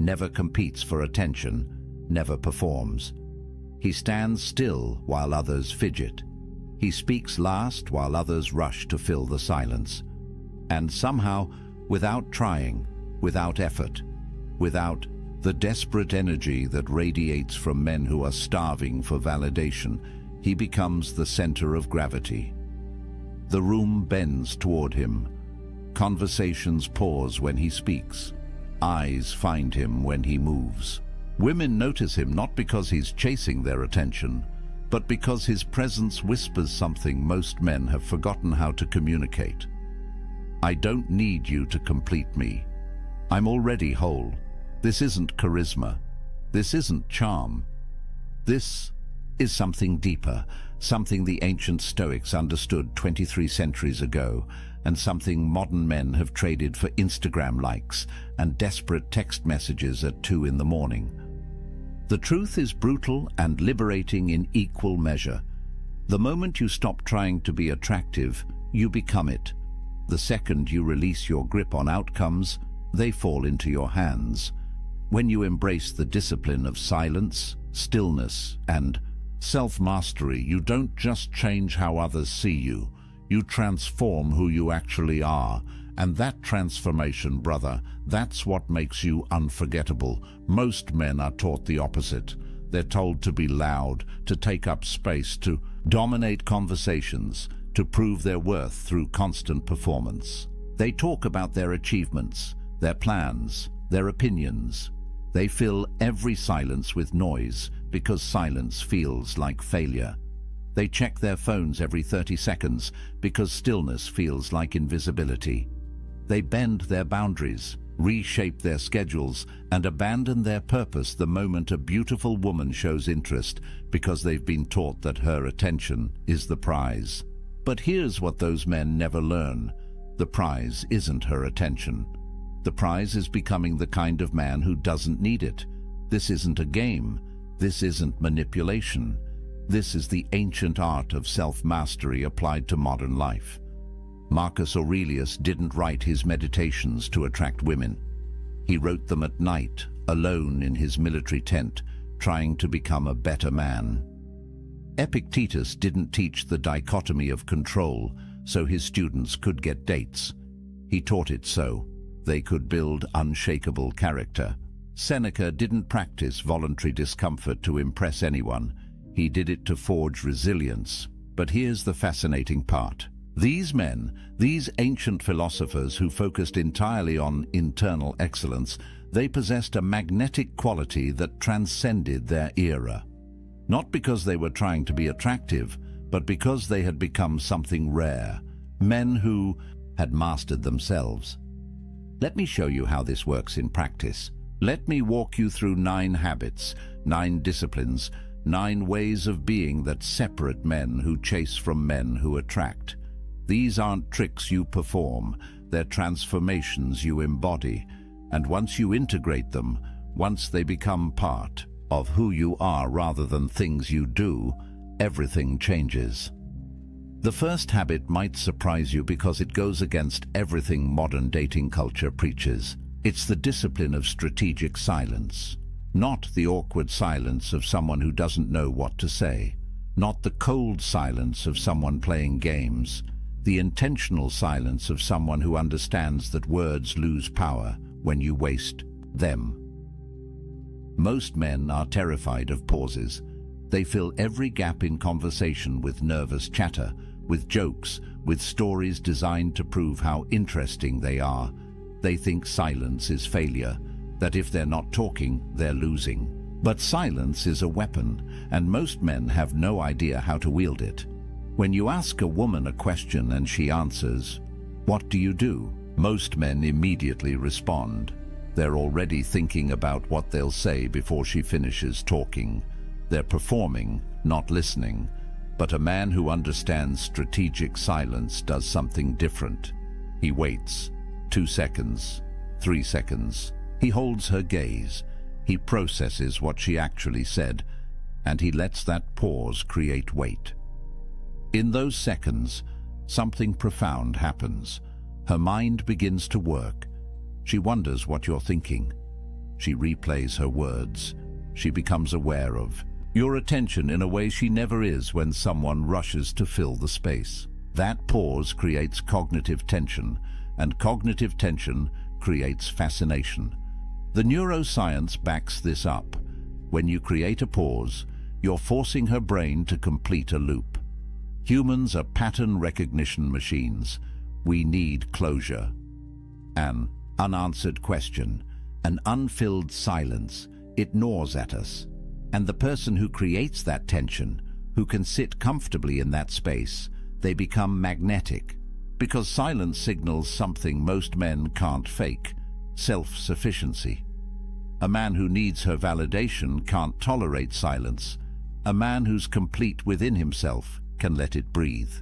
never competes for attention, never performs. He stands still while others fidget. He speaks last while others rush to fill the silence. And somehow, without trying, without effort, without the desperate energy that radiates from men who are starving for validation, he becomes the center of gravity. The room bends toward him. Conversations pause when he speaks. Eyes find him when he moves. Women notice him not because he's chasing their attention, but because his presence whispers something most men have forgotten how to communicate. I don't need you to complete me. I'm already whole. This isn't charisma. This isn't charm. This is something deeper, something the ancient Stoics understood 23 centuries ago, and something modern men have traded for Instagram likes and desperate text messages at 2 in the morning. The truth is brutal and liberating in equal measure. The moment you stop trying to be attractive, you become it. The second you release your grip on outcomes, they fall into your hands. When you embrace the discipline of silence, stillness, and self-mastery, you don't just change how others see you. You transform who you actually are. And that transformation, brother, that's what makes you unforgettable. Most men are taught the opposite. They're told to be loud, to take up space, to dominate conversations, to prove their worth through constant performance. They talk about their achievements, their plans, their opinions. They fill every silence with noise because silence feels like failure. They check their phones every 30 seconds because stillness feels like invisibility. They bend their boundaries, reshape their schedules, and abandon their purpose the moment a beautiful woman shows interest because they've been taught that her attention is the prize. But here's what those men never learn. The prize isn't her attention. The prize is becoming the kind of man who doesn't need it. This isn't a game. This isn't manipulation. This is the ancient art of self-mastery applied to modern life. Marcus Aurelius didn't write his meditations to attract women. He wrote them at night, alone in his military tent, trying to become a better man. Epictetus didn't teach the dichotomy of control so his students could get dates. He taught it so they could build unshakable character. Seneca didn't practice voluntary discomfort to impress anyone. He did it to forge resilience. But here's the fascinating part. These men, these ancient philosophers who focused entirely on internal excellence, they possessed a magnetic quality that transcended their era. Not because they were trying to be attractive, but because they had become something rare. Men who had mastered themselves. Let me show you how this works in practice. Let me walk you through 9 habits, 9 disciplines, 9 ways of being that separate men who chase from men who attract. These aren't tricks you perform, they're transformations you embody. And once you integrate them, once they become part of who you are rather than things you do, everything changes. The first habit might surprise you because it goes against everything modern dating culture preaches. It's the discipline of strategic silence. Not the awkward silence of someone who doesn't know what to say. Not the cold silence of someone playing games. The intentional silence of someone who understands that words lose power when you waste them. Most men are terrified of pauses. They fill every gap in conversation with nervous chatter, with jokes, with stories designed to prove how interesting they are. They think silence is failure, that if they're not talking, they're losing. But silence is a weapon, and most men have no idea how to wield it. When you ask a woman a question and she answers, "What do you do?" most men immediately respond. They're already thinking about what they'll say before she finishes talking. They're performing, not listening. But a man who understands strategic silence does something different. He waits. 2 seconds, 3 seconds. He holds her gaze. He processes what she actually said, and he lets that pause create weight. In those seconds, something profound happens. Her mind begins to work. She wonders what you're thinking. She replays her words. She becomes aware of your attention in a way she never is when someone rushes to fill the space. That pause creates cognitive tension, and cognitive tension creates fascination. The neuroscience backs this up. When you create a pause, you're forcing her brain to complete a loop. Humans are pattern recognition machines. We need closure. An unanswered question, an unfilled silence, it gnaws at us. And the person who creates that tension, who can sit comfortably in that space, they become magnetic. Because silence signals something most men can't fake: self-sufficiency. A man who needs her validation can't tolerate silence. A man who's complete within himself can let it breathe.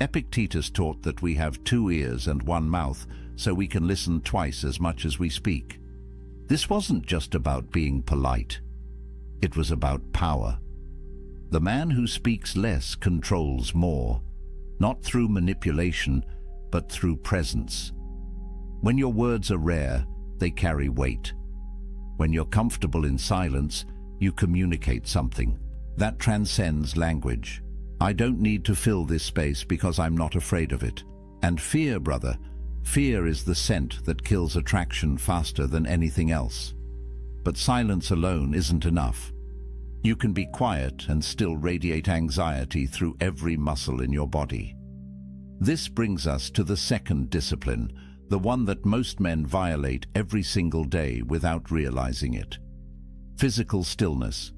Epictetus taught that we have 2 ears and 1 mouth, so we can listen twice as much as we speak. This wasn't just about being polite. It was about power. The man who speaks less controls more, not through manipulation, but through presence. When your words are rare, they carry weight. When you're comfortable in silence, you communicate something that transcends language. I don't need to fill this space because I'm not afraid of it. And fear, brother, fear is the scent that kills attraction faster than anything else. But silence alone isn't enough. You can be quiet and still radiate anxiety through every muscle in your body. This brings us to the second discipline, the one that most men violate every single day without realizing it. Physical stillness.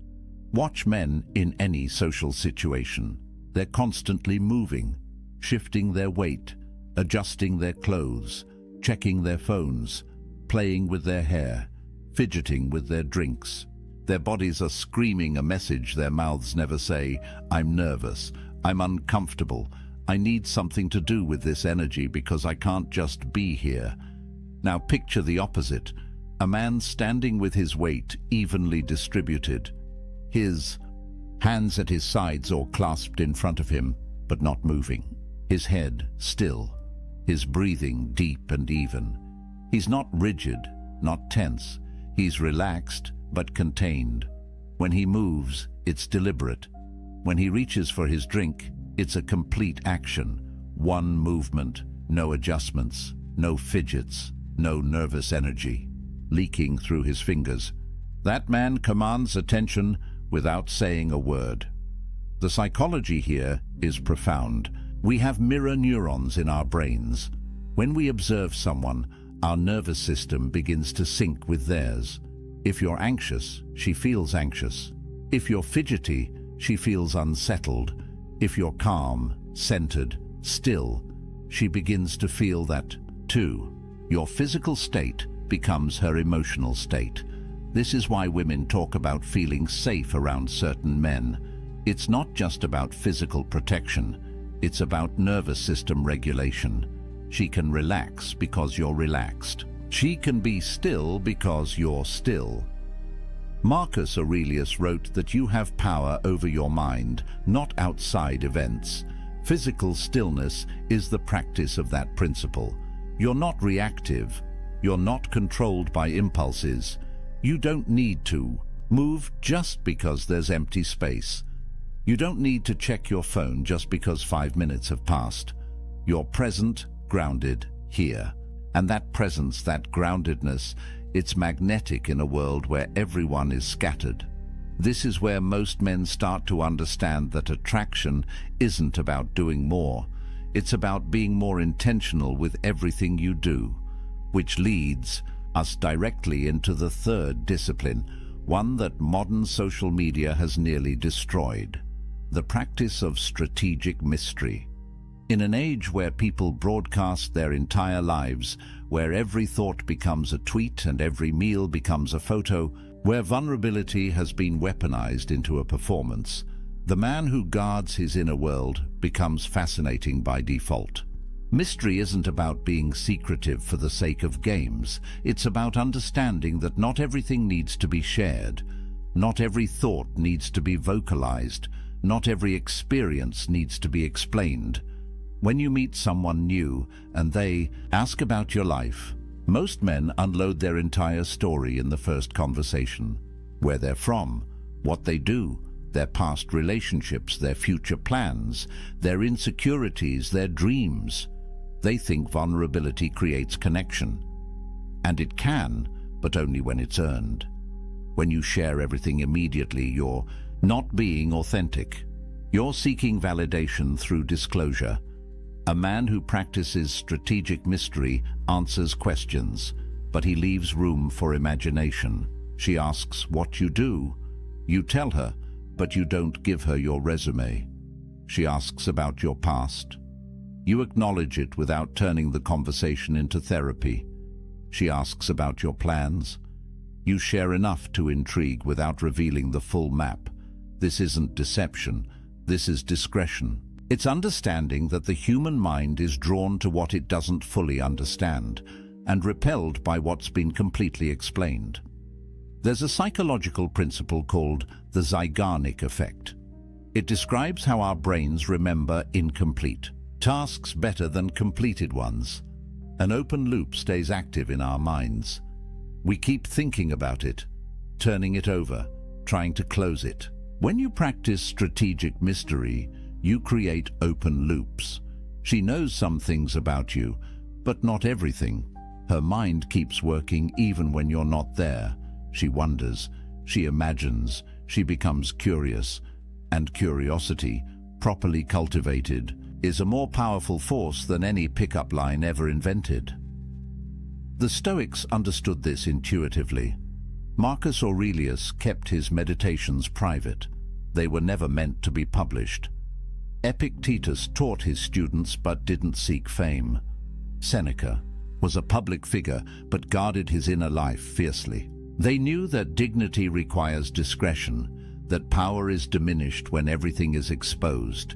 Watch men in any social situation. They're constantly moving, shifting their weight, adjusting their clothes, checking their phones, playing with their hair, fidgeting with their drinks. Their bodies are screaming a message their mouths never say: I'm nervous, I'm uncomfortable, I need something to do with this energy because I can't just be here. Now picture the opposite, a man standing with his weight evenly distributed, his hands at his sides or clasped in front of him, but not moving, his head still, his breathing deep and even. He's not rigid, not tense, he's relaxed but contained. When he moves, it's deliberate. When he reaches for his drink, it's a complete action. One movement, no adjustments, no fidgets, no nervous energy leaking through his fingers. That man commands attention without saying a word. The psychology here is profound. We have mirror neurons in our brains. When we observe someone, our nervous system begins to sync with theirs. If you're anxious, she feels anxious. If you're fidgety, she feels unsettled. If you're calm, centered, still, she begins to feel that too. Your physical state becomes her emotional state. This is why women talk about feeling safe around certain men. It's not just about physical protection. It's about nervous system regulation. She can relax because you're relaxed. She can be still because you're still. Marcus Aurelius wrote that you have power over your mind, not outside events. Physical stillness is the practice of that principle. You're not reactive. You're not controlled by impulses. You don't need to move just because there's empty space. You don't need to check your phone just because 5 minutes have passed. You're present, grounded, here. And that presence, that groundedness, it's magnetic in a world where everyone is scattered. This is where most men start to understand that attraction isn't about doing more. It's about being more intentional with everything you do, which leads us directly into the third discipline, one that modern social media has nearly destroyed: the practice of strategic mystery. In an age where people broadcast their entire lives, where every thought becomes a tweet and every meal becomes a photo, where vulnerability has been weaponized into a performance, the man who guards his inner world becomes fascinating by default. Mystery isn't about being secretive for the sake of games. It's about understanding that not everything needs to be shared. Not every thought needs to be vocalized. Not every experience needs to be explained. When you meet someone new and they ask about your life, Most men unload their entire story in the first conversation. Where they're from, what they do, their past relationships, their future plans, their insecurities, their dreams. They think vulnerability creates connection. And it can, but only when it's earned. When you share everything immediately, you're not being authentic. You're seeking validation through disclosure. A man who practices strategic mystery answers questions, but he leaves room for imagination. She asks what you do. You tell her, but you don't give her your resume. She asks about your past. You acknowledge it without turning the conversation into therapy. She asks about your plans. You share enough to intrigue without revealing the full map. This isn't deception. This is discretion. It's understanding that the human mind is drawn to what it doesn't fully understand and repelled by what's been completely explained. There's a psychological principle called the Zeigarnik effect. It describes how our brains remember incomplete tasks better than completed ones. An open loop stays active in our minds. We keep thinking about it, turning it over, trying to close it. When you practice strategic mystery, you create open loops. She knows some things about you, but not everything. Her mind keeps working even when you're not there. She wonders, she imagines, she becomes curious. And curiosity, properly cultivated, is a more powerful force than any pickup line ever invented. The Stoics understood this intuitively. Marcus Aurelius kept his meditations private. They were never meant to be published. Epictetus taught his students but didn't seek fame. Seneca was a public figure but guarded his inner life fiercely. They knew that dignity requires discretion, that power is diminished when everything is exposed.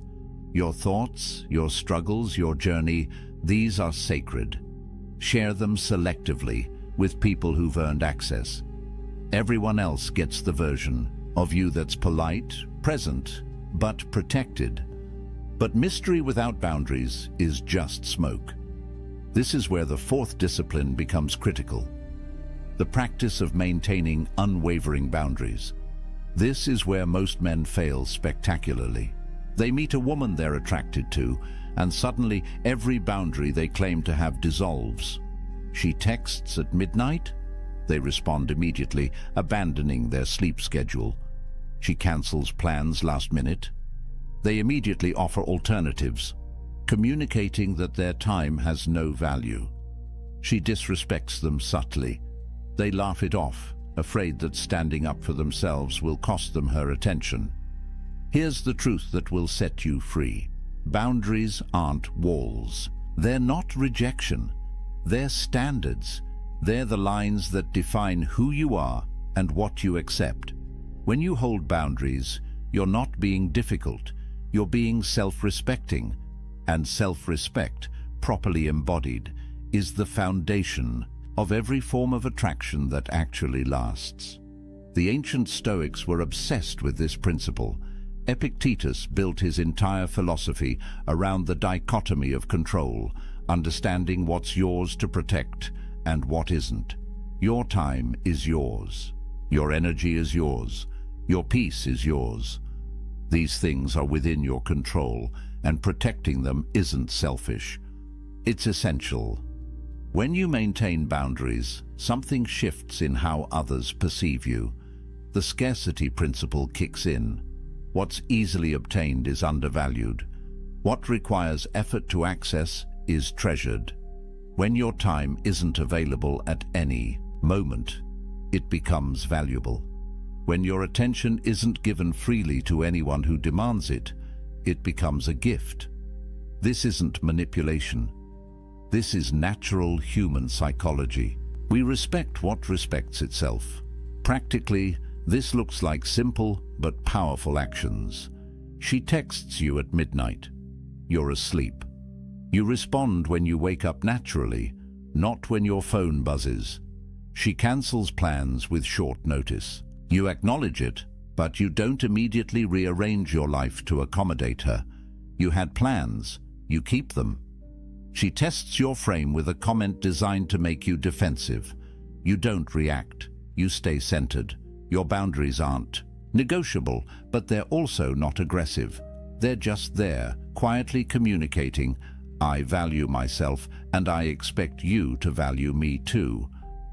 Your thoughts, your struggles, your journey, these are sacred. Share them selectively with people who've earned access. Everyone else gets the version of you that's polite, present, but protected. But mystery without boundaries is just smoke. This is where the fourth discipline becomes critical. The practice of maintaining unwavering boundaries. This is where most men fail spectacularly. They meet a woman they're attracted to, and suddenly every boundary they claim to have dissolves. She texts at midnight. They respond immediately, abandoning their sleep schedule. She cancels plans last minute. They immediately offer alternatives, communicating that their time has no value. She disrespects them subtly. They laugh it off, afraid that standing up for themselves will cost them her attention. Here's the truth that will set you free. Boundaries aren't walls. They're not rejection. They're standards. They're the lines that define who you are and what you accept. When you hold boundaries, you're not being difficult. You're being self-respecting. And self-respect, properly embodied, is the foundation of every form of attraction that actually lasts. The ancient Stoics were obsessed with this principle. Epictetus built his entire philosophy around the dichotomy of control, understanding what's yours to protect and what isn't. Your time is yours. Your energy is yours. Your peace is yours. These things are within your control, and protecting them isn't selfish. It's essential. When you maintain boundaries, something shifts in how others perceive you. The scarcity principle kicks in. What's easily obtained is undervalued. What requires effort to access is treasured. When your time isn't available at any moment, it becomes valuable. When your attention isn't given freely to anyone who demands it, it becomes a gift. This isn't manipulation. This is natural human psychology. We respect what respects itself. Practically, this looks like simple but powerful actions. She texts you at midnight. You're asleep. You respond when you wake up naturally, not when your phone buzzes. She cancels plans with short notice. You acknowledge it, but you don't immediately rearrange your life to accommodate her. You had plans. You keep them. She tests your frame with a comment designed to make you defensive. You don't react. You stay centered. Your boundaries aren't negotiable, but they're also not aggressive. They're just there, quietly communicating, I value myself and I expect you to value me too.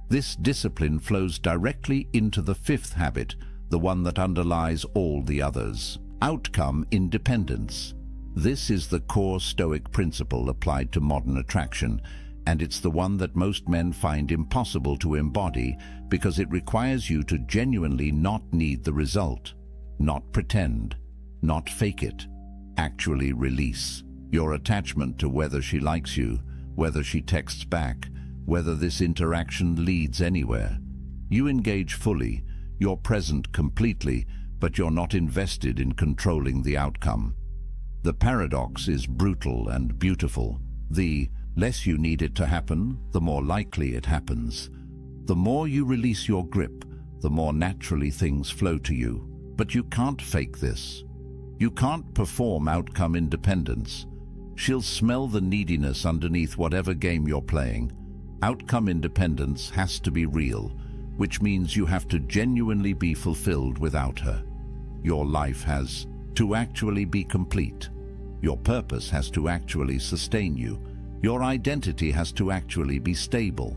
This discipline flows directly into the fifth habit, the one that underlies all the others. Outcome independence. This is the core Stoic principle applied to modern attraction, and it's the one that most men find impossible to embody because it requires you to genuinely not need the result, not pretend, not fake it, actually release your attachment to whether she likes you, whether she texts back, whether this interaction leads anywhere. You engage fully, you're present completely, but you're not invested in controlling the outcome. The paradox is brutal and beautiful. The less you need it to happen, the more likely it happens. The more you release your grip, the more naturally things flow to you. But you can't fake this. You can't perform outcome independence. She'll smell the neediness underneath whatever game you're playing. Outcome independence has to be real, which means you have to genuinely be fulfilled without her. Your life has to actually be complete. Your purpose has to actually sustain you. Your identity has to actually be stable.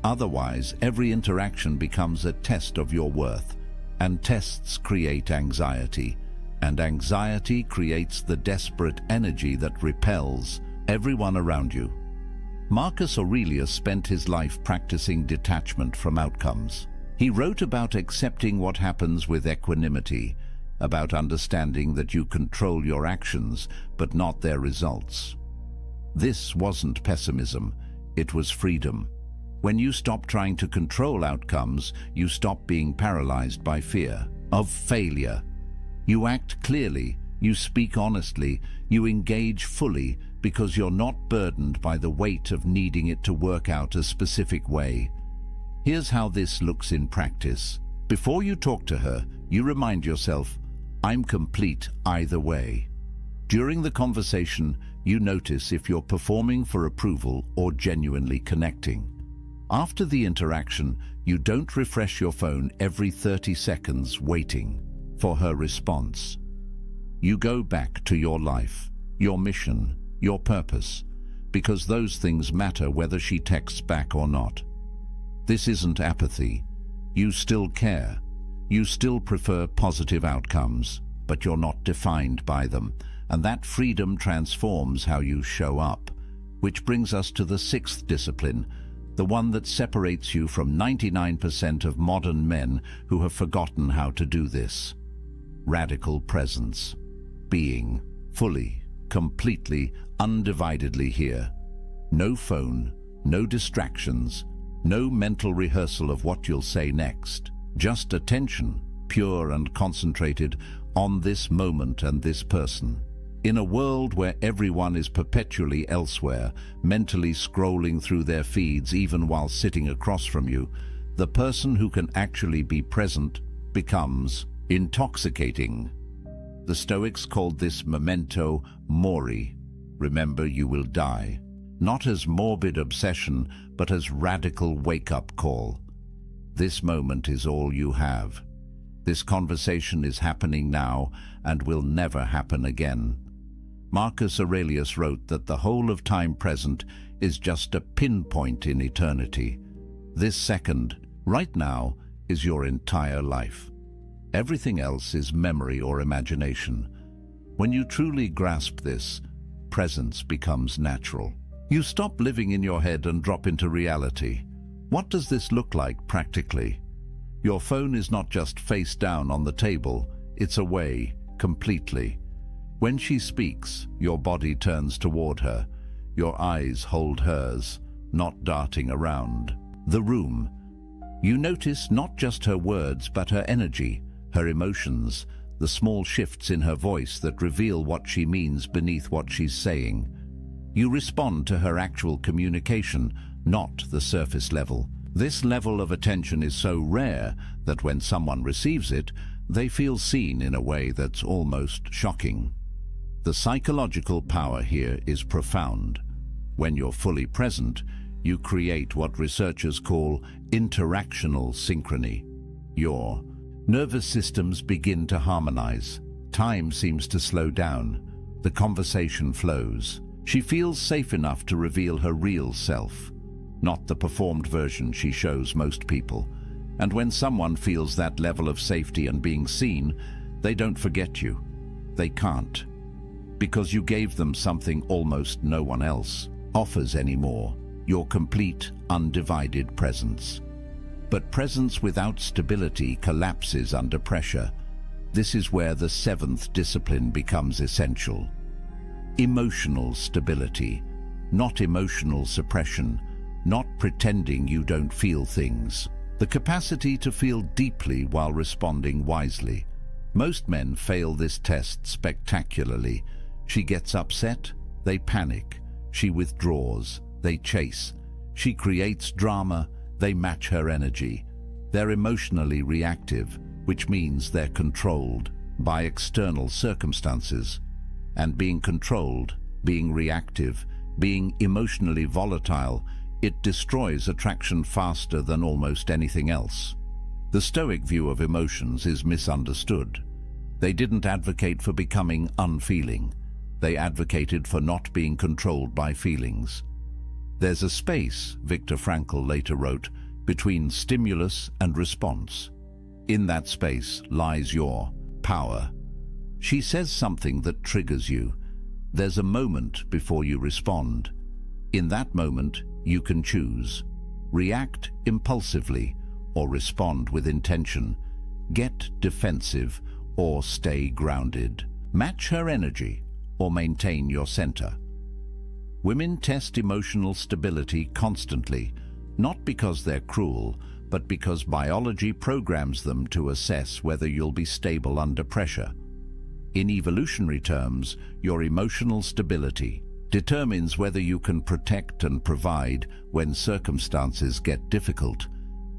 Otherwise, every interaction becomes a test of your worth, and tests create anxiety, and anxiety creates the desperate energy that repels everyone around you. Marcus Aurelius spent his life practicing detachment from outcomes. He wrote about accepting what happens with equanimity, about understanding that you control your actions but not their results. This wasn't pessimism, it was freedom. When you stop trying to control outcomes, you stop being paralyzed by fear of failure. You act clearly, you speak honestly, you engage fully because you're not burdened by the weight of needing it to work out a specific way. Here's how this looks in practice. Before you talk to her, you remind yourself, I'm complete either way. During the conversation, you notice if you're performing for approval or genuinely connecting. After the interaction, you don't refresh your phone every 30 seconds waiting for her response. You go back to your life, your mission, your purpose, because those things matter whether she texts back or not. This isn't apathy. You still care. You still prefer positive outcomes, but you're not defined by them, and that freedom transforms how you show up. Which brings us to the sixth discipline, the one that separates you from 99% of modern men who have forgotten how to do this. Radical presence. Being fully, completely, undividedly here. No phone, no distractions, no mental rehearsal of what you'll say next. Just attention, pure and concentrated, on this moment and this person. In a world where everyone is perpetually elsewhere, mentally scrolling through their feeds even while sitting across from you, the person who can actually be present becomes intoxicating. The Stoics called this memento mori, remember you will die, not as morbid obsession, but as radical wake-up call. This moment is all you have. This conversation is happening now and will never happen again. Marcus Aurelius wrote that the whole of time present is just a pinpoint in eternity. This second, right now, is your entire life. Everything else is memory or imagination. When you truly grasp this, presence becomes natural. You stop living in your head and drop into reality. What does this look like practically? Your phone is not just face down on the table, it's away, completely. When she speaks, your body turns toward her. Your eyes hold hers, not darting around. The room. You notice not just her words, but her energy, her emotions, the small shifts in her voice that reveal what she means beneath what she's saying. You respond to her actual communication, not the surface level. This level of attention is so rare that when someone receives it, they feel seen in a way that's almost shocking. The psychological power here is profound. When you're fully present, you create what researchers call interactional synchrony. Your nervous systems begin to harmonize. Time seems to slow down. The conversation flows. She feels safe enough to reveal her real self, not the performed version she shows most people. And when someone feels that level of safety and being seen, they don't forget you. They can't. Because you gave them something almost no one else offers anymore: your complete, undivided presence. But presence without stability collapses under pressure. This is where the seventh discipline becomes essential. Emotional stability, not emotional suppression, not pretending you don't feel things. The capacity to feel deeply while responding wisely. Most men fail this test spectacularly. She gets upset, they panic. She withdraws, they chase. She creates drama, they match her energy. They're emotionally reactive, which means they're controlled by external circumstances. And being controlled, being reactive, being emotionally volatile, it destroys attraction faster than almost anything else. The Stoic view of emotions is misunderstood. They didn't advocate for becoming unfeeling. They advocated for not being controlled by feelings. There's a space, Viktor Frankl later wrote, between stimulus and response. In that space lies your power. She says something that triggers you. There's a moment before you respond. In that moment, you can choose. React impulsively or respond with intention. Get defensive or stay grounded. Match her energy or maintain your center. Women test emotional stability constantly, not because they're cruel, but because biology programs them to assess whether you'll be stable under pressure. In evolutionary terms, your emotional stability determines whether you can protect and provide when circumstances get difficult.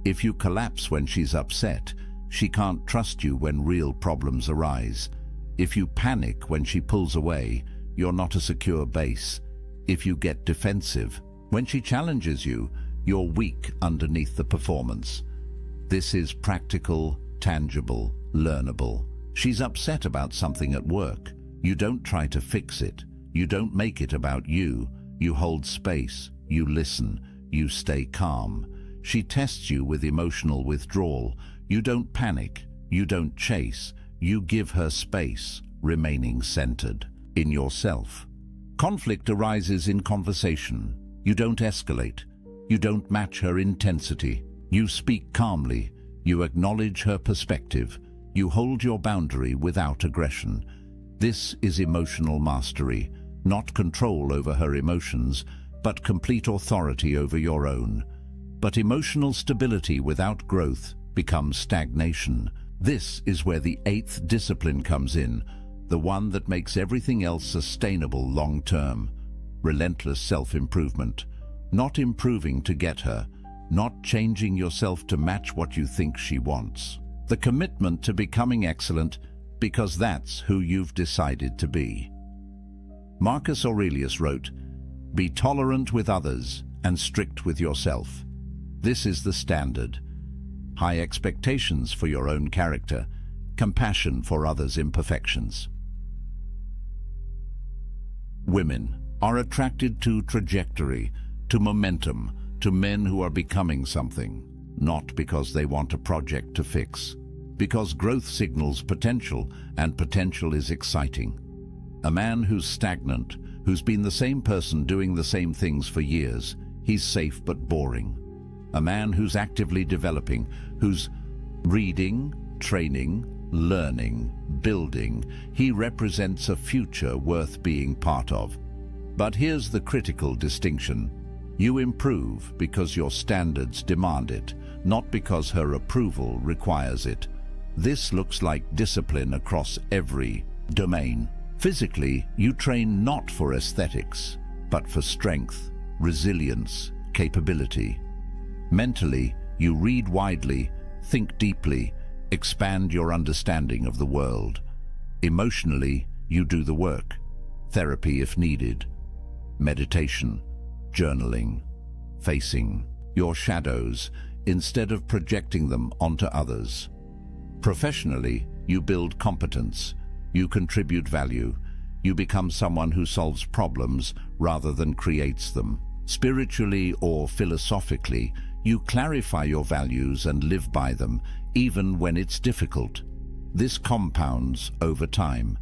If you collapse when she's upset, she can't trust you when real problems arise. If you panic when she pulls away, you're not a secure base. If you get defensive when she challenges you, you're weak underneath the performance. This is practical, tangible, learnable. She's upset about something at work. You don't try to fix it. You don't make it about you. You hold space. You listen. You stay calm. She tests you with emotional withdrawal. You don't panic. You don't chase. You give her space, remaining centered in yourself. Conflict arises in conversation. You don't escalate. You don't match her intensity. You speak calmly. You acknowledge her perspective. You hold your boundary without aggression. This is emotional mastery, not control over her emotions, but complete authority over your own. But emotional stability without growth becomes stagnation. This is where the eighth discipline comes in, the one that makes everything else sustainable long-term. Relentless self-improvement. Not improving to get her, not changing yourself to match what you think she wants. The commitment to becoming excellent because that's who you've decided to be. Marcus Aurelius wrote, "Be tolerant with others and strict with yourself." This is the standard. High expectations for your own character, compassion for others' imperfections. Women are attracted to trajectory, to momentum, to men who are becoming something, not because they want a project to fix, because growth signals potential, and potential is exciting. A man who's stagnant, who's been the same person doing the same things for years, he's safe but boring. A man who's actively developing, who's reading, training, learning, building, he represents a future worth being part of. But here's the critical distinction. You improve because your standards demand it, not because her approval requires it. This looks like discipline across every domain. Physically, you train not for aesthetics, but for strength, resilience, capability. Mentally, you read widely, think deeply, expand your understanding of the world. Emotionally, you do the work. Therapy if needed. Meditation, journaling, facing your shadows instead of projecting them onto others. Professionally, you build competence, you contribute value, you become someone who solves problems rather than creates them. Spiritually or philosophically, you clarify your values and live by them, even when it's difficult. This compounds over time.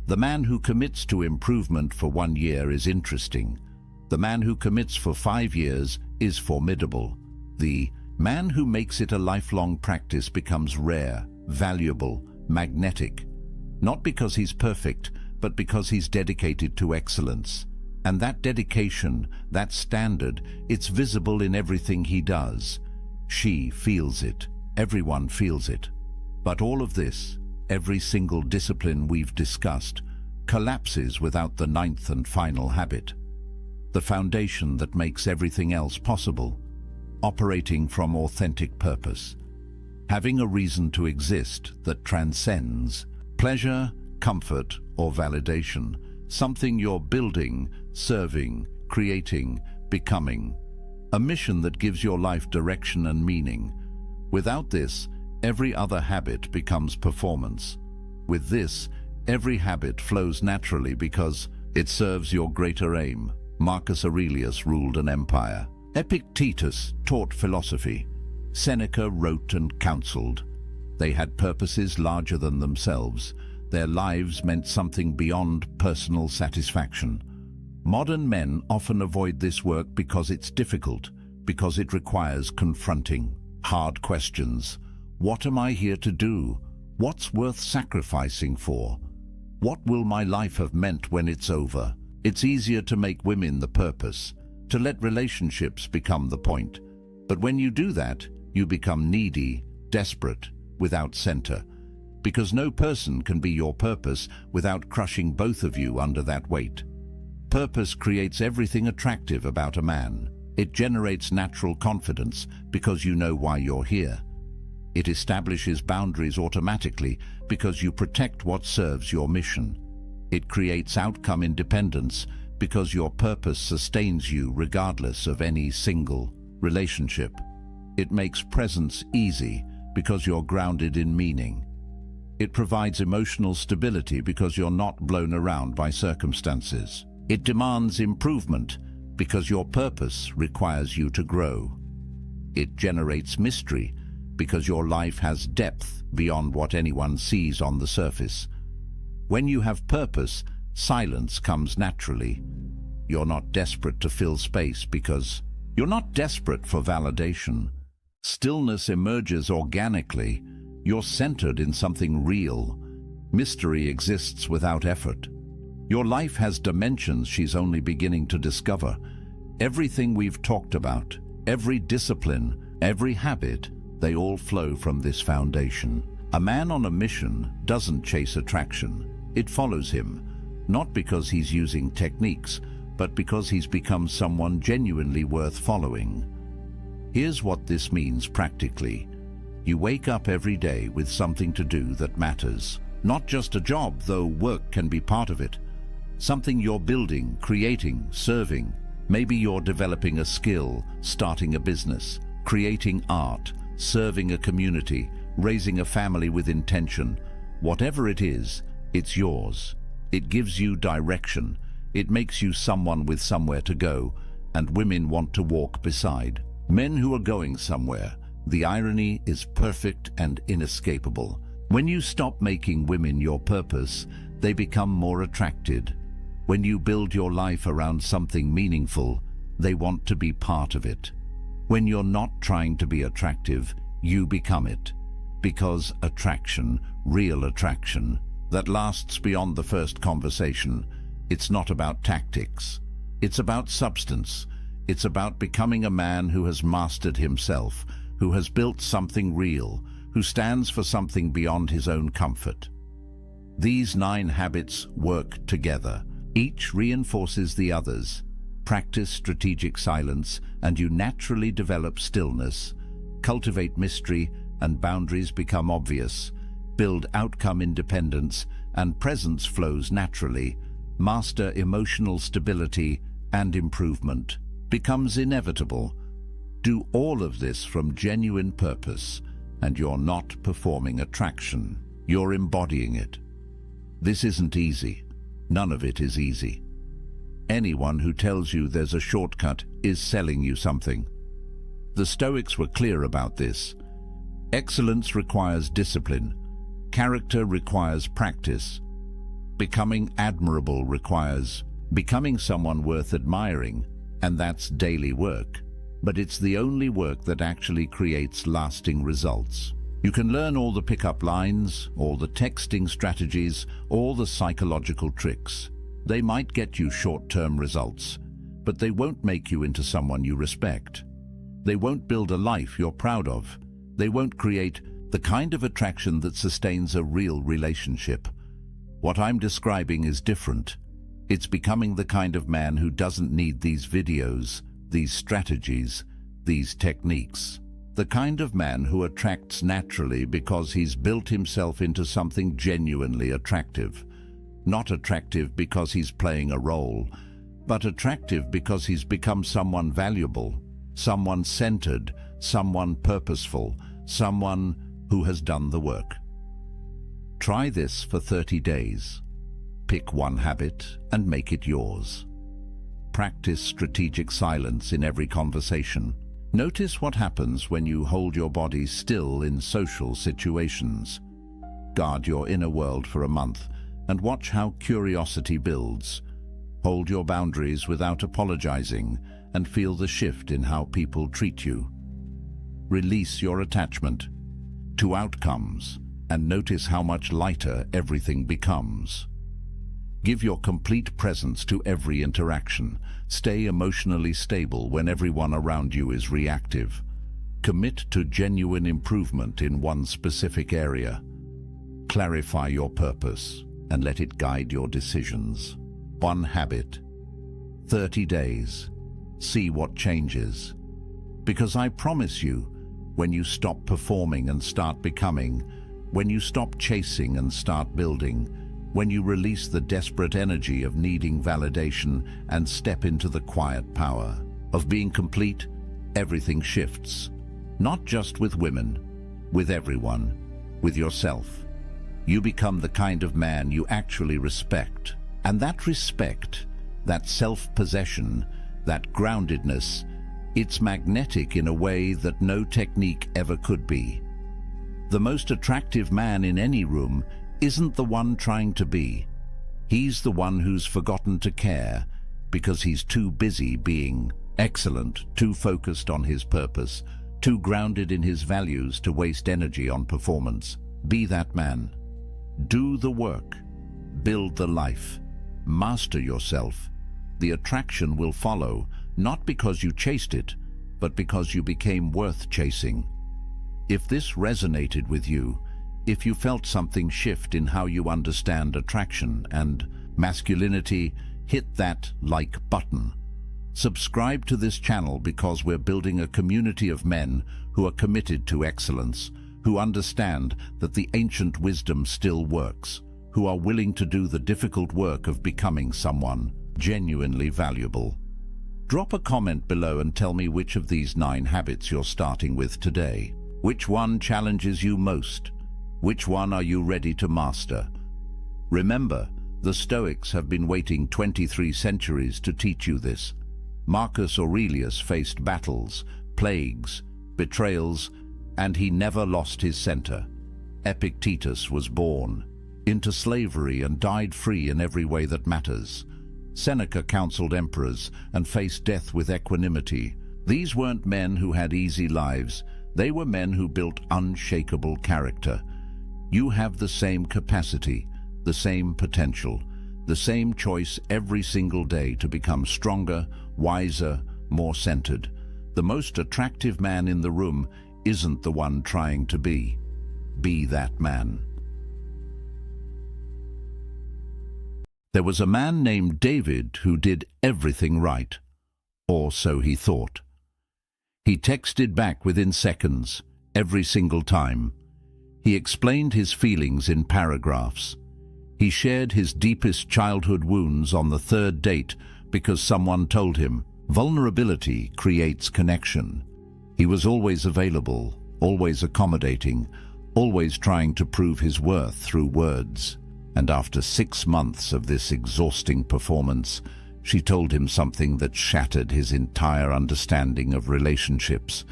The man who commits to improvement for 1 year is interesting. The man who commits for 5 years is formidable. The man who makes it a lifelong practice becomes rare, valuable, magnetic. Not because he's perfect, but because he's dedicated to excellence. And that dedication, that standard, it's visible in everything he does. She feels it. Everyone feels it. But all of this, every single discipline we've discussed, collapses without the 9th and final habit. The foundation that makes everything else possible. Operating from authentic purpose. Having a reason to exist that transcends pleasure, comfort, or validation. Something you're building, serving, creating, becoming. A mission that gives your life direction and meaning. Without this, every other habit becomes performance. With this, every habit flows naturally because it serves your greater aim. Marcus Aurelius ruled an empire. Epictetus taught philosophy. Seneca wrote and counseled. They had purposes larger than themselves. Their lives meant something beyond personal satisfaction. Modern men often avoid this work because it's difficult, because it requires confronting hard questions. What am I here to do? What's worth sacrificing for? What will my life have meant when it's over? It's easier to make women the purpose, to let relationships become the point. But when you do that, you become needy, desperate, without center. Because no person can be your purpose without crushing both of you under that weight. Purpose creates everything attractive about a man. It generates natural confidence because you know why you're here. It establishes boundaries automatically because you protect what serves your mission. It creates outcome independence because your purpose sustains you regardless of any single relationship. It makes presence easy because you're grounded in meaning. It provides emotional stability because you're not blown around by circumstances. It demands improvement because your purpose requires you to grow. It generates mystery because your life has depth beyond what anyone sees on the surface. When you have purpose, silence comes naturally. You're not desperate to fill space because you're not desperate for validation. Stillness emerges organically. You're centered in something real. Mystery exists without effort. Your life has dimensions she's only beginning to discover. Everything we've talked about, every discipline, every habit, they all flow from this foundation. A man on a mission doesn't chase attraction. It follows him, not because he's using techniques, but because he's become someone genuinely worth following. Here's what this means practically. You wake up every day with something to do that matters. Not just a job, though work can be part of it. Something you're building, creating, serving. Maybe you're developing a skill, starting a business, creating art, serving a community, raising a family with intention. Whatever it is, it's yours. It gives you direction. It makes you someone with somewhere to go, and women want to walk beside. Men who are going somewhere. The irony is perfect and inescapable. When you stop making women your purpose, they become more attracted. When you build your life around something meaningful, they want to be part of it. When you're not trying to be attractive, you become it. Because attraction, real attraction, that lasts beyond the first conversation, it's not about tactics. It's about substance. It's about becoming a man who has mastered himself, who has built something real, who stands for something beyond his own comfort. These 9 habits work together. Each reinforces the others. Practice strategic silence, and you naturally develop stillness. Cultivate mystery, and boundaries become obvious. Build outcome independence, and presence flows naturally. Master emotional stability and improvement. becomes inevitable. Do all of this from genuine purpose, and you're not performing attraction. You're embodying it. This isn't easy. None of it is easy. Anyone who tells you there's a shortcut is selling you something. The Stoics were clear about this. Excellence requires discipline. Character requires practice. Becoming admirable requires becoming someone worth admiring, and that's daily work. But it's the only work that actually creates lasting results. You can learn all the pickup lines, all the texting strategies, all the psychological tricks. They might get you short-term results, but they won't make you into someone you respect. They won't build a life you're proud of. They won't create the kind of attraction that sustains a real relationship. What I'm describing is different. It's becoming the kind of man who doesn't need these videos, these strategies, these techniques. The kind of man who attracts naturally because he's built himself into something genuinely attractive. Not attractive because he's playing a role, but attractive because he's become someone valuable, someone centered, someone purposeful, someone who has done the work. Try this for 30 days. Pick one habit and make it yours. Practice strategic silence in every conversation. Notice what happens when you hold your body still in social situations. Guard your inner world for a month and watch how curiosity builds. Hold your boundaries without apologizing and feel the shift in how people treat you. Release your attachment to outcomes and notice how much lighter everything becomes. Give your complete presence to every interaction. Stay emotionally stable when everyone around you is reactive. Commit to genuine improvement in one specific area. Clarify your purpose and let it guide your decisions. One habit. 30 days. See what changes. Because I promise you, when you stop performing and start becoming, when you stop chasing and start building, when you release the desperate energy of needing validation and step into the quiet power of being complete, everything shifts. Not just with women, with everyone, with yourself. You become the kind of man you actually respect. And that respect, that self-possession, that groundedness, it's magnetic in a way that no technique ever could be. The most attractive man in any room isn't the one trying to be. He's the one who's forgotten to care because he's too busy being excellent, too focused on his purpose, too grounded in his values to waste energy on performance. Be that man. Do the work. Build the life. Master yourself. The attraction will follow, not because you chased it, but because you became worth chasing. If this resonated with you, if you felt something shift in how you understand attraction and masculinity, hit that like button. Subscribe to this channel because we're building a community of men who are committed to excellence, who understand that the ancient wisdom still works, who are willing to do the difficult work of becoming someone genuinely valuable. Drop a comment below and tell me which of these 9 habits you're starting with today. Which one challenges you most? Which one are you ready to master? Remember, the Stoics have been waiting 23 centuries to teach you this. Marcus Aurelius faced battles, plagues, betrayals, and he never lost his center. Epictetus was born into slavery and died free in every way that matters. Seneca counseled emperors and faced death with equanimity. These weren't men who had easy lives. They were men who built unshakable character. You have the same capacity, the same potential, the same choice every single day to become stronger, wiser, more centered. The most attractive man in the room isn't the one trying to be. Be that man. There was a man named David who did everything right, or so he thought. He texted back within seconds, every single time. He explained his feelings in paragraphs. He shared his deepest childhood wounds on the 3rd date because someone told him, Vulnerability creates connection. He was always available, always accommodating, always trying to prove his worth through words. And after 6 months of this exhausting performance, she told him something that shattered his entire understanding of relationships.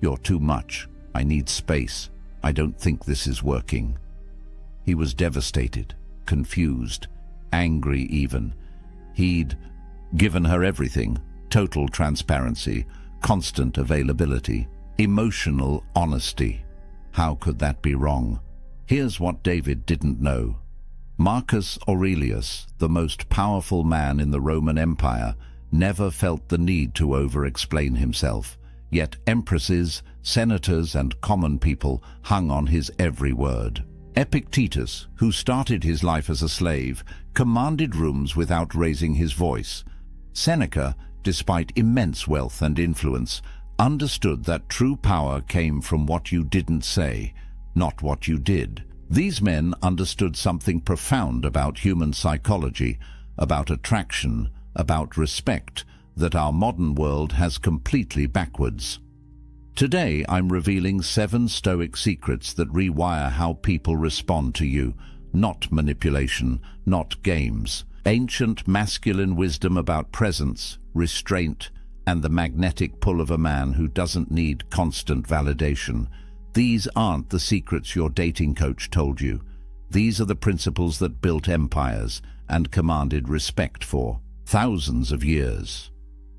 "You're too much. I need space. I don't think this is working." He was devastated, confused, angry even. He'd given her everything: total transparency, constant availability, emotional honesty. How could that be wrong? Here's what David didn't know. Marcus Aurelius, the most powerful man in the Roman Empire, never felt the need to over-explain himself. Yet empresses, senators, and common people hung on his every word. Epictetus, who started his life as a slave, commanded rooms without raising his voice. Seneca, despite immense wealth and influence, understood that true power came from what you didn't say, not what you did. These men understood something profound about human psychology, about attraction, about respect, that our modern world has completely backwards. Today, I'm revealing 7 Stoic secrets that rewire how people respond to you. Not manipulation, not games. Ancient masculine wisdom about presence, restraint, and the magnetic pull of a man who doesn't need constant validation. These aren't the secrets your dating coach told you. These are the principles that built empires and commanded respect for thousands of years.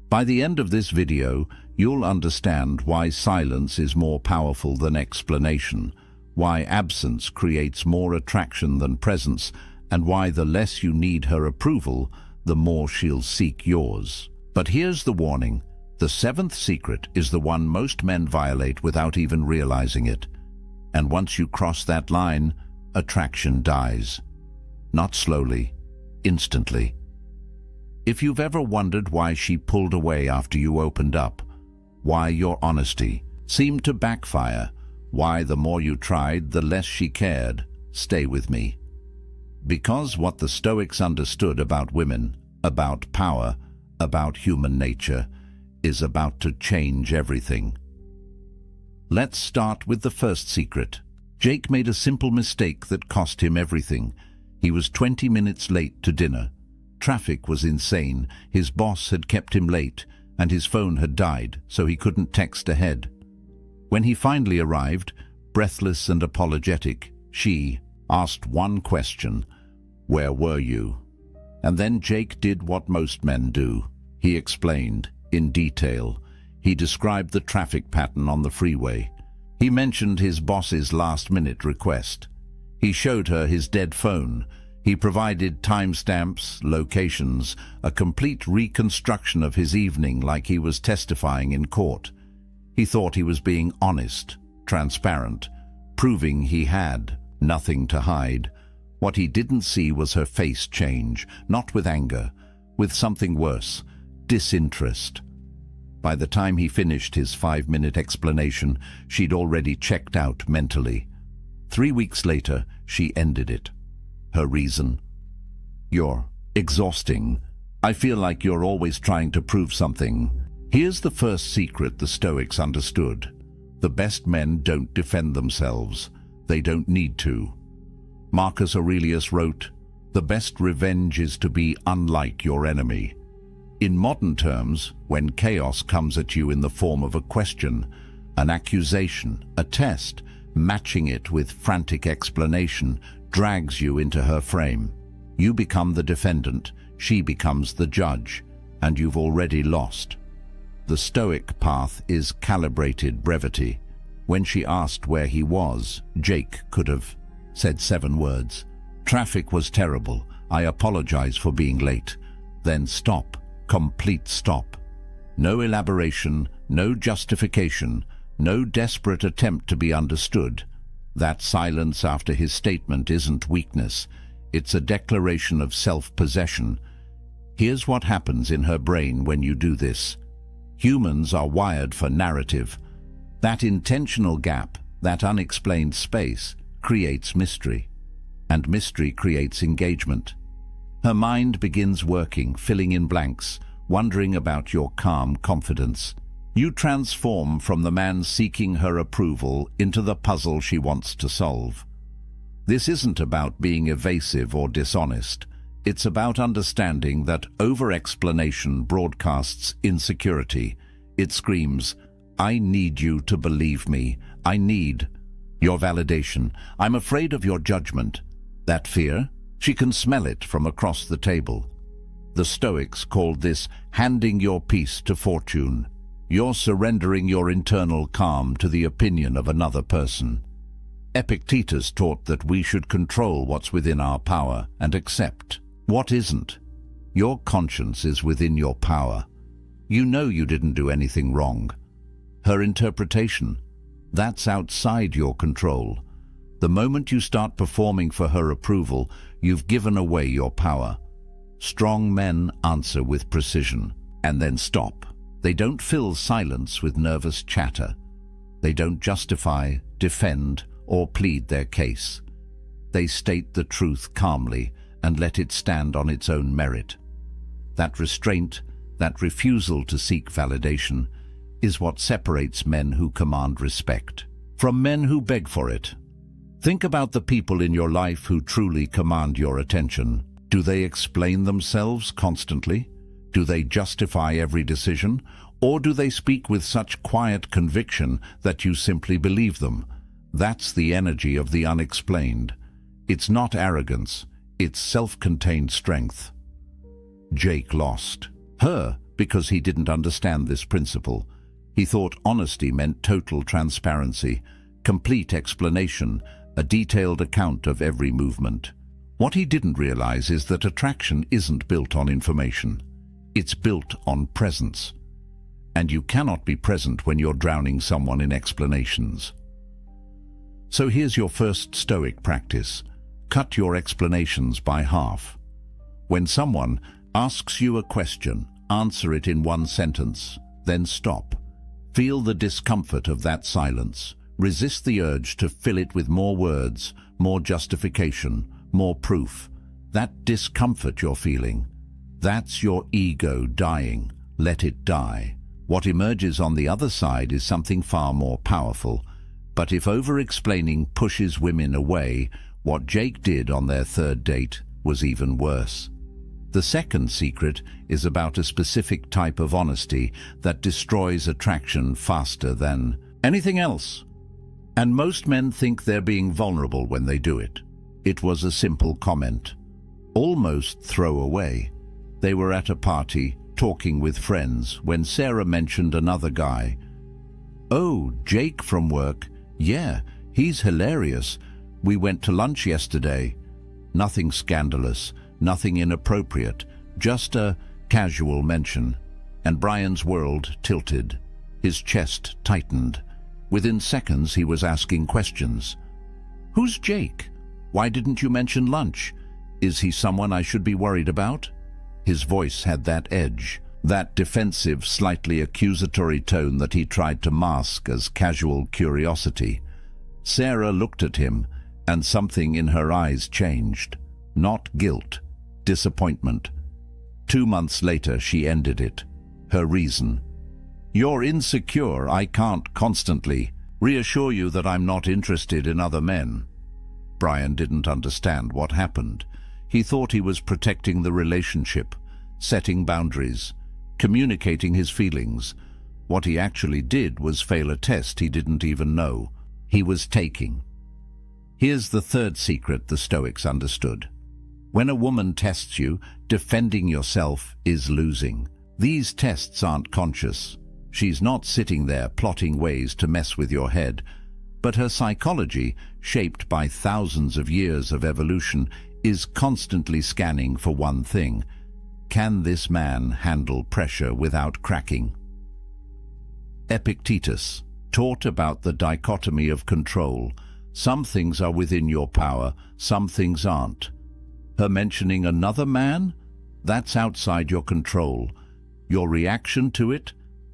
By the end of this video, you'll understand why silence is more powerful than explanation, why absence creates more attraction than presence, and why the less you need her approval, the more she'll seek yours. But here's the warning. The 7th secret is the one most men violate without even realizing it. And once you cross that line, attraction dies. Not slowly, instantly. If you've ever wondered why she pulled away after you opened up, why your honesty seemed to backfire, why the more you tried, the less she cared, stay with me. Because what the Stoics understood about women, about power, about human nature, is about to change everything. Let's start with the first secret. Jake made a simple mistake that cost him everything. He was 20 minutes late to dinner. Traffic was insane, his boss had kept him late, and his phone had died, so he couldn't text ahead. When he finally arrived, breathless and apologetic, she asked one question: "Where were you?" And then Jake did what most men do. He explained, in detail. He described the traffic pattern on the freeway. He mentioned his boss's last-minute request. He showed her his dead phone. He provided timestamps, locations, a complete reconstruction of his evening like he was testifying in court. He thought he was being honest, transparent, proving he had nothing to hide. What he didn't see was her face change, not with anger, with something worse, disinterest. By the time he finished his 5-minute explanation, she'd already checked out mentally. 3 weeks later, she ended it. Her reason: "You're exhausting. I feel like you're always trying to prove something." Here's the first secret the Stoics understood. The best men don't defend themselves. They don't need to. Marcus Aurelius wrote, "The best revenge is to be unlike your enemy." In modern terms, when chaos comes at you in the form of a question, an accusation, a test, matching it with frantic explanation drags you into her frame. You become the defendant, she becomes the judge, and you've already lost. The Stoic path is calibrated brevity. When she asked where he was, Jake could have said 7 words. "Traffic was terrible. I apologize for being late." Then stop. Complete stop. No elaboration, no justification, no desperate attempt to be understood. That silence after his statement isn't weakness. It's a declaration of self-possession. Here's what happens in her brain when you do this. Humans are wired for narrative. That intentional gap, that unexplained space, creates mystery. And mystery creates engagement. Her mind begins working, filling in blanks. wondering about your calm confidence. You transform from the man seeking her approval into the puzzle she wants to solve. This isn't about being evasive or dishonest. It's about understanding that over-explanation broadcasts insecurity. It screams, "I need you to believe me. I need your validation. I'm afraid of your judgment." That fear? She can smell it from across the table. The Stoics called this handing your peace to fortune. You're surrendering your internal calm to the opinion of another person. Epictetus taught that we should control what's within our power and accept what isn't. Your conscience is within your power. You know you didn't do anything wrong. Her interpretation, that's outside your control. The moment you start performing for her approval, you've given away your power. Strong men answer with precision, and then stop. They don't fill silence with nervous chatter. They don't justify, defend, or plead their case. They state the truth calmly and let it stand on its own merit. That restraint, that refusal to seek validation, is what separates men who command respect from men who beg for it. Think about the people in your life who truly command your attention. Do they explain themselves constantly? Do they justify every decision? Or do they speak with such quiet conviction that you simply believe them? That's the energy of the unexplained. It's not arrogance, it's self-contained strength. Jake lost. Her because he didn't understand this principle. He thought honesty meant total transparency, complete explanation, a detailed account of every movement. What he didn't realize is that attraction isn't built on information. It's built on presence. And you cannot be present when you're drowning someone in explanations. So here's your first Stoic practice. Cut your explanations by half. When someone asks you a question, answer it in one sentence, then stop. Feel the discomfort of that silence. Resist the urge to fill it with more words, more justification, more proof. That discomfort you're feeling, that's your ego dying. Let it die. What emerges on the other side is something far more powerful. But if over-explaining pushes women away, what Jake did on their third date was even worse. The second secret is about a specific type of honesty that destroys attraction faster than anything else. And most men think they're being vulnerable when they do it. It was a simple comment, almost throwaway. They were at a party, talking with friends, when Sarah mentioned another guy. "Oh, Jake from work. Yeah, he's hilarious. We went to lunch yesterday." Nothing scandalous, nothing inappropriate, just a casual mention. And Brian's world tilted. His chest tightened. Within seconds, he was asking questions. "Who's Jake? Why didn't you mention lunch? Is he someone I should be worried about?" His voice had that edge, that defensive, slightly accusatory tone that he tried to mask as casual curiosity. Sarah looked at him, and something in her eyes changed. Not guilt, disappointment. 2 months later, she ended it. Her reason: "You're insecure. I can't constantly reassure you that I'm not interested in other men." Brian didn't understand what happened. He thought he was protecting the relationship, setting boundaries, communicating his feelings. What he actually did was fail a test he didn't even know he was taking. Here's the third secret the Stoics understood. When a woman tests you, defending yourself is losing. These tests aren't conscious. She's not sitting there plotting ways to mess with your head, but her psychology, shaped by thousands of years of evolution, is constantly scanning for one thing: can this man handle pressure without cracking? Epictetus taught about the dichotomy of control. Some things are within your power, some things aren't. Her mentioning another man? That's outside your control. Your reaction to it?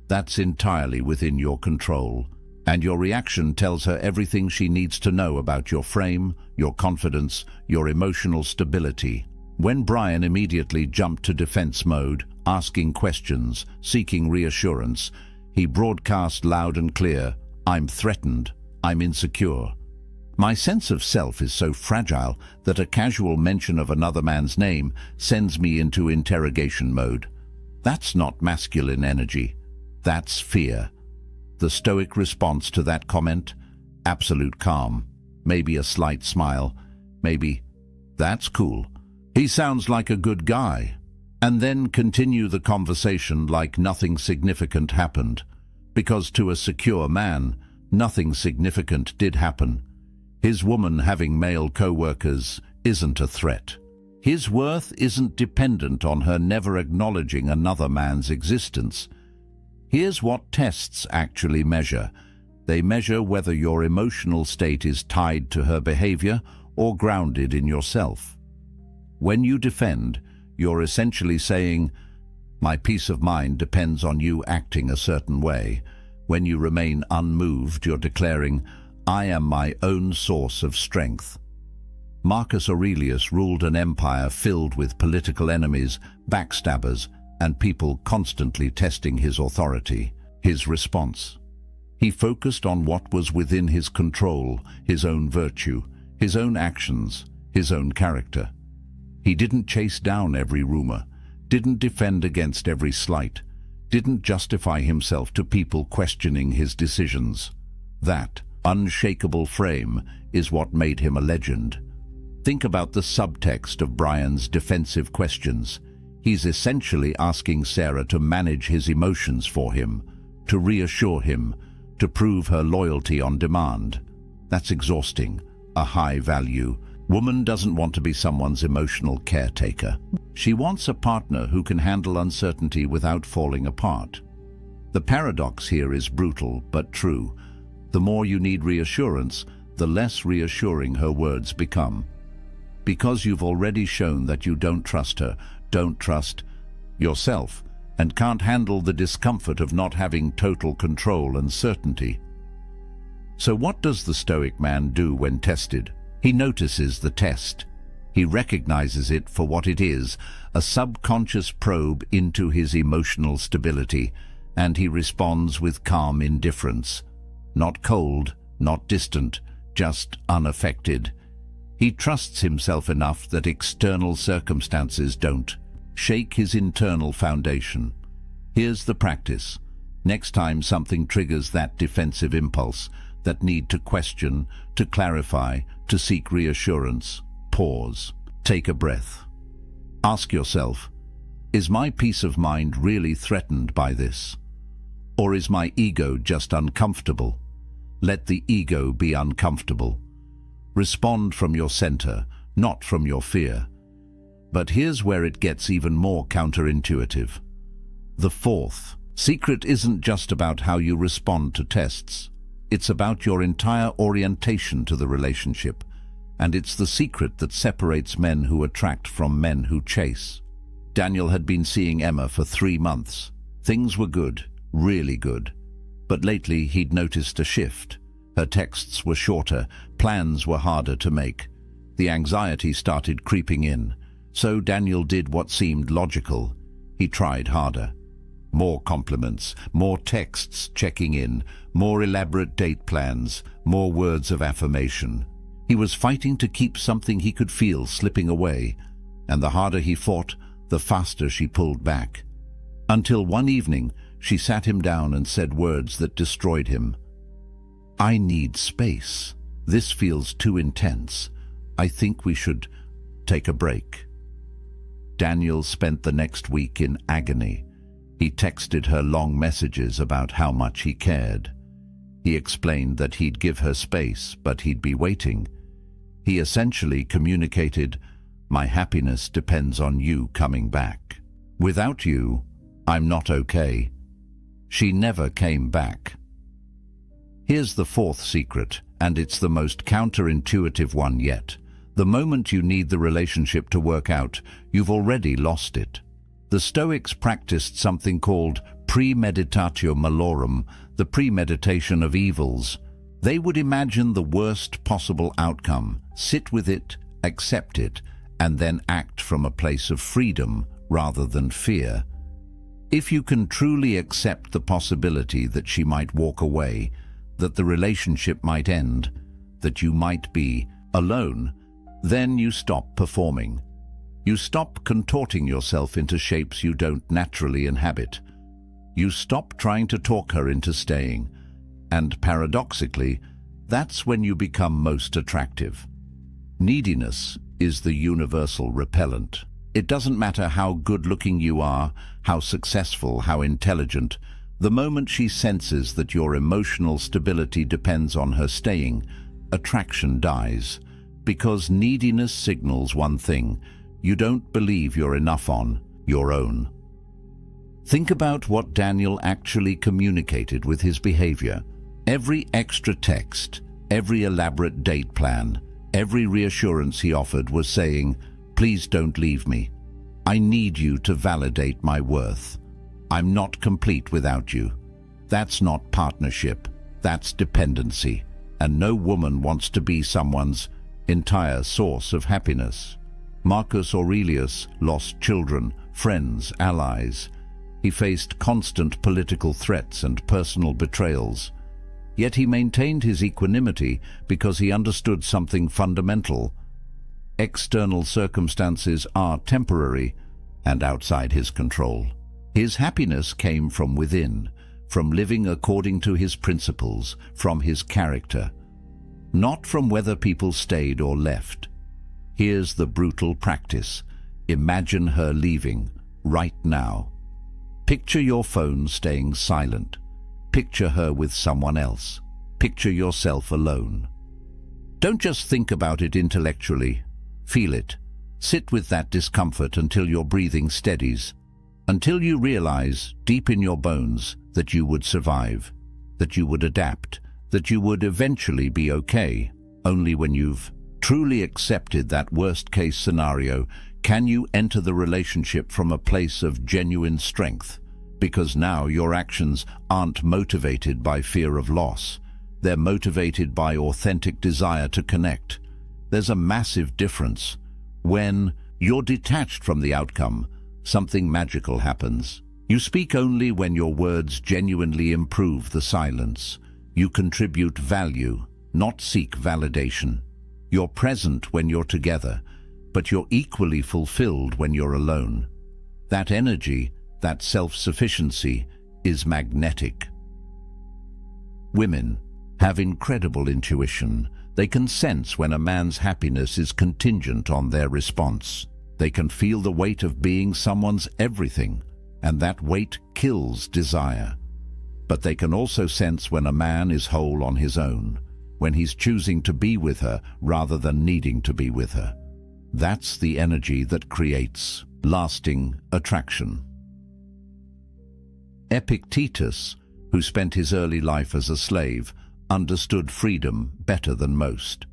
That's entirely within your control. And your reaction tells her everything she needs to know about your frame, your confidence, your emotional stability. When Brian immediately jumped to defense mode, asking questions, seeking reassurance. He broadcast loud and clear, "I'm threatened, I'm insecure. My sense of self is so fragile that a casual mention of another man's name sends me into interrogation mode. That's not masculine energy, that's fear." The Stoic response to that comment? Absolute calm, maybe a slight smile, maybe, "That's cool. He sounds like a good guy." And then continue the conversation like nothing significant happened, because to a secure man, nothing significant did happen. His woman having male co-workers isn't a threat. His worth isn't dependent on her never acknowledging another man's existence. Here's what tests actually measure. They measure whether your emotional state is tied to her behavior or grounded in yourself. When you defend, you're essentially saying, "My peace of mind depends on you acting a certain way." When you remain unmoved, you're declaring, "I am my own source of strength." Marcus Aurelius ruled an empire filled with political enemies, backstabbers, and people constantly testing his authority. His response? He focused on what was within his control, his own virtue, his own actions, his own character. He didn't chase down every rumor, didn't defend against every slight, didn't justify himself to people questioning his decisions. That unshakable frame is what made him a legend. Think about the subtext of Brian's defensive questions. He's essentially asking Sarah to manage his emotions for him, to reassure him, to prove her loyalty on demand. That's exhausting, a high value. Woman doesn't want to be someone's emotional caretaker. She wants a partner who can handle uncertainty without falling apart. The paradox here is brutal but true. The more you need reassurance, the less reassuring her words become. Because you've already shown that you don't trust her, don't trust yourself, and can't handle the discomfort of not having total control and certainty. So what does the Stoic man do when tested? He notices the test. He recognizes it for what it is, a subconscious probe into his emotional stability, and he responds with calm indifference. Not cold, not distant, just unaffected. He trusts himself enough that external circumstances don't shake his internal foundation. Here's the practice. Next time something triggers that defensive impulse, that need to question, to clarify, to seek reassurance, pause. Take a breath. Ask yourself, is my peace of mind really threatened by this? Or is my ego just uncomfortable? Let the ego be uncomfortable. Respond from your center, not from your fear. But here's where it gets even more counterintuitive. The fourth secret isn't just about how you respond to tests. It's about your entire orientation to the relationship, and it's the secret that separates men who attract from men who chase. Daniel had been seeing Emma for 3 months. Things were good, really good. But lately he'd noticed a shift. Her texts were shorter, plans were harder to make. The anxiety started creeping in. So Daniel did what seemed logical. He tried harder. More compliments, more texts checking in, more elaborate date plans, more words of affirmation. He was fighting to keep something he could feel slipping away, and the harder he fought, the faster she pulled back. Until one evening, she sat him down and said words that destroyed him. "I need space. This feels too intense. I think we should take a break." Daniel spent the next week in agony. He texted her long messages about how much he cared. He explained that he'd give her space, but he'd be waiting. He essentially communicated, "My happiness depends on you coming back. Without you, I'm not okay." She never came back. Here's the fourth secret, and it's the most counterintuitive one yet. The moment you need the relationship to work out, you've already lost it. The Stoics practiced something called premeditatio malorum, the premeditation of evils. They would imagine the worst possible outcome, sit with it, accept it, and then act from a place of freedom rather than fear. If you can truly accept the possibility that she might walk away, that the relationship might end, that you might be alone, then you stop performing. You stop contorting yourself into shapes you don't naturally inhabit. You stop trying to talk her into staying. And paradoxically, that's when you become most attractive. Neediness is the universal repellent. It doesn't matter how good-looking you are, how successful, how intelligent. The moment she senses that your emotional stability depends on her staying, attraction dies. Because neediness signals one thing: you don't believe you're enough on your own. Think about what Daniel actually communicated with his behavior. Every extra text, every elaborate date plan, every reassurance he offered was saying, "Please don't leave me. I need you to validate my worth. I'm not complete without you." That's not partnership, that's dependency. And no woman wants to be someone's entire source of happiness. Marcus Aurelius lost children, friends, allies. He faced constant political threats and personal betrayals. Yet he maintained his equanimity because he understood something fundamental. External circumstances are temporary and outside his control. His happiness came from within, from living according to his principles, from his character, not from whether people stayed or left. Here's the brutal practice. Imagine her leaving right now. Picture your phone staying silent. Picture her with someone else. Picture yourself alone. Don't just think about it intellectually. Feel it. Sit with that discomfort until your breathing steadies, until you realize deep in your bones that you would survive, that you would adapt, that you would eventually be okay. Only when you've truly accepted that worst-case scenario can you enter the relationship from a place of genuine strength, because now your actions aren't motivated by fear of loss. They're motivated by authentic desire to connect. There's a massive difference. When you're detached from the outcome, something magical happens. You speak only when your words genuinely improve the silence. You contribute value, not seek validation. You're present when you're together, but you're equally fulfilled when you're alone. That energy, that self-sufficiency, is magnetic. Women have incredible intuition. They can sense when a man's happiness is contingent on their response. They can feel the weight of being someone's everything, and that weight kills desire. But they can also sense when a man is whole on his own, when he's choosing to be with her rather than needing to be with her. That's the energy that creates lasting attraction. Epictetus, who spent his early life as a slave, understood freedom better than most.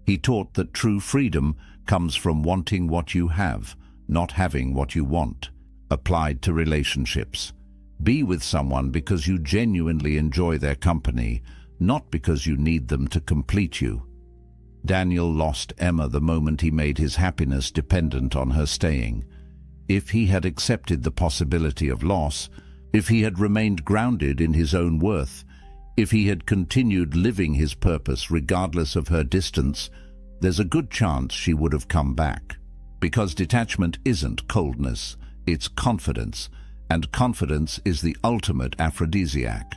He taught that true freedom comes from wanting what you have, not having what you want. Applied to relationships. Be with someone because you genuinely enjoy their company, not because you need them to complete you. Daniel lost Emma the moment he made his happiness dependent on her staying. If he had accepted the possibility of loss, if he had remained grounded in his own worth, if he had continued living his purpose regardless of her distance, there's a good chance she would have come back. Because detachment isn't coldness, it's confidence, and confidence is the ultimate aphrodisiac.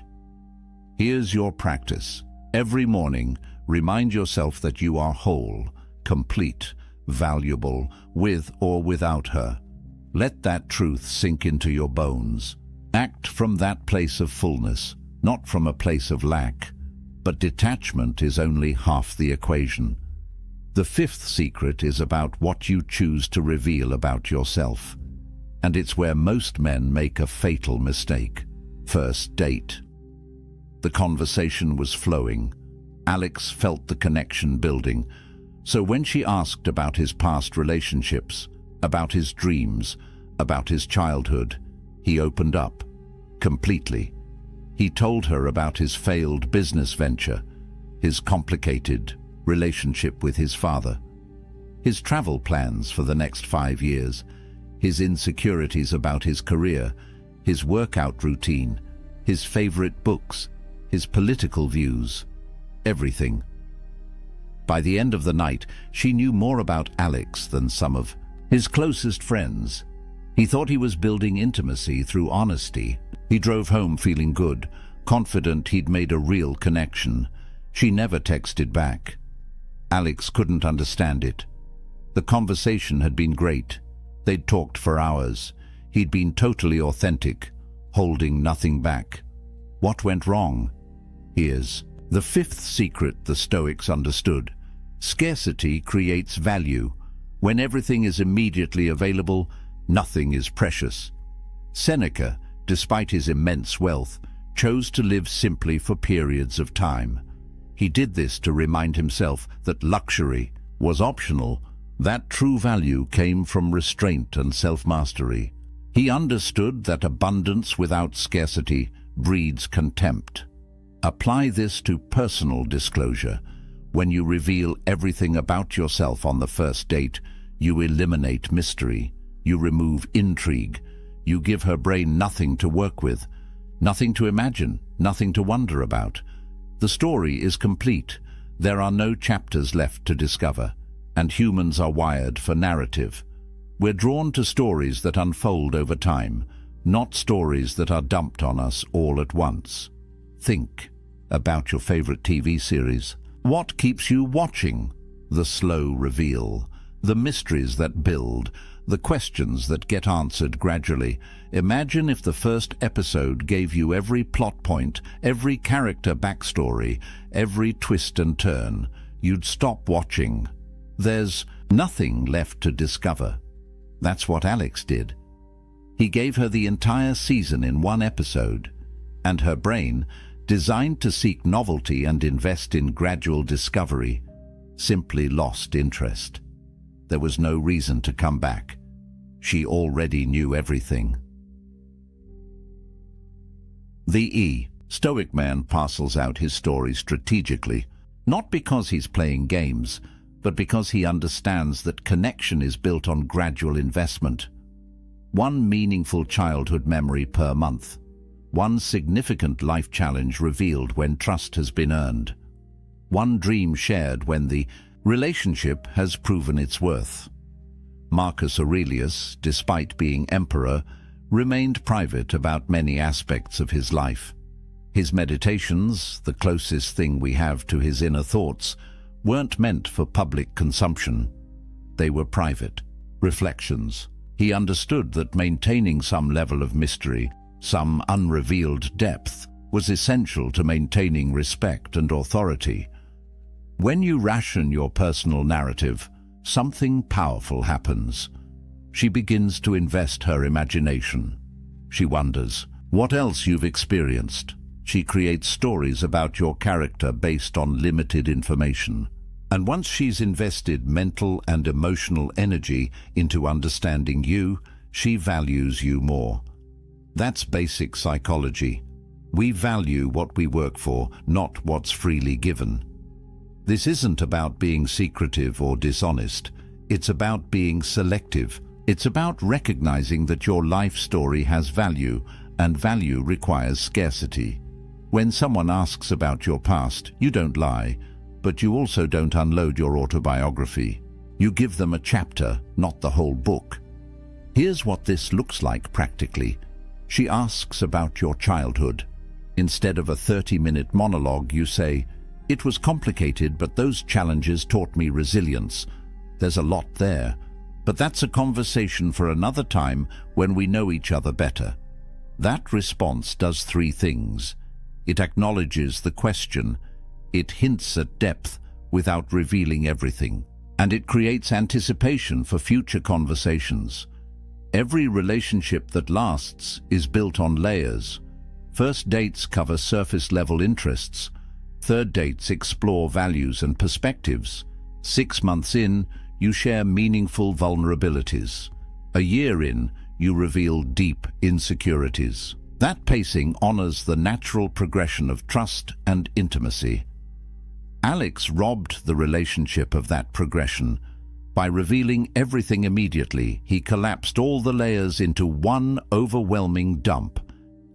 Here's your practice. Every morning, remind yourself that you are whole, complete, valuable, with or without her. Let that truth sink into your bones. Act from that place of fullness, not from a place of lack. But detachment is only half the equation. The fifth secret is about what you choose to reveal about yourself. And it's where most men make a fatal mistake. First date. The conversation was flowing. Alex felt the connection building. So when she asked about his past relationships, about his dreams, about his childhood, he opened up. Completely. He told her about his failed business venture, his complicated relationship with his father, his travel plans for the next 5 years, his insecurities about his career, his workout routine, his favorite books, his political views, everything. By the end of the night, she knew more about Alex than some of his closest friends. He thought he was building intimacy through honesty. He drove home feeling good, confident he'd made a real connection. She never texted back. Alex couldn't understand it. The conversation had been great. They'd talked for hours. He'd been totally authentic, holding nothing back. What went wrong? Here's the fifth secret the Stoics understood. Scarcity creates value. When everything is immediately available, nothing is precious. Seneca, despite his immense wealth, chose to live simply for periods of time. He did this to remind himself that luxury was optional, that true value came from restraint and self-mastery. He understood that abundance without scarcity breeds contempt. Apply this to personal disclosure. When you reveal everything about yourself on the first date, you eliminate mystery. You remove intrigue. You give her brain nothing to work with, nothing to imagine, nothing to wonder about. The story is complete. There are no chapters left to discover, and humans are wired for narrative. We're drawn to stories that unfold over time, not stories that are dumped on us all at once. Think about your favorite TV series. What keeps you watching? The slow reveal, the mysteries that build, the questions that get answered gradually. Imagine if the first episode gave you every plot point, every character backstory, every twist and turn. You'd stop watching. There's nothing left to discover. That's what Alex did. He gave her the entire season in one episode, and her brain, designed to seek novelty and invest in gradual discovery, simply lost interest. There was no reason to come back. She already knew everything. The Stoic man parcels out his story strategically, not because he's playing games, but because he understands that connection is built on gradual investment. One meaningful childhood memory per month. One significant life challenge revealed when trust has been earned. One dream shared when the relationship has proven its worth. Marcus Aurelius, despite being emperor, remained private about many aspects of his life. His meditations, the closest thing we have to his inner thoughts, weren't meant for public consumption. They were private reflections. He understood that maintaining some level of mystery, some unrevealed depth, was essential to maintaining respect and authority. When you ration your personal narrative, something powerful happens. She begins to invest her imagination. She wonders what else you've experienced. She creates stories about your character based on limited information. And once she's invested mental and emotional energy into understanding you, she values you more. That's basic psychology. We value what we work for, not what's freely given. This isn't about being secretive or dishonest. It's about being selective. It's about recognizing that your life story has value, and value requires scarcity. When someone asks about your past, you don't lie, but you also don't unload your autobiography. You give them a chapter, not the whole book. Here's what this looks like practically. She asks about your childhood. Instead of a 30-minute monologue, you say, "It was complicated, but those challenges taught me resilience." There's a lot there, but that's a conversation for another time when we know each other better. That response does three things. It acknowledges the question, it hints at depth without revealing everything, and it creates anticipation for future conversations. Every relationship that lasts is built on layers. First dates cover surface-level interests. Third dates explore values and perspectives. 6 months in, you share meaningful vulnerabilities. A year in, you reveal deep insecurities. That pacing honors the natural progression of trust and intimacy. Alex robbed the relationship of that progression By revealing everything immediately, he collapsed all the layers into one overwhelming dump,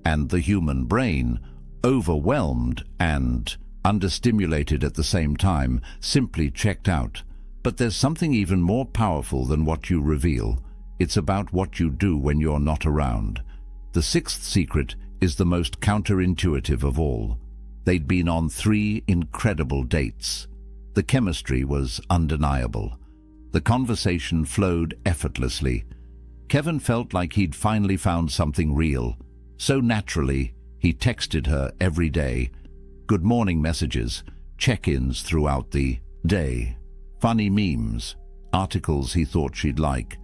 and the human brain, overwhelmed and understimulated at the same time, simply checked out. But there's something even more powerful than what you reveal. It's about what you do when you're not around. The sixth secret is the most counterintuitive of all. They'd been on 3 incredible dates. The chemistry was undeniable. The conversation flowed effortlessly. Kevin felt like he'd finally found something real. So naturally, he texted her every day. Good morning messages, check-ins throughout the day, funny memes, articles he thought she'd like.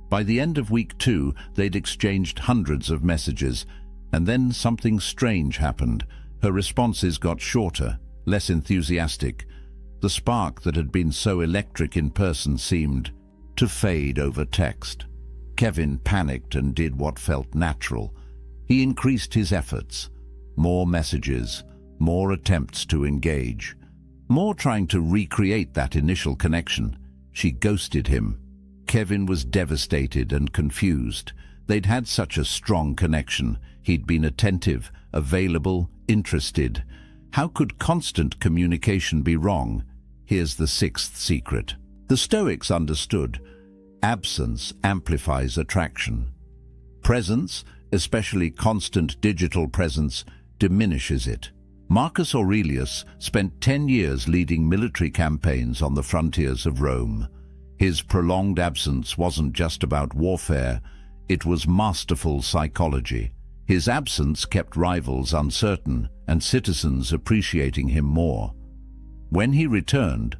By the end of week 2, they'd exchanged hundreds of messages, and then something strange happened. Her responses got shorter, less enthusiastic. The spark that had been so electric in person seemed to fade over text. Kevin panicked and did what felt natural. He increased his efforts. More messages, more attempts to engage, more trying to recreate that initial connection. She ghosted him. Kevin was devastated and confused. They'd had such a strong connection. He'd been attentive, available, interested. How could constant communication be wrong? Here's the sixth secret. The Stoics understood. Absence amplifies attraction. Presence, especially constant digital presence, diminishes it. Marcus Aurelius spent 10 years leading military campaigns on the frontiers of Rome. His prolonged absence wasn't just about warfare, it was masterful psychology. His absence kept rivals uncertain and citizens appreciating him more. When he returned,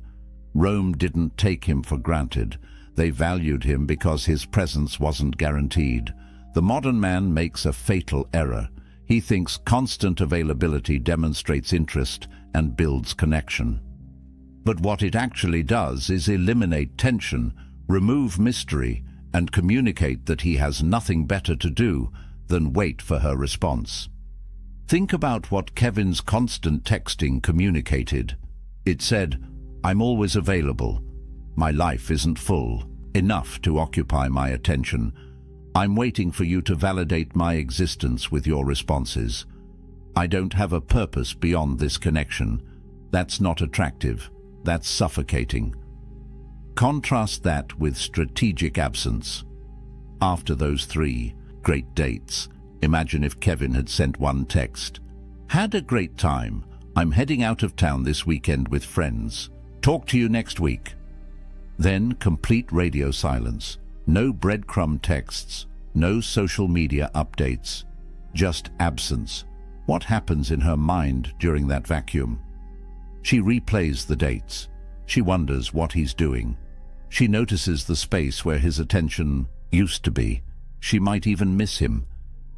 Rome didn't take him for granted. They valued him because his presence wasn't guaranteed. The modern man makes a fatal error. He thinks constant availability demonstrates interest and builds connection. But what it actually does is eliminate tension, remove mystery, and communicate that he has nothing better to do than wait for her response. Think about what Kevin's constant texting communicated. It said, "I'm always available. My life isn't full, enough to occupy my attention. I'm waiting for you to validate my existence with your responses. I don't have a purpose beyond this connection. That's not attractive. That's suffocating." Contrast that with strategic absence. After those 3 great dates, imagine if Kevin had sent one text. "Had a great time. I'm heading out of town this weekend with friends. Talk to you next week." Then complete radio silence. No breadcrumb texts, no social media updates, just absence. What happens in her mind during that vacuum? She replays the dates. She wonders what he's doing. She notices the space where his attention used to be. She might even miss him.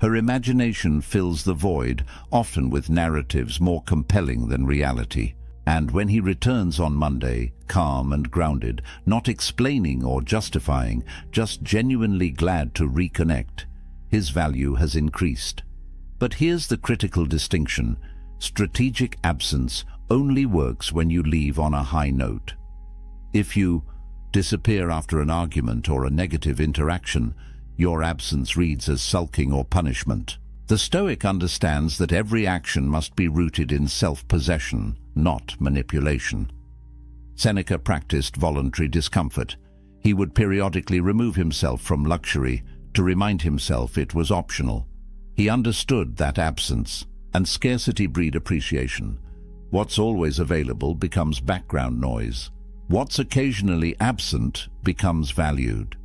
Her imagination fills the void, often with narratives more compelling than reality. And when he returns on Monday, calm and grounded, not explaining or justifying, just genuinely glad to reconnect, his value has increased. But here's the critical distinction. Strategic absence only works when you leave on a high note. If you disappear after an argument or a negative interaction, your absence reads as sulking or punishment. The Stoic understands that every action must be rooted in self-possession, not manipulation. Seneca practiced voluntary discomfort. He would periodically remove himself from luxury to remind himself it was optional. He understood that absence, and scarcity breed appreciation. What's always available becomes background noise. What's occasionally absent becomes valued.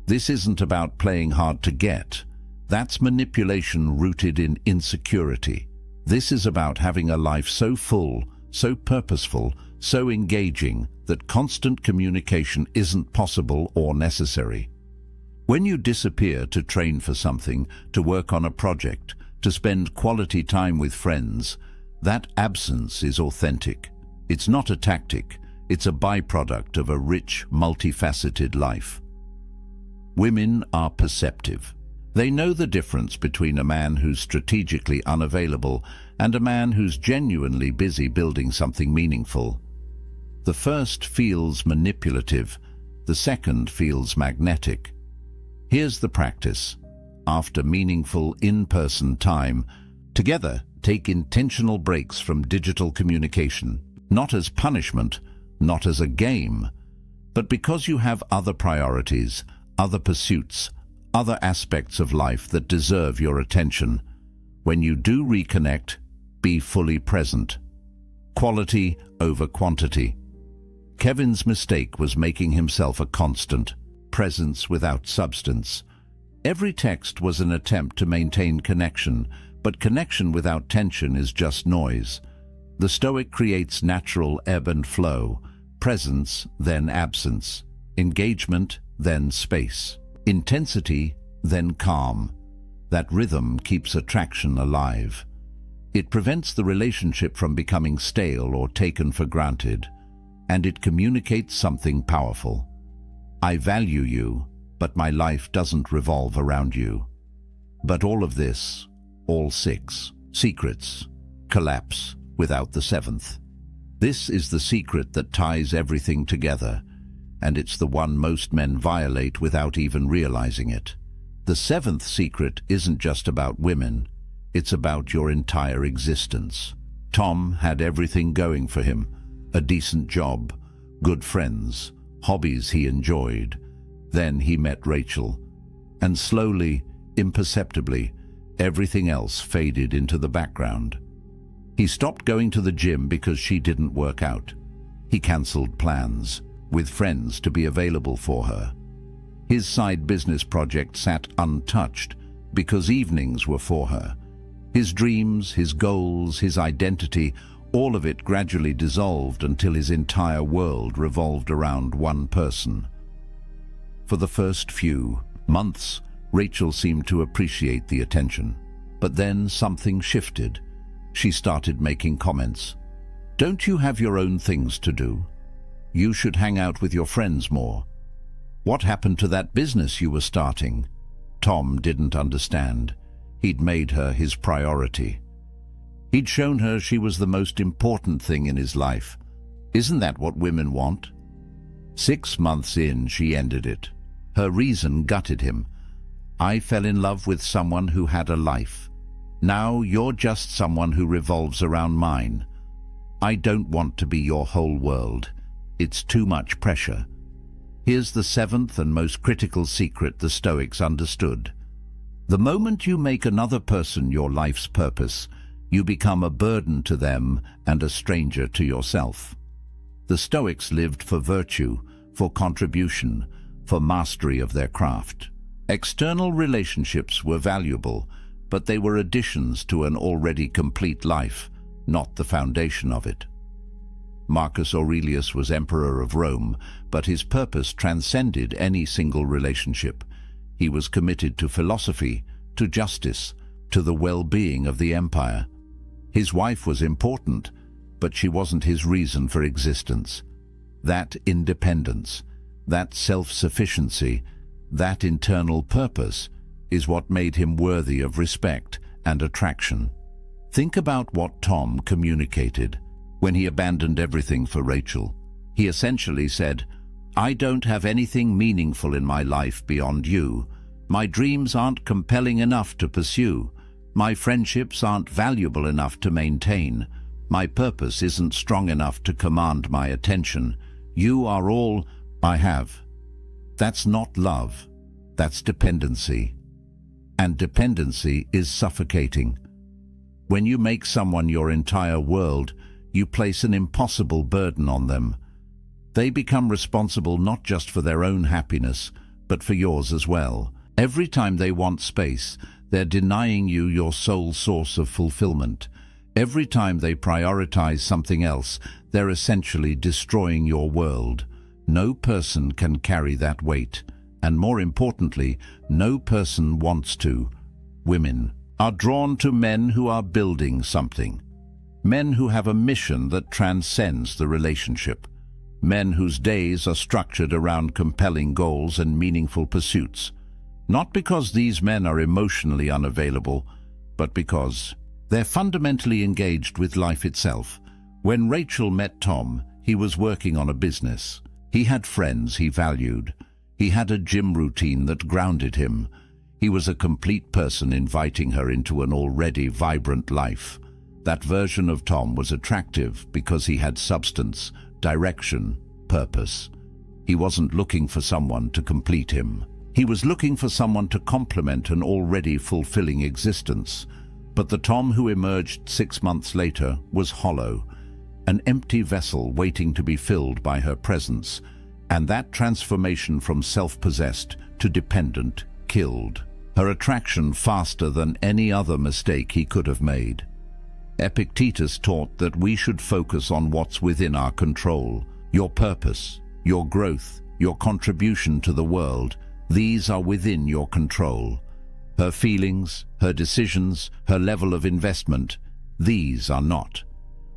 This isn't about playing hard to get. That's manipulation rooted in insecurity. This is about having a life so full, so purposeful, so engaging that constant communication isn't possible or necessary. When you disappear to train for something, to work on a project, to spend quality time with friends, that absence is authentic. It's not a tactic, it's a byproduct of a rich, multifaceted life. Women are perceptive. They know the difference between a man who's strategically unavailable and a man who's genuinely busy building something meaningful. The first feels manipulative, The second feels magnetic. Here's the practice. After meaningful in-person time, together take intentional breaks from digital communication, not as punishment, not as a game, but because you have other priorities, other pursuits, other aspects of life that deserve your attention. When you do reconnect, be fully present. Quality over quantity. Kevin's mistake was making himself a constant, presence without substance. Every text was an attempt to maintain connection, but connection without tension is just noise. The Stoic creates natural ebb and flow, presence, then absence, engagement, then space, intensity, then calm. That rhythm keeps attraction alive. It prevents the relationship from becoming stale or taken for granted, and it communicates something powerful. I value you, but my life doesn't revolve around you. But all of this, all six secrets, collapse without the seventh. This is the secret that ties everything together, and it's the one most men violate without even realizing it. The seventh secret isn't just about women, it's about your entire existence. Tom had everything going for him: a decent job, good friends, hobbies he enjoyed. Then he met Rachel, and slowly, imperceptibly, everything else faded into the background. He stopped going to the gym because she didn't work out. He cancelled plans with friends to be available for her. His side business project sat untouched because evenings were for her. His dreams, his goals, his identity, all of it gradually dissolved until his entire world revolved around one person. For the first few months, Rachel seemed to appreciate the attention. But then something shifted. She started making comments. "Don't you have your own things to do? You should hang out with your friends more. What happened to that business you were starting?" Tom didn't understand. He'd made her his priority. He'd shown her she was the most important thing in his life. Isn't that what women want? 6 months in, she ended it. Her reason gutted him. "I fell in love with someone who had a life. Now you're just someone who revolves around mine. I don't want to be your whole world. It's too much pressure." Here's the seventh and most critical secret the Stoics understood. The moment you make another person your life's purpose, you become a burden to them and a stranger to yourself. The Stoics lived for virtue, for contribution, for mastery of their craft. External relationships were valuable, but they were additions to an already complete life, not the foundation of it. Marcus Aurelius was emperor of Rome, but his purpose transcended any single relationship. He was committed to philosophy, to justice, to the well-being of the empire. His wife was important, but she wasn't his reason for existence. That independence, that self-sufficiency, that internal purpose is what made him worthy of respect and attraction. Think about what Tom communicated when he abandoned everything for Rachel. He essentially said, "I don't have anything meaningful in my life beyond you. My dreams aren't compelling enough to pursue. My friendships aren't valuable enough to maintain. My purpose isn't strong enough to command my attention. You are all I have." That's not love. That's dependency. And dependency is suffocating. When you make someone your entire world, you place an impossible burden on them. They become responsible not just for their own happiness, but for yours as well. Every time they want space, they're denying you your sole source of fulfillment. Every time they prioritize something else, they're essentially destroying your world. No person can carry that weight, and more importantly, no person wants to. Women are drawn to men who are building something. Men who have a mission that transcends the relationship. Men whose days are structured around compelling goals and meaningful pursuits. Not because these men are emotionally unavailable, but because they're fundamentally engaged with life itself. When Rachel met Tom, he was working on a business. He had friends he valued. He had a gym routine that grounded him. He was a complete person inviting her into an already vibrant life. That version of Tom was attractive because he had substance, direction, purpose. He wasn't looking for someone to complete him. He was looking for someone to complement an already fulfilling existence. But the Tom who emerged 6 months later was hollow, an empty vessel waiting to be filled by her presence, and that transformation from self-possessed to dependent killed her attraction faster than any other mistake he could have made. Epictetus taught that we should focus on what's within our control, your purpose, your growth, your contribution to the world. These are within your control. Her feelings, her decisions, her level of investment, these are not.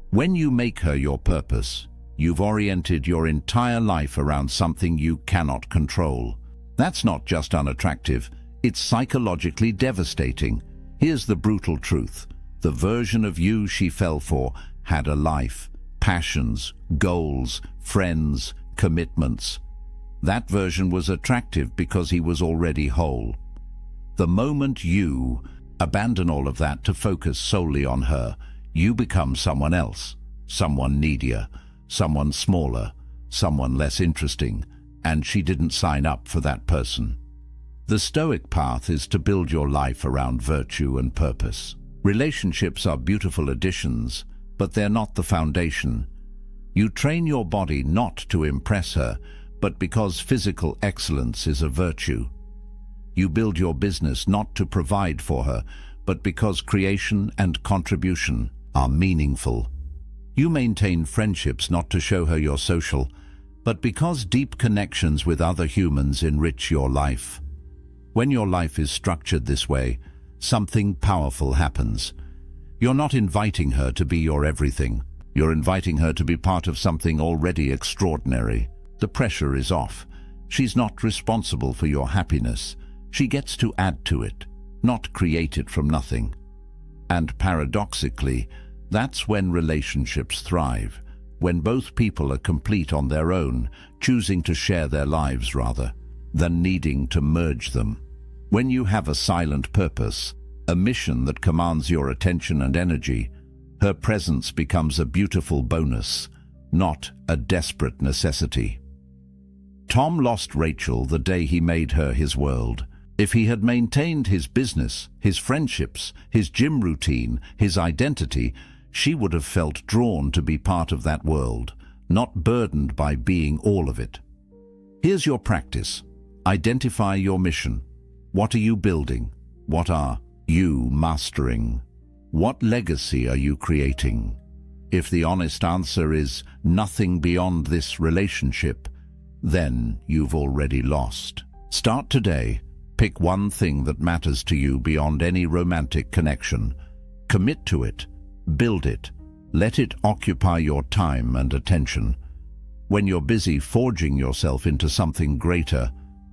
When you make her your purpose, you've oriented your entire life around something you cannot control. That's not just unattractive, it's psychologically devastating. Here's the brutal truth. The version of you she fell for had a life, passions, goals, friends, commitments. That version was attractive because he was already whole. The moment you abandon all of that to focus solely on her, you become someone else, someone needier, someone smaller, someone less interesting, and she didn't sign up for that person. The Stoic path is to build your life around virtue and purpose. Relationships are beautiful additions, but they're not the foundation. You train your body not to impress her, but because physical excellence is a virtue. You build your business not to provide for her, but because creation and contribution are meaningful. You maintain friendships not to show her you're social, but because deep connections with other humans enrich your life. When your life is structured this way, something powerful happens. You're not inviting her to be your everything. You're inviting her to be part of something already extraordinary. The pressure is off. She's not responsible for your happiness. She gets to add to it, not create it from nothing. And paradoxically, that's when relationships thrive, when both people are complete on their own, choosing to share their lives rather than needing to merge them. When you have a silent purpose, a mission that commands your attention and energy, her presence becomes a beautiful bonus, not a desperate necessity. Tom lost Rachel the day he made her his world. If he had maintained his business, his friendships, his gym routine, his identity, she would have felt drawn to be part of that world, not burdened by being all of it. Here's your practice. Identify your mission. What are you building? What are you mastering? What legacy are you creating? If the honest answer is nothing beyond this relationship, then you've already lost. Start today. Pick one thing that matters to you beyond any romantic connection. Commit to it. Build it. Let it occupy your time and attention. When you're busy forging yourself into something greater,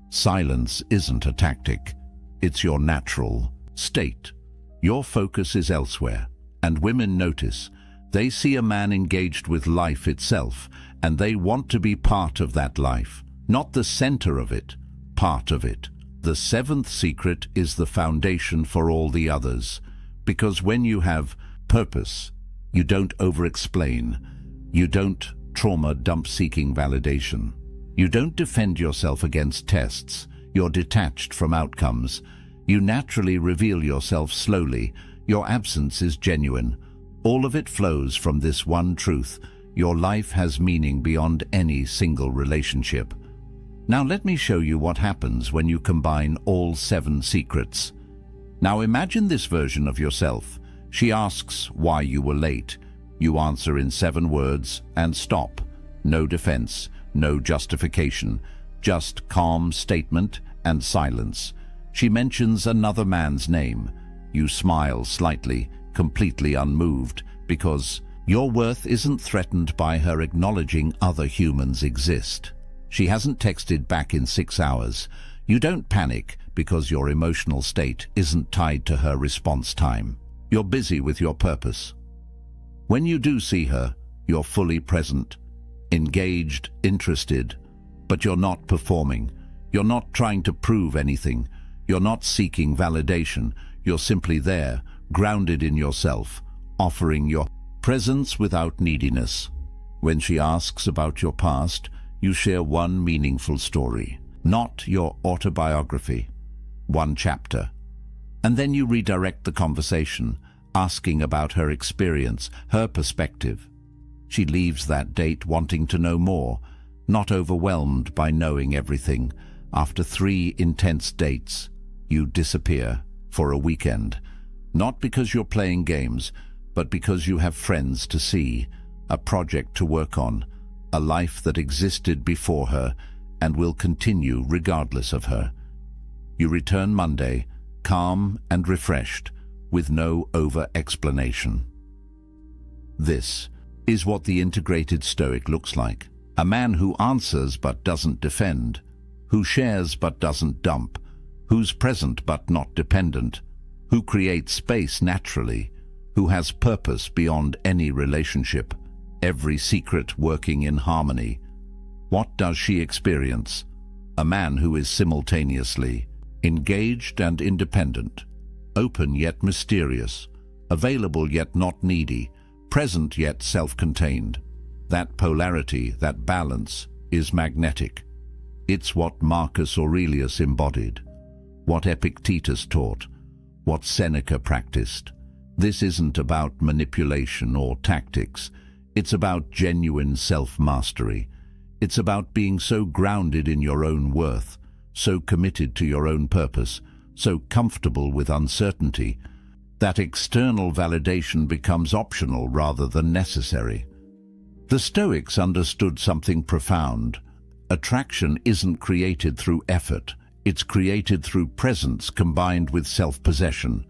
silence isn't a tactic. It's your natural state. Your focus is elsewhere, and women notice. They see a man engaged with life itself, and they want to be part of that life. Not the center of it, part of it. The seventh secret is the foundation for all the others, because when you have purpose, you don't over-explain. You don't trauma dump seeking validation. You don't defend yourself against tests. You're detached from outcomes. You naturally reveal yourself slowly. Your absence is genuine. All of it flows from this one truth. Your life has meaning beyond any single relationship. Now let me show you what happens when you combine all 7 secrets. Now imagine this version of yourself. She asks why you were late. You answer in 7 words and stop. No defense, no justification, just calm statement and silence. She mentions another man's name. You smile slightly, completely unmoved, because your worth isn't threatened by her acknowledging other humans exist. She hasn't texted back in 6 hours. You don't panic because your emotional state isn't tied to her response time. You're busy with your purpose. When you do see her, you're fully present, engaged, interested, But you're not performing. You're not trying to prove anything. You're not seeking validation. You're simply there, grounded in yourself, offering your presence without neediness. When she asks about your past, you share one meaningful story, not your autobiography, one chapter. And then you redirect the conversation, asking about her experience, her perspective. She leaves that date wanting to know more, not overwhelmed by knowing everything. After 3 intense dates, you disappear for a weekend, not because you're playing games, but because you have friends to see, a project to work on, a life that existed before her and will continue regardless of her. You return Monday, calm and refreshed, with no over-explanation. This is what the integrated Stoic looks like. A man who answers but doesn't defend, who shares but doesn't dump, who's present but not dependent, who creates space naturally, who has purpose beyond any relationship, every secret working in harmony. What does she experience? A man who is simultaneously engaged and independent, open yet mysterious, available yet not needy, present yet self-contained. That polarity, that balance, is magnetic. It's what Marcus Aurelius embodied, what Epictetus taught, what Seneca practiced. This isn't about manipulation or tactics. It's about genuine self-mastery. It's about being so grounded in your own worth, so committed to your own purpose, so comfortable with uncertainty, that external validation becomes optional rather than necessary. The Stoics understood something profound. Attraction isn't created through effort. It's created through presence combined with self-possession.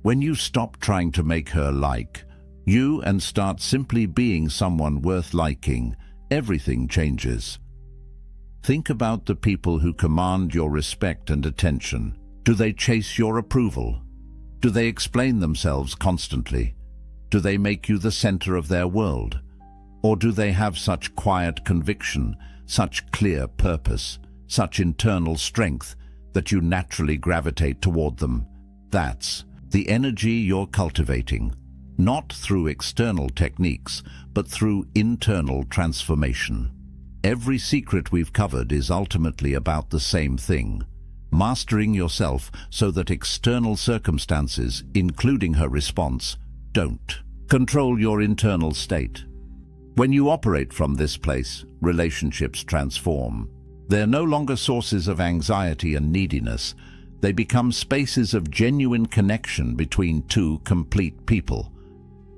When you stop trying to make her like you and start simply being someone worth liking, everything changes. Think about the people who command your respect and attention. Do they chase your approval? Do they explain themselves constantly? Do they make you the center of their world? Or do they have such quiet conviction, such clear purpose, such internal strength that you naturally gravitate toward them? That's the energy you're cultivating, not through external techniques, but through internal transformation. Every secret we've covered is ultimately about the same thing: mastering yourself so that external circumstances, including her response, don't control your internal state. When you operate from this place, relationships transform. They're no longer sources of anxiety and neediness. They become spaces of genuine connection between two complete people.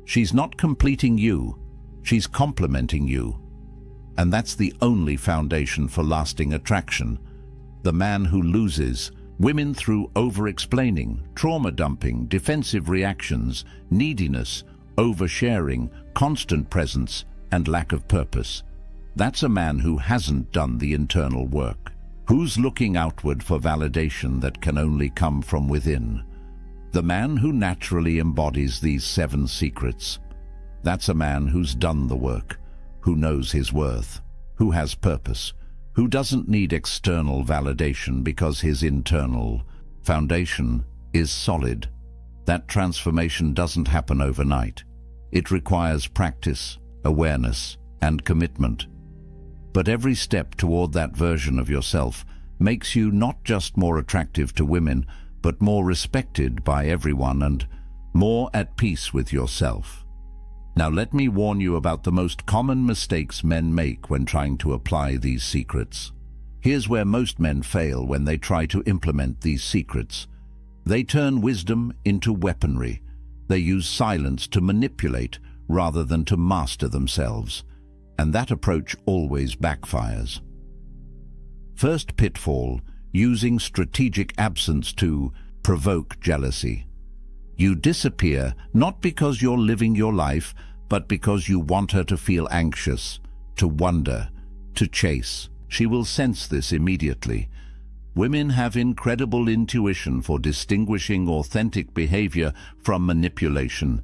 She's not completing you, she's complementing you. And that's the only foundation for lasting attraction. The man who loses women through over-explaining, trauma dumping, defensive reactions, neediness, oversharing, constant presence, and lack of purpose. That's a man who hasn't done the internal work, who's looking outward for validation that can only come from within. The man who naturally embodies these 7 secrets. That's a man who's done the work, who knows his worth, who has purpose, who doesn't need external validation because his internal foundation is solid. That transformation doesn't happen overnight. It requires practice, awareness, and commitment. But every step toward that version of yourself makes you not just more attractive to women, but more respected by everyone and more at peace with yourself. Now let me warn you about the most common mistakes men make when trying to apply these secrets. Here's where most men fail when they try to implement these secrets. They turn wisdom into weaponry. They use silence to manipulate rather than to master themselves. And that approach always backfires. First pitfall: using strategic absence to provoke jealousy. You disappear not because you're living your life, but because you want her to feel anxious, to wonder, to chase. She will sense this immediately. Women have incredible intuition for distinguishing authentic behavior from manipulation.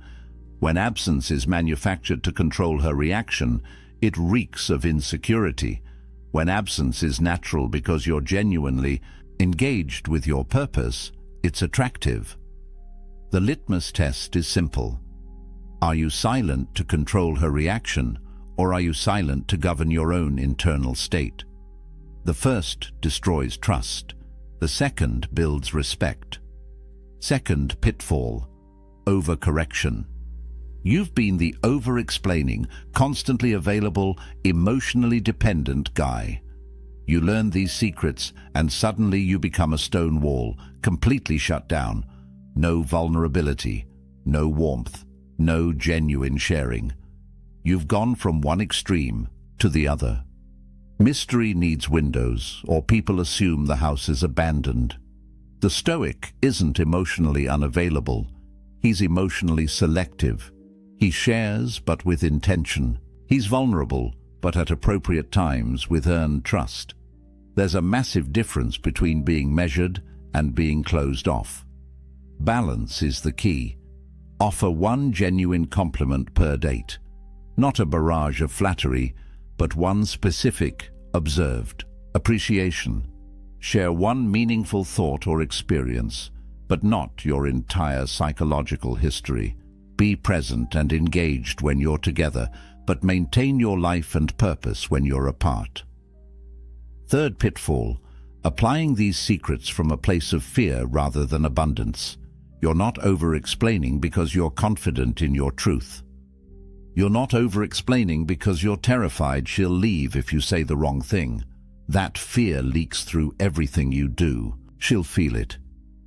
When absence is manufactured to control her reaction, it reeks of insecurity. When absence is natural because you're genuinely engaged with your purpose, it's attractive. The litmus test is simple. Are you silent to control her reaction, or are you silent to govern your own internal state? The first destroys trust. The second builds respect. Second pitfall: overcorrection. You've been the over-explaining, constantly available, emotionally dependent guy. You learn these secrets and suddenly you become a stone wall, completely shut down. No vulnerability, no warmth, no genuine sharing. You've gone from one extreme to the other. Mystery needs windows, or people assume the house is abandoned. The Stoic isn't emotionally unavailable. He's emotionally selective. He shares, but with intention. He's vulnerable, but at appropriate times with earned trust. There's a massive difference between being measured and being closed off. Balance is the key. Offer one genuine compliment per date. Not a barrage of flattery, but one specific, observed appreciation. Share one meaningful thought or experience, but not your entire psychological history. Be present and engaged when you're together, but maintain your life and purpose when you're apart. Third pitfall: applying these secrets from a place of fear rather than abundance. You're not over-explaining because you're confident in your truth. You're not over-explaining because you're terrified she'll leave if you say the wrong thing. That fear leaks through everything you do. She'll feel it.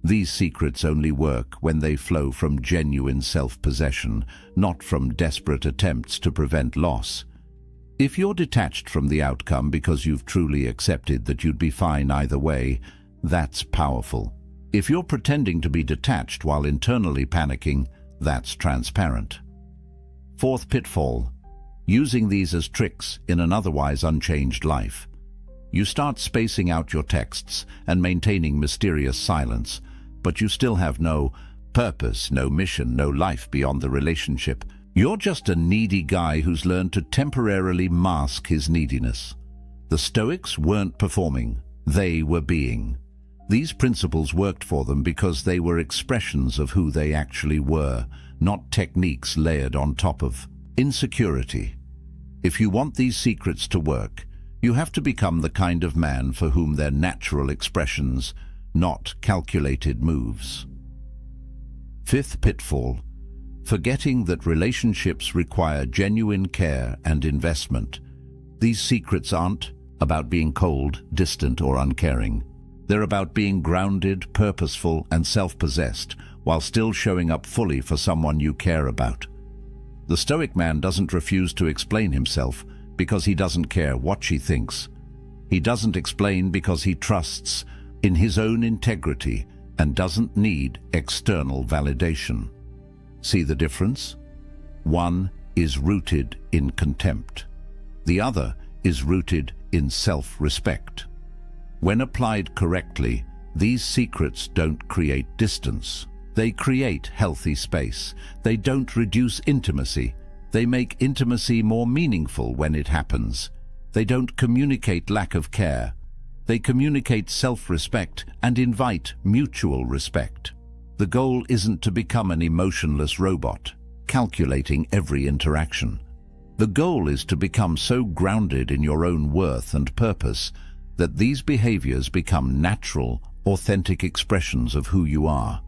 These secrets only work when they flow from genuine self-possession, not from desperate attempts to prevent loss. If you're detached from the outcome because you've truly accepted that you'd be fine either way, that's powerful. If you're pretending to be detached while internally panicking, that's transparent. Fourth pitfall: using these as tricks in an otherwise unchanged life. You start spacing out your texts and maintaining mysterious silence, but you still have no purpose, no mission, no life beyond the relationship. You're just a needy guy who's learned to temporarily mask his neediness. The Stoics weren't performing, they were being. These principles worked for them because they were expressions of who they actually were, not techniques layered on top of insecurity. If you want these secrets to work, you have to become the kind of man for whom they're natural expressions, not calculated moves. Fifth pitfall: forgetting that relationships require genuine care and investment. These secrets aren't about being cold, distant, or uncaring. They're about being grounded, purposeful, and self-possessed, while still showing up fully for someone you care about. The Stoic man doesn't refuse to explain himself because he doesn't care what she thinks. He doesn't explain because he trusts in his own integrity and doesn't need external validation. See the difference? One is rooted in contempt. The other is rooted in self-respect. When applied correctly, these secrets don't create distance. They create healthy space. They don't reduce intimacy. They make intimacy more meaningful when it happens. They don't communicate lack of care. They communicate self-respect and invite mutual respect. The goal isn't to become an emotionless robot, calculating every interaction. The goal is to become so grounded in your own worth and purpose that these behaviors become natural, authentic expressions of who you are.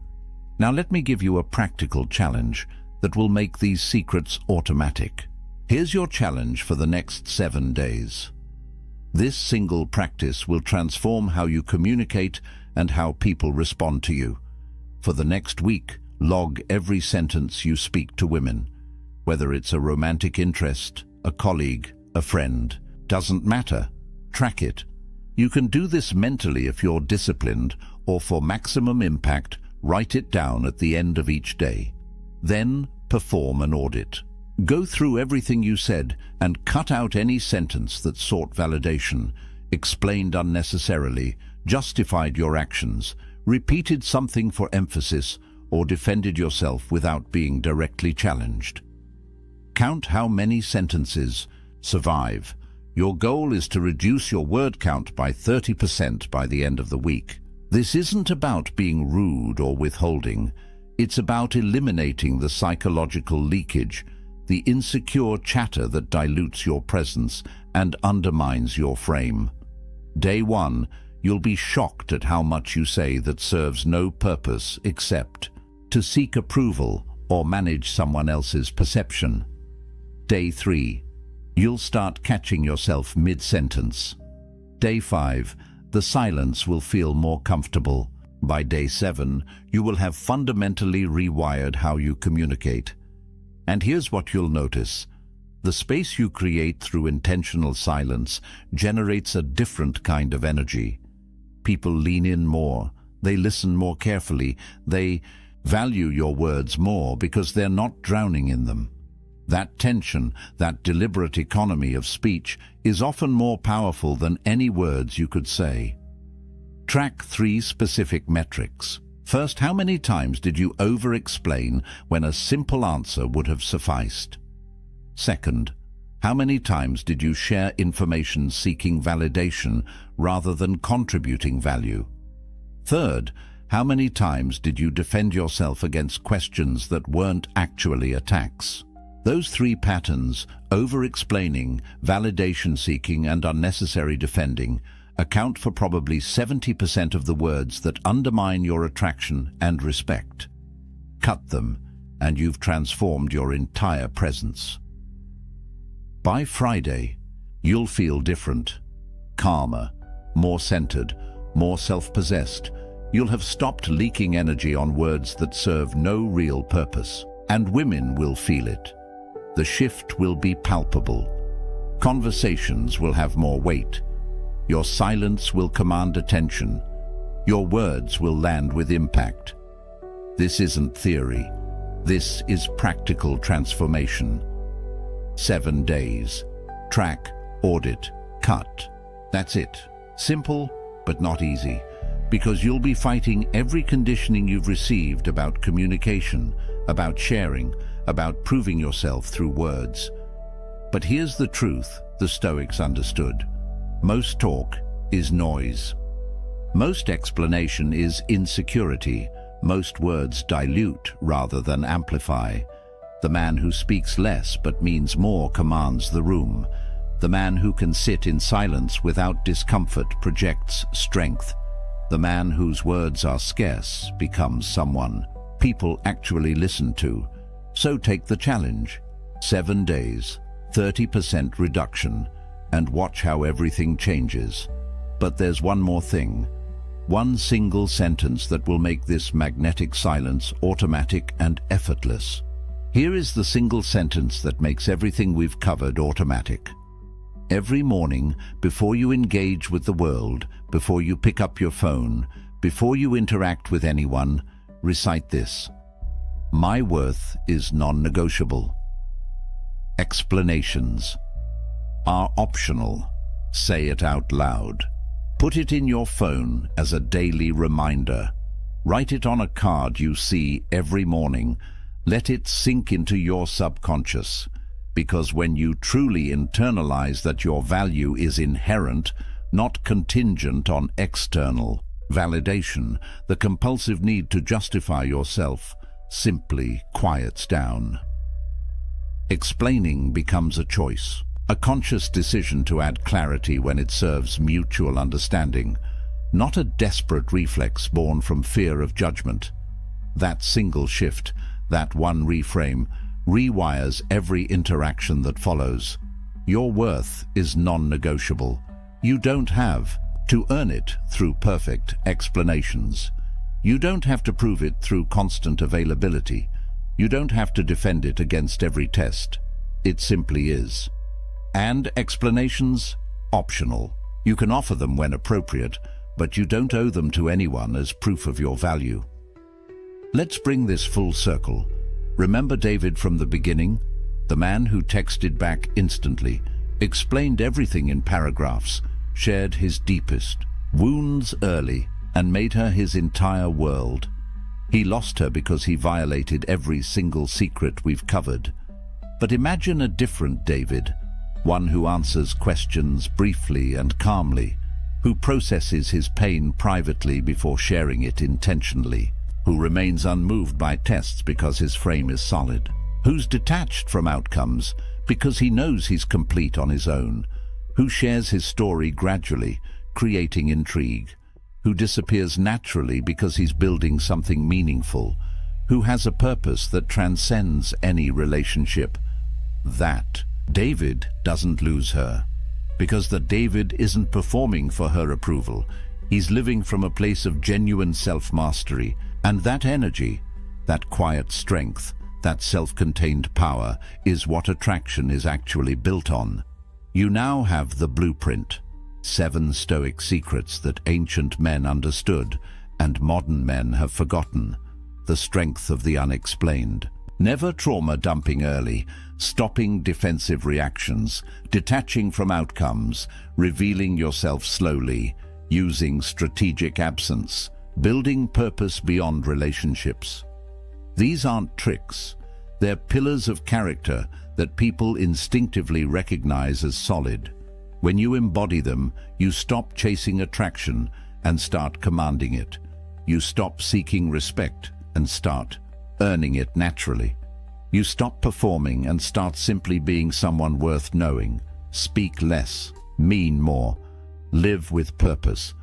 Now let me give you a practical challenge that will make these secrets automatic. Here's your challenge for the next 7 days. This single practice will transform how you communicate and how people respond to you. For the next week, log every sentence you speak to women. Whether it's a romantic interest, a colleague, a friend, doesn't matter. Track it. You can do this mentally if you're disciplined, or for maximum impact, write it down at the end of each day. Then perform an audit. Go through everything you said and cut out any sentence that sought validation, explained unnecessarily, justified your actions, repeated something for emphasis, or defended yourself without being directly challenged. Count how many sentences survive. Your goal is to reduce your word count by 30% by the end of the week. This isn't about being rude or withholding. It's about eliminating the psychological leakage, the insecure chatter that dilutes your presence and undermines your frame. Day 1, you'll be shocked at how much you say that serves no purpose except to seek approval or manage someone else's perception. Day 3, you'll start catching yourself mid-sentence. Day 5, the silence will feel more comfortable. By day 7, you will have fundamentally rewired how you communicate. And here's what you'll notice. The space you create through intentional silence generates a different kind of energy. People lean in more, they listen more carefully, they value your words more because they're not drowning in them. That tension, that deliberate economy of speech, is often more powerful than any words you could say. Track 3 specific metrics. First, how many times did you over-explain when a simple answer would have sufficed? Second, how many times did you share information seeking validation rather than contributing value? Third, how many times did you defend yourself against questions that weren't actually attacks? Those 3 patterns, over-explaining, validation-seeking, and unnecessary defending, account for probably 70% of the words that undermine your attraction and respect. Cut them, and you've transformed your entire presence. By Friday, you'll feel different, calmer, more centered, more self-possessed. You'll have stopped leaking energy on words that serve no real purpose, and women will feel it. The shift will be palpable. Conversations will have more weight. Your silence will command attention. Your words will land with impact. This isn't theory. This is practical transformation. 7 days. Track, audit, cut. That's it. Simple, but not easy. Because you'll be fighting every conditioning you've received about communication, about sharing, about proving yourself through words. But here's the truth the Stoics understood. Most talk is noise. Most explanation is insecurity. Most words dilute rather than amplify. The man who speaks less but means more commands the room. The man who can sit in silence without discomfort projects strength. The man whose words are scarce becomes someone people actually listen to. So take the challenge. 7 days, 30% reduction, and watch how everything changes. But there's one more thing. One single sentence that will make this magnetic silence automatic and effortless. Here is the single sentence that makes everything we've covered automatic. Every morning, before you engage with the world, before you pick up your phone, before you interact with anyone, recite this. My worth is non-negotiable. Explanations are optional. Say it out loud. Put it in your phone as a daily reminder. Write it on a card you see every morning. Let it sink into your subconscious. Because when you truly internalize that your value is inherent, not contingent on external validation, the compulsive need to justify yourself simply quiets down. Explaining becomes a choice, a conscious decision to add clarity when it serves mutual understanding, not a desperate reflex born from fear of judgment. That single shift, that one reframe, rewires every interaction that follows. Your worth is non-negotiable. You don't have to earn it through perfect explanations. You don't have to prove it through constant availability. You don't have to defend it against every test. It simply is. And explanations? Optional. You can offer them when appropriate, but you don't owe them to anyone as proof of your value. Let's bring this full circle. Remember David from the beginning? The man who texted back instantly, explained everything in paragraphs, shared his deepest wounds early, and made her his entire world. He lost her because he violated every single secret we've covered. But imagine a different David, one who answers questions briefly and calmly, who processes his pain privately before sharing it intentionally, who remains unmoved by tests because his frame is solid, who's detached from outcomes because he knows he's complete on his own, who shares his story gradually, creating intrigue, who disappears naturally because he's building something meaningful, who has a purpose that transcends any relationship. That David doesn't lose her, because the David isn't performing for her approval. He's living from a place of genuine self-mastery, and that energy, that quiet strength, that self-contained power is what attraction is actually built on. You now have the blueprint, 7 Stoic secrets that ancient men understood and modern men have forgotten, the strength of the unexplained. Never trauma dumping early, stopping defensive reactions, detaching from outcomes, revealing yourself slowly, using strategic absence, building purpose beyond relationships. These aren't tricks, they're pillars of character that people instinctively recognize as solid. When you embody them, you stop chasing attraction and start commanding it. You stop seeking respect and start earning it naturally. You stop performing and start simply being someone worth knowing. Speak less, mean more, live with purpose,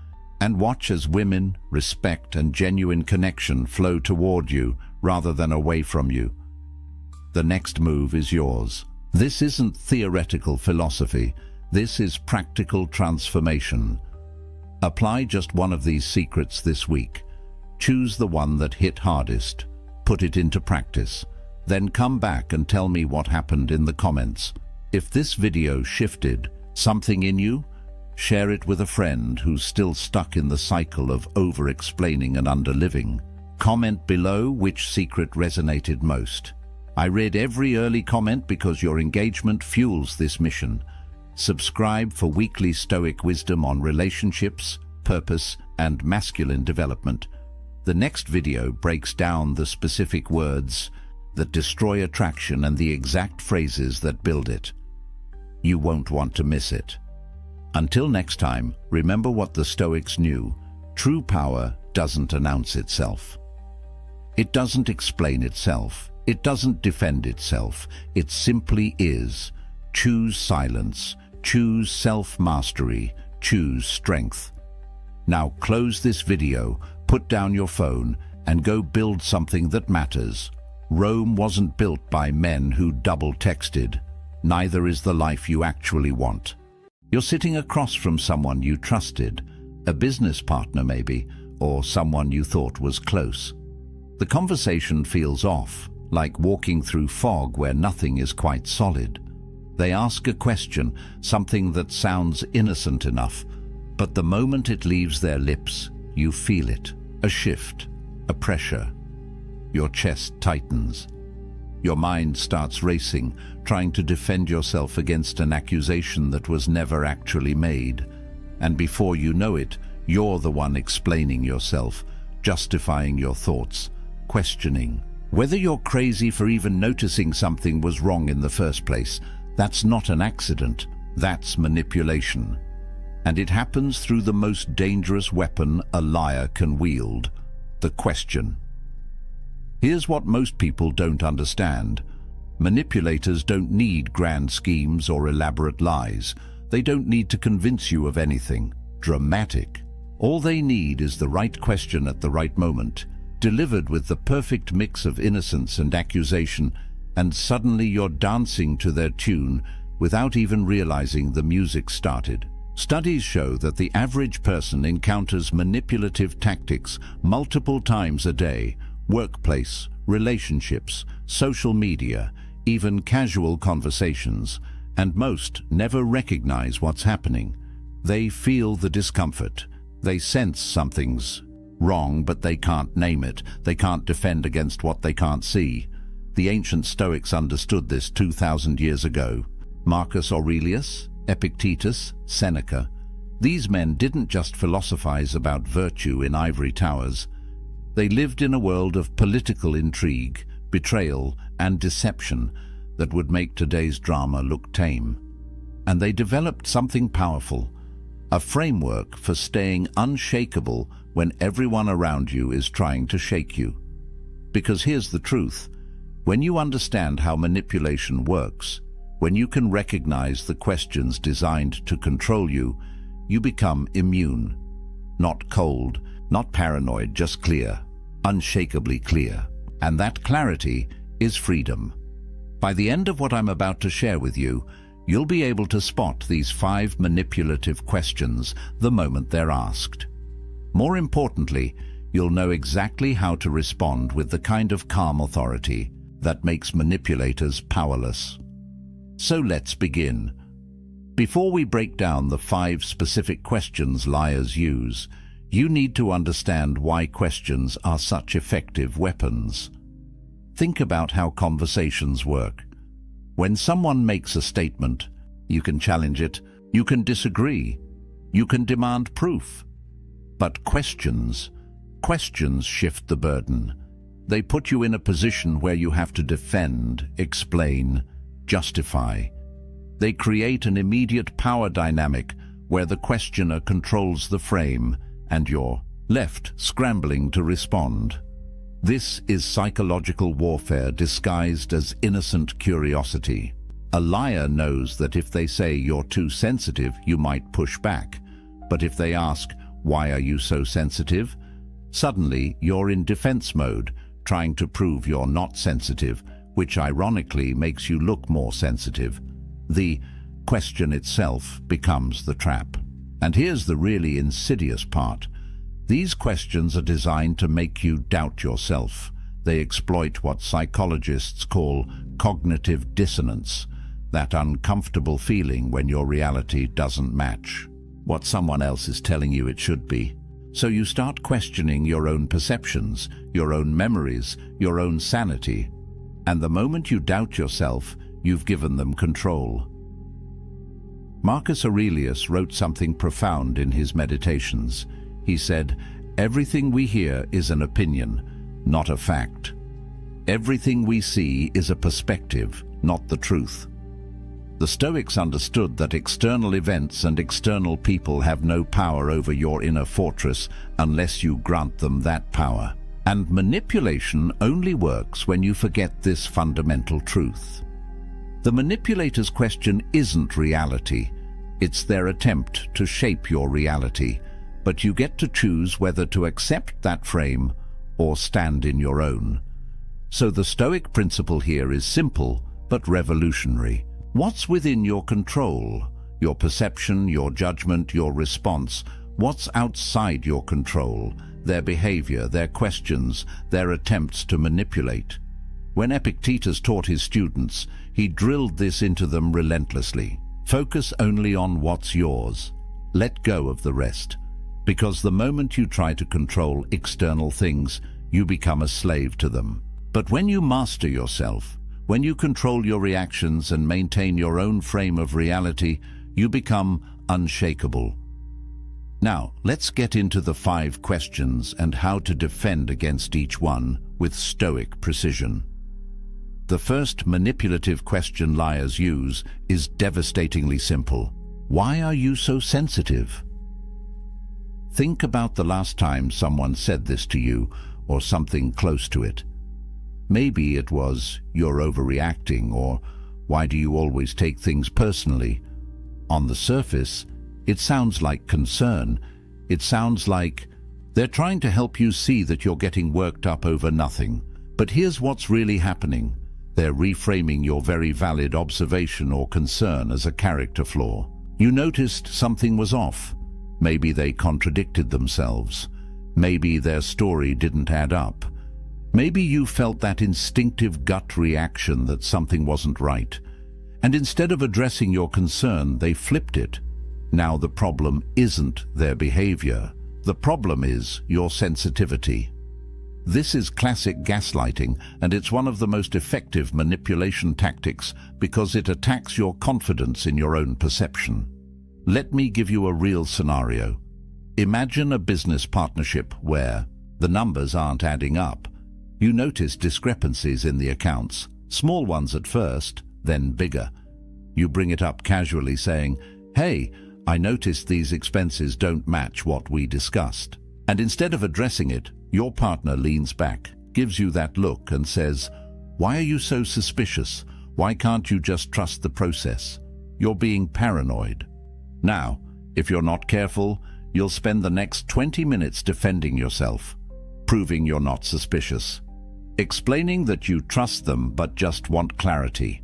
and watch as women, respect, and genuine connection flow toward you rather than away from you. The next move is yours. This isn't theoretical philosophy. This is practical transformation. Apply just one of these secrets this week. Choose the one that hit hardest. Put it into practice. Then come back and tell me what happened in the comments. If this video shifted something in you, share it with a friend who's still stuck in the cycle of over-explaining and underliving. Comment below which secret resonated most. I read every early comment because your engagement fuels this mission. Subscribe for weekly Stoic wisdom on relationships, purpose, and masculine development. The next video breaks down the specific words that destroy attraction and the exact phrases that build it. You won't want to miss it. Until next time, remember what the Stoics knew. True power doesn't announce itself. It doesn't explain itself. It doesn't defend itself. It simply is. Choose silence. Choose self-mastery. Choose strength. Now close this video, put down your phone, and go build something that matters. Rome wasn't built by men who double-texted. Neither is the life you actually want. You're sitting across from someone you trusted, a business partner maybe, or someone you thought was close. The conversation feels off, like walking through fog where nothing is quite solid. They ask a question, something that sounds innocent enough, but the moment it leaves their lips, you feel it. A shift, a pressure. Your chest tightens. Your mind starts racing, trying to defend yourself against an accusation that was never actually made. And before you know it, you're the one explaining yourself, justifying your thoughts, questioning. Whether you're crazy for even noticing something was wrong in the first place, that's not an accident, that's manipulation. And it happens through the most dangerous weapon a liar can wield, the question. Here's what most people don't understand. Manipulators don't need grand schemes or elaborate lies. They don't need to convince you of anything dramatic. All they need is the right question at the right moment, delivered with the perfect mix of innocence and accusation, and suddenly you're dancing to their tune without even realizing the music started. Studies show that the average person encounters manipulative tactics multiple times a day. Workplace, relationships, social media, even casual conversations, and most never recognize what's happening. They feel the discomfort. They sense something's wrong, but they can't name it. They can't defend against what they can't see. The ancient Stoics understood this 2,000 years ago. Marcus Aurelius, Epictetus, Seneca. These men didn't just philosophize about virtue in ivory towers. They lived in a world of political intrigue, betrayal, and deception that would make today's drama look tame. and they developed something powerful, a framework for staying unshakable when everyone around you is trying to shake you. Because here's the truth: when you understand how manipulation works, when you can recognize the questions designed to control you, you become immune. Not cold, not paranoid, just clear, unshakably clear. And that clarity is freedom. By the end of what I'm about to share with you, you'll be able to spot these 5 manipulative questions the moment they're asked. More importantly, you'll know exactly how to respond with the kind of calm authority that makes manipulators powerless. So let's begin. Before we break down the 5 specific questions liars use, you need to understand why questions are such effective weapons. Think about how conversations work. When someone makes a statement, you can challenge it, you can disagree, you can demand proof. But questions shift the burden. They put you in a position where you have to defend, explain, justify. They create an immediate power dynamic where the questioner controls the frame and you're left scrambling to respond. This is psychological warfare disguised as innocent curiosity. A liar knows that if they say you're too sensitive, you might push back. But if they ask, "Why are you so sensitive?" suddenly you're in defense mode, trying to prove you're not sensitive, which ironically makes you look more sensitive. The question itself becomes the trap. And here's the really insidious part. These questions are designed to make you doubt yourself. They exploit what psychologists call cognitive dissonance, that uncomfortable feeling when your reality doesn't match what someone else is telling you it should be. So you start questioning your own perceptions, your own memories, your own sanity. And the moment you doubt yourself, you've given them control. Marcus Aurelius wrote something profound in his Meditations. He said, "Everything we hear is an opinion, not a fact. Everything we see is a perspective, not the truth." The Stoics understood that external events and external people have no power over your inner fortress unless you grant them that power. And manipulation only works when you forget this fundamental truth. The manipulator's question isn't reality. It's their attempt to shape your reality. But you get to choose whether to accept that frame or stand in your own. So the Stoic principle here is simple but revolutionary. What's within your control? Your perception, your judgment, your response. What's outside your control? Their behavior, their questions, their attempts to manipulate. When Epictetus taught his students, he drilled this into them relentlessly. Focus only on what's yours. Let go of the rest. Because the moment you try to control external things, you become a slave to them. But when you master yourself, when you control your reactions and maintain your own frame of reality, you become unshakable. Now, let's get into the 5 questions and how to defend against each one with Stoic precision. The first manipulative question liars use is devastatingly simple. Why are you so sensitive? Think about the last time someone said this to you, or something close to it. Maybe it was, "You're overreacting," or "Why do you always take things personally?" On the surface, it sounds like concern. It sounds like they're trying to help you see that you're getting worked up over nothing. But here's what's really happening. They're reframing your very valid observation or concern as a character flaw. You noticed something was off. Maybe they contradicted themselves. Maybe their story didn't add up. Maybe you felt that instinctive gut reaction that something wasn't right. And instead of addressing your concern, they flipped it. Now the problem isn't their behavior. The problem is your sensitivity. This is classic gaslighting, and it's one of the most effective manipulation tactics because it attacks your confidence in your own perception. Let me give you a real scenario. Imagine a business partnership where the numbers aren't adding up. You notice discrepancies in the accounts, small ones at first, then bigger. You bring it up casually saying, "Hey, I noticed these expenses don't match what we discussed." And instead of addressing it, your partner leans back, gives you that look and says, "Why are you so suspicious? Why can't you just trust the process? You're being paranoid." Now, if you're not careful, you'll spend the next 20 minutes defending yourself, proving you're not suspicious, explaining that you trust them but just want clarity.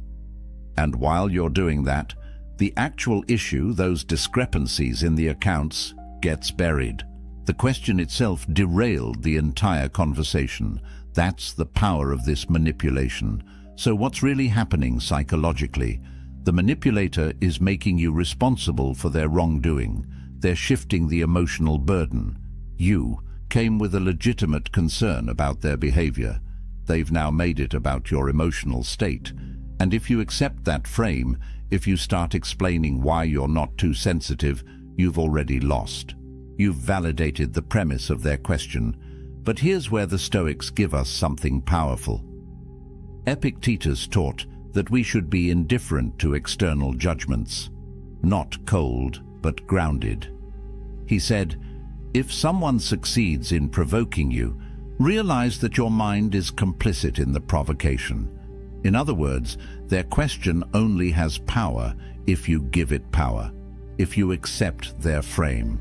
And while you're doing that, the actual issue, those discrepancies in the accounts, gets buried. The question itself derailed the entire conversation. That's the power of this manipulation. So what's really happening psychologically? The manipulator is making you responsible for their wrongdoing. They're shifting the emotional burden. You came with a legitimate concern about their behavior. They've now made it about your emotional state. And if you accept that frame, if you start explaining why you're not too sensitive, you've already lost. You've validated the premise of their question. But here's where the Stoics give us something powerful. Epictetus taught that we should be indifferent to external judgments, not cold but grounded. He said, "If someone succeeds in provoking you, realize that your mind is complicit in the provocation." In other words, their question only has power if you give it power, if you accept their frame.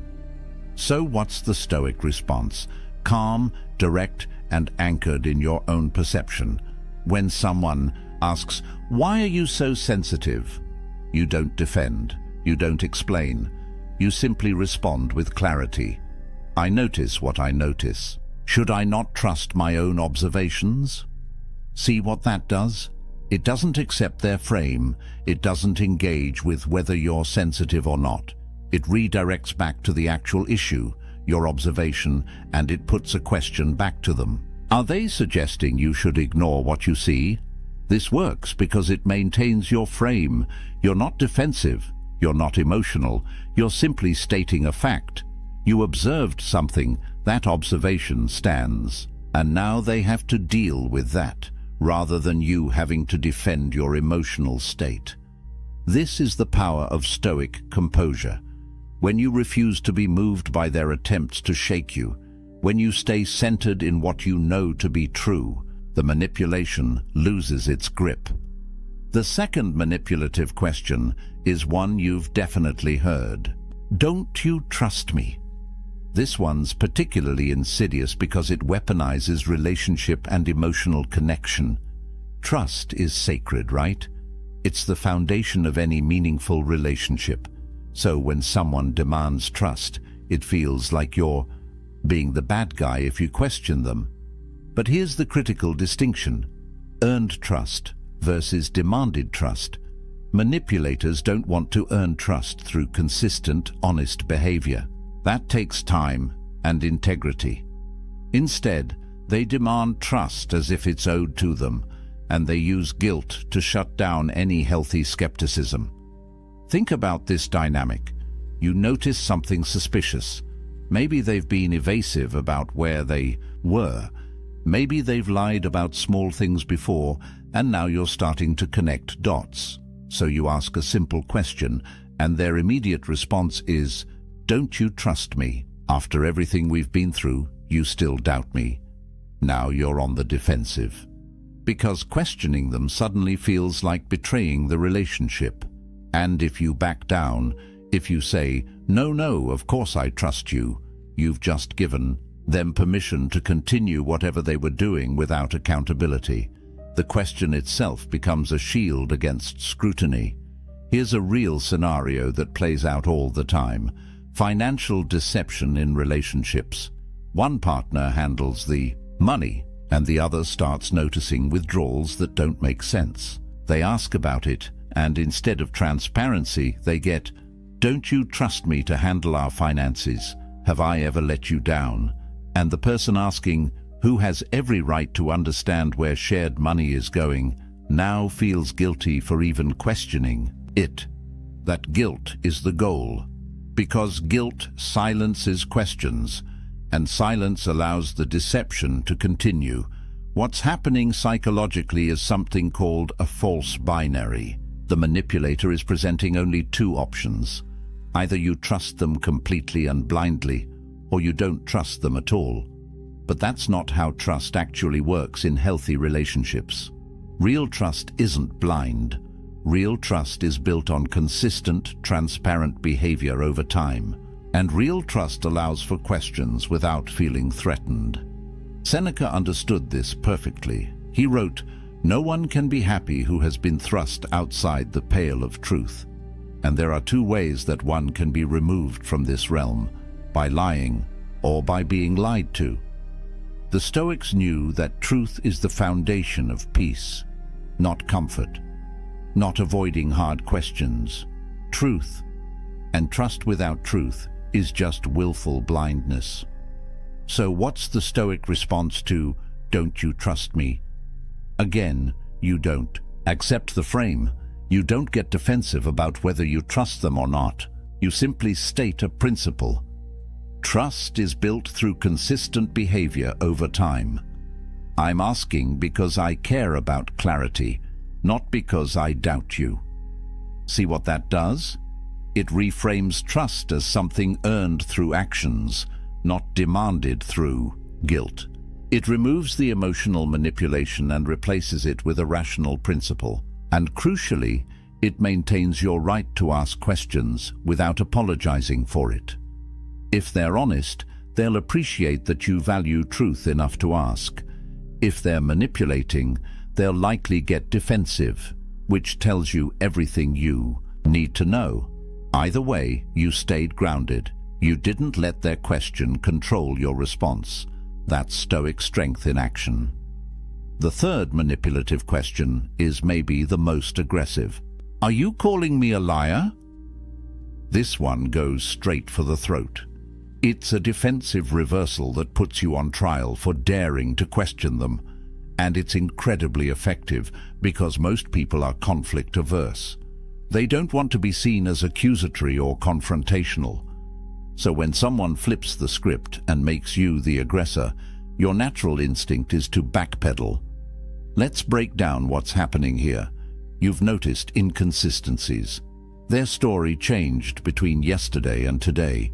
So what's the Stoic response? Calm, direct, and anchored in your own perception. When someone asks, "Why are you so sensitive?" you don't defend, you don't explain, you simply respond with clarity. "I notice what I notice. Should I not trust my own observations?" See what that does? It doesn't accept their frame. It doesn't engage with whether you're sensitive or not. It redirects back to the actual issue, your observation, and it puts a question back to them. Are they suggesting you should ignore what you see? This works because it maintains your frame. You're not defensive. You're not emotional. You're simply stating a fact. You observed something. That observation stands. And now they have to deal with that, rather than you having to defend your emotional state. This is the power of Stoic composure. When you refuse to be moved by their attempts to shake you, when you stay centered in what you know to be true, the manipulation loses its grip. The second manipulative question is one you've definitely heard. Don't you trust me? This one's particularly insidious because it weaponizes relationship and emotional connection. Trust is sacred, right? It's the foundation of any meaningful relationship. So when someone demands trust, it feels like you're being the bad guy if you question them. But here's the critical distinction: earned trust versus demanded trust. Manipulators don't want to earn trust through consistent, honest behavior. That takes time and integrity. Instead, they demand trust as if it's owed to them, and they use guilt to shut down any healthy skepticism. Think about this dynamic. You notice something suspicious. Maybe they've been evasive about where they were. Maybe they've lied about small things before, and now you're starting to connect dots. So you ask a simple question, and their immediate response is, "Don't you trust me? After everything we've been through, you still doubt me." Now you're on the defensive. Because questioning them suddenly feels like betraying the relationship. And if you back down, if you say, no, of course I trust you," you've just given them permission to continue whatever they were doing without accountability. The question itself becomes a shield against scrutiny. Here's a real scenario that plays out all the time. Financial deception in relationships. One partner handles the money, and the other starts noticing withdrawals that don't make sense. They ask about it, and instead of transparency, they get, "Don't you trust me to handle our finances? Have I ever let you down?" And the person asking, who has every right to understand where shared money is going, now feels guilty for even questioning it. That guilt is the goal. Because guilt silences questions, and silence allows the deception to continue. What's happening psychologically is something called a false binary. The manipulator is presenting only two options. Either you trust them completely and blindly, or you don't trust them at all. But that's not how trust actually works in healthy relationships. Real trust isn't blind. Real trust is built on consistent, transparent behavior over time. And real trust allows for questions without feeling threatened. Seneca understood this perfectly. He wrote, "No one can be happy who has been thrust outside the pale of truth." And there are two ways that one can be removed from this realm: by lying or by being lied to. The Stoics knew that truth is the foundation of peace, not comfort, not avoiding hard questions. Truth, and trust without truth, is just willful blindness. So what's the Stoic response to, "Don't you trust me?" Again, you don't. Accept the frame. You don't get defensive about whether you trust them or not. You simply state a principle. Trust is built through consistent behavior over time. I'm asking because I care about clarity, not because I doubt you. See what that does? It reframes trust as something earned through actions, not demanded through guilt. It removes the emotional manipulation and replaces it with a rational principle. And crucially, it maintains your right to ask questions without apologizing for it. If they're honest, they'll appreciate that you value truth enough to ask. If they're manipulating, they'll likely get defensive, which tells you everything you need to know. Either way, you stayed grounded. You didn't let their question control your response. That's Stoic strength in action. The third manipulative question is maybe the most aggressive. Are you calling me a liar? This one goes straight for the throat. It's a defensive reversal that puts you on trial for daring to question them. And it's incredibly effective because most people are conflict averse. They don't want to be seen as accusatory or confrontational. So when someone flips the script and makes you the aggressor, your natural instinct is to backpedal. Let's break down what's happening here. You've noticed inconsistencies. Their story changed between yesterday and today.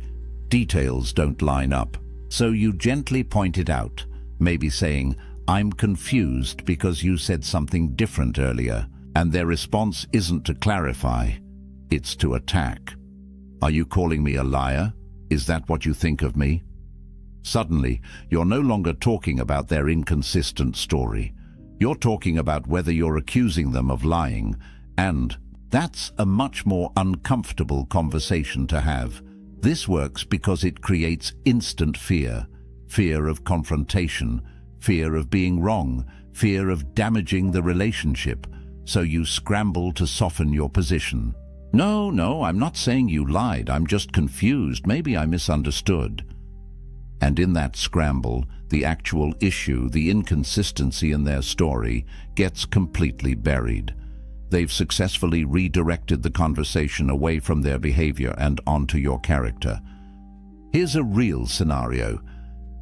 Details don't line up. So you gently point it out, maybe saying, "I'm confused because you said something different earlier." And their response isn't to clarify, it's to attack. Are you calling me a liar? Is that what you think of me? Suddenly, you're no longer talking about their inconsistent story. You're talking about whether you're accusing them of lying, and that's a much more uncomfortable conversation to have. This works because it creates instant fear. Fear of confrontation, fear of being wrong, fear of damaging the relationship. So you scramble to soften your position. No, I'm not saying you lied. I'm just confused. Maybe I misunderstood. And in that scramble, the actual issue, the inconsistency in their story, gets completely buried. They've successfully redirected the conversation away from their behavior and onto your character. Here's a real scenario.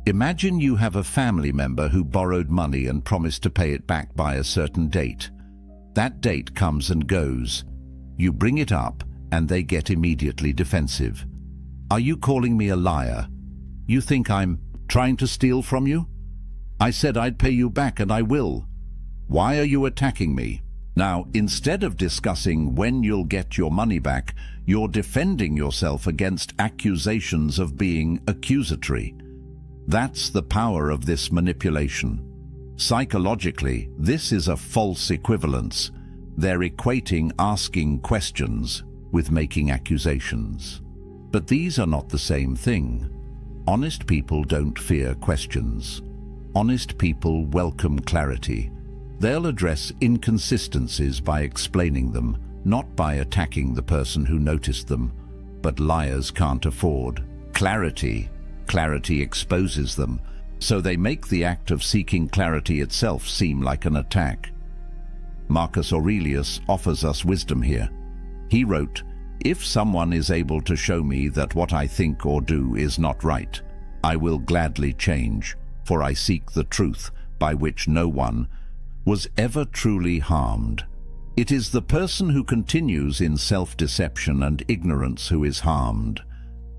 Imagine you have a family member who borrowed money and promised to pay it back by a certain date. That date comes and goes. You bring it up and they get immediately defensive. Are you calling me a liar? You think I'm trying to steal from you? I said I'd pay you back and I will. Why are you attacking me? Now, instead of discussing when you'll get your money back, you're defending yourself against accusations of being accusatory. That's the power of this manipulation. Psychologically, this is a false equivalence. They're equating asking questions with making accusations. But these are not the same thing. Honest people don't fear questions. Honest people welcome clarity. They'll address inconsistencies by explaining them, not by attacking the person who noticed them. But liars can't afford clarity. Clarity exposes them. So they make the act of seeking clarity itself seem like an attack. Marcus Aurelius offers us wisdom here. He wrote, "If someone is able to show me that what I think or do is not right, I will gladly change, for I seek the truth by which no one was ever truly harmed." It is the person who continues in self-deception and ignorance who is harmed.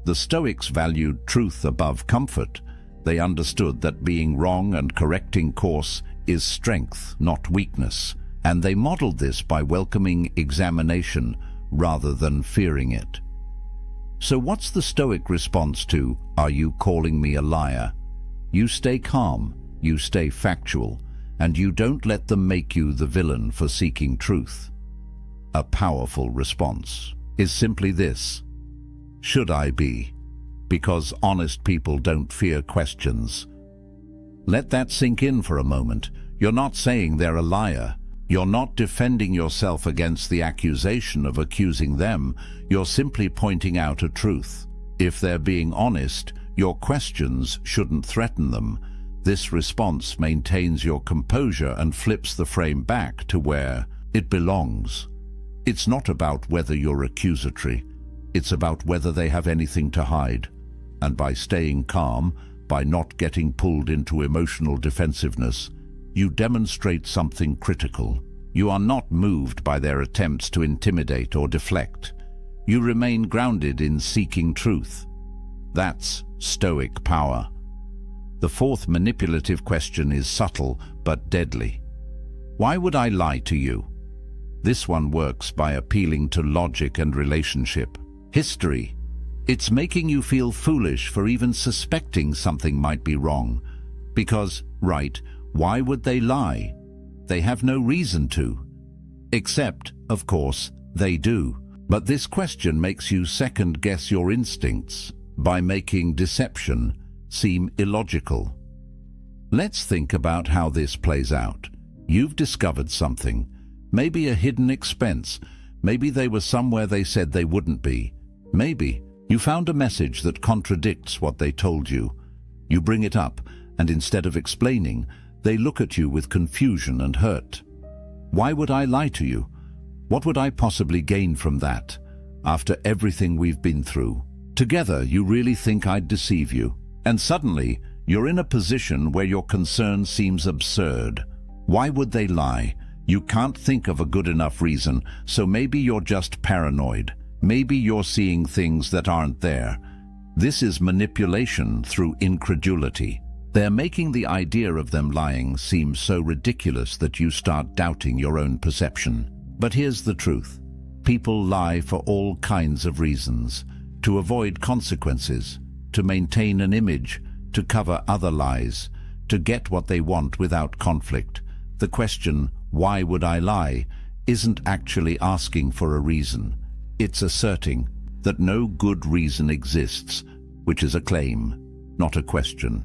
The Stoics valued truth above comfort. They understood that being wrong and correcting course is strength, not weakness, and they modeled this by welcoming examination rather than fearing it. So what's the Stoic response to, "Are you calling me a liar?" You stay calm, you stay factual, and you don't let them make you the villain for seeking truth. A powerful response is simply this: should I be? Because honest people don't fear questions. Let that sink in for a moment. You're not saying they're a liar. You're not defending yourself against the accusation of accusing them. You're simply pointing out a truth. If they're being honest, your questions shouldn't threaten them. This response maintains your composure and flips the frame back to where it belongs. It's not about whether you're accusatory. It's about whether they have anything to hide. And by staying calm, by not getting pulled into emotional defensiveness, you demonstrate something critical. You are not moved by their attempts to intimidate or deflect. You remain grounded in seeking truth. That's Stoic power. The fourth manipulative question is subtle but deadly. Why would I lie to you? This one works by appealing to logic and relationship. History. It's making you feel foolish for even suspecting something might be wrong. Because, right, why would they lie? They have no reason to. Except, of course, they do. But this question makes you second-guess your instincts by making deception seem illogical. Let's think about how this plays out. You've discovered something, maybe a hidden expense, maybe they were somewhere they said they wouldn't be. Maybe you found a message that contradicts what they told you. You bring it up, and instead of explaining, they look at you with confusion and hurt. Why would I lie to you? What would I possibly gain from that? After everything we've been through. Together, you really think I'd deceive you? And suddenly, you're in a position where your concern seems absurd. Why would they lie? You can't think of a good enough reason, so maybe you're just paranoid. Maybe you're seeing things that aren't there. This is manipulation through incredulity. They're making the idea of them lying seem so ridiculous that you start doubting your own perception. But here's the truth. People lie for all kinds of reasons. To avoid consequences, to maintain an image, to cover other lies, to get what they want without conflict. The question, why would I lie, isn't actually asking for a reason. It's asserting that no good reason exists, which is a claim, not a question.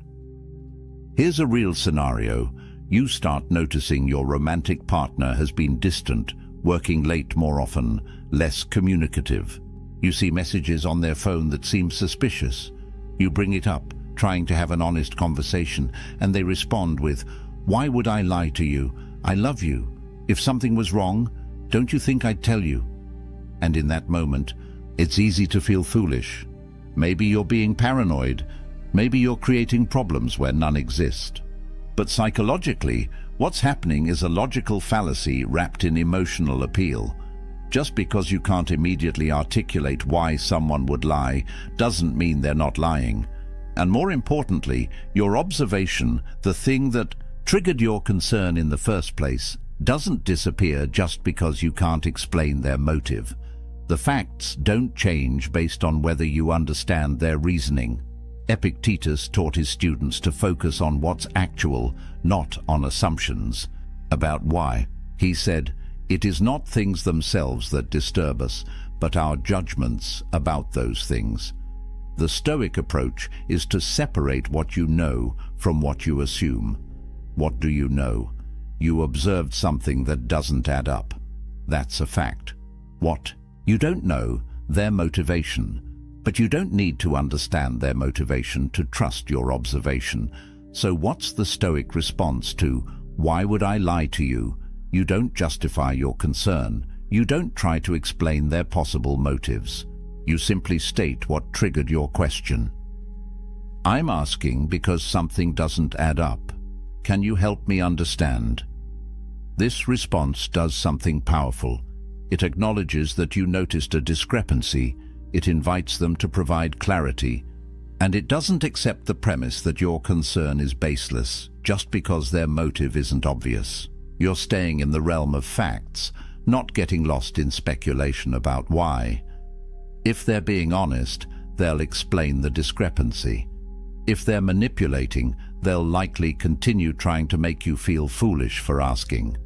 Here's a real scenario. You start noticing your romantic partner has been distant, working late more often, less communicative. You see messages on their phone that seem suspicious. You bring it up, trying to have an honest conversation, and they respond with, "Why would I lie to you? I love you. If something was wrong, don't you think I'd tell you?" And in that moment, it's easy to feel foolish. Maybe you're being paranoid. Maybe you're creating problems where none exist. But psychologically, what's happening is a logical fallacy wrapped in emotional appeal. Just because you can't immediately articulate why someone would lie doesn't mean they're not lying. And more importantly, your observation, the thing that triggered your concern in the first place, doesn't disappear just because you can't explain their motive. The facts don't change based on whether you understand their reasoning. Epictetus taught his students to focus on what's actual, not on assumptions. About why, he said, "It is not things themselves that disturb us, but our judgments about those things." The Stoic approach is to separate what you know from what you assume. What do you know? You observed something that doesn't add up. That's a fact. What? You don't know their motivation. But you don't need to understand their motivation to trust your observation. So what's the Stoic response to, "Why would I lie to you"? You don't justify your concern. You don't try to explain their possible motives. You simply state what triggered your question. "I'm asking because something doesn't add up. Can you help me understand?" This response does something powerful. It acknowledges that you noticed a discrepancy. It invites them to provide clarity. And it doesn't accept the premise that your concern is baseless just because their motive isn't obvious. You're staying in the realm of facts, not getting lost in speculation about why. If they're being honest, they'll explain the discrepancy. If they're manipulating, they'll likely continue trying to make you feel foolish for asking.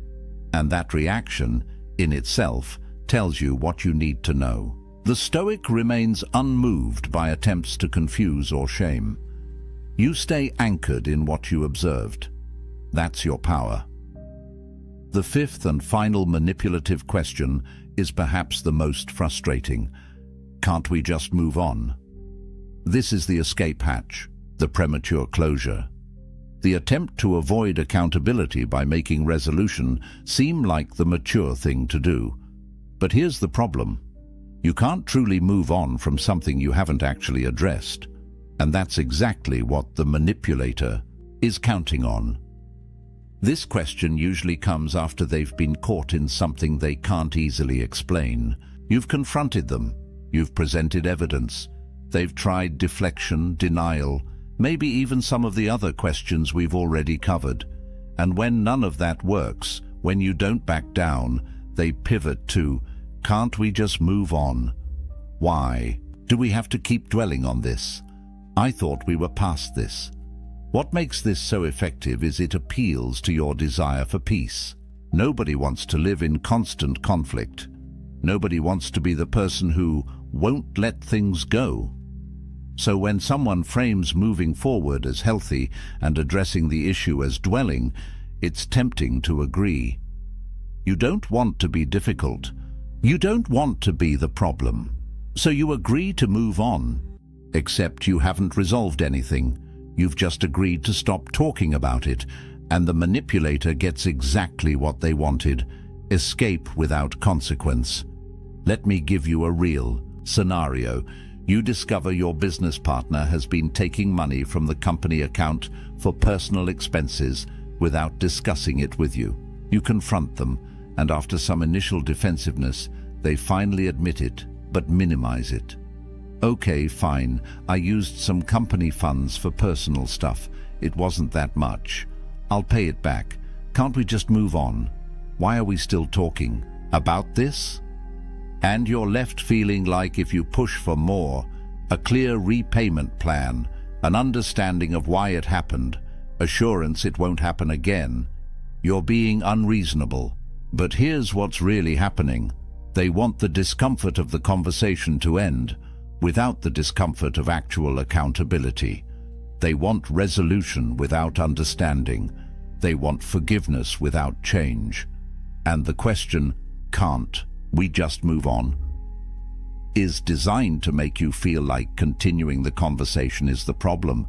And that reaction, in itself, tells you what you need to know. The Stoic remains unmoved by attempts to confuse or shame. You stay anchored in what you observed. That's your power. The fifth and final manipulative question is perhaps the most frustrating. Can't we just move on? This is the escape hatch, the premature closure. The attempt to avoid accountability by making resolution seem like the mature thing to do. But here's the problem. You can't truly move on from something you haven't actually addressed. And that's exactly what the manipulator is counting on. This question usually comes after they've been caught in something they can't easily explain. You've confronted them. You've presented evidence. They've tried deflection, denial, maybe even some of the other questions we've already covered. And when none of that works, when you don't back down, they pivot to, can't we just move on? Why? Do we have to keep dwelling on this? I thought we were past this. What makes this so effective is it appeals to your desire for peace. Nobody wants to live in constant conflict. Nobody wants to be the person who won't let things go. So when someone frames moving forward as healthy and addressing the issue as dwelling, it's tempting to agree. You don't want to be difficult. You don't want to be the problem. So you agree to move on. Except you haven't resolved anything. You've just agreed to stop talking about it, and the manipulator gets exactly what they wanted: escape without consequence. Let me give you a real scenario. You discover your business partner has been taking money from the company account for personal expenses without discussing it with you. You confront them, and after some initial defensiveness, they finally admit it, but minimize it. Okay, fine, I used some company funds for personal stuff. It wasn't that much. I'll pay it back. Can't we just move on? Why are we still talking about this? And you're left feeling like if you push for more, a clear repayment plan, an understanding of why it happened, assurance it won't happen again, you're being unreasonable. But here's what's really happening. They want the discomfort of the conversation to end, without the discomfort of actual accountability. They want resolution without understanding. They want forgiveness without change. And the question, can't we just move on, is designed to make you feel like continuing the conversation is the problem,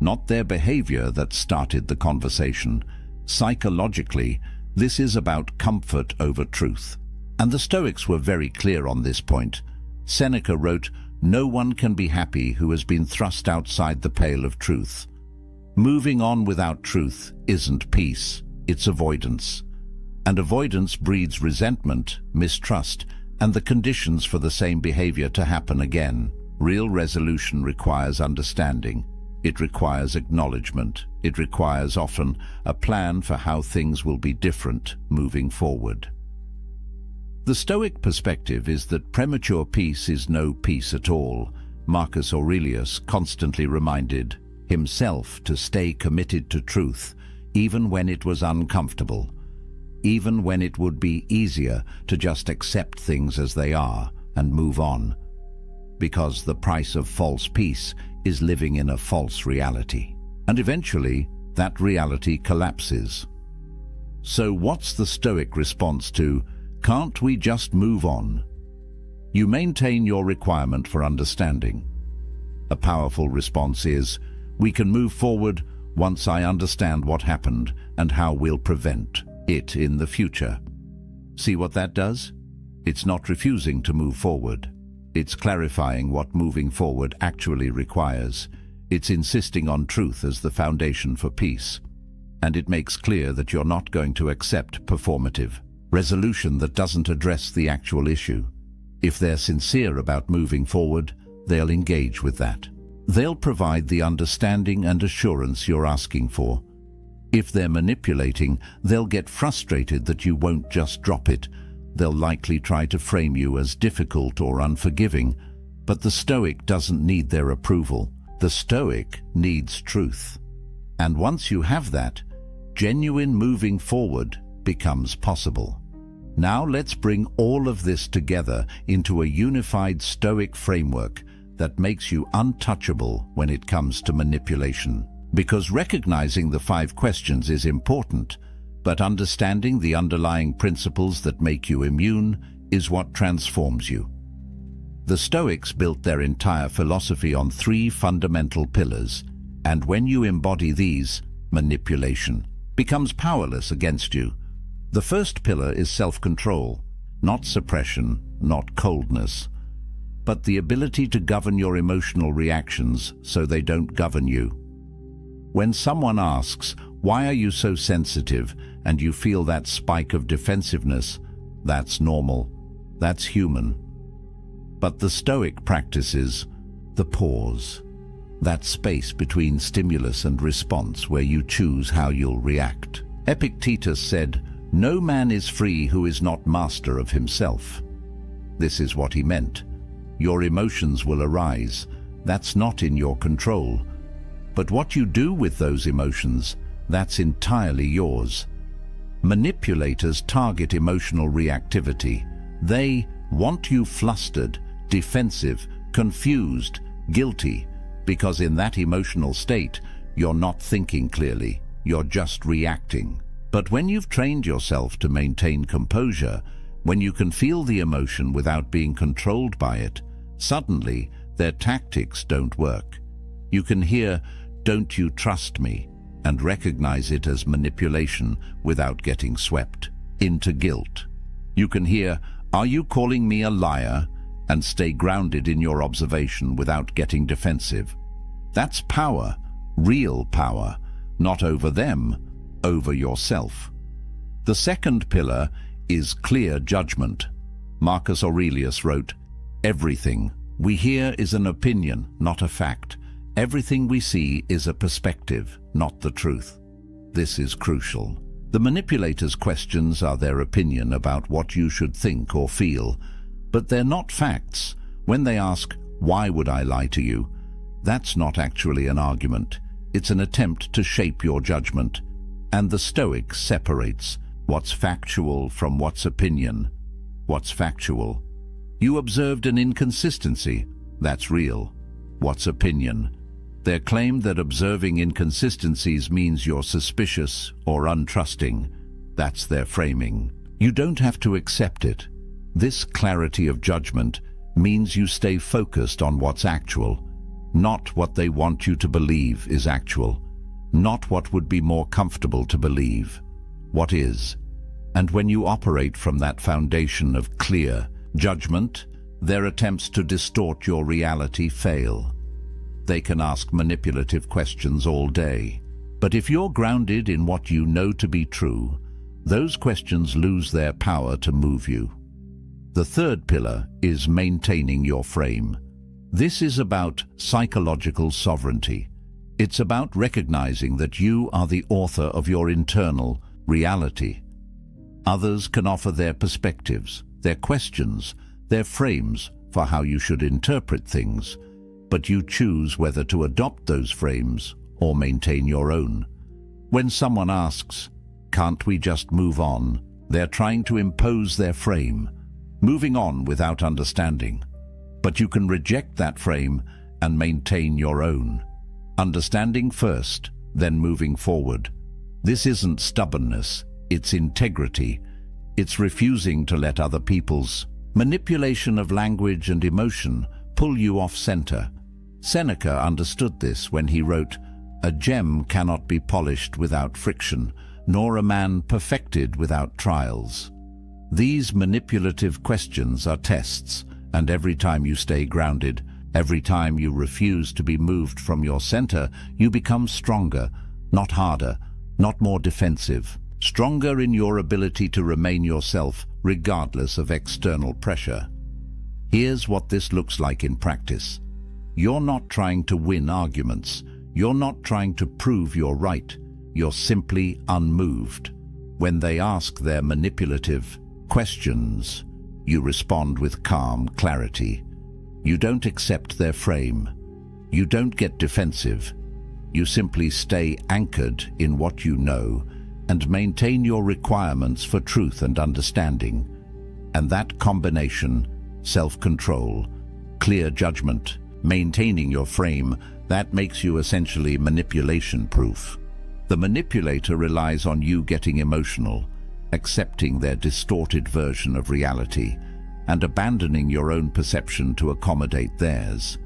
not their behavior that started the conversation. Psychologically, this is about comfort over truth. And the Stoics were very clear on this point. Seneca wrote, "No one can be happy who has been thrust outside the pale of truth." Moving on without truth isn't peace, it's avoidance. And avoidance breeds resentment, mistrust, and the conditions for the same behavior to happen again. Real resolution requires understanding. It requires acknowledgement. It requires often a plan for how things will be different moving forward. The Stoic perspective is that premature peace is no peace at all. Marcus Aurelius constantly reminded himself to stay committed to truth, even when it was uncomfortable, even when it would be easier to just accept things as they are and move on, because the price of false peace is living in a false reality. And eventually, that reality collapses. So what's the Stoic response to, can't we just move on? You maintain your requirement for understanding. A powerful response is, we can move forward once I understand what happened and how we'll prevent it in the future. See what that does? It's not refusing to move forward. It's clarifying what moving forward actually requires. It's insisting on truth as the foundation for peace. and it makes clear that you're not going to accept performative resolution that doesn't address the actual issue. If they're sincere about moving forward, they'll engage with that. They'll provide the understanding and assurance you're asking for. If they're manipulating, they'll get frustrated that you won't just drop it. They'll likely try to frame you as difficult or unforgiving, but the Stoic doesn't need their approval. The Stoic needs truth. And once you have that, genuine moving forward becomes possible. Now let's bring all of this together into a unified Stoic framework that makes you untouchable when it comes to manipulation. Because recognizing the 5 questions is important, but understanding the underlying principles that make you immune is what transforms you. The Stoics built their entire philosophy on 3 fundamental pillars, and when you embody these, manipulation becomes powerless against you. The first pillar is self-control, not suppression, not coldness, but the ability to govern your emotional reactions so they don't govern you. When someone asks, "Why are you so sensitive?" and you feel that spike of defensiveness, that's normal, that's human. But the Stoic practices the pause, that space between stimulus and response where you choose how you'll react. Epictetus said, "No man is free who is not master of himself." This is what he meant. Your emotions will arise. That's not in your control. But what you do with those emotions, that's entirely yours. Manipulators target emotional reactivity. They want you flustered, defensive, confused, guilty, because in that emotional state, you're not thinking clearly, you're just reacting. But when you've trained yourself to maintain composure, when you can feel the emotion without being controlled by it, suddenly their tactics don't work. You can hear, "Don't you trust me?" and recognize it as manipulation without getting swept into guilt. You can hear, "Are you calling me a liar?" and stay grounded in your observation without getting defensive. That's power, real power, not over them, over yourself. The second pillar is clear judgment. Marcus Aurelius wrote, "Everything we hear is an opinion, not a fact. Everything we see is a perspective, not the truth." This is crucial. The manipulator's questions are their opinion about what you should think or feel, but they're not facts. When they ask, "Why would I lie to you?" that's not actually an argument. It's an attempt to shape your judgment. And the Stoic separates what's factual from what's opinion. What's factual? You observed an inconsistency. That's real. What's opinion? Their claim that observing inconsistencies means you're suspicious or untrusting. That's their framing. You don't have to accept it. This clarity of judgment means you stay focused on what's actual, not what they want you to believe is actual, not what would be more comfortable to believe, what is. And when you operate from that foundation of clear judgment, their attempts to distort your reality fail. They can ask manipulative questions all day, but if you're grounded in what you know to be true, those questions lose their power to move you. The third pillar is maintaining your frame. This is about psychological sovereignty. It's about recognizing that you are the author of your internal reality. Others can offer their perspectives, their questions, their frames for how you should interpret things, but you choose whether to adopt those frames or maintain your own. When someone asks, "Can't we just move on?" they're trying to impose their frame, moving on without understanding. But you can reject that frame and maintain your own. Understanding first, then moving forward. This isn't stubbornness, it's integrity. It's refusing to let other people's manipulation of language and emotion pull you off center. Seneca understood this when he wrote, "A gem cannot be polished without friction, nor a man perfected without trials." These manipulative questions are tests, and every time you stay grounded, every time you refuse to be moved from your center, you become stronger, not harder, not more defensive. Stronger in your ability to remain yourself regardless of external pressure. Here's what this looks like in practice. You're not trying to win arguments. You're not trying to prove you're right. You're simply unmoved. When they ask their manipulative questions, you respond with calm clarity. You don't accept their frame. You don't get defensive. You simply stay anchored in what you know and maintain your requirements for truth and understanding. And that combination, self-control, clear judgment, maintaining your frame, that makes you essentially manipulation-proof. The manipulator relies on you getting emotional, accepting their distorted version of reality, and abandoning your own perception to accommodate theirs.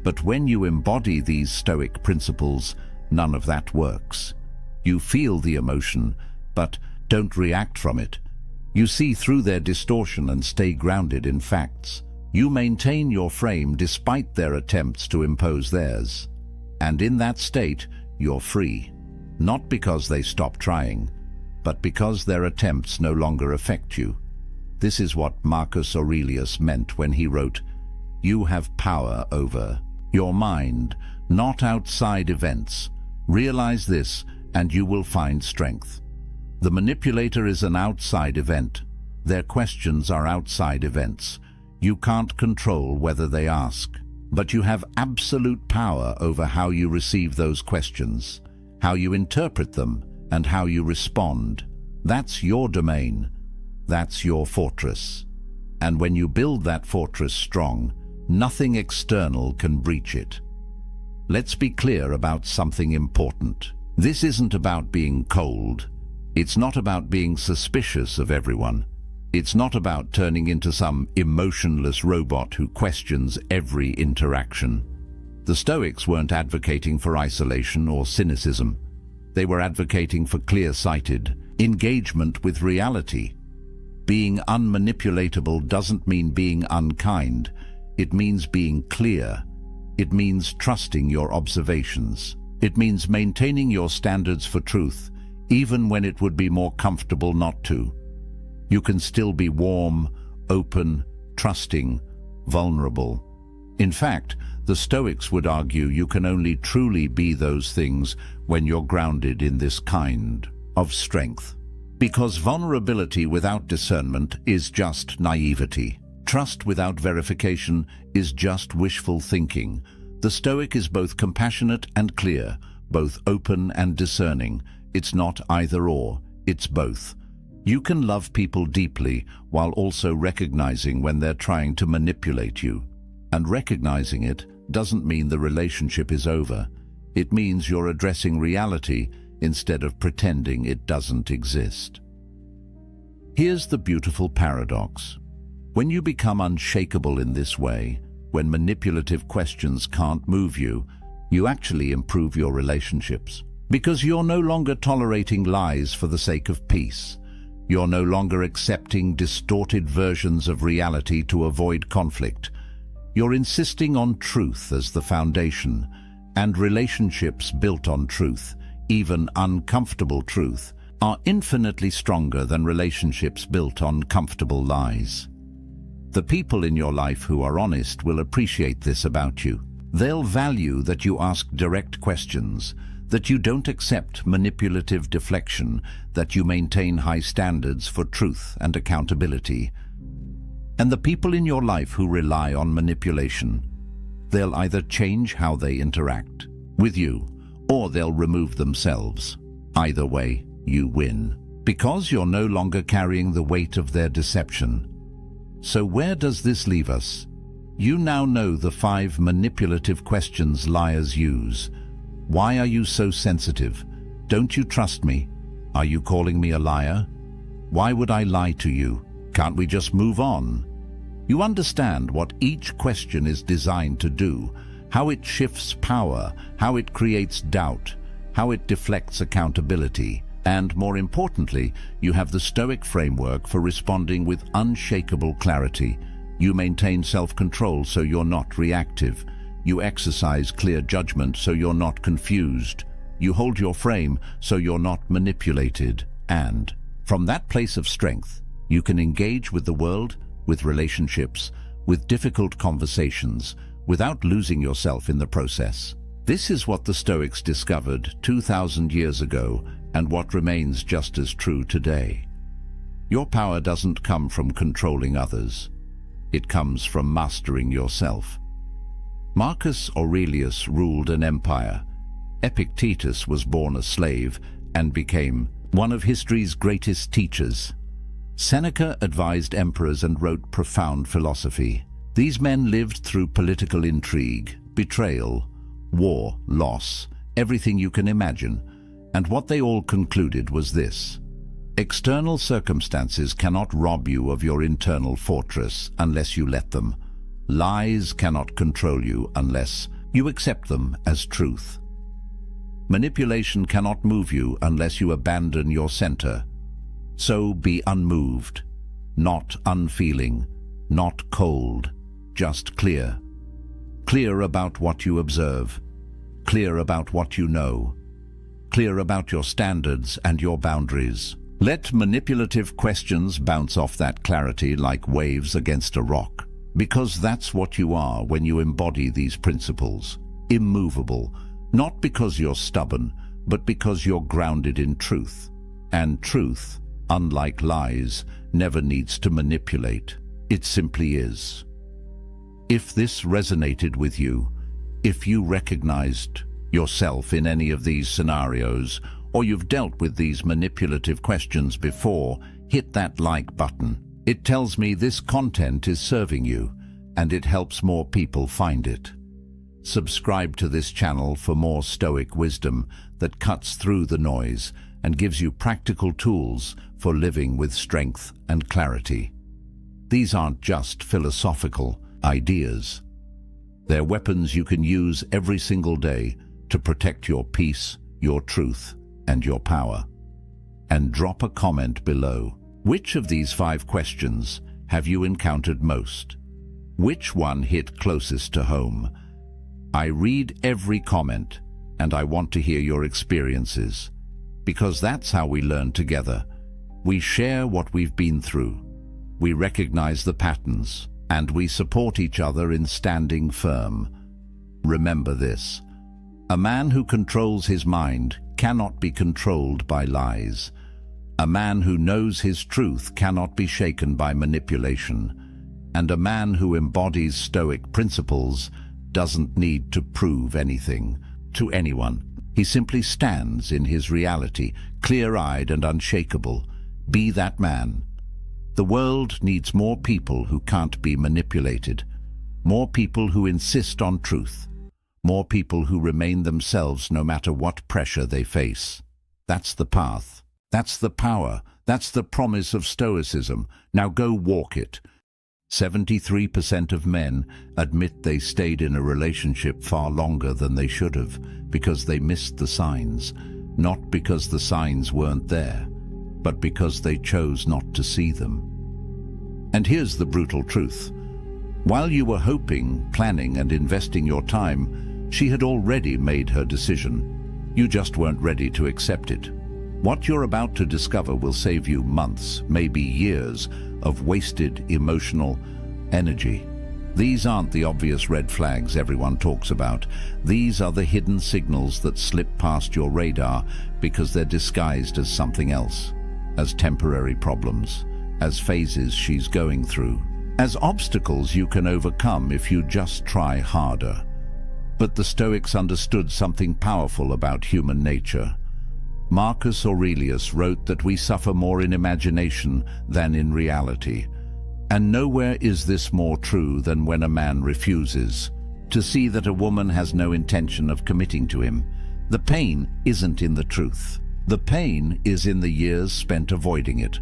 But when you embody these Stoic principles, none of that works. You feel the emotion, but don't react from it. You see through their distortion and stay grounded in facts. You maintain your frame despite their attempts to impose theirs. And in that state, you're free. Not because they stop trying, but because their attempts no longer affect you. This is what Marcus Aurelius meant when he wrote, "You have power over your mind, not outside events. Realize this, and you will find strength." The manipulator is an outside event. Their questions are outside events. You can't control whether they ask, but you have absolute power over how you receive those questions, how you interpret them, and how you respond. That's your domain. That's your fortress. And when you build that fortress strong, nothing external can breach it. Let's be clear about something important. This isn't about being cold. It's not about being suspicious of everyone. It's not about turning into some emotionless robot who questions every interaction. The Stoics weren't advocating for isolation or cynicism. They were advocating for clear-sighted engagement with reality. Being unmanipulatable doesn't mean being unkind. It means being clear. It means trusting your observations. It means maintaining your standards for truth, even when it would be more comfortable not to. You can still be warm, open, trusting, vulnerable. In fact, the Stoics would argue you can only truly be those things when you're grounded in this kind of strength. Because vulnerability without discernment is just naivety. Trust without verification is just wishful thinking. The Stoic is both compassionate and clear, both open and discerning. It's not either or, it's both. You can love people deeply while also recognizing when they're trying to manipulate you. And recognizing it doesn't mean the relationship is over. It means you're addressing reality instead of pretending it doesn't exist. Here's the beautiful paradox. When you become unshakable in this way, when manipulative questions can't move you, you actually improve your relationships. Because you're no longer tolerating lies for the sake of peace. You're no longer accepting distorted versions of reality to avoid conflict. You're insisting on truth as the foundation, and relationships built on truth, even uncomfortable truth, are infinitely stronger than relationships built on comfortable lies. The people in your life who are honest will appreciate this about you. They'll value that you ask direct questions, that you don't accept manipulative deflection, that you maintain high standards for truth and accountability. And the people in your life who rely on manipulation, they'll either change how they interact with you, or they'll remove themselves. Either way, you win, because you're no longer carrying the weight of their deception. So where does this leave us? You now know the 5 manipulative questions liars use. Why are you so sensitive? Don't you trust me? Are you calling me a liar? Why would I lie to you? Can't we just move on? You understand what each question is designed to do, how it shifts power, how it creates doubt, how it deflects accountability. And more importantly, you have the Stoic framework for responding with unshakable clarity. You maintain self-control so you're not reactive. You exercise clear judgment so you're not confused. You hold your frame so you're not manipulated, and from that place of strength, you can engage with the world, with relationships, with difficult conversations, without losing yourself in the process. This is what the Stoics discovered 2,000 years ago and what remains just as true today. Your power doesn't come from controlling others. It comes from mastering yourself. Marcus Aurelius ruled an empire. Epictetus was born a slave and became one of history's greatest teachers. Seneca advised emperors and wrote profound philosophy. These men lived through political intrigue, betrayal, war, loss, everything you can imagine, and what they all concluded was this: external circumstances cannot rob you of your internal fortress unless you let them. Lies cannot control you unless you accept them as truth. Manipulation cannot move you unless you abandon your center. So be unmoved, not unfeeling, not cold, just clear. Clear about what you observe, clear about what you know, clear about your standards and your boundaries. Let manipulative questions bounce off that clarity like waves against a rock, because that's what you are when you embody these principles. Immovable, not because you're stubborn, but because you're grounded in truth. And truth, unlike lies, never needs to manipulate. It simply is. If this resonated with you, if you recognized yourself in any of these scenarios, or you've dealt with these manipulative questions before, hit that like button. It tells me this content is serving you, and it helps more people find it. Subscribe to this channel for more Stoic wisdom that cuts through the noise and gives you practical tools for living with strength and clarity. These aren't just philosophical ideas. They're weapons you can use every single day to protect your peace, your truth, and your power. And drop a comment below. Which of these 5 questions have you encountered most? Which one hit closest to home? I read every comment, and I want to hear your experiences, because that's how we learn together. We share what we've been through. We recognize the patterns, and we support each other in standing firm. Remember this: a man who controls his mind cannot be controlled by lies. A man who knows his truth cannot be shaken by manipulation. And a man who embodies Stoic principles doesn't need to prove anything to anyone. He simply stands in his reality, clear-eyed and unshakable. Be that man. The world needs more people who can't be manipulated, more people who insist on truth, more people who remain themselves no matter what pressure they face. That's the path. That's the power. That's the promise of Stoicism. Now go walk it. 73% of men admit they stayed in a relationship far longer than they should have because they missed the signs, not because the signs weren't there, but because they chose not to see them. And here's the brutal truth. While you were hoping, planning, and investing your time, she had already made her decision. You just weren't ready to accept it. What you're about to discover will save you months, maybe years, of wasted emotional energy. These aren't the obvious red flags everyone talks about. These are the hidden signals that slip past your radar because they're disguised as something else, as temporary problems, as phases she's going through, as obstacles you can overcome if you just try harder. But the Stoics understood something powerful about human nature. Marcus Aurelius wrote that we suffer more in imagination than in reality. And nowhere is this more true than when a man refuses to see that a woman has no intention of committing to him. The pain isn't in the truth. The pain is in the years spent avoiding it.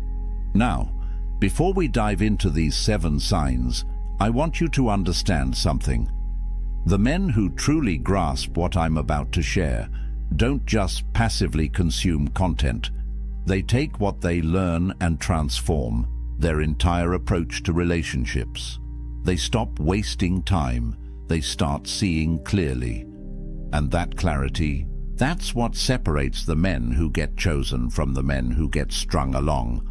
Now, before we dive into these 7 signs, I want you to understand something. The men who truly grasp what I'm about to share don't just passively consume content. They take what they learn and transform their entire approach to relationships. They stop wasting time. They start seeing clearly. And that clarity That's what separates the men who get chosen from the men who get strung along.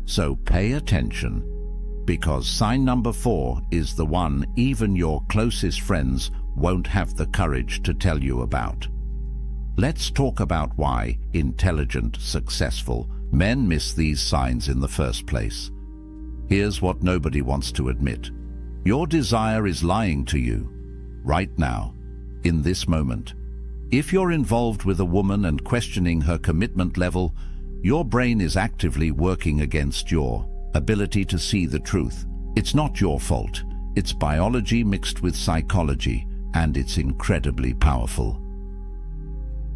So pay attention, because sign number 4 is the one even your closest friends won't have the courage to tell you about. Let's talk about why intelligent, successful men miss these signs in the first place. Here's what nobody wants to admit. Your desire is lying to you, right now, in this moment. If you're involved with a woman and questioning her commitment level, your brain is actively working against your ability to see the truth. It's not your fault. It's biology mixed with psychology, and it's incredibly powerful.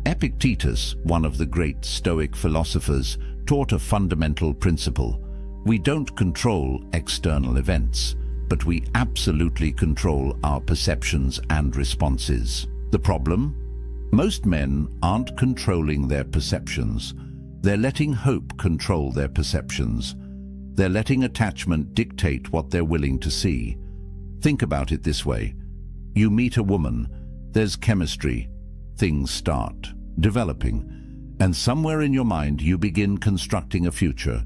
Epictetus, one of the great Stoic philosophers, taught a fundamental principle. We don't control external events, but we absolutely control our perceptions and responses. The problem? Most men aren't controlling their perceptions. They're letting hope control their perceptions. They're letting attachment dictate what they're willing to see. Think about it this way. You meet a woman, there's chemistry, things start developing, and somewhere in your mind you begin constructing a future.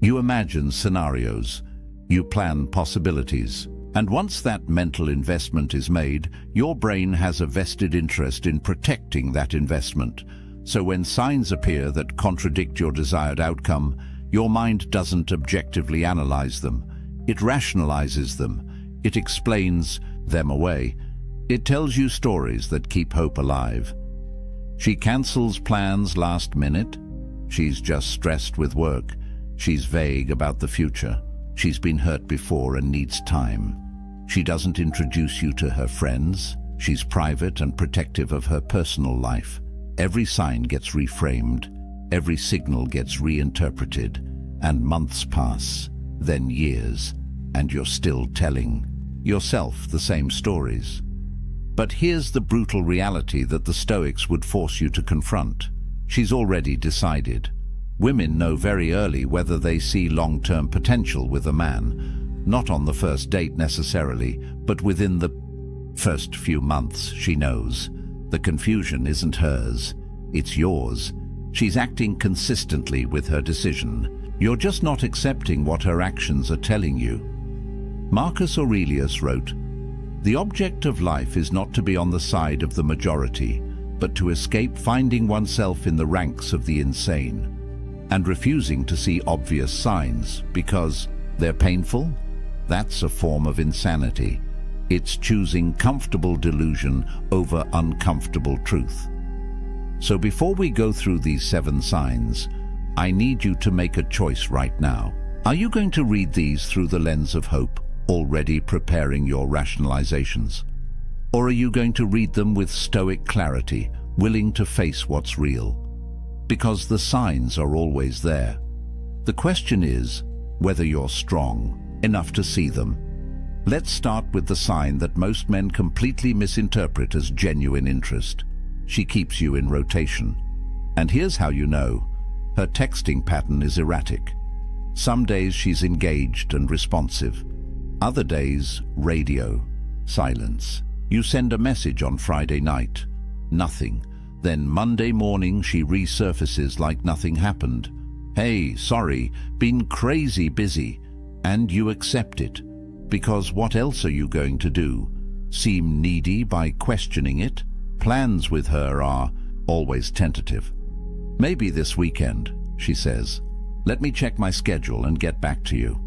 You imagine scenarios, you plan possibilities, and once that mental investment is made, your brain has a vested interest in protecting that investment. So when signs appear that contradict your desired outcome, your mind doesn't objectively analyze them. It rationalizes them. It explains them away. It tells you stories that keep hope alive. She cancels plans last minute. She's just stressed with work. She's vague about the future. She's been hurt before and needs time. She doesn't introduce you to her friends. She's private and protective of her personal life. Every sign gets reframed. Every signal gets reinterpreted. And months pass, then years, and you're still telling yourself the same stories. But here's the brutal reality that the Stoics would force you to confront. She's already decided. Women know very early whether they see long-term potential with a man, not on the first date necessarily, but within the first few months she knows. The confusion isn't hers, it's yours. She's acting consistently with her decision. You're just not accepting what her actions are telling you. Marcus Aurelius wrote, "The object of life is not to be on the side of the majority, but to escape finding oneself in the ranks of the insane, and refusing to see obvious signs because they're painful. That's a form of insanity. It's choosing comfortable delusion over uncomfortable truth." So before we go through these 7 signs, I need you to make a choice right now. Are you going to read these through the lens of hope, already preparing your rationalizations? Or are you going to read them with Stoic clarity, willing to face what's real? Because the signs are always there. The question is whether you're strong enough to see them. Let's start with the sign that most men completely misinterpret as genuine interest. She keeps you in rotation. And here's how you know. Her texting pattern is erratic. Some days she's engaged and responsive. Other days, radio, silence. You send a message on Friday night, nothing. Then Monday morning she resurfaces like nothing happened. "Hey, sorry, been crazy busy." And you accept it. Because what else are you going to do? Seem needy by questioning it? Plans with her are always tentative. "Maybe this weekend," she says. "Let me check my schedule and get back to you."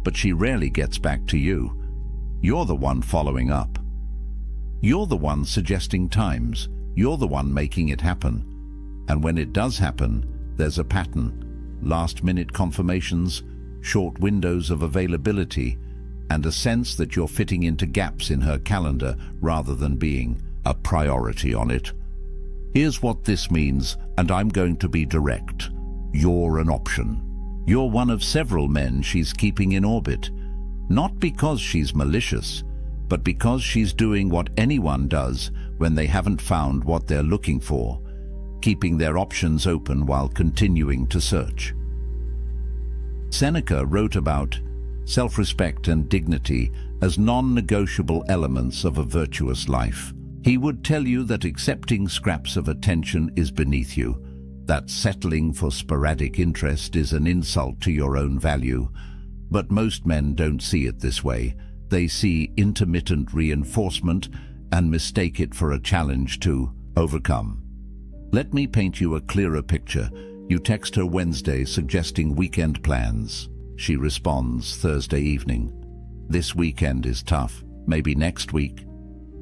But she rarely gets back to you. You're the one following up. You're the one suggesting times. You're the one making it happen. And when it does happen, there's a pattern. Last-minute confirmations, short windows of availability, and a sense that you're fitting into gaps in her calendar rather than being a priority on it. Here's what this means, and I'm going to be direct. You're an option. You're one of several men she's keeping in orbit. Not because she's malicious, but because she's doing what anyone does when they haven't found what they're looking for, keeping their options open while continuing to search. Seneca wrote about self-respect and dignity as non-negotiable elements of a virtuous life. He would tell you that accepting scraps of attention is beneath you, that settling for sporadic interest is an insult to your own value. But most men don't see it this way. They see intermittent reinforcement and mistake it for a challenge to overcome. Let me paint you a clearer picture. You text her Wednesday suggesting weekend plans. She responds Thursday evening. This weekend is tough. Maybe next week.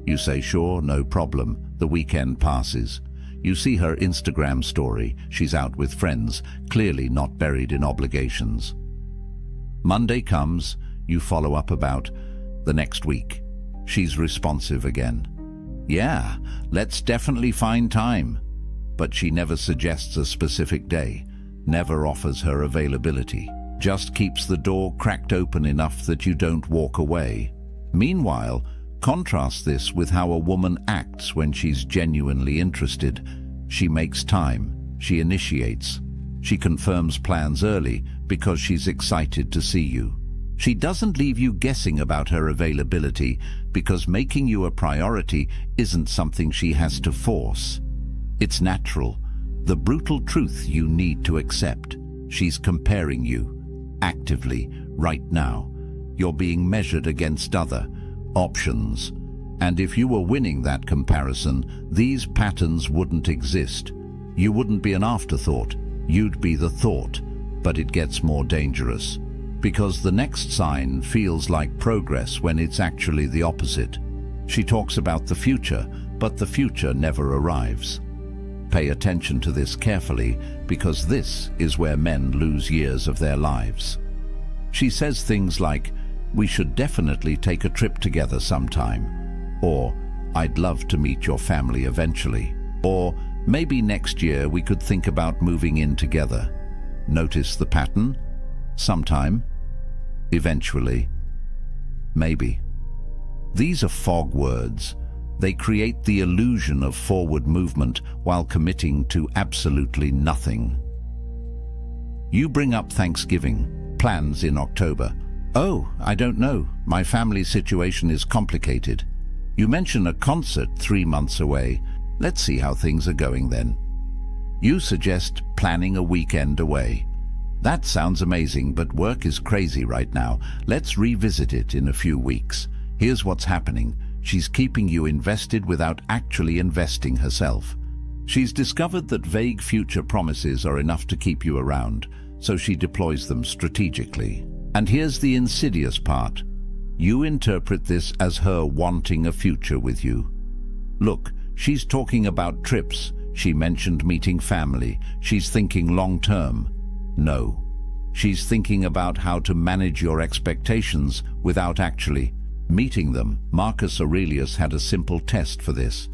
You say sure, no problem. The weekend passes. You see her Instagram story. She's out with friends, clearly not buried in obligations. Monday comes. You follow up about the next week. She's responsive again. Yeah, let's definitely find time. But she never suggests a specific day, never offers her availability, just keeps the door cracked open enough that you don't walk away. Meanwhile, contrast this with how a woman acts when she's genuinely interested. She makes time, she initiates, she confirms plans early because she's excited to see you. She doesn't leave you guessing about her availability because making you a priority isn't something she has to force. It's natural, the brutal truth you need to accept. She's comparing you, actively, right now. You're being measured against other options. And if you were winning that comparison, these patterns wouldn't exist. You wouldn't be an afterthought, you'd be the thought. But it gets more dangerous. Because the next sign feels like progress when it's actually the opposite. She talks about the future, but the future never arrives. Pay attention to this carefully, because this is where men lose years of their lives. She says things like, "We should definitely take a trip together sometime," or "I'd love to meet your family eventually," or "Maybe next year we could think about moving in together." Notice the pattern? Sometime, eventually, maybe. These are fog words. They create the illusion of forward movement while committing to absolutely nothing. You bring up Thanksgiving, plans in October. "Oh, I don't know. My family situation is complicated." You mention a concert 3 months away. "Let's see how things are going then." You suggest planning a weekend away. "That sounds amazing, but work is crazy right now. Let's revisit it in a few weeks." Here's what's happening. She's keeping you invested without actually investing herself. She's discovered that vague future promises are enough to keep you around, so she deploys them strategically. And here's the insidious part. You interpret this as her wanting a future with you. Look, she's talking about trips. She mentioned meeting family. She's thinking long-term. No. She's thinking about how to manage your expectations without actually meeting them. Marcus Aurelius had a simple test for this.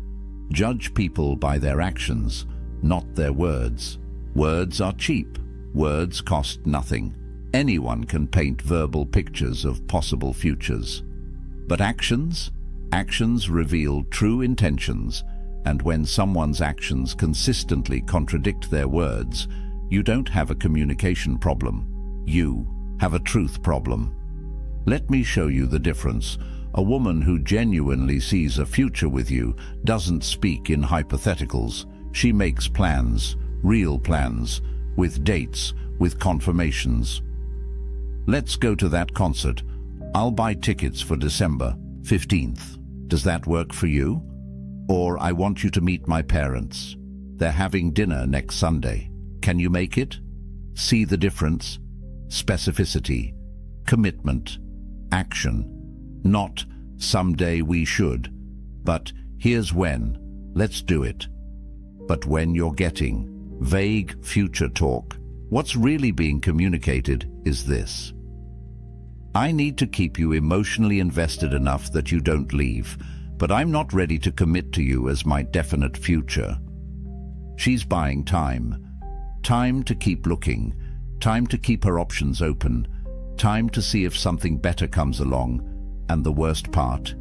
Judge people by their actions, not their words. Words are cheap. Words cost nothing. Anyone can paint verbal pictures of possible futures. But actions? Actions reveal true intentions, and when someone's actions consistently contradict their words, you don't have a communication problem. You have a truth problem. Let me show you the difference. A woman who genuinely sees a future with you doesn't speak in hypotheticals. She makes plans, real plans, with dates, with confirmations. "Let's go to that concert. I'll buy tickets for December 15th. Does that work for you? Or I want you to meet my parents. They're having dinner next Sunday. Can you make it?" See the difference? Specificity, commitment, action. Not "someday we should," but "here's when, let's do it." But when you're getting vague future talk, what's really being communicated is this: "I need to keep you emotionally invested enough that you don't leave, but I'm not ready to commit to you as my definite future." She's buying time. Time to keep looking, time to keep her options open, time to see if something better comes along. And the worst part,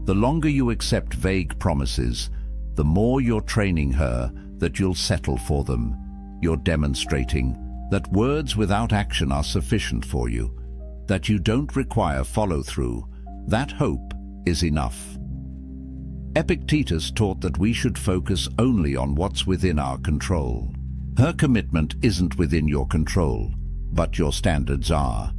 the longer you accept vague promises, the more you're training her that you'll settle for them. You're demonstrating that words without action are sufficient for you, that you don't require follow-through. That hope is enough. Epictetus taught that we should focus only on what's within our control. Her commitment isn't within your control, but your standards are.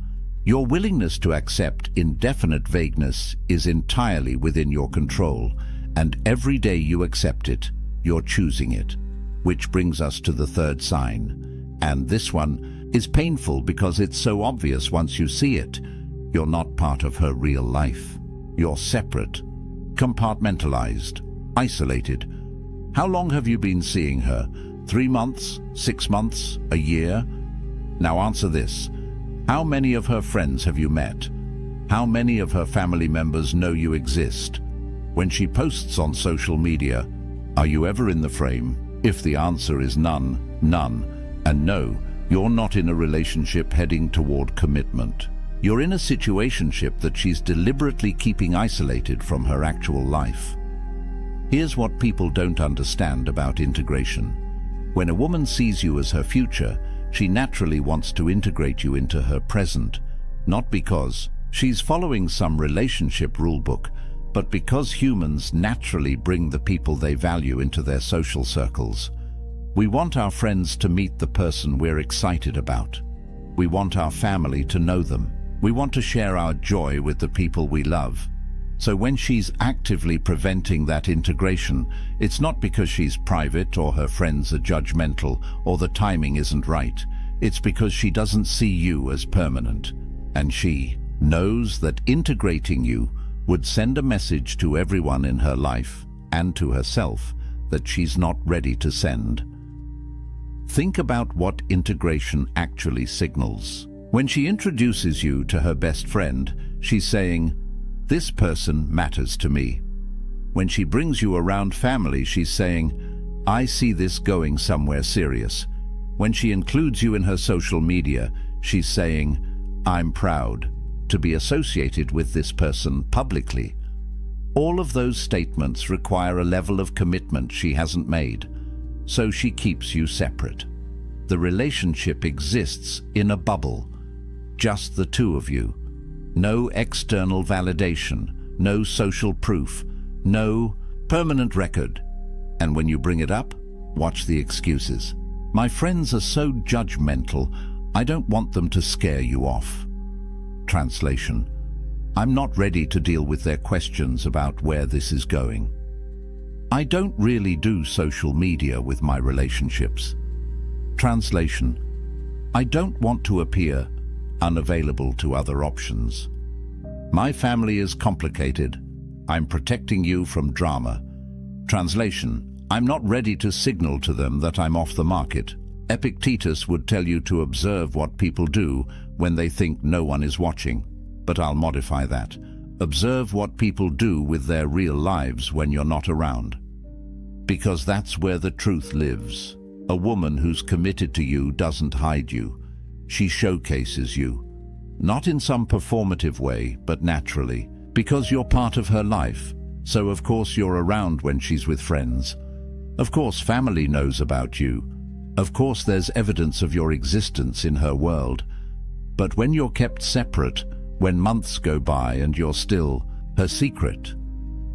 Your willingness to accept indefinite vagueness is entirely within your control, and every day you accept it, you're choosing it. Which brings us to the third sign. And this one is painful because it's so obvious once you see it. You're not part of her real life. You're separate, compartmentalized, isolated. How long have you been seeing her? 3 months? 6 months? A year? Now answer this. How many of her friends have you met? How many of her family members know you exist? When she posts on social media, are you ever in the frame? If the answer is none, and no, you're not in a relationship heading toward commitment. You're in a situationship that she's deliberately keeping isolated from her actual life. Here's what people don't understand about integration. When a woman sees you as her future, she naturally wants to integrate you into her present, not because she's following some relationship rulebook, but because humans naturally bring the people they value into their social circles. We want our friends to meet the person we're excited about. We want our family to know them. We want to share our joy with the people we love. So when she's actively preventing that integration, it's not because she's private or her friends are judgmental or the timing isn't right. It's because she doesn't see you as permanent. And she knows that integrating you would send a message to everyone in her life and to herself that she's not ready to send. Think about what integration actually signals. When she introduces you to her best friend, she's saying, "This person matters to me." When she brings you around family, she's saying, "I see this going somewhere serious." When she includes you in her social media, she's saying, "I'm proud to be associated with this person publicly." All of those statements require a level of commitment she hasn't made, so she keeps you separate. The relationship exists in a bubble, just the two of you. No external validation, no social proof, no permanent record. And when you bring it up, watch the excuses. "My friends are so judgmental, I don't want them to scare you off." Translation: I'm not ready to deal with their questions about where this is going. I don't really do social media with my relationships. Translation: I don't want to appear unavailable to other options. My family is complicated. I'm protecting you from drama. Translation: I'm not ready to signal to them that I'm off the market. Epictetus would tell you to observe what people do when they think no one is watching, but I'll modify that. Observe what people do with their real lives when you're not around. Because that's where the truth lives. A woman who's committed to you doesn't hide you. She showcases you. Not in some performative way, but naturally. Because you're part of her life. So of course you're around when she's with friends. Of course family knows about you. Of course there's evidence of your existence in her world. But when you're kept separate, when months go by and you're still her secret,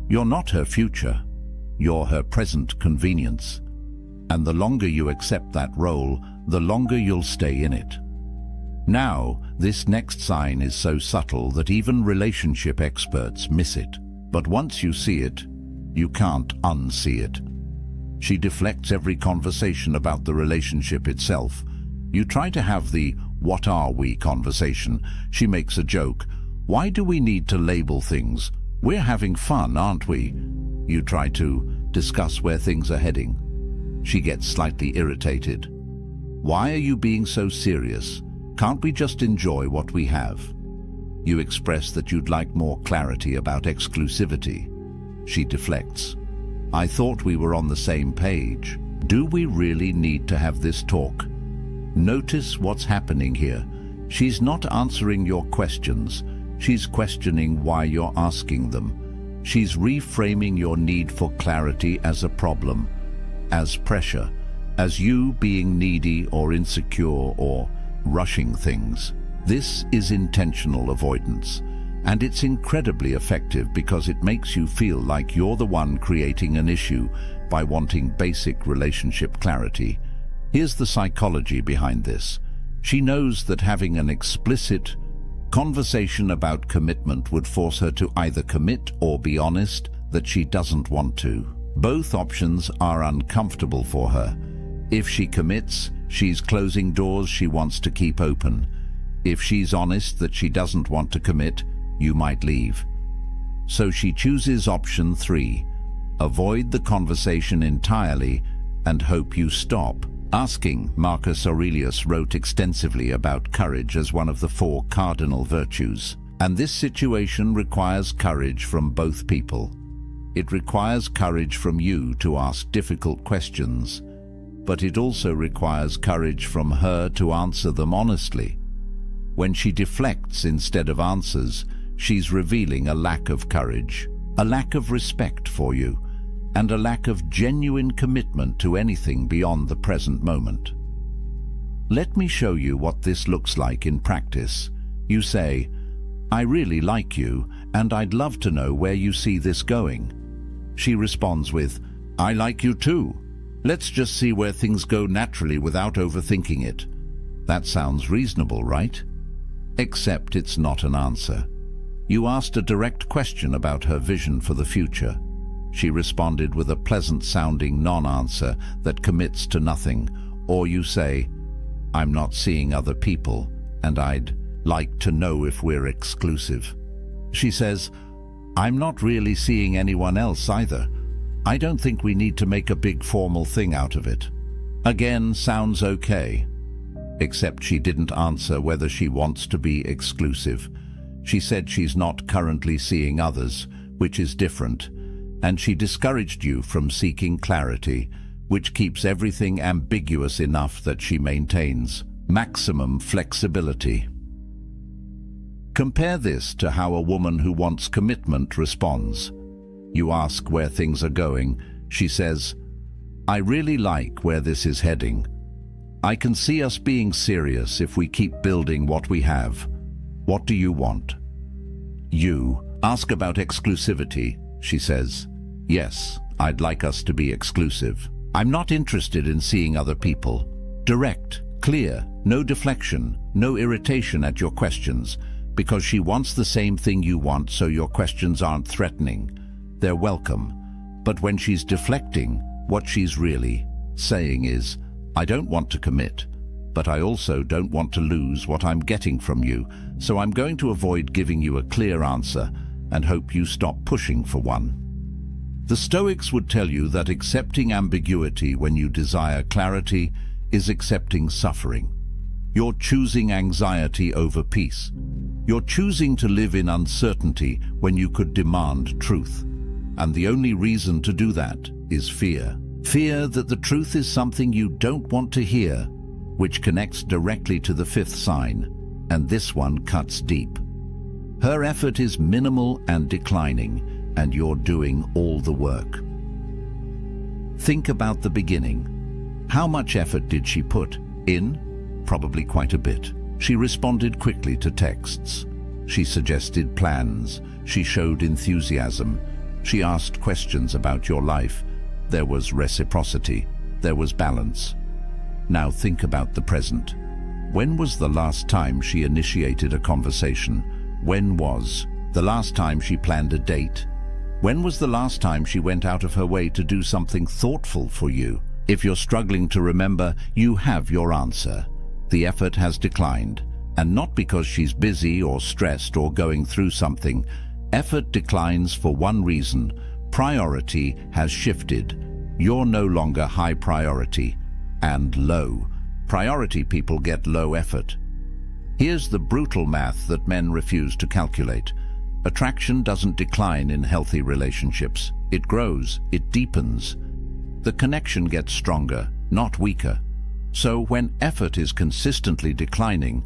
you're not her future. You're her present convenience. And the longer you accept that role, the longer you'll stay in it. Now, this next sign is so subtle that even relationship experts miss it. But once you see it, you can't unsee it. She deflects every conversation about the relationship itself. You try to have the "what are we" conversation. She makes a joke. "Why do we need to label things? We're having fun, aren't we?" You try to discuss where things are heading. She gets slightly irritated. "Why are you being so serious? Can't we just enjoy what we have?" You express that you'd like more clarity about exclusivity. She deflects. "I thought we were on the same page. Do we really need to have this talk?" Notice what's happening here. She's not answering your questions. She's questioning why you're asking them. She's reframing your need for clarity as a problem, as pressure, as you being needy or insecure or rushing things. This is intentional avoidance, And it's incredibly effective because it makes you feel like you're the one creating an issue by wanting basic relationship clarity. Here's the psychology behind this. She knows that having an explicit conversation about commitment would force her to either commit or be honest that she doesn't want to. Both options are uncomfortable for her. If she commits, she's closing doors she wants to keep open. If she's honest that she doesn't want to commit, you might leave. So she chooses option 3. Avoid the conversation entirely and hope you stop asking. Marcus Aurelius wrote extensively about courage as one of the 4 cardinal virtues. And this situation requires courage from both people. It requires courage from you to ask difficult questions, but it also requires courage from her to answer them honestly. When she deflects instead of answers, she's revealing a lack of courage, a lack of respect for you, and a lack of genuine commitment to anything beyond the present moment. Let me show you what this looks like in practice. You say, "I really like you, and I'd love to know where you see this going." She responds with, "I like you too. Let's just see where things go naturally without overthinking it." That sounds reasonable, right? Except it's not an answer. You asked a direct question about her vision for the future. She responded with a pleasant-sounding non-answer that commits to nothing. Or you say, "I'm not seeing other people, and I'd like to know if we're exclusive." She says, "I'm not really seeing anyone else either. I don't think we need to make a big formal thing out of it." Again, sounds okay. Except she didn't answer whether she wants to be exclusive. She said she's not currently seeing others, which is different, and she discouraged you from seeking clarity, which keeps everything ambiguous enough that she maintains maximum flexibility. Compare this to how a woman who wants commitment responds. You ask where things are going. She says, "I really like where this is heading. I can see us being serious if we keep building what we have. What do you want?" You ask about exclusivity. She says, "Yes, I'd like us to be exclusive. I'm not interested in seeing other people." Direct, clear, no deflection, no irritation at your questions, because she wants the same thing you want, so your questions aren't threatening. They're welcome. But when she's deflecting, what she's really saying is, "I don't want to commit, but I also don't want to lose what I'm getting from you, so I'm going to avoid giving you a clear answer and hope you stop pushing for one." The Stoics would tell you that accepting ambiguity when you desire clarity is accepting suffering. You're choosing anxiety over peace. You're choosing to live in uncertainty when you could demand truth. And the only reason to do that is fear. Fear that the truth is something you don't want to hear, which connects directly to the 5th sign, and this one cuts deep. Her effort is minimal and declining, and you're doing all the work. Think about the beginning. How much effort did she put in? Probably quite a bit. She responded quickly to texts. She suggested plans. She showed enthusiasm. She asked questions about your life. There was reciprocity. There was balance. Now think about the present. When was the last time she initiated a conversation? When was the last time she planned a date? When was the last time she went out of her way to do something thoughtful for you? If you're struggling to remember, you have your answer. The effort has declined, and not because she's busy or stressed or going through something. Effort declines for one reason: priority has shifted. You're no longer high priority, and low priority people get low effort. Here's the brutal math that men refuse to calculate. Attraction doesn't decline in healthy relationships. It grows, it deepens. The connection gets stronger, not weaker. So when effort is consistently declining,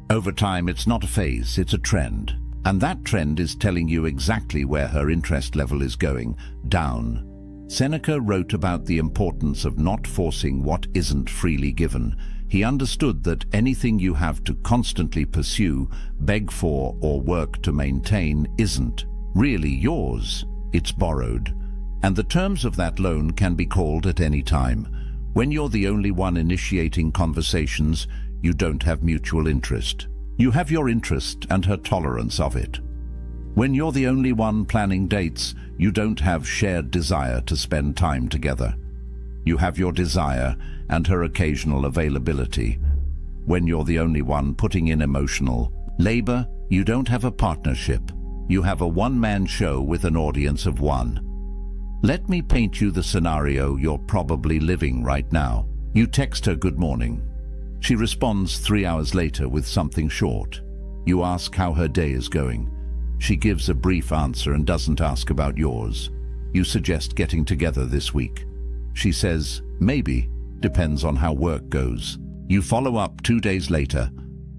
over time it's not a phase, it's a trend. And that trend is telling you exactly where her interest level is going, down. Seneca wrote about the importance of not forcing what isn't freely given. He understood that anything you have to constantly pursue, beg for, or work to maintain isn't really yours. It's borrowed. And the terms of that loan can be called at any time. When you're the only one initiating conversations, you don't have mutual interest. You have your interest and her tolerance of it. When you're the only one planning dates, you don't have shared desire to spend time together. You have your desire and her occasional availability. When you're the only one putting in emotional labor, you don't have a partnership. You have a one-man show with an audience of one. Let me paint you the scenario you're probably living right now. You text her good morning. She responds 3 hours later with something short. You ask how her day is going. She gives a brief answer and doesn't ask about yours. You suggest getting together this week. She says, maybe, depends on how work goes. You follow up 2 days later.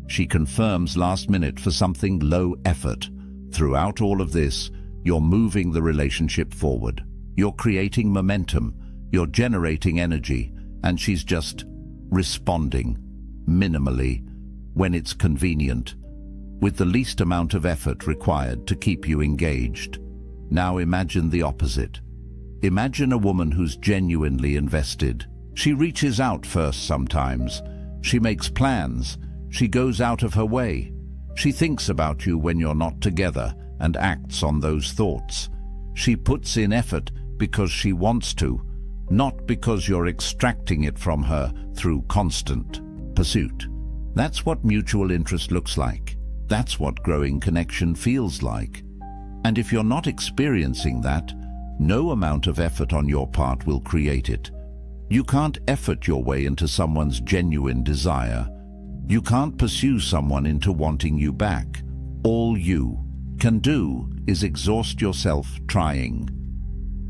She confirms last minute for something low effort. Throughout all of this, you're moving the relationship forward. You're creating momentum, you're generating energy, and she's just responding, minimally, when it's convenient, with the least amount of effort required to keep you engaged. Now imagine the opposite. Imagine a woman who's genuinely invested. She reaches out first sometimes. She makes plans. She goes out of her way. She thinks about you when you're not together and acts on those thoughts. She puts in effort because she wants to, not because you're extracting it from her through constant pursuit. That's what mutual interest looks like. That's what growing connection feels like. And if you're not experiencing that, no amount of effort on your part will create it. You can't effort your way into someone's genuine desire. You can't pursue someone into wanting you back. All you can do is exhaust yourself trying.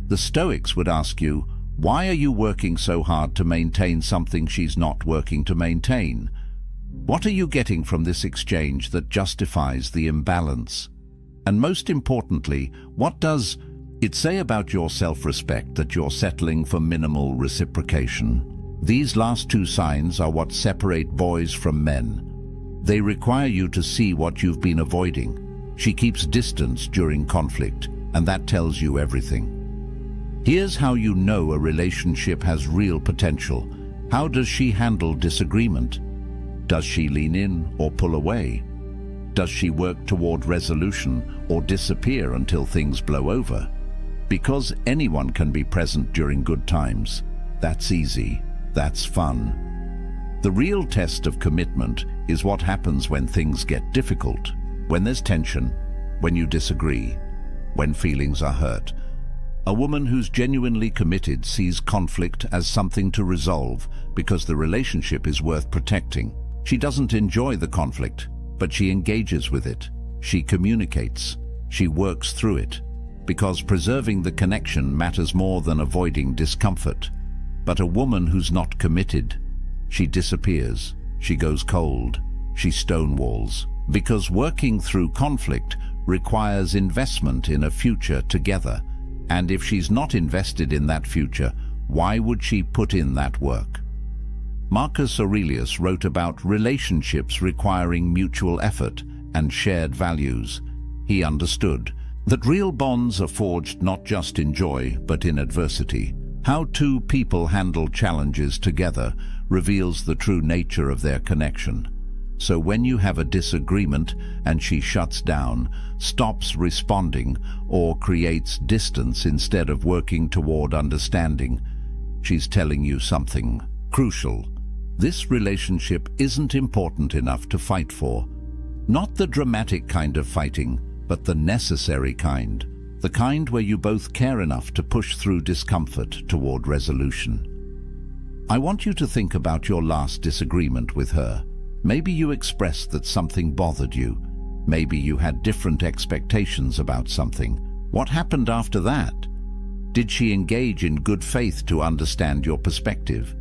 The Stoics would ask you, why are you working so hard to maintain something she's not working to maintain? What are you getting from this exchange that justifies the imbalance? And most importantly, what does it say about your self-respect that you're settling for minimal reciprocation? These last two signs are what separate boys from men. They require you to see what you've been avoiding. She keeps distance during conflict, and that tells you everything. Here's how you know a relationship has real potential. How does she handle disagreement? Does she lean in or pull away? Does she work toward resolution or disappear until things blow over? Because anyone can be present during good times. That's easy. That's fun. The real test of commitment is what happens when things get difficult, when there's tension, when you disagree, when feelings are hurt. A woman who's genuinely committed sees conflict as something to resolve because the relationship is worth protecting. She doesn't enjoy the conflict, but she engages with it. She communicates. She works through it, because preserving the connection matters more than avoiding discomfort. But a woman who's not committed, she disappears. She goes cold. She stonewalls. Because working through conflict requires investment in a future together. And if she's not invested in that future, why would she put in that work? Marcus Aurelius wrote about relationships requiring mutual effort and shared values. He understood that real bonds are forged not just in joy, but in adversity. How two people handle challenges together reveals the true nature of their connection. So when you have a disagreement and she shuts down, stops responding, or creates distance instead of working toward understanding, she's telling you something crucial. This relationship isn't important enough to fight for. Not the dramatic kind of fighting, but the necessary kind. The kind where you both care enough to push through discomfort toward resolution. I want you to think about your last disagreement with her. Maybe you expressed that something bothered you. Maybe you had different expectations about something. What happened after that? Did she engage in good faith to understand your perspective?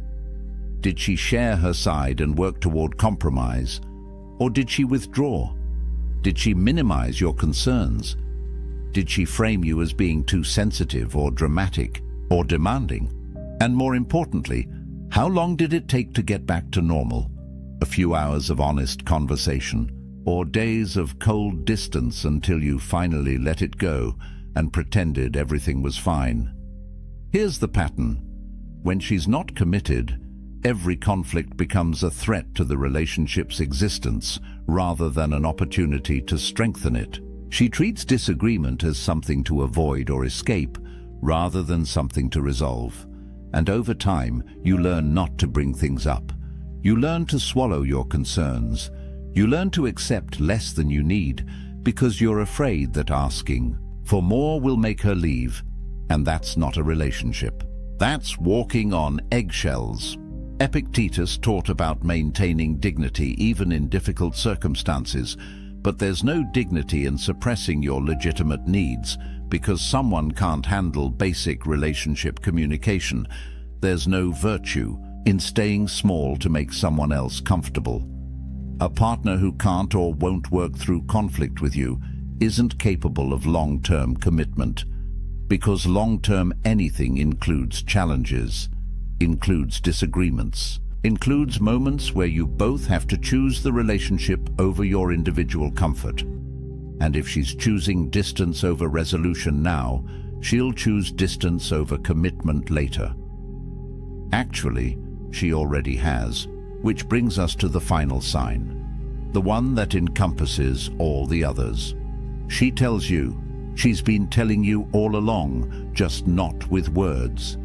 Did she share her side and work toward compromise? Or did she withdraw? Did she minimize your concerns? Did she frame you as being too sensitive or dramatic or demanding? And more importantly, How long did it take to get back to normal? A few hours of honest conversation, or days of cold distance until you finally let it go and pretended everything was fine? Here's the pattern. When she's not committed, every conflict becomes a threat to the relationship's existence rather than an opportunity to strengthen it. She treats disagreement as something to avoid or escape rather than something to resolve. And over time, you learn not to bring things up. You learn to swallow your concerns. You learn to accept less than you need because you're afraid that asking for more will make her leave, and that's not a relationship. That's walking on eggshells. Epictetus taught about maintaining dignity even in difficult circumstances, but there's no dignity in suppressing your legitimate needs because someone can't handle basic relationship communication. There's no virtue in staying small to make someone else comfortable. A partner who can't or won't work through conflict with you isn't capable of long-term commitment, because long-term anything includes challenges, includes disagreements, includes moments where you both have to choose the relationship over your individual comfort. And if she's choosing distance over resolution now, she'll choose distance over commitment later. Actually, she already has, which brings us to the final sign, the one that encompasses all the others. She tells you, she's been telling you all along, just not with words.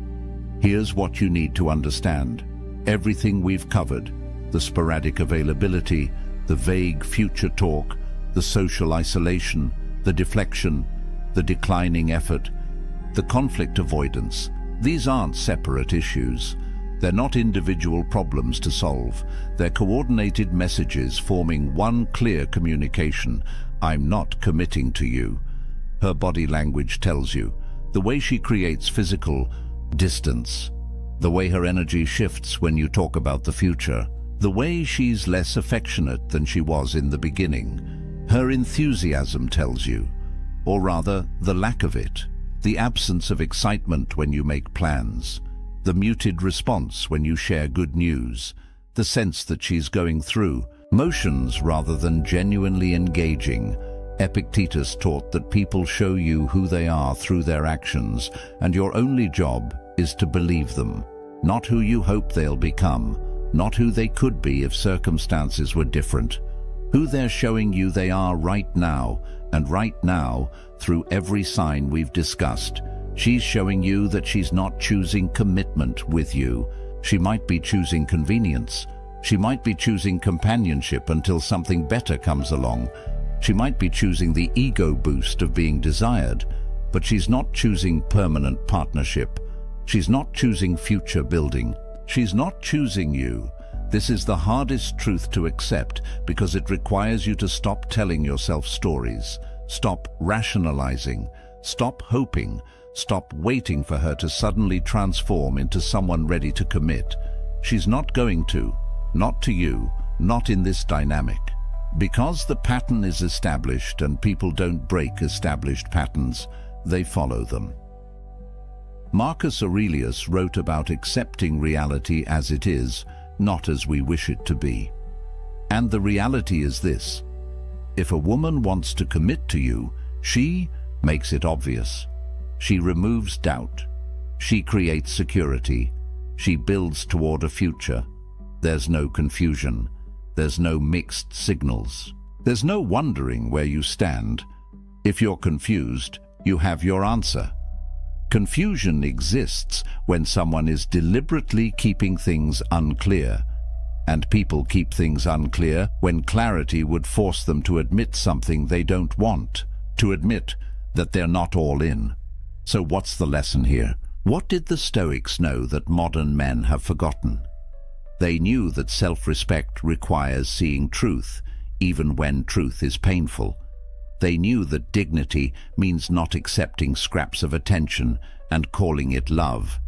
Here's what you need to understand. Everything we've covered, the sporadic availability, the vague future talk, the social isolation, the deflection, the declining effort, the conflict avoidance, these aren't separate issues. They're not individual problems to solve. They're coordinated messages forming one clear communication. I'm not committing to you. Her body language tells you. The way she creates physical distance. The way her energy shifts when you talk about the future. The way she's less affectionate than she was in the beginning. Her enthusiasm tells you. Or rather, the lack of it. The absence of excitement when you make plans. The muted response when you share good news. The sense that she's going through motions rather than genuinely engaging. Epictetus taught that people show you who they are through their actions, and your only job is to believe them. Not who you hope they'll become, not who they could be if circumstances were different. Who they're showing you they are right now, and right now, through every sign we've discussed, she's showing you that she's not choosing commitment with you. She might be choosing convenience. She might be choosing companionship until something better comes along. She might be choosing the ego boost of being desired, but she's not choosing permanent partnership. She's not choosing future building. She's not choosing you. This is the hardest truth to accept because it requires you to stop telling yourself stories, stop rationalizing, stop hoping, stop waiting for her to suddenly transform into someone ready to commit. She's not going to, not to you, not in this dynamic. Because the pattern is established and people don't break established patterns, they follow them. Marcus Aurelius wrote about accepting reality as it is, not as we wish it to be. And the reality is this: if a woman wants to commit to you, she makes it obvious. She removes doubt. She creates security. She builds toward a future. There's no confusion. There's no mixed signals. There's no wondering where you stand. If you're confused, you have your answer. Confusion exists when someone is deliberately keeping things unclear, and people keep things unclear when clarity would force them to admit something they don't want, to admit that they're not all in. So what's the lesson here? What did the Stoics know that modern men have forgotten? They knew that self-respect requires seeing truth, even when truth is painful. They knew that dignity means not accepting scraps of attention and calling it love.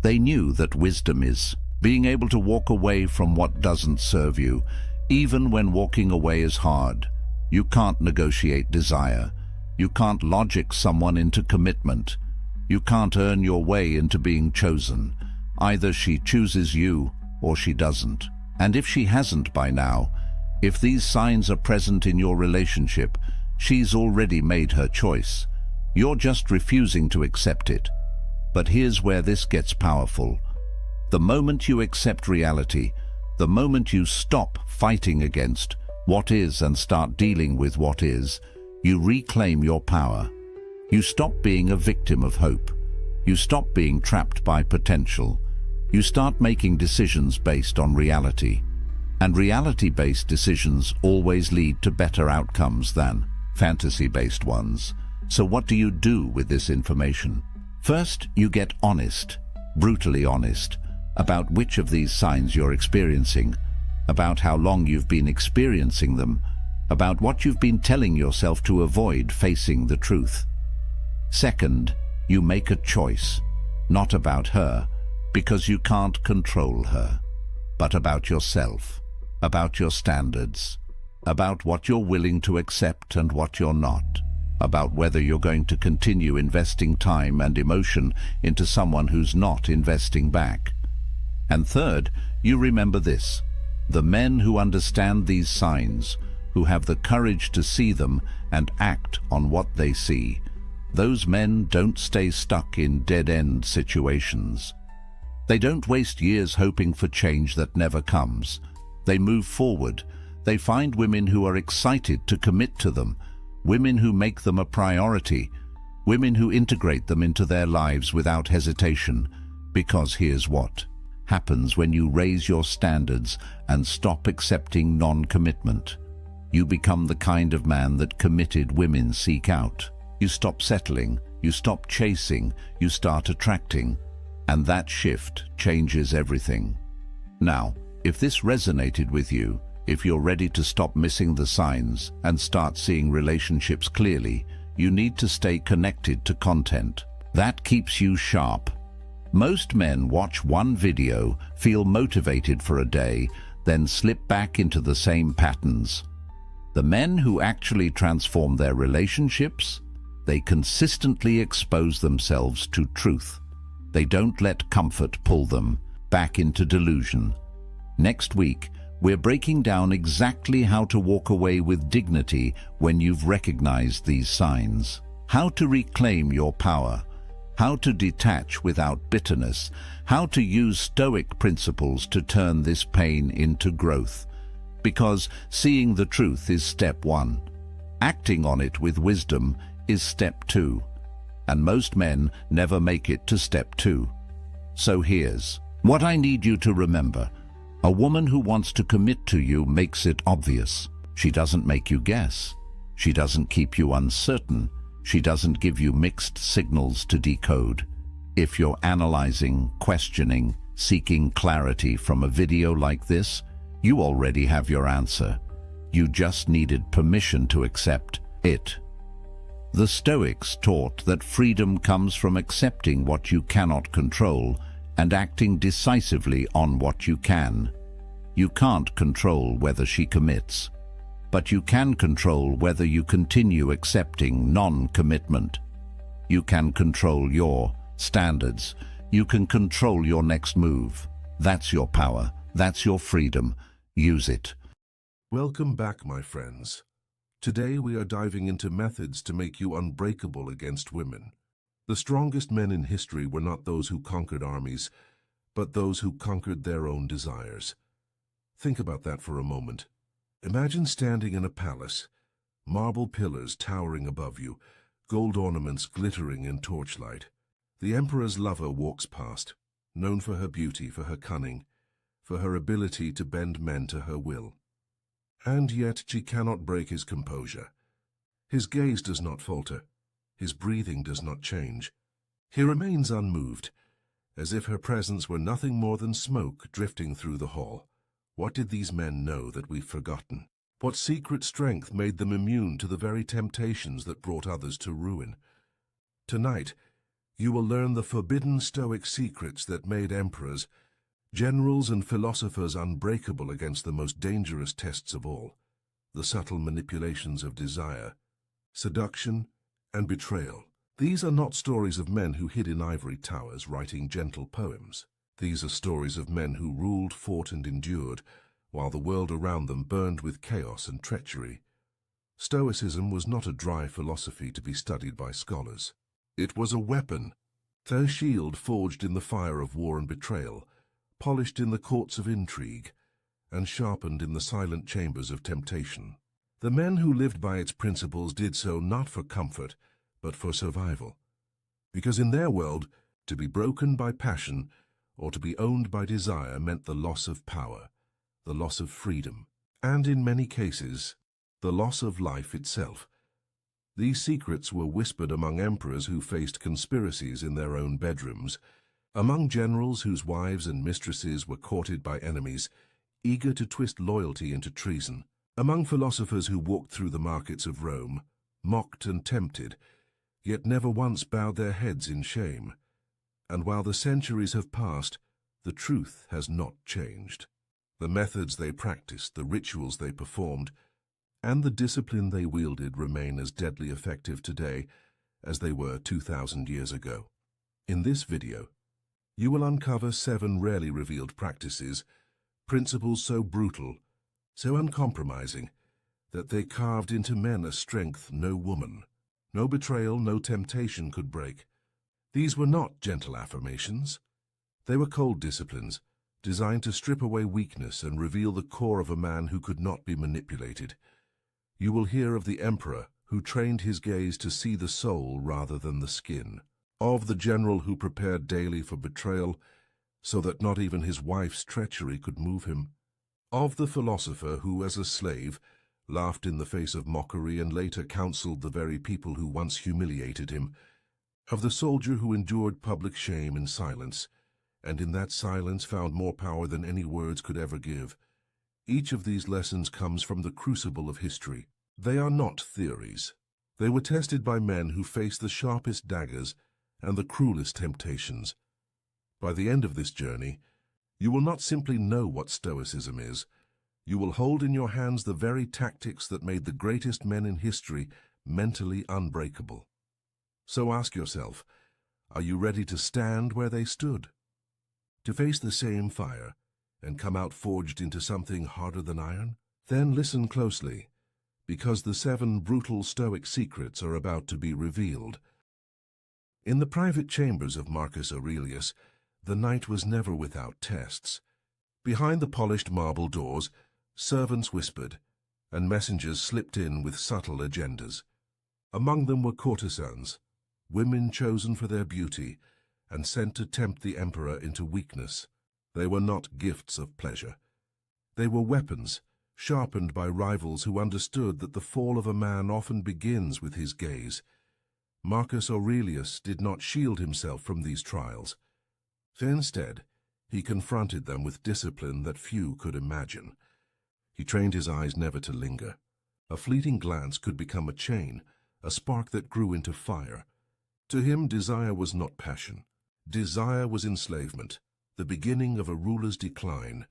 They knew that wisdom is being able to walk away from what doesn't serve you, even when walking away is hard. You can't negotiate desire. You can't logic someone into commitment. You can't earn your way into being chosen. Either she chooses you or she doesn't. And if she hasn't by now, if these signs are present in your relationship, she's already made her choice. You're just refusing to accept it. But here's where this gets powerful. The moment you accept reality, the moment you stop fighting against what is and start dealing with what is, you reclaim your power. You stop being a victim of hope. You stop being trapped by potential. You start making decisions based on reality. And reality-based decisions always lead to better outcomes than fantasy-based ones. So what do you do with this information? First, you get honest, brutally honest, about which of these signs you're experiencing, about how long you've been experiencing them, about what you've been telling yourself to avoid facing the truth. Second, you make a choice, not about her, because you can't control her, but about yourself, about your standards, about what you're willing to accept and what you're not, about whether you're going to continue investing time and emotion into someone who's not investing back. And third, you remember this: the men who understand these signs, who have the courage to see them and act on what they see, those men don't stay stuck in dead-end situations. They don't waste years hoping for change that never comes. They move forward. They find women who are excited to commit to them, women who make them a priority, women who integrate them into their lives without hesitation. Because here's what happens when you raise your standards and stop accepting non-commitment. You become the kind of man that committed women seek out. You stop settling, you stop chasing, you start attracting. And that shift changes everything. Now, if this resonated with you, if you're ready to stop missing the signs and start seeing relationships clearly, you need to stay connected to content. That keeps you sharp. Most men watch one video, feel motivated for a day, then slip back into the same patterns. The men who actually transform their relationships, they consistently expose themselves to truth. They don't let comfort pull them back into delusion. Next week, we're breaking down exactly how to walk away with dignity when you've recognized these signs, how to reclaim your power, how to detach without bitterness, how to use Stoic principles to turn this pain into growth. Because seeing the truth is step one. Acting on it with wisdom is step two. And most men never make it to step two. So here's what I need you to remember. A woman who wants to commit to you makes it obvious. She doesn't make you guess. She doesn't keep you uncertain. She doesn't give you mixed signals to decode. If you're analyzing, questioning, seeking clarity from a video like this, you already have your answer. You just needed permission to accept it. The Stoics taught that freedom comes from accepting what you cannot control and acting decisively on what you can. You can't control whether she commits, but you can control whether you continue accepting non-commitment. You can control your standards. You can control your next move. That's your power. That's your freedom. Use it. Welcome back, my friends. Today we are diving into methods to make you unbreakable against women. The strongest men in history were not those who conquered armies, but those who conquered their own desires. Think about that for a moment. Imagine standing in a palace, marble pillars towering above you, gold ornaments glittering in torchlight. The emperor's lover walks past, known for her beauty, for her cunning, for her ability to bend men to her will. And yet she cannot break his composure. His gaze does not falter. His breathing does not change. He remains unmoved, as if her presence were nothing more than smoke drifting through the hall. What did these men know that we've forgotten? What secret strength made them immune to the very temptations that brought others to ruin? Tonight, you will learn the forbidden Stoic secrets that made emperors, generals and philosophers unbreakable against the most dangerous tests of all, the subtle manipulations of desire, seduction, and betrayal. These are not stories of men who hid in ivory towers writing gentle poems. These are stories of men who ruled, fought, and endured, while the world around them burned with chaos and treachery. Stoicism was not a dry philosophy to be studied by scholars. It was a weapon, a shield forged in the fire of war and betrayal, polished in the courts of intrigue, and sharpened in the silent chambers of temptation. The men who lived by its principles did so not for comfort, but for survival. Because in their world, to be broken by passion or to be owned by desire meant the loss of power, the loss of freedom, and in many cases, the loss of life itself. These secrets were whispered among emperors who faced conspiracies in their own bedrooms, among generals whose wives and mistresses were courted by enemies, eager to twist loyalty into treason, among philosophers who walked through the markets of Rome, mocked and tempted, yet never once bowed their heads in shame. And while the centuries have passed, the truth has not changed. The methods they practiced, the rituals they performed, and the discipline they wielded remain as deadly effective today as they were 2,000 years ago. In this video, you will uncover 7 rarely revealed practices, principles so brutal, so uncompromising, that they carved into men a strength no woman, no betrayal, no temptation could break. These were not gentle affirmations. They were cold disciplines, designed to strip away weakness and reveal the core of a man who could not be manipulated. You will hear of the emperor who trained his gaze to see the soul rather than the skin, of the general who prepared daily for betrayal so that not even his wife's treachery could move him, of the philosopher who, as a slave, laughed in the face of mockery and later counseled the very people who once humiliated him, of the soldier who endured public shame in silence, and in that silence found more power than any words could ever give. Each of these lessons comes from the crucible of history. They are not theories. They were tested by men who faced the sharpest daggers and the cruelest temptations. By the end of this journey, you will not simply know what Stoicism is. You will hold in your hands the very tactics that made the greatest men in history mentally unbreakable. So ask yourself, are you ready to stand where they stood? To face the same fire and come out forged into something harder than iron? Then listen closely, because the 7 brutal Stoic secrets are about to be revealed. In the private chambers of Marcus Aurelius, the night was never without tests. Behind the polished marble doors, servants whispered, and messengers slipped in with subtle agendas. Among them were courtesans, women chosen for their beauty and sent to tempt the emperor into weakness. They were not gifts of pleasure. They were weapons, sharpened by rivals who understood that the fall of a man often begins with his gaze. Marcus Aurelius did not shield himself from these trials. Instead, he confronted them with discipline that few could imagine. He trained his eyes never to linger. A fleeting glance could become a chain, a spark that grew into fire. To him, desire was not passion. Desire was enslavement, the beginning of a ruler's decline.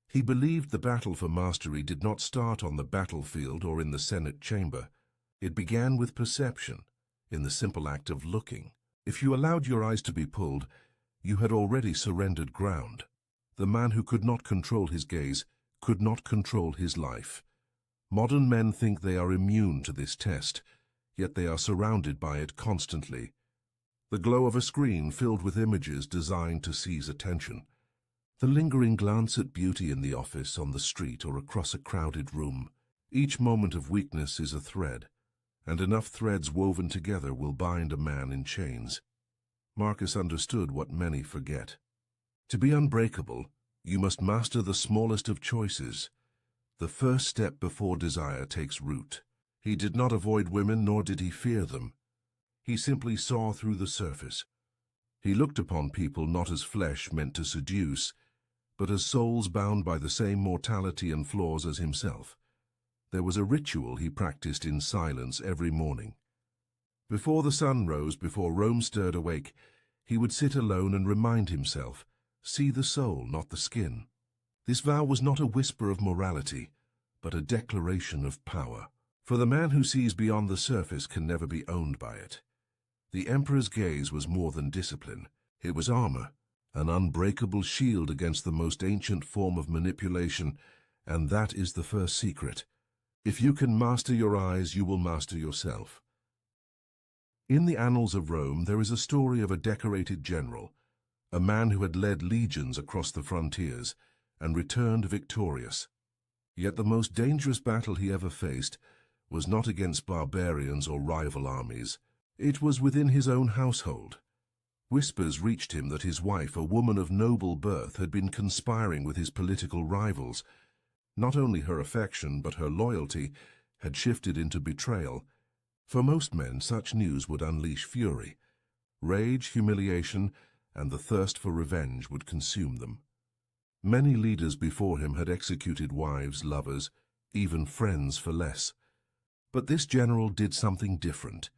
He believed the battle for mastery did not start on the battlefield or in the Senate chamber. It began with perception, in the simple act of looking. If you allowed your eyes to be pulled, you had already surrendered ground. The man who could not control his gaze could not control his life. Modern men think they are immune to this test, yet they are surrounded by it constantly. The glow of a screen filled with images designed to seize attention. The lingering glance at beauty in the office, on the street, or across a crowded room. Each moment of weakness is a thread, and enough threads woven together will bind a man in chains. Marcus understood what many forget. To be unbreakable, you must master the smallest of choices, the first step before desire takes root. He did not avoid women, nor did he fear them. He simply saw through the surface. He looked upon people not as flesh meant to seduce, but as souls bound by the same mortality and flaws as himself. There was a ritual he practiced in silence every morning. Before the sun rose, before Rome stirred awake, he would sit alone and remind himself, see the soul, not the skin. This vow was not a whisper of morality, but a declaration of power. For the man who sees beyond the surface can never be owned by it. The emperor's gaze was more than discipline. It was armor, an unbreakable shield against the most ancient form of manipulation, and that is the first secret. If you can master your eyes, you will master yourself. In the annals of Rome, there is a story of a decorated general, a man who had led legions across the frontiers and returned victorious. Yet the most dangerous battle he ever faced was not against barbarians or rival armies. It was within his own household. Whispers reached him that his wife, a woman of noble birth, had been conspiring with his political rivals. Not only her affection, but her loyalty had shifted into betrayal. For most men, such news would unleash fury. Rage, humiliation, and the thirst for revenge would consume them. Many leaders before him had executed wives, lovers, even friends for less. But this general did something different.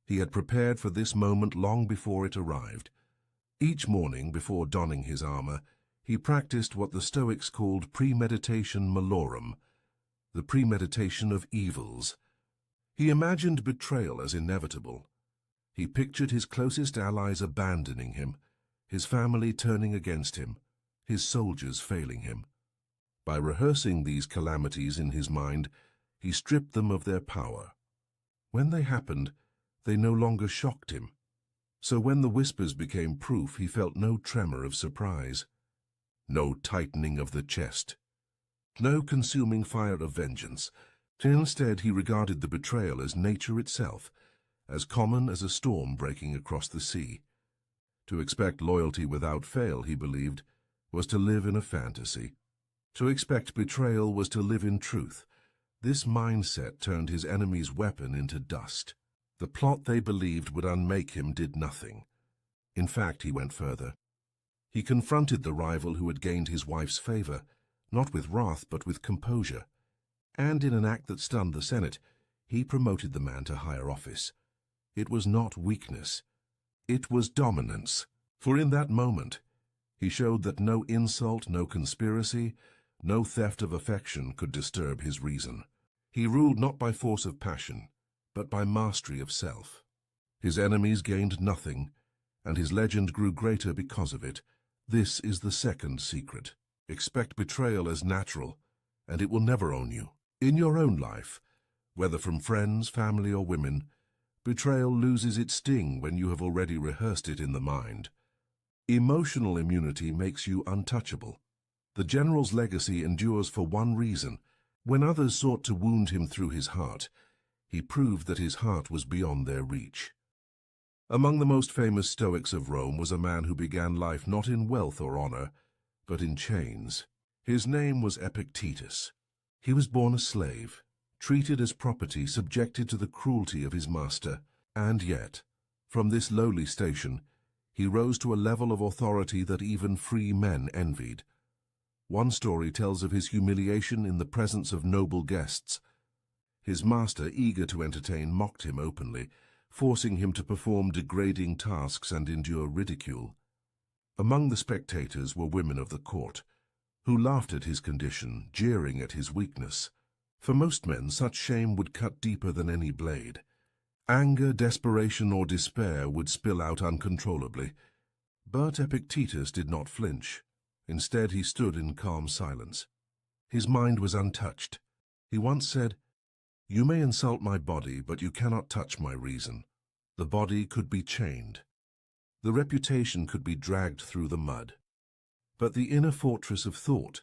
He had prepared for this moment long before it arrived. Each morning, before donning his armor, he practiced what the Stoics called premeditation malorum, the premeditation of evils. He imagined betrayal as inevitable. He pictured his closest allies abandoning him, his family turning against him, his soldiers failing him. By rehearsing these calamities in his mind, he stripped them of their power. When they happened, they no longer shocked him. So when the whispers became proof, he felt no tremor of surprise, no tightening of the chest, no consuming fire of vengeance. Instead, he regarded the betrayal as nature itself, as common as a storm breaking across the sea. To expect loyalty without fail, he believed, was to live in a fantasy. To expect betrayal was to live in truth. This mindset turned his enemy's weapon into dust. The plot they believed would unmake him did nothing. In fact, he went further. He confronted the rival who had gained his wife's favor, not with wrath but with composure. And in an act that stunned the Senate, he promoted the man to higher office. It was not weakness. It was dominance. For in that moment, he showed that no insult, no conspiracy, no theft of affection could disturb his reason. He ruled not by force of passion, but by mastery of self. His enemies gained nothing, and his legend grew greater because of it. This is the second secret. Expect betrayal as natural, and it will never own you. In your own life, whether from friends, family, or women, betrayal loses its sting when you have already rehearsed it in the mind. Emotional immunity makes you untouchable. The general's legacy endures for one reason. When others sought to wound him through his heart, he proved that his heart was beyond their reach. Among the most famous Stoics of Rome was a man who began life not in wealth or honor, but in chains. His name was Epictetus. He was born a slave, treated as property, subjected to the cruelty of his master, and yet, from this lowly station, he rose to a level of authority that even free men envied. One story tells of his humiliation in the presence of noble guests. His master, eager to entertain, mocked him openly, forcing him to perform degrading tasks and endure ridicule. Among the spectators were women of the court, who laughed at his condition, jeering at his weakness. For most men, such shame would cut deeper than any blade. Anger, desperation, or despair would spill out uncontrollably. But Epictetus did not flinch. Instead, he stood in calm silence. His mind was untouched. He once said, "You may insult my body, but you cannot touch my reason." The body could be chained. The reputation could be dragged through the mud. But the inner fortress of thought,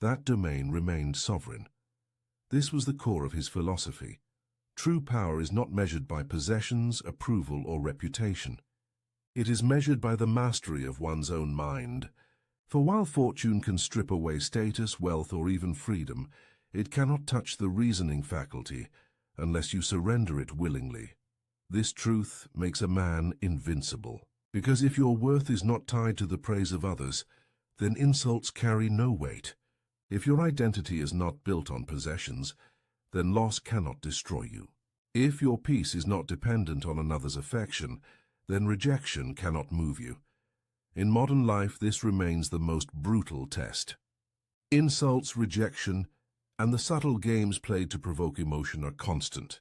that domain remained sovereign. This was the core of his philosophy. True power is not measured by possessions, approval, or reputation. It is measured by the mastery of one's own mind. For while fortune can strip away status, wealth, or even freedom, it cannot touch the reasoning faculty unless you surrender it willingly. This truth makes a man invincible. Because if your worth is not tied to the praise of others, then insults carry no weight. If your identity is not built on possessions, then loss cannot destroy you. If your peace is not dependent on another's affection, then rejection cannot move you. In modern life, this remains the most brutal test. Insults, rejection, and the subtle games played to provoke emotion are constant.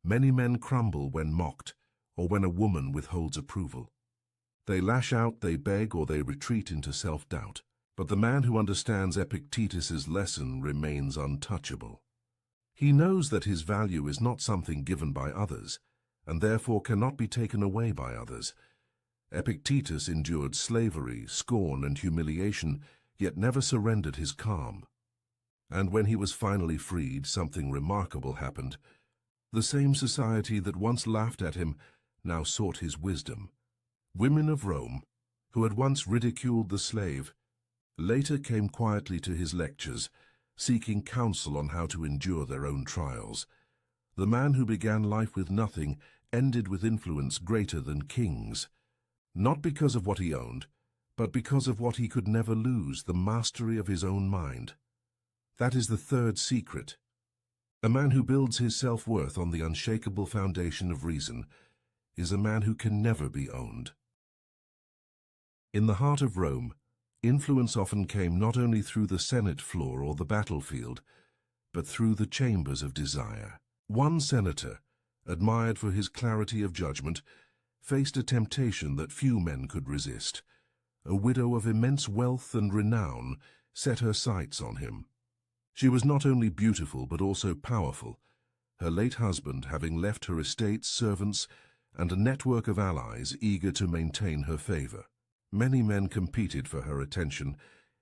Many men crumble when mocked, or when a woman withholds approval. They lash out, they beg, or they retreat into self-doubt. But the man who understands Epictetus's lesson remains untouchable. He knows that his value is not something given by others, and therefore cannot be taken away by others. Epictetus endured slavery, scorn, and humiliation, yet never surrendered his calm. And when he was finally freed, something remarkable happened. The same society that once laughed at him now sought his wisdom. Women of Rome, who had once ridiculed the slave, later came quietly to his lectures, seeking counsel on how to endure their own trials. The man who began life with nothing ended with influence greater than kings, not because of what he owned, but because of what he could never lose, the mastery of his own mind. That is the third secret. A man who builds his self-worth on the unshakable foundation of reason is a man who can never be owned. In the heart of Rome, influence often came not only through the Senate floor or the battlefield, but through the chambers of desire. One senator, admired for his clarity of judgment, faced a temptation that few men could resist. A widow of immense wealth and renown set her sights on him. She was not only beautiful but also powerful, her late husband having left her estates, servants, and a network of allies eager to maintain her favor. Many men competed for her attention,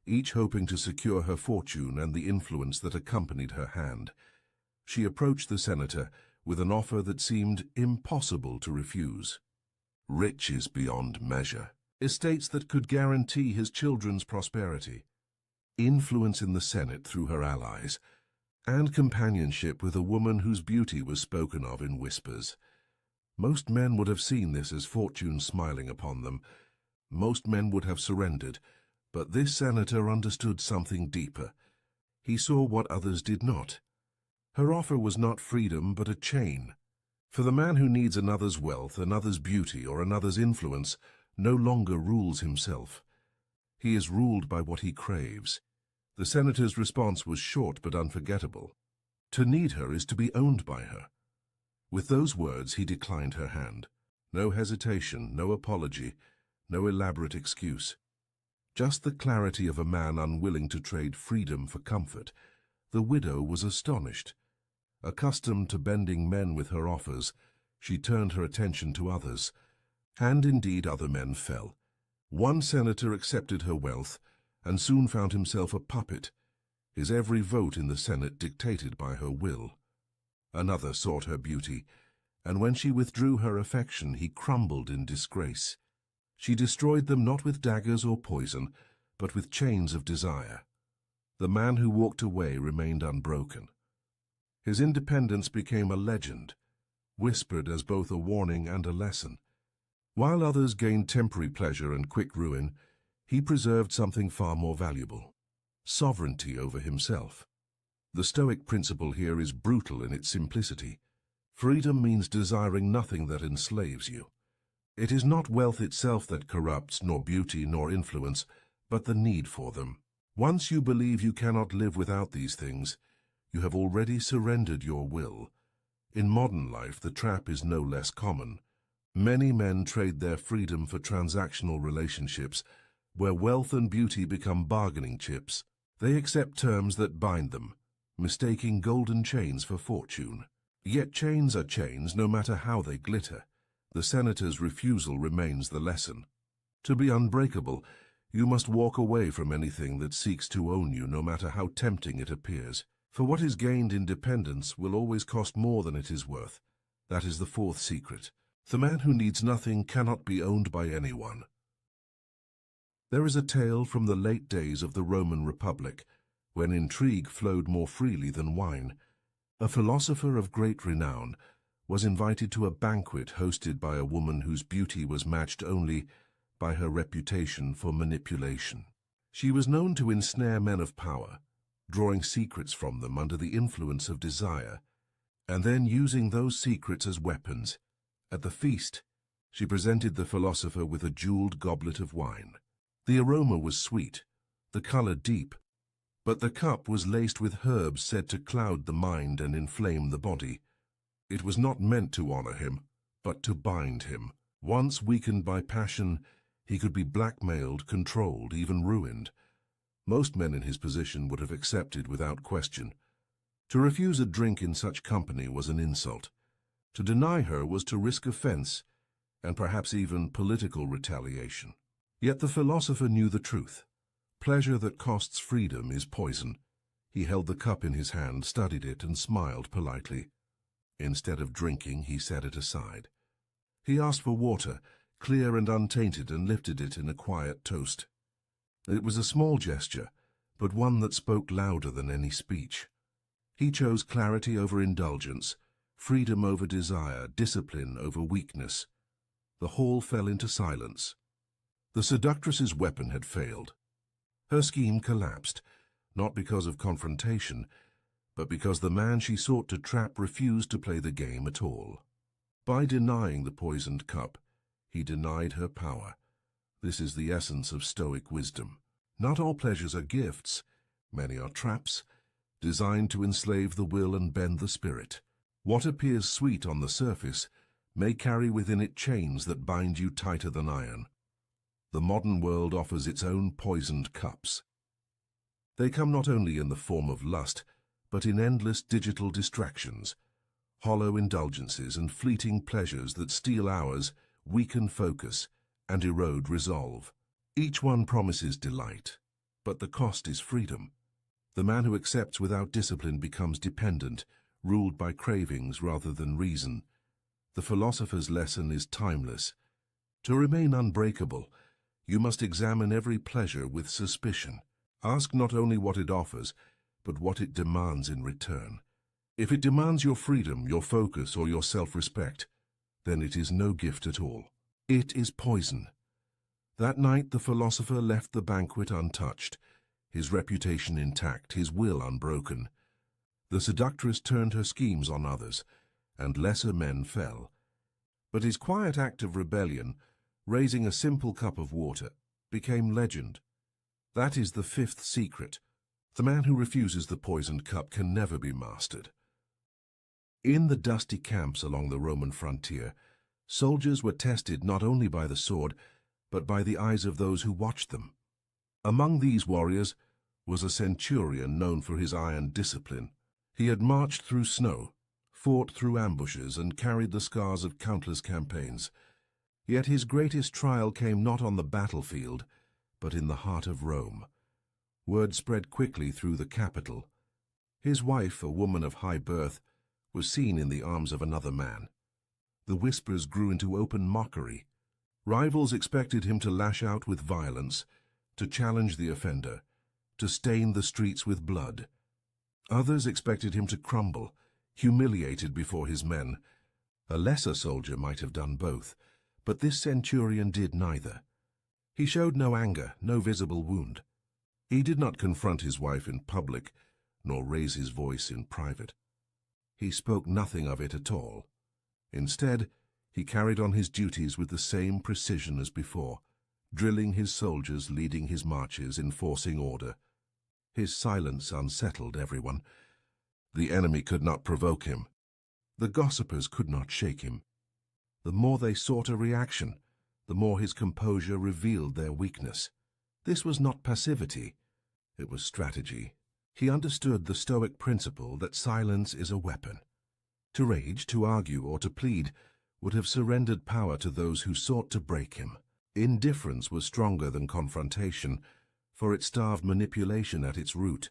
each hoping to secure her fortune and the influence that accompanied her hand. She approached the senator with an offer that seemed impossible to refuse. Riches beyond measure, estates that could guarantee his children's prosperity, influence in the Senate through her allies, and companionship with a woman whose beauty was spoken of in whispers. Most men would have seen this as fortune smiling upon them. Most men would have surrendered, but this senator understood something deeper. He saw what others did not. Her offer was not freedom, but a chain. For the man who needs another's wealth, another's beauty, or another's influence no longer rules himself. He is ruled by what he craves. The senator's response was short but unforgettable. To need her is to be owned by her. With those words, he declined her hand. No hesitation, no apology, no elaborate excuse. Just the clarity of a man unwilling to trade freedom for comfort. The widow was astonished. Accustomed to bending men with her offers, she turned her attention to others. And indeed other men fell. One senator accepted her wealth, and soon found himself a puppet, his every vote in the Senate dictated by her will. Another sought her beauty, and when she withdrew her affection, he crumbled in disgrace. She destroyed them not with daggers or poison, but with chains of desire. The man who walked away remained unbroken. His independence became a legend, whispered as both a warning and a lesson. While others gained temporary pleasure and quick ruin, he preserved something far more valuable: sovereignty over himself. The Stoic principle here is brutal in its simplicity. Freedom means desiring nothing that enslaves you. It is not wealth itself that corrupts, nor beauty, nor influence, but the need for them. Once you believe you cannot live without these things, you have already surrendered your will. In modern life, the trap is no less common. Many men trade their freedom for transactional relationships, where wealth and beauty become bargaining chips. They accept terms that bind them, mistaking golden chains for fortune. Yet chains are chains, no matter how they glitter. The senator's refusal remains the lesson. To be unbreakable, you must walk away from anything that seeks to own you, no matter how tempting it appears. For what is gained in dependence will always cost more than it is worth. That is the fourth secret. The man who needs nothing cannot be owned by anyone. There is a tale from the late days of the Roman Republic, when intrigue flowed more freely than wine. A philosopher of great renown was invited to a banquet hosted by a woman whose beauty was matched only by her reputation for manipulation. She was known to ensnare men of power, drawing secrets from them under the influence of desire, and then using those secrets as weapons. At the feast, she presented the philosopher with a jeweled goblet of wine. The aroma was sweet, the color deep, but the cup was laced with herbs said to cloud the mind and inflame the body. It was not meant to honor him, but to bind him. Once weakened by passion, He could be blackmailed, controlled, even ruined. Most men in his position would have accepted without question. To refuse a drink in such company was an insult. To deny her was to risk offense, and perhaps even political retaliation. Yet the philosopher knew the truth. Pleasure that costs freedom is poison. He held the cup in his hand, studied it, and smiled politely. Instead of drinking, he set it aside. He asked for water, clear and untainted, and lifted it in a quiet toast. It was a small gesture, but one that spoke louder than any speech. He chose clarity over indulgence, freedom over desire, discipline over weakness. The hall fell into silence. The seductress's weapon had failed. Her scheme collapsed, not because of confrontation, but because the man she sought to trap refused to play the game at all. By denying the poisoned cup, he denied her power. This is the essence of Stoic wisdom. Not all pleasures are gifts. Many are traps, designed to enslave the will and bend the spirit. What appears sweet on the surface may carry within it chains that bind you tighter than iron. The modern world offers its own poisoned cups. They come not only in the form of lust, but in endless digital distractions, hollow indulgences and fleeting pleasures that steal hours, weaken focus, and erode resolve. Each one promises delight, but the cost is freedom. The man who accepts without discipline becomes dependent, ruled by cravings rather than reason. The philosopher's lesson is timeless. To remain unbreakable, you must examine every pleasure with suspicion. Ask not only what it offers, but what it demands in return. If it demands your freedom, your focus, or your self-respect, then it is no gift at all. It is poison. That night the philosopher left the banquet untouched, his reputation intact, his will unbroken. The seductress turned her schemes on others, and lesser men fell. But his quiet act of rebellion, raising a simple cup of water, became legend. That is the fifth secret. The man who refuses the poisoned cup can never be mastered. In the dusty camps along the Roman frontier, soldiers were tested not only by the sword, but by the eyes of those who watched them. Among these warriors was a centurion known for his iron discipline. He had marched through snow, fought through ambushes, and carried the scars of countless campaigns. Yet his greatest trial came not on the battlefield, but in the heart of Rome. Word spread quickly through the capital. His wife, a woman of high birth, was seen in the arms of another man. The whispers grew into open mockery. Rivals expected him to lash out with violence, to challenge the offender, to stain the streets with blood. Others expected him to crumble, humiliated before his men. A lesser soldier might have done both, but this centurion did neither. He showed no anger, no visible wound. He did not confront his wife in public, nor raise his voice in private. He spoke nothing of it at all. Instead, he carried on his duties with the same precision as before, drilling his soldiers, leading his marches, enforcing order. His silence unsettled everyone. The enemy could not provoke him. The gossipers could not shake him. The more they sought a reaction, the more his composure revealed their weakness. This was not passivity, it was strategy. He understood the Stoic principle that silence is a weapon. To rage, to argue, or to plead would have surrendered power to those who sought to break him. Indifference was stronger than confrontation, for it starved manipulation at its root.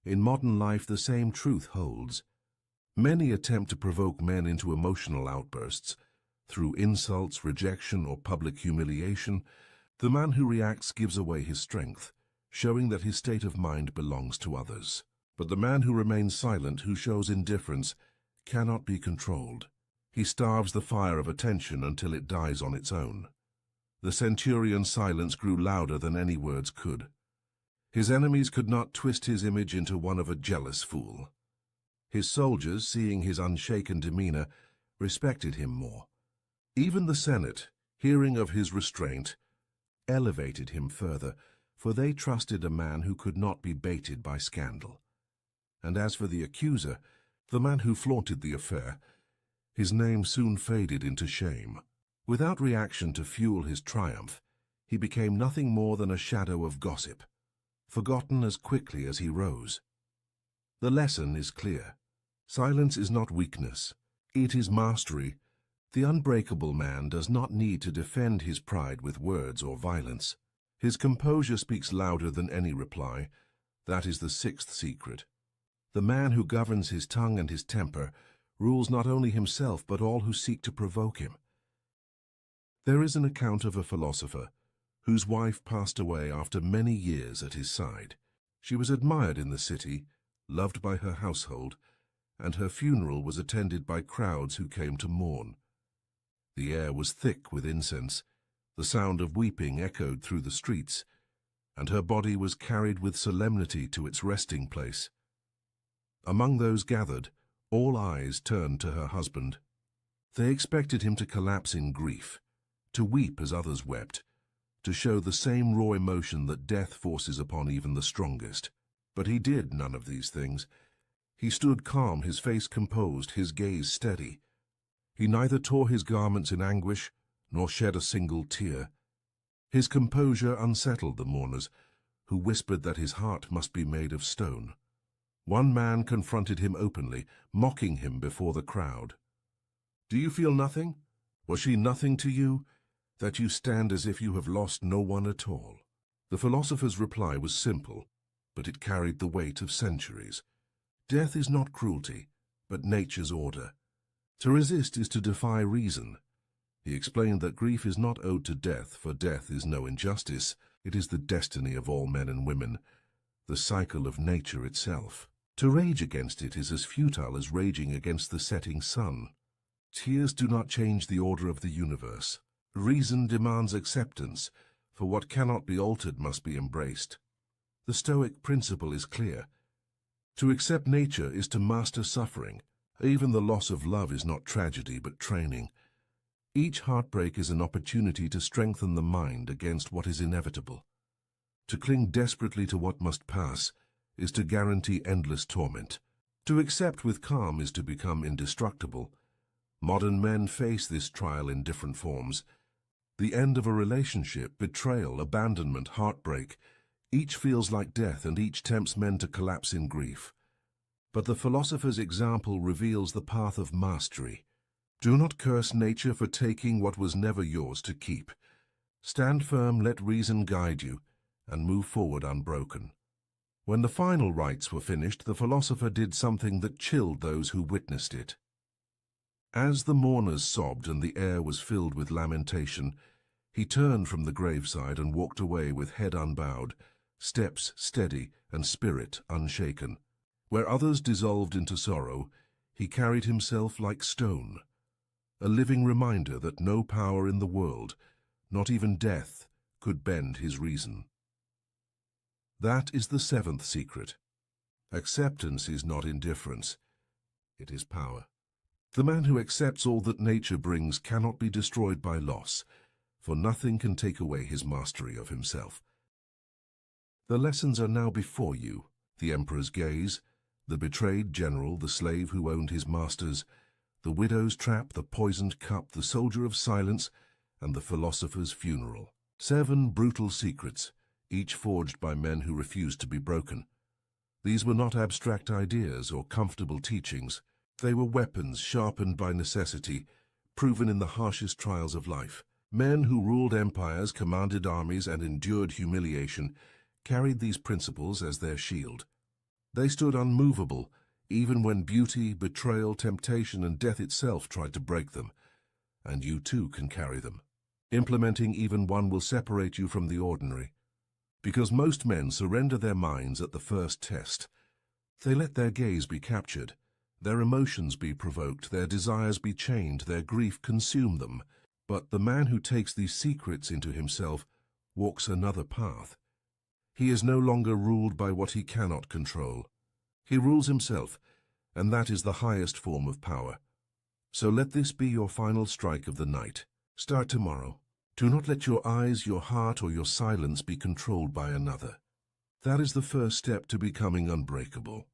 In modern life, the same truth holds. Many attempt to provoke men into emotional outbursts. Through insults, rejection, or public humiliation, the man who reacts gives away his strength, showing that his state of mind belongs to others. But the man who remains silent, who shows indifference, cannot be controlled. He starves the fire of attention until it dies on its own. The centurion's silence grew louder than any words could. His enemies could not twist his image into one of a jealous fool. His soldiers, seeing his unshaken demeanor, respected him more. Even the Senate, hearing of his restraint, elevated him further, for they trusted a man who could not be baited by scandal. And as for the accuser, the man who flaunted the affair, his name soon faded into shame. Without reaction to fuel his triumph, he became nothing more than a shadow of gossip, forgotten as quickly as he rose. The lesson is clear. Silence is not weakness. It is mastery. The unbreakable man does not need to defend his pride with words or violence. His composure speaks louder than any reply. That is the sixth secret. The man who governs his tongue and his temper rules not only himself but all who seek to provoke him. There is an account of a philosopher whose wife passed away after many years at his side. She was admired in the city, loved by her household, and her funeral was attended by crowds who came to mourn. The air was thick with incense, the sound of weeping echoed through the streets, and her body was carried with solemnity to its resting place. Among those gathered, all eyes turned to her husband. They expected him to collapse in grief, to weep as others wept, to show the same raw emotion that death forces upon even the strongest. But he did none of these things. He stood calm, his face composed, his gaze steady. He neither tore his garments in anguish, nor shed a single tear. His composure unsettled the mourners, who whispered that his heart must be made of stone. One man confronted him openly, mocking him before the crowd. "Do you feel nothing? Was she nothing to you, that you stand as if you have lost no one at all?" The philosopher's reply was simple, but it carried the weight of centuries. Death is not cruelty, but nature's order. To resist is to defy reason. He explained that grief is not owed to death, for death is no injustice. It is the destiny of all men and women, the cycle of nature itself. To rage against it is as futile as raging against the setting sun. Tears do not change the order of the universe. Reason demands acceptance, for what cannot be altered must be embraced. The Stoic principle is clear. To accept nature is to master suffering. Even the loss of love is not tragedy, but training. Each heartbreak is an opportunity to strengthen the mind against what is inevitable. To cling desperately to what must pass is to guarantee endless torment. To accept with calm is to become indestructible. Modern men face this trial in different forms. The end of a relationship, betrayal, abandonment, heartbreak, each feels like death and each tempts men to collapse in grief. But the philosopher's example reveals the path of mastery. Do not curse nature for taking what was never yours to keep. Stand firm, let reason guide you, and move forward unbroken. When the final rites were finished, the philosopher did something that chilled those who witnessed it. As the mourners sobbed and the air was filled with lamentation, he turned from the graveside and walked away with head unbowed, steps steady and spirit unshaken. Where others dissolved into sorrow, he carried himself like stone, a living reminder that no power in the world, not even death, could bend his reason. That is the seventh secret. Acceptance is not indifference, it is power. The man who accepts all that nature brings cannot be destroyed by loss, for nothing can take away his mastery of himself. The lessons are now before you: the emperor's gaze, the betrayed general, the slave who owned his masters, the widow's trap, the poisoned cup, the soldier of silence, and the philosopher's funeral. 7 brutal secrets, each forged by men who refused to be broken. These were not abstract ideas or comfortable teachings. They were weapons sharpened by necessity, proven in the harshest trials of life. Men who ruled empires, commanded armies, and endured humiliation carried these principles as their shield. They stood unmovable, even when beauty, betrayal, temptation, and death itself tried to break them. And you too can carry them. Implementing even one will separate you from the ordinary. Because most men surrender their minds at the first test. They let their gaze be captured, their emotions be provoked, their desires be chained, their grief consume them. But the man who takes these secrets into himself walks another path. He is no longer ruled by what he cannot control. He rules himself, and that is the highest form of power. So let this be your final strike of the night. Start tomorrow. Do not let your eyes, your heart, or your silence be controlled by another. That is the first step to becoming unbreakable.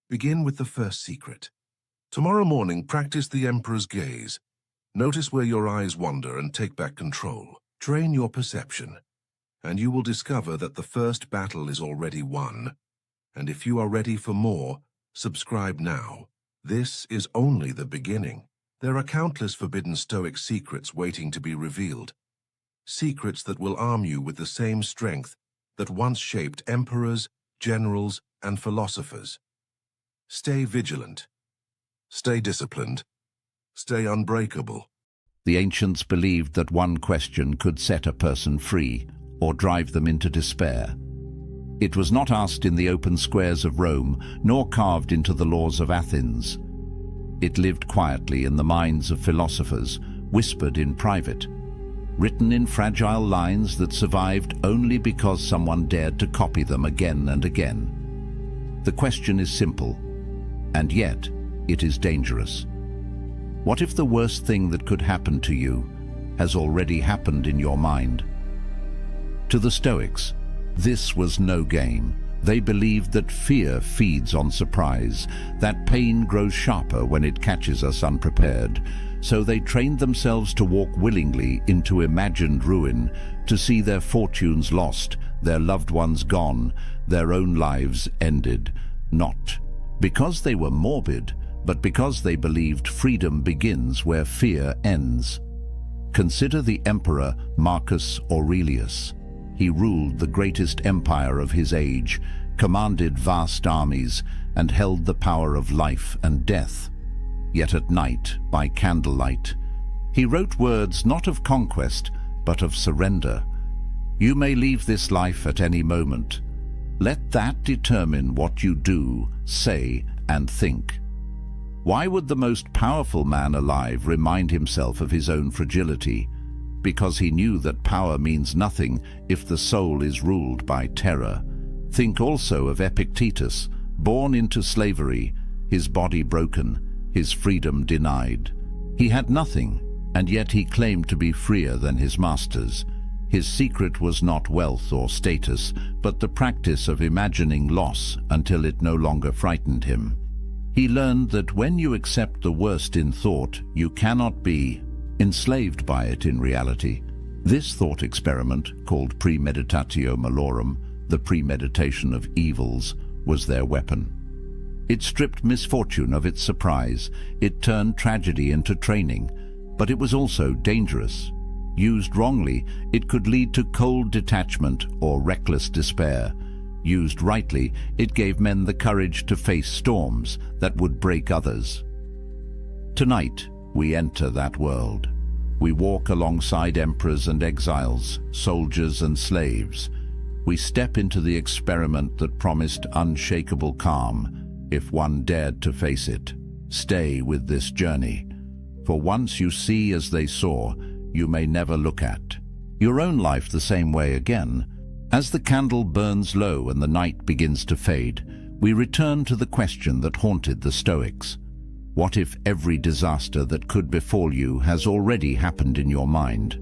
Begin with the first secret. Tomorrow morning, practice the emperor's gaze. Notice where your eyes wander and take back control. Train your perception, and you will discover that the first battle is already won. And if you are ready for more, subscribe now. This is only the beginning. There are countless forbidden Stoic secrets waiting to be revealed. Secrets that will arm you with the same strength that once shaped emperors, generals, and philosophers. Stay vigilant. Stay disciplined. Stay unbreakable. The ancients believed that one question could set a person free or drive them into despair. It was not asked in the open squares of Rome, nor carved into the laws of Athens. It lived quietly in the minds of philosophers, whispered in private, written in fragile lines that survived only because someone dared to copy them again and again. The question is simple, and yet it is dangerous. What if the worst thing that could happen to you has already happened in your mind? To the Stoics, this was no game. They believed that fear feeds on surprise, that pain grows sharper when it catches us unprepared. So they trained themselves to walk willingly into imagined ruin, to see their fortunes lost, their loved ones gone, their own lives ended. Not because they were morbid, but because they believed freedom begins where fear ends. Consider the emperor Marcus Aurelius. He ruled the greatest empire of his age, commanded vast armies, and held the power of life and death. Yet at night, by candlelight, he wrote words not of conquest, but of surrender. You may leave this life at any moment. Let that determine what you do, say, and think. Why would the most powerful man alive remind himself of his own fragility? Because he knew that power means nothing if the soul is ruled by terror. Think also of Epictetus, born into slavery, his body broken, his freedom denied. He had nothing, and yet he claimed to be freer than his masters. His secret was not wealth or status, but the practice of imagining loss until it no longer frightened him. He learned that when you accept the worst in thought, you cannot be enslaved by it in reality. This thought experiment, called premeditatio malorum, the premeditation of evils, was their weapon. It stripped misfortune of its surprise. It turned tragedy into training, but it was also dangerous. Used wrongly, it could lead to cold detachment or reckless despair. Used rightly, it gave men the courage to face storms that would break others. Tonight, we enter that world. We walk alongside emperors and exiles, soldiers and slaves. We step into the experiment that promised unshakable calm, if one dared to face it. Stay with this journey, for once you see as they saw, you may never look at your own life the same way again. As the candle burns low and the night begins to fade, we return to the question that haunted the Stoics. What if every disaster that could befall you has already happened in your mind?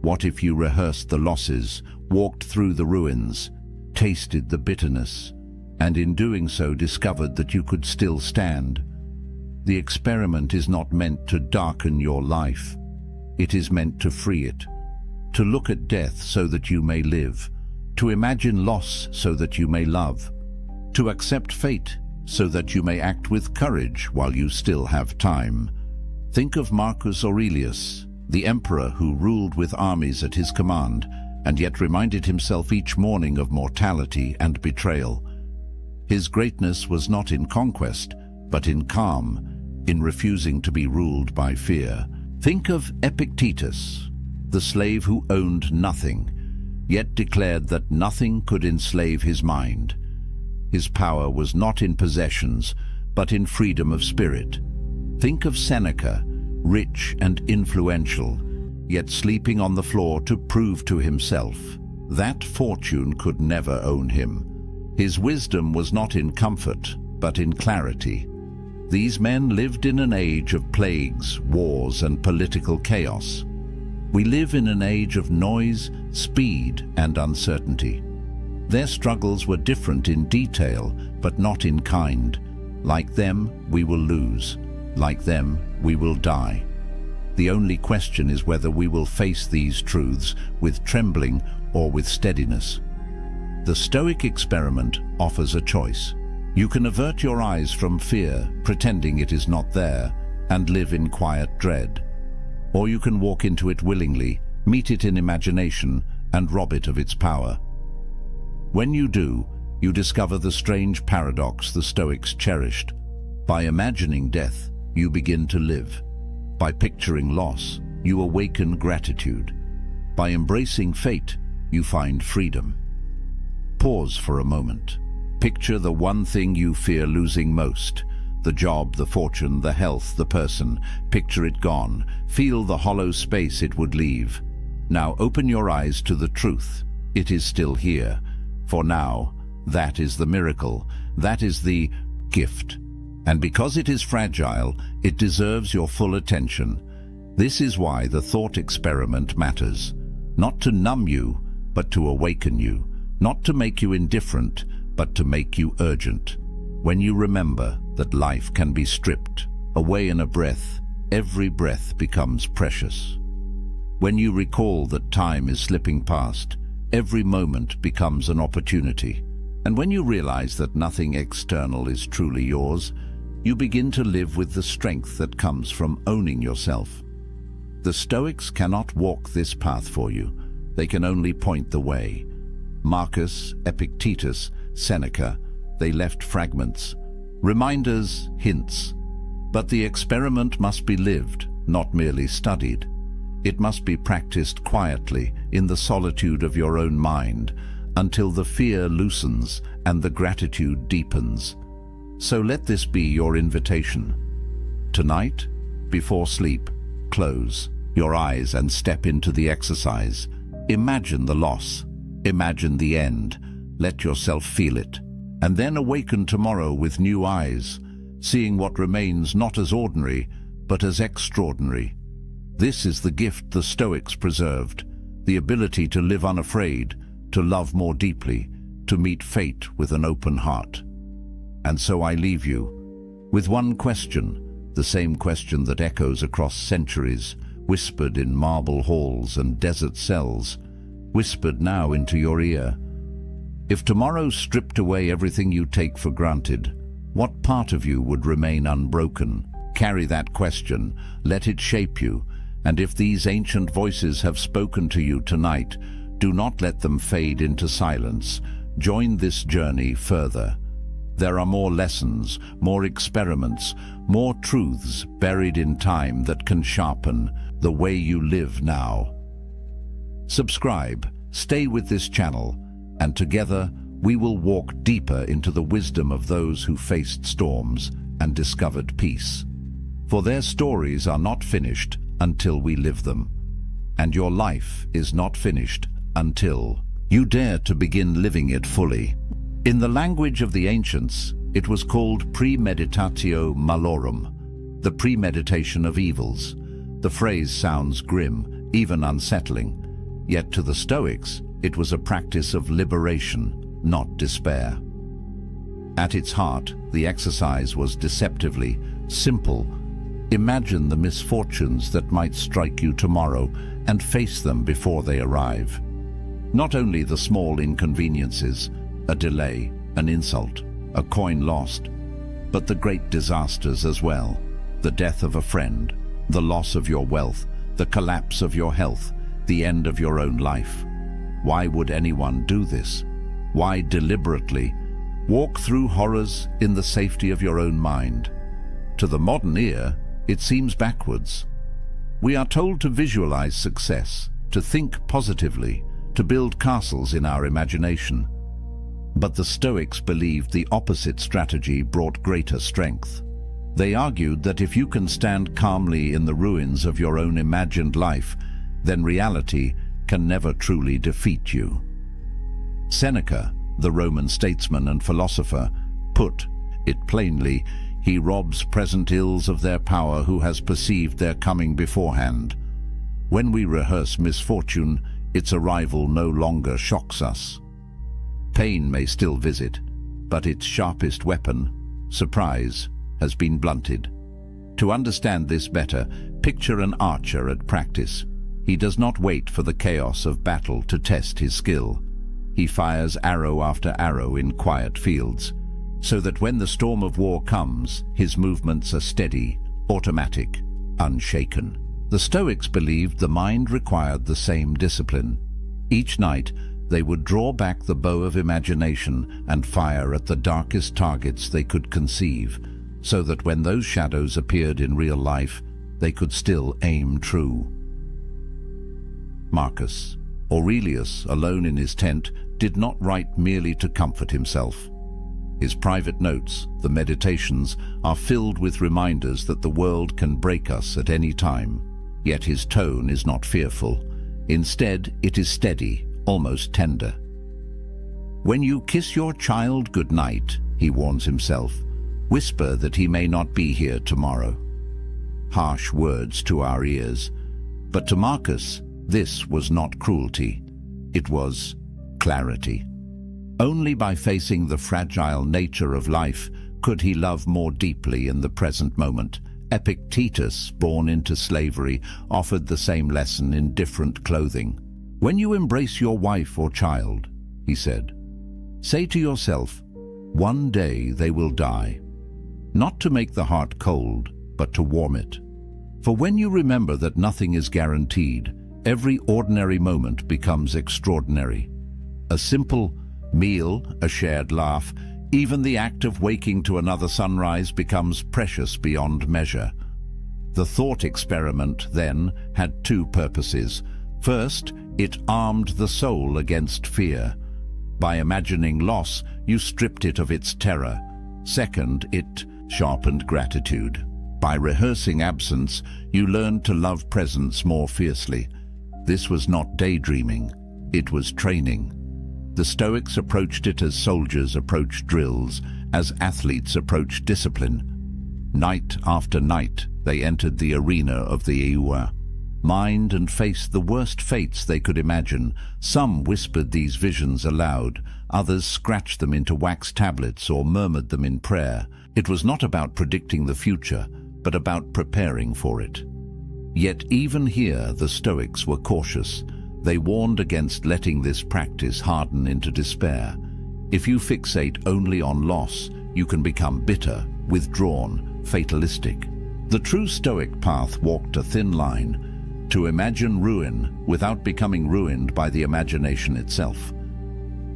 What if you rehearsed the losses, walked through the ruins, tasted the bitterness, and in doing so discovered that you could still stand? The experiment is not meant to darken your life. It is meant to free it, to look at death so that you may live, to imagine loss so that you may love, to accept fate so that you may act with courage while you still have time. Think of Marcus Aurelius, the emperor who ruled with armies at his command, and yet reminded himself each morning of mortality and betrayal. His greatness was not in conquest, but in calm, in refusing to be ruled by fear. Think of Epictetus, the slave who owned nothing, yet declared that nothing could enslave his mind. His power was not in possessions, but in freedom of spirit. Think of Seneca, rich and influential, yet sleeping on the floor to prove to himself that fortune could never own him. His wisdom was not in comfort, but in clarity. These men lived in an age of plagues, wars, and political chaos. We live in an age of noise, speed, and uncertainty. Their struggles were different in detail, but not in kind. Like them, we will lose. Like them, we will die. The only question is whether we will face these truths with trembling or with steadiness. The Stoic experiment offers a choice. You can avert your eyes from fear, pretending it is not there, and live in quiet dread. Or you can walk into it willingly, meet it in imagination, and rob it of its power. When you do, you discover the strange paradox the Stoics cherished. By imagining death, you begin to live. By picturing loss, you awaken gratitude. By embracing fate, you find freedom. Pause for a moment. Picture the one thing you fear losing most. The job, the fortune, the health, the person. Picture it gone. Feel the hollow space it would leave. Now open your eyes to the truth. It is still here. For now, that is the miracle. That is the gift. And because it is fragile, it deserves your full attention. This is why the thought experiment matters. Not to numb you, but to awaken you. Not to make you indifferent, but to make you urgent. When you remember that life can be stripped away in a breath, every breath becomes precious. When you recall that time is slipping past, every moment becomes an opportunity. And when you realize that nothing external is truly yours, you begin to live with the strength that comes from owning yourself. The Stoics cannot walk this path for you. They can only point the way. Marcus, Epictetus, Seneca, they left fragments, reminders, hints. But the experiment must be lived, not merely studied. It must be practiced quietly in the solitude of your own mind until the fear loosens and the gratitude deepens. So let this be your invitation. Tonight, before sleep, close your eyes and step into the exercise. Imagine the loss. Imagine the end. Let yourself feel it. And then awaken tomorrow with new eyes, seeing what remains not as ordinary, but as extraordinary. This is the gift the Stoics preserved, the ability to live unafraid, to love more deeply, to meet fate with an open heart. And so I leave you with one question, the same question that echoes across centuries, whispered in marble halls and desert cells, whispered now into your ear. If tomorrow stripped away everything you take for granted, what part of you would remain unbroken? Carry that question, let it shape you, and if these ancient voices have spoken to you tonight, do not let them fade into silence. Join this journey further. There are more lessons, more experiments, more truths buried in time that can sharpen the way you live now. Subscribe, stay with this channel, and together we will walk deeper into the wisdom of those who faced storms and discovered peace. For their stories are not finished until we live them, and your life is not finished until you dare to begin living it fully. In the language of the ancients, it was called premeditatio malorum, the premeditation of evils. The phrase sounds grim, even unsettling. Yet to the Stoics, it was a practice of liberation, not despair. At its heart, the exercise was deceptively simple. Imagine the misfortunes that might strike you tomorrow and face them before they arrive. Not only the small inconveniences, a delay, an insult, a coin lost, but the great disasters as well. The death of a friend, the loss of your wealth, the collapse of your health, the end of your own life. Why would anyone do this? Why deliberately walk through horrors in the safety of your own mind? To the modern ear, it seems backwards. We are told to visualize success, to think positively, to build castles in our imagination. But the Stoics believed the opposite strategy brought greater strength. They argued that if you can stand calmly in the ruins of your own imagined life, then reality can never truly defeat you. Seneca, the Roman statesman and philosopher, put it plainly: he robs present ills of their power who has perceived their coming beforehand. When we rehearse misfortune, its arrival no longer shocks us. Pain may still visit, but its sharpest weapon, surprise, has been blunted. To understand this better, Picture an archer at practice. He does not wait for the chaos of battle to test his skill. He fires arrow after arrow in quiet fields, so that when the storm of war comes, his movements are steady, automatic, unshaken. The Stoics believed the mind required the same discipline. Each night, they would draw back the bow of imagination and fire at the darkest targets they could conceive, so that when those shadows appeared in real life, they could still aim true. Marcus Aurelius, alone in his tent, did not write merely to comfort himself. His private notes, the Meditations, are filled with reminders that the world can break us at any time. Yet his tone is not fearful. Instead, it is steady, almost tender. When you kiss your child goodnight, he warns himself, whisper that he may not be here tomorrow. Harsh words to our ears. But to Marcus, this was not cruelty. It was clarity. Only by facing the fragile nature of life could he love more deeply in the present moment. Epictetus, born into slavery, offered the same lesson in different clothing. When you embrace your wife or child, he said, say to yourself, one day they will die. Not to make the heart cold, but to warm it. For when you remember that nothing is guaranteed, every ordinary moment becomes extraordinary. A simple meal, a shared laugh, even the act of waking to another sunrise becomes precious beyond measure. The thought experiment, then, had two purposes. First, it armed the soul against fear. By imagining loss, you stripped it of its terror. Second, it sharpened gratitude. By rehearsing absence, you learned to love presence more fiercely. This was not daydreaming, it was training. The Stoics approached it as soldiers approach drills, as athletes approach discipline. Night after night, they entered the arena of the Eua, mined and faced the worst fates they could imagine. Some whispered these visions aloud, others scratched them into wax tablets or murmured them in prayer. It was not about predicting the future, but about preparing for it. Yet even here the Stoics were cautious. They warned against letting this practice harden into despair. If you fixate only on loss, you can become bitter, withdrawn, fatalistic. The true Stoic path walked a thin line, to imagine ruin without becoming ruined by the imagination itself.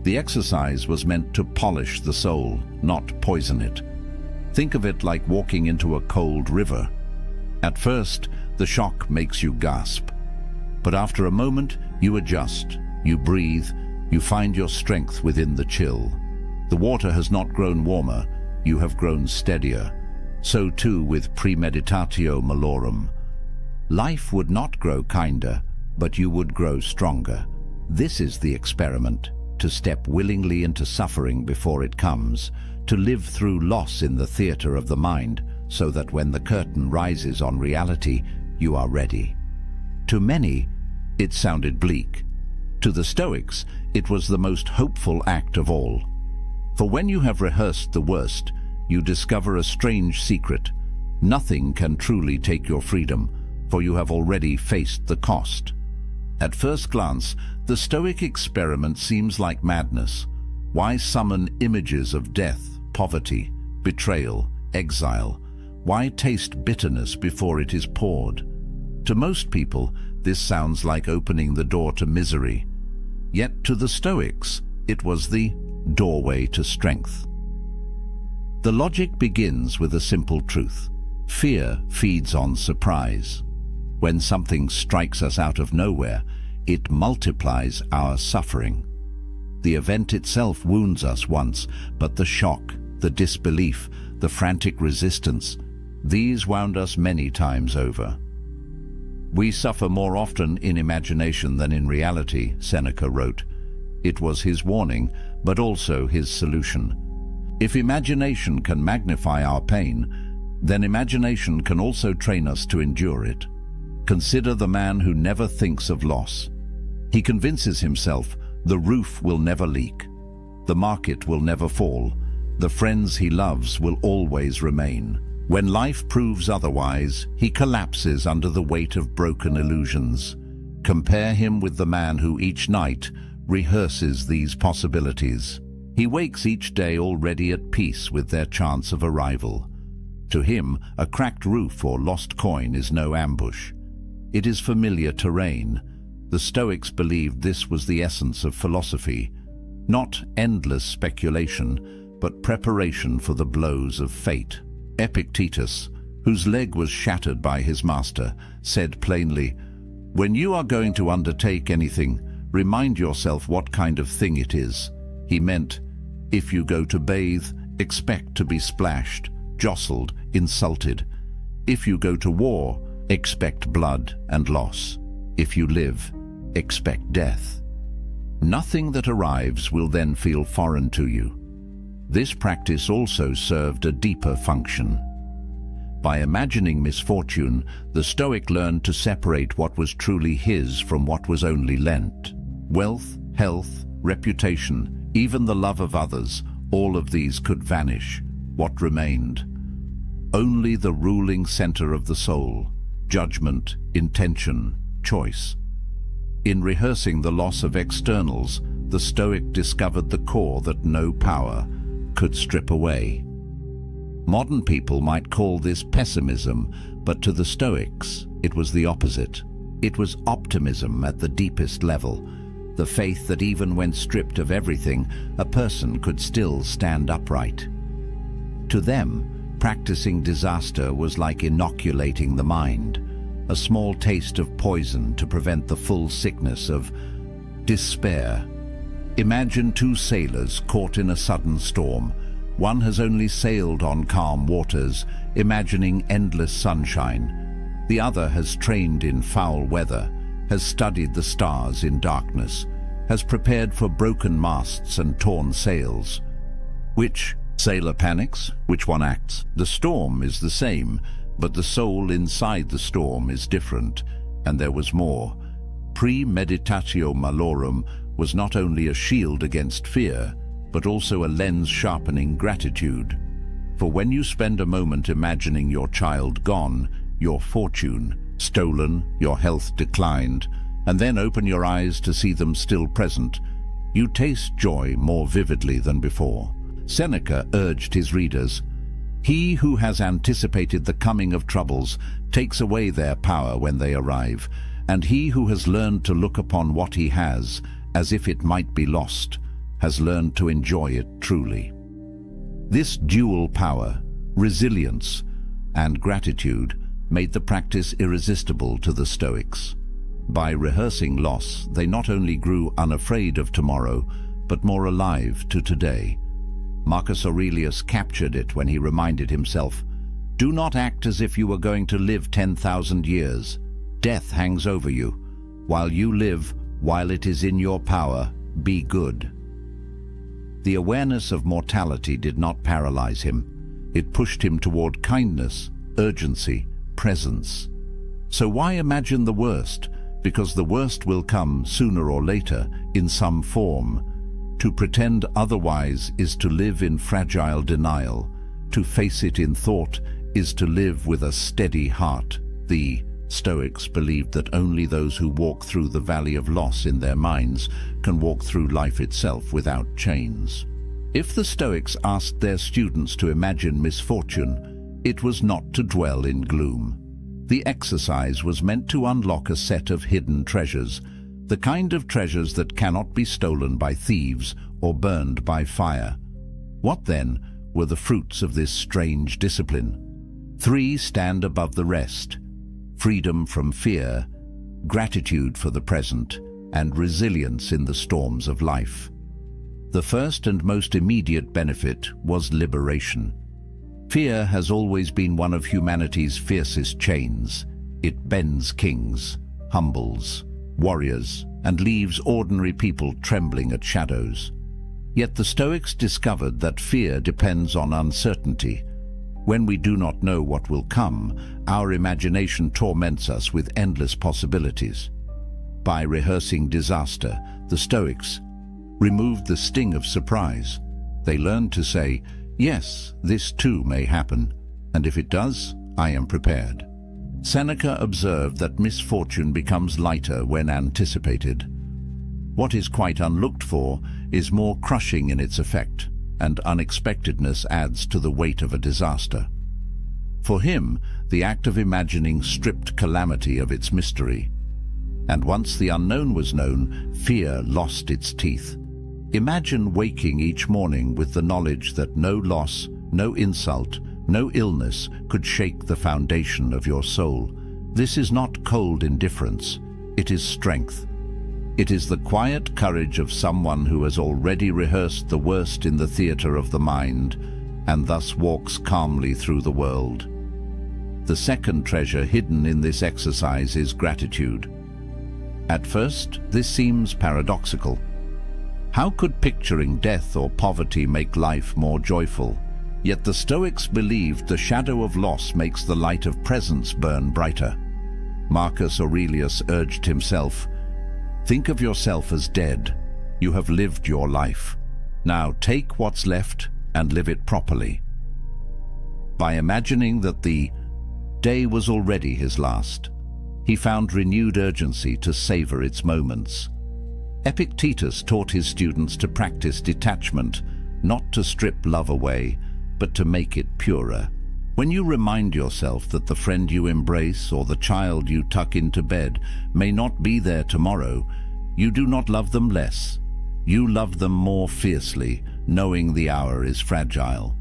The exercise was meant to polish the soul, not poison it. Think of it like walking into a cold river. At first, the shock makes you gasp. But after a moment, you adjust, you breathe, you find your strength within the chill. The water has not grown warmer, you have grown steadier. So too with premeditatio malorum. Life would not grow kinder, but you would grow stronger. This is the experiment, to step willingly into suffering before it comes, to live through loss in the theater of the mind, so that when the curtain rises on reality, you are ready. To many, it sounded bleak. To the Stoics, it was the most hopeful act of all. For when you have rehearsed the worst, you discover a strange secret. Nothing can truly take your freedom, for you have already faced the cost. At first glance, the Stoic experiment seems like madness. Why summon images of death, poverty, betrayal, exile? Why taste bitterness before it is poured? To most people, this sounds like opening the door to misery. Yet to the Stoics, it was the doorway to strength. The logic begins with a simple truth. Fear feeds on surprise. When something strikes us out of nowhere, it multiplies our suffering. The event itself wounds us once, but the shock, the disbelief, the frantic resistance, these wound us many times over. We suffer more often in imagination than in reality, Seneca wrote. It was his warning, but also his solution. If imagination can magnify our pain, then imagination can also train us to endure it. Consider the man who never thinks of loss. He convinces himself the roof will never leak, the market will never fall, the friends he loves will always remain. When life proves otherwise, he collapses under the weight of broken illusions. Compare him with the man who each night rehearses these possibilities. He wakes each day already at peace with their chance of arrival. To him, a cracked roof or lost coin is no ambush. It is familiar terrain. The Stoics believed this was the essence of philosophy, not endless speculation, but preparation for the blows of fate. Epictetus, whose leg was shattered by his master, said plainly, "When you are going to undertake anything, remind yourself what kind of thing it is." He meant, if you go to bathe, expect to be splashed, jostled, insulted. If you go to war, expect blood and loss. If you live, expect death. Nothing that arrives will then feel foreign to you. This practice also served a deeper function. By imagining misfortune, the Stoic learned to separate what was truly his from what was only lent. Wealth, health, reputation, even the love of others, all of these could vanish. What remained? Only the ruling center of the soul, judgment, intention, choice. In rehearsing the loss of externals, the Stoic discovered the core that no power could strip away. Modern people might call this pessimism, but to the Stoics, it was the opposite. It was optimism at the deepest level, the faith that even when stripped of everything, a person could still stand upright. To them, practicing disaster was like inoculating the mind, a small taste of poison to prevent the full sickness of despair. Imagine two sailors caught in a sudden storm. One has only sailed on calm waters, imagining endless sunshine. The other has trained in foul weather, has studied the stars in darkness, has prepared for broken masts and torn sails. Which sailor panics? Which one acts? The storm is the same, but the soul inside the storm is different, and there was more. Premeditatio malorum was not only a shield against fear, but also a lens-sharpening gratitude. For when you spend a moment imagining your child gone, your fortune stolen, your health declined, and then open your eyes to see them still present, you taste joy more vividly than before. Seneca urged his readers, "He who has anticipated the coming of troubles takes away their power when they arrive, and he who has learned to look upon what he has as if it might be lost, has learned to enjoy it truly." This dual power, resilience and gratitude, made the practice irresistible to the Stoics. By rehearsing loss, they not only grew unafraid of tomorrow, but more alive to today. Marcus Aurelius captured it when he reminded himself, "Do not act as if you were going to live 10,000 years. Death hangs over you. While you live, while it is in your power, be good." The awareness of mortality did not paralyze him. It pushed him toward kindness, urgency, presence. So why imagine the worst? Because the worst will come sooner or later in some form. To pretend otherwise is to live in fragile denial. To face it in thought is to live with a steady heart. The Stoics believed that only those who walk through the valley of loss in their minds can walk through life itself without chains. If the Stoics asked their students to imagine misfortune, it was not to dwell in gloom. The exercise was meant to unlock a set of hidden treasures, the kind of treasures that cannot be stolen by thieves or burned by fire. What then were the fruits of this strange discipline? 3 stand above the rest: freedom from fear, gratitude for the present, and resilience in the storms of life. The first and most immediate benefit was liberation. Fear has always been one of humanity's fiercest chains. It bends kings, humbles warriors, and leaves ordinary people trembling at shadows. Yet the Stoics discovered that fear depends on uncertainty. When we do not know what will come, our imagination torments us with endless possibilities. By rehearsing disaster, the Stoics removed the sting of surprise. They learned to say, "Yes, this too may happen," and if it does, I am prepared. Seneca observed that misfortune becomes lighter when anticipated. What is quite unlooked for is more crushing in its effect, and unexpectedness adds to the weight of a disaster. For him, the act of imagining stripped calamity of its mystery. And once the unknown was known, fear lost its teeth. Imagine waking each morning with the knowledge that no loss, no insult, no illness could shake the foundation of your soul. This is not cold indifference, it is strength. It is the quiet courage of someone who has already rehearsed the worst in the theater of the mind, and thus walks calmly through the world. The second treasure hidden in this exercise is gratitude. At first, this seems paradoxical. How could picturing death or poverty make life more joyful? Yet the Stoics believed the shadow of loss makes the light of presence burn brighter. Marcus Aurelius urged himself, "Think of yourself as dead. You have lived your life. Now take what's left and live it properly." By imagining that the day was already his last, he found renewed urgency to savor its moments. Epictetus taught his students to practice detachment, not to strip love away, but to make it purer. When you remind yourself that the friend you embrace or the child you tuck into bed may not be there tomorrow, you do not love them less. You love them more fiercely, knowing the hour is fragile.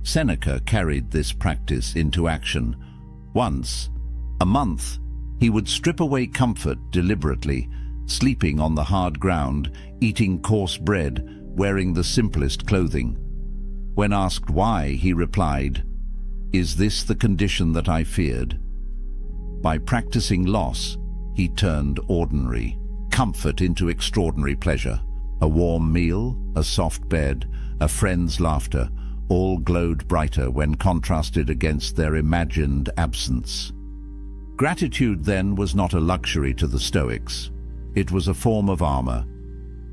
Seneca carried this practice into action. Once a month, he would strip away comfort deliberately, sleeping on the hard ground, eating coarse bread, wearing the simplest clothing. When asked why, he replied, "Is this the condition that I feared?" By practicing loss, he turned ordinary comfort into extraordinary pleasure. A warm meal, a soft bed, a friend's laughter, all glowed brighter when contrasted against their imagined absence. Gratitude then was not a luxury to the Stoics. It was a form of armor.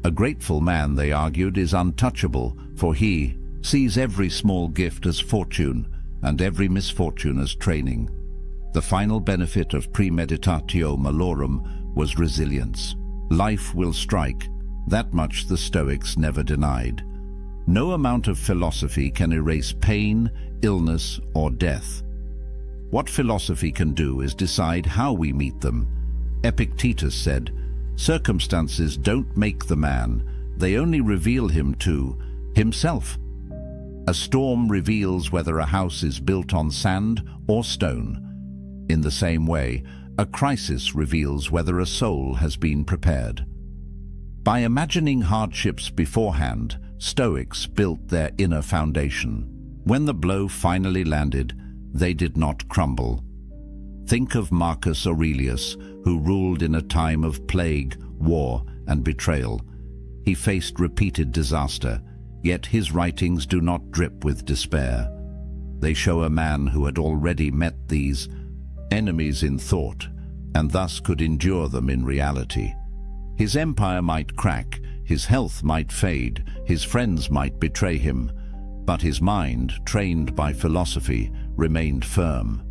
A grateful man, they argued, is untouchable, for he sees every small gift as fortune and every misfortune as training. The final benefit of premeditatio malorum was resilience. Life will strike. That much the Stoics never denied. No amount of philosophy can erase pain, illness, or death. What philosophy can do is decide how we meet them. Epictetus said, "Circumstances don't make the man, they only reveal him to himself." A storm reveals whether a house is built on sand or stone. In the same way, a crisis reveals whether a soul has been prepared. By imagining hardships beforehand, Stoics built their inner foundation. When the blow finally landed, they did not crumble. Think of Marcus Aurelius, who ruled in a time of plague, war, and betrayal. He faced repeated disaster, yet his writings do not drip with despair. They show a man who had already met these enemies in thought, and thus could endure them in reality. His empire might crack, his health might fade, his friends might betray him, but his mind, trained by philosophy, remained firm.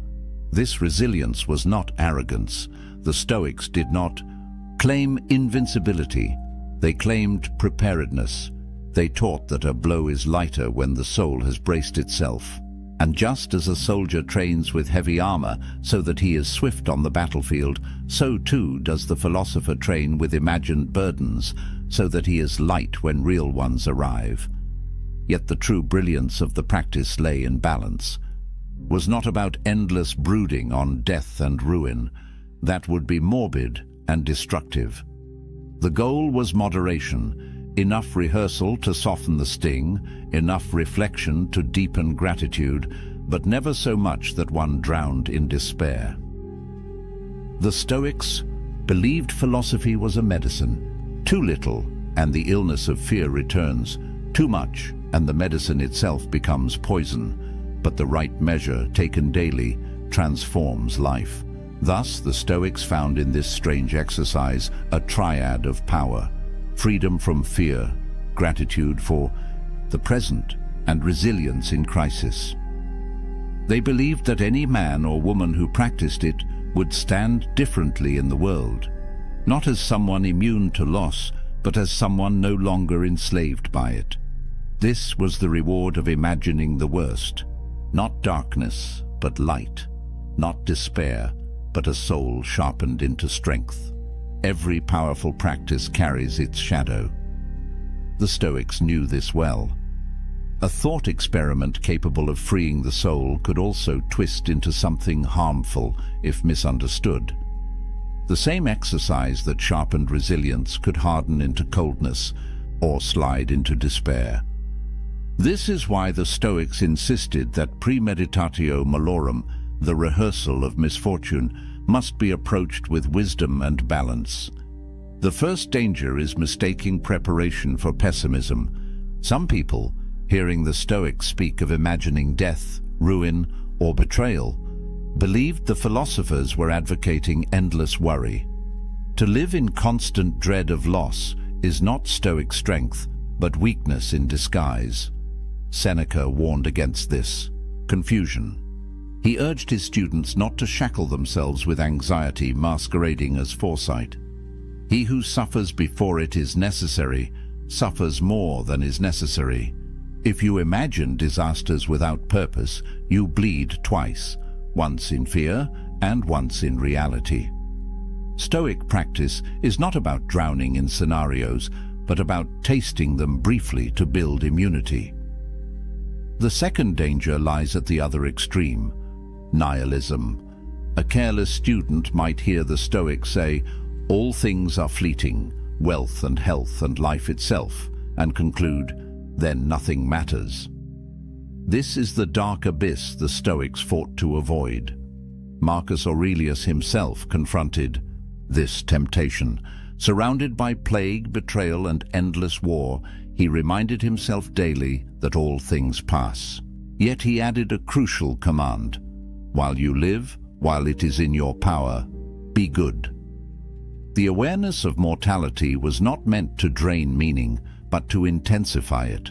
This resilience was not arrogance. The Stoics did not claim invincibility. They claimed preparedness. They taught that a blow is lighter when the soul has braced itself. And just as a soldier trains with heavy armor so that he is swift on the battlefield, so too does the philosopher train with imagined burdens so that he is light when real ones arrive. Yet the true brilliance of the practice lay in balance. Was not about endless brooding on death and ruin. That would be morbid and destructive. The goal was moderation. Enough rehearsal to soften the sting, enough reflection to deepen gratitude, but never so much that one drowned in despair. The Stoics believed philosophy was a medicine. Too little, and the illness of fear returns. Too much, and the medicine itself becomes poison. But the right measure, taken daily, transforms life. Thus, the Stoics found in this strange exercise a triad of power: freedom from fear, gratitude for the present, and resilience in crisis. They believed that any man or woman who practiced it would stand differently in the world, not as someone immune to loss, but as someone no longer enslaved by it. This was the reward of imagining the worst, not darkness, but light, not despair, but a soul sharpened into strength. Every powerful practice carries its shadow. The Stoics knew this well. A thought experiment capable of freeing the soul could also twist into something harmful if misunderstood. The same exercise that sharpened resilience could harden into coldness or slide into despair. This is why the Stoics insisted that premeditatio malorum, the rehearsal of misfortune, must be approached with wisdom and balance. The first danger is mistaking preparation for pessimism. Some people, hearing the Stoics speak of imagining death, ruin, or betrayal, believed the philosophers were advocating endless worry. To live in constant dread of loss is not Stoic strength, but weakness in disguise. Seneca warned against this confusion. He urged his students not to shackle themselves with anxiety masquerading as foresight. He who suffers before it is necessary suffers more than is necessary. If you imagine disasters without purpose, you bleed twice, once in fear and once in reality. Stoic practice is not about drowning in scenarios, but about tasting them briefly to build immunity. The second danger lies at the other extreme, nihilism. A careless student might hear the Stoics say, "All things are fleeting, wealth and health and life itself," and conclude, "Then nothing matters." This is the dark abyss the Stoics fought to avoid. Marcus Aurelius himself confronted this temptation. Surrounded by plague, betrayal, and endless war, he reminded himself daily that all things pass. Yet he added a crucial command: while you live, while it is in your power, be good. The awareness of mortality was not meant to drain meaning, but to intensify it.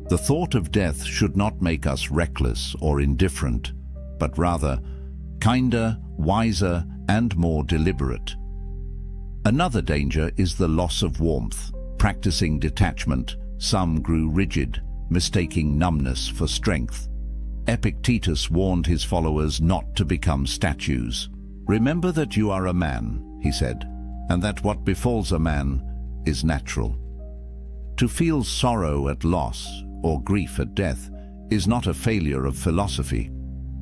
The thought of death should not make us reckless or indifferent, but rather kinder, wiser, and more deliberate. Another danger is the loss of warmth. Practicing detachment, some grew rigid, mistaking numbness for strength. Epictetus warned his followers not to become statues. "Remember that you are a man," he said, "and that what befalls a man is natural." To feel sorrow at loss or grief at death is not a failure of philosophy.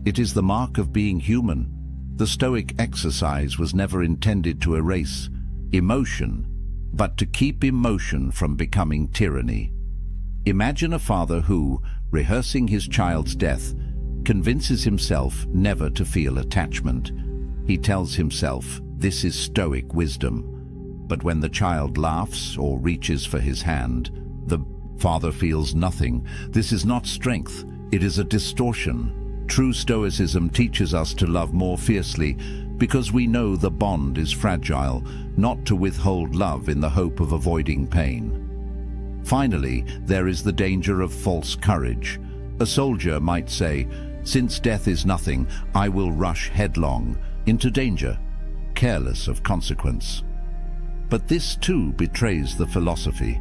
It is the mark of being human. The Stoic exercise was never intended to erase emotion, but to keep emotion from becoming tyranny. Imagine a father who, rehearsing his child's death, convinces himself never to feel attachment. He tells himself, "This is Stoic wisdom." But when the child laughs or reaches for his hand, the father feels nothing. This is not strength, it is a distortion. True Stoicism teaches us to love more fiercely because we know the bond is fragile, not to withhold love in the hope of avoiding pain. Finally, there is the danger of false courage. A soldier might say, "Since death is nothing, I will rush headlong into danger," careless of consequence. But this too betrays the philosophy.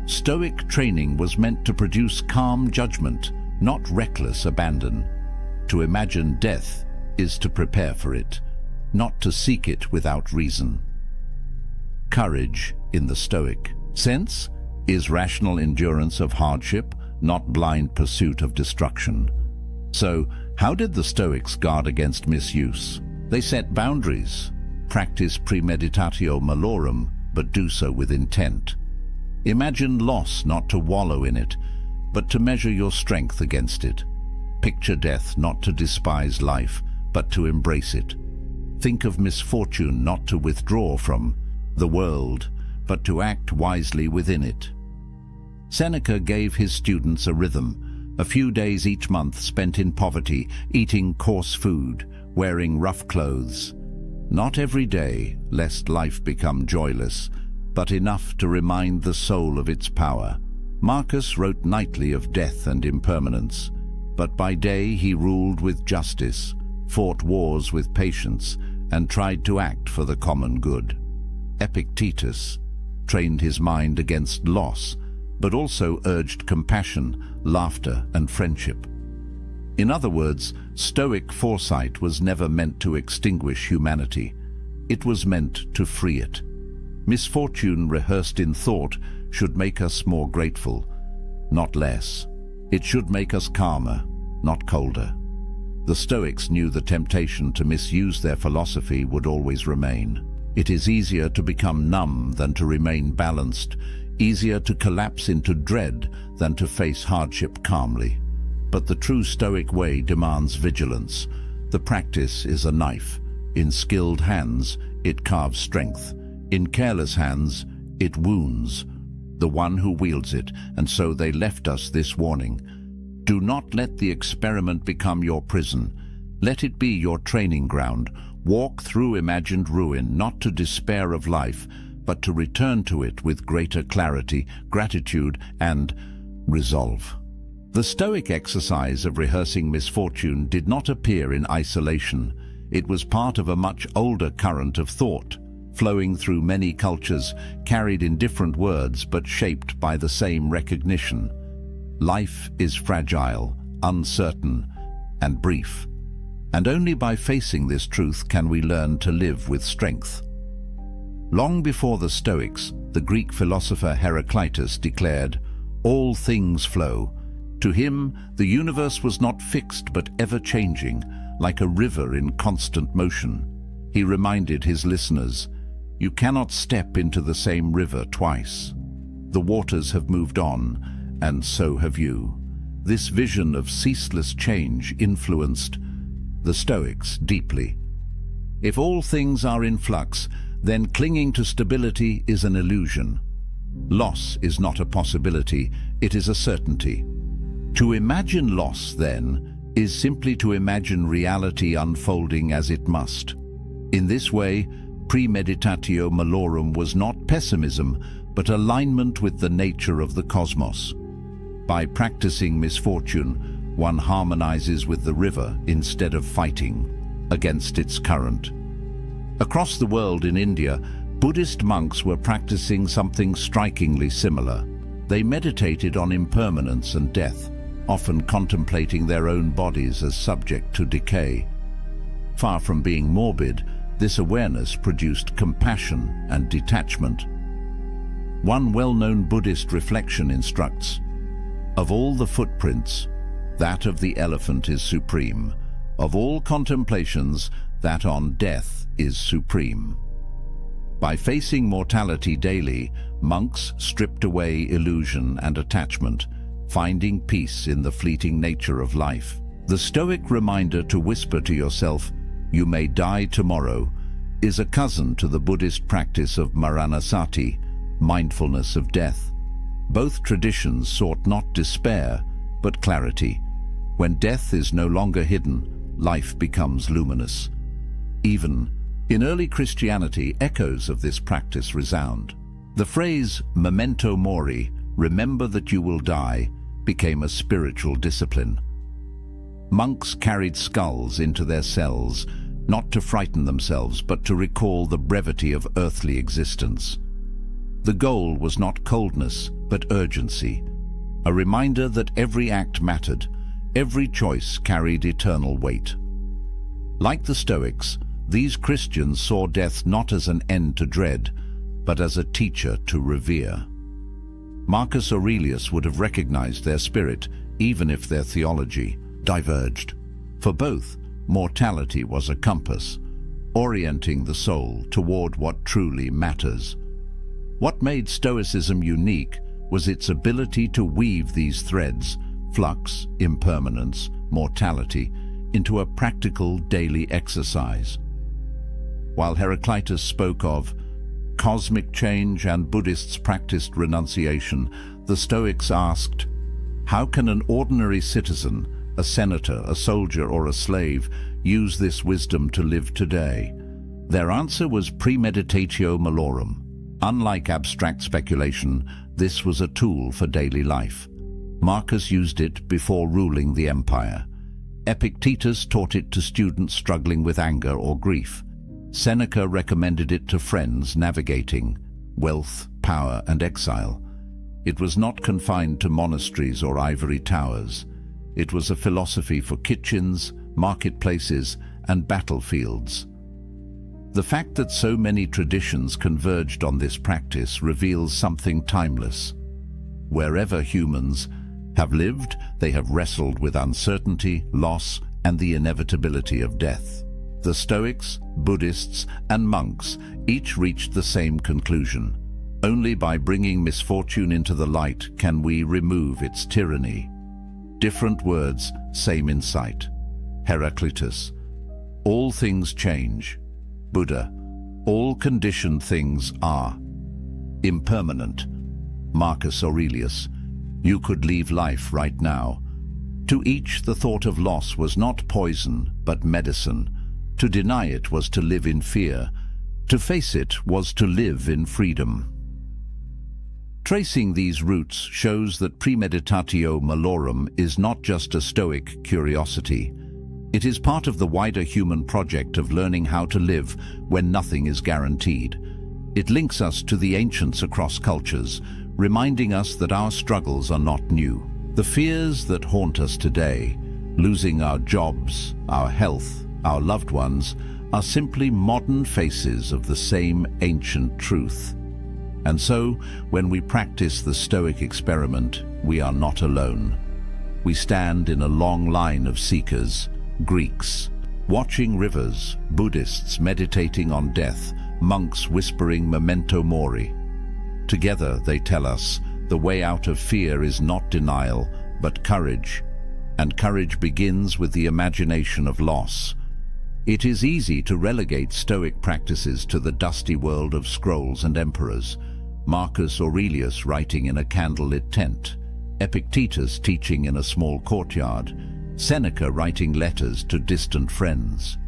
Stoic training was meant to produce calm judgment, not reckless abandon. To imagine death is to prepare for it, not to seek it without reason. Courage, in the Stoic sense, is rational endurance of hardship, not blind pursuit of destruction. So, how did the Stoics guard against misuse? They set boundaries, practice premeditatio malorum, but do so with intent. Imagine loss not to wallow in it, but to measure your strength against it. Picture death not to despise life, but to embrace it. Think of misfortune not to withdraw from the world, but to act wisely within it. Seneca gave his students a rhythm, a few days each month spent in poverty, eating coarse food, wearing rough clothes. Not every day, lest life become joyless, but enough to remind the soul of its power. Marcus wrote nightly of death and impermanence. but by day he ruled with justice, fought wars with patience, and tried to act for the common good. Epictetus trained his mind against loss, but also urged compassion, laughter, and friendship. In other words, Stoic foresight was never meant to extinguish humanity. It was meant to free it. Misfortune rehearsed in thought should make us more grateful, not less. It should make us calmer, not colder. The Stoics knew the temptation to misuse their philosophy would always remain. It is easier to become numb than to remain balanced, easier to collapse into dread than to face hardship calmly. But the true Stoic way demands vigilance. The practice is a knife. In skilled hands, it carves strength. In careless hands, it wounds the one who wields it, and so they left us this warning. Do not let the experiment become your prison. Let it be your training ground. Walk through imagined ruin, not to despair of life, but to return to it with greater clarity, gratitude, and resolve. The Stoic exercise of rehearsing misfortune did not appear in isolation. It was part of a much older current of thought, flowing through many cultures, carried in different words but shaped by the same recognition. Life is fragile, uncertain, and brief. And only by facing this truth can we learn to live with strength. Long before the Stoics, the Greek philosopher Heraclitus declared, "All things flow." To him, the universe was not fixed but ever-changing, like a river in constant motion. He reminded his listeners, "You cannot step into the same river twice. The waters have moved on, and so have you." This vision of ceaseless change influenced the Stoics deeply. If all things are in flux, then clinging to stability is an illusion. Loss is not a possibility, it is a certainty. To imagine loss, then, is simply to imagine reality unfolding as it must. In this way, premeditatio malorum was not pessimism, but alignment with the nature of the cosmos. By practicing misfortune, one harmonizes with the river instead of fighting against its current. Across the world in India, Buddhist monks were practicing something strikingly similar. They meditated on impermanence and death, often contemplating their own bodies as subject to decay. Far from being morbid, this awareness produced compassion and detachment. One well-known Buddhist reflection instructs, "Of all the footprints, that of the elephant is supreme. Of all contemplations, that on death is supreme." By facing mortality daily, monks stripped away illusion and attachment, finding peace in the fleeting nature of life. The Stoic reminder to whisper to yourself, "You may die tomorrow," is a cousin to the Buddhist practice of maranasati, mindfulness of death. Both traditions sought not despair, but clarity. When death is no longer hidden, life becomes luminous. Even in early Christianity, echoes of this practice resound. The phrase memento mori, remember that you will die, became a spiritual discipline. Monks carried skulls into their cells, not to frighten themselves, but to recall the brevity of earthly existence. The goal was not coldness, but urgency, a reminder that every act mattered, every choice carried eternal weight. Like the Stoics, these Christians saw death not as an end to dread, but as a teacher to revere. Marcus Aurelius would have recognized their spirit, even if their theology diverged. For both, mortality was a compass, orienting the soul toward what truly matters. What made Stoicism unique was its ability to weave these threads, flux, impermanence, mortality, into a practical daily exercise. While Heraclitus spoke of cosmic change and Buddhists practiced renunciation, the Stoics asked, how can an ordinary citizen, a senator, a soldier, or a slave, use this wisdom to live today? Their answer was premeditatio malorum. Unlike abstract speculation, this was a tool for daily life. Marcus used it before ruling the empire. Epictetus taught it to students struggling with anger or grief. Seneca recommended it to friends navigating wealth, power, and exile. It was not confined to monasteries or ivory towers. It was a philosophy for kitchens, marketplaces, and battlefields. The fact that so many traditions converged on this practice reveals something timeless. Wherever humans have lived, they have wrestled with uncertainty, loss, and the inevitability of death. The Stoics, Buddhists, and monks each reached the same conclusion. Only by bringing misfortune into the light can we remove its tyranny. Different words, same insight. Heraclitus, all things change. Buddha, all conditioned things are impermanent. Marcus Aurelius, you could leave life right now. To each the thought of loss was not poison, but medicine. To deny it was to live in fear. To face it was to live in freedom. Tracing these roots shows that premeditatio malorum is not just a Stoic curiosity. It is part of the wider human project of learning how to live when nothing is guaranteed. It links us to the ancients across cultures, reminding us that our struggles are not new. The fears that haunt us today, losing our jobs, our health, our loved ones, are simply modern faces of the same ancient truth. And so, when we practice the Stoic experiment, we are not alone. We stand in a long line of seekers, Greeks, watching rivers, Buddhists meditating on death, monks whispering memento mori. Together they tell us the way out of fear is not denial, but courage. And courage begins with the imagination of loss. It is easy to relegate Stoic practices to the dusty world of scrolls and emperors. Marcus Aurelius writing in a candlelit tent, Epictetus teaching in a small courtyard, Seneca writing letters to distant friends.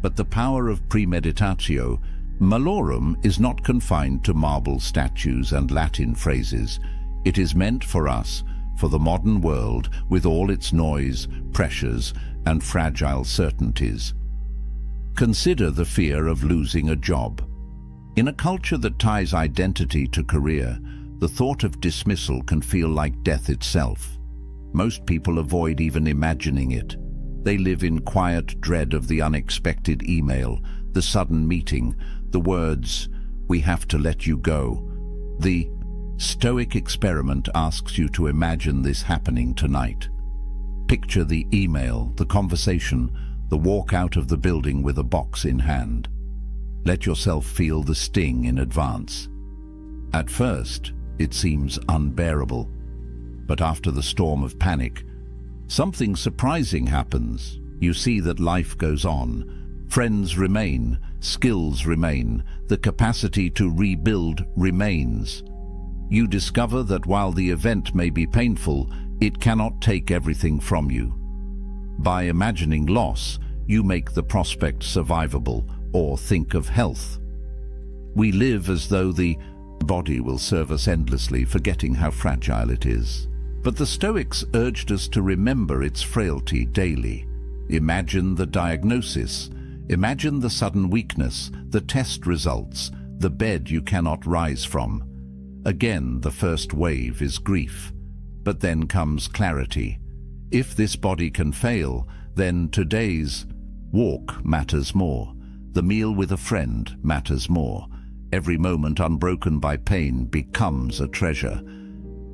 But the power of premeditatio malorum is not confined to marble statues and Latin phrases. It is meant for us, for the modern world with all its noise, pressures, and fragile certainties. Consider the fear of losing a job. In a culture that ties identity to career, the thought of dismissal can feel like death itself. Most people avoid even imagining it. They live in quiet dread of the unexpected email, the sudden meeting, the words, "We have to let you go." The Stoic experiment asks you to imagine this happening tonight. Picture the email, the conversation, the walk out of the building with a box in hand. Let yourself feel the sting in advance. At first, it seems unbearable. But after the storm of panic, something surprising happens. You see that life goes on. Friends remain, skills remain, the capacity to rebuild remains. You discover that while the event may be painful, it cannot take everything from you. By imagining loss, you make the prospect survivable, or think of health. We live as though the body will serve us endlessly, forgetting how fragile it is. But the Stoics urged us to remember its frailty daily. Imagine the diagnosis. Imagine the sudden weakness, the test results, the bed you cannot rise from. Again, the first wave is grief. But then comes clarity. If this body can fail, then today's walk matters more. The meal with a friend matters more. Every moment unbroken by pain becomes a treasure.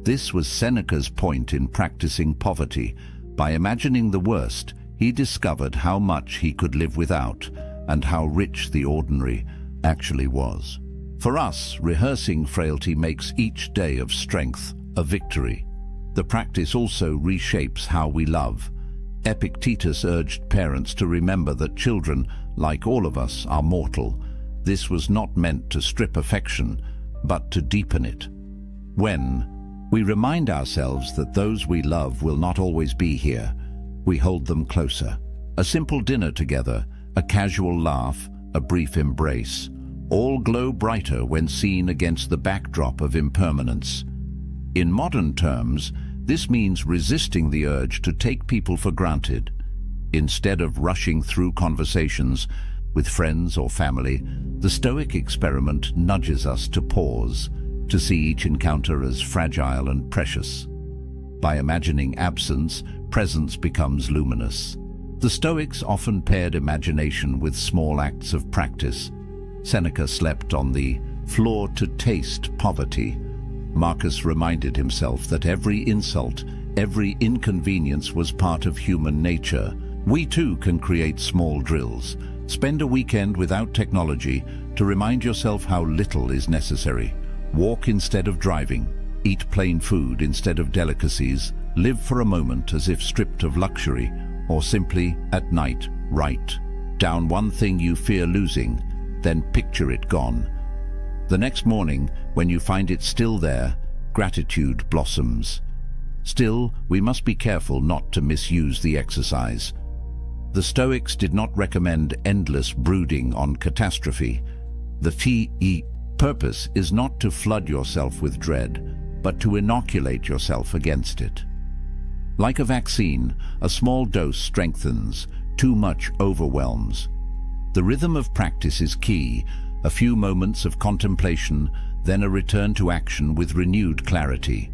This was Seneca's point in practicing poverty. By imagining the worst, he discovered how much he could live without and how rich the ordinary actually was. For us, rehearsing frailty makes each day of strength a victory. The practice also reshapes how we love. Epictetus urged parents to remember that children, like all of us, are mortal. This was not meant to strip affection, but to deepen it. When we remind ourselves that those we love will not always be here, we hold them closer. A simple dinner together, a casual laugh, a brief embrace, all glow brighter when seen against the backdrop of impermanence. In modern terms, This means resisting the urge to take people for granted. Instead of rushing through conversations with friends or family, the Stoic experiment nudges us to pause, to see each encounter as fragile and precious. By imagining absence, presence becomes luminous. The Stoics often paired imagination with small acts of practice. Seneca slept on the floor to taste poverty. Marcus reminded himself that every insult, every inconvenience was part of human nature. We too can create small drills. Spend a weekend without technology to remind yourself how little is necessary. Walk instead of driving. Eat plain food instead of delicacies. Live for a moment as if stripped of luxury, or simply, at night, write down one thing you fear losing, then picture it gone. The next morning, when you find it still there, gratitude blossoms. Still, we must be careful not to misuse the exercise. The Stoics did not recommend endless brooding on catastrophe. The purpose is not to flood yourself with dread, but to inoculate yourself against it. Like a vaccine, a small dose strengthens, too much overwhelms. The rhythm of practice is key, a few moments of contemplation, then a return to action with renewed clarity.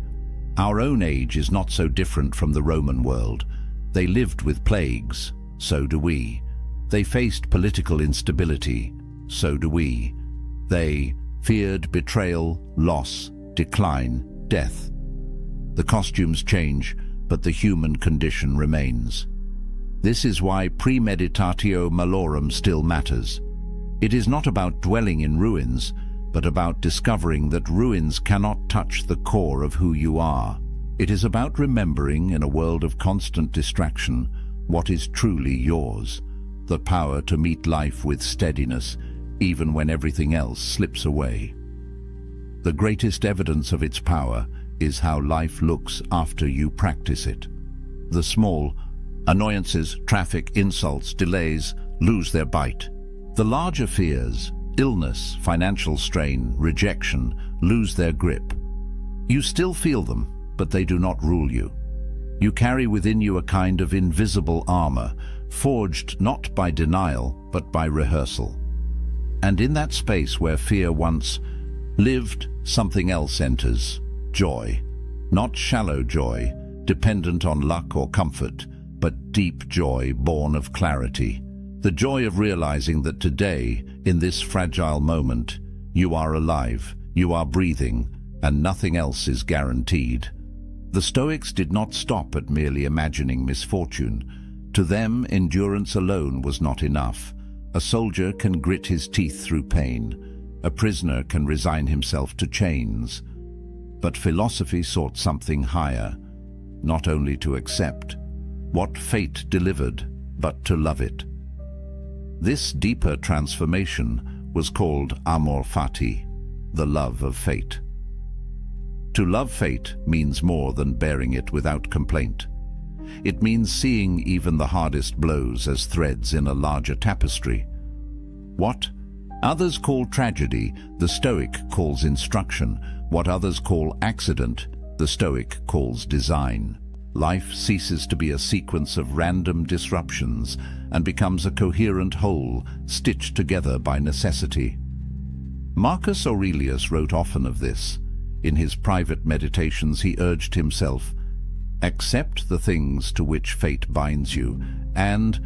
Our own age is not so different from the Roman world. They lived with plagues, so do we. They faced political instability, so do we. They feared betrayal, loss, decline, death. The costumes change, but the human condition remains. This is why premeditatio malorum still matters. It is not about dwelling in ruins, but about discovering that ruins cannot touch the core of who you are. It is about remembering, in a world of constant distraction, what is truly yours, the power to meet life with steadiness, even when everything else slips away. The greatest evidence of its power is how life looks after you practice it. The small annoyances, traffic, insults, delays, lose their bite. The larger fears, illness, financial strain, rejection, lose their grip. You still feel them, but they do not rule you. You carry within you a kind of invisible armor, forged not by denial, but by rehearsal. And in that space where fear once lived, something else enters: joy. Not shallow joy, dependent on luck or comfort, but deep joy born of clarity. The joy of realizing that today, in this fragile moment, you are alive, you are breathing, and nothing else is guaranteed. The Stoics did not stop at merely imagining misfortune. To them, endurance alone was not enough. A soldier can grit his teeth through pain. A prisoner can resign himself to chains. But philosophy sought something higher, not only to accept what fate delivered, but to love it. This deeper transformation was called amor fati, the love of fate. To love fate means more than bearing it without complaint. It means seeing even the hardest blows as threads in a larger tapestry. What others call tragedy, the Stoic calls instruction. What others call accident, the Stoic calls design. Life ceases to be a sequence of random disruptions and becomes a coherent whole, stitched together by necessity. Marcus Aurelius wrote often of this. In his private meditations he urged himself, "Accept the things to which fate binds you, and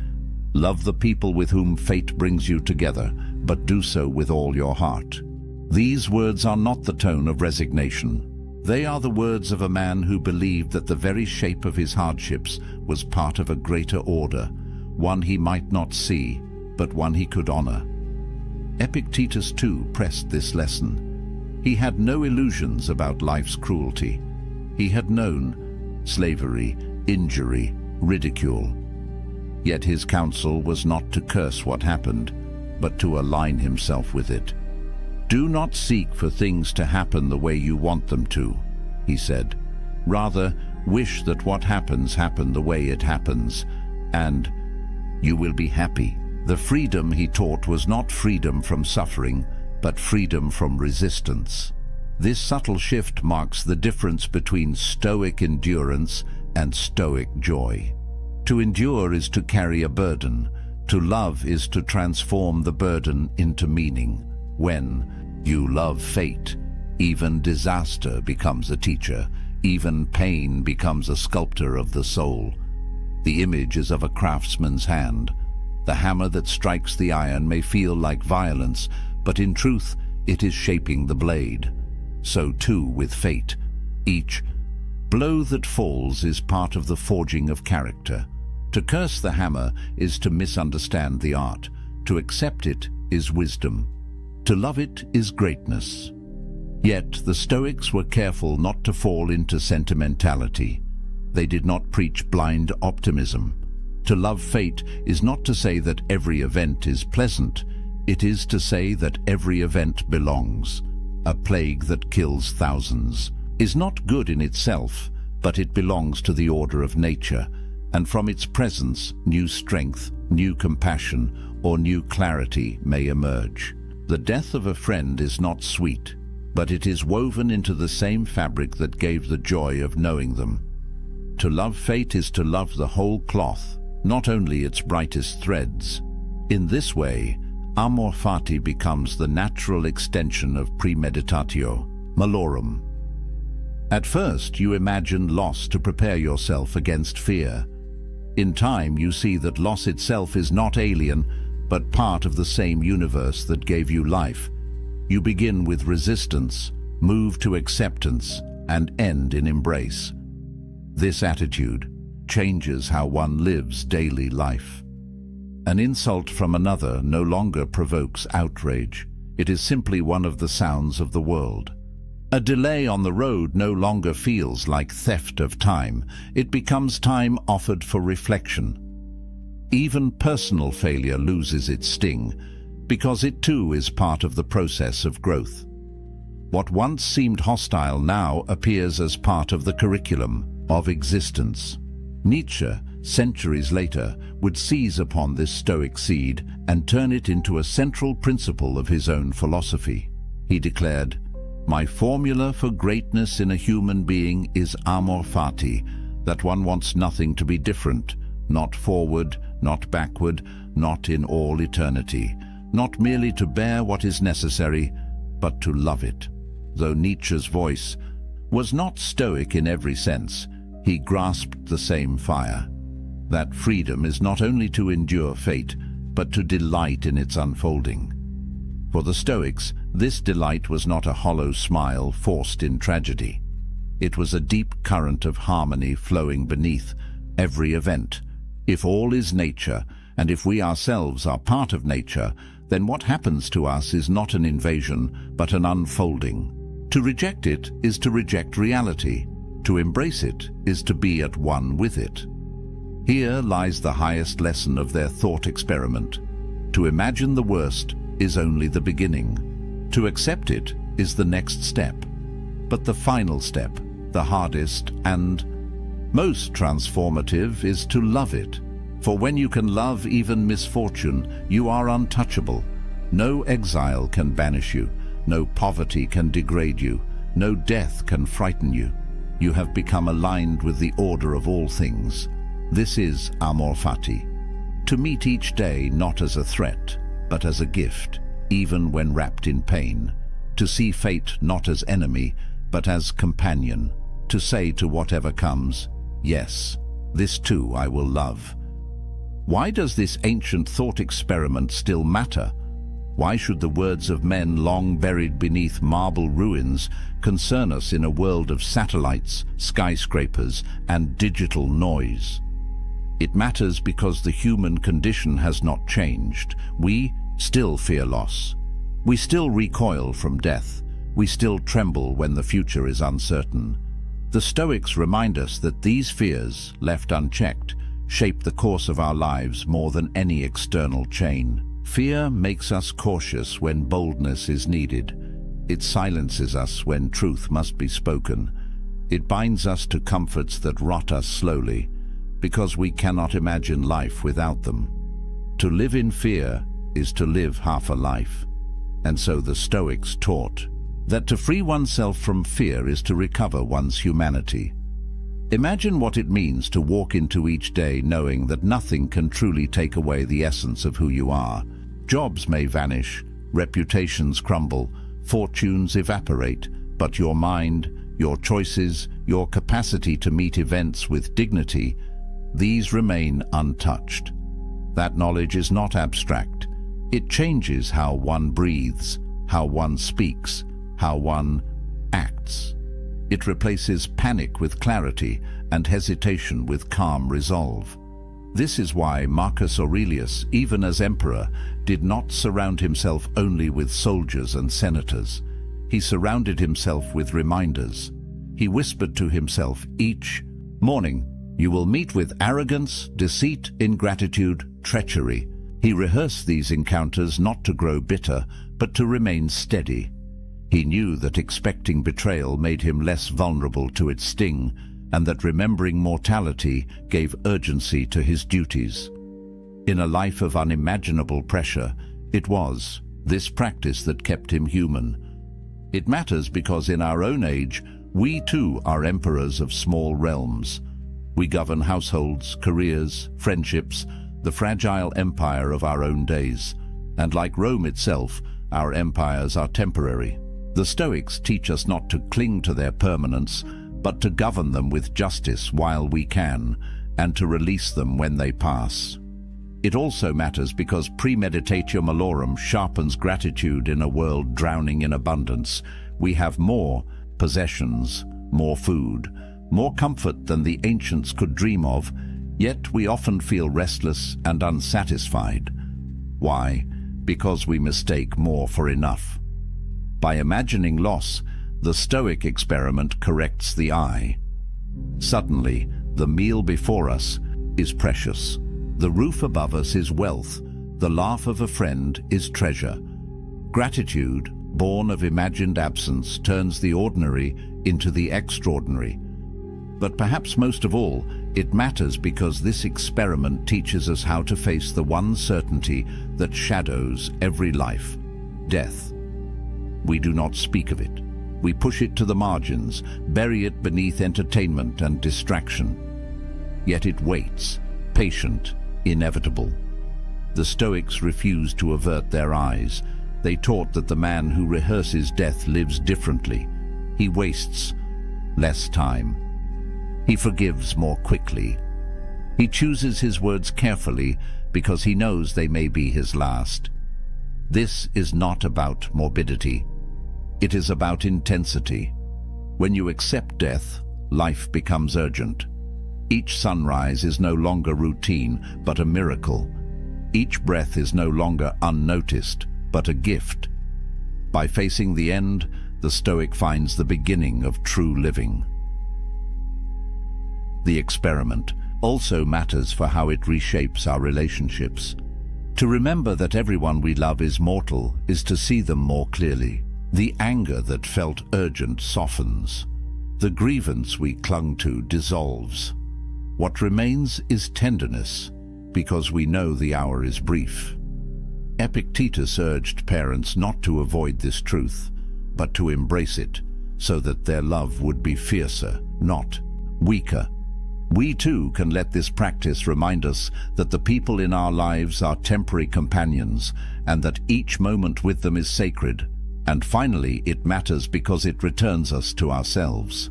love the people with whom fate brings you together, but do so with all your heart." These words are not the tone of resignation. They are the words of a man who believed that the very shape of his hardships was part of a greater order, one he might not see, but one he could honor. Epictetus too pressed this lesson. He had no illusions about life's cruelty. He had known slavery, injury, ridicule. Yet his counsel was not to curse what happened, but to align himself with it. "Do not seek for things to happen the way you want them to," he said. "Rather, wish that what happens happen the way it happens, and you will be happy." The freedom he taught was not freedom from suffering, but freedom from resistance. This subtle shift marks the difference between Stoic endurance and Stoic joy. To endure is to carry a burden. To love is to transform the burden into meaning. When you love fate, even disaster becomes a teacher. Even pain becomes a sculptor of the soul. The image is of a craftsman's hand. The hammer that strikes the iron may feel like violence, but in truth it is shaping the blade. So too with fate. Each blow that falls is part of the forging of character. To curse the hammer is to misunderstand the art. To accept it is wisdom. To love it is greatness. Yet the Stoics were careful not to fall into sentimentality. They did not preach blind optimism. To love fate is not to say that every event is pleasant. It is to say that every event belongs. A plague that kills thousands is not good in itself, but it belongs to the order of nature, and from its presence, new strength, new compassion, or new clarity may emerge. The death of a friend is not sweet, but it is woven into the same fabric that gave the joy of knowing them. To love fate is to love the whole cloth, not only its brightest threads. In this way, amor fati becomes the natural extension of premeditatio malorum. At first, you imagine loss to prepare yourself against fear. In time, you see that loss itself is not alien, but part of the same universe that gave you life. You begin with resistance, move to acceptance, and end in embrace. This attitude changes how one lives daily life. An insult from another no longer provokes outrage. It is simply one of the sounds of the world. A delay on the road no longer feels like theft of time. It becomes time offered for reflection. Even personal failure loses its sting, because it too is part of the process of growth. What once seemed hostile now appears as part of the curriculum of existence. Nietzsche, centuries later, would seize upon this Stoic seed and turn it into a central principle of his own philosophy. He declared, "My formula for greatness in a human being is amor fati, that one wants nothing to be different, not forward, not backward, not in all eternity, not merely to bear what is necessary, but to love it." Though Nietzsche's voice was not Stoic in every sense, he grasped the same fire. That freedom is not only to endure fate, but to delight in its unfolding. For the Stoics, this delight was not a hollow smile forced in tragedy. It was a deep current of harmony flowing beneath every event. If all is nature, and if we ourselves are part of nature, then what happens to us is not an invasion, but an unfolding. To reject it is to reject reality. To embrace it is to be at one with it. Here lies the highest lesson of their thought experiment. To imagine the worst is only the beginning. To accept it is the next step. But the final step, the hardest and most transformative, is to love it. For when you can love even misfortune, you are untouchable. No exile can banish you. No poverty can degrade you. No death can frighten you. You have become aligned with the order of all things. This is amor fati. To meet each day not as a threat, but as a gift, even when wrapped in pain. To see fate not as enemy, but as companion. To say to whatever comes, yes, this too I will love. Why does this ancient thought experiment still matter? Why should the words of men long buried beneath marble ruins concern us in a world of satellites, skyscrapers, and digital noise? It matters because the human condition has not changed. We still fear loss. We still recoil from death. We still tremble when the future is uncertain. The Stoics remind us that these fears, left unchecked, shape the course of our lives more than any external chain. Fear makes us cautious when boldness is needed. It silences us when truth must be spoken. It binds us to comforts that rot us slowly, because we cannot imagine life without them. To live in fear is to live half a life. And so the Stoics taught, that to free oneself from fear is to recover one's humanity. Imagine what it means to walk into each day knowing that nothing can truly take away the essence of who you are. Jobs may vanish, reputations crumble, fortunes evaporate, but your mind, your choices, your capacity to meet events with dignity, these remain untouched. That knowledge is not abstract. It changes how one breathes, how one speaks, how one acts. It replaces panic with clarity and hesitation with calm resolve. This is why Marcus Aurelius, even as emperor, did not surround himself only with soldiers and senators. He surrounded himself with reminders. He whispered to himself each morning, "You will meet with arrogance, deceit, ingratitude, treachery." He rehearsed these encounters not to grow bitter, but to remain steady. He knew that expecting betrayal made him less vulnerable to its sting, and that remembering mortality gave urgency to his duties. In a life of unimaginable pressure, it was this practice that kept him human. It matters because in our own age, we too are emperors of small realms. We govern households, careers, friendships, the fragile empire of our own days. And like Rome itself, our empires are temporary. The Stoics teach us not to cling to their permanence, but to govern them with justice while we can, and to release them when they pass. It also matters because premeditatio malorum sharpens gratitude in a world drowning in abundance. We have more possessions, more food, more comfort than the ancients could dream of, yet we often feel restless and unsatisfied. Why? Because we mistake more for enough. By imagining loss, the Stoic experiment corrects the eye. Suddenly, the meal before us is precious. The roof above us is wealth. The laugh of a friend is treasure. Gratitude, born of imagined absence, turns the ordinary into the extraordinary. But perhaps most of all, it matters because this experiment teaches us how to face the one certainty that shadows every life: death. We do not speak of it. We push it to the margins, bury it beneath entertainment and distraction. Yet it waits, patient, inevitable. The Stoics refused to avert their eyes. They taught that the man who rehearses death lives differently. He wastes less time. He forgives more quickly. He chooses his words carefully because he knows they may be his last. This is not about morbidity. It is about intensity. When you accept death, life becomes urgent. Each sunrise is no longer routine, but a miracle. Each breath is no longer unnoticed, but a gift. By facing the end, the Stoic finds the beginning of true living. The experiment also matters for how it reshapes our relationships. To remember that everyone we love is mortal is to see them more clearly. The anger that felt urgent softens. The grievance we clung to dissolves. What remains is tenderness, because we know the hour is brief. Epictetus urged parents not to avoid this truth, but to embrace it, so that their love would be fiercer, not weaker. We too can let this practice remind us that the people in our lives are temporary companions, and that each moment with them is sacred. And finally, it matters because it returns us to ourselves.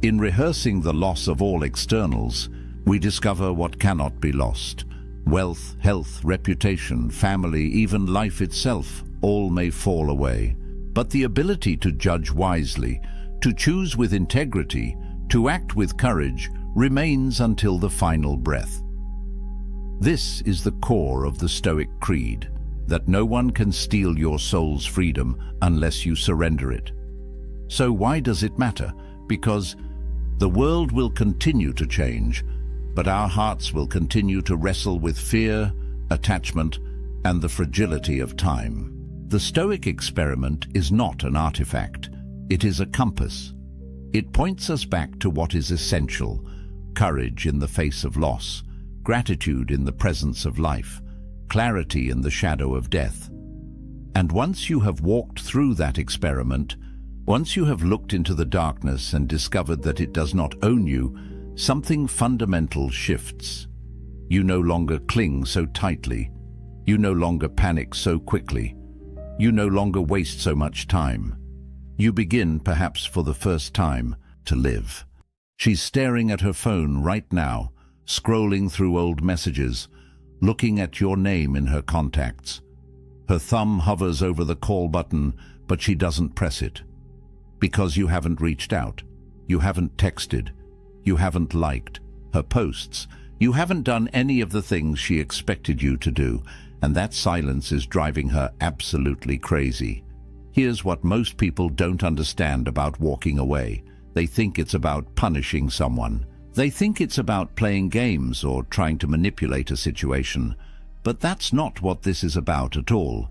In rehearsing the loss of all externals, we discover what cannot be lost. Wealth, health, reputation, family, even life itself, all may fall away. But the ability to judge wisely, to choose with integrity, to act with courage, remains until the final breath. This is the core of the Stoic creed, that no one can steal your soul's freedom unless you surrender it. So why does it matter? Because the world will continue to change, but our hearts will continue to wrestle with fear, attachment, and the fragility of time. The Stoic experiment is not an artifact. It is a compass. It points us back to what is essential: courage in the face of loss, gratitude in the presence of life, clarity in the shadow of death. And once you have walked through that experiment, Once you have looked into the darkness and discovered that it does not own you, something fundamental shifts. You no longer cling so tightly. You no longer panic so quickly. You no longer waste so much time. You begin, perhaps for the first time, to live. She's staring at her phone right now, scrolling through old messages, looking at your name in her contacts. Her thumb hovers over the call button, but she doesn't press it. Because you haven't reached out. You haven't texted. You haven't liked her posts. You haven't done any of the things she expected you to do, and that silence is driving her absolutely crazy. Here's what most people don't understand about walking away. They think it's about punishing someone. They think it's about playing games or trying to manipulate a situation. But that's not what this is about at all.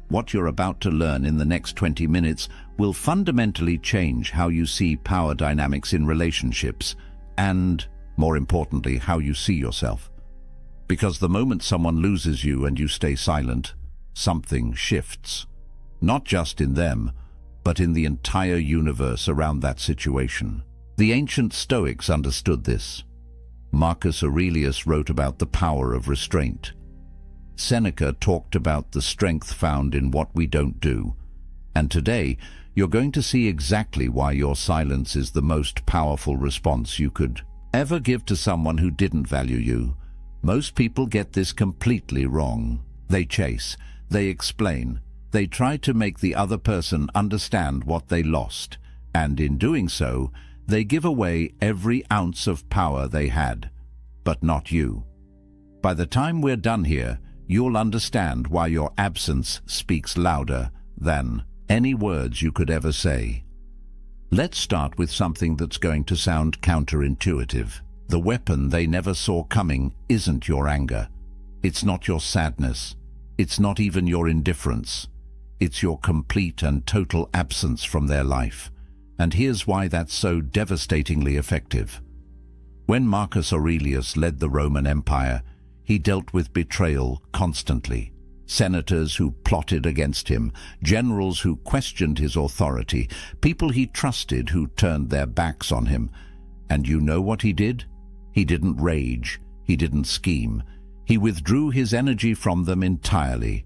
What you're about to learn in the next 20 minutes will fundamentally change how you see power dynamics in relationships and, more importantly, how you see yourself. Because the moment someone loses you and you stay silent, something shifts. Not just in them, but in the entire universe around that situation. The ancient Stoics understood this. Marcus Aurelius wrote about the power of restraint. Seneca talked about the strength found in what we don't do. And today, you're going to see exactly why your silence is the most powerful response you could ever give to someone who didn't value you. Most people get this completely wrong. They chase, they explain, they try to make the other person understand what they lost, and in doing so, they give away every ounce of power they had, but not you. By the time we're done here, you'll understand why your absence speaks louder than any words you could ever say. Let's start with something that's going to sound counterintuitive. The weapon they never saw coming isn't your anger. It's not your sadness. It's not even your indifference. It's your complete and total absence from their life. And here's why that's so devastatingly effective. When Marcus Aurelius led the Roman Empire, he dealt with betrayal constantly. Senators who plotted against him, generals who questioned his authority, people he trusted who turned their backs on him. And you know what he did? He didn't rage. He didn't scheme. He withdrew his energy from them entirely.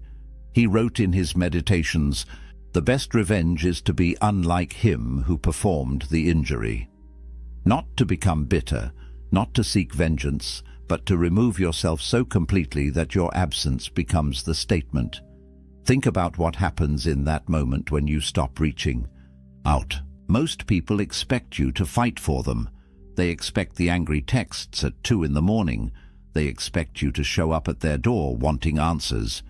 He wrote in his meditations, "The best revenge is to be unlike him who performed the injury." Not to become bitter, not to seek vengeance, but to remove yourself so completely that your absence becomes the statement. Think about what happens in that moment when you stop reaching out. Most people expect you to fight for them. They expect the angry texts at 2 in the morning. They expect you to show up at their door wanting answers.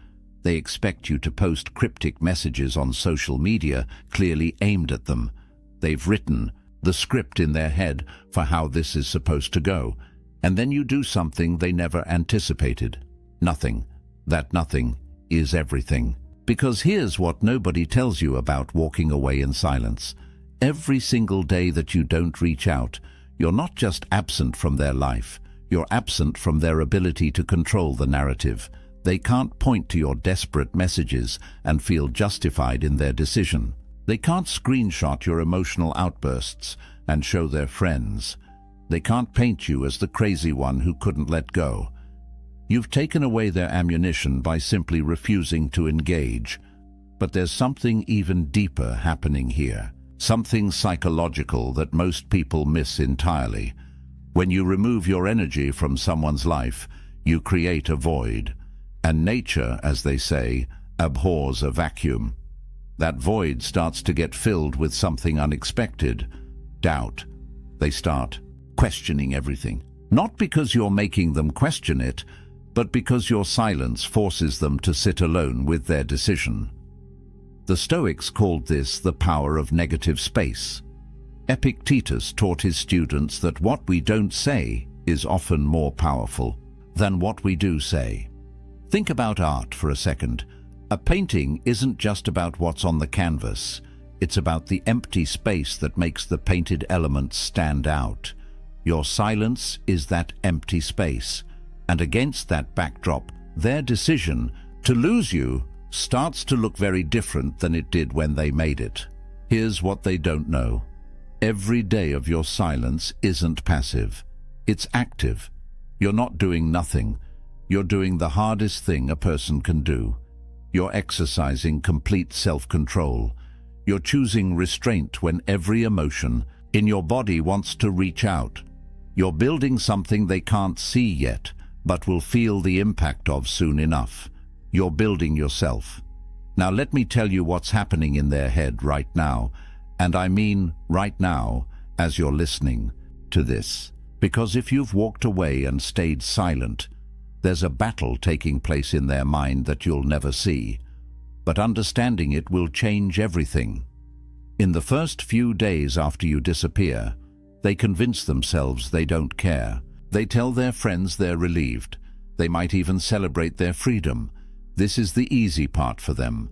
They expect you to post cryptic messages on social media clearly aimed at them. They've written the script in their head for how this is supposed to go. And then you do something they never anticipated. Nothing. That nothing is everything. Because here's what nobody tells you about walking away in silence. Every single day that you don't reach out, you're not just absent from their life, you're absent from their ability to control the narrative. They can't point to your desperate messages and feel justified in their decision. They can't screenshot your emotional outbursts and show their friends. They can't paint you as the crazy one who couldn't let go. You've taken away their ammunition by simply refusing to engage. But there's something even deeper happening here. Something psychological that most people miss entirely. When you remove your energy from someone's life, you create a void. And nature, as they say, abhors a vacuum. That void starts to get filled with something unexpected. Doubt. They start questioning everything. Not because you're making them question it, but because your silence forces them to sit alone with their decision. The Stoics called this the power of negative space. Epictetus taught his students that what we don't say is often more powerful than what we do say. Think about art for a second. A painting isn't just about what's on the canvas. It's about the empty space that makes the painted elements stand out. Your silence is that empty space. And against that backdrop, their decision to lose you starts to look very different than it did when they made it. Here's what they don't know. Every day of your silence isn't passive. It's active. You're not doing nothing. You're doing the hardest thing a person can do. You're exercising complete self-control. You're choosing restraint when every emotion in your body wants to reach out. You're building something they can't see yet, but will feel the impact of soon enough. You're building yourself. Now let me tell you what's happening in their head right now, and I mean right now as you're listening to this. Because if you've walked away and stayed silent, there's a battle taking place in their mind that you'll never see. But understanding it will change everything. In the first few days after you disappear, they convince themselves they don't care. They tell their friends they're relieved. They might even celebrate their freedom. This is the easy part for them,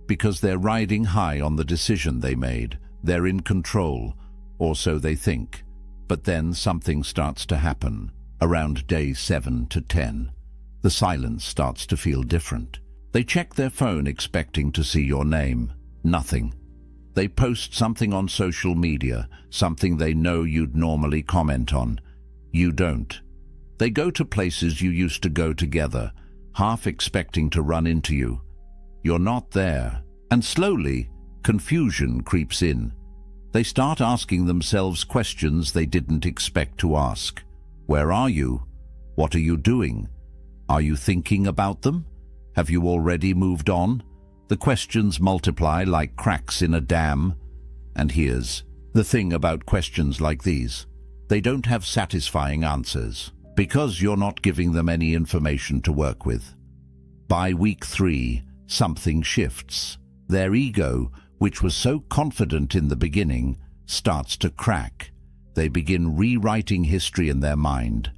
because they're riding high on the decision they made. They're in control, or so they think. But then something starts to happen. Around day 7 to 10, the silence starts to feel different. They check their phone expecting to see your name. Nothing. They post something on social media, something they know you'd normally comment on. You don't. They go to places you used to go together, half expecting to run into you. You're not there. And slowly, confusion creeps in. They start asking themselves questions they didn't expect to ask. Where are you? What are you doing? Are you thinking about them? Have you already moved on? The questions multiply like cracks in a dam. And here's the thing about questions like these. They don't have satisfying answers, because you're not giving them any information to work with. By week 3, something shifts. Their ego, which was so confident in the beginning, starts to crack. They begin rewriting history in their mind.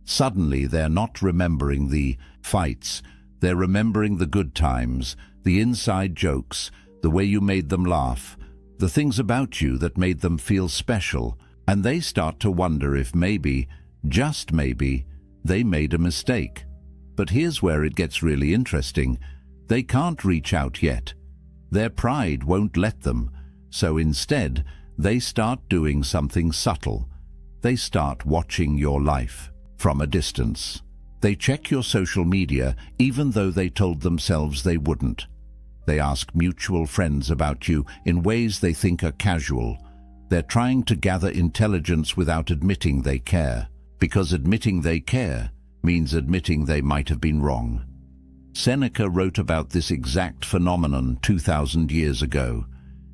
Suddenly, they're not remembering the fights. They're remembering the good times, the inside jokes, the way you made them laugh, the things about you that made them feel special. And they start to wonder if maybe, just maybe, they made a mistake. But here's where it gets really interesting. They can't reach out yet. Their pride won't let them, so instead, they start doing something subtle. They start watching your life from a distance. They check your social media even though they told themselves they wouldn't. They ask mutual friends about you in ways they think are casual. They're trying to gather intelligence without admitting they care, because admitting they care means admitting they might have been wrong. Seneca wrote about this exact phenomenon 2,000 years ago.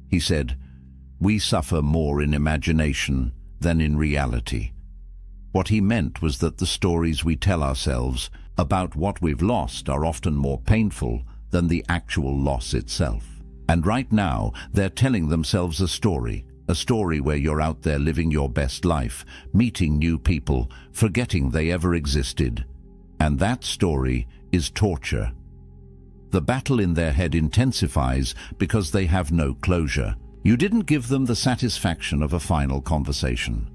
He said, "We suffer more in imagination than in reality." What he meant was that the stories we tell ourselves about what we've lost are often more painful than the actual loss itself. And right now, they're telling themselves a story where you're out there living your best life, meeting new people, forgetting they ever existed. And that story is torture. The battle in their head intensifies because they have no closure. You didn't give them the satisfaction of a final conversation.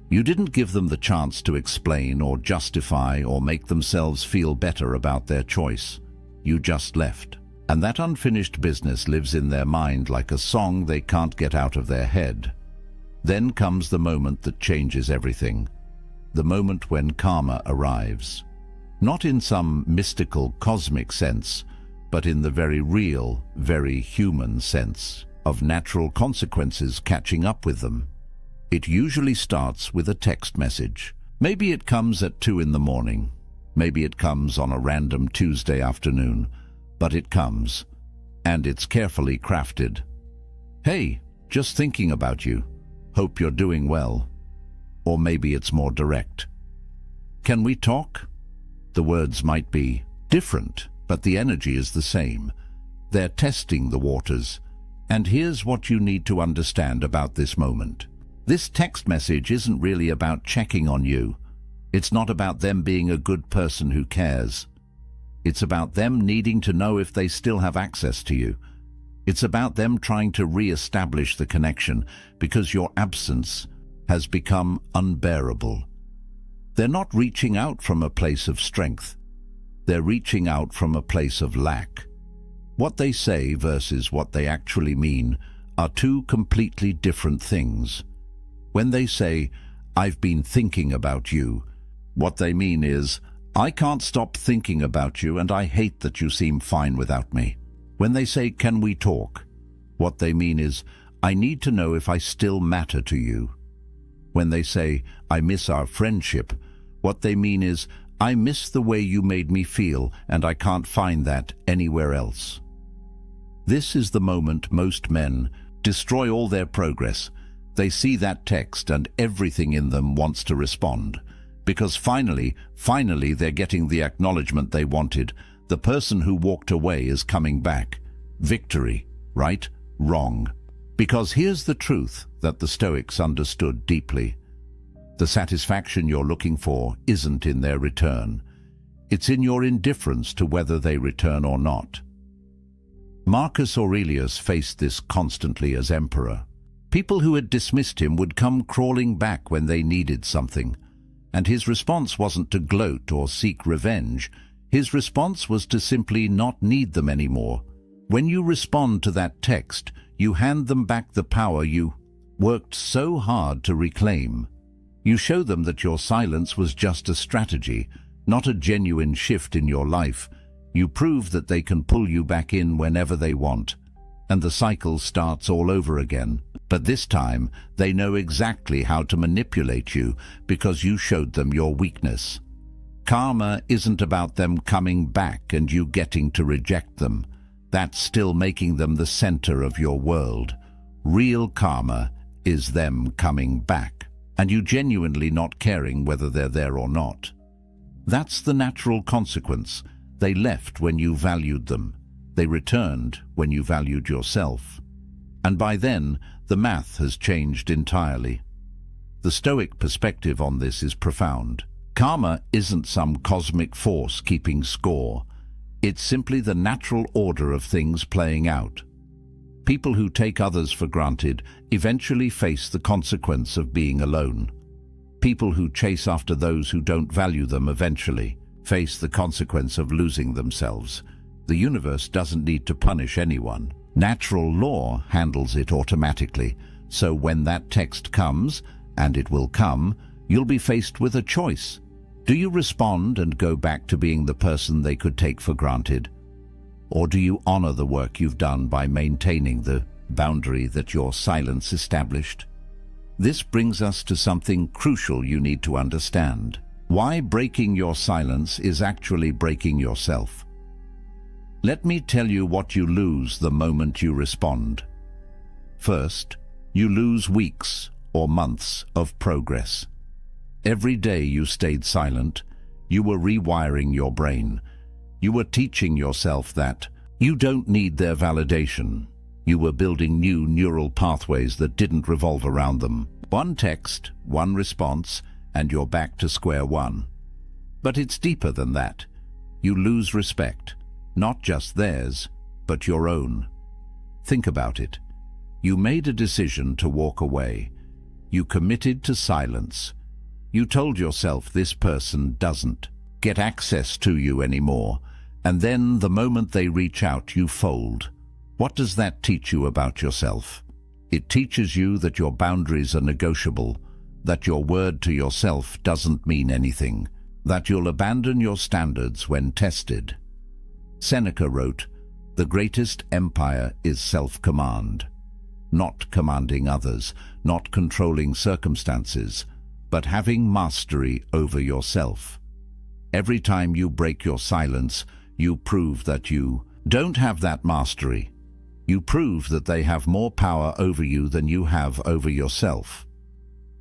You didn't give them the chance to explain or justify or make themselves feel better about their choice. You just left. And that unfinished business lives in their mind like a song they can't get out of their head. Then comes the moment that changes everything. The moment when karma arrives. Not in some mystical, cosmic sense, but in the very real, very human sense of natural consequences catching up with them. It usually starts with a text message. Maybe it comes at 2 in the morning. Maybe it comes on a random Tuesday afternoon. But it comes, and it's carefully crafted. "Hey, just thinking about you. Hope you're doing well." Or maybe it's more direct. "Can we talk?" The words might be different, but the energy is the same. They're testing the waters. And here's what you need to understand about this moment. This text message isn't really about checking on you. It's not about them being a good person who cares. It's about them needing to know if they still have access to you. It's about them trying to re-establish the connection because your absence has become unbearable. They're not reaching out from a place of strength. They're reaching out from a place of lack. What they say versus what they actually mean are two completely different things. When they say, "I've been thinking about you," what they mean is, "I can't stop thinking about you and I hate that you seem fine without me." When they say, "Can we talk?" what they mean is, "I need to know if I still matter to you." When they say, "I miss our friendship," what they mean is, "I miss the way you made me feel and I can't find that anywhere else." This is the moment most men destroy all their progress. They see that text and everything in them wants to respond. Because finally they're getting the acknowledgement they wanted. The person who walked away is coming back. Victory, right? Wrong. Because here's the truth that the Stoics understood deeply. The satisfaction you're looking for isn't in their return. It's in your indifference to whether they return or not. Marcus Aurelius faced this constantly as emperor. People who had dismissed him would come crawling back when they needed something. And his response wasn't to gloat or seek revenge. His response was to simply not need them anymore. When you respond to that text, you hand them back the power you worked so hard to reclaim. You show them that your silence was just a strategy, not a genuine shift in your life. You prove that they can pull you back in whenever they want. And the cycle starts all over again. But this time, they know exactly how to manipulate you because you showed them your weakness. Karma isn't about them coming back and you getting to reject them. That's still making them the center of your world. Real karma is them coming back, and you genuinely not caring whether they're there or not. That's the natural consequence. They left when you valued them. They returned when you valued yourself. And by then, the math has changed entirely. The Stoic perspective on this is profound. Karma isn't some cosmic force keeping score. It's simply the natural order of things playing out. People who take others for granted eventually face the consequence of being alone. People who chase after those who don't value them eventually face the consequence of losing themselves. The universe doesn't need to punish anyone. Natural law handles it automatically. So when that text comes, and it will come, you'll be faced with a choice. Do you respond and go back to being the person they could take for granted? Or do you honor the work you've done by maintaining the boundary that your silence established? This brings us to something crucial you need to understand. Why breaking your silence is actually breaking yourself. Let me tell you what you lose the moment you respond. First, you lose weeks or months of progress. Every day you stayed silent, you were rewiring your brain. You were teaching yourself that you don't need their validation. You were building new neural pathways that didn't revolve around them. One text, one response, and you're back to square one. But it's deeper than that. You lose respect, not just theirs, but your own. Think about it. You made a decision to walk away. You committed to silence. You told yourself this person doesn't get access to you anymore, and then the moment they reach out, you fold. What does that teach you about yourself? It teaches you that your boundaries are negotiable, that your word to yourself doesn't mean anything, that you'll abandon your standards when tested. Seneca wrote, "The greatest empire is self-command." Not commanding others, not controlling circumstances, but having mastery over yourself. Every time you break your silence, you prove that you don't have that mastery. You prove that they have more power over you than you have over yourself.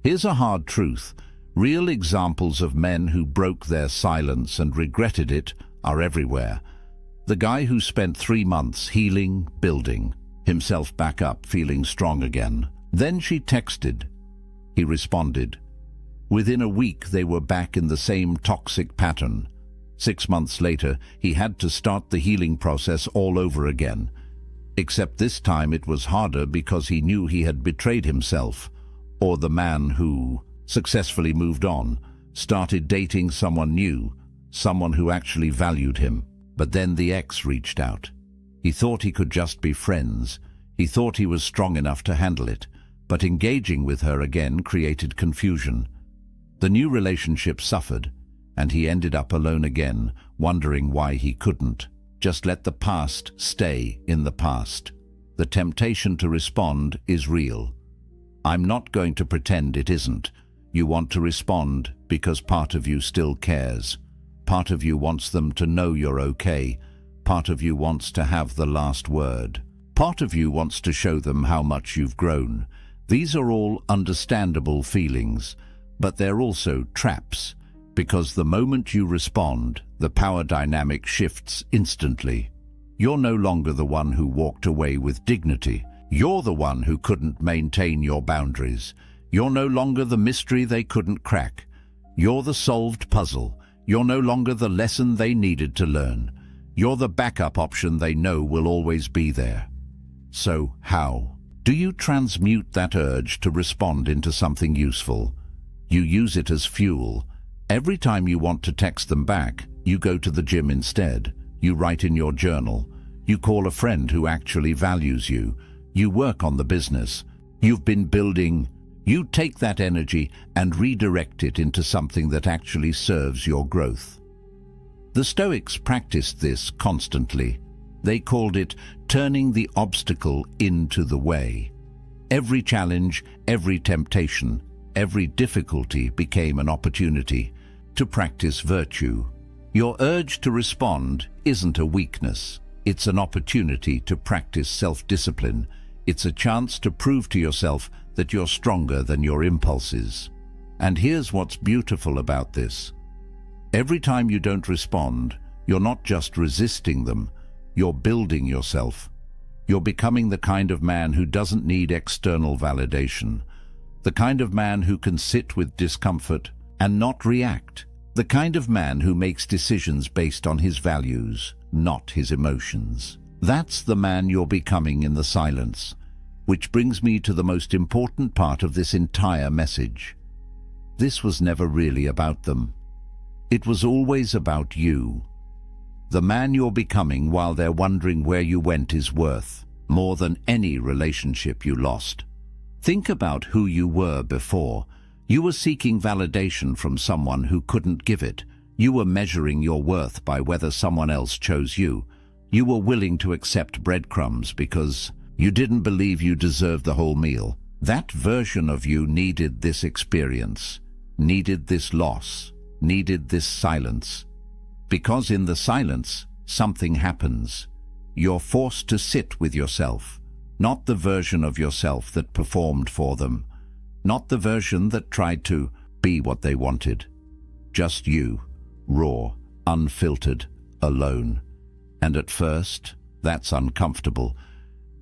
Here's a hard truth. Real examples of men who broke their silence and regretted it are everywhere. The guy who spent 3 months healing, building himself back up, feeling strong again. Then she texted. He responded. Within a week, they were back in the same toxic pattern. 6 months later, he had to start the healing process all over again. Except this time it was harder because he knew he had betrayed himself. Or the man who successfully moved on, started dating someone new, someone who actually valued him. But then the ex reached out. He thought he could just be friends. He thought he was strong enough to handle it, but engaging with her again created confusion. The new relationship suffered, and he ended up alone again, wondering why he couldn't just let the past stay in the past. The temptation to respond is real. I'm not going to pretend it isn't. You want to respond because part of you still cares. Part of you wants them to know you're okay. Part of you wants to have the last word. Part of you wants to show them how much you've grown. These are all understandable feelings, but they're also traps, because the moment you respond, the power dynamic shifts instantly. You're no longer the one who walked away with dignity. You're the one who couldn't maintain your boundaries. You're no longer the mystery they couldn't crack. You're the solved puzzle. You're no longer the lesson they needed to learn. You're the backup option they know will always be there. So how? Do you transmute that urge to respond into something useful? You use it as fuel. Every time you want to text them back, you go to the gym instead. You write in your journal. You call a friend who actually values you. You work on the business you've been building. You take that energy and redirect it into something that actually serves your growth. The Stoics practiced this constantly. They called it turning the obstacle into the way. Every challenge, every temptation, every difficulty became an opportunity to practice virtue. Your urge to respond isn't a weakness. It's an opportunity to practice self-discipline. It's a chance to prove to yourself that you're stronger than your impulses. And here's what's beautiful about this. Every time you don't respond, you're not just resisting them, you're building yourself. You're becoming the kind of man who doesn't need external validation, the kind of man who can sit with discomfort and not react, the kind of man who makes decisions based on his values, not his emotions. That's the man you're becoming in the silence, which brings me to the most important part of this entire message. This was never really about them. It was always about you. The man you're becoming while they're wondering where you went is worth more than any relationship you lost. Think about who you were before. You were seeking validation from someone who couldn't give it. You were measuring your worth by whether someone else chose you. You were willing to accept breadcrumbs because you didn't believe you deserved the whole meal. That version of you needed this experience, needed this loss, needed this silence. Because in the silence, something happens. You're forced to sit with yourself, not the version of yourself that performed for them, not the version that tried to be what they wanted. Just you, raw, unfiltered, alone. And at first, that's uncomfortable.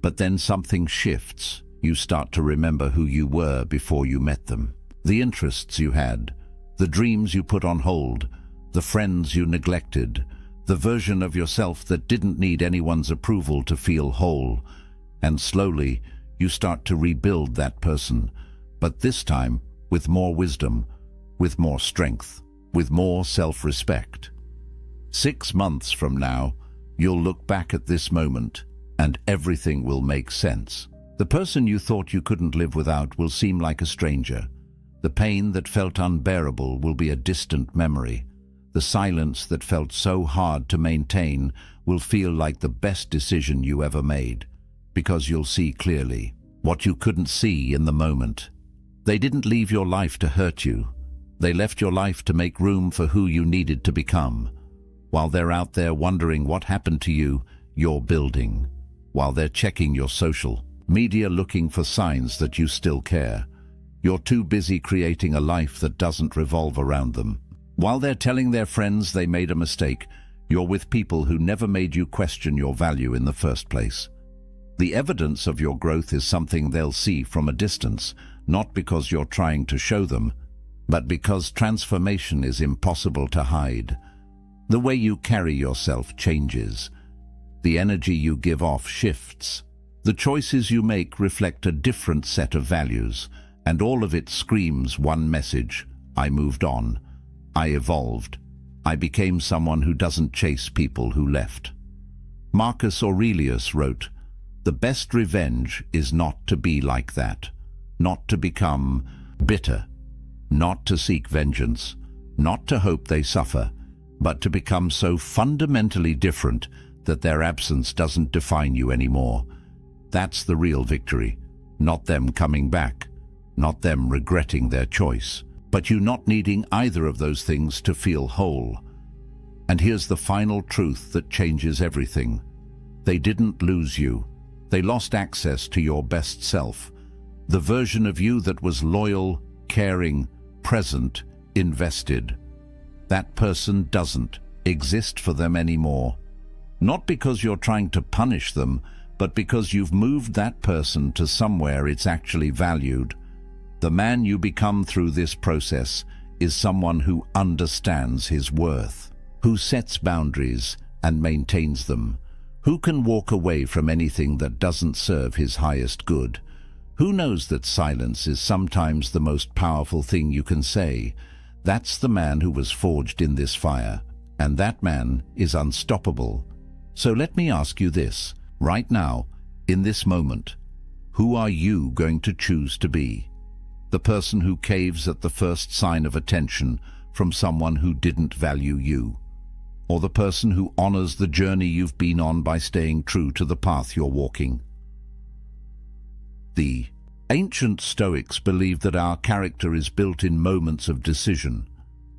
But then something shifts. You start to remember who you were before you met them. The interests you had, the dreams you put on hold, the friends you neglected, the version of yourself that didn't need anyone's approval to feel whole. And slowly, you start to rebuild that person, but this time with more wisdom, with more strength, with more self-respect. 6 months from now, you'll look back at this moment, and everything will make sense. The person you thought you couldn't live without will seem like a stranger. The pain that felt unbearable will be a distant memory. The silence that felt so hard to maintain will feel like the best decision you ever made, because you'll see clearly what you couldn't see in the moment. They didn't leave your life to hurt you. They left your life to make room for who you needed to become. While they're out there wondering what happened to you, you're building. While they're checking your social media looking for signs that you still care, you're too busy creating a life that doesn't revolve around them. While they're telling their friends they made a mistake, you're with people who never made you question your value in the first place. The evidence of your growth is something they'll see from a distance, not because you're trying to show them, but because transformation is impossible to hide. The way you carry yourself changes. The energy you give off shifts. The choices you make reflect a different set of values, and all of it screams one message: I moved on. I evolved. I became someone who doesn't chase people who left. Marcus Aurelius wrote, The best revenge is not to be like that, not to become bitter, not to seek vengeance, not to hope they suffer, but to become so fundamentally different that their absence doesn't define you anymore. That's the real victory, not them coming back, not them regretting their choice, but you not needing either of those things to feel whole. And here's the final truth that changes everything. They didn't lose you. They lost access to your best self, the version of you that was loyal, caring, present, invested. That person doesn't exist for them anymore. Not because you're trying to punish them, but because you've moved that person to somewhere it's actually valued. The man you become through this process is someone who understands his worth, who sets boundaries and maintains them, who can walk away from anything that doesn't serve his highest good, who knows that silence is sometimes the most powerful thing you can say. That's the man who was forged in this fire, and that man is unstoppable. So let me ask you this, right now, in this moment, who are you going to choose to be? The person who caves at the first sign of attention from someone who didn't value you? Or the person who honors the journey you've been on by staying true to the path you're walking? The ancient Stoics believed that our character is built in moments of decision,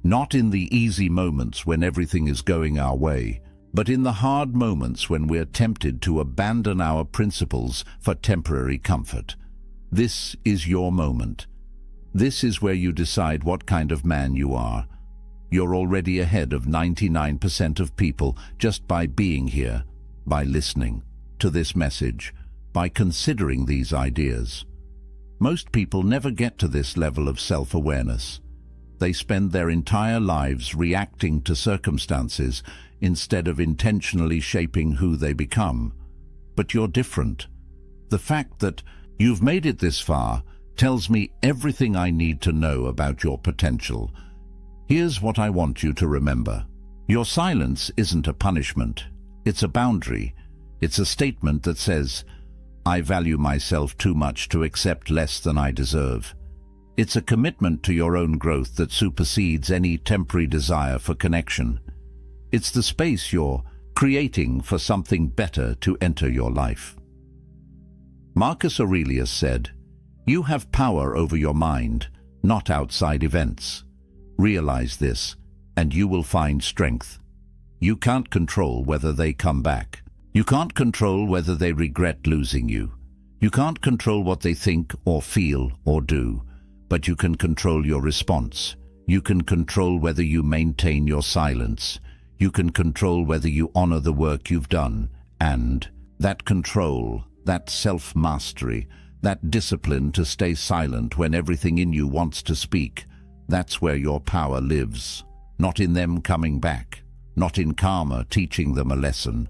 not in the easy moments when everything is going our way, but in the hard moments when we're tempted to abandon our principles for temporary comfort. This is your moment. This is where you decide what kind of man you are. You're already ahead of 99% of people just by being here, by listening to this message, by considering these ideas. Most people never get to this level of self-awareness. They spend their entire lives reacting to circumstances instead of intentionally shaping who they become. But you're different. The fact that you've made it this far tells me everything I need to know about your potential. Here's what I want you to remember. Your silence isn't a punishment. It's a boundary. It's a statement that says, I value myself too much to accept less than I deserve. It's a commitment to your own growth that supersedes any temporary desire for connection. It's the space you're creating for something better to enter your life. Marcus Aurelius said, "You have power over your mind, not outside events. Realize this, and you will find strength. You can't control whether they come back. You can't control whether they regret losing you. You can't control what they think or feel or do, but you can control your response. You can control whether you maintain your silence. You can control whether you honor the work you've done. And that control, that self-mastery, that discipline to stay silent when everything in you wants to speak, that's where your power lives. Not in them coming back, not in karma teaching them a lesson,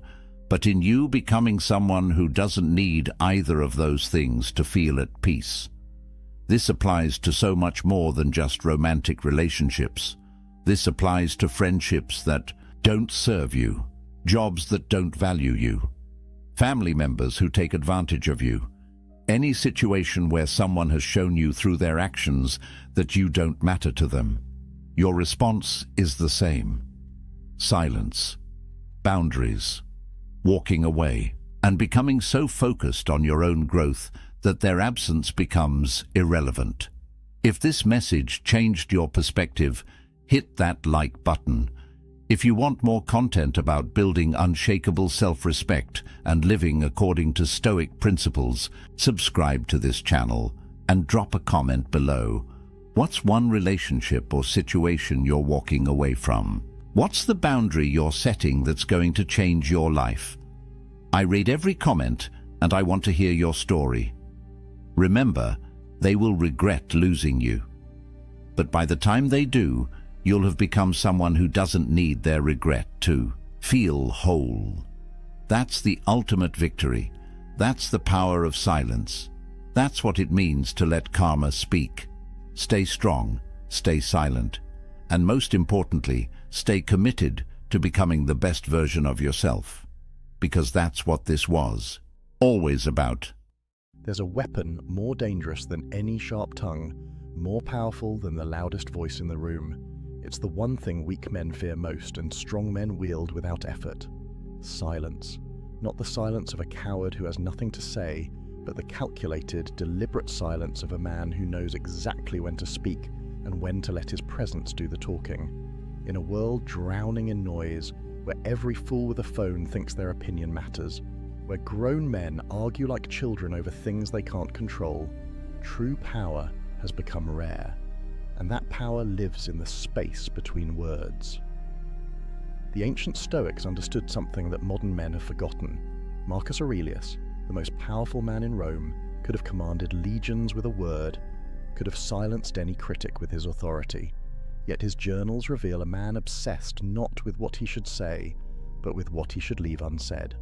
but in you becoming someone who doesn't need either of those things to feel at peace. This applies to so much more than just romantic relationships. This applies to friendships that don't serve you, jobs that don't value you, family members who take advantage of you, any situation where someone has shown you through their actions that you don't matter to them. Your response is the same. Silence, boundaries, walking away, and becoming so focused on your own growth that their absence becomes irrelevant. If this message changed your perspective, hit that like button. If you want more content about building unshakable self-respect and living according to Stoic principles, subscribe to this channel and drop a comment below. What's one relationship or situation you're walking away from? What's the boundary you're setting that's going to change your life? I read every comment and I want to hear your story. Remember, they will regret losing you. But by the time they do, you'll have become someone who doesn't need their regret to feel whole. That's the ultimate victory. That's the power of silence. That's what it means to let karma speak. Stay strong, stay silent, and most importantly, stay committed to becoming the best version of yourself. Because that's what this was. always about. There's a weapon more dangerous than any sharp tongue, more powerful than the loudest voice in the room. It's the one thing weak men fear most and strong men wield without effort. Silence. Not the silence of a coward who has nothing to say, but the calculated, deliberate silence of a man who knows exactly when to speak and when to let his presence do the talking. In a world drowning in noise, where every fool with a phone thinks their opinion matters, where grown men argue like children over things they can't control, true power has become rare, and that power lives in the space between words. The ancient Stoics understood something that modern men have forgotten. Marcus Aurelius, the most powerful man in Rome, could have commanded legions with a word, could have silenced any critic with his authority. Yet his journals reveal a man obsessed not with what he should say, but with what he should leave unsaid.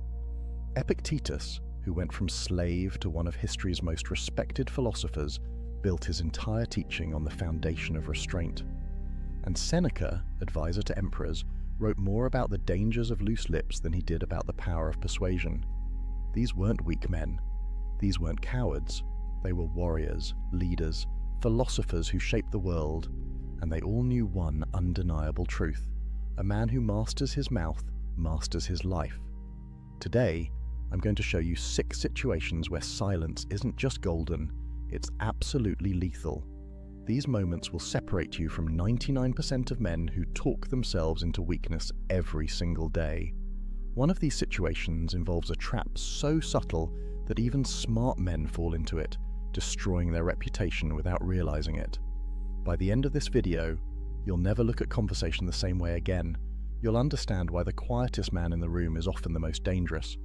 Epictetus, who went from slave to one of history's most respected philosophers, built his entire teaching on the foundation of restraint. And Seneca, advisor to emperors, wrote more about the dangers of loose lips than he did about the power of persuasion. These weren't weak men. These weren't cowards. They were warriors, leaders, philosophers who shaped the world, and they all knew one undeniable truth. A man who masters his mouth masters his life. Today, I'm going to show you 6 situations where silence isn't just golden, it's absolutely lethal. These moments will separate you from 99% of men who talk themselves into weakness every single day. One of these situations involves a trap so subtle that even smart men fall into it, destroying their reputation without realizing it. By the end of this video, you'll never look at conversation the same way again. You'll understand why the quietest man in the room is often the most dangerous.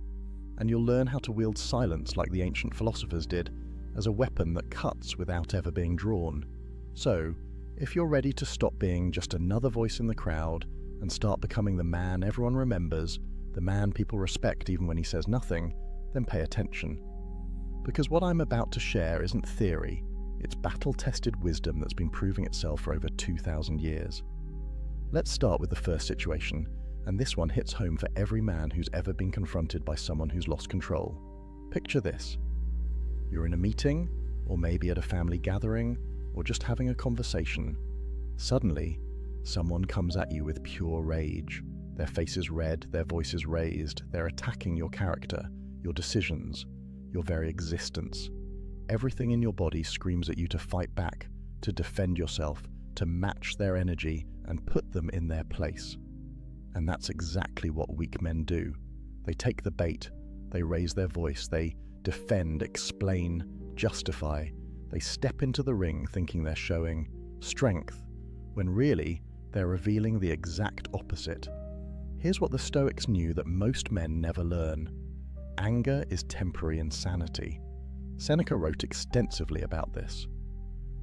And you'll learn how to wield silence like the ancient philosophers did, as a weapon that cuts without ever being drawn. So, if you're ready to stop being just another voice in the crowd and start becoming the man everyone remembers, the man people respect even when he says nothing, then pay attention. Because what I'm about to share isn't theory, it's battle-tested wisdom that's been proving itself for over 2,000 years. Let's start with the first situation, and this one hits home for every man who's ever been confronted by someone who's lost control. Picture this. You're in a meeting, or maybe at a family gathering, or just having a conversation. Suddenly, someone comes at you with pure rage. Their face is red, their voice is raised, they're attacking your character, your decisions, your very existence. Everything in your body screams at you to fight back, to defend yourself, to match their energy and put them in their place. And that's exactly what weak men do. They take the bait, they raise their voice, they defend, explain, justify. They step into the ring thinking they're showing strength, when really they're revealing the exact opposite. Here's what the Stoics knew that most men never learn. Anger is temporary insanity. Seneca wrote extensively about this.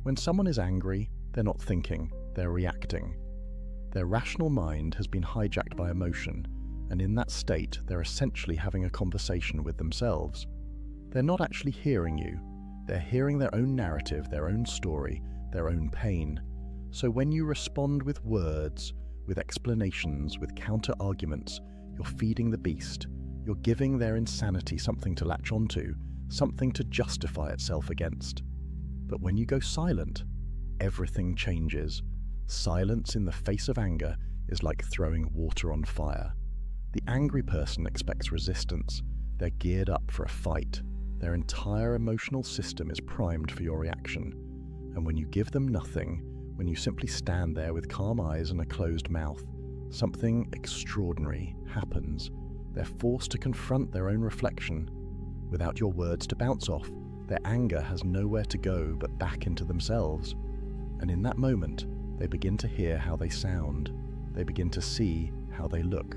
When someone is angry, they're not thinking, they're reacting. Their rational mind has been hijacked by emotion, and in that state, they're essentially having a conversation with themselves. They're not actually hearing you. They're hearing their own narrative, their own story, their own pain. So when you respond with words, with explanations, with counter-arguments, you're feeding the beast. You're giving their insanity something to latch onto, something to justify itself against. But when you go silent, everything changes. Silence in the face of anger is like throwing water on fire. The angry person expects resistance. They're geared up for a fight. Their entire emotional system is primed for your reaction. And when you give them nothing, when you simply stand there with calm eyes and a closed mouth, something extraordinary happens. They're forced to confront their own reflection. Without your words to bounce off, their anger has nowhere to go but back into themselves. And in that moment, they begin to hear how they sound. They begin to see how they look.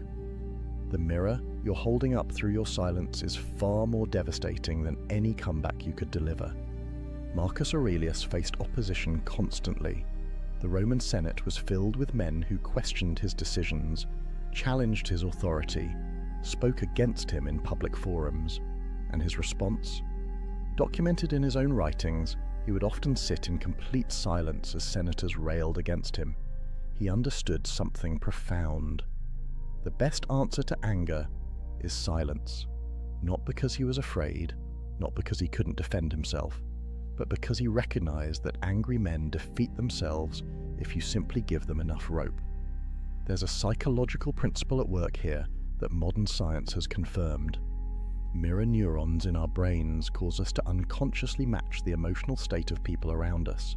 The mirror you're holding up through your silence is far more devastating than any comeback you could deliver. Marcus Aurelius faced opposition constantly. The Roman Senate was filled with men who questioned his decisions, challenged his authority, spoke against him in public forums. And his response? Documented in his own writings, he would often sit in complete silence as senators railed against him. He understood something profound. The best answer to anger is silence. not because he was afraid, not because he couldn't defend himself, but because he recognized that angry men defeat themselves if you simply give them enough rope. There's a psychological principle at work here that modern science has confirmed. Mirror neurons in our brains cause us to unconsciously match the emotional state of people around us.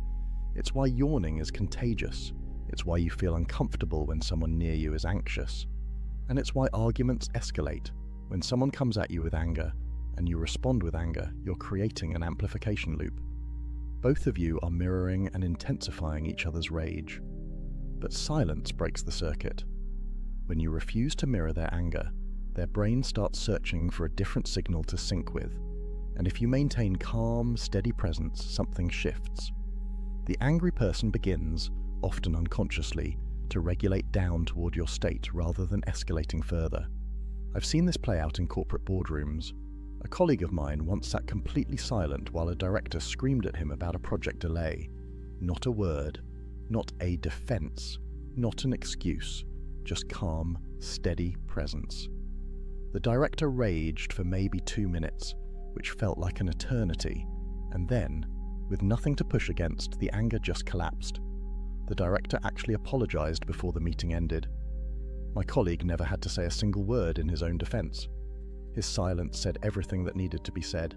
It's why yawning is contagious. It's why you feel uncomfortable when someone near you is anxious. And it's why arguments escalate. When someone comes at you with anger, and you respond with anger, you're creating an amplification loop. Both of you are mirroring and intensifying each other's rage. But silence breaks the circuit. When you refuse to mirror their anger, their brain starts searching for a different signal to sync with. And if you maintain calm, steady presence, something shifts. The angry person begins, often unconsciously, to regulate down toward your state rather than escalating further. I've seen this play out in corporate boardrooms. A colleague of mine once sat completely silent while a director screamed at him about a project delay. Not a word, not a defense, not an excuse, just calm, steady presence. The director raged for maybe 2 minutes, which felt like an eternity, and then, with nothing to push against, the anger just collapsed. The director actually apologized before the meeting ended. My colleague never had to say a single word in his own defense. His silence said everything that needed to be said.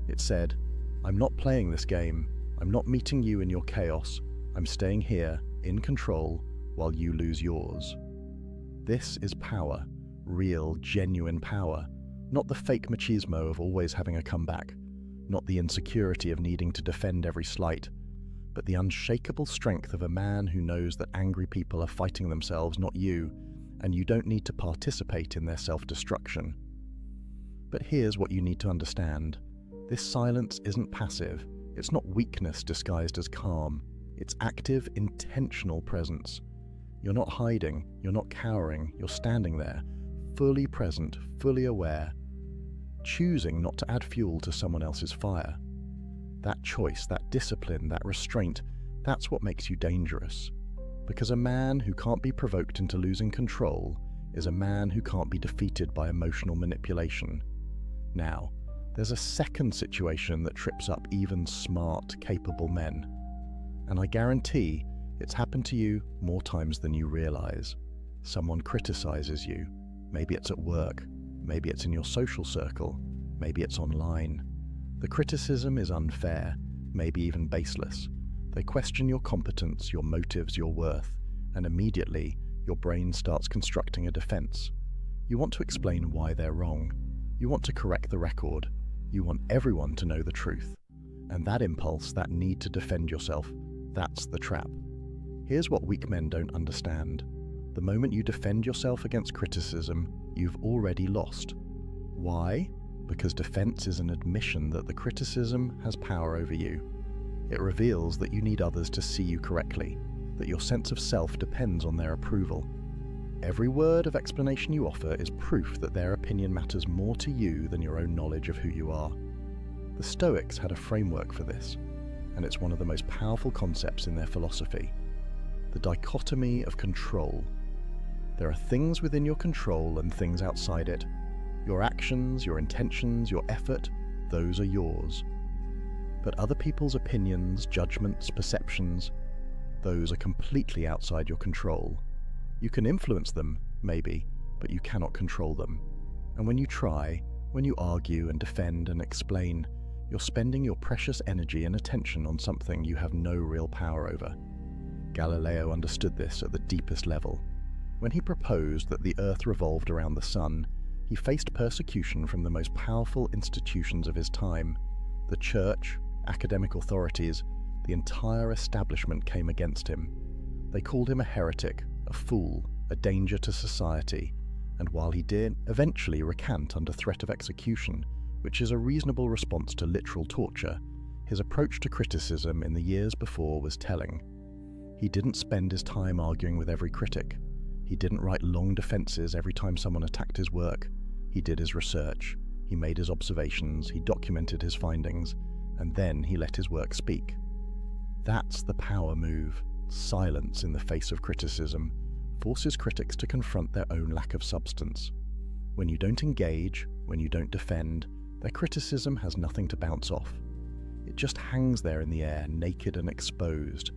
It said, "I'm not playing this game. I'm not meeting you in your chaos. I'm staying here, in control, while you lose yours." This is power, real, genuine power, not the fake machismo of always having a comeback, not the insecurity of needing to defend every slight, but the unshakable strength of a man who knows that angry people are fighting themselves, not you, and you don't need to participate in their self-destruction. But here's what you need to understand. This silence isn't passive. It's not weakness disguised as calm. It's active, intentional presence. You're not hiding, you're not cowering, you're standing there, fully present, fully aware, choosing not to add fuel to someone else's fire. That choice, that discipline, that restraint, that's what makes you dangerous. Because a man who can't be provoked into losing control is a man who can't be defeated by emotional manipulation. Now, there's a second situation that trips up even smart, capable men. And I guarantee it's happened to you more times than you realize. Someone criticizes you. Maybe it's at work. Maybe it's in your social circle. Maybe it's online. The criticism is unfair, maybe even baseless. They question your competence, your motives, your worth, and immediately your brain starts constructing a defense. You want to explain why they're wrong. You want to correct the record. You want everyone to know the truth. And that impulse, that need to defend yourself, that's the trap. Here's what weak men don't understand. The moment you defend yourself against criticism, you've already lost. Why? Because defense is an admission that the criticism has power over you. It reveals that you need others to see you correctly, that your sense of self depends on their approval. Every word of explanation you offer is proof that their opinion matters more to you than your own knowledge of who you are. The Stoics had a framework for this, and it's one of the most powerful concepts in their philosophy. The dichotomy of control. There are things within your control and things outside it. Your actions, your intentions, your effort, those are yours. But other people's opinions, judgments, perceptions, those are completely outside your control. You can influence them, maybe, but you cannot control them. And when you try, when you argue and defend and explain, you're spending your precious energy and attention on something you have no real power over. Galileo understood this at the deepest level. When he proposed that the Earth revolved around the sun, he faced persecution from the most powerful institutions of his time. The church, academic authorities, the entire establishment came against him. They called him a heretic, a fool, a danger to society, and while he did eventually recant under threat of execution, which is a reasonable response to literal torture, his approach to criticism in the years before was telling. He didn't spend his time arguing with every critic. He didn't write long defenses every time someone attacked his work. He did his research, he made his observations, he documented his findings, and then he let his work speak. That's the power move. Silence in the face of criticism forces critics to confront their own lack of substance. When you don't engage, when you don't defend, their criticism has nothing to bounce off. It just hangs there in the air, naked and exposed.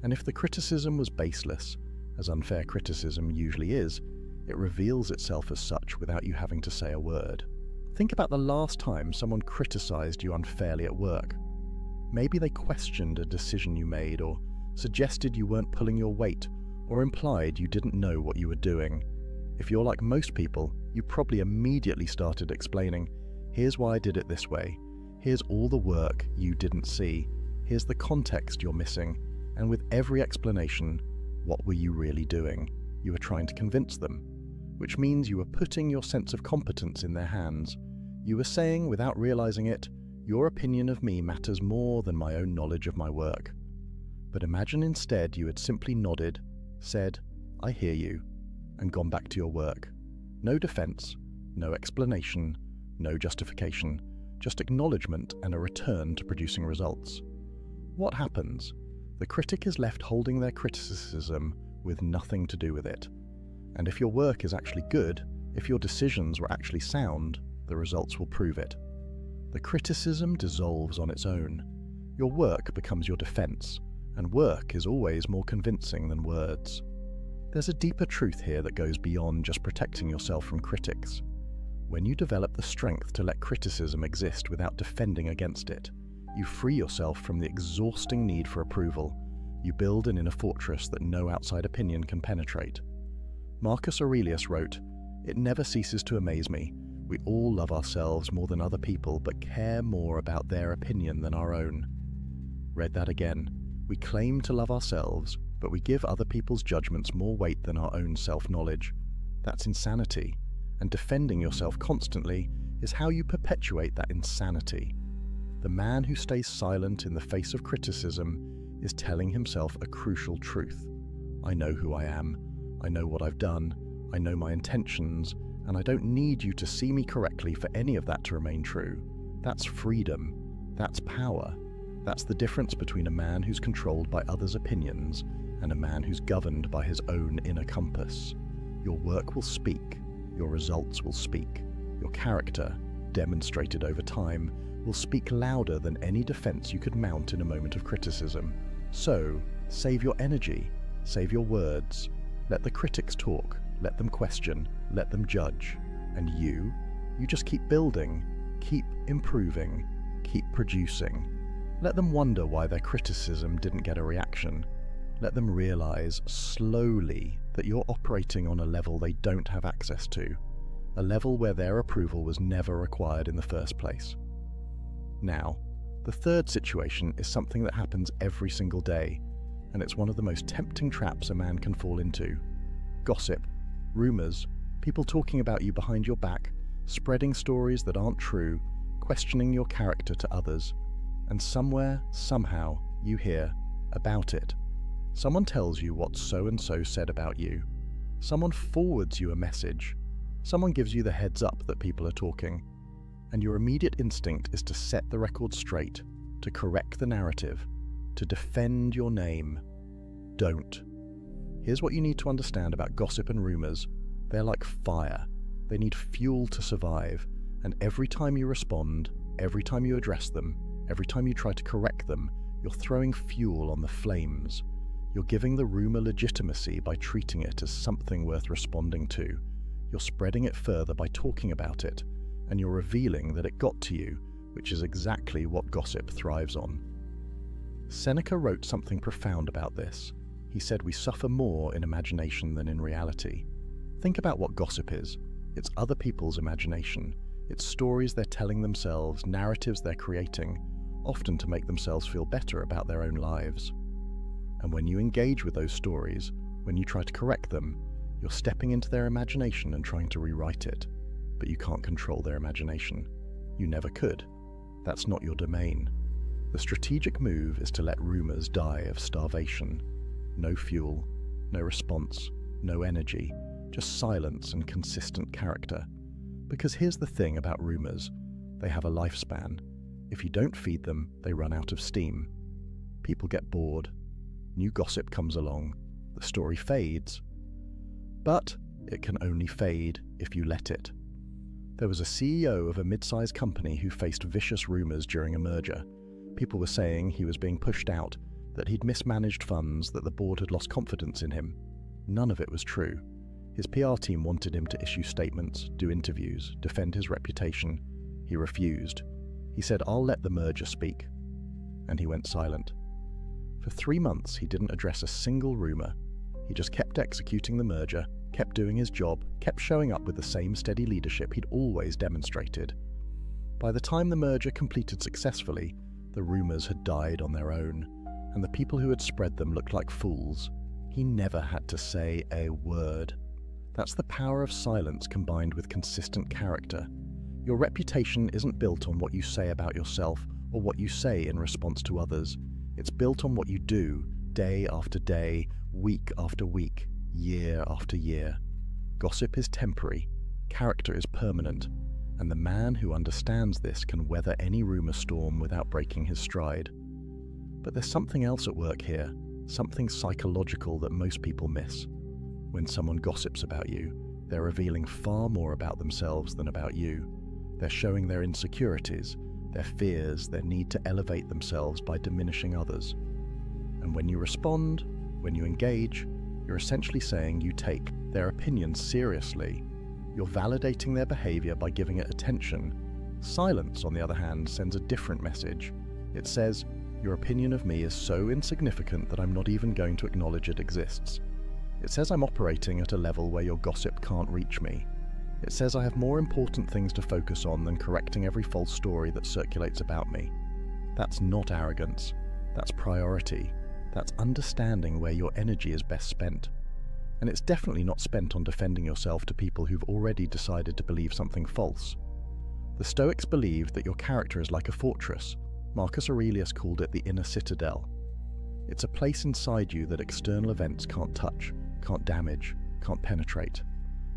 And if the criticism was baseless, as unfair criticism usually is, it reveals itself as such without you having to say a word. Think about the last time someone criticized you unfairly at work. Maybe they questioned a decision you made, or suggested you weren't pulling your weight, or implied you didn't know what you were doing. If you're like most people, you probably immediately started explaining, "Here's why I did it this way. Here's all the work you didn't see. Here's the context you're missing." And with every explanation, what were you really doing? You were trying to convince them, which means you were putting your sense of competence in their hands. You were saying, without realizing it, "Your opinion of me matters more than my own knowledge of my work." But imagine instead you had simply nodded, said, "I hear you," and gone back to your work. No defense, no explanation, no justification, just acknowledgement and a return to producing results. What happens? The critic is left holding their criticism with nothing to do with it. And if your work is actually good, if your decisions were actually sound, the results will prove it. The criticism dissolves on its own. Your work becomes your defense, and work is always more convincing than words. There's a deeper truth here that goes beyond just protecting yourself from critics. When you develop the strength to let criticism exist without defending against it, you free yourself from the exhausting need for approval. You build an inner fortress that no outside opinion can penetrate. Marcus Aurelius wrote, "It never ceases to amaze me. We all love ourselves more than other people, but care more about their opinion than our own." Read that again. We claim to love ourselves, but we give other people's judgments more weight than our own self-knowledge. That's insanity, and defending yourself constantly is how you perpetuate that insanity. The man who stays silent in the face of criticism is telling himself a crucial truth. I know who I am, I know what I've done, I know my intentions, and I don't need you to see me correctly for any of that to remain true. That's freedom. That's power. That's the difference between a man who's controlled by others' opinions and a man who's governed by his own inner compass. Your work will speak. Your results will speak. Your character, demonstrated over time, will speak louder than any defense you could mount in a moment of criticism. So, save your energy, save your words. Let the critics talk, let them question, let them judge. And you just keep building, keep improving, keep producing. Let them wonder why their criticism didn't get a reaction. Let them realize slowly that you're operating on a level they don't have access to, a level where their approval was never required in the first place. Now, the third situation is something that happens every single day, and it's one of the most tempting traps a man can fall into. Gossip, rumors, people talking about you behind your back, spreading stories that aren't true, questioning your character to others. And somewhere, somehow, you hear about it. Someone tells you what so-and-so said about you. Someone forwards you a message. Someone gives you the heads up that people are talking. And your immediate instinct is to set the record straight, to correct the narrative, to defend your name. Don't. Here's what you need to understand about gossip and rumors. They're like fire. They need fuel to survive. And every time you respond, every time you address them, every time you try to correct them, you're throwing fuel on the flames. You're giving the rumor legitimacy by treating it as something worth responding to. You're spreading it further by talking about it, and you're revealing that it got to you, which is exactly what gossip thrives on. Seneca wrote something profound about this. He said we suffer more in imagination than in reality. Think about what gossip is. It's other people's imagination. It's stories they're telling themselves, narratives they're creating, often to make themselves feel better about their own lives. And when you engage with those stories, when you try to correct them, you're stepping into their imagination and trying to rewrite it. But you can't control their imagination. You never could. That's not your domain. The strategic move is to let rumors die of starvation. No fuel, no response, no energy, just silence and consistent character. Because here's the thing about rumors. They have a lifespan. If you don't feed them, they run out of steam. People get bored. New gossip comes along. The story fades. But it can only fade if you let it. There was a CEO of a mid-sized company who faced vicious rumors during a merger. People were saying he was being pushed out, that he'd mismanaged funds, that the board had lost confidence in him. None of it was true. His PR team wanted him to issue statements, do interviews, defend his reputation. He refused. He said, "I'll let the merger speak." And he went silent. For 3 months, he didn't address a single rumor. He just kept executing the merger, kept doing his job, kept showing up with the same steady leadership he'd always demonstrated. By the time the merger completed successfully, the rumors had died on their own, and the people who had spread them looked like fools. He never had to say a word. That's the power of silence combined with consistent character. Your reputation isn't built on what you say about yourself or what you say in response to others. It's built on what you do, day after day, week after week, year after year. Gossip is temporary, character is permanent, and the man who understands this can weather any rumor storm without breaking his stride. But there's something else at work here, something psychological that most people miss. When someone gossips about you, they're revealing far more about themselves than about you. They're showing their insecurities, their fears, their need to elevate themselves by diminishing others. And when you respond, when you engage, you're essentially saying you take their opinions seriously. You're validating their behavior by giving it attention. Silence, on the other hand, sends a different message. It says, your opinion of me is so insignificant that I'm not even going to acknowledge it exists. It says I'm operating at a level where your gossip can't reach me. It says I have more important things to focus on than correcting every false story that circulates about me. That's not arrogance. That's priority. That's understanding where your energy is best spent. And it's definitely not spent on defending yourself to people who've already decided to believe something false. The Stoics believed that your character is like a fortress. Marcus Aurelius called it the inner citadel. It's a place inside you that external events can't touch, can't damage, can't penetrate.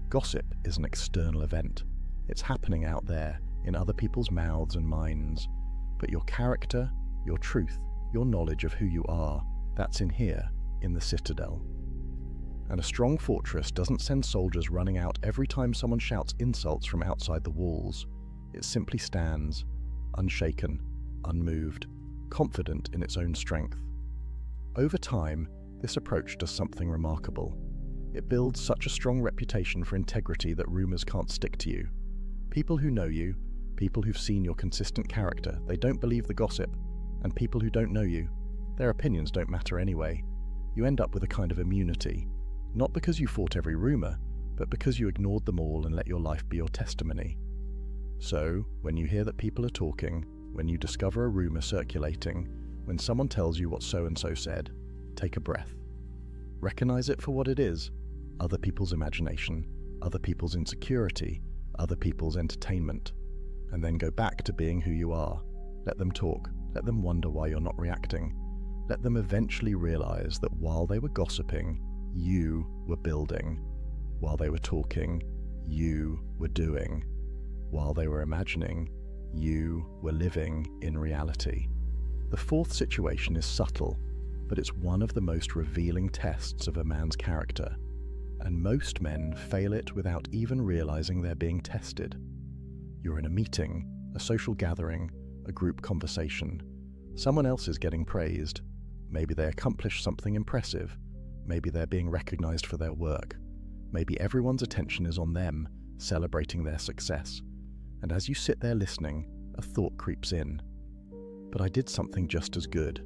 Gossip is an external event. It's happening out there, in other people's mouths and minds. But your character, your truth, your knowledge of who you are, that's in here, in the citadel. And a strong fortress doesn't send soldiers running out every time someone shouts insults from outside the walls. It simply stands, unshaken, unmoved, confident in its own strength. Over time, this approach does something remarkable. It builds such a strong reputation for integrity that rumors can't stick to you. People who know you, people who've seen your consistent character, they don't believe the gossip, and people who don't know you, their opinions don't matter anyway. You end up with a kind of immunity, not because you fought every rumor, but because you ignored them all and let your life be your testimony. So, when you hear that people are talking, when you discover a rumor circulating, when someone tells you what so-and-so said, take a breath. Recognize it for what it is, other people's imagination, other people's insecurity, other people's entertainment, and then go back to being who you are. Let them talk, let them wonder why you're not reacting. Let them eventually realize that while they were gossiping, you were building. While they were talking, you were doing. While they were imagining, you were living in reality. The fourth situation is subtle, but it's one of the most revealing tests of a man's character, and most men fail it without even realizing they're being tested. You're in a meeting, a social gathering, a group conversation. Someone else is getting praised. Maybe they accomplished something impressive. Maybe they're being recognized for their work. Maybe everyone's attention is on them, celebrating their success. And as you sit there listening, a thought creeps in. But I did something just as good.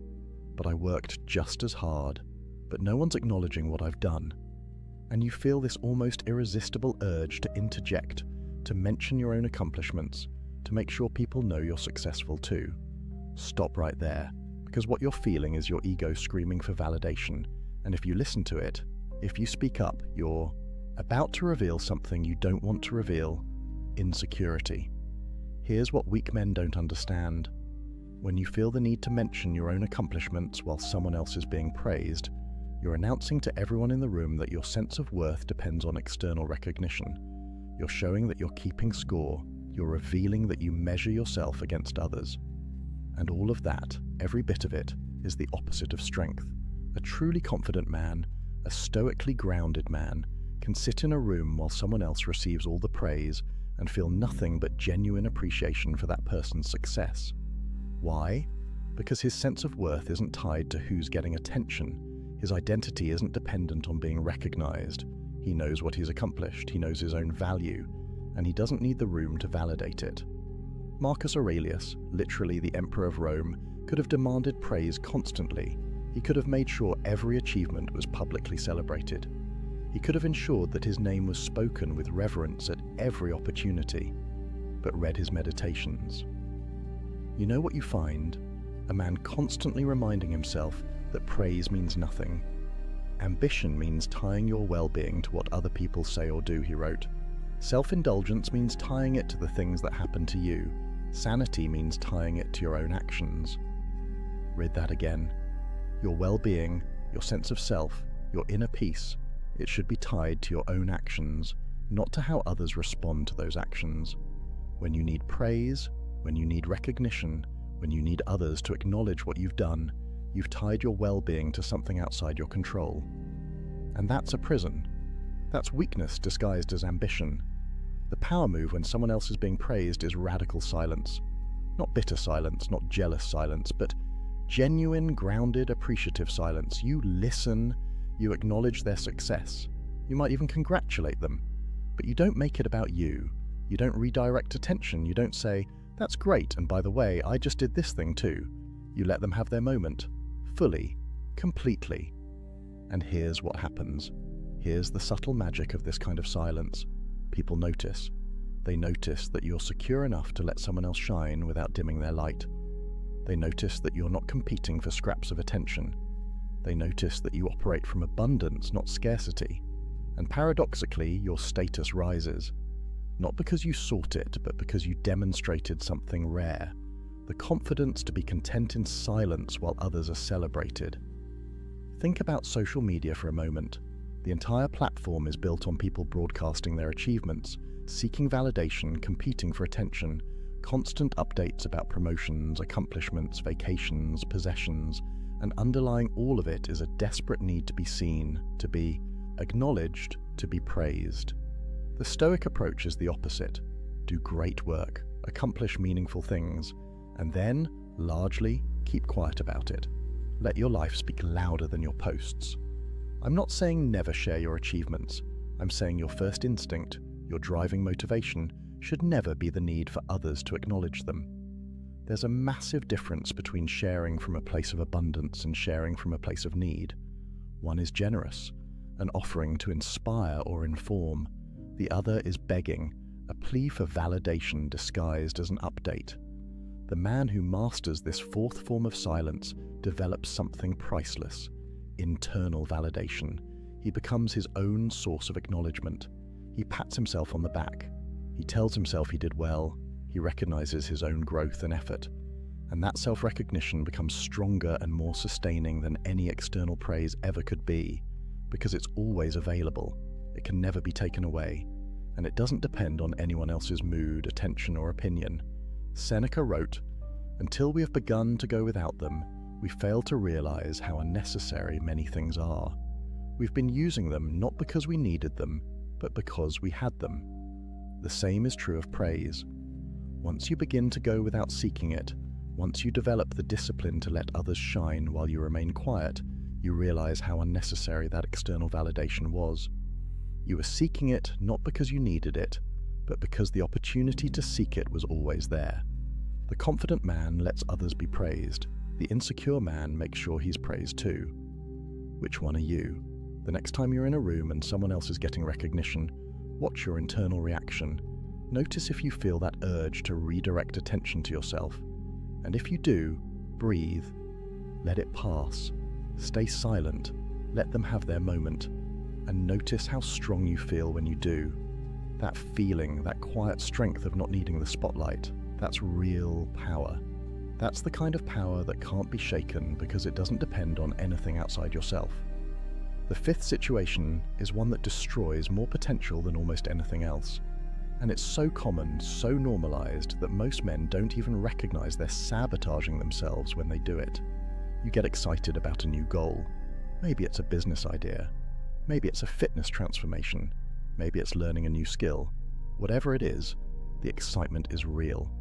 But I worked just as hard. But no one's acknowledging what I've done. And you feel this almost irresistible urge to interject, to mention your own accomplishments, to make sure people know you're successful too. Stop right there, because what you're feeling is your ego screaming for validation. And if you listen to it, if you speak up, you're about to reveal something you don't want to reveal: insecurity. Here's what weak men don't understand. When you feel the need to mention your own accomplishments while someone else is being praised, you're announcing to everyone in the room that your sense of worth depends on external recognition. You're showing that you're keeping score. You're revealing that you measure yourself against others. And all of that, every bit of it, is the opposite of strength. A truly confident man, a stoically grounded man, can sit in a room while someone else receives all the praise and feel nothing but genuine appreciation for that person's success. Why? Because his sense of worth isn't tied to who's getting attention. His identity isn't dependent on being recognized. He knows what he's accomplished, he knows his own value, and he doesn't need the room to validate it. Marcus Aurelius, literally the Emperor of Rome, could have demanded praise constantly. He could have made sure every achievement was publicly celebrated. He could have ensured that his name was spoken with reverence at every opportunity, but read his meditations. You know what you find? A man constantly reminding himself that praise means nothing. Ambition means tying your well-being to what other people say or do, he wrote. Self-indulgence means tying it to the things that happen to you. Sanity means tying it to your own actions. Read that again. Your well-being, your sense of self, your inner peace, it should be tied to your own actions, not to how others respond to those actions. When you need praise, when you need recognition, when you need others to acknowledge what you've done, you've tied your well-being to something outside your control. And that's a prison. That's weakness disguised as ambition. The power move when someone else is being praised is radical silence. Not bitter silence, not jealous silence, but genuine, grounded, appreciative silence. You listen, you acknowledge their success. You might even congratulate them, but you don't make it about you. You don't redirect attention. You don't say, "That's great, and by the way, I just did this thing too." You let them have their moment, fully, completely. And here's what happens. Here's the subtle magic of this kind of silence. People notice. They notice that you're secure enough to let someone else shine without dimming their light. They notice that you're not competing for scraps of attention. They notice that you operate from abundance, not scarcity. And paradoxically, your status rises. Not because you sought it, but because you demonstrated something rare. The confidence to be content in silence while others are celebrated. Think about social media for a moment. The entire platform is built on people broadcasting their achievements, seeking validation, competing for attention, constant updates about promotions, accomplishments, vacations, possessions, and underlying all of it is a desperate need to be seen, to be acknowledged, to be praised. The Stoic approach is the opposite. Do great work, accomplish meaningful things, and then, largely, keep quiet about it. Let your life speak louder than your posts. I'm not saying never share your achievements. I'm saying your first instinct, your driving motivation, should never be the need for others to acknowledge them. There's a massive difference between sharing from a place of abundance and sharing from a place of need. One is generous, an offering to inspire or inform. The other is begging, a plea for validation disguised as an update. The man who masters this fourth form of silence develops something priceless, internal validation. He becomes his own source of acknowledgement. He pats himself on the back. He tells himself he did well. He recognizes his own growth and effort. And that self-recognition becomes stronger and more sustaining than any external praise ever could be, because it's always available. It can never be taken away, and it doesn't depend on anyone else's mood, attention, or opinion. Seneca wrote, "Until we have begun to go without them, we fail to realize how unnecessary many things are. We've been using them not because we needed them, but because we had them." The same is true of praise. Once you begin to go without seeking it, once you develop the discipline to let others shine while you remain quiet, you realize how unnecessary that external validation was. You were seeking it not because you needed it, but because the opportunity to seek it was always there. The confident man lets others be praised. The insecure man makes sure he's praised too. Which one are you? The next time you're in a room and someone else is getting recognition, watch your internal reaction. Notice if you feel that urge to redirect attention to yourself. And if you do, breathe. Let it pass. Stay silent. Let them have their moment. And notice how strong you feel when you do. That feeling, that quiet strength of not needing the spotlight, that's real power. That's the kind of power that can't be shaken because it doesn't depend on anything outside yourself. The fifth situation is one that destroys more potential than almost anything else. And it's so common, so normalized, that most men don't even recognize they're sabotaging themselves when they do it. You get excited about a new goal. Maybe it's a business idea. Maybe it's a fitness transformation. Maybe it's learning a new skill. Whatever it is, The excitement is real,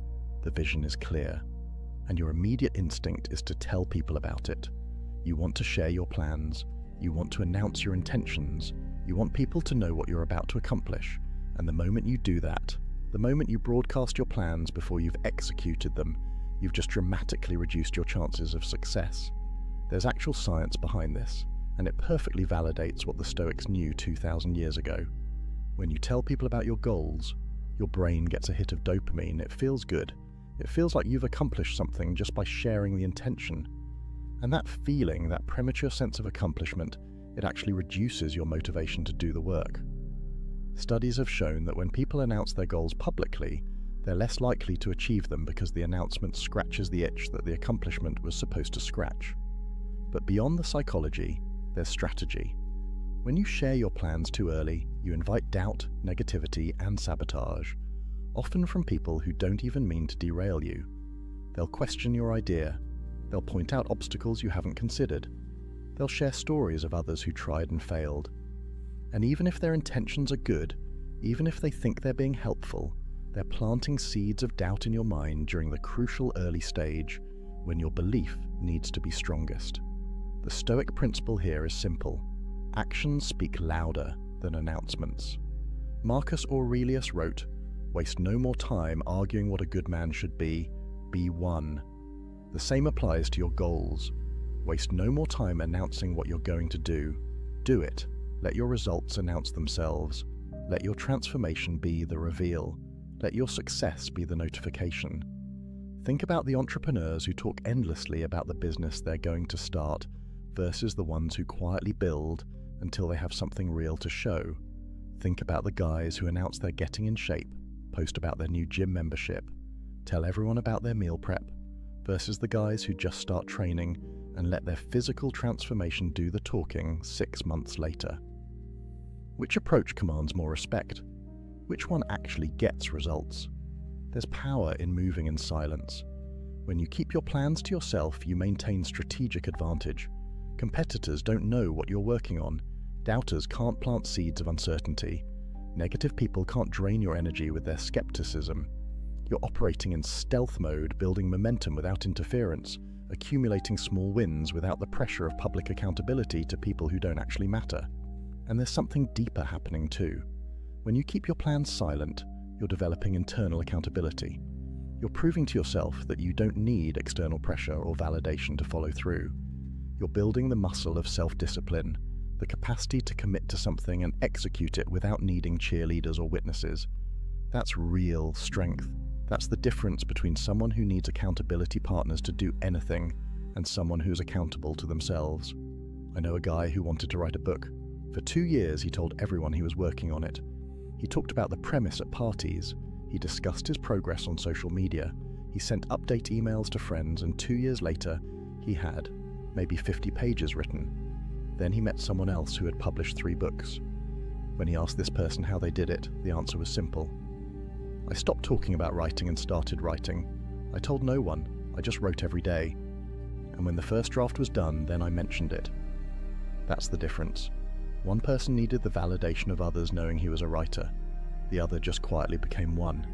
the vision is clear, and your immediate instinct is to tell people about it. You want to share your plans, you want to announce your intentions, you want people to know what you're about to accomplish, and the moment you do that, the moment you broadcast your plans before you've executed them, you've just dramatically reduced your chances of success. There's actual science behind this, and it perfectly validates what the Stoics knew 2,000 years ago. When you tell people about your goals, your brain gets a hit of dopamine. It feels good. It feels like you've accomplished something just by sharing the intention. And that feeling, that premature sense of accomplishment, it actually reduces your motivation to do the work. Studies have shown that when people announce their goals publicly, they're less likely to achieve them because the announcement scratches the itch that the accomplishment was supposed to scratch. But beyond the psychology, there's strategy. When you share your plans too early, you invite doubt, negativity, and sabotage, often from people who don't even mean to derail you. They'll question your idea. They'll point out obstacles you haven't considered. They'll share stories of others who tried and failed. And even if their intentions are good, even if they think they're being helpful, they're planting seeds of doubt in your mind during the crucial early stage when your belief needs to be strongest. The Stoic principle here is simple. Actions speak louder than announcements. Marcus Aurelius wrote, "Waste no more time arguing what a good man should be one." The same applies to your goals. Waste no more time announcing what you're going to do it. Let your results announce themselves. Let your transformation be the reveal. Let your success be the notification. Think about the entrepreneurs who talk endlessly about the business they're going to start versus the ones who quietly build until they have something real to show. Think about the guys who announce they're getting in shape, post about their new gym membership, tell everyone about their meal prep, versus the guys who just start training and let their physical transformation do the talking 6 months later. Which approach commands more respect? Which one actually gets results? There's power in moving in silence. When you keep your plans to yourself, you maintain strategic advantage. Competitors don't know what you're working on. Doubters can't plant seeds of uncertainty. Negative people can't drain your energy with their skepticism. You're operating in stealth mode, building momentum without interference, accumulating small wins without the pressure of public accountability to people who don't actually matter. And there's something deeper happening too. When you keep your plans silent, you're developing internal accountability. You're proving to yourself that you don't need external pressure or validation to follow through. You're building the muscle of self-discipline, the capacity to commit to something and execute it without needing cheerleaders or witnesses. That's real strength. That's the difference between someone who needs accountability partners to do anything and someone who's accountable to themselves. I know a guy who wanted to write a book. For 2 years, he told everyone he was working on it. He talked about the premise at parties. He discussed his progress on social media. He sent update emails to friends, and 2 years later, he had maybe 50 pages written. Then he met someone else who had published 3 books. When he asked this person how they did it, the answer was simple. I stopped talking about writing and started writing. I told no one. I just wrote every day. And when the first draft was done, then I mentioned it. That's the difference. One person needed the validation of others knowing he was a writer. The other just quietly became one.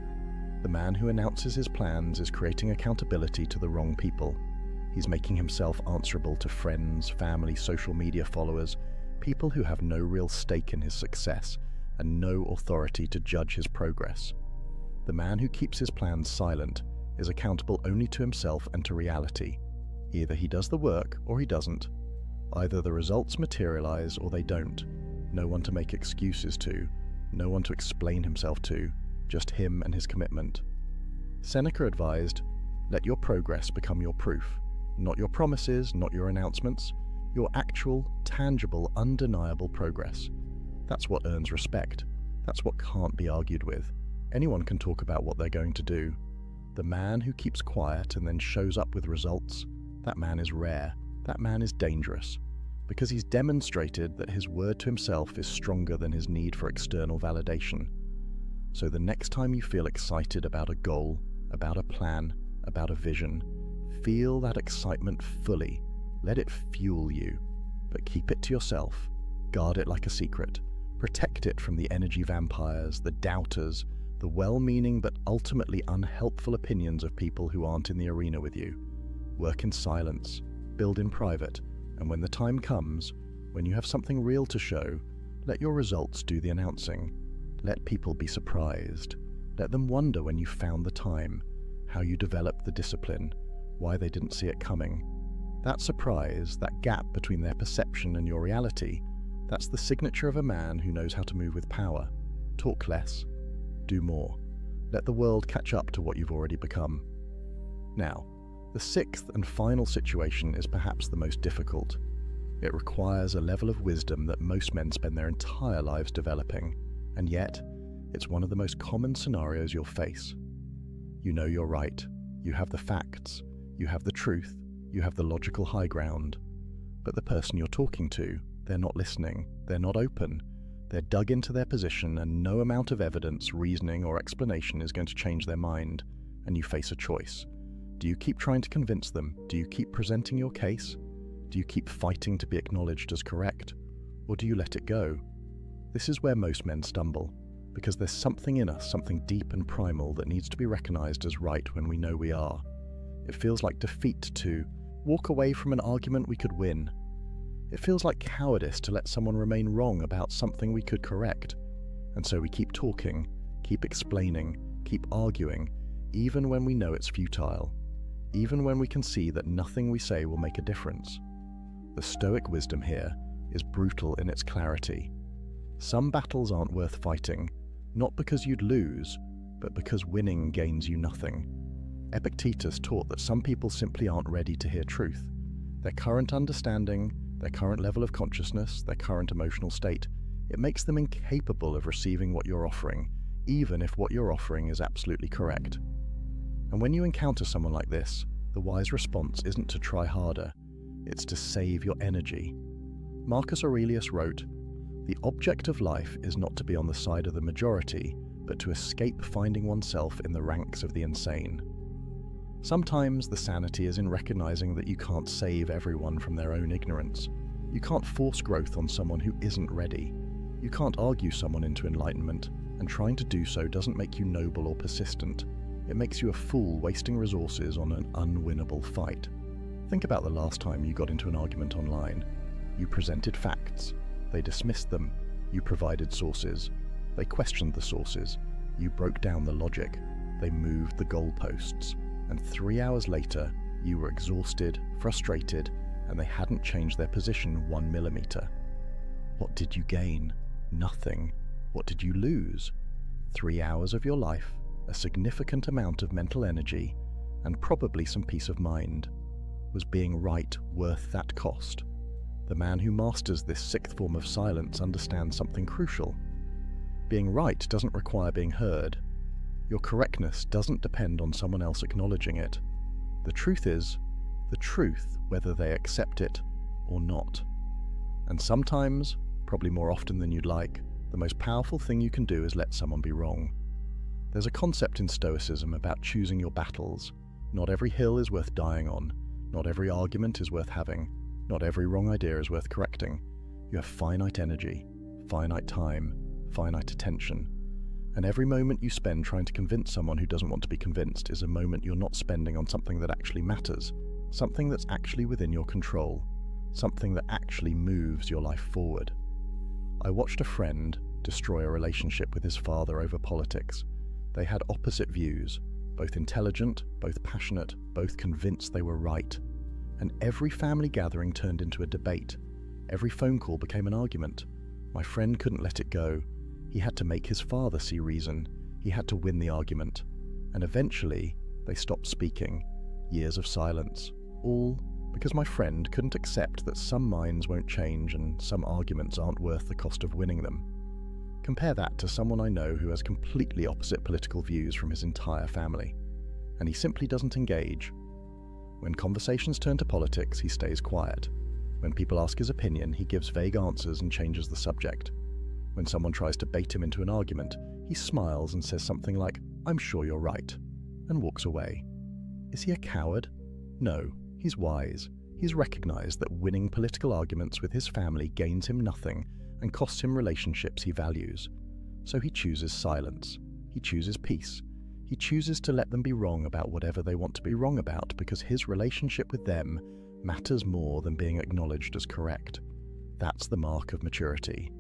The man who announces his plans is creating accountability to the wrong people. He's making himself answerable to friends, family, social media followers, people who have no real stake in his success and no authority to judge his progress. The man who keeps his plans silent is accountable only to himself and to reality. Either he does the work or he doesn't. Either the results materialize or they don't. No one to make excuses to, no one to explain himself to, just him and his commitment. Seneca advised, let your progress become your proof. Not your promises, not your announcements, your actual, tangible, undeniable progress. That's what earns respect. That's what can't be argued with. Anyone can talk about what they're going to do. The man who keeps quiet and then shows up with results, that man is rare. That man is dangerous, because he's demonstrated that his word to himself is stronger than his need for external validation. So the next time you feel excited about a goal, about a plan, about a vision, feel that excitement fully. Let it fuel you, but keep it to yourself. Guard it like a secret. Protect it from the energy vampires, the doubters, the well-meaning but ultimately unhelpful opinions of people who aren't in the arena with you. Work in silence, build in private, and when the time comes, when you have something real to show, let your results do the announcing. Let people be surprised. Let them wonder when you found the time, how you developed the discipline, why they didn't see it coming. That surprise, that gap between their perception and your reality, that's the signature of a man who knows how to move with power. Talk less, do more. Let the world catch up to what you've already become. Now, the sixth and final situation is perhaps the most difficult. It requires a level of wisdom that most men spend their entire lives developing, and yet, it's one of the most common scenarios you'll face. You know you're right, you have the facts, you have the truth, you have the logical high ground, but the person you're talking to, they're not listening, they're not open, they're dug into their position, and no amount of evidence, reasoning, or explanation is going to change their mind, and you face a choice. Do you keep trying to convince them? Do you keep presenting your case? Do you keep fighting to be acknowledged as correct? Or do you let it go? This is where most men stumble, because there's something in us, something deep and primal that needs to be recognized as right when we know we are. It feels like defeat to walk away from an argument we could win. It feels like cowardice to let someone remain wrong about something we could correct. And so we keep talking, keep explaining, keep arguing, even when we know it's futile, even when we can see that nothing we say will make a difference. The Stoic wisdom here is brutal in its clarity. Some battles aren't worth fighting, not because you'd lose, but because winning gains you nothing. Epictetus taught that some people simply aren't ready to hear truth. Their current understanding, their current level of consciousness, their current emotional state, it makes them incapable of receiving what you're offering, even if what you're offering is absolutely correct. And when you encounter someone like this, the wise response isn't to try harder, it's to save your energy. Marcus Aurelius wrote, "The object of life is not to be on the side of the majority, but to escape finding oneself in the ranks of the insane." Sometimes the sanity is in recognizing that you can't save everyone from their own ignorance. You can't force growth on someone who isn't ready. You can't argue someone into enlightenment, and trying to do so doesn't make you noble or persistent. It makes you a fool wasting resources on an unwinnable fight. Think about the last time you got into an argument online. You presented facts. They dismissed them. You provided sources. They questioned the sources. You broke down the logic. They moved the goalposts. And 3 hours later, you were exhausted, frustrated, and they hadn't changed their position 1 millimeter. What did you gain? Nothing. What did you lose? 3 hours of your life, a significant amount of mental energy, and probably some peace of mind. Was being right worth that cost? The man who masters this sixth form of silence understands something crucial. Being right doesn't require being heard. Your correctness doesn't depend on someone else acknowledging it. The truth is the truth, whether they accept it or not. And sometimes, probably more often than you'd like, the most powerful thing you can do is let someone be wrong. There's a concept in Stoicism about choosing your battles. Not every hill is worth dying on. Not every argument is worth having. Not every wrong idea is worth correcting. You have finite energy, finite time, finite attention. And every moment you spend trying to convince someone who doesn't want to be convinced is a moment you're not spending on something that actually matters, something that's actually within your control, something that actually moves your life forward. I watched a friend destroy a relationship with his father over politics. They had opposite views, both intelligent, both passionate, both convinced they were right. And every family gathering turned into a debate. Every phone call became an argument. My friend couldn't let it go. He had to make his father see reason. He had to win the argument. And eventually, they stopped speaking. Years of silence. All because my friend couldn't accept that some minds won't change and some arguments aren't worth the cost of winning them. Compare that to someone I know who has completely opposite political views from his entire family. And he simply doesn't engage. When conversations turn to politics, he stays quiet. When people ask his opinion, he gives vague answers and changes the subject. When someone tries to bait him into an argument, he smiles and says something like, "I'm sure you're right," and walks away. Is he a coward? No, he's wise. He's recognized that winning political arguments with his family gains him nothing and costs him relationships he values. So he chooses silence. He chooses peace. He chooses to let them be wrong about whatever they want to be wrong about because his relationship with them matters more than being acknowledged as correct. That's the mark of maturity.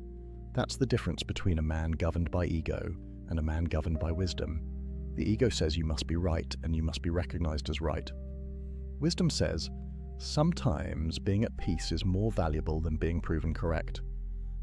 That's the difference between a man governed by ego and a man governed by wisdom. The ego says you must be right and you must be recognized as right. Wisdom says, sometimes being at peace is more valuable than being proven correct.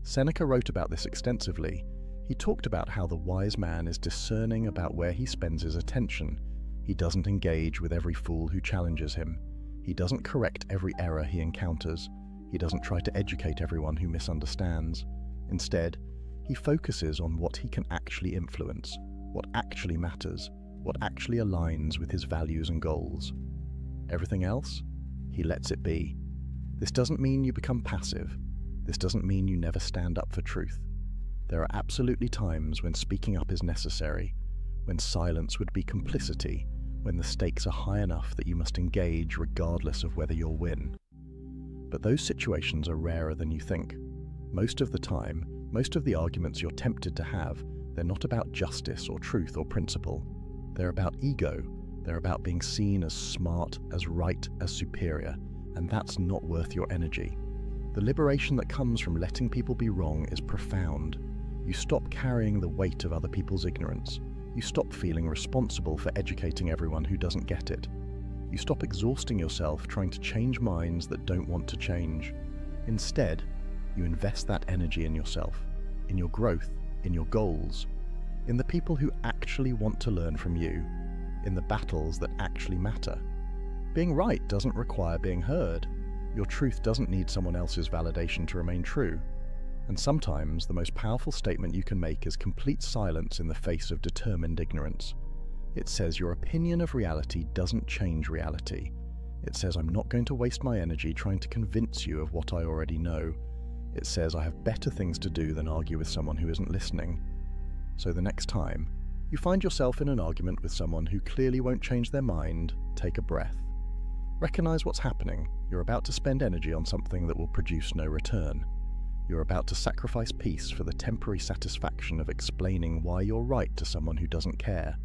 Seneca wrote about this extensively. He talked about how the wise man is discerning about where he spends his attention. He doesn't engage with every fool who challenges him. He doesn't correct every error he encounters. He doesn't try to educate everyone who misunderstands. Instead, he focuses on what he can actually influence, what actually matters, what actually aligns with his values and goals. Everything else, he lets it be. This doesn't mean you become passive. This doesn't mean you never stand up for truth. There are absolutely times when speaking up is necessary, when silence would be complicity, when the stakes are high enough that you must engage regardless of whether you'll win. But those situations are rarer than you think. Most of the time, most of the arguments you're tempted to have, they're not about justice or truth or principle. They're about ego. They're about being seen as smart, as right, as superior, and that's not worth your energy. The liberation that comes from letting people be wrong is profound. You stop carrying the weight of other people's ignorance. You stop feeling responsible for educating everyone who doesn't get it. You stop exhausting yourself trying to change minds that don't want to change. Instead, you invest that energy in yourself, in your growth, in your goals, in the people who actually want to learn from you, in the battles that actually matter. Being right doesn't require being heard. Your truth doesn't need someone else's validation to remain true. And sometimes the most powerful statement you can make is complete silence in the face of determined ignorance. It says your opinion of reality doesn't change reality. It says I'm not going to waste my energy trying to convince you of what I already know. It says I have better things to do than argue with someone who isn't listening. So the next time you find yourself in an argument with someone who clearly won't change their mind, take a breath. Recognize what's happening. You're about to spend energy on something that will produce no return. You're about to sacrifice peace for the temporary satisfaction of explaining why you're right to someone who doesn't care.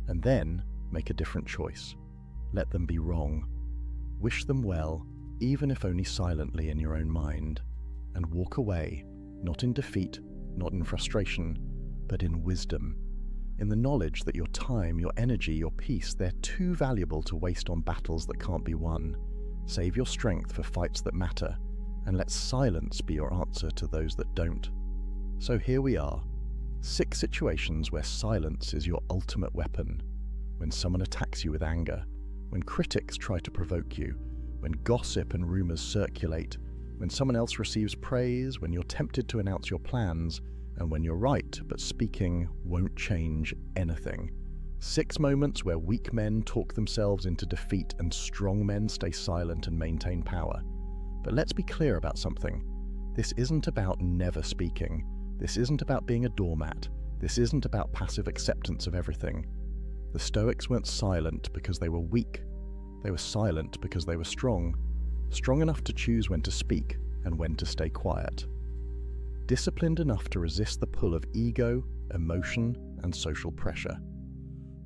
And then make a different choice. Let them be wrong. Wish them well, even if only silently in your own mind. And walk away, not in defeat, not in frustration, but in wisdom. In the knowledge that your time, your energy, your peace, they're too valuable to waste on battles that can't be won. Save your strength for fights that matter, and let silence be your answer to those that don't. So here we are, 6 situations where silence is your ultimate weapon. When someone attacks you with anger, when critics try to provoke you, when gossip and rumors circulate, when someone else receives praise, when you're tempted to announce your plans, and when you're right, but speaking won't change anything. 6 moments where weak men talk themselves into defeat and strong men stay silent and maintain power. But let's be clear about something. This isn't about never speaking. This isn't about being a doormat. This isn't about passive acceptance of everything. The Stoics weren't silent because they were weak. They were silent because they were strong. Strong enough to choose when to speak and when to stay quiet. Disciplined enough to resist the pull of ego, emotion, and social pressure.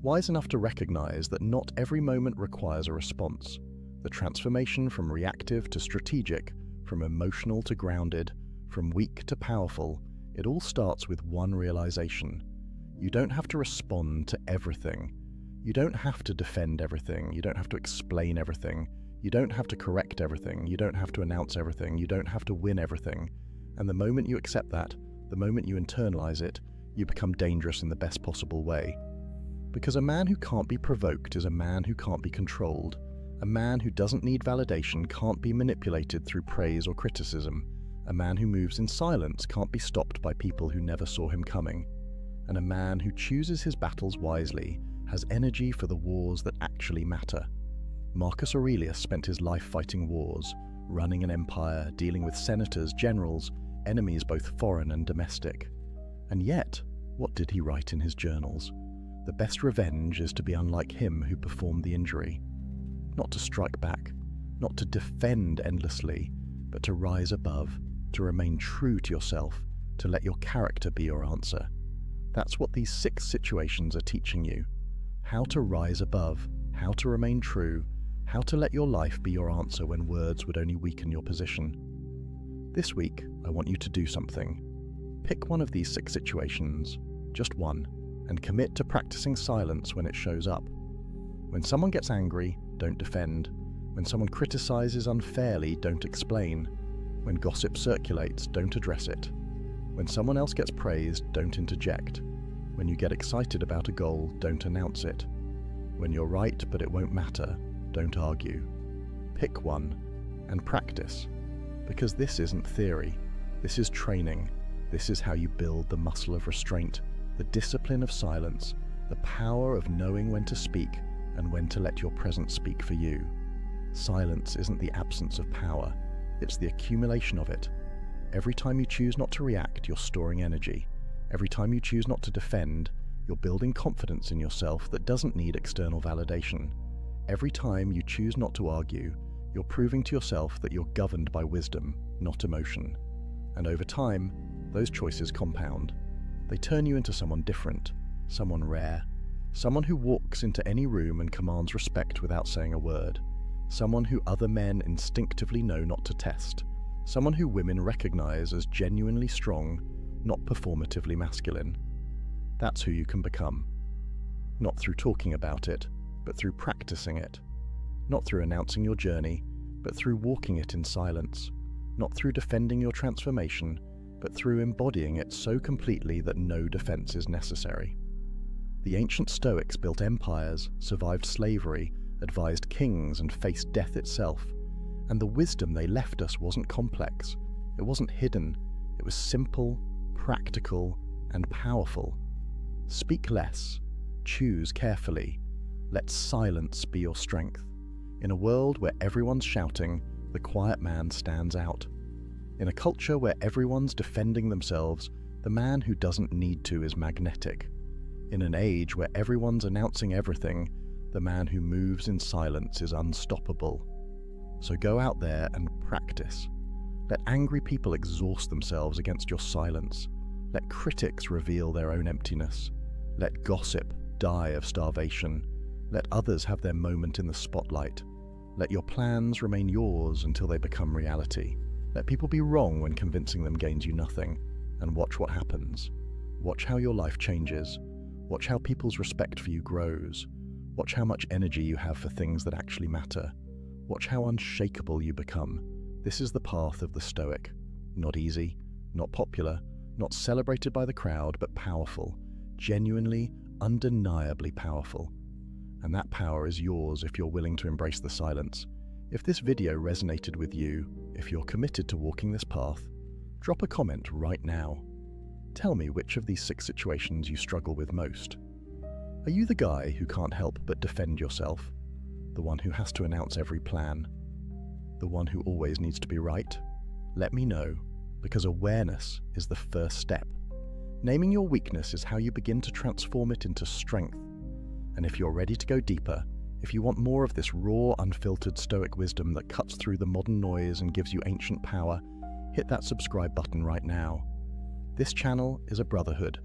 Wise enough to recognize that not every moment requires a response. The transformation from reactive to strategic, from emotional to grounded, from weak to powerful, it all starts with one realization. You don't have to respond to everything. You don't have to defend everything. You don't have to explain everything. You don't have to correct everything. You don't have to announce everything. You don't have to win everything. And the moment you accept that, the moment you internalize it, you become dangerous in the best possible way. Because a man who can't be provoked is a man who can't be controlled. A man who doesn't need validation can't be manipulated through praise or criticism. A man who moves in silence can't be stopped by people who never saw him coming. And a man who chooses his battles wisely has energy for the wars that actually matter. Marcus Aurelius spent his life fighting wars, running an empire, dealing with senators, generals, enemies both foreign and domestic. And yet, what did he write in his journals? The best revenge is to be unlike him who performed the injury. Not to strike back, not to defend endlessly, but to rise above, to remain true to yourself, to let your character be your answer. That's what these 6 situations are teaching you. How to rise above, how to remain true, how to let your life be your answer when words would only weaken your position. This week, I want you to do something. Pick one of these 6 situations, just one, and commit to practicing silence when it shows up. When someone gets angry, don't defend. When someone criticizes unfairly, don't explain. When gossip circulates, don't address it. When someone else gets praised, don't interject. When you get excited about a goal, don't announce it. When you're right but it won't matter, don't argue. Pick one and practice. Because this isn't theory. This is training. This is how you build the muscle of restraint, the discipline of silence, the power of knowing when to speak and when to let your presence speak for you. Silence isn't the absence of power, it's the accumulation of it. Every time you choose not to react, you're storing energy. Every time you choose not to defend, you're building confidence in yourself that doesn't need external validation. Every time you choose not to argue, you're proving to yourself that you're governed by wisdom, not emotion. And over time, those choices compound. They turn you into someone different, someone rare, someone who walks into any room and commands respect without saying a word, someone who other men instinctively know not to test, someone who women recognize as genuinely strong, not performatively masculine. That's who you can become. Not through talking about it, but through practicing it. Not through announcing your journey, but through walking it in silence. Not through defending your transformation, but through embodying it so completely that no defense is necessary. The ancient Stoics built empires, survived slavery, advised kings, and faced death itself. And the wisdom they left us wasn't complex. It wasn't hidden. It was simple, practical, and powerful. Speak less. Choose carefully. Let silence be your strength. In a world where everyone's shouting, the quiet man stands out. In a culture where everyone's defending themselves, the man who doesn't need to is magnetic. In an age where everyone's announcing everything, the man who moves in silence is unstoppable. So go out there and practice. Let angry people exhaust themselves against your silence. Let critics reveal their own emptiness. Let gossip die of starvation. Let others have their moment in the spotlight. Let your plans remain yours until they become reality. Let people be wrong when convincing them gains you nothing. And watch what happens. Watch how your life changes. Watch how people's respect for you grows. Watch how much energy you have for things that actually matter. Watch how unshakable you become. This is the path of the Stoic. Not easy, not popular, not celebrated by the crowd, but powerful. Genuinely, undeniably powerful. And that power is yours if you're willing to embrace the silence. If this video resonated with you, if you're committed to walking this path, drop a comment right now. Tell me which of these 6 situations you struggle with most. Are you the guy who can't help but defend yourself? The one who has to announce every plan? The one who always needs to be right? Let me know, because awareness is the first step. Naming your weakness is how you begin to transform it into strength. And if you're ready to go deeper, if you want more of this raw, unfiltered Stoic wisdom that cuts through the modern noise and gives you ancient power, hit that subscribe button right now. This channel is a brotherhood,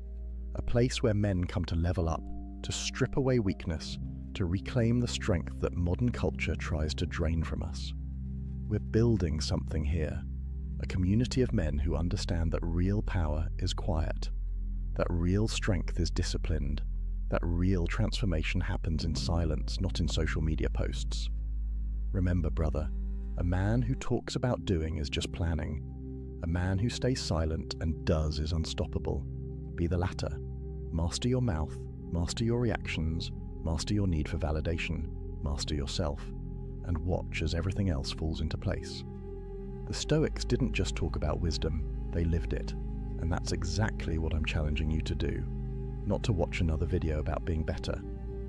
a place where men come to level up, to strip away weakness, to reclaim the strength that modern culture tries to drain from us. We're building something here, a community of men who understand that real power is quiet, that real strength is disciplined, that real transformation happens in silence, not in social media posts. Remember, brother, a man who talks about doing is just planning. A man who stays silent and does is unstoppable. Be the latter. Master your mouth, master your reactions, master your need for validation, master yourself, and watch as everything else falls into place. The Stoics didn't just talk about wisdom, they lived it. And that's exactly what I'm challenging you to do. Not to watch another video about being better,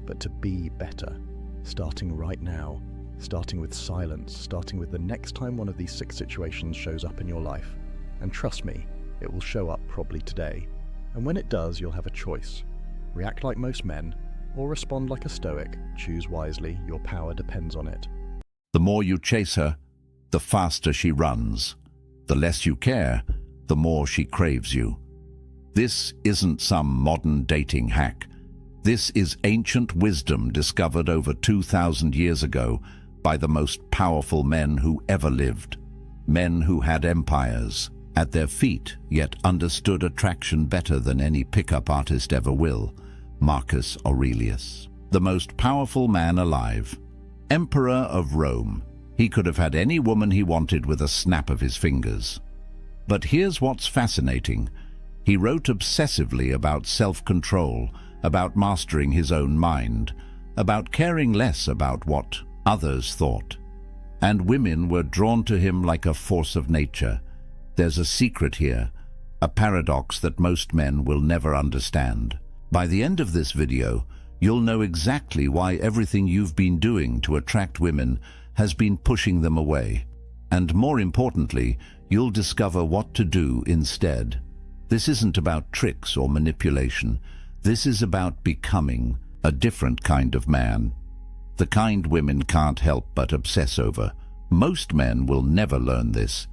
but to be better, starting right now, starting with silence, starting with the next time one of these 6 situations shows up in your life. And trust me, it will show up probably today. And when it does, you'll have a choice. React like most men, or respond like a Stoic. Choose wisely, your power depends on it. The more you chase her, the faster she runs. The less you care, the more she craves you. This isn't some modern dating hack. This is ancient wisdom discovered over 2,000 years ago by the most powerful men who ever lived. Men who had empires at their feet, yet understood attraction better than any pickup artist ever will. Marcus Aurelius, the most powerful man alive. Emperor of Rome. He could have had any woman he wanted with a snap of his fingers. But here's what's fascinating. He wrote obsessively about self-control, about mastering his own mind, about caring less about what others thought. And women were drawn to him like a force of nature. There's a secret here, a paradox that most men will never understand. By the end of this video, you'll know exactly why everything you've been doing to attract women has been pushing them away. And more importantly, you'll discover what to do instead. This isn't about tricks or manipulation. This is about becoming a different kind of man. The kind women can't help but obsess over. Most men will never learn this.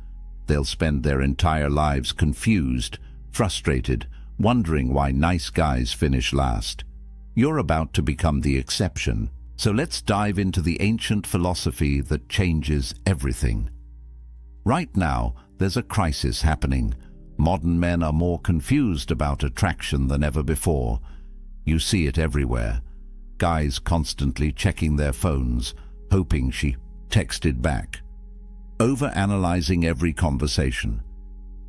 They'll spend their entire lives confused, frustrated, wondering why nice guys finish last. You're about to become the exception. So let's dive into the ancient philosophy that changes everything. Right now, there's a crisis happening. Modern men are more confused about attraction than ever before. You see it everywhere. Guys constantly checking their phones, hoping she texted back. Overanalyzing every conversation.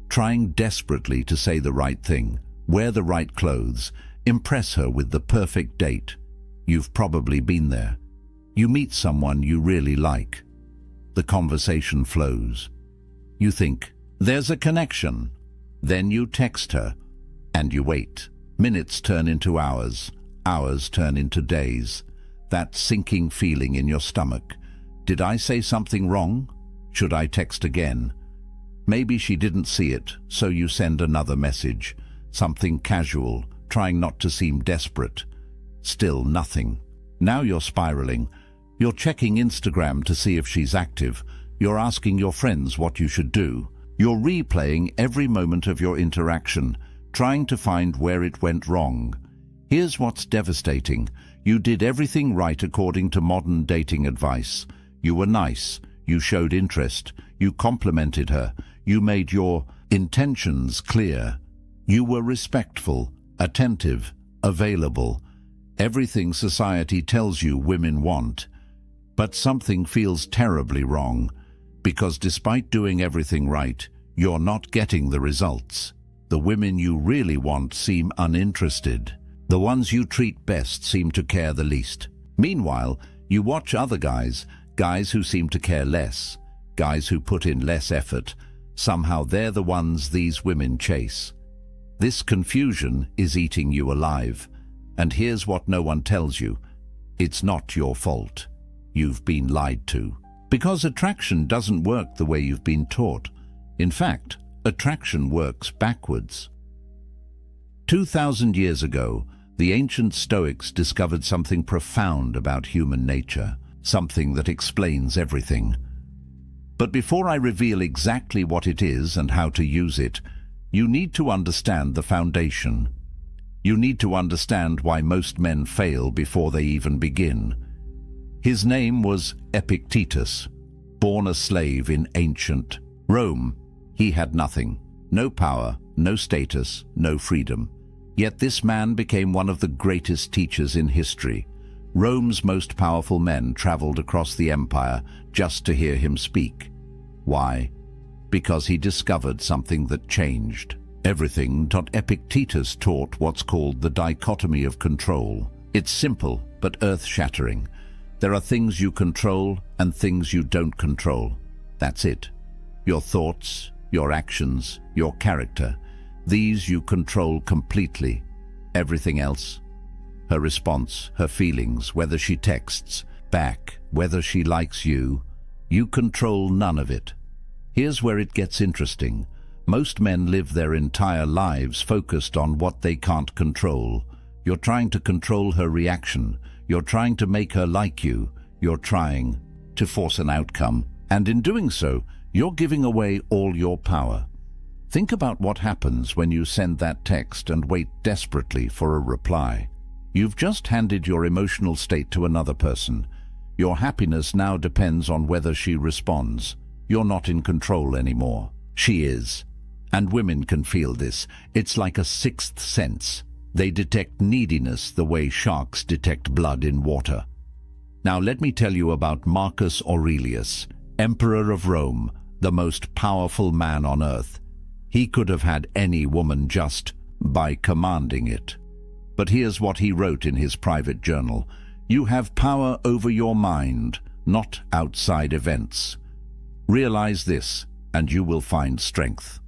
Trying desperately to say the right thing, wear the right clothes, impress her with the perfect date. You've probably been there. You meet someone you really like. The conversation flows. You think, there's a connection. Then you text her, and you wait. Minutes turn into hours. Hours turn into days. That sinking feeling in your stomach. Did I say something wrong? Should I text again? Maybe she didn't see it, so you send another message. Something casual, trying not to seem desperate. Still nothing. Now you're spiraling. You're checking Instagram to see if she's active. You're asking your friends what you should do. You're replaying every moment of your interaction, trying to find where it went wrong. Here's what's devastating. You did everything right according to modern dating advice. You were nice. You showed interest. You complimented her. You made your intentions clear. You were respectful, attentive, available. Everything society tells you women want. But something feels terribly wrong, because despite doing everything right, you're not getting the results. The women you really want seem uninterested. The ones you treat best seem to care the least. Meanwhile, you watch other guys who seem to care less, guys who put in less effort. Somehow they're the ones these women chase. This confusion is eating you alive. And here's what no one tells you. It's not your fault. You've been lied to. Because attraction doesn't work the way you've been taught. In fact, attraction works backwards. 2,000 years ago, the ancient Stoics discovered something profound about human nature, something that explains everything. But before I reveal exactly what it is and how to use it, you need to understand the foundation. You need to understand why most men fail before they even begin. His name was Epictetus, born a slave in ancient Rome. He had nothing, no power, no status, no freedom. Yet this man became one of the greatest teachers in history. Rome's most powerful men traveled across the empire just to hear him speak. Why? Because he discovered something that changed everything. Epictetus taught what's called the dichotomy of control. It's simple but earth-shattering. There are things you control and things you don't control. That's it. Your thoughts, your actions, your character. These you control completely. Everything else, her response, her feelings, whether she texts back, whether she likes you control none of it. Here's where it gets interesting. Most men live their entire lives focused on what they can't control. You're trying to control her reaction. You're trying to make her like you. You're trying to force an outcome. And in doing so, you're giving away all your power. Think about what happens when you send that text and wait desperately for a reply. You've just handed your emotional state to another person. Your happiness now depends on whether she responds. You're not in control anymore. She is. And women can feel this. It's like a sixth sense. They detect neediness the way sharks detect blood in water. Now let me tell you about Marcus Aurelius, Emperor of Rome, the most powerful man on earth. He could have had any woman just by commanding it. But here's what he wrote in his private journal. You have power over your mind, not outside events. Realize this, and you will find strength.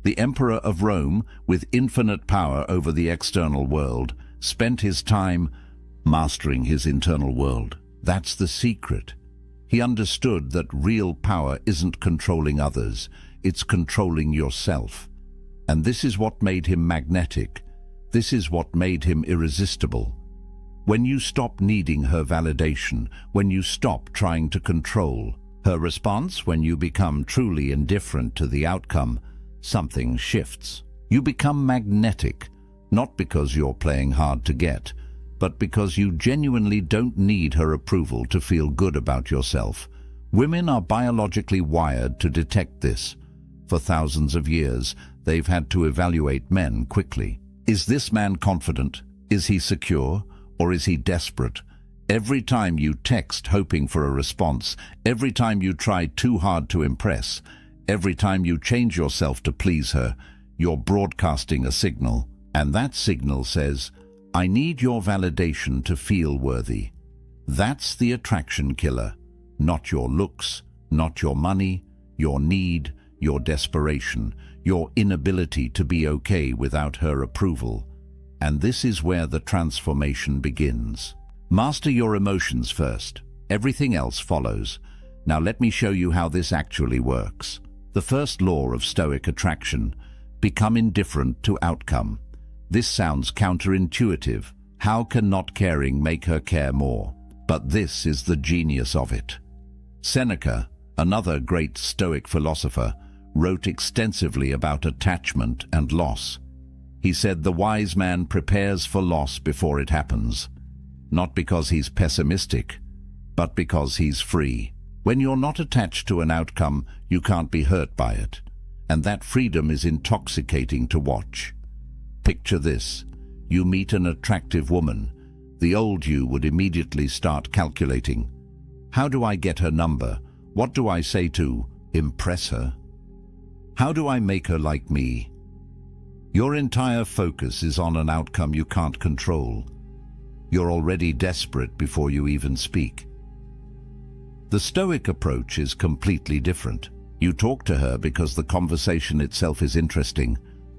The Emperor of Rome, with infinite power over the external world, spent his time mastering his internal world. That's the secret. He understood that real power isn't controlling others, it's controlling yourself. And this is what made him magnetic. This is what made him irresistible. When you stop needing her validation, when you stop trying to control her response, when you become truly indifferent to the outcome, something shifts. You become magnetic, not because you're playing hard to get, but because you genuinely don't need her approval to feel good about yourself. Women are biologically wired to detect this. For thousands of years, they've had to evaluate men quickly. Is this man confident? Is he secure? Or is he desperate? Every time you text hoping for a response, every time you try too hard to impress, every time you change yourself to please her, you're broadcasting a signal. And that signal says, I need your validation to feel worthy. That's the attraction killer. Not your looks, not your money, your need, your desperation, your inability to be okay without her approval. And this is where the transformation begins. Master your emotions first. Everything else follows. Now let me show you how this actually works. The first law of Stoic attraction: become indifferent to outcome. This sounds counterintuitive. How can not caring make her care more? But this is the genius of it. Seneca, another great Stoic philosopher, wrote extensively about attachment and loss. He said the wise man prepares for loss before it happens, not because he's pessimistic, but because he's free. When you're not attached to an outcome, you can't be hurt by it, and that freedom is intoxicating to watch. Picture this. You meet an attractive woman. The old you would immediately start calculating. How do I get her number? What do I say to impress her? How do I make her like me? Your entire focus is on an outcome you can't control. You're already desperate before you even speak. The Stoic approach is completely different. You talk to her because the conversation itself is interesting,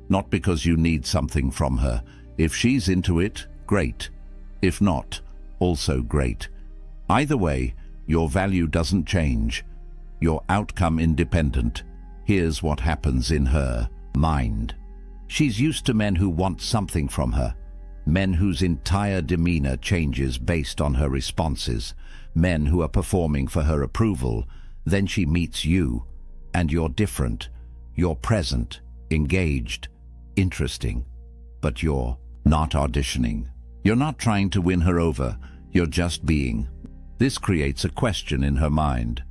not because you need something from her. If she's into it, great. If not, also great. Either way, your value doesn't change. You're outcome independent. Here's what happens in her mind. She's used to men who want something from her, men whose entire demeanor changes based on her responses, men who are performing for her approval. Then she meets you, and you're different. You're present, engaged, interesting, but you're not auditioning. You're not trying to win her over, you're just being. This creates a question in her mind.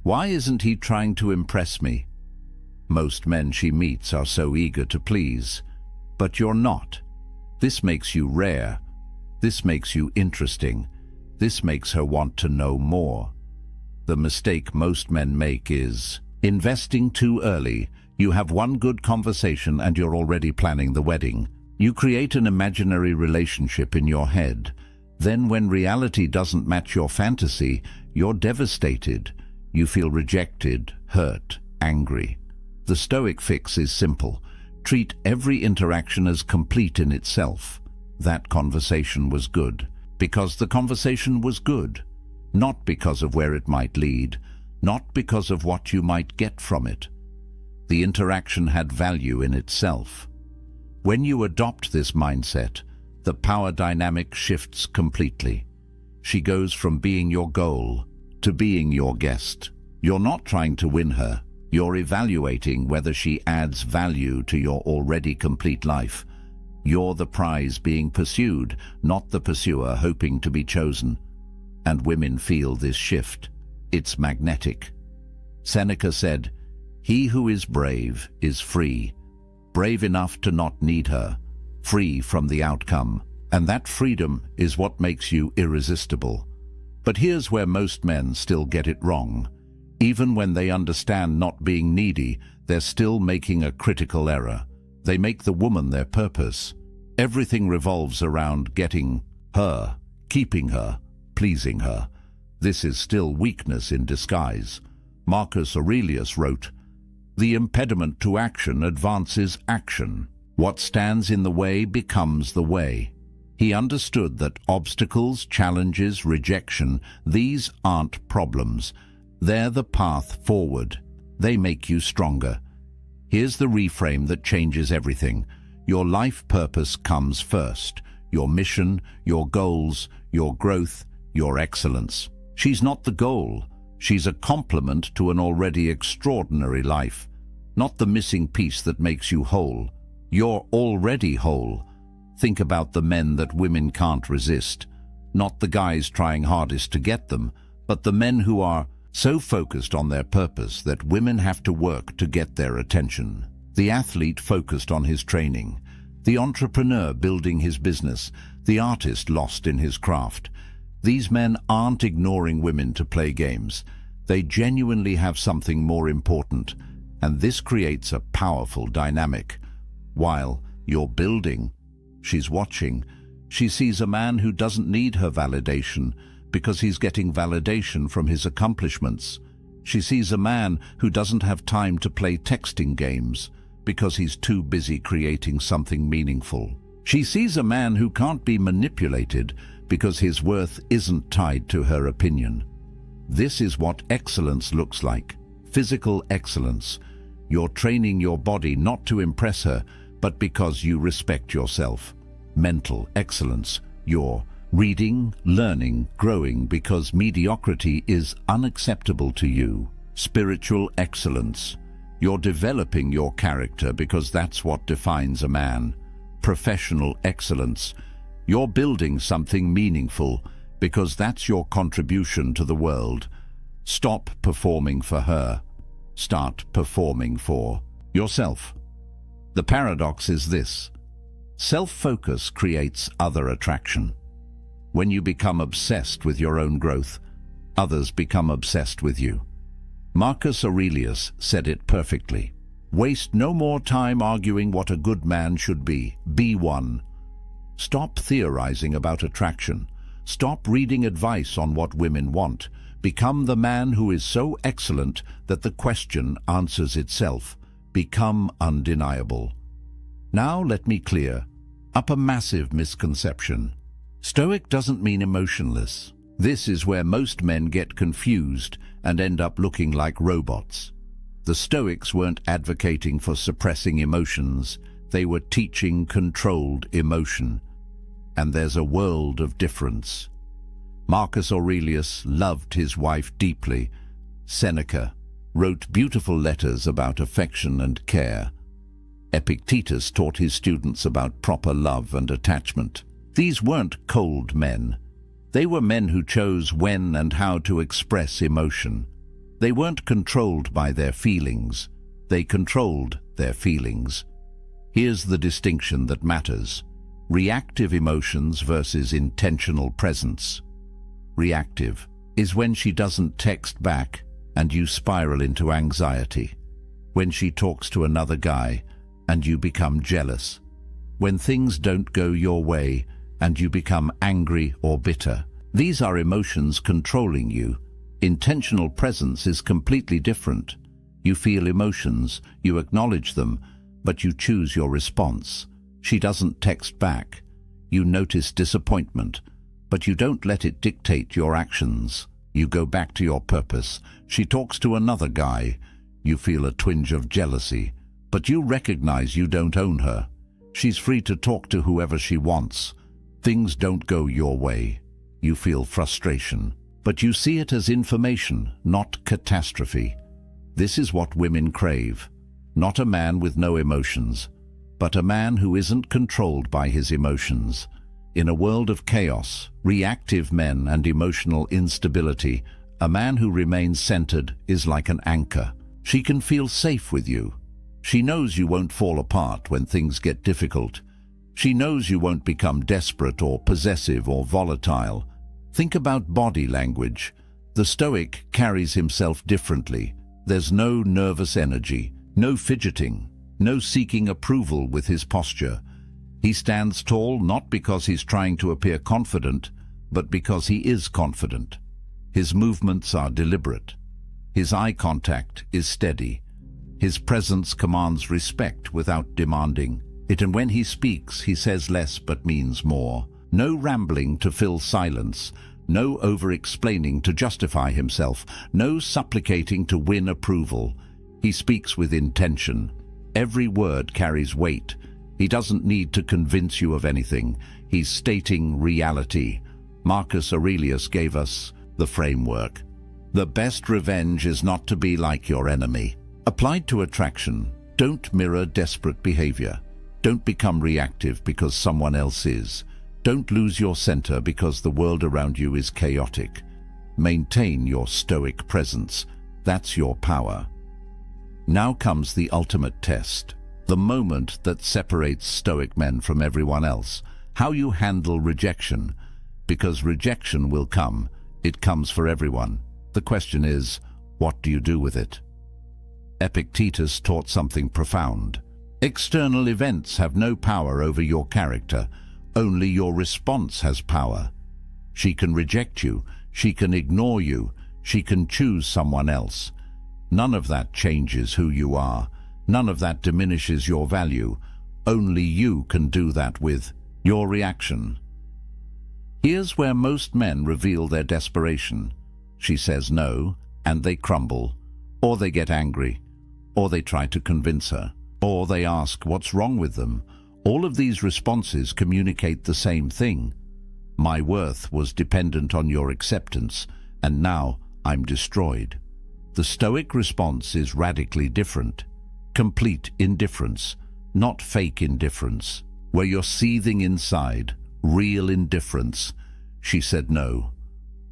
Why isn't he trying to impress me? Most men she meets are so eager to please, but you're not. This makes you rare. This makes you interesting. This makes her want to know more. The mistake most men make is investing too early. You have one good conversation and you're already planning the wedding. You create an imaginary relationship in your head. Then when reality doesn't match your fantasy, you're devastated. You feel rejected, hurt, angry. The Stoic fix is simple. Treat every interaction as complete in itself. That conversation was good because the conversation was good, not because of where it might lead, not because of what you might get from it. The interaction had value in itself. When you adopt this mindset, the power dynamic shifts completely. She goes from being your goal to being your guest. You're not trying to win her. You're evaluating whether she adds value to your already complete life. You're the prize being pursued, not the pursuer hoping to be chosen. And women feel this shift. It's magnetic. Seneca said, "He who is brave is free, brave enough to not need her, free from the outcome." And that freedom is what makes you irresistible. But here's where most men still get it wrong. Even when they understand not being needy, they're still making a critical error. They make the woman their purpose. Everything revolves around getting her, keeping her, pleasing her. This is still weakness in disguise. Marcus Aurelius wrote, "The impediment to action advances action. What stands in the way becomes the way." He understood that obstacles, challenges, rejection, these aren't problems. They're the path forward. They make you stronger. Here's the reframe that changes everything. Your life purpose comes first. Your mission, your goals, your growth, your excellence. She's not the goal. She's a complement to an already extraordinary life. Not the missing piece that makes you whole. You're already whole. Think about the men that women can't resist. Not the guys trying hardest to get them, but the men who are so focused on their purpose that women have to work to get their attention. The athlete focused on his training, the entrepreneur building his business, the artist lost in his craft. These men aren't ignoring women to play games. They genuinely have something more important, and this creates a powerful dynamic. While you're building, she's watching. She sees a man who doesn't need her validation because he's getting validation from his accomplishments. She sees a man who doesn't have time to play texting games because he's too busy creating something meaningful. She sees a man who can't be manipulated because his worth isn't tied to her opinion. This is what excellence looks like. Physical excellence. You're training your body not to impress her, but because you respect yourself. Mental excellence. You're reading, learning, growing because mediocrity is unacceptable to you. Spiritual excellence. You're developing your character because that's what defines a man. Professional excellence. You're building something meaningful because that's your contribution to the world. Stop performing for her. Start performing for yourself. The paradox is this. Self-focus creates other attraction. When you become obsessed with your own growth, others become obsessed with you. Marcus Aurelius said it perfectly. Waste no more time arguing what a good man should be. Be one. Stop theorizing about attraction. Stop reading advice on what women want. Become the man who is so excellent that the question answers itself. Become undeniable. Now let me clear up a massive misconception. Stoic doesn't mean emotionless. This is where most men get confused and end up looking like robots. The Stoics weren't advocating for suppressing emotions. They were teaching controlled emotion. And there's a world of difference. Marcus Aurelius loved his wife deeply. Seneca wrote beautiful letters about affection and care. Epictetus taught his students about proper love and attachment. These weren't cold men. They were men who chose when and how to express emotion. They weren't controlled by their feelings. They controlled their feelings. Here's the distinction that matters. Reactive emotions versus intentional presence. Reactive is when she doesn't text back and you spiral into anxiety. When she talks to another guy and you become jealous. When things don't go your way and you become angry or bitter. These are emotions controlling you. Intentional presence is completely different. You feel emotions, you acknowledge them, but you choose your response. She doesn't text back. You notice disappointment, but you don't let it dictate your actions. You go back to your purpose. She talks to another guy. You feel a twinge of jealousy, but you recognize you don't own her. She's free to talk to whoever she wants. Things don't go your way. You feel frustration, but you see it as information, not catastrophe. This is what women crave. Not a man with no emotions, but a man who isn't controlled by his emotions. In a world of chaos, reactive men and emotional instability, a man who remains centered is like an anchor. She can feel safe with you. She knows you won't fall apart when things get difficult. She knows you won't become desperate or possessive or volatile. Think about body language. The Stoic carries himself differently. There's no nervous energy, no fidgeting, no seeking approval with his posture. He stands tall not because he's trying to appear confident, but because he is confident. His movements are deliberate. His eye contact is steady. His presence commands respect without demanding it, and when he speaks, he says less but means more. No rambling to fill silence, no over-explaining to justify himself, no supplicating to win approval. He speaks with intention. Every word carries weight. He doesn't need to convince you of anything. He's stating reality. Marcus Aurelius gave us the framework. The best revenge is not to be like your enemy. Applied to attraction, don't mirror desperate behavior. Don't become reactive because someone else is. Don't lose your center because the world around you is chaotic. Maintain your stoic presence. That's your power. Now comes the ultimate test, the moment that separates stoic men from everyone else. How you handle rejection. Because rejection will come. It comes for everyone. The question is, what do you do with it? Epictetus taught something profound. External events have no power over your character. Only your response has power. She can reject you. She can ignore you. She can choose someone else. None of that changes who you are. None of that diminishes your value. Only you can do that with your reaction. Here's where most men reveal their desperation. She says no, and they crumble, or they get angry, or they try to convince her, or they ask what's wrong with them. All of these responses communicate the same thing. My worth was dependent on your acceptance, and now I'm destroyed. The Stoic response is radically different. Complete indifference, not fake indifference, where you're seething inside, real indifference. She said no.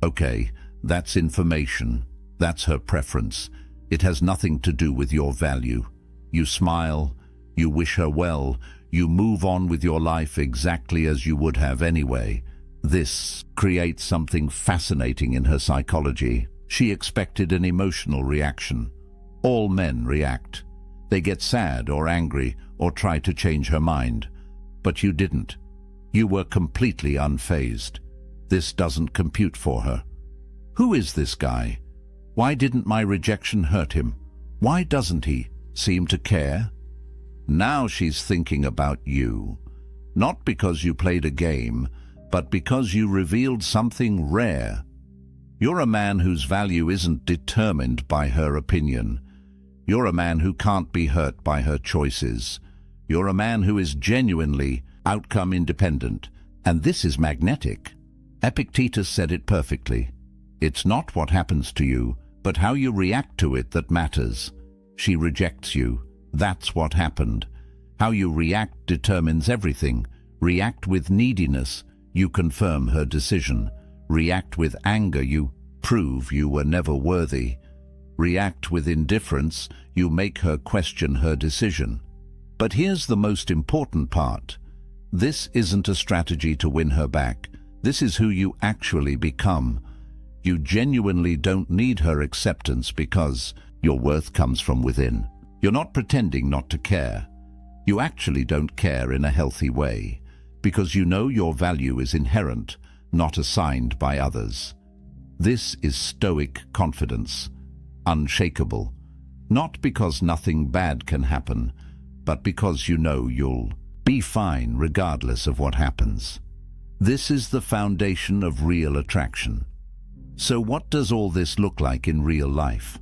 Okay, that's information. That's her preference. It has nothing to do with your value. You smile, you wish her well, you move on with your life exactly as you would have anyway. This creates something fascinating in her psychology. She expected an emotional reaction. All men react. They get sad or angry or try to change her mind. But you didn't. You were completely unfazed. This doesn't compute for her. Who is this guy? Why didn't my rejection hurt him? Why doesn't he seem to care? Now she's thinking about you. Not because you played a game, but because you revealed something rare. You're a man whose value isn't determined by her opinion. You're a man who can't be hurt by her choices. You're a man who is genuinely outcome independent, and this is magnetic. Epictetus said it perfectly. It's not what happens to you, but how you react to it that matters. She rejects you. That's what happened. How you react determines everything. React with neediness, you confirm her decision. React with anger, you prove you were never worthy. React with indifference, you make her question her decision. But here's the most important part. This isn't a strategy to win her back. This is who you actually become. You genuinely don't need her acceptance because your worth comes from within. You're not pretending not to care. You actually don't care in a healthy way because you know your value is inherent, not assigned by others. This is Stoic confidence, unshakable, not because nothing bad can happen, but because you know you'll be fine regardless of what happens. This is the foundation of real attraction. So what does all this look like in real life?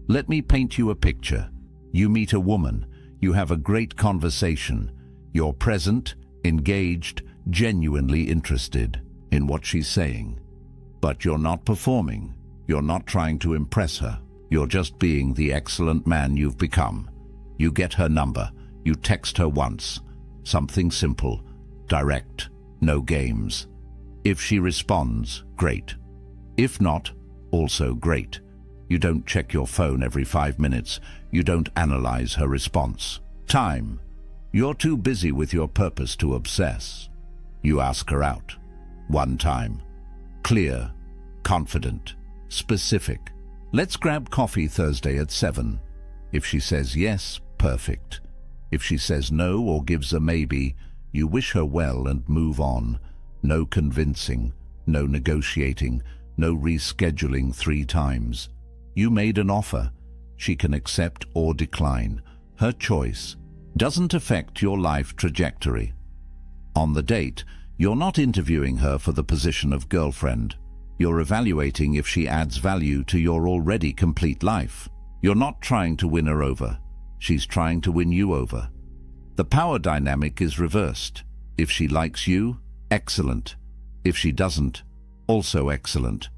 Let me paint you a picture. You meet a woman, you have a great conversation, you're present, engaged, genuinely interested in what she's saying. But you're not performing, you're not trying to impress her. You're just being the excellent man you've become. You get her number. You text her once. Something simple, direct, no games. If she responds, great. If not, also great. You don't check your phone every 5 minutes. You don't analyze her response. Time. You're too busy with your purpose to obsess. You ask her out. One time. Clear, confident, specific. Let's grab coffee Thursday at 7. If she says yes, perfect. If she says no or gives a maybe, you wish her well and move on. No convincing, no negotiating, no rescheduling 3 times. You made an offer. She can accept or decline. Her choice doesn't affect your life trajectory. On the date, you're not interviewing her for the position of girlfriend. You're evaluating if she adds value to your already complete life. You're not trying to win her over. She's trying to win you over. The power dynamic is reversed. If she likes you, excellent. If she doesn't, also excellent.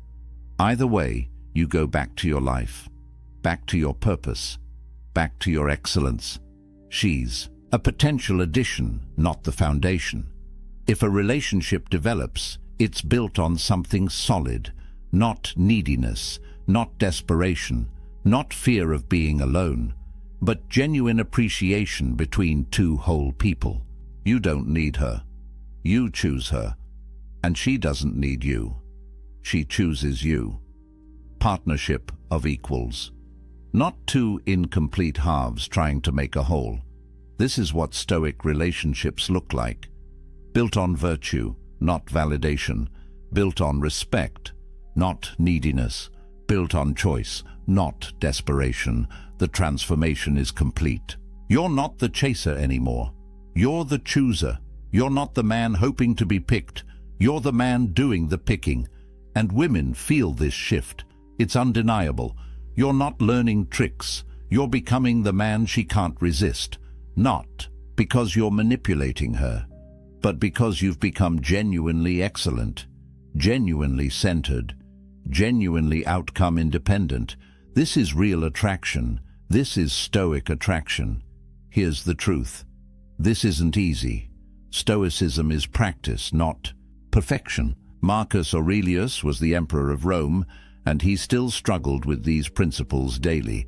Either way, you go back to your life, back to your purpose, back to your excellence. She's a potential addition, not the foundation. If a relationship develops, it's built on something solid, not neediness, not desperation, not fear of being alone, but genuine appreciation between 2 whole people. You don't need her. You choose her. And she doesn't need you. She chooses you. Partnership of equals. Not 2 incomplete halves trying to make a whole. This is what Stoic relationships look like. Built on virtue, not validation. Built on respect, not neediness. Built on choice, not desperation. The transformation is complete. You're not the chaser anymore. You're the chooser. You're not the man hoping to be picked. You're the man doing the picking. And women feel this shift. It's undeniable. You're not learning tricks. You're becoming the man she can't resist. Not because you're manipulating her, but because you've become genuinely excellent, genuinely centered, genuinely outcome independent. This is real attraction. This is Stoic attraction. Here's the truth. This isn't easy. Stoicism is practice, not perfection. Marcus Aurelius was the emperor of Rome, and he still struggled with these principles daily.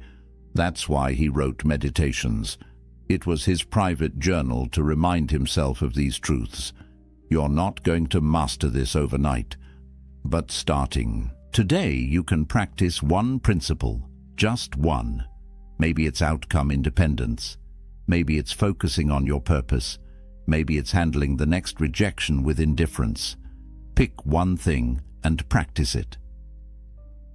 That's why he wrote Meditations. It was his private journal to remind himself of these truths. You're not going to master this overnight, but starting today you can practice one principle, just one. Maybe it's outcome independence. Maybe it's focusing on your purpose. Maybe it's handling the next rejection with indifference. Pick one thing and practice it.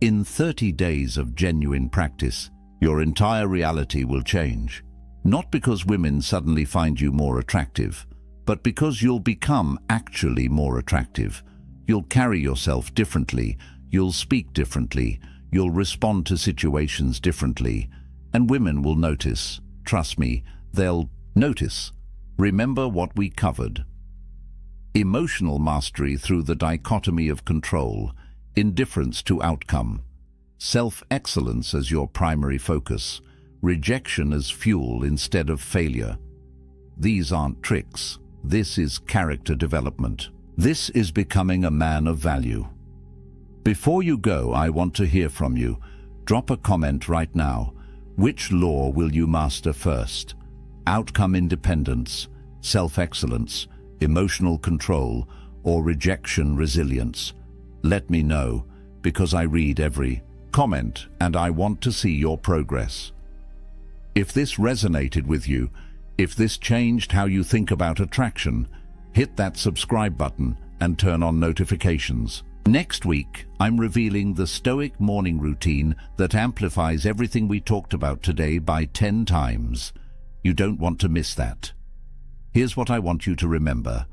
In 30 days of genuine practice, your entire reality will change. Not because women suddenly find you more attractive, but because you'll become actually more attractive. You'll carry yourself differently, you'll speak differently, you'll respond to situations differently, and women will notice. Trust me, they'll notice. Remember what we covered. Emotional mastery through the dichotomy of control, indifference to outcome, self-excellence as your primary focus, rejection as fuel instead of failure. These aren't tricks. This is character development. This is becoming a man of value. Before you go, I want to hear from you. Drop a comment right now. Which law will you master first? Outcome independence, self-excellence, emotional control, or rejection resilience? Let me know, because I read every comment and I want to see your progress. If this resonated with you, if this changed how you think about attraction, hit that subscribe button and turn on notifications. Next week, I'm revealing the Stoic morning routine that amplifies everything we talked about today by 10 times. You don't want to miss that. Here's what I want you to remember.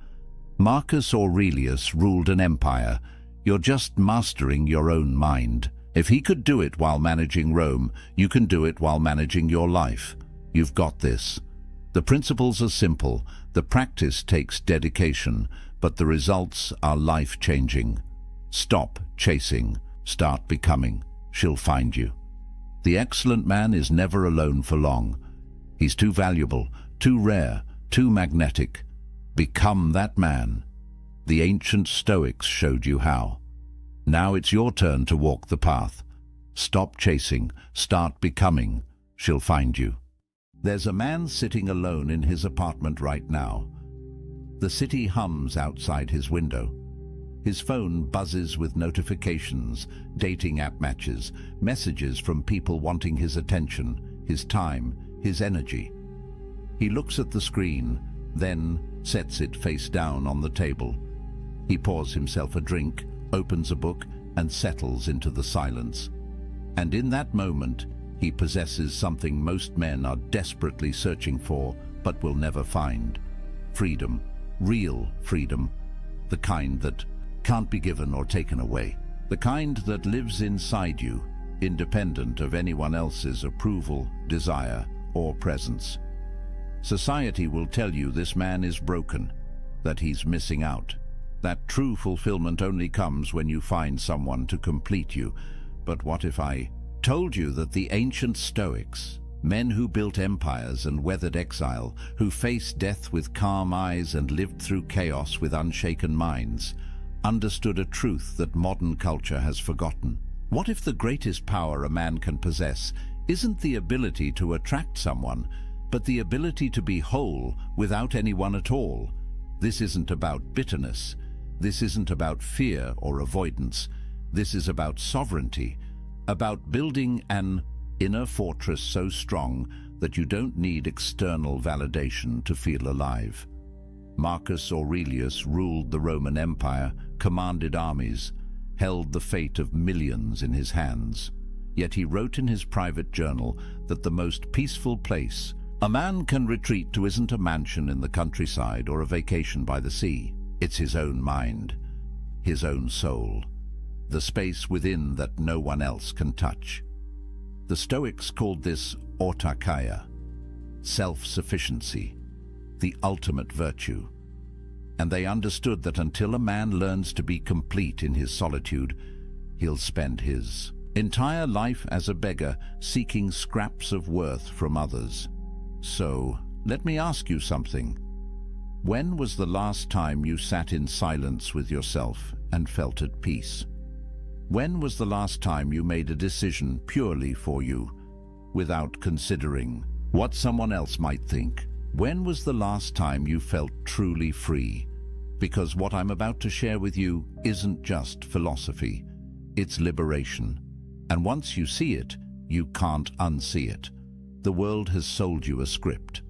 Marcus Aurelius ruled an empire. You're just mastering your own mind. If he could do it while managing Rome, you can do it while managing your life. You've got this. The principles are simple. The practice takes dedication, but the results are life-changing. Stop chasing. Start becoming. She'll find you. The excellent man is never alone for long. He's too valuable, too rare, too magnetic. Become that man. The ancient Stoics showed you how. Now it's your turn to walk the path. Stop chasing, start becoming. She'll find you. There's a man sitting alone in his apartment right now. The city hums outside his window. His phone buzzes with notifications, dating app matches, messages from people wanting his attention, his time, his energy. He looks at the screen, then sets it face down on the table. He pours himself a drink, opens a book, and settles into the silence. And in that moment, he possesses something most men are desperately searching for, but will never find. Freedom. Real freedom. The kind that can't be given or taken away. The kind that lives inside you, independent of anyone else's approval, desire, or presence. Society will tell you this man is broken, that he's missing out. That true fulfillment only comes when you find someone to complete you. But what if I told you that the ancient Stoics, men who built empires and weathered exile, who faced death with calm eyes and lived through chaos with unshaken minds, understood a truth that modern culture has forgotten? What if the greatest power a man can possess isn't the ability to attract someone, but the ability to be whole without anyone at all? This isn't about bitterness. This isn't about fear or avoidance. This is about sovereignty, about building an inner fortress so strong that you don't need external validation to feel alive. Marcus Aurelius ruled the Roman Empire, commanded armies, held the fate of millions in his hands. Yet he wrote in his private journal that the most peaceful place a man can retreat to isn't a mansion in the countryside or a vacation by the sea. It's his own mind, his own soul, the space within that no one else can touch. The Stoics called this autarkia, self-sufficiency, the ultimate virtue. And they understood that until a man learns to be complete in his solitude, he'll spend his entire life as a beggar, seeking scraps of worth from others. So, let me ask you something. When was the last time you sat in silence with yourself and felt at peace? When was the last time you made a decision purely for you, without considering what someone else might think? When was the last time you felt truly free? Because what I'm about to share with you isn't just philosophy, it's liberation. And once you see it, you can't unsee it. The world has sold you a script.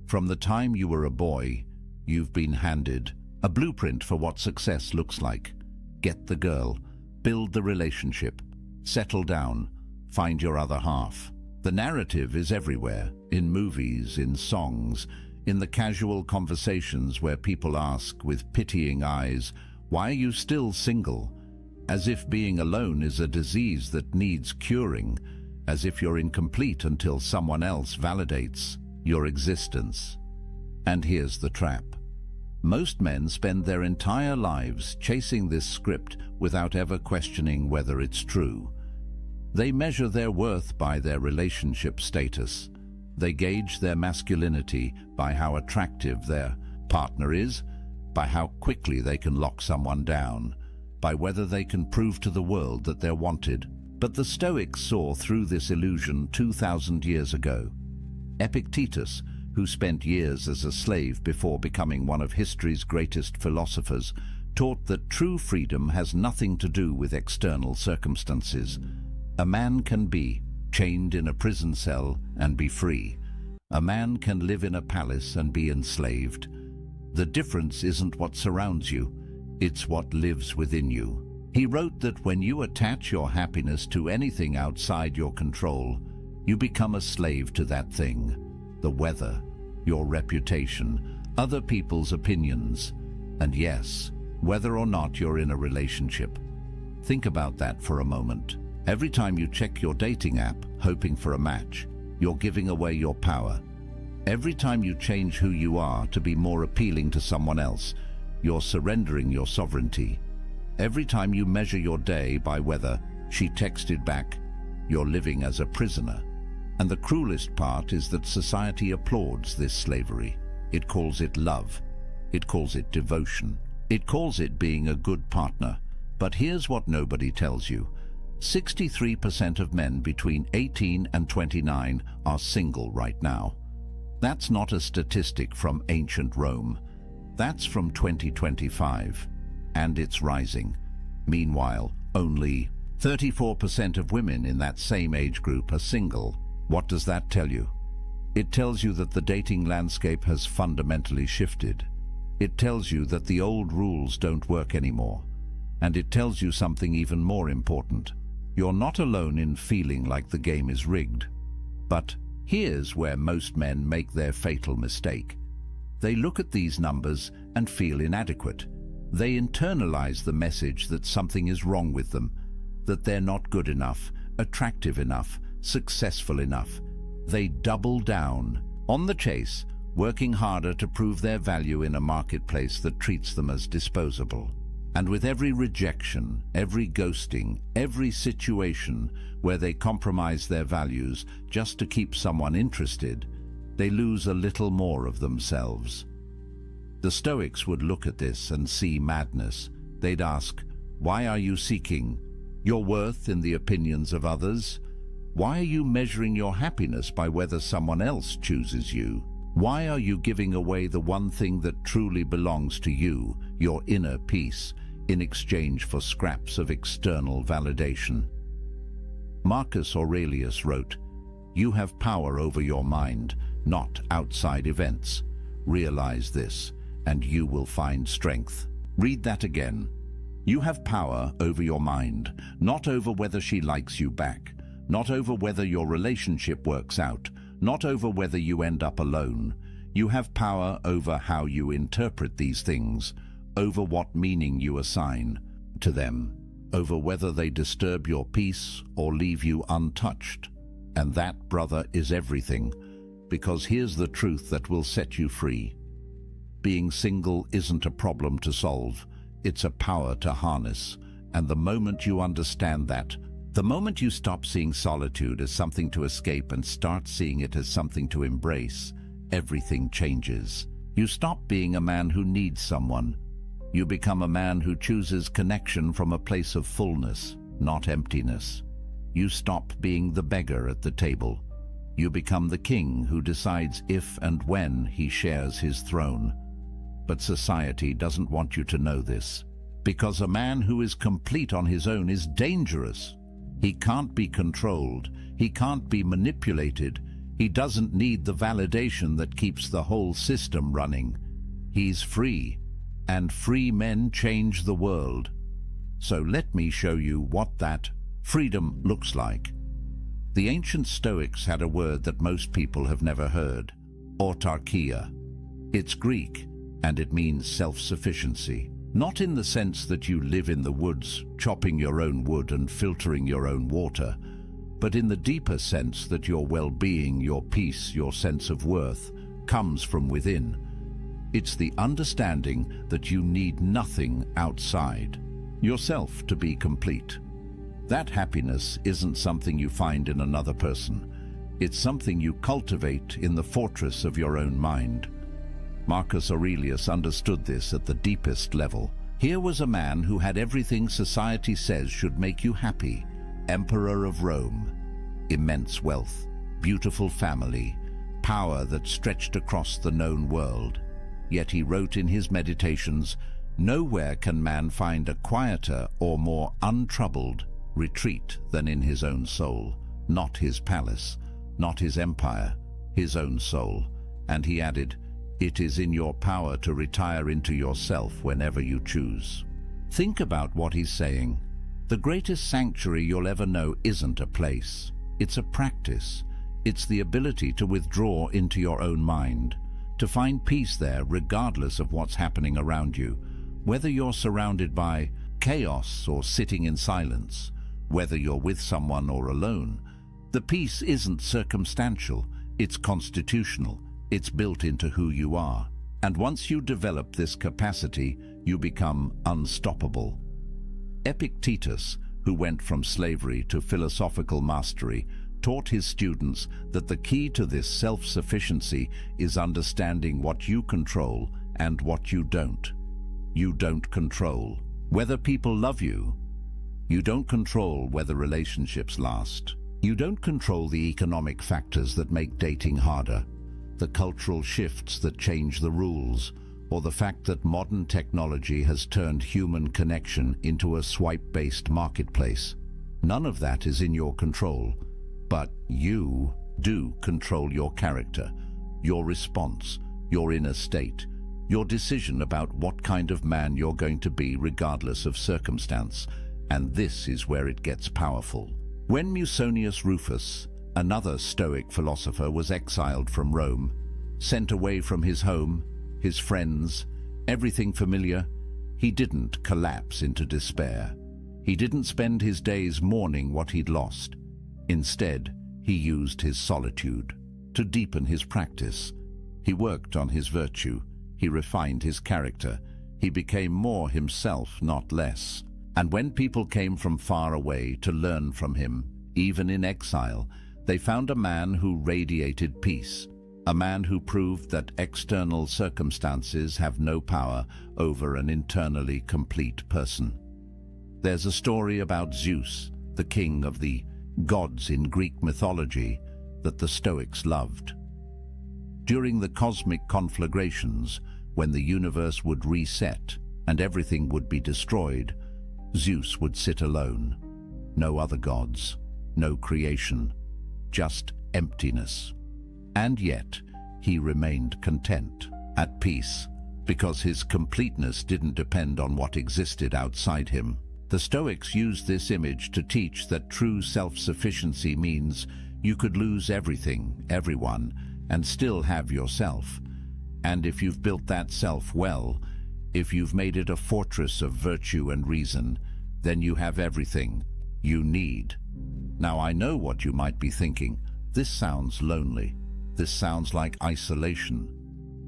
From the time you were a boy, you've been handed a blueprint for what success looks like. Get the girl, build the relationship, settle down, find your other half. The narrative is everywhere, in movies, in songs, in the casual conversations where people ask with pitying eyes, "Why are you still single?" As if being alone is a disease that needs curing, as if you're incomplete until someone else validates your existence. And here's the trap. Most men spend their entire lives chasing this script without ever questioning whether it's true. They measure their worth by their relationship status. They gauge their masculinity by how attractive their partner is, by how quickly they can lock someone down, by whether they can prove to the world that they're wanted. But the Stoics saw through this illusion 2,000 years ago. Epictetus, who spent years as a slave before becoming one of history's greatest philosophers, taught that true freedom has nothing to do with external circumstances. A man can be chained in a prison cell and be free. A man can live in a palace and be enslaved. The difference isn't what surrounds you, it's what lives within you. He wrote that when you attach your happiness to anything outside your control, you become a slave to that thing. The weather, your reputation, other people's opinions, and yes, whether or not you're in a relationship. Think about that for a moment. Every time you check your dating app, hoping for a match, you're giving away your power. Every time you change who you are to be more appealing to someone else, you're surrendering your sovereignty. Every time you measure your day by whether she texted back, You're living as a prisoner. And the cruelest part is that society applauds this slavery. It calls it love. It calls it devotion. It calls it being a good partner. But here's what nobody tells you. 63% of men between 18 and 29 are single right now. That's not a statistic from ancient Rome. That's from 2025. And it's rising. Meanwhile, only 34% of women in that same age group are single. What does that tell you? It tells you that the dating landscape has fundamentally shifted. It tells you that the old rules don't work anymore. And it tells you something even more important. You're not alone in feeling like the game is rigged. But here's where most men make their fatal mistake. They look at these numbers and feel inadequate. They internalize the message that something is wrong with them, that they're not good enough, attractive enough, successful enough. They double down on the chase, working harder to prove their value in a marketplace that treats them as disposable. And with every rejection, every ghosting, every situation where they compromise their values just to keep someone interested, they lose a little more of themselves. The Stoics would look at this and see madness. They'd ask, why are you seeking your worth in the opinions of others? Why are you measuring your happiness by whether someone else chooses you? Why are you giving away the one thing that truly belongs to you, your inner peace, in exchange for scraps of external validation? Marcus Aurelius wrote, "You have power over your mind, not outside events. Realize this, and you will find strength." Read that again. You have power over your mind, not over whether she likes you back, not over whether your relationship works out, not over whether you end up alone. You have power over how you interpret these things, over what meaning you assign to them, over whether they disturb your peace or leave you untouched. And that, brother, is everything, because here's the truth that will set you free. Being single isn't a problem to solve, it's a power to harness. And the moment you understand that, the moment you stop seeing solitude as something to escape and start seeing it as something to embrace, everything changes. You stop being a man who needs someone. You become a man who chooses connection from a place of fullness, not emptiness. You stop being the beggar at the table. You become the king who decides if and when he shares his throne. But society doesn't want you to know this, because a man who is complete on his own is dangerous. He can't be controlled. He can't be manipulated. He doesn't need the validation that keeps the whole system running. He's free, and free men change the world. So let me show you what that freedom looks like. The ancient Stoics had a word that most people have never heard: autarkia. It's Greek, and it means self-sufficiency. Not in the sense that you live in the woods, chopping your own wood and filtering your own water, but in the deeper sense that your well-being, your peace, your sense of worth comes from within. It's the understanding that you need nothing outside yourself to be complete. That happiness isn't something you find in another person. It's something you cultivate in the fortress of your own mind. Marcus Aurelius understood this at the deepest level. Here was a man who had everything society says should make you happy. Emperor of Rome, immense wealth, beautiful family, power that stretched across the known world. Yet he wrote in his meditations, "Nowhere can man find a quieter or more untroubled retreat than in his own soul, not his palace, not his empire, his own soul." And he added, "It is in your power to retire into yourself whenever you choose." Think about what he's saying. The greatest sanctuary you'll ever know isn't a place. It's a practice. It's the ability to withdraw into your own mind, to find peace there regardless of what's happening around you, whether you're surrounded by chaos or sitting in silence, whether you're with someone or alone. The peace isn't circumstantial, it's constitutional. It's built into who you are. And once you develop this capacity, you become unstoppable. Epictetus, who went from slavery to philosophical mastery, taught his students that the key to this self-sufficiency is understanding what you control and what you don't. You don't control whether people love you. You don't control whether relationships last. You don't control the economic factors that make dating harder, the cultural shifts that change the rules, or the fact that modern technology has turned human connection into a swipe-based marketplace. None of that is in your control, but you do control your character, your response, your inner state, your decision about what kind of man you're going to be regardless of circumstance, and this is where it gets powerful. When Musonius Rufus, another Stoic philosopher, was exiled from Rome, sent away from his home, his friends, everything familiar, he didn't collapse into despair. He didn't spend his days mourning what he'd lost. Instead, he used his solitude to deepen his practice. He worked on his virtue. He refined his character. He became more himself, not less. And when people came from far away to learn from him, even in exile, they found a man who radiated peace, a man who proved that external circumstances have no power over an internally complete person. There's a story about Zeus, the king of the gods in Greek mythology, that the Stoics loved. During the cosmic conflagrations, when the universe would reset and everything would be destroyed, Zeus would sit alone. No other gods, no creation, just emptiness. And yet, he remained content, at peace, because his completeness didn't depend on what existed outside him. The Stoics used this image to teach that true self-sufficiency means you could lose everything, everyone, and still have yourself. And if you've built that self well, if you've made it a fortress of virtue and reason, then you have everything you need. Now, I know what you might be thinking. This sounds lonely. This sounds like isolation.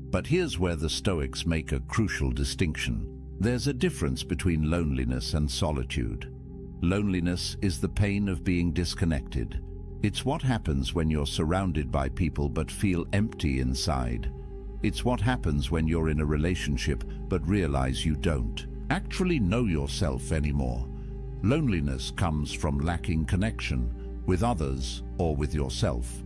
But here's where the Stoics make a crucial distinction. There's a difference between loneliness and solitude. Loneliness is the pain of being disconnected. It's what happens when you're surrounded by people but feel empty inside. It's what happens when you're in a relationship but realize you don't actually know yourself anymore. Loneliness comes from lacking connection with others or with yourself.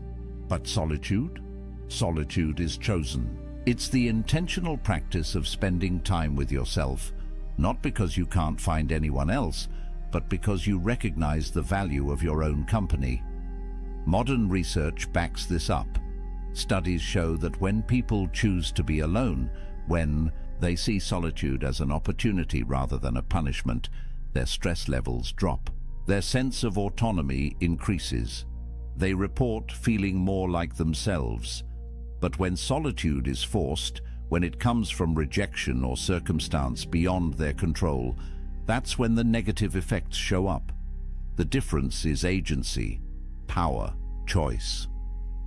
But solitude? Solitude is chosen. It's the intentional practice of spending time with yourself, not because you can't find anyone else, but because you recognize the value of your own company. Modern research backs this up. Studies show that when people choose to be alone, when they see solitude as an opportunity rather than a punishment, their stress levels drop. Their sense of autonomy increases. They report feeling more like themselves. But when solitude is forced, when it comes from rejection or circumstance beyond their control, that's when the negative effects show up. The difference is agency, power, choice.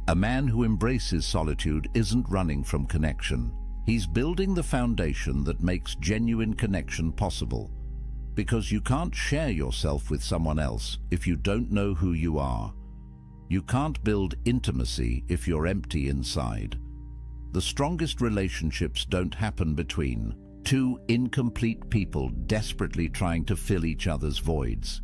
A man who embraces solitude isn't running from connection. He's building the foundation that makes genuine connection possible. Because you can't share yourself with someone else if you don't know who you are. You can't build intimacy if you're empty inside. The strongest relationships don't happen between two incomplete people desperately trying to fill each other's voids.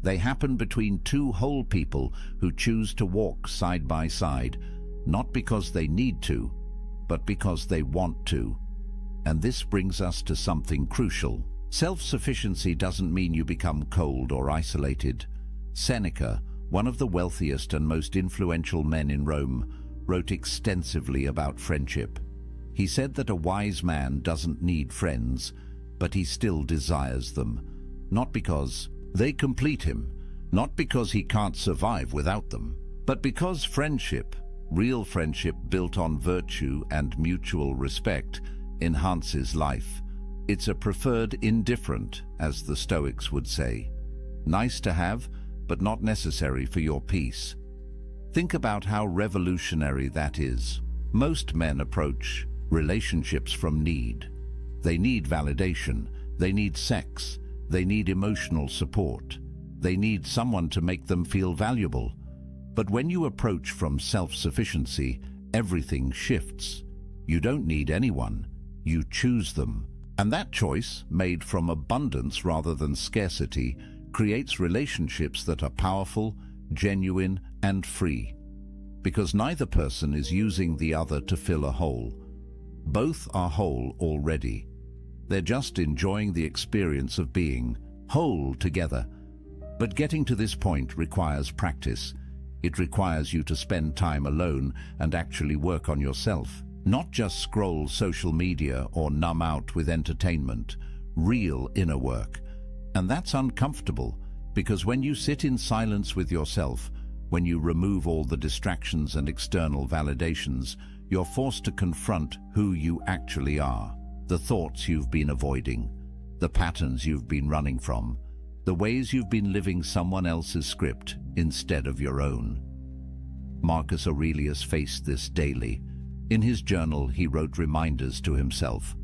They happen between two whole people who choose to walk side by side, not because they need to, but because they want to. And this brings us to something crucial. Self-sufficiency doesn't mean you become cold or isolated. Seneca, one of the wealthiest and most influential men in Rome, wrote extensively about friendship. He said that a wise man doesn't need friends, but he still desires them, not because they complete him, not because he can't survive without them, but because friendship, real friendship built on virtue and mutual respect, enhances life. It's a preferred indifferent, as the Stoics would say. Nice to have, but not necessary for your peace. Think about how revolutionary that is. Most men approach relationships from need. They need validation, they need sex, they need emotional support. They need someone to make them feel valuable. But when you approach from self-sufficiency, everything shifts. You don't need anyone. You choose them. And that choice, made from abundance rather than scarcity, creates relationships that are powerful, genuine, and free. Because neither person is using the other to fill a hole. Both are whole already. They're just enjoying the experience of being whole together. But getting to this point requires practice. It requires you to spend time alone and actually work on yourself. Not just scroll social media or numb out with entertainment. Real inner work. And that's uncomfortable, because when you sit in silence with yourself, when you remove all the distractions and external validations, you're forced to confront who you actually are. The thoughts you've been avoiding, the patterns you've been running from, the ways you've been living someone else's script instead of your own. Marcus Aurelius faced this daily. In his journal, he wrote reminders to himself.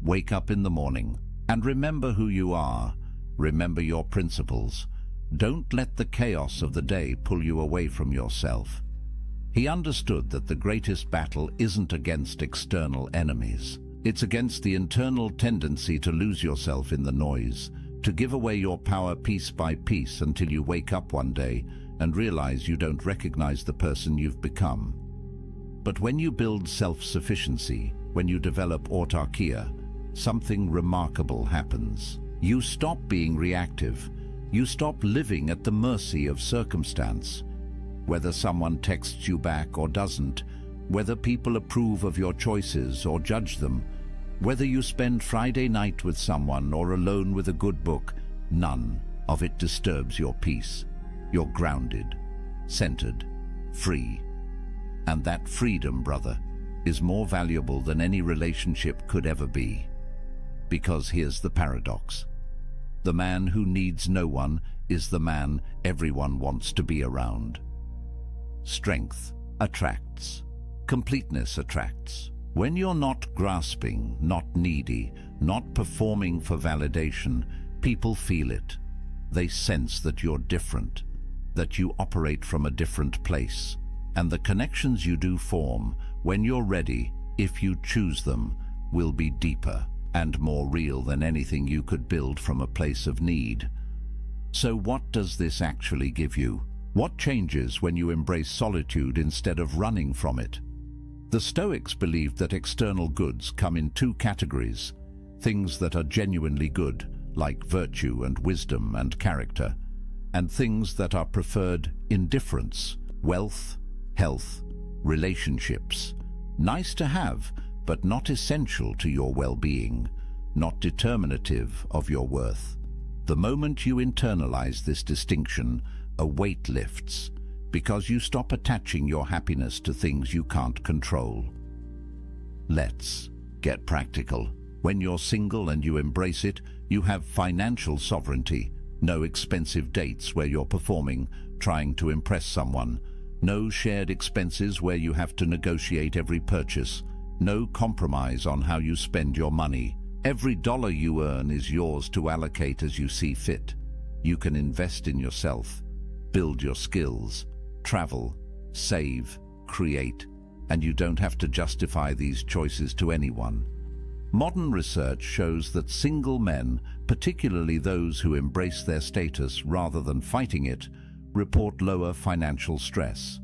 Wake up in the morning and remember who you are. Remember your principles. Don't let the chaos of the day pull you away from yourself. He understood that the greatest battle isn't against external enemies. It's against the internal tendency to lose yourself in the noise, to give away your power piece by piece until you wake up one day and realize you don't recognize the person you've become. But when you build self-sufficiency, when you develop autarkia, something remarkable happens. You stop being reactive. You stop living at the mercy of circumstance. Whether someone texts you back or doesn't, whether people approve of your choices or judge them, whether you spend Friday night with someone or alone with a good book, none of it disturbs your peace. You're grounded, centered, free. And that freedom, brother, is more valuable than any relationship could ever be. Because here's the paradox. The man who needs no one is the man everyone wants to be around. Strength attracts. Completeness attracts. When you're not grasping, not needy, not performing for validation, people feel it. They sense that you're different, that you operate from a different place. And the connections you do form, when you're ready, if you choose them, will be deeper and more real than anything you could build from a place of need. So what does this actually give you? What changes when you embrace solitude instead of running from it? The Stoics believed that external goods come in two categories: things that are genuinely good, like virtue and wisdom and character, and things that are preferred indifference, wealth, health, relationships. Nice to have, but not essential to your well-being, not determinative of your worth. The moment you internalize this distinction, a weight lifts, because you stop attaching your happiness to things you can't control. Let's get practical. When you're single and you embrace it, you have financial sovereignty. No expensive dates where you're performing, trying to impress someone. No shared expenses where you have to negotiate every purchase. No compromise on how you spend your money. Every dollar you earn is yours to allocate as you see fit. You can invest in yourself, build your skills, travel, save, create, and you don't have to justify these choices to anyone. Modern research shows that single men, particularly those who embrace their status rather than fighting it, report lower financial stress.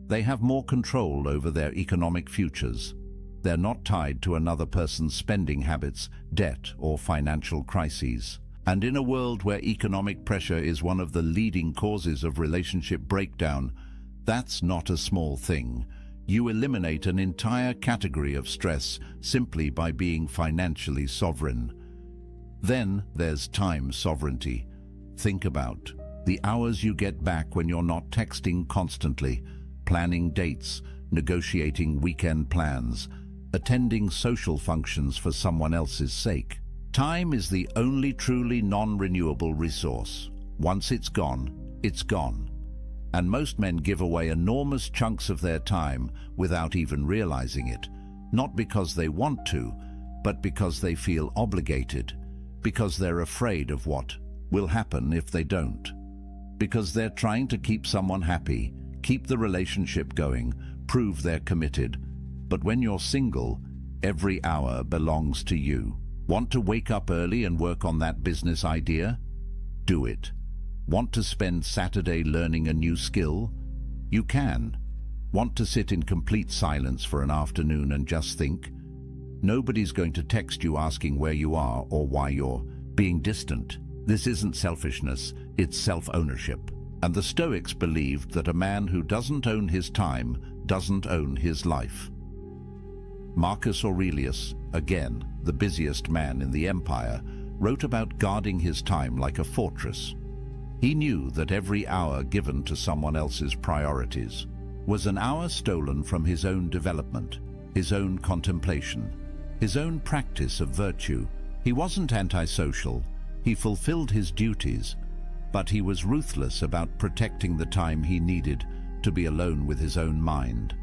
They have more control over their economic futures. They're not tied to another person's spending habits, debt, or financial crises. And in a world where economic pressure is one of the leading causes of relationship breakdown, that's not a small thing. You eliminate an entire category of stress simply by being financially sovereign. Then there's time sovereignty. Think about the hours you get back when you're not texting constantly, planning dates, negotiating weekend plans, attending social functions for someone else's sake. Time is the only truly non-renewable resource. Once it's gone, it's gone. And most men give away enormous chunks of their time without even realizing it, not because they want to, but because they feel obligated, because they're afraid of what will happen if they don't. because they're trying to keep someone happy, keep the relationship going, prove they're committed. But when you're single, every hour belongs to you. Want to wake up early and work on that business idea? Do it. Want to spend Saturday learning a new skill? You can. Want to sit in complete silence for an afternoon and just think? Nobody's going to text you asking where you are or why you're being distant. This isn't selfishness, it's self-ownership. And the Stoics believed that a man who doesn't own his time doesn't own his life. Marcus Aurelius, again, the busiest man in the empire, wrote about guarding his time like a fortress. He knew that every hour given to someone else's priorities was an hour stolen from his own development, his own contemplation, his own practice of virtue. He wasn't antisocial, he fulfilled his duties, but he was ruthless about protecting the time he needed to be alone with his own mind,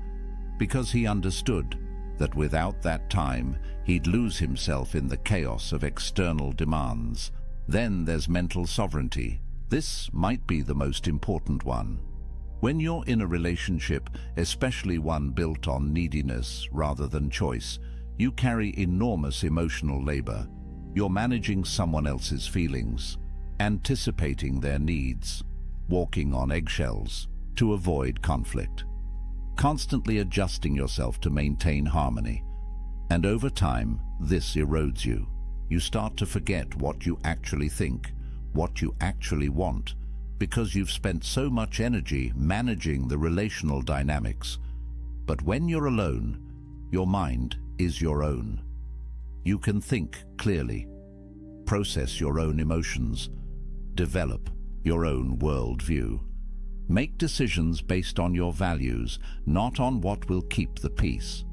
because he understood that without that time, he'd lose himself in the chaos of external demands. Then there's mental sovereignty. This might be the most important one. When you're in a relationship, especially one built on neediness rather than choice, you carry enormous emotional labor. You're managing someone else's feelings, anticipating their needs, walking on eggshells to avoid conflict, constantly adjusting yourself to maintain harmony. And over time, this erodes you. You start to forget what you actually think, what you actually want, because you've spent so much energy managing the relational dynamics. But when you're alone, your mind is your own. You can think clearly, process your own emotions, develop your own worldview. Make decisions based on your values, not on what will keep the peace.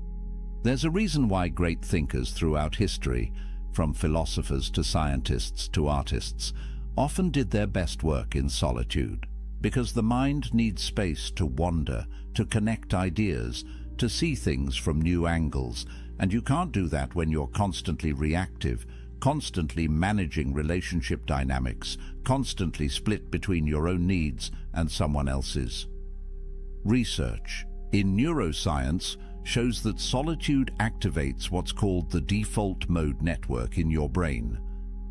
There's a reason why great thinkers throughout history, from philosophers to scientists to artists, often did their best work in solitude, because the mind needs space to wander, to connect ideas, to see things from new angles, and you can't do that when you're constantly reactive, constantly managing relationship dynamics, constantly split between your own needs and someone else's. Research in neuroscience shows that solitude activates what's called the default mode network in your brain.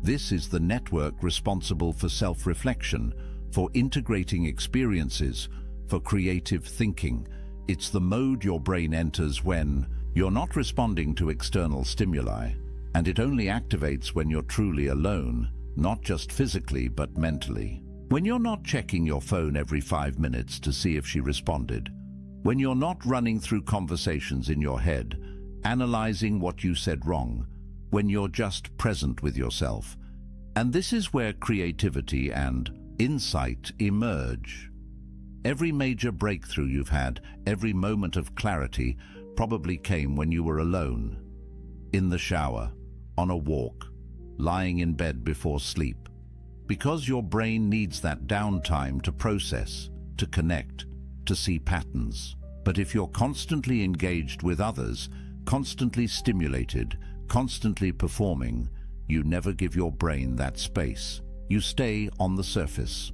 This is the network responsible for self-reflection, for integrating experiences, for creative thinking. It's the mode your brain enters when you're not responding to external stimuli, and it only activates when you're truly alone, not just physically but mentally. When you're not checking your phone every 5 minutes to see if she responded, when you're not running through conversations in your head, analyzing what you said wrong, when you're just present with yourself. And this is where creativity and insight emerge. Every major breakthrough you've had, every moment of clarity, probably came when you were alone, in the shower, on a walk, lying in bed before sleep, because your brain needs that downtime to process, to connect, to see patterns. But if you're constantly engaged with others, constantly stimulated, constantly performing, you never give your brain that space. You stay on the surface,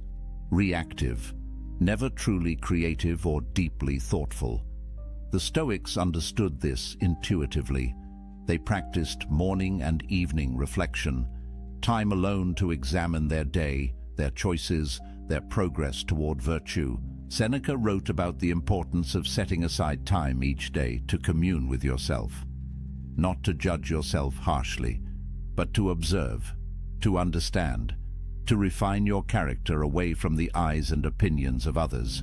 reactive, never truly creative or deeply thoughtful. The Stoics understood this intuitively. They practiced morning and evening reflection, time alone to examine their day, their choices, their progress toward virtue. Seneca wrote about the importance of setting aside time each day to commune with yourself, not to judge yourself harshly, but to observe, to understand, to refine your character away from the eyes and opinions of others,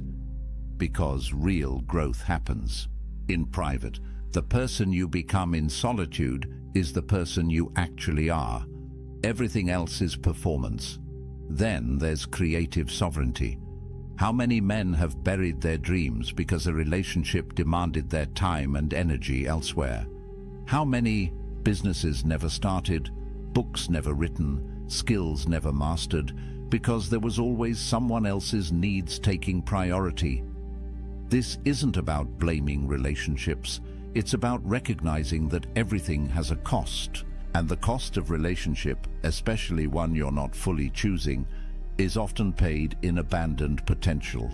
because real growth happens in private. The person you become in solitude is the person you actually are. Everything else is performance. Then there's creative sovereignty. How many men have buried their dreams because a relationship demanded their time and energy elsewhere? How many businesses never started, books never written, skills never mastered, because there was always someone else's needs taking priority? This isn't about blaming relationships. It's about recognizing that everything has a cost, and the cost of relationship, especially one you're not fully choosing, is often paid in abandoned potential.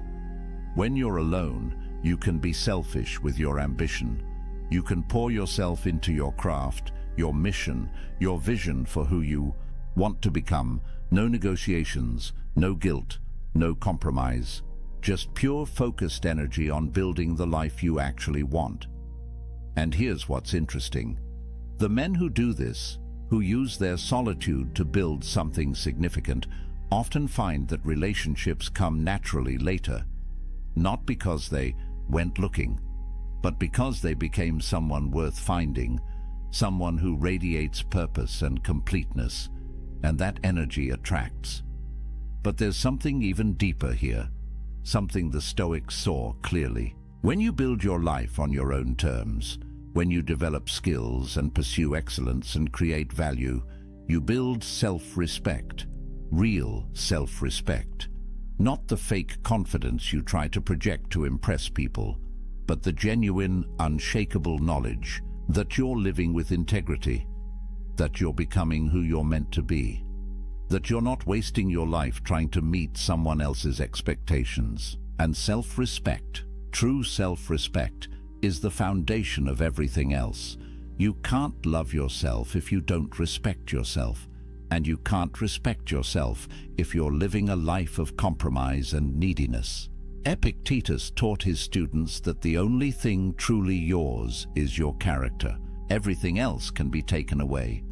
When you're alone, you can be selfish with your ambition. You can pour yourself into your craft, your mission, your vision for who you want to become. No negotiations, no guilt, no compromise. Just pure focused energy on building the life you actually want. And here's what's interesting. The men who do this, who use their solitude to build something significant, often find that relationships come naturally later, not because they went looking, but because they became someone worth finding, someone who radiates purpose and completeness, and that energy attracts. But there's something even deeper here, something the Stoics saw clearly. When you build your life on your own terms, when you develop skills and pursue excellence and create value, you build self-respect, real self-respect. Not the fake confidence you try to project to impress people, but the genuine, unshakable knowledge that you're living with integrity, that you're becoming who you're meant to be, that you're not wasting your life trying to meet someone else's expectations. And self-respect, true self-respect, is the foundation of everything else. You can't love yourself if you don't respect yourself, and you can't respect yourself if you're living a life of compromise and neediness. Epictetus taught his students that the only thing truly yours is your character. Everything else can be taken away.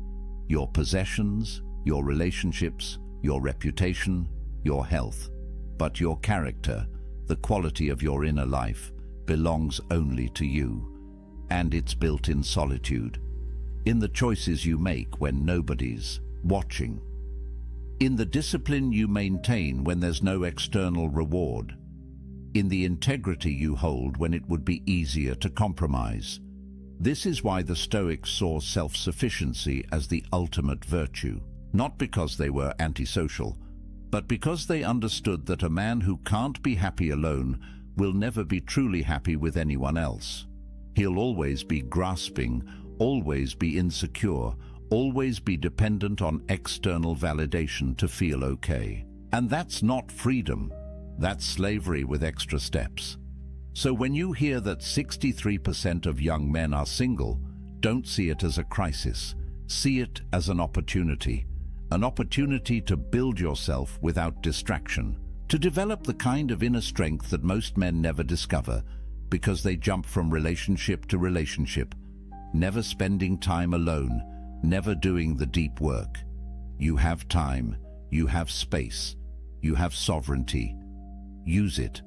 Your possessions, your relationships, your reputation, your health. But your character, the quality of your inner life, belongs only to you. And it's built in solitude, in the choices you make when nobody's watching, in the discipline you maintain when there's no external reward, in the integrity you hold when it would be easier to compromise. This is why the Stoics saw self-sufficiency as the ultimate virtue, not because they were antisocial, but because they understood that a man who can't be happy alone will never be truly happy with anyone else. He'll always be grasping, always be insecure, always be dependent on external validation to feel okay. And that's not freedom. That's slavery with extra steps. So when you hear that 63% of young men are single, don't see it as a crisis. See it as an opportunity to build yourself without distraction, to develop the kind of inner strength that most men never discover because they jump from relationship to relationship, never spending time alone, never doing the deep work. You have time, you have space, you have sovereignty. Use it,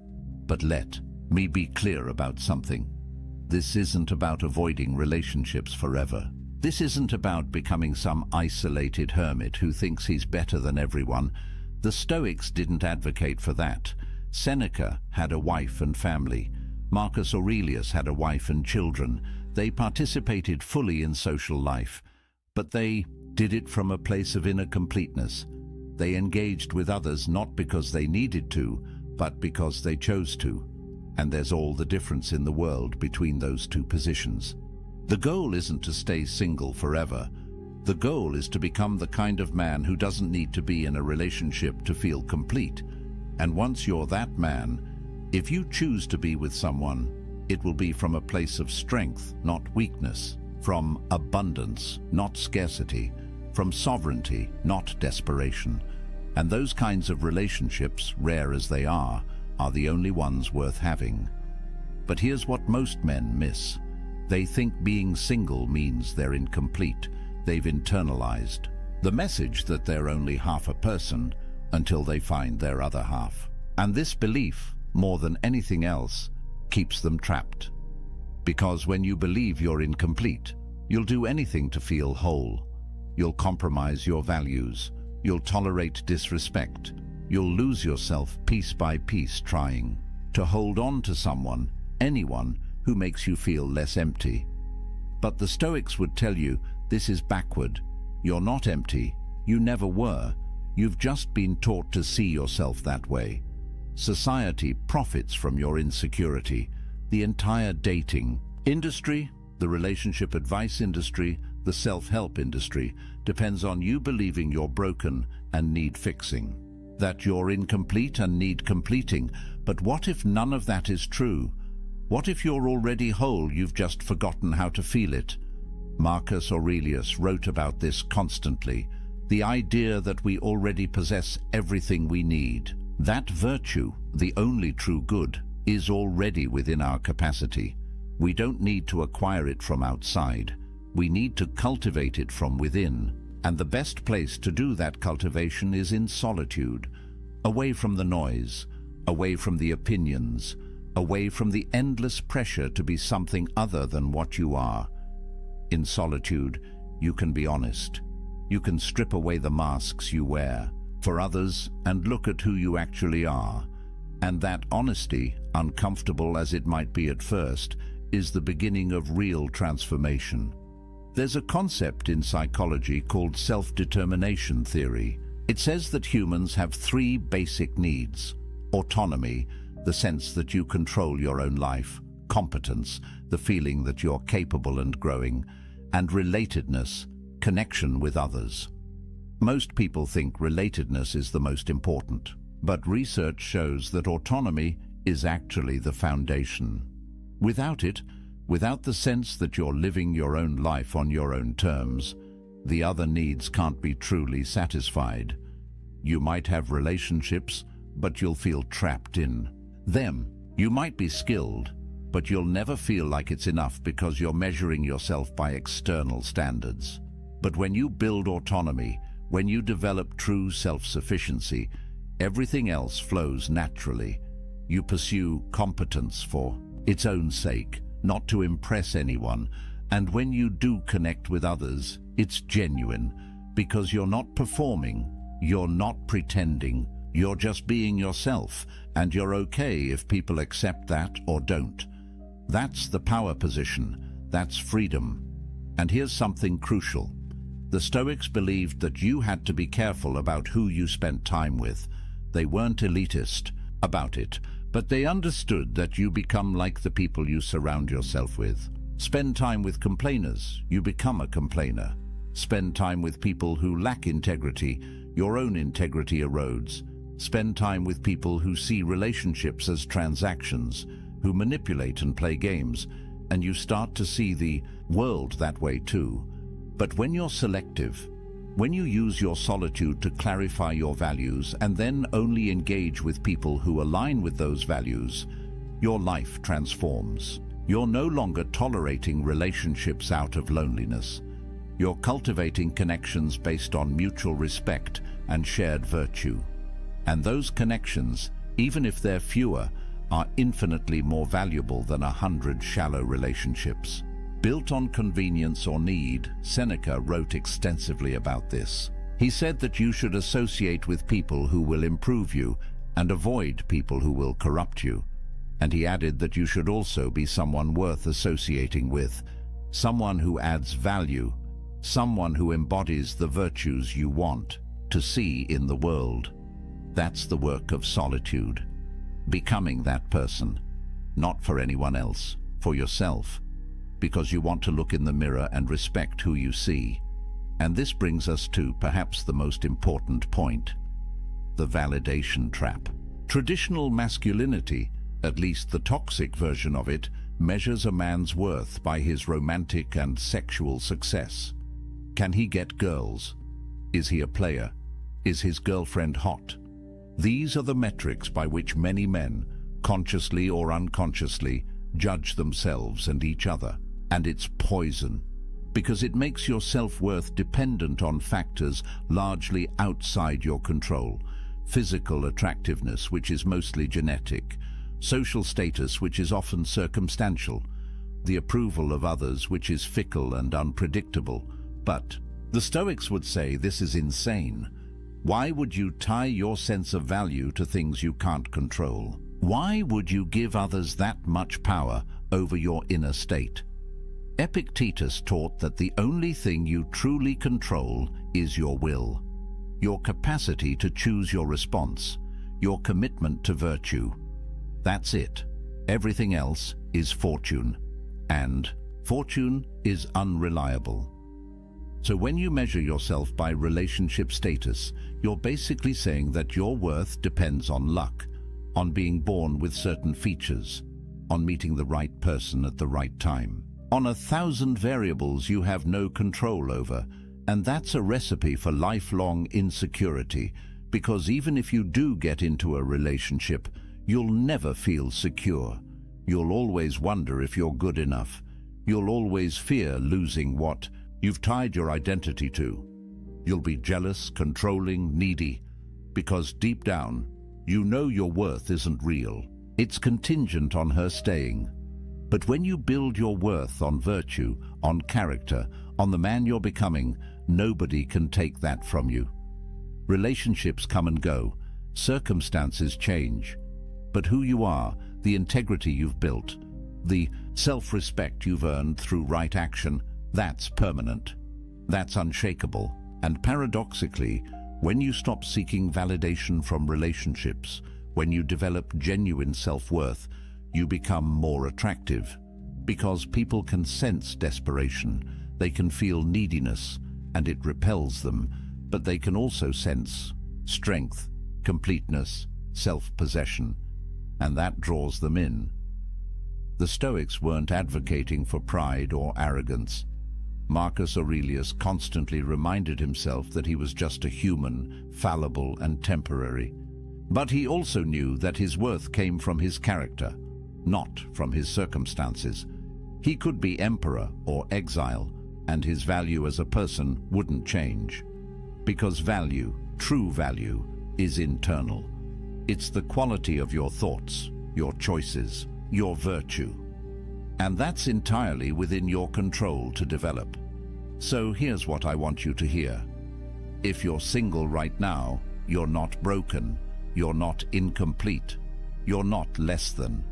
but let me be clear about something. This isn't about avoiding relationships forever. This isn't about becoming some isolated hermit who thinks he's better than everyone. The Stoics didn't advocate for that. Seneca had a wife and family. Marcus Aurelius had a wife and children. They participated fully in social life, but they did it from a place of inner completeness. They engaged with others not because they needed to, but because they chose to. And there's all the difference in the world between those two positions. The goal isn't to stay single forever. The goal is to become the kind of man who doesn't need to be in a relationship to feel complete. And once you're that man, if you choose to be with someone, it will be from a place of strength, not weakness, from abundance, not scarcity, from sovereignty, not desperation. And those kinds of relationships, rare as they are the only ones worth having. But here's what most men miss. They think being single means they're incomplete. They've internalized the message that they're only half a person until they find their other half. And this belief, more than anything else, keeps them trapped. Because when you believe you're incomplete, you'll do anything to feel whole. You'll compromise your values. You'll tolerate disrespect. You'll lose yourself piece by piece trying to hold on to someone, anyone, who makes you feel less empty. But the Stoics would tell you this is backward. You're not empty. You never were. You've just been taught to see yourself that way. Society profits from your insecurity. The entire dating industry, the relationship advice industry, the self-help industry depends on you believing you're broken and need fixing. that you're incomplete and need completing. But what if none of that is true? What if you're already whole, you've just forgotten how to feel it? Marcus Aurelius wrote about this constantly, the idea that we already possess everything we need. That virtue, the only true good, is already within our capacity. We don't need to acquire it from outside. We need to cultivate it from within. And the best place to do that cultivation is in solitude, away from the noise, away from the opinions, away from the endless pressure to be something other than what you are. In solitude, you can be honest. You can strip away the masks you wear for others and look at who you actually are. And that honesty, uncomfortable as it might be at first, is the beginning of real transformation. There's a concept in psychology called self-determination theory. It says that humans have three basic needs: autonomy, the sense that you control your own life; competence, the feeling that you're capable and growing; and relatedness, connection with others. Most people think relatedness is the most important, but research shows that autonomy is actually the foundation. Without it, without the sense that you're living your own life on your own terms, the other needs can't be truly satisfied. You might have relationships, but you'll feel trapped in them. You might be skilled, but you'll never feel like it's enough because you're measuring yourself by external standards. But when you build autonomy, when you develop true self-sufficiency, everything else flows naturally. You pursue competence for its own sake, not to impress anyone. And when you do connect with others, it's genuine, because you're not performing, you're not pretending, you're just being yourself, and you're okay if people accept that or don't. That's the power position, that's freedom. And here's something crucial. The Stoics believed that you had to be careful about who you spent time with. They weren't elitist about it, but they understood that you become like the people you surround yourself with. Spend time with complainers, you become a complainer. Spend time with people who lack integrity, your own integrity erodes. Spend time with people who see relationships as transactions, who manipulate and play games, and you start to see the world that way too. But when you're selective, when you use your solitude to clarify your values and then only engage with people who align with those values, your life transforms. You're no longer tolerating relationships out of loneliness. You're cultivating connections based on mutual respect and shared virtue. And those connections, even if they're fewer, are infinitely more valuable than 100 shallow relationships. Built on convenience or need, Seneca wrote extensively about this. He said that you should associate with people who will improve you and avoid people who will corrupt you. And he added that you should also be someone worth associating with, someone who adds value, someone who embodies the virtues you want to see in the world. That's the work of solitude. Becoming that person, not for anyone else, for yourself, because you want to look in the mirror and respect who you see. And this brings us to perhaps the most important point, the validation trap. Traditional masculinity, at least the toxic version of it, measures a man's worth by his romantic and sexual success. Can he get girls? Is he a player? Is his girlfriend hot? These are the metrics by which many men, consciously or unconsciously, judge themselves and each other. And it's poison, because it makes your self-worth dependent on factors largely outside your control. Physical attractiveness, which is mostly genetic; social status, which is often circumstantial; the approval of others, which is fickle and unpredictable. But the Stoics would say this is insane. Why would you tie your sense of value to things you can't control? Why would you give others that much power over your inner state? Epictetus taught that the only thing you truly control is your will, your capacity to choose your response, your commitment to virtue. That's it. Everything else is fortune, and fortune is unreliable. So when you measure yourself by relationship status, you're basically saying that your worth depends on luck, on being born with certain features, on meeting the right person at the right time, on 1,000 variables you have no control over. And that's a recipe for lifelong insecurity, because even if you do get into a relationship, you'll never feel secure. You'll always wonder if you're good enough. You'll always fear losing what you've tied your identity to. You'll be jealous, controlling, needy, because deep down, you know your worth isn't real. It's contingent on her staying. But when you build your worth on virtue, on character, on the man you're becoming, nobody can take that from you. Relationships come and go, circumstances change, but who you are, the integrity you've built, the self-respect you've earned through right action, that's permanent. That's unshakable. And paradoxically, when you stop seeking validation from relationships, when you develop genuine self-worth, you become more attractive. Because people can sense desperation, they can feel neediness, and it repels them, but they can also sense strength, completeness, self-possession, and that draws them in. The Stoics weren't advocating for pride or arrogance. Marcus Aurelius constantly reminded himself that he was just a human, fallible and temporary. But he also knew that his worth came from his character, not from his circumstances. He could be emperor or exile, and his value as a person wouldn't change. Because value, true value, is internal. It's the quality of your thoughts, your choices, your virtue. And that's entirely within your control to develop. So here's what I want you to hear. If you're single right now, you're not broken, you're not incomplete, you're not less than.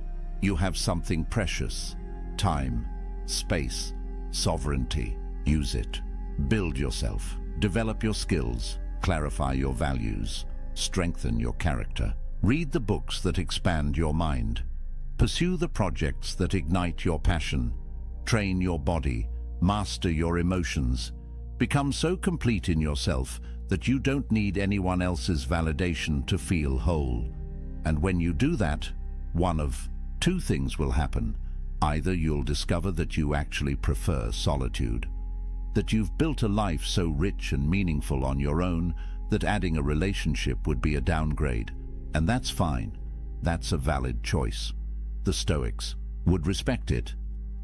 You have something precious: time, space, sovereignty. Use it. Build yourself. Develop your skills. Clarify your values. Strengthen your character. Read the books that expand your mind. Pursue the projects that ignite your passion. Train your body. Master your emotions. Become so complete in yourself that you don't need anyone else's validation to feel whole. And when you do that, one of two things will happen. Either you'll discover that you actually prefer solitude, that you've built a life so rich and meaningful on your own that adding a relationship would be a downgrade. And that's fine. That's a valid choice. The Stoics would respect it.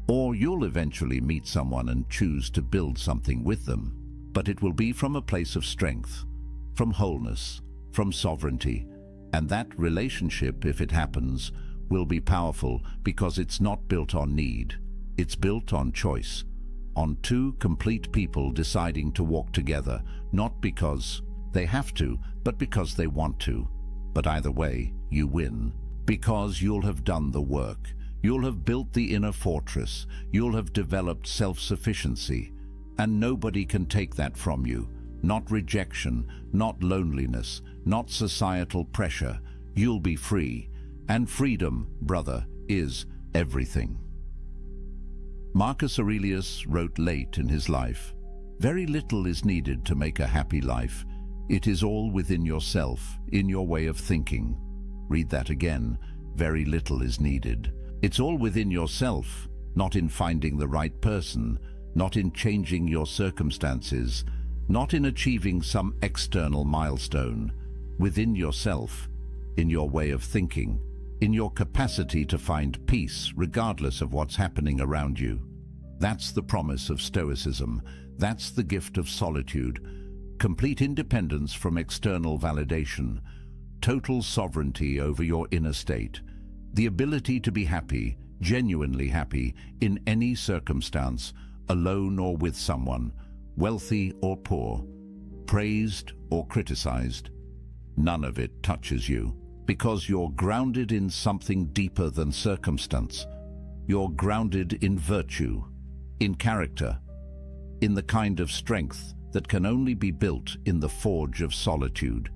Or you'll eventually meet someone and choose to build something with them. But it will be from a place of strength, from wholeness, from sovereignty. And that relationship, if it happens, will be powerful because it's not built on need. It's built on choice, on two complete people deciding to walk together, not because they have to, but because they want to. But either way, you win, because you'll have done the work. You'll have built the inner fortress. You'll have developed self-sufficiency. And nobody can take that from you. Not rejection, not loneliness, not societal pressure. You'll be free. And freedom, brother, is everything. Marcus Aurelius wrote late in his life, "Very little is needed to make a happy life. It is all within yourself, in your way of thinking." Read that again. Very little is needed. It's all within yourself, not in finding the right person, not in changing your circumstances, not in achieving some external milestone. Within yourself, in your way of thinking, in your capacity to find peace regardless of what's happening around you. That's the promise of Stoicism. That's the gift of solitude. Complete independence from external validation. Total sovereignty over your inner state. The ability to be happy, genuinely happy, in any circumstance, alone or with someone, wealthy or poor, praised or criticized. None of it touches you, because you're grounded in something deeper than circumstance. You're grounded in virtue, in character, in the kind of strength that can only be built in the forge of solitude.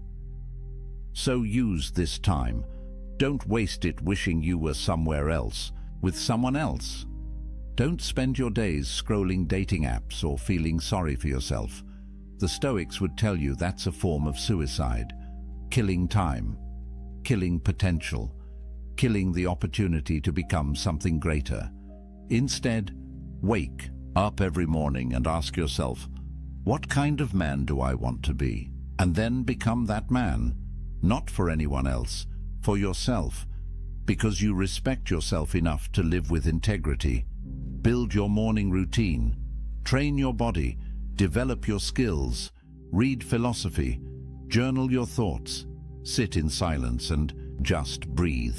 So use this time. Don't waste it wishing you were somewhere else, with someone else. Don't spend your days scrolling dating apps or feeling sorry for yourself. The Stoics would tell you that's a form of suicide, killing time, killing potential, killing the opportunity to become something greater. Instead, wake up every morning and ask yourself, what kind of man do I want to be? And then become that man, not for anyone else, for yourself, because you respect yourself enough to live with integrity. Build your morning routine, train your body, develop your skills, read philosophy, journal your thoughts, sit in silence and just breathe.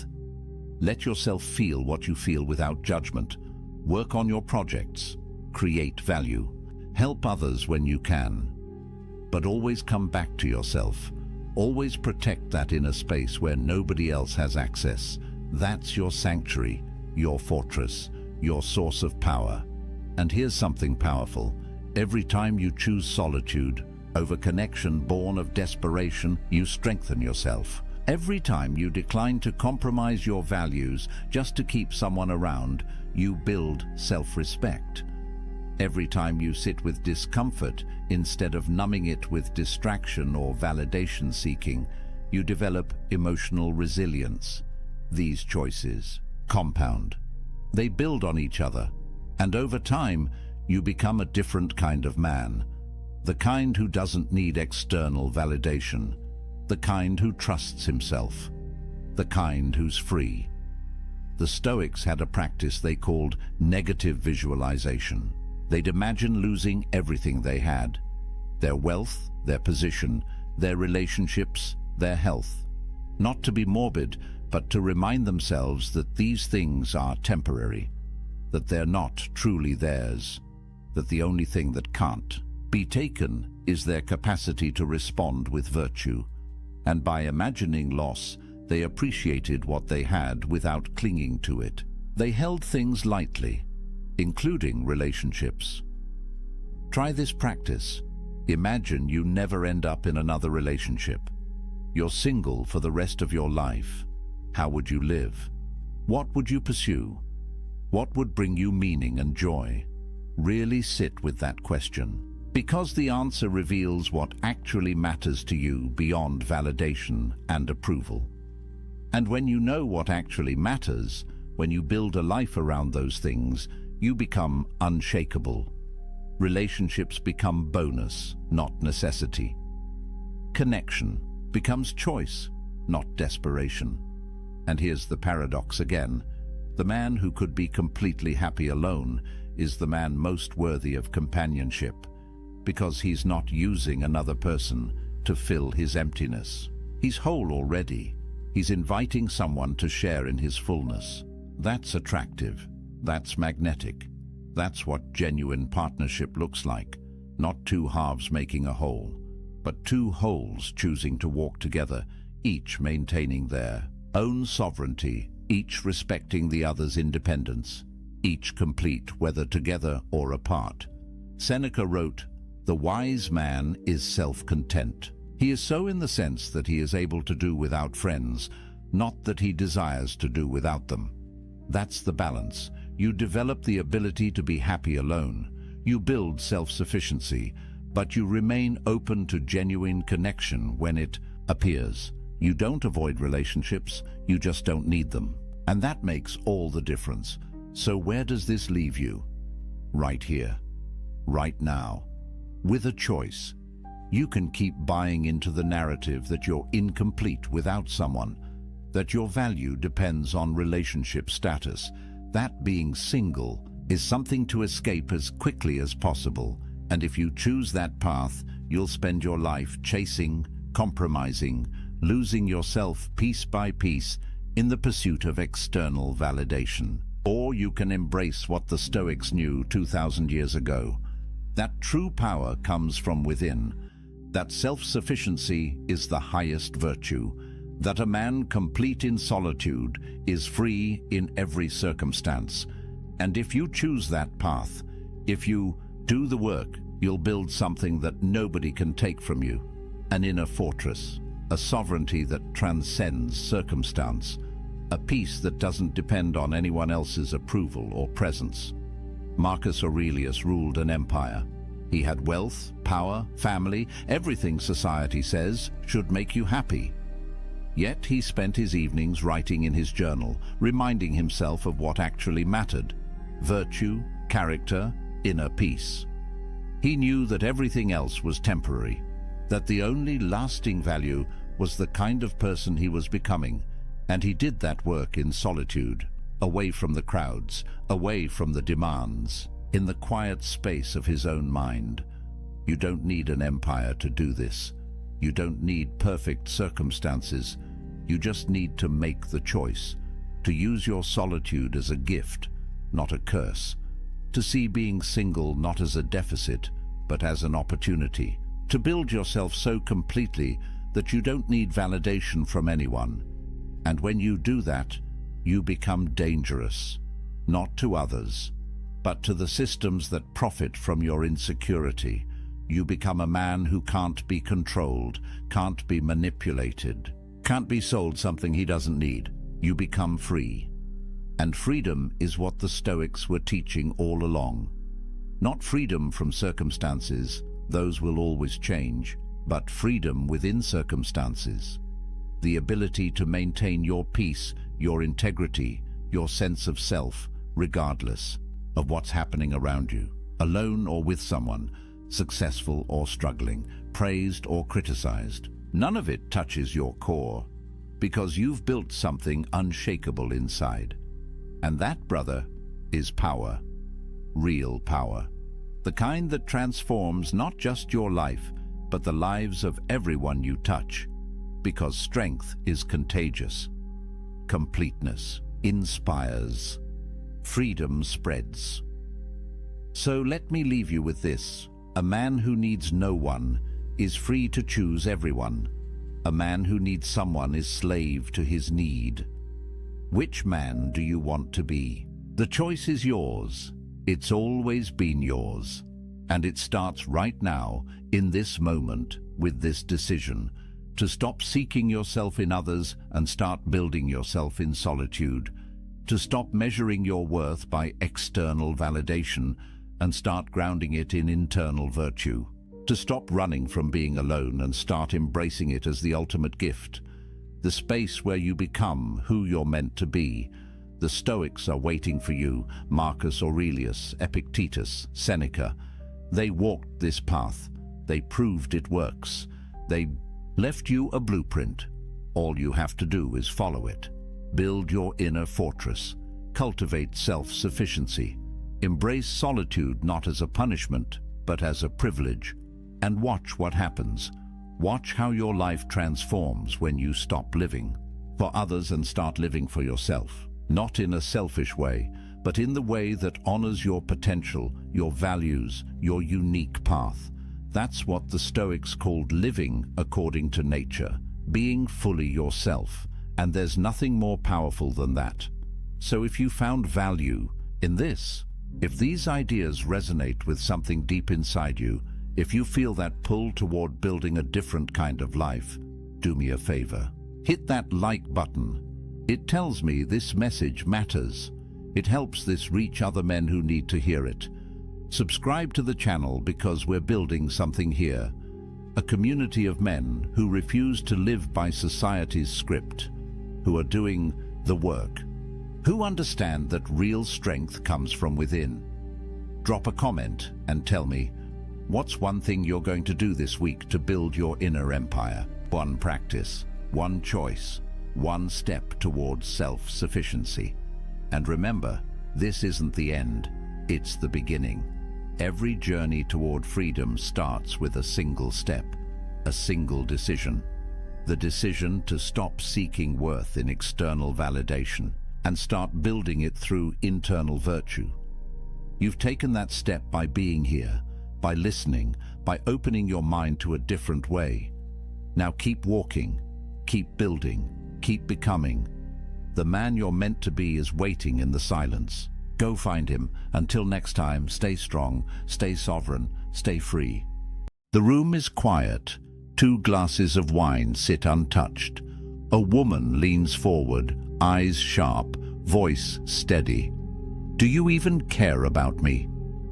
Let yourself feel what you feel without judgment. Work on your projects, create value, help others when you can. But always come back to yourself. Always protect that inner space where nobody else has access. That's your sanctuary, your fortress, your source of power. And here's something powerful. Every time you choose solitude over connection born of desperation, you strengthen yourself. Every time you decline to compromise your values just to keep someone around, you build self-respect. Every time you sit with discomfort instead of numbing it with distraction or validation seeking, you develop emotional resilience. These choices compound. They build on each other, and over time, you become a different kind of man. The kind who doesn't need external validation. The kind who trusts himself. The kind who's free. The Stoics had a practice they called negative visualization. They'd imagine losing everything they had. Their wealth, their position, their relationships, their health. Not to be morbid, but to remind themselves that these things are temporary, that they're not truly theirs, that the only thing that can't be taken is their capacity to respond with virtue. And by imagining loss, they appreciated what they had without clinging to it. They held things lightly, including relationships. Try this practice. Imagine you never end up in another relationship. You're single for the rest of your life. How would you live? What would you pursue? What would bring you meaning and joy? Really sit with that question, because the answer reveals what actually matters to you beyond validation and approval. And when you know what actually matters, when you build a life around those things, you become unshakable. Relationships become bonus, not necessity. Connection becomes choice, not desperation. And here's the paradox again. The man who could be completely happy alone is the man most worthy of companionship, because he's not using another person to fill his emptiness. He's whole already. He's inviting someone to share in his fullness. That's attractive. That's magnetic. That's what genuine partnership looks like. Not two halves making a whole, but two wholes choosing to walk together, each maintaining their own sovereignty, each respecting the other's independence, each complete whether together or apart. Seneca wrote, "The wise man is self-content. He is so in the sense that he is able to do without friends, not that he desires to do without them." That's the balance. You develop the ability to be happy alone. You build self-sufficiency, but you remain open to genuine connection when it appears. You don't avoid relationships, you just don't need them. And that makes all the difference. So where does this leave you? Right here, right now, with a choice. You can keep buying into the narrative that you're incomplete without someone, that your value depends on relationship status, that being single is something to escape as quickly as possible. And if you choose that path, you'll spend your life chasing, compromising, losing yourself piece by piece in the pursuit of external validation. Or you can embrace what the Stoics knew 2,000 years ago. That true power comes from within. That self-sufficiency is the highest virtue. That a man complete in solitude is free in every circumstance. And if you choose that path, if you do the work, you'll build something that nobody can take from you. An inner fortress, a sovereignty that transcends circumstance, a peace that doesn't depend on anyone else's approval or presence. Marcus Aurelius ruled an empire. He had wealth, power, family, everything society says should make you happy. Yet he spent his evenings writing in his journal, reminding himself of what actually mattered: virtue, character, inner peace. He knew that everything else was temporary, that the only lasting value was the kind of person he was becoming, and he did that work in solitude, away from the crowds, away from the demands, in the quiet space of his own mind. You don't need an empire to do this. You don't need perfect circumstances. You just need to make the choice, to use your solitude as a gift, not a curse, to see being single not as a deficit, but as an opportunity, to build yourself so completely that you don't need validation from anyone. And when you do that, you become dangerous, not to others, but to the systems that profit from your insecurity. You become a man who can't be controlled, can't be manipulated, can't be sold something he doesn't need. You become free. And freedom is what the Stoics were teaching all along. Not freedom from circumstances, those will always change, but freedom within circumstances. The ability to maintain your peace, your integrity, your sense of self, regardless of what's happening around you, alone or with someone, successful or struggling, praised or criticized. None of it touches your core, because you've built something unshakable inside. And that, brother, is power. Real power. The kind that transforms not just your life, but the lives of everyone you touch. Because strength is contagious. Completeness inspires. Freedom spreads. So let me leave you with this. A man who needs no one is free to choose everyone. A man who needs someone is slave to his need. Which man do you want to be? The choice is yours. It's always been yours. And it starts right now, in this moment, with this decision, to stop seeking yourself in others and start building yourself in solitude, to stop measuring your worth by external validation and start grounding it in internal virtue, to stop running from being alone and start embracing it as the ultimate gift, the space where you become who you're meant to be. The Stoics are waiting for you: Marcus Aurelius, Epictetus, Seneca. They walked this path. They proved it works. They left you a blueprint. All you have to do is follow it. Build your inner fortress. Cultivate self-sufficiency. Embrace solitude not as a punishment, but as a privilege. And watch what happens. Watch how your life transforms when you stop living for others and start living for yourself. Not in a selfish way, but in the way that honors your potential, your values, your unique path. That's what the Stoics called living according to nature, being fully yourself. And there's nothing more powerful than that. So if you found value in this, if these ideas resonate with something deep inside you, if you feel that pull toward building a different kind of life, do me a favor. Hit that like button. It tells me this message matters. It helps this reach other men who need to hear it. Subscribe to the channel because we're building something here. A community of men who refuse to live by society's script, who are doing the work, who understand that real strength comes from within. Drop a comment and tell me, what's one thing you're going to do this week to build your inner empire? One practice, one choice, one step towards self-sufficiency. And remember, this isn't the end, it's the beginning. Every journey toward freedom starts with a single step, a single decision. The decision to stop seeking worth in external validation and start building it through internal virtue. You've taken that step by being here, by listening, by opening your mind to a different way. Now keep walking, keep building, keep becoming. The man you're meant to be is waiting in the silence. Go find him. Until next time, stay strong, stay sovereign, stay free. The room is quiet. 2 glasses of wine sit untouched. A woman leans forward, eyes sharp, voice steady. Do you even care about me?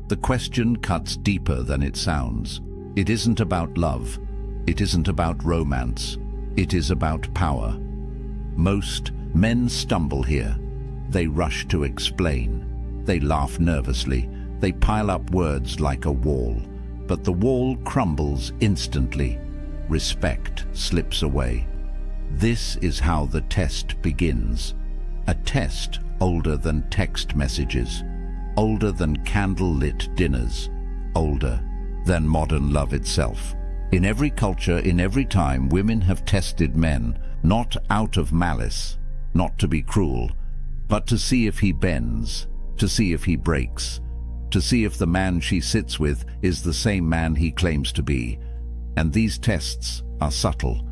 The question cuts deeper than it sounds. It isn't about love. It isn't about romance. It is about power. Most men stumble here. They rush to explain. They laugh nervously. They pile up words like a wall. But the wall crumbles instantly. Respect slips away. This is how the test begins. A test older than text messages, older than candle-lit dinners, older than modern love itself. In every culture, in every time, women have tested men, not out of malice, not to be cruel, but to see if he bends, to see if he breaks, to see if the man she sits with is the same man he claims to be. And these tests are subtle.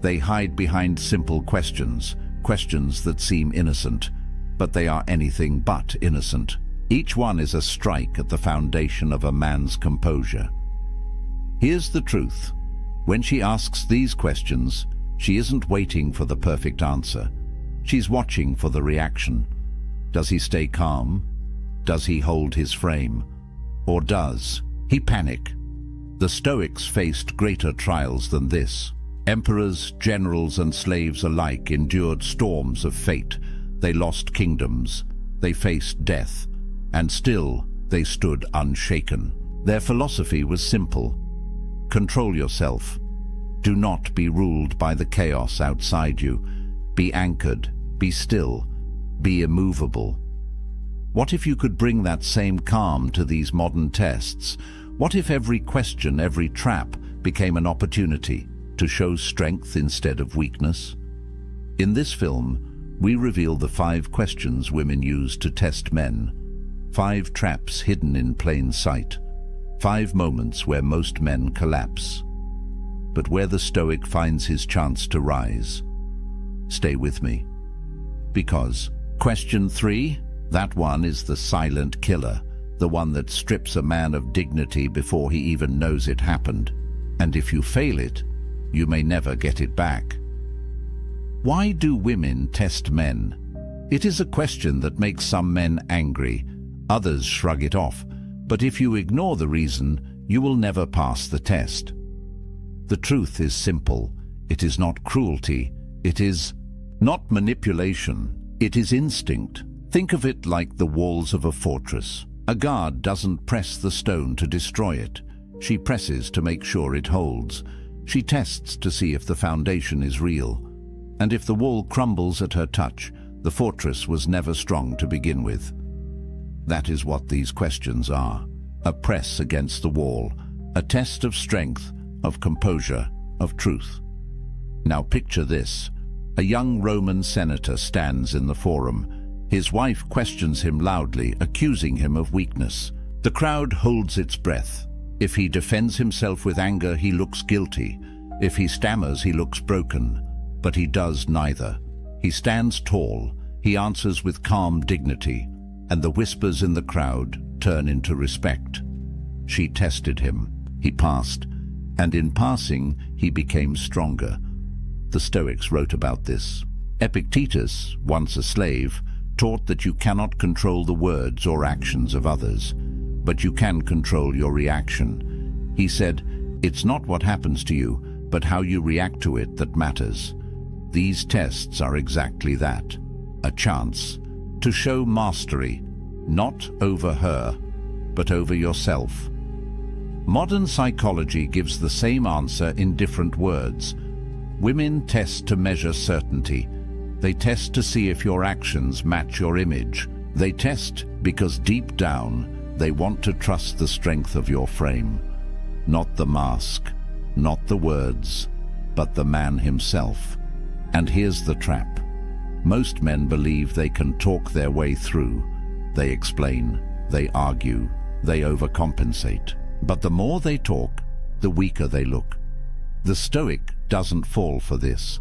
They hide behind simple questions, questions that seem innocent, but they are anything but innocent. Each one is a strike at the foundation of a man's composure. Here's the truth. When she asks these questions, she isn't waiting for the perfect answer. She's watching for the reaction. Does he stay calm? Does he hold his frame? Or does he panic? The Stoics faced greater trials than this. Emperors, generals, and slaves alike endured storms of fate. They lost kingdoms. They faced death. And still, they stood unshaken. Their philosophy was simple. Control yourself. Do not be ruled by the chaos outside you. Be anchored. Be still. Be immovable. What if you could bring that same calm to these modern tests? What if every question, every trap, became an opportunity to show strength instead of weakness? In this film, we reveal the 5 questions women use to test men. 5 traps hidden in plain sight. 5 moments where most men collapse. But where the Stoic finds his chance to rise. Stay with me. Because question 3, that one is the silent killer, the one that strips a man of dignity before he even knows it happened. And if you fail it, you may never get it back. Why do women test men? It is a question that makes some men angry. Others shrug it off. But if you ignore the reason, you will never pass the test. The truth is simple. It is not cruelty. It is not manipulation. It is instinct. Think of it like the walls of a fortress. A guard doesn't press the stone to destroy it. She presses to make sure it holds. She tests to see if the foundation is real. And if the wall crumbles at her touch, the fortress was never strong to begin with. That is what these questions are. A press against the wall. A test of strength, of composure, of truth. Now picture this. A young Roman senator stands in the forum. His wife questions him loudly, accusing him of weakness. The crowd holds its breath. If he defends himself with anger, he looks guilty. If he stammers, he looks broken. But he does neither. He stands tall. He answers with calm dignity. And the whispers in the crowd turn into respect. She tested him. He passed. And in passing, he became stronger. The Stoics wrote about this. Epictetus, once a slave, taught that you cannot control the words or actions of others, but you can control your reaction. He said, "It's not what happens to you, but how you react to it that matters." These tests are exactly that. A chance to show mastery, not over her, but over yourself. Modern psychology gives the same answer in different words. Women test to measure certainty. They test to see if your actions match your image. They test because deep down, they want to trust the strength of your frame. Not the mask, not the words, but the man himself. And here's the trap. Most men believe they can talk their way through. They explain, they argue, they overcompensate. But the more they talk, the weaker they look. The Stoic doesn't fall for this.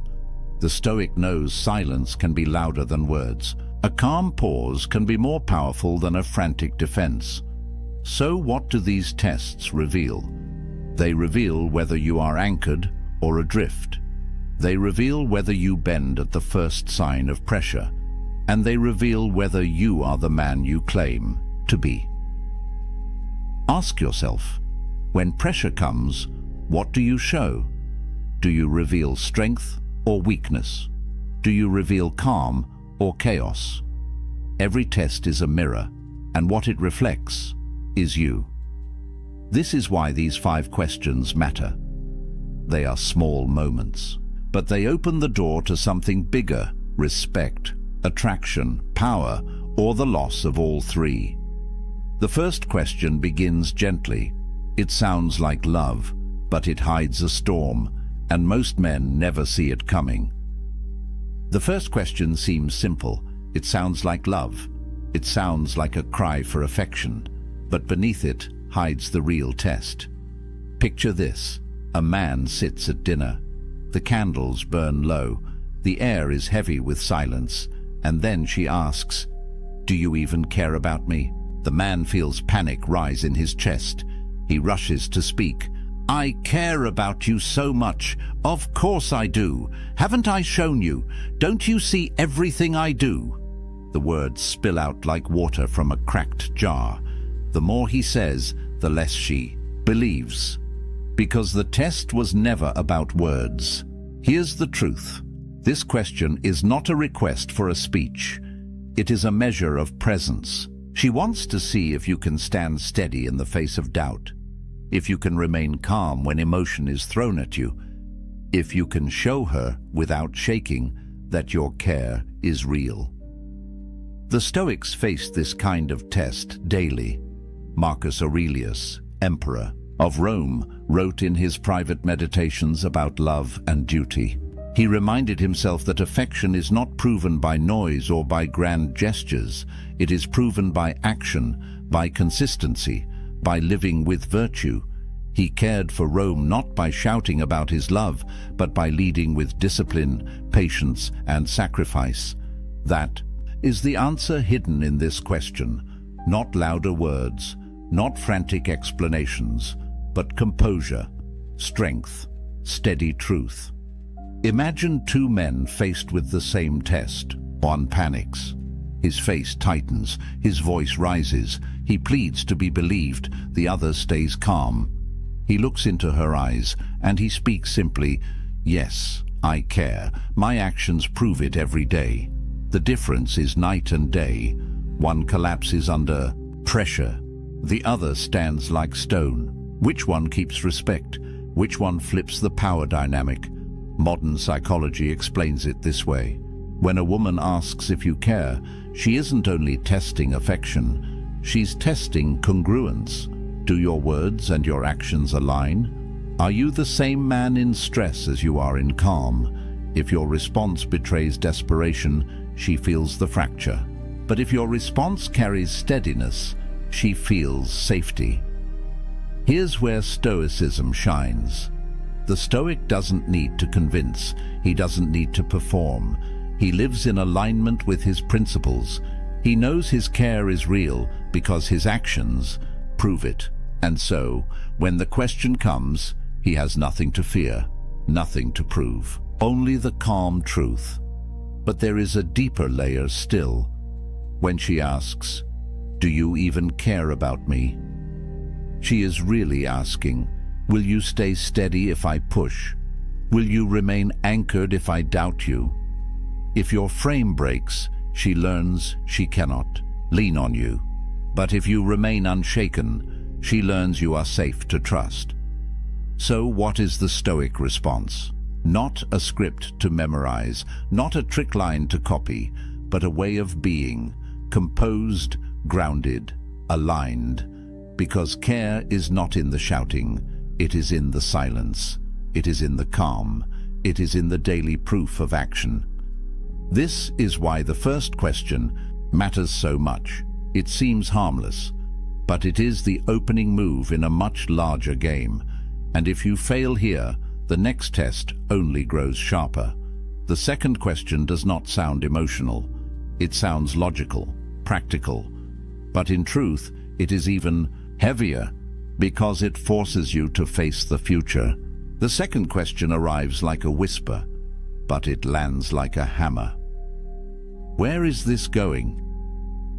The Stoic knows silence can be louder than words. A calm pause can be more powerful than a frantic defense. So what do these tests reveal? They reveal whether you are anchored or adrift. They reveal whether you bend at the first sign of pressure. and they reveal whether you are the man you claim to be. Ask yourself, when pressure comes, what do you show? Do you reveal strength or weakness? Do you reveal calm or chaos? Every test is a mirror, and what it reflects is you. This is why these 5 questions matter. They are small moments, but they open the door to something bigger: respect, attraction, power, or the loss of all 3. The first question begins gently. It sounds like love, but it hides a storm, and most men never see it coming. The first question seems simple. It sounds like love. It sounds like a cry for affection, but beneath it hides the real test. Picture this. A man sits at dinner. The candles burn low. The air is heavy with silence. And then she asks, "Do you even care about me?" The man feels panic rise in his chest. He rushes to speak. "I care about you so much. Of course I do. Haven't I shown you? Don't you see everything I do?" The words spill out like water from a cracked jar. The more he says, the less she believes. Because the test was never about words. Here's the truth. This question is not a request for a speech. It is a measure of presence. She wants to see if you can stand steady in the face of doubt, if you can remain calm when emotion is thrown at you, if you can show her without shaking that your care is real. The Stoics faced this kind of test daily. Marcus Aurelius, emperor of Rome, wrote in his private meditations about love and duty. He reminded himself that affection is not proven by noise or by grand gestures. It is proven by action, by consistency, by living with virtue. He cared for Rome not by shouting about his love, but by leading with discipline, patience, and sacrifice. That is the answer hidden in this question. Not louder words, not frantic explanations, but composure, strength, steady truth. Imagine 2 men faced with the same test. One panics. His face tightens, his voice rises. He pleads to be believed. The other stays calm. He looks into her eyes, and he speaks simply, "Yes, I care. My actions prove it every day." The difference is night and day. One collapses under pressure. The other stands like stone. Which one keeps respect? Which one flips the power dynamic? Modern psychology explains it this way. When a woman asks if you care, she isn't only testing affection, she's testing congruence. Do your words and your actions align? Are you the same man in stress as you are in calm? If your response betrays desperation, she feels the fracture. But if your response carries steadiness, she feels safety. Here's where Stoicism shines. The Stoic doesn't need to convince. He doesn't need to perform. He lives in alignment with his principles. He knows his care is real because his actions prove it. And so, when the question comes, he has nothing to fear, nothing to prove, only the calm truth. But there is a deeper layer still. When she asks, "Do you even care about me?" she is really asking, "Will you stay steady if I push? Will you remain anchored if I doubt you?" If your frame breaks, she learns she cannot lean on you. But if you remain unshaken, she learns you are safe to trust. So what is the Stoic response? Not a script to memorize, not a trick line to copy, but a way of being, composed, grounded, aligned. Because care is not in the shouting, it is in the silence, it is in the calm, it is in the daily proof of action. This is why the first question matters so much. It seems harmless, but it is the opening move in a much larger game. And if you fail here, the next test only grows sharper. The second question does not sound emotional. It sounds logical, practical. But in truth, it is even heavier because it forces you to face the future. The second question arrives like a whisper, but it lands like a hammer. Where is this going?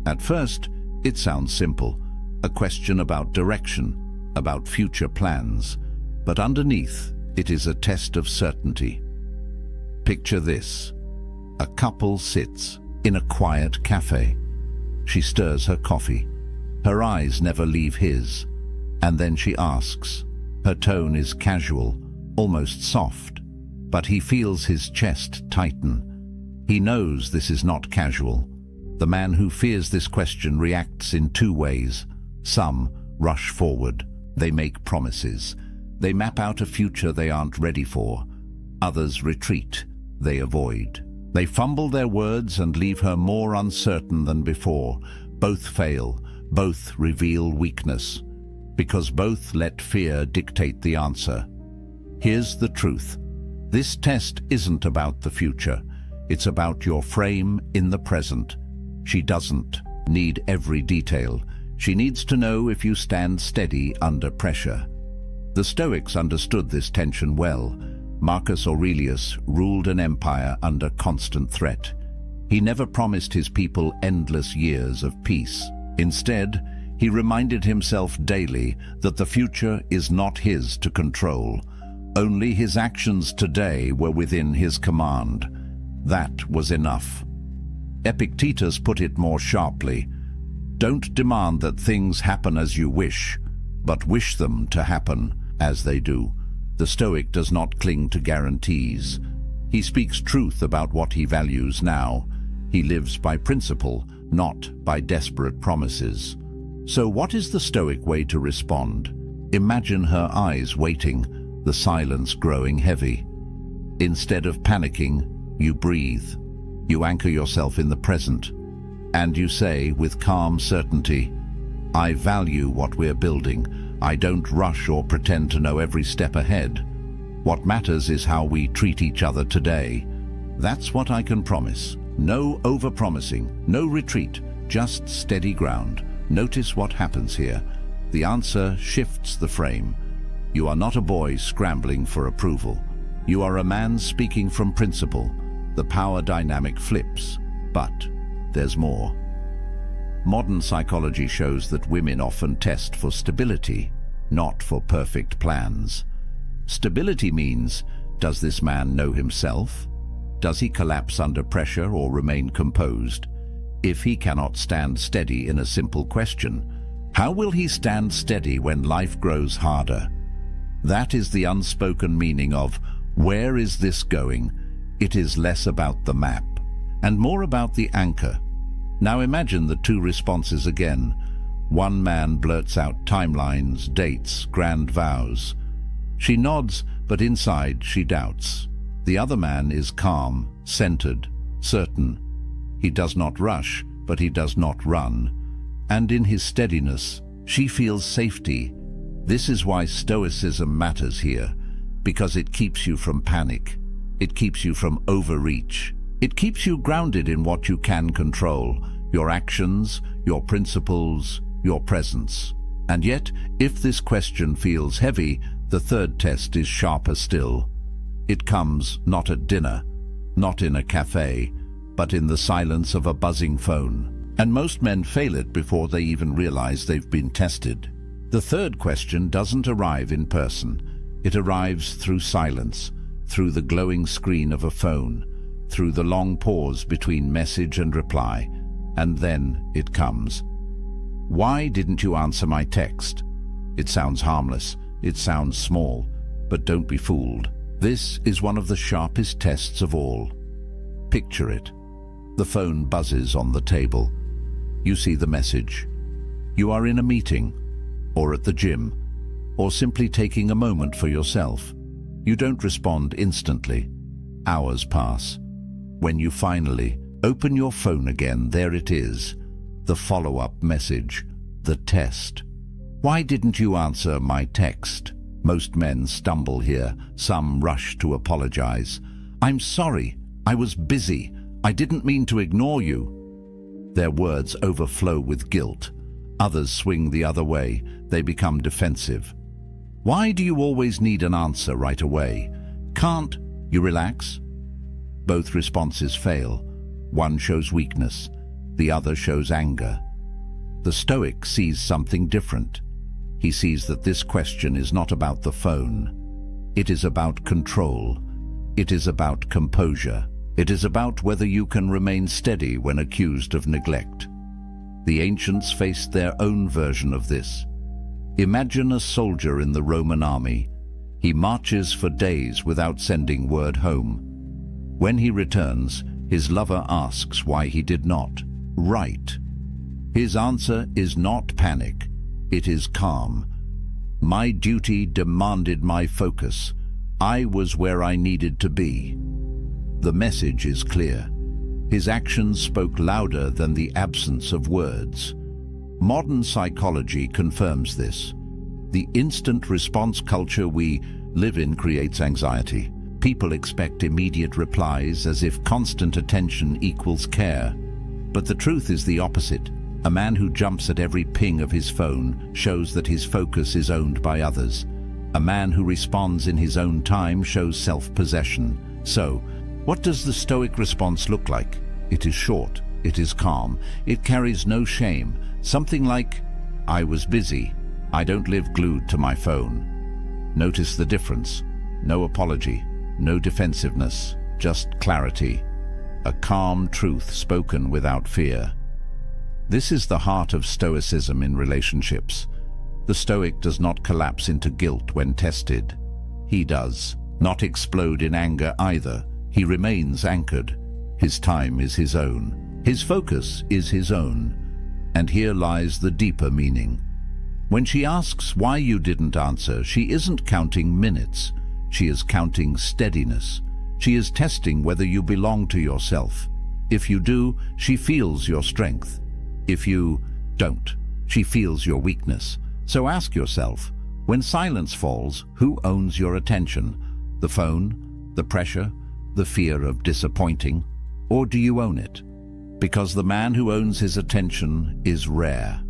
At first, it sounds simple, a question about direction, about future plans, but underneath, it is a test of certainty. Picture this. A couple sits in a quiet cafe. She stirs her coffee. Her eyes never leave his, and then she asks. Her tone is casual, almost soft, but he feels his chest tighten. He knows this is not casual. The man who fears this question reacts in two ways. Some rush forward. They make promises. They map out a future they aren't ready for. Others retreat. They avoid. They fumble their words and leave her more uncertain than before. Both fail. Both reveal weakness. Because both let fear dictate the answer. Here's the truth. This test isn't about the future. It's about your frame in the present. She doesn't need every detail. She needs to know if you stand steady under pressure. The Stoics understood this tension well. Marcus Aurelius ruled an empire under constant threat. He never promised his people endless years of peace. Instead, he reminded himself daily that the future is not his to control. Only his actions today were within his command. That was enough. Epictetus put it more sharply. Don't demand that things happen as you wish, but wish them to happen as they do. The Stoic does not cling to guarantees. He speaks truth about what he values now. He lives by principle, not by desperate promises. So what is the Stoic way to respond? Imagine her eyes waiting, the silence growing heavy. Instead of panicking, you breathe. You anchor yourself in the present. And you say with calm certainty, I value what we're building. I don't rush or pretend to know every step ahead. What matters is how we treat each other today. That's what I can promise. No over-promising, no retreat, just steady ground. Notice what happens here. The answer shifts the frame. You are not a boy scrambling for approval. You are a man speaking from principle. The power dynamic flips. But there's more. Modern psychology shows that women often test for stability, not for perfect plans. Stability means, does this man know himself? Does he collapse under pressure or remain composed? If he cannot stand steady in a simple question, how will he stand steady when life grows harder? That is the unspoken meaning of, where is this going? It is less about the map and more about the anchor. Now imagine the two responses again. One man blurts out timelines, dates, grand vows. She nods, but inside she doubts. The other man is calm, centered, certain. He does not rush, but he does not run. And in his steadiness, she feels safety. This is why Stoicism matters here, because it keeps you from panic. It keeps you from overreach. It keeps you grounded in what you can control, your actions, your principles, your presence. And yet, if this question feels heavy, the third test is sharper still. It comes not at dinner, not in a cafe, but in the silence of a buzzing phone. And most men fail it before they even realize they've been tested. The third question doesn't arrive in person. It arrives through silence, through the glowing screen of a phone, through the long pause between message and reply. And then it comes. Why didn't you answer my text? It sounds harmless. It sounds small. But don't be fooled. This is one of the sharpest tests of all. Picture it. The phone buzzes on the table. You see the message. You are in a meeting, or at the gym, or simply taking a moment for yourself. You don't respond instantly. Hours pass. When you finally open your phone again, there it is. The follow-up message. The test. Why didn't you answer my text? Most men stumble here. Some rush to apologize. I'm sorry. I was busy. I didn't mean to ignore you. Their words overflow with guilt. Others swing the other way. They become defensive. Why do you always need an answer right away? Can't you relax? Both responses fail. One shows weakness, the other shows anger. The Stoic sees something different. He sees that this question is not about the phone. It is about control. It is about composure. It is about whether you can remain steady when accused of neglect. The ancients faced their own version of this. Imagine a soldier in the Roman army. He marches for days without sending word home. When he returns, his lover asks why he did not write. His answer is not panic, it is calm. My duty demanded my focus. I was where I needed to be. The message is clear. His actions spoke louder than the absence of words. Modern psychology confirms this. The instant response culture we live in creates anxiety. People expect immediate replies as if constant attention equals care. But the truth is the opposite. A man who jumps at every ping of his phone shows that his focus is owned by others. A man who responds in his own time shows self-possession. So, what does the Stoic response look like? It is short, it is calm, it carries no shame. Something like, I was busy, I don't live glued to my phone. Notice the difference. No apology, no defensiveness, just clarity. A calm truth spoken without fear. This is the heart of Stoicism in relationships. The Stoic does not collapse into guilt when tested. He does not explode in anger either. He remains anchored. His time is his own. His focus is his own. And here lies the deeper meaning. When she asks why you didn't answer, she isn't counting minutes. She is counting steadiness. She is testing whether you belong to yourself. If you do, she feels your strength. If you don't, she feels your weakness. So ask yourself, when silence falls, who owns your attention? The phone, the pressure, the fear of disappointing? Or do you own it? Because the man who owns his attention is rare,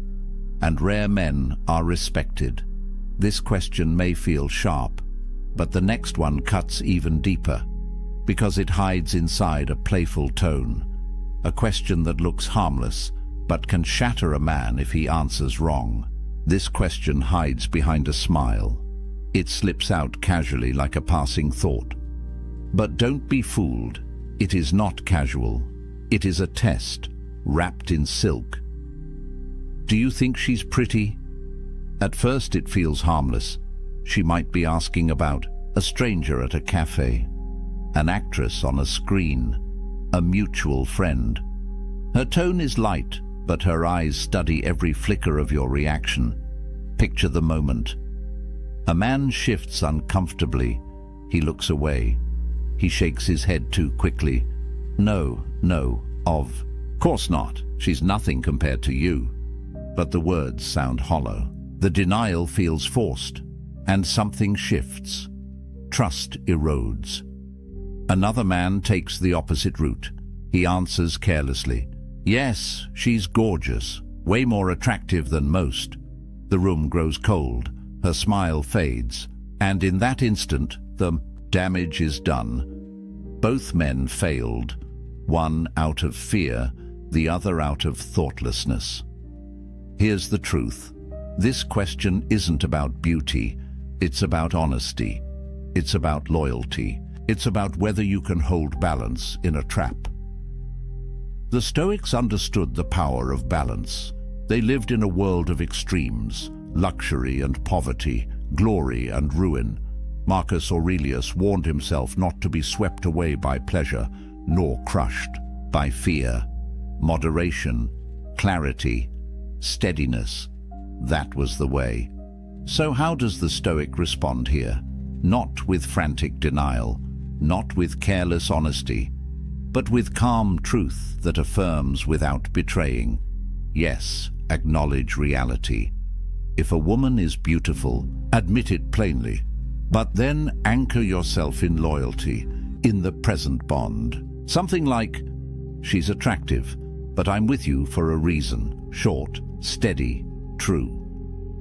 and rare men are respected. This question may feel sharp, but the next one cuts even deeper, because it hides inside a playful tone. A question that looks harmless, but can shatter a man if he answers wrong. This question hides behind a smile. It slips out casually like a passing thought. But don't be fooled. It is not casual. It is a test, wrapped in silk. Do you think she's pretty? At first it feels harmless. She might be asking about a stranger at a cafe, an actress on a screen, a mutual friend. Her tone is light, but her eyes study every flicker of your reaction. Picture the moment. A man shifts uncomfortably. He looks away. He shakes his head too quickly. No, of course not. She's nothing compared to you. But the words sound hollow. The denial feels forced, and something shifts. Trust erodes. Another man takes the opposite route. He answers carelessly. Yes, she's gorgeous, way more attractive than most. The room grows cold, her smile fades, and in that instant, the damage is done. Both men failed, one out of fear, the other out of thoughtlessness. Here's the truth. This question isn't about beauty, it's about honesty. It's about loyalty. It's about whether you can hold balance in a trap. The Stoics understood the power of balance. They lived in a world of extremes, luxury and poverty, glory and ruin. Marcus Aurelius warned himself not to be swept away by pleasure, nor crushed by fear. Moderation, clarity, steadiness, that was the way. So how does the Stoic respond here? Not with frantic denial, not with careless honesty, but with calm truth that affirms without betraying. Yes, acknowledge reality. If a woman is beautiful, admit it plainly, but then anchor yourself in loyalty, in the present bond. Something like, she's attractive, but I'm with you for a reason. Short, steady, true.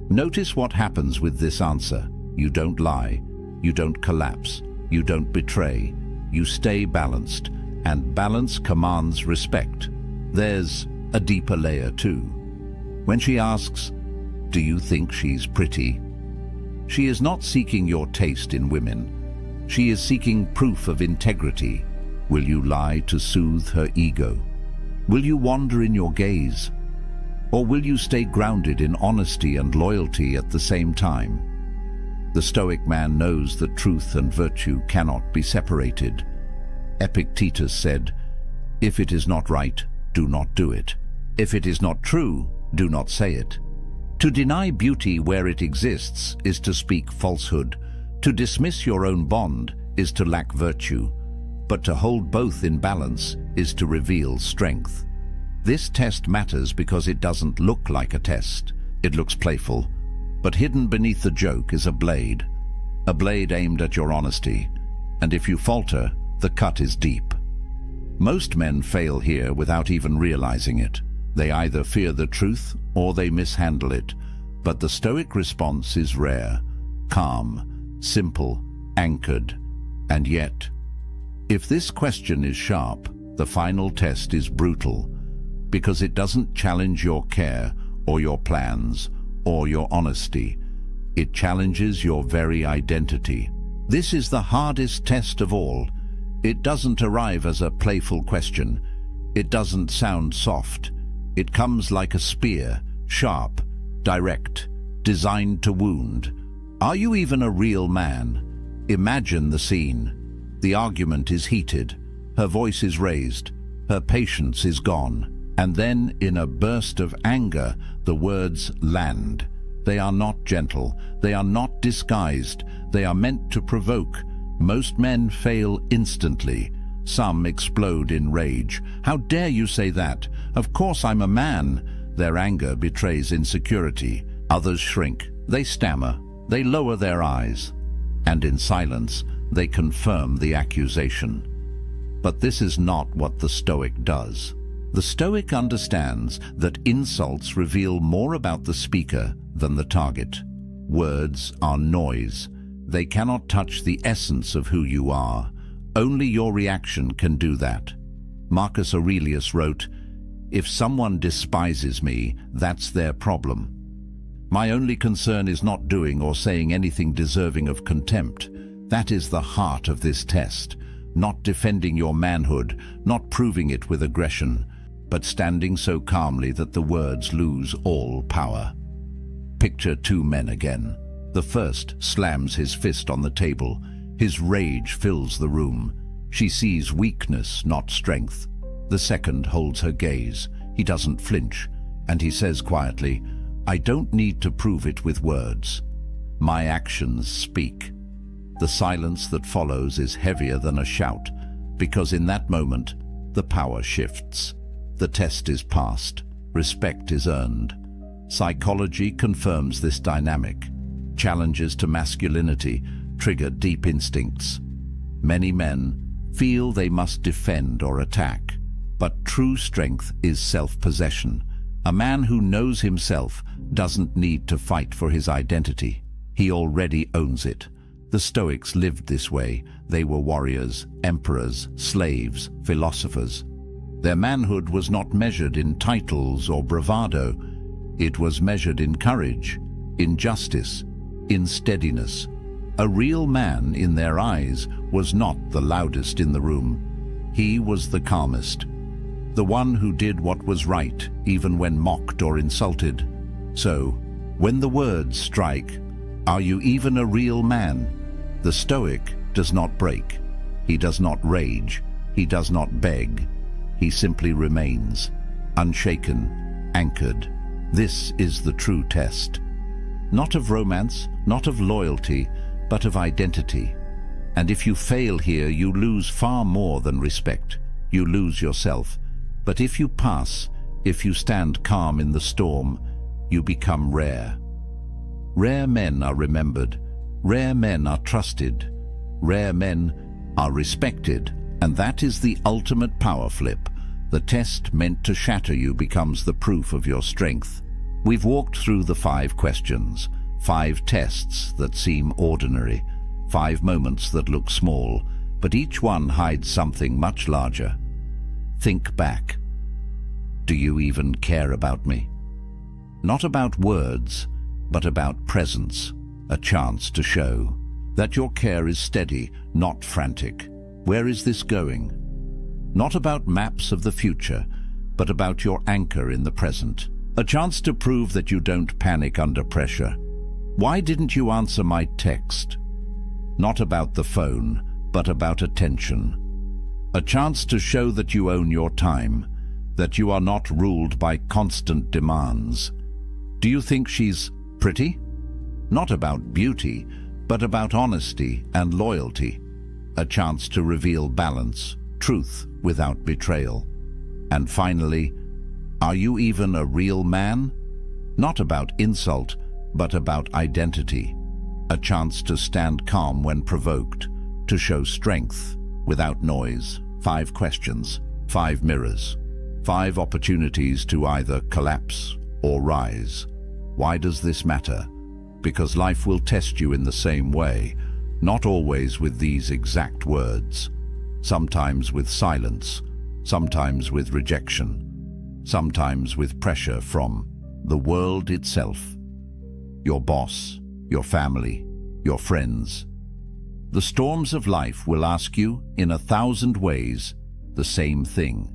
Notice what happens with this answer. You don't lie, you don't collapse, you don't betray, you stay balanced. and balance commands respect. There's a deeper layer too. When she asks, "Do you think she's pretty?" she is not seeking your taste in women. She is seeking proof of integrity. Will you lie to soothe her ego? Will you wander in your gaze? Or will you stay grounded in honesty and loyalty at the same time? The Stoic man knows that truth and virtue cannot be separated. Epictetus said, "If it is not right, do not do it. If it is not true, do not say it." To deny beauty where it exists is to speak falsehood. To dismiss your own bond is to lack virtue. But to hold both in balance is to reveal strength. This test matters because it doesn't look like a test. It looks playful, but hidden beneath the joke is a blade aimed at your honesty. And if you falter, the cut is deep. Most men fail here without even realizing it. They either fear the truth or they mishandle it. But the Stoic response is rare, calm, simple, anchored. And yet, if this question is sharp, the final test is brutal, because it doesn't challenge your care or your plans or your honesty. It challenges your very identity. This is the hardest test of all. It doesn't arrive as a playful question. It doesn't sound soft. It comes like a spear, sharp, direct, designed to wound. Are you even a real man? Imagine the scene. The argument is heated. Her voice is raised. Her patience is gone. And then, in a burst of anger, the words land. They are not gentle. They are not disguised. They are meant to provoke. Most men fail instantly. Some explode in rage. "How dare you say that? Of course I'm a man." Their anger betrays insecurity. Others shrink. They stammer. They lower their eyes. And in silence, they confirm the accusation. But this is not what the Stoic does. The Stoic understands that insults reveal more about the speaker than the target. Words are noise. They cannot touch the essence of who you are. Only your reaction can do that. Marcus Aurelius wrote, "If someone despises me, that's their problem. My only concern is not doing or saying anything deserving of contempt." That is the heart of this test. Not defending your manhood, not proving it with aggression, but standing so calmly that the words lose all power. Picture two men again. The first slams his fist on the table. His rage fills the room. She sees weakness, not strength. The second holds her gaze. He doesn't flinch, and he says quietly, "I don't need to prove it with words. My actions speak." The silence that follows is heavier than a shout, because in that moment, the power shifts. The test is passed. Respect is earned. Psychology confirms this dynamic. Challenges to masculinity trigger deep instincts. Many men feel they must defend or attack, but true strength is self-possession. A man who knows himself doesn't need to fight for his identity. He already owns it. The Stoics lived this way. They were warriors, emperors, slaves, philosophers. Their manhood was not measured in titles or bravado. It was measured in courage, in justice, in steadiness. A real man, in their eyes, was not the loudest in the room. He was the calmest, the one who did what was right, even when mocked or insulted. So, when the words strike, "Are you even a real man?" the Stoic does not break. He does not rage. He does not beg. He simply remains, unshaken, anchored. This is the true test. Not of romance, not of loyalty, but of identity. And if you fail here, you lose far more than respect. You lose yourself. But if you pass, if you stand calm in the storm, you become rare. Rare men are remembered. Rare men are trusted. Rare men are respected. And that is the ultimate power flip. The test meant to shatter you becomes the proof of your strength. We've walked through the 5 questions, 5 tests that seem ordinary, 5 moments that look small, but each one hides something much larger. Think back. Do you even care about me? Not about words, but about presence, a chance to show that your care is steady, not frantic. Where is this going? Not about maps of the future, but about your anchor in the present. A chance to prove that you don't panic under pressure. Why didn't you answer my text? Not about the phone, but about attention. A chance to show that you own your time, that you are not ruled by constant demands. Do you think she's pretty? Not about beauty, but about honesty and loyalty. A chance to reveal balance, truth without betrayal. And finally, are you even a real man? Not about insult, but about identity. A chance to stand calm when provoked, to show strength without noise. 5 questions, 5 mirrors, 5 opportunities to either collapse or rise. Why does this matter? Because life will test you in the same way, not always with these exact words. Sometimes with silence, sometimes with rejection, sometimes with pressure from the world itself. Your boss, your family, your friends. The storms of life will ask you, in 1,000 ways, the same thing.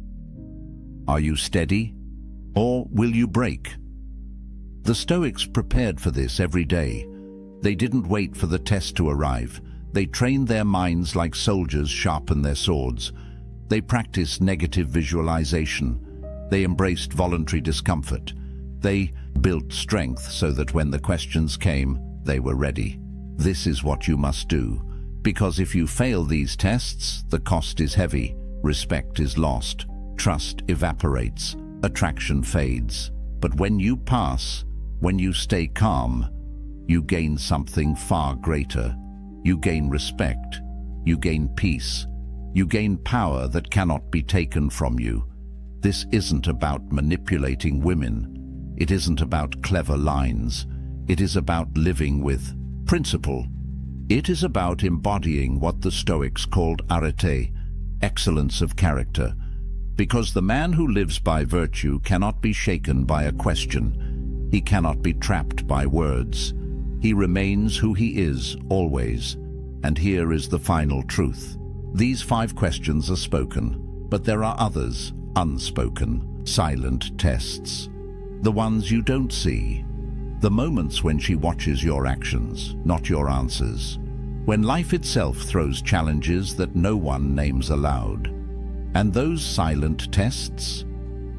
Are you steady, or will you break? The Stoics prepared for this every day. They didn't wait for the test to arrive. They trained their minds like soldiers sharpen their swords. They practiced negative visualization. They embraced voluntary discomfort. They built strength so that when the questions came, they were ready. This is what you must do, because if you fail these tests, the cost is heavy, respect is lost, trust evaporates, attraction fades. But when you pass, when you stay calm, you gain something far greater. You gain respect, you gain peace, you gain power that cannot be taken from you. This isn't about manipulating women. It isn't about clever lines. It is about living with principle. It is about embodying what the Stoics called arete, excellence of character. Because the man who lives by virtue cannot be shaken by a question. He cannot be trapped by words. He remains who he is, always. And here is the final truth. These 5 questions are spoken, but there are others, unspoken, silent tests. The ones you don't see. The moments when she watches your actions, not your answers. When life itself throws challenges that no one names aloud. And those silent tests,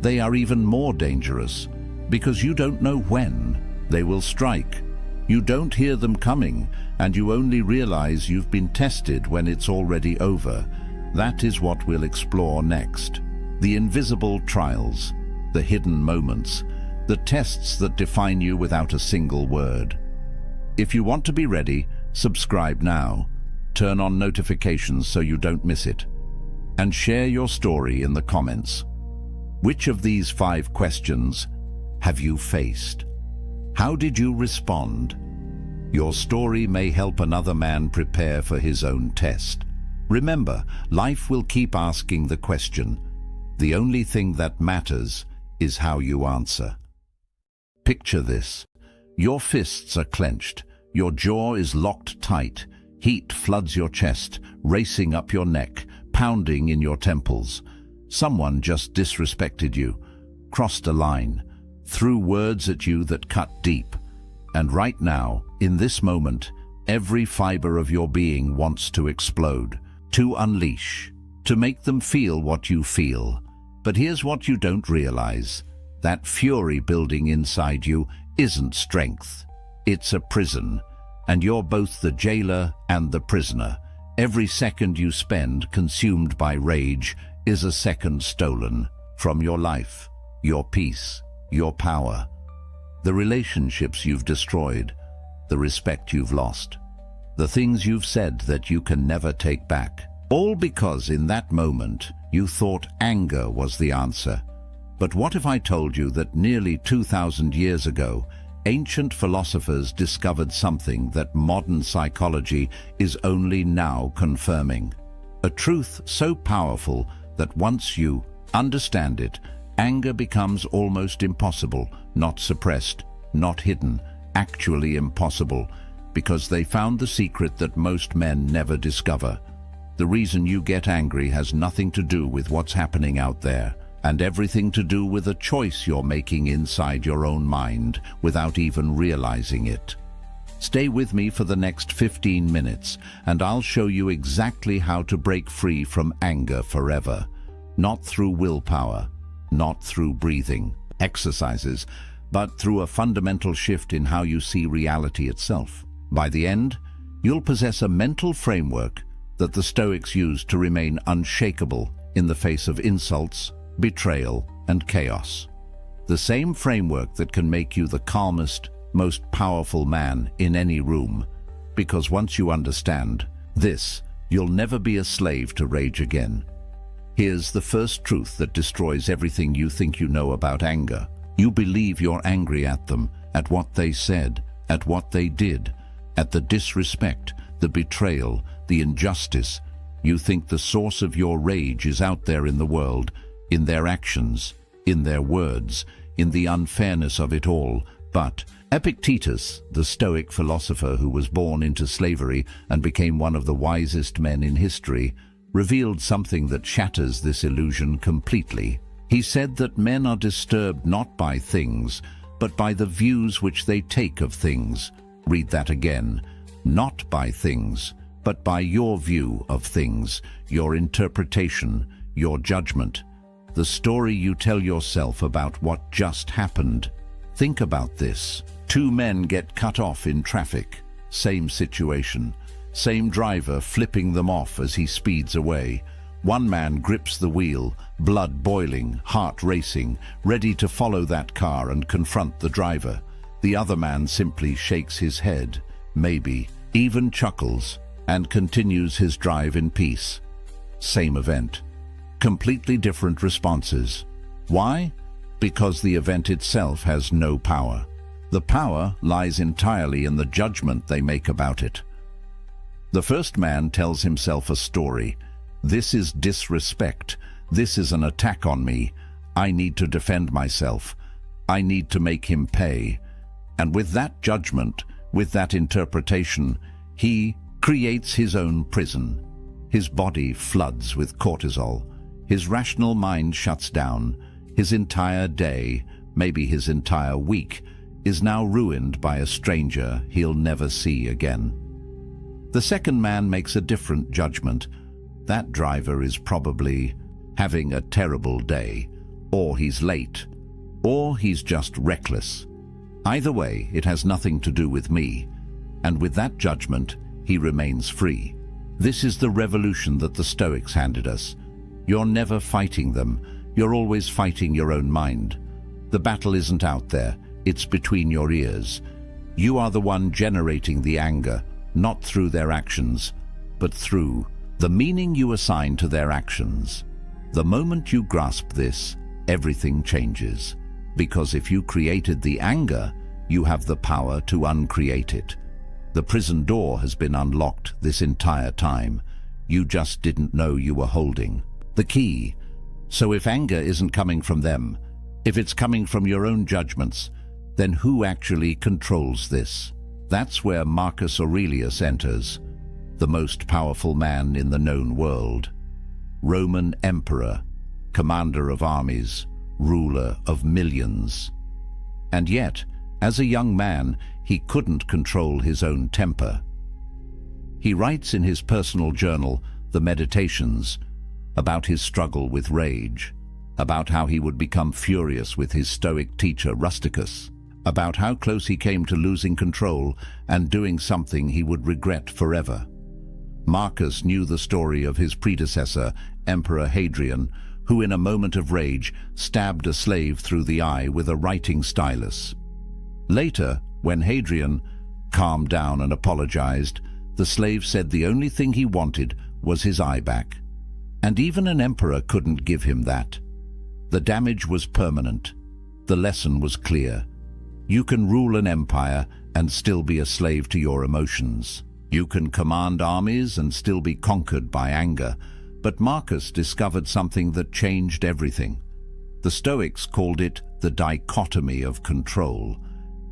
they are even more dangerous, because you don't know when they will strike. You don't hear them coming, and you only realize you've been tested when it's already over. That is what we'll explore next. The invisible trials, the hidden moments, the tests that define you without a single word. If you want to be ready, subscribe now. Turn on notifications so you don't miss it. And share your story in the comments. Which of these 5 questions have you faced? How did you respond? Your story may help another man prepare for his own test. Remember, life will keep asking the question. The only thing that matters is how you answer. Picture this. Your fists are clenched. Your jaw is locked tight. Heat floods your chest, racing up your neck, pounding in your temples. Someone just disrespected you, crossed a line, threw words at you that cut deep. And right now, in this moment, every fiber of your being wants to explode, to unleash, to make them feel what you feel. But here's what you don't realize. That fury building inside you isn't strength. It's a prison, and you're both the jailer and the prisoner. Every second you spend consumed by rage is a second stolen from your life, your peace, your power, the relationships you've destroyed, the respect you've lost, the things you've said that you can never take back. All because in that moment you thought anger was the answer. But what if I told you that nearly 2,000 years ago, ancient philosophers discovered something that modern psychology is only now confirming? A truth so powerful that once you understand it, anger becomes almost impossible, not suppressed, not hidden, actually impossible, because they found the secret that most men never discover. The reason you get angry has nothing to do with what's happening out there, and everything to do with a choice you're making inside your own mind without even realizing it. Stay with me for the next 15 minutes, and I'll show you exactly how to break free from anger forever. Not through willpower, not through breathing exercises, but through a fundamental shift in how you see reality itself. By the end, you'll possess a mental framework that the Stoics used to remain unshakable in the face of insults, betrayal, and chaos. The same framework that can make you the calmest, most powerful man in any room, because once you understand this, you'll never be a slave to rage again. Here's the first truth that destroys everything you think you know about anger. You believe you're angry at them, at what they said, at what they did, at the disrespect, the betrayal, the injustice. You think the source of your rage is out there in the world, in their actions, in their words, in the unfairness of it all. But Epictetus, the Stoic philosopher who was born into slavery and became one of the wisest men in history, revealed something that shatters this illusion completely. He said that men are disturbed not by things, but by the views which they take of things. Read that again. Not by things, but by your view of things, your interpretation, your judgment, the story you tell yourself about what just happened. Think about this. Two men get cut off in traffic. Same situation. Same driver flipping them off as he speeds away. One man grips the wheel, blood boiling, heart racing, ready to follow that car and confront the driver. The other man simply shakes his head, maybe even chuckles, and continues his drive in peace. Same event. Completely different responses. Why? Because the event itself has no power. The power lies entirely in the judgment they make about it. The first man tells himself a story. This is disrespect. This is an attack on me. I need to defend myself. I need to make him pay. And with that judgment, with that interpretation, he creates his own prison. His body floods with cortisol. His rational mind shuts down. His entire day, maybe his entire week, is now ruined by a stranger he'll never see again. The second man makes a different judgment. That driver is probably having a terrible day, or he's late, or he's just reckless. Either way, it has nothing to do with me, and with that judgment, he remains free. This is the revolution that the Stoics handed us. You're never fighting them, you're always fighting your own mind. The battle isn't out there, it's between your ears. You are the one generating the anger, not through their actions, but through the meaning you assign to their actions. The moment you grasp this, everything changes. Because if you created the anger, you have the power to uncreate it. The prison door has been unlocked this entire time. You just didn't know you were holding the key. So if anger isn't coming from them, if it's coming from your own judgments, then who actually controls this? That's where Marcus Aurelius enters, the most powerful man in the known world. Roman emperor, commander of armies, ruler of millions. And yet, as a young man, he couldn't control his own temper. He writes in his personal journal, The Meditations, about his struggle with rage, about how he would become furious with his Stoic teacher Rusticus, about how close he came to losing control and doing something he would regret forever. Marcus knew the story of his predecessor, Emperor Hadrian, who in a moment of rage stabbed a slave through the eye with a writing stylus. Later, when Hadrian calmed down and apologized, the slave said the only thing he wanted was his eye back. And even an emperor couldn't give him that. The damage was permanent. The lesson was clear. You can rule an empire and still be a slave to your emotions. You can command armies and still be conquered by anger, but Marcus discovered something that changed everything. The Stoics called it the dichotomy of control,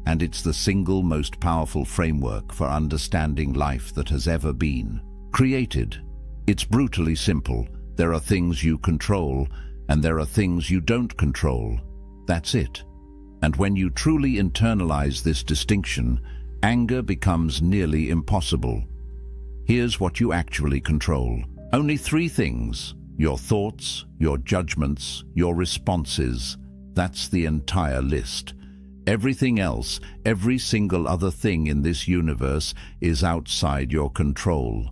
and it's the single most powerful framework for understanding life that has ever been created. It's brutally simple. There are things you control, and there are things you don't control. That's it. And when you truly internalize this distinction, anger becomes nearly impossible. Here's what you actually control. Only 3 things: your thoughts, your judgments, your responses. That's the entire list. Everything else, every single other thing in this universe is outside your control.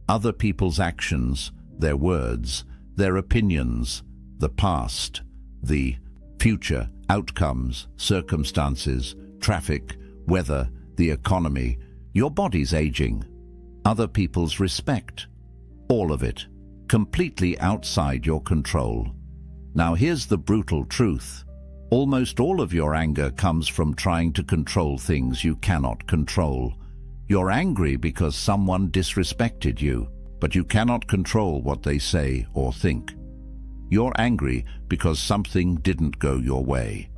Other people's actions, their words, their opinions, the past, the future, outcomes, circumstances, traffic, weather, the economy, your body's aging, other people's respect, all of it, completely outside your control. Now here's the brutal truth. Almost all of your anger comes from trying to control things you cannot control. You're angry because someone disrespected you, but you cannot control what they say or think. You're angry because something didn't go your way,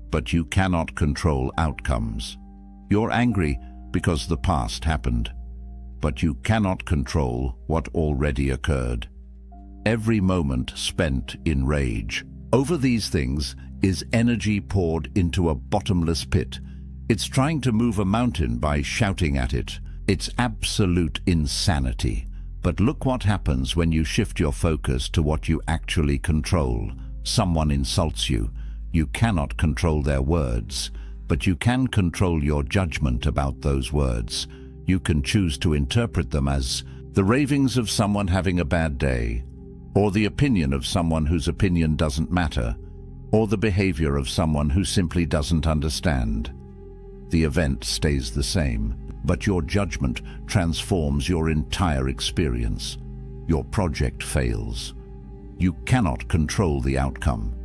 but you cannot control outcomes. You're angry because the past happened, but you cannot control what already occurred. Every moment spent in rage over these things is energy poured into a bottomless pit. It's trying to move a mountain by shouting at it. It's absolute insanity. But look what happens when you shift your focus to what you actually control. Someone insults you. You cannot control their words, but you can control your judgment about those words. You can choose to interpret them as the ravings of someone having a bad day, or the opinion of someone whose opinion doesn't matter, or the behavior of someone who simply doesn't understand. The event stays the same, but your judgment transforms your entire experience. Your project fails. You cannot control the outcome,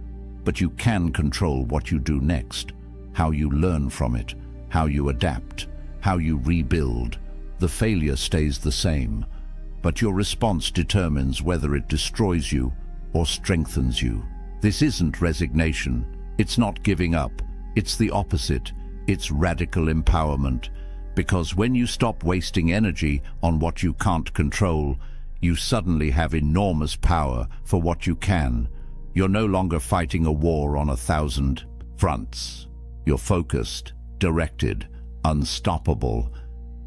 but you can control what you do next, how you learn from it, how you adapt, how you rebuild. The failure stays the same, but your response determines whether it destroys you or strengthens you. This isn't resignation. It's not giving up. It's the opposite. It's radical empowerment. Because when you stop wasting energy on what you can't control, you suddenly have enormous power for what you can. You're no longer fighting a war on 1,000 fronts. You're focused, directed, unstoppable.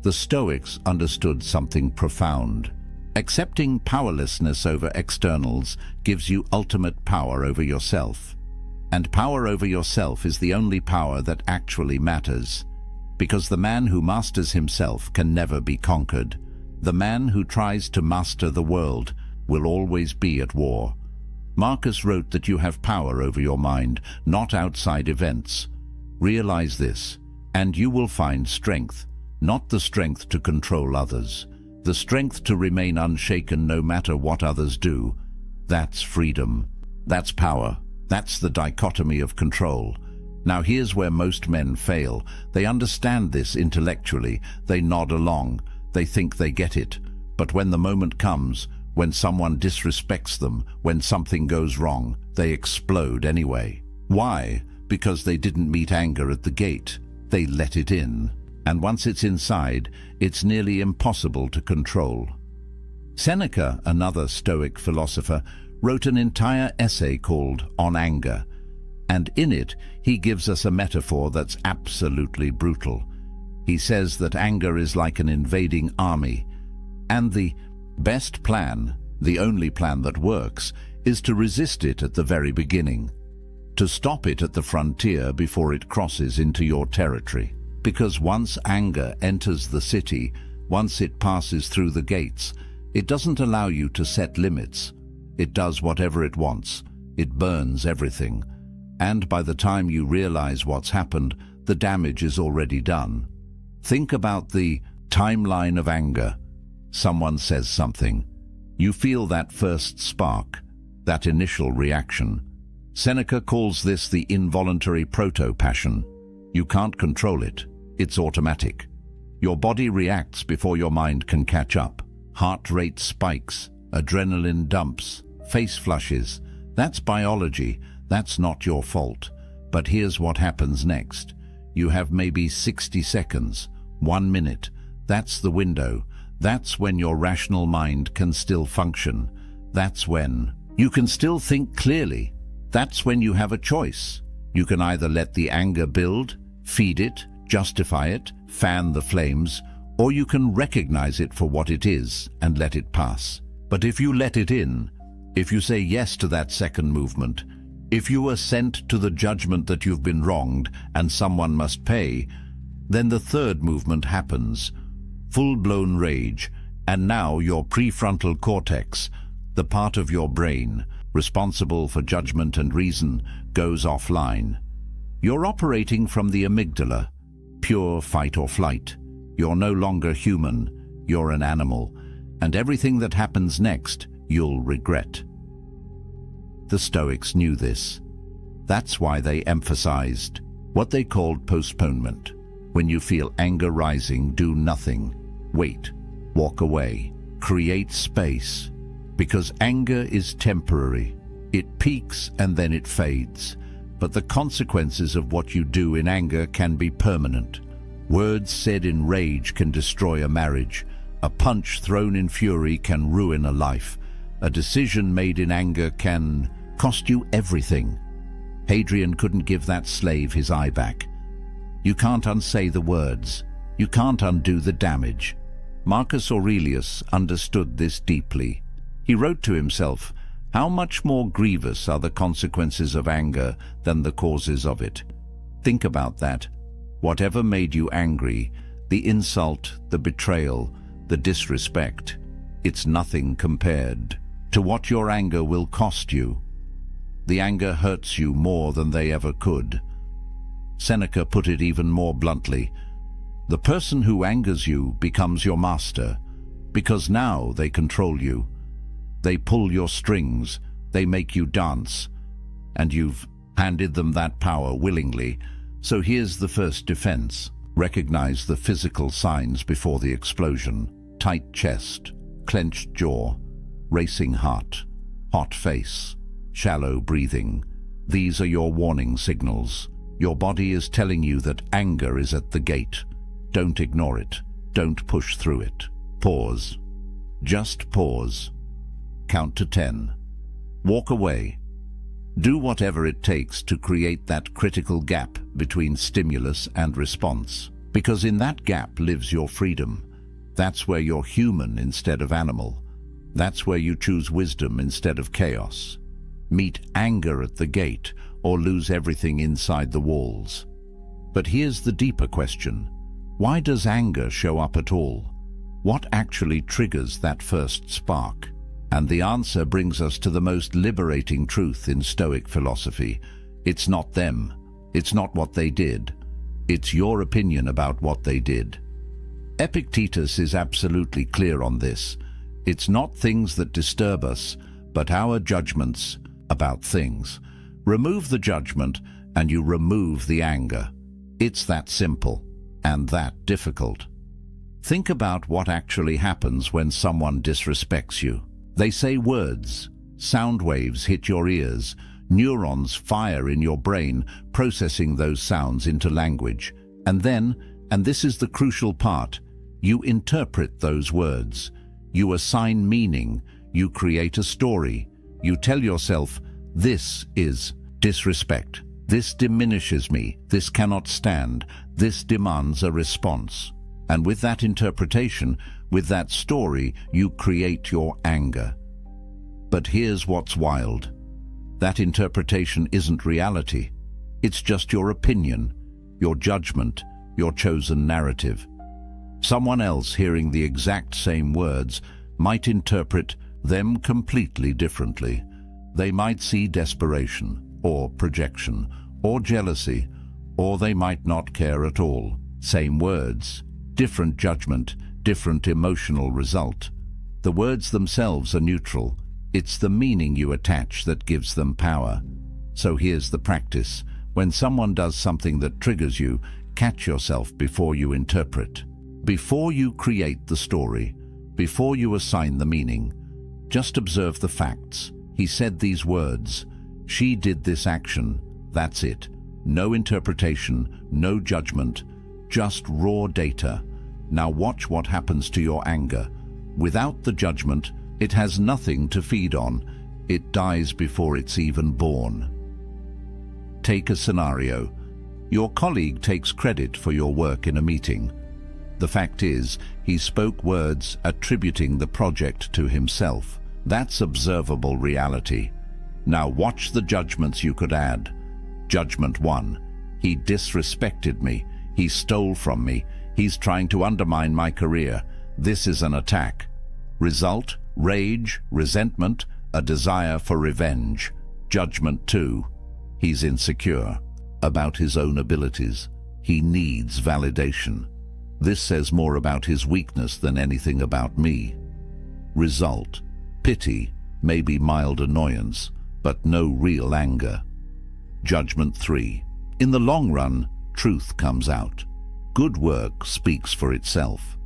The Stoics understood something profound. Accepting powerlessness over externals gives you ultimate power over yourself. And power over yourself is the only power that actually matters. Because the man who masters himself can never be conquered. The man who tries to master the world will always be at war. Marcus wrote that you have power over your mind, not outside events. Realize this, and you will find strength, not the strength to control others, the strength to remain unshaken no matter what others do. That's freedom. That's power. That's the dichotomy of control. Now here's where most men fail. They understand this intellectually. They nod along. They think they get it. But when the moment comes, when someone disrespects them, when something goes wrong, they explode anyway. Why? Because they didn't meet anger at the gate. They let it in. And once it's inside, it's nearly impossible to control. Seneca, another Stoic philosopher, wrote an entire essay called On Anger. And in it, he gives us a metaphor that's absolutely brutal. He says that anger is like an invading army, and the best plan, the only plan that works, is to resist it at the very beginning, to stop it at the frontier before it crosses into your territory. Because once anger enters the city, once it passes through the gates, it doesn't allow you to set limits. It does whatever it wants. It burns everything. And by the time you realize what's happened, the damage is already done. Think about the timeline of anger. Someone says something. You feel that first spark, that initial reaction. Seneca calls this the involuntary proto-passion. You can't control it. It's automatic. Your body reacts before your mind can catch up. Heart rate spikes, adrenaline dumps, face flushes. That's biology. That's not your fault. But here's what happens next. You have maybe 60 seconds, 1 minute. That's the window. That's when your rational mind can still function. That's when you can still think clearly. That's when you have a choice. You can either let the anger build, feed it, justify it, fan the flames, or you can recognize it for what it is and let it pass. But if you let it in, if you say yes to that second movement, if you assent to the judgment that you've been wronged and someone must pay, then the third movement happens. Full-blown rage, and now your prefrontal cortex, the part of your brain responsible for judgment and reason, goes offline. You're operating from the amygdala, pure fight or flight. You're no longer human, you're an animal, and everything that happens next, you'll regret. The Stoics knew this. That's why they emphasized what they called postponement. When you feel anger rising, do nothing. Wait, walk away, create space. Because anger is temporary. It peaks and then it fades. But the consequences of what you do in anger can be permanent. Words said in rage can destroy a marriage. A punch thrown in fury can ruin a life. A decision made in anger can cost you everything. Hadrian couldn't give that slave his eye back. You can't unsay the words. You can't undo the damage. Marcus Aurelius understood this deeply. He wrote to himself, "How much more grievous are the consequences of anger than the causes of it?" Think about that. Whatever made you angry, the insult, the betrayal, the disrespect, it's nothing compared to what your anger will cost you. The anger hurts you more than they ever could. Seneca put it even more bluntly. The person who angers you becomes your master, because now they control you. They pull your strings, they make you dance, and you've handed them that power willingly. So here's the first defense. Recognize the physical signs before the explosion. Tight chest, clenched jaw, racing heart, hot face, shallow breathing. These are your warning signals. Your body is telling you that anger is at the gate. Don't ignore it. Don't push through it. Pause. Just pause. Count to 10. Walk away. Do whatever it takes to create that critical gap between stimulus and response. Because in that gap lives your freedom. That's where you're human instead of animal. That's where you choose wisdom instead of chaos. Meet anger at the gate or lose everything inside the walls. But here's the deeper question. Why does anger show up at all? What actually triggers that first spark? And the answer brings us to the most liberating truth in Stoic philosophy. It's not them. It's not what they did. It's your opinion about what they did. Epictetus is absolutely clear on this. It's not things that disturb us, but our judgments about things. Remove the judgment and you remove the anger. It's that simple and that difficult. Think about what actually happens when someone disrespects you. They say words, sound waves hit your ears, neurons fire in your brain, processing those sounds into language. And then, and this is the crucial part, you interpret those words. You assign meaning, you create a story. You tell yourself, this is disrespect. This diminishes me. This cannot stand. This demands a response. And with that interpretation, with that story, you create your anger. But here's what's wild. That interpretation isn't reality. It's just your opinion, your judgment, your chosen narrative. Someone else hearing the exact same words might interpret them completely differently. They might see desperation, or projection, or jealousy, or they might not care at all. Same words, different judgment, different emotional result. The words themselves are neutral. It's the meaning you attach that gives them power. So here's the practice. When someone does something that triggers you, catch yourself before you interpret. Before you create the story, before you assign the meaning, just observe the facts. He said these words. She did this action. That's it. No interpretation, no judgment, just raw data. Now watch what happens to your anger. Without the judgment, it has nothing to feed on. It dies before it's even born. Take a scenario. Your colleague takes credit for your work in a meeting. The fact is, he spoke words attributing the project to himself. That's observable reality. Now watch the judgments you could add. Judgment 1. He disrespected me. He stole from me. He's trying to undermine my career. This is an attack. Result: rage, resentment, a desire for revenge. Judgment 2. He's insecure about his own abilities. He needs validation. This says more about his weakness than anything about me. Result: pity, maybe mild annoyance, but no real anger. Judgment 3. In the long run, truth comes out. Good work speaks for itself.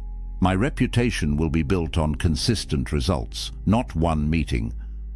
My reputation will be built on consistent results, not one meeting.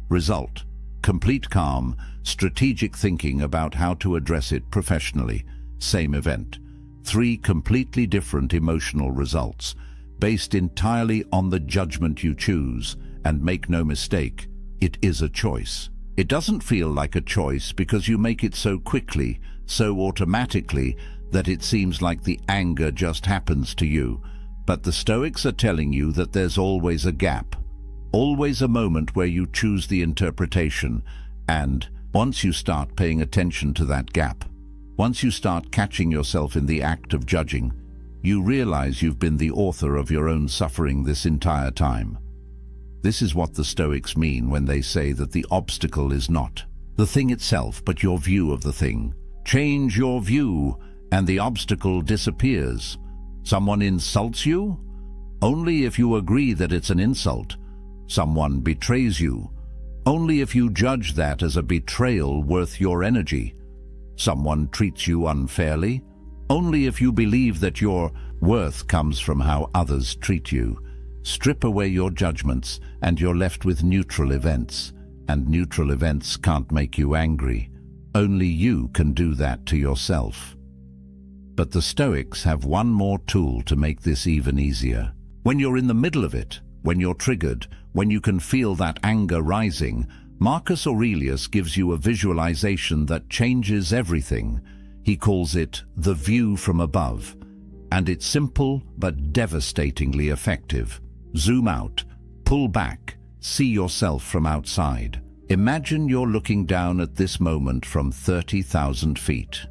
Result: complete calm, strategic thinking about how to address it professionally. Same event. 3 completely different emotional results, based entirely on the judgment you choose. And make no mistake, it is a choice. It doesn't feel like a choice because you make it so quickly, so automatically, that it seems like the anger just happens to you. But the Stoics are telling you that there's always a gap, always a moment where you choose the interpretation. And once you start paying attention to that gap, once you start catching yourself in the act of judging, you realize you've been the author of your own suffering this entire time. This is what the Stoics mean when they say that the obstacle is not the thing itself, but your view of the thing. Change your view, and the obstacle disappears. Someone insults you? Only if you agree that it's an insult. Someone betrays you? Only if you judge that as a betrayal worth your energy. Someone treats you unfairly? Only if you believe that your worth comes from how others treat you. Strip away your judgments, and you're left with neutral events. And neutral events can't make you angry. Only you can do that to yourself. But the Stoics have one more tool to make this even easier. When you're in the middle of it, when you're triggered, when you can feel that anger rising, Marcus Aurelius gives you a visualization that changes everything. He calls it the view from above. And it's simple but devastatingly effective. Zoom out, pull back, see yourself from outside. Imagine you're looking down at this moment from 30,000 feet.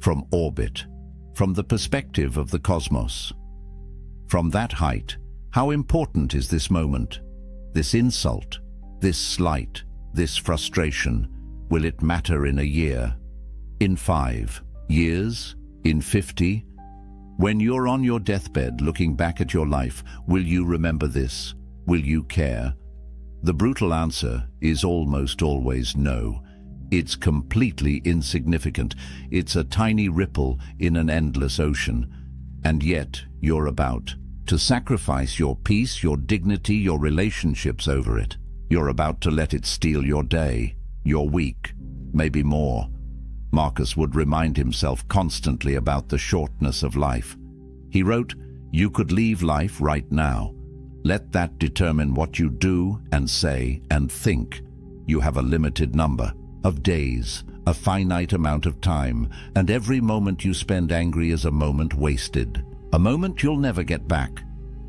From orbit, from the perspective of the cosmos. From that height, how important is this moment? This insult, this slight, this frustration, will it matter in a year? In 5 years? In 50? When you're on your deathbed looking back at your life, will you remember this? Will you care? The brutal answer is almost always no. It's completely insignificant. It's a tiny ripple in an endless ocean. And yet, you're about to sacrifice your peace, your dignity, your relationships over it. You're about to let it steal your day, your week, maybe more. Marcus would remind himself constantly about the shortness of life. He wrote, "You could leave life right now. Let that determine what you do and say and think. You have a limited number of days, a finite amount of time, and every moment you spend angry is a moment wasted. A moment you'll never get back.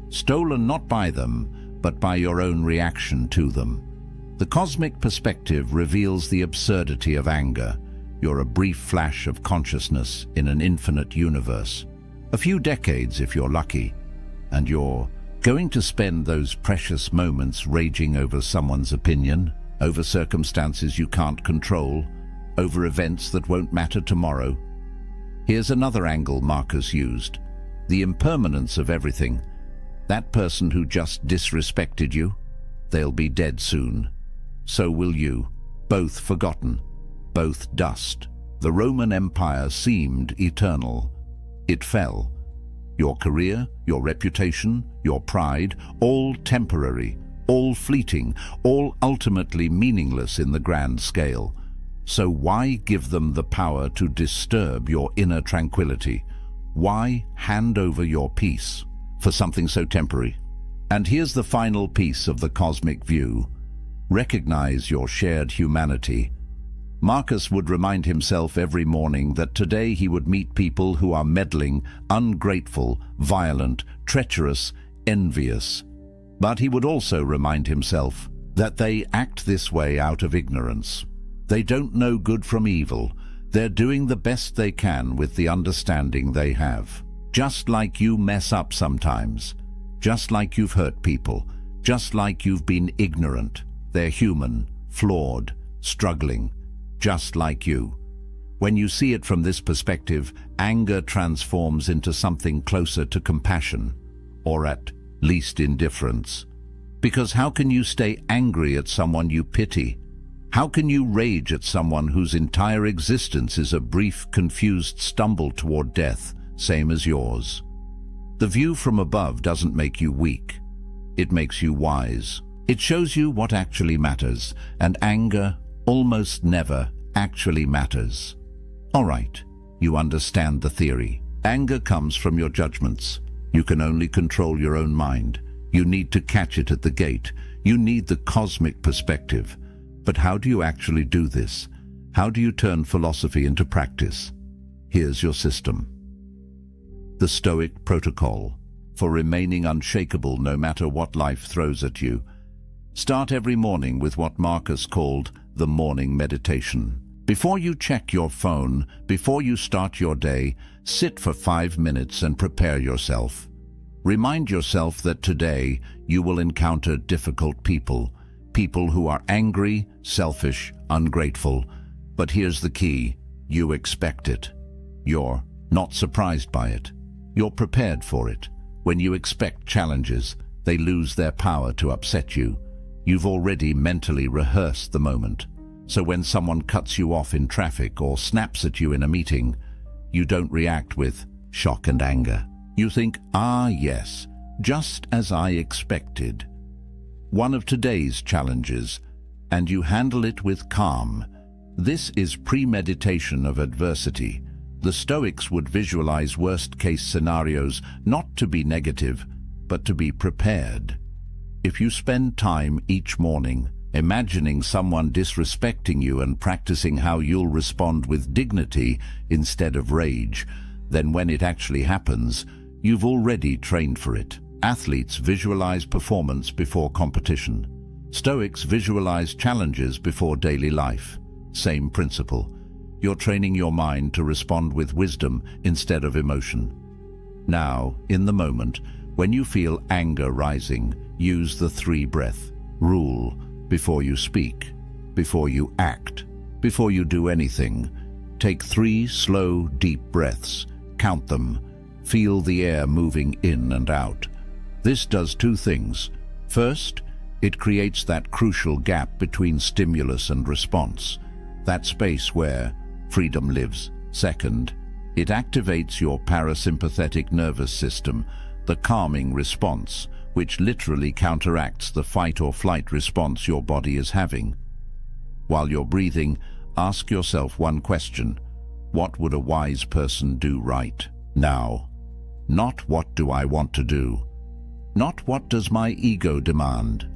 Stolen not by them, but by your own reaction to them." The cosmic perspective reveals the absurdity of anger. You're a brief flash of consciousness in an infinite universe. A few decades if you're lucky, and you're going to spend those precious moments raging over someone's opinion, over circumstances you can't control, over events that won't matter tomorrow. Here's another angle Marcus used: the impermanence of everything. That person who just disrespected you, they'll be dead soon. So will you, both forgotten, both dust. The Roman Empire seemed eternal. It fell. Your career, your reputation, your pride, all temporary, all fleeting, all ultimately meaningless in the grand scale. So why give them the power to disturb your inner tranquility? Why hand over your peace for something so temporary? And here's the final piece of the cosmic view. Recognize your shared humanity. Marcus would remind himself every morning that today he would meet people who are meddling, ungrateful, violent, treacherous, envious. But he would also remind himself that they act this way out of ignorance. They don't know good from evil. They're doing the best they can with the understanding they have. Just like you mess up sometimes. Just like you've hurt people. Just like you've been ignorant. They're human, flawed, struggling. Just like you. When you see it from this perspective, anger transforms into something closer to compassion, or at least indifference. Because how can you stay angry at someone you pity? How can you rage at someone whose entire existence is a brief, confused stumble toward death, same as yours? The view from above doesn't make you weak. It makes you wise. It shows you what actually matters, and anger almost never actually matters. All right, you understand the theory. Anger comes from your judgments. You can only control your own mind. You need to catch it at the gate. You need the cosmic perspective. But how do you actually do this? How do you turn philosophy into practice? Here's your system. The Stoic protocol for remaining unshakable no matter what life throws at you. Start every morning with what Marcus called the morning meditation. Before you check your phone, before you start your day, sit for 5 minutes and prepare yourself. Remind yourself that today you will encounter difficult people, people who are angry, selfish, ungrateful. But here's the key: you expect it. You're not surprised by it. You're prepared for it. When you expect challenges, they lose their power to upset you. You've already mentally rehearsed the moment. So when someone cuts you off in traffic or snaps at you in a meeting, you don't react with shock and anger. You think, ah yes, just as I expected. One of today's challenges, and you handle it with calm. This is premeditation of adversity. The Stoics would visualize worst-case scenarios not to be negative, but to be prepared. If you spend time each morning imagining someone disrespecting you and practicing how you'll respond with dignity instead of rage, then when it actually happens, you've already trained for it. Athletes visualize performance before competition. Stoics visualize challenges before daily life. Same principle. You're training your mind to respond with wisdom instead of emotion. Now, in the moment, when you feel anger rising, use the 3-breath rule before you speak, before you act, before you do anything. Take 3 slow, deep breaths. Count them. Feel the air moving in and out. This does 2 things. First, it creates that crucial gap between stimulus and response, that space where freedom lives. Second, it activates your parasympathetic nervous system, the calming response, which literally counteracts the fight or flight response your body is having. While you're breathing, ask yourself one question: what would a wise person do right now? Not what do I want to do? Not what does my ego demand?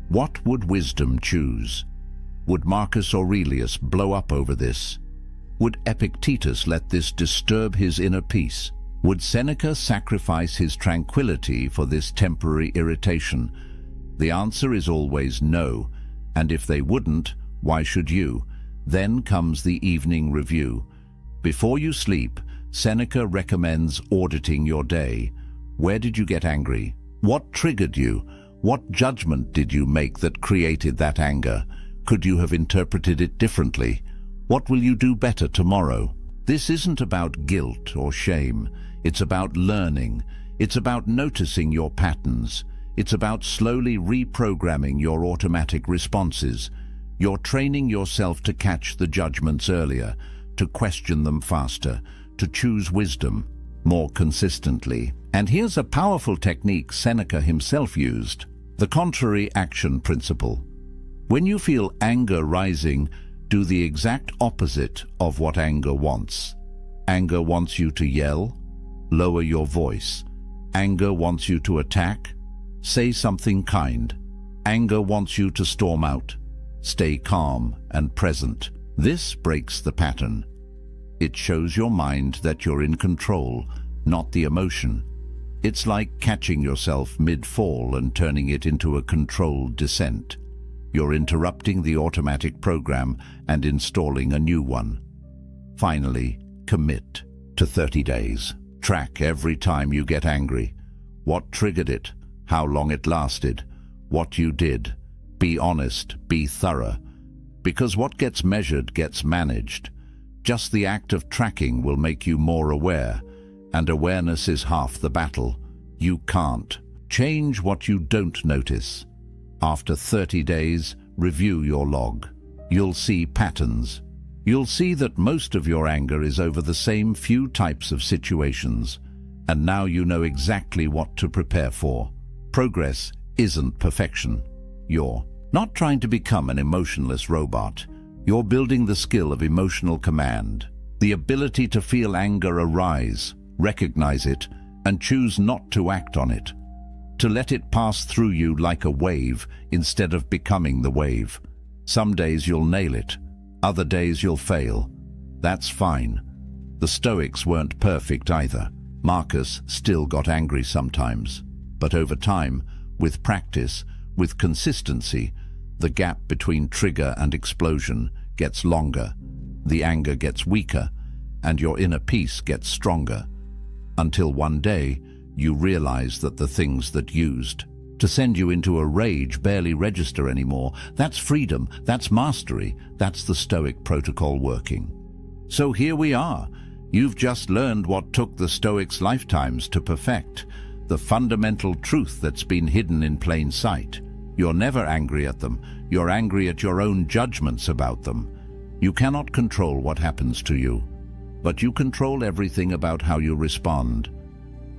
What would wisdom choose? Would Marcus Aurelius blow up over this? Would Epictetus let this disturb his inner peace? Would Seneca sacrifice his tranquility for this temporary irritation? The answer is always no, and if they wouldn't, why should you? Then comes the evening review. Before you sleep, Seneca recommends auditing your day. Where did you get angry? What triggered you? What judgment did you make that created that anger? Could you have interpreted it differently? What will you do better tomorrow? This isn't about guilt or shame. It's about learning. It's about noticing your patterns. It's about slowly reprogramming your automatic responses. You're training yourself to catch the judgments earlier, to question them faster, to choose wisdom. more consistently. And here's a powerful technique Seneca himself used, the contrary action principle. When you feel anger rising, do the exact opposite of what anger wants. Anger wants you to yell, lower your voice. Anger wants you to attack, say something kind. Anger wants you to storm out, stay calm and present. This breaks the pattern. It shows your mind that you're in control, not the emotion. It's like catching yourself mid-fall and turning it into a controlled descent. You're interrupting the automatic program and installing a new one. Finally, commit to 30 days. Track every time you get angry. What triggered it, how long it lasted, what you did. Be honest, be thorough. Because what gets measured gets managed. Just the act of tracking will make you more aware, and awareness is half the battle. You can't change what you don't notice. After 30 days, review your log. You'll see patterns. You'll see that most of your anger is over the same few types of situations, and now you know exactly what to prepare for. Progress isn't perfection. You're not trying to become an emotionless robot. You're building the skill of emotional command, the ability to feel anger arise, recognize it, and choose not to act on it. To let it pass through you like a wave instead of becoming the wave. Some days you'll nail it. Other days you'll fail. That's fine. The Stoics weren't perfect either. Marcus still got angry sometimes. But over time, with practice, with consistency, the gap between trigger and explosion gets longer. The anger gets weaker, and your inner peace gets stronger. Until one day, you realize that the things that used to send you into a rage barely register anymore. That's freedom, that's mastery, that's the Stoic protocol working. So here we are. You've just learned what took the Stoics' lifetimes to perfect, the fundamental truth that's been hidden in plain sight. You're never angry at them, you're angry at your own judgments about them. You cannot control what happens to you, but you control everything about how you respond.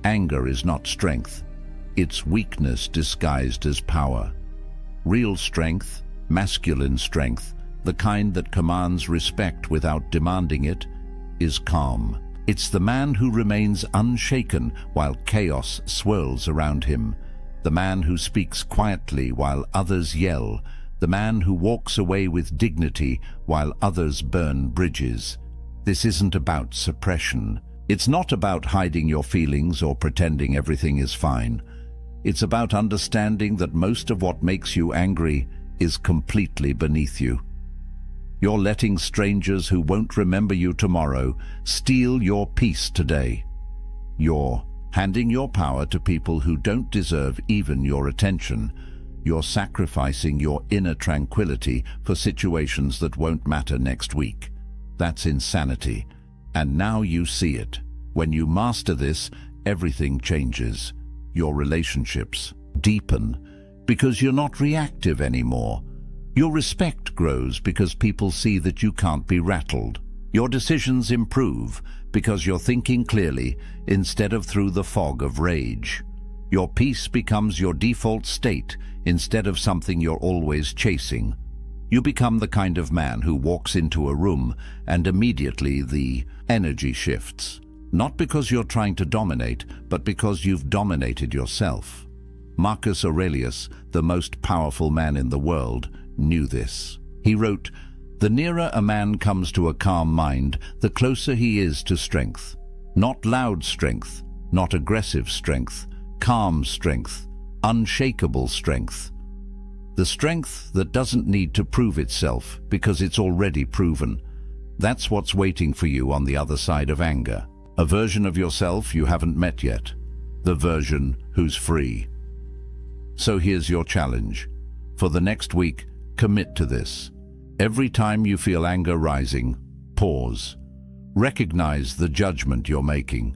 Anger is not strength. It's weakness disguised as power. Real strength, masculine strength, the kind that commands respect without demanding it, is calm. It's the man who remains unshaken while chaos swirls around him, the man who speaks quietly while others yell, the man who walks away with dignity while others burn bridges. This isn't about suppression. It's not about hiding your feelings or pretending everything is fine. It's about understanding that most of what makes you angry is completely beneath you. You're letting strangers who won't remember you tomorrow steal your peace today. You're handing your power to people who don't deserve even your attention. You're sacrificing your inner tranquility for situations that won't matter next week. That's insanity. And now you see it. When you master this, everything changes. Your relationships deepen because you're not reactive anymore. Your respect grows because people see that you can't be rattled. Your decisions improve because you're thinking clearly instead of through the fog of rage. Your peace becomes your default state instead of something you're always chasing. You become the kind of man who walks into a room and immediately the energy shifts. Not because you're trying to dominate, but because you've dominated yourself. Marcus Aurelius, the most powerful man in the world, knew this. He wrote, "The nearer a man comes to a calm mind, the closer he is to strength. Not loud strength, not aggressive strength, calm strength, unshakable strength. The strength that doesn't need to prove itself because it's already proven. That's what's waiting for you on the other side of anger. A version of yourself you haven't met yet. The version who's free." So here's your challenge. For the next week, commit to this. Every time you feel anger rising, pause. Recognize the judgment you're making.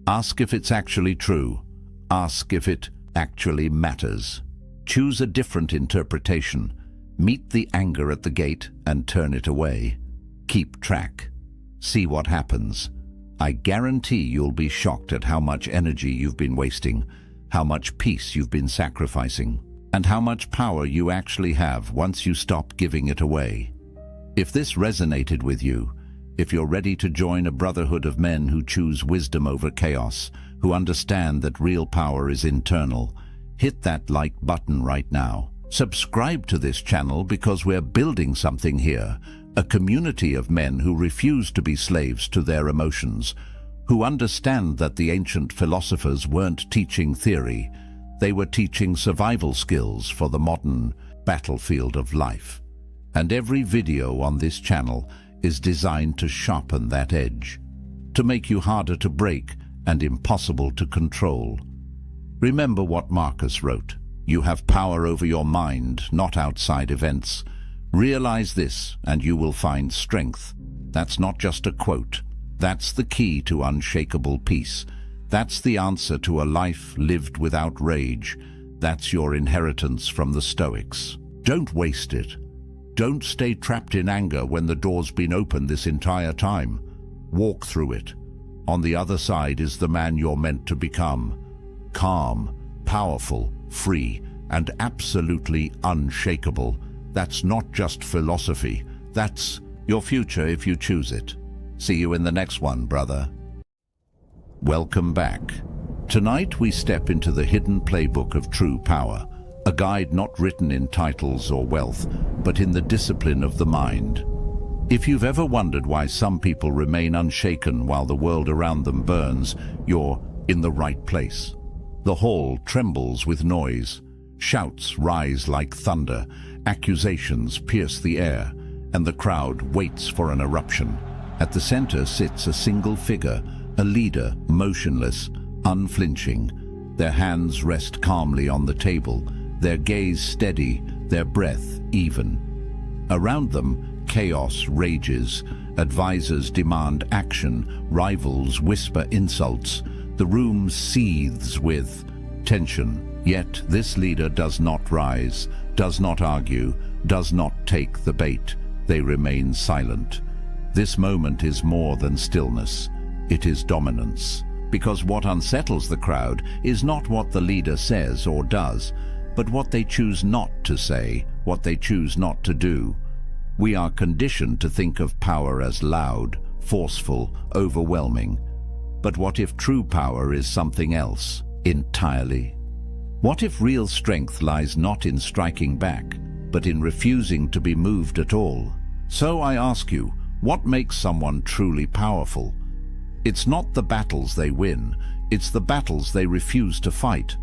Ask if it's actually true. Ask if it actually matters. Choose a different interpretation. Meet the anger at the gate and turn it away. Keep track. See what happens. I guarantee you'll be shocked at how much energy you've been wasting, how much peace you've been sacrificing, and how much power you actually have once you stop giving it away. If this resonated with you, if you're ready to join a brotherhood of men who choose wisdom over chaos, who understand that real power is internal, hit that like button right now. Subscribe to this channel because we're building something here, a community of men who refuse to be slaves to their emotions, who understand that the ancient philosophers weren't teaching theory, they were teaching survival skills for the modern battlefield of life. And every video on this channel is designed to sharpen that edge, to make you harder to break and impossible to control. Remember what Marcus wrote: you have power over your mind, not outside events. Realize this and you will find strength. That's not just a quote. That's the key to unshakable peace. That's the answer to a life lived without rage. That's your inheritance from the Stoics. Don't waste it. Don't stay trapped in anger when the door's been open this entire time. Walk through it. On the other side is the man you're meant to become. Calm, powerful, free, and absolutely unshakable. That's not just philosophy. That's your future if you choose it. See you in the next one, brother. Welcome back. Tonight we step into the hidden playbook of true power, a guide not written in titles or wealth, but in the discipline of the mind. If you've ever wondered why some people remain unshaken while the world around them burns, you're in the right place. The hall trembles with noise. Shouts rise like thunder. Accusations pierce the air, and the crowd waits for an eruption. At the center sits a single figure, a leader, motionless, unflinching. Their hands rest calmly on the table, their gaze steady, their breath even. Around them, chaos rages. Advisors demand action, rivals whisper insults. The room seethes with tension, yet this leader does not rise, does not argue, does not take the bait. They remain silent. This moment is more than stillness. It is dominance. Because what unsettles the crowd is not what the leader says or does, but what they choose not to say, what they choose not to do. We are conditioned to think of power as loud, forceful, overwhelming. But what if true power is something else entirely? What if real strength lies not in striking back, but in refusing to be moved at all? So I ask you, what makes someone truly powerful? It's not the battles they win, it's the battles they refuse to fight.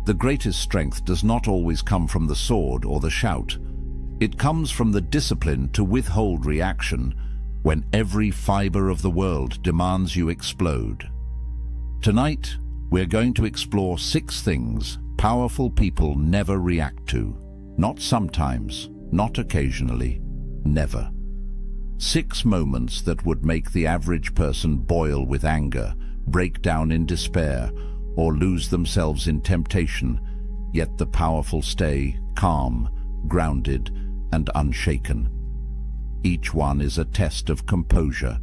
The greatest strength does not always come from the sword or the shout. It comes from the discipline to withhold reaction when every fiber of the world demands you explode. Tonight, we're going to explore 6 things powerful people never react to. Not sometimes, not occasionally, never. 6 moments that would make the average person boil with anger, break down in despair, or lose themselves in temptation, yet the powerful stay calm, grounded, and unshaken. Each one is a test of composure,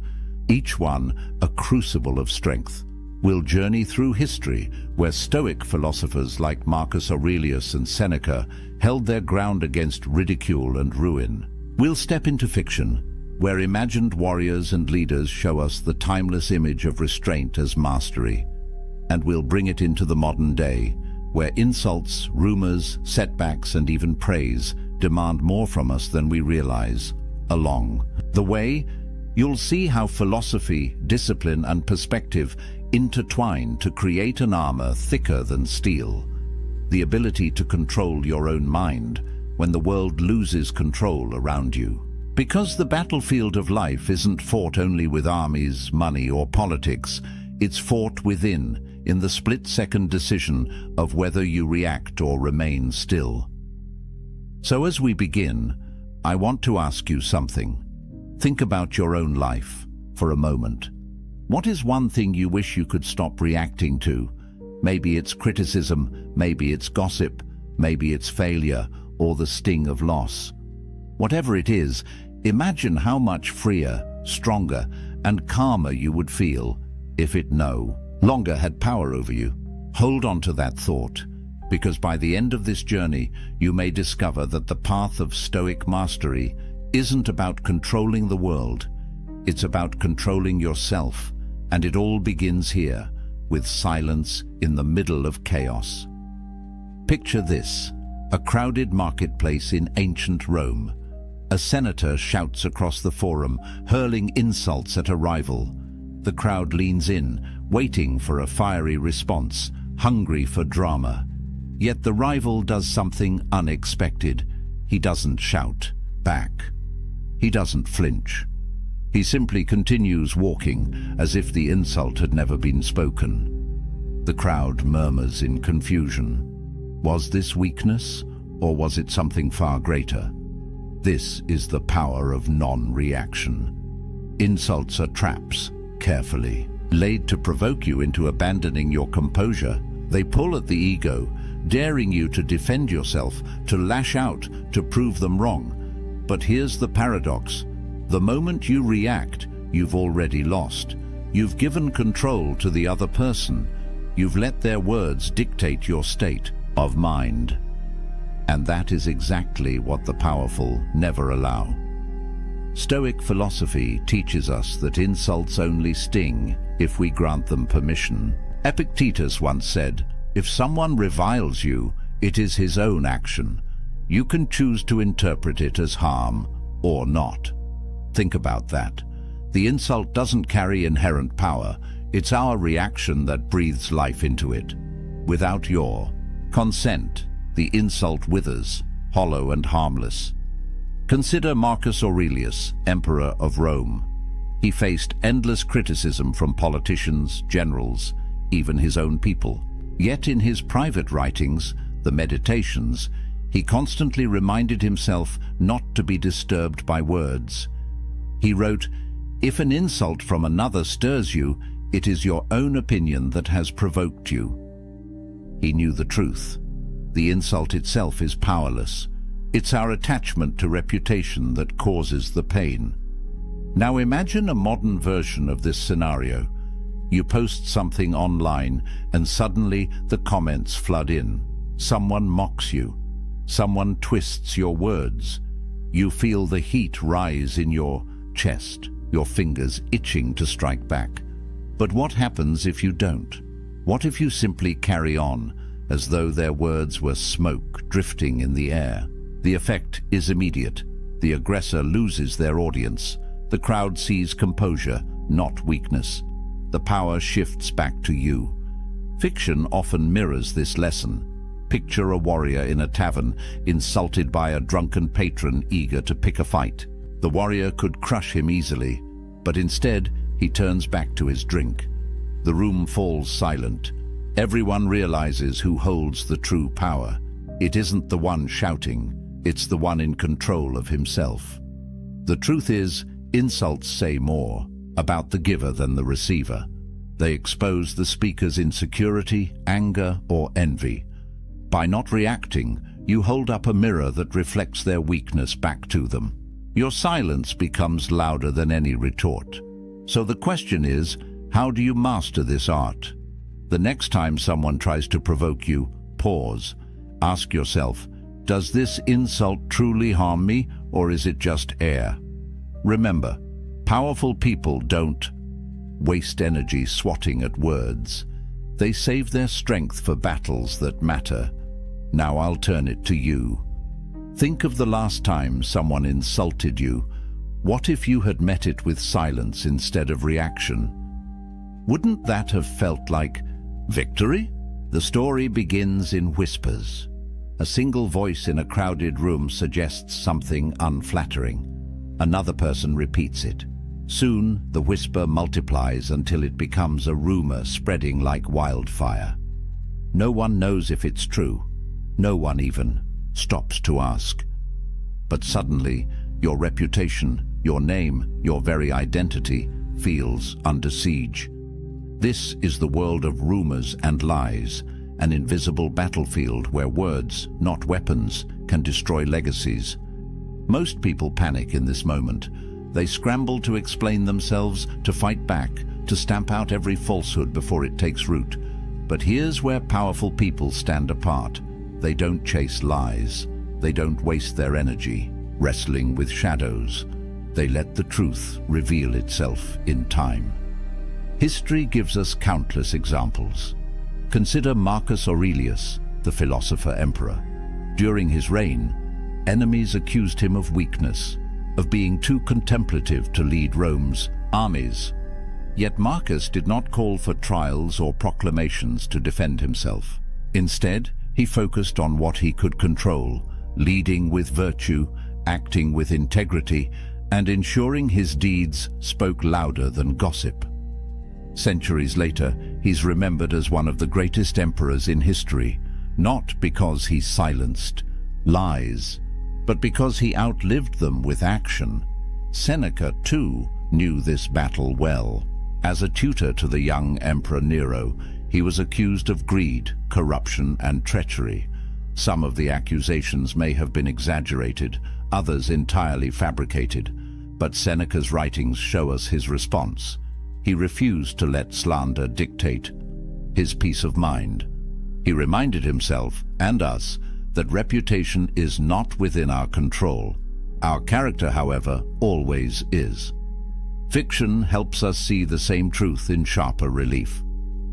each one a crucible of strength. We'll journey through history, where Stoic philosophers like Marcus Aurelius and Seneca held their ground against ridicule and ruin. We'll step into fiction, where imagined warriors and leaders show us the timeless image of restraint as mastery. And we'll bring it into the modern day, where insults, rumors, setbacks, and even praise demand more from us than we realize. Along the way, you'll see how philosophy, discipline, and perspective intertwine to create an armor thicker than steel. The ability to control your own mind when the world loses control around you. Because the battlefield of life isn't fought only with armies, money, or politics, it's fought within, in the split-second decision of whether you react or remain still. So as we begin, I want to ask you something. Think about your own life for a moment. What is one thing you wish you could stop reacting to? Maybe it's criticism, maybe it's gossip, maybe it's failure, or the sting of loss. Whatever it is, imagine how much freer, stronger, and calmer you would feel if it no longer had power over you. Hold on to that thought, because by the end of this journey, you may discover that the path of Stoic mastery isn't about controlling the world. It's about controlling yourself, and it all begins here, with silence in the middle of chaos. Picture this: a crowded marketplace in ancient Rome. A senator shouts across the forum, hurling insults at a rival. The crowd leans in, waiting for a fiery response, hungry for drama. Yet the rival does something unexpected. He doesn't shout back. He doesn't flinch. He simply continues walking, as if the insult had never been spoken. The crowd murmurs in confusion. Was this weakness, or was it something far greater? This is the power of non-reaction. Insults are traps, carefully laid to provoke you into abandoning your composure. They pull at the ego, daring you to defend yourself, to lash out, to prove them wrong. But here's the paradox. The moment you react, you've already lost. You've given control to the other person. You've let their words dictate your state of mind. And that is exactly what the powerful never allow. Stoic philosophy teaches us that insults only sting if we grant them permission. Epictetus once said, "If someone reviles you, it is his own action. You can choose to interpret it as harm or not." Think about that. The insult doesn't carry inherent power. It's our reaction that breathes life into it. Without your consent, the insult withers, hollow and harmless. Consider Marcus Aurelius, Emperor of Rome. He faced endless criticism from politicians, generals, even his own people. Yet in his private writings, the Meditations, he constantly reminded himself not to be disturbed by words. He wrote, "If an insult from another stirs you, it is your own opinion that has provoked you." He knew the truth. The insult itself is powerless. It's our attachment to reputation that causes the pain. Now imagine a modern version of this scenario. You post something online and suddenly the comments flood in. Someone mocks you. Someone twists your words. You feel the heat rise in your chest, your fingers itching to strike back. But what happens if you don't? What if you simply carry on, as though their words were smoke drifting in the air? The effect is immediate. The aggressor loses their audience. The crowd sees composure, not weakness. The power shifts back to you. Fiction often mirrors this lesson. Picture a warrior in a tavern, insulted by a drunken patron eager to pick a fight. The warrior could crush him easily, but instead he turns back to his drink. The room falls silent. Everyone realizes who holds the true power. It isn't the one shouting, it's the one in control of himself. The truth is, insults say more about the giver than the receiver. They expose the speaker's insecurity, anger, or envy. By not reacting, you hold up a mirror that reflects their weakness back to them. Your silence becomes louder than any retort. So the question is, how do you master this art? The next time someone tries to provoke you, pause. Ask yourself, does this insult truly harm me, or is it just air? Remember, powerful people don't waste energy swatting at words. They save their strength for battles that matter. Now I'll turn it to you. Think of the last time someone insulted you. What if you had met it with silence instead of reaction? Wouldn't that have felt like victory? The story begins in whispers. A single voice in a crowded room suggests something unflattering. Another person repeats it. Soon, the whisper multiplies until it becomes a rumor spreading like wildfire. No one knows if it's true. No one even stops to ask. But suddenly, your reputation, your name, your very identity feels under siege. This is the world of rumors and lies, an invisible battlefield where words, not weapons, can destroy legacies. Most people panic in this moment. They scramble to explain themselves, to fight back, to stamp out every falsehood before it takes root. But here's where powerful people stand apart. They don't chase lies. They don't waste their energy wrestling with shadows. They let the truth reveal itself in time. History gives us countless examples. Consider Marcus Aurelius, the philosopher emperor. During his reign, enemies accused him of weakness, of being too contemplative to lead Rome's armies. Yet Marcus did not call for trials or proclamations to defend himself. Instead, he focused on what he could control, leading with virtue, acting with integrity, and ensuring his deeds spoke louder than gossip. Centuries later, he's remembered as one of the greatest emperors in history, not because he silenced lies, but because he outlived them with action. Seneca, too, knew this battle well. As a tutor to the young Emperor Nero, he was accused of greed, corruption, and treachery. Some of the accusations may have been exaggerated, others entirely fabricated, but Seneca's writings show us his response. He refused to let slander dictate his peace of mind. He reminded himself, and us, that reputation is not within our control. Our character, however, always is. Fiction helps us see the same truth in sharper relief.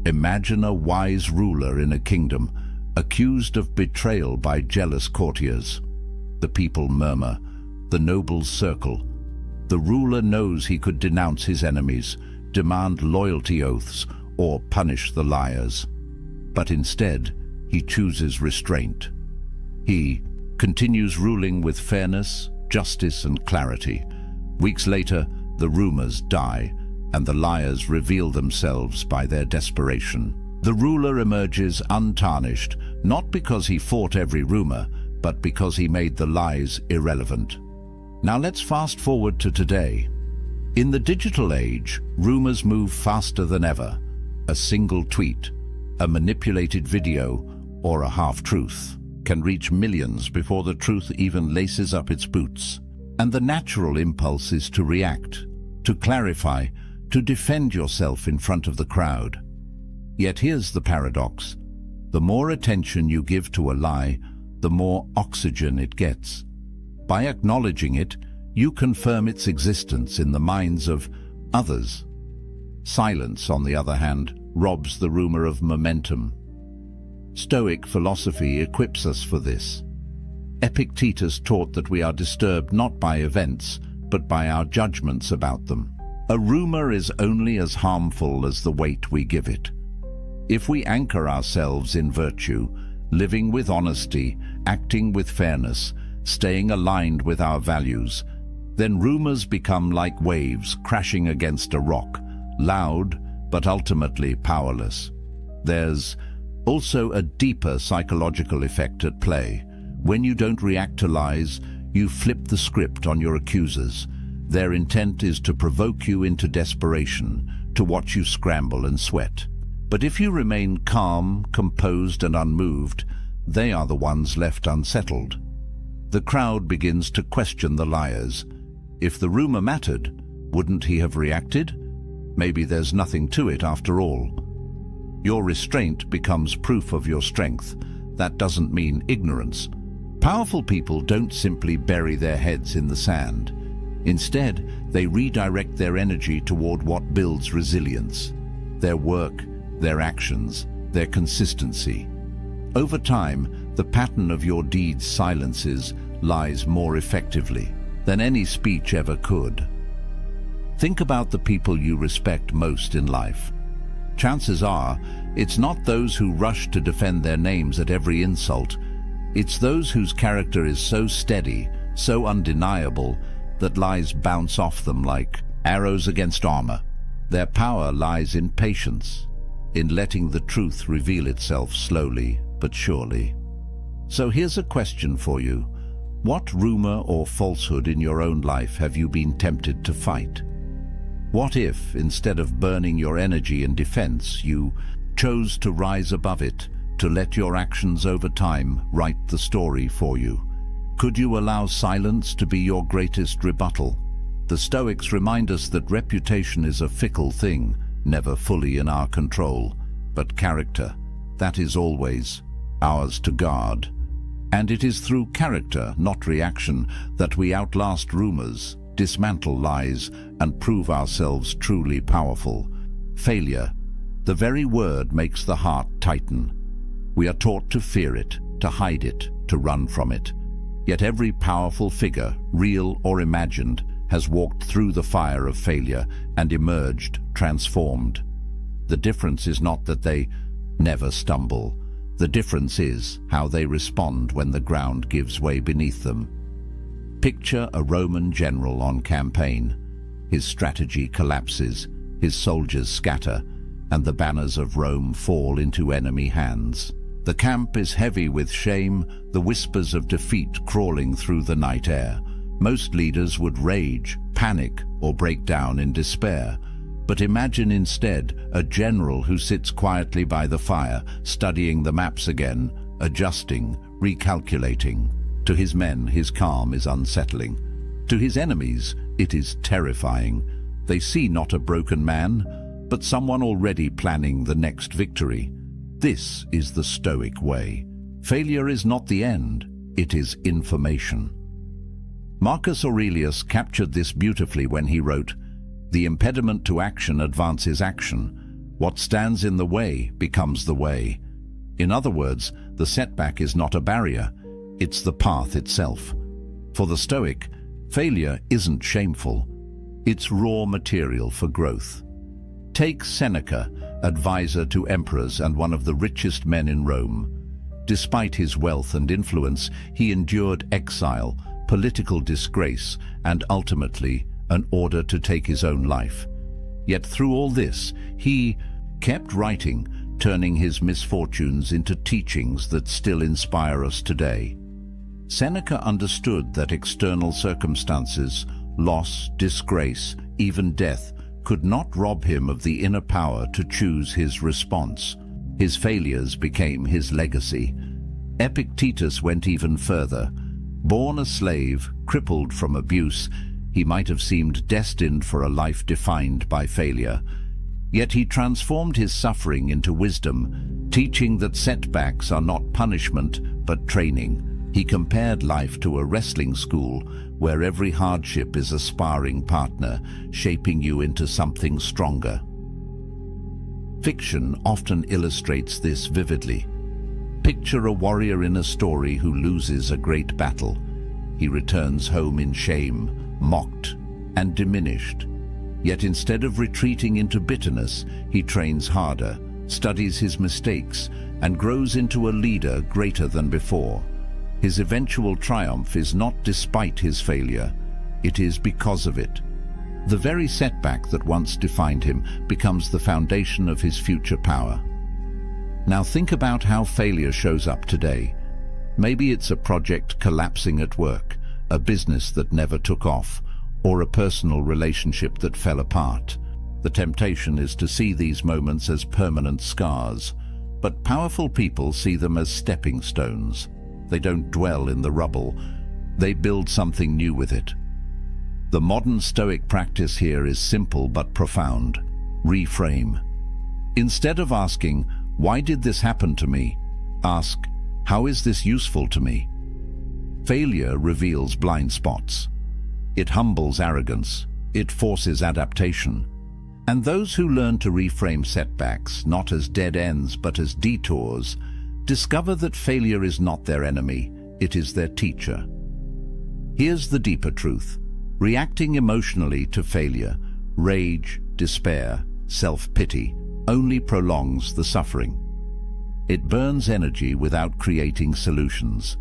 Imagine a wise ruler in a kingdom, accused of betrayal by jealous courtiers. The people murmur, the nobles circle. The ruler knows he could denounce his enemies, demand loyalty oaths, or punish the liars. But instead, he chooses restraint. He continues ruling with fairness, justice, and clarity. Weeks later, the rumors die, and the liars reveal themselves by their desperation. The ruler emerges untarnished, not because he fought every rumor, but because he made the lies irrelevant. Now let's fast forward to today. In the digital age, rumors move faster than ever. A single tweet, a manipulated video, or a half-truth can reach millions before the truth even laces up its boots. And the natural impulse is to react, to clarify, to defend yourself in front of the crowd. Yet here's the paradox. The more attention you give to a lie, the more oxygen it gets. By acknowledging it, you confirm its existence in the minds of others. Silence, on the other hand, robs the rumor of momentum. Stoic philosophy equips us for this. Epictetus taught that we are disturbed not by events, but by our judgments about them. A rumor is only as harmful as the weight we give it. If we anchor ourselves in virtue, living with honesty, acting with fairness, staying aligned with our values, then rumors become like waves crashing against a rock, loud but ultimately powerless. There's also a deeper psychological effect at play. When you don't react to lies, you flip the script on your accusers. Their intent is to provoke you into desperation, to watch you scramble and sweat. But if you remain calm, composed, and unmoved, they are the ones left unsettled. The crowd begins to question the liars. If the rumor mattered, wouldn't he have reacted? Maybe there's nothing to it after all. Your restraint becomes proof of your strength. That doesn't mean ignorance. Powerful people don't simply bury their heads in the sand. Instead, they redirect their energy toward what builds resilience. Their work, their actions, their consistency. Over time, the pattern of your deeds silences lies more effectively than any speech ever could. Think about the people you respect most in life. Chances are, it's not those who rush to defend their names at every insult. It's those whose character is so steady, so undeniable, that lies bounce off them like arrows against armor. Their power lies in patience, in letting the truth reveal itself slowly but surely. So here's a question for you. What rumor or falsehood in your own life have you been tempted to fight? What if, instead of burning your energy in defense, you chose to rise above it, to let your actions over time write the story for you? Could you allow silence to be your greatest rebuttal? The Stoics remind us that reputation is a fickle thing. never fully in our control, but character, that is always ours to guard. And it is through character, not reaction, that we outlast rumors, dismantle lies, and prove ourselves truly powerful. Failure, the very word, makes the heart tighten. We are taught to fear it, to hide it, to run from it. Yet every powerful figure, real or imagined, has walked through the fire of failure and emerged transformed. The difference is not that they never stumble. The difference is how they respond when the ground gives way beneath them. Picture a Roman general on campaign. His strategy collapses, his soldiers scatter, and the banners of Rome fall into enemy hands. The camp is heavy with shame, the whispers of defeat crawling through the night air. Most leaders would rage, panic, or break down in despair. But imagine instead a general who sits quietly by the fire, studying the maps again, adjusting, recalculating. To his men, his calm is unsettling. To his enemies, it is terrifying. They see not a broken man, but someone already planning the next victory. This is the Stoic way. Failure is not the end, it is information. Marcus Aurelius captured this beautifully when he wrote, "The impediment to action advances action. What stands in the way becomes the way." In other words, the setback is not a barrier, it's the path itself. For the Stoic, failure isn't shameful, it's raw material for growth. Take Seneca, advisor to emperors and one of the richest men in Rome. Despite his wealth and influence, he endured exile, political disgrace, and ultimately an order to take his own life. Yet through all this, he kept writing, turning his misfortunes into teachings that still inspire us today. Seneca understood that external circumstances, loss, disgrace, even death, could not rob him of the inner power to choose his response. His failures became his legacy. Epictetus went even further. Born a slave, crippled from abuse, he might have seemed destined for a life defined by failure. Yet he transformed his suffering into wisdom, teaching that setbacks are not punishment, but training. He compared life to a wrestling school, where every hardship is a sparring partner, shaping you into something stronger. Fiction often illustrates this vividly. Picture a warrior in a story who loses a great battle. He returns home in shame, mocked, and diminished. Yet instead of retreating into bitterness, he trains harder, studies his mistakes, and grows into a leader greater than before. His eventual triumph is not despite his failure, it is because of it. The very setback that once defined him becomes the foundation of his future power. Now think about how failure shows up today. Maybe it's a project collapsing at work, a business that never took off, or a personal relationship that fell apart. The temptation is to see these moments as permanent scars, but powerful people see them as stepping stones. They don't dwell in the rubble, they build something new with it. The modern Stoic practice here is simple but profound. Reframe. Instead of asking, "Why did this happen to me?" ask, "How is this useful to me?" Failure reveals blind spots. It humbles arrogance. It forces adaptation. And those who learn to reframe setbacks, not as dead ends but as detours, discover that failure is not their enemy, it is their teacher. Here's the deeper truth. Reacting emotionally to failure, rage, despair, self-pity, only prolongs the suffering. It burns energy without creating solutions.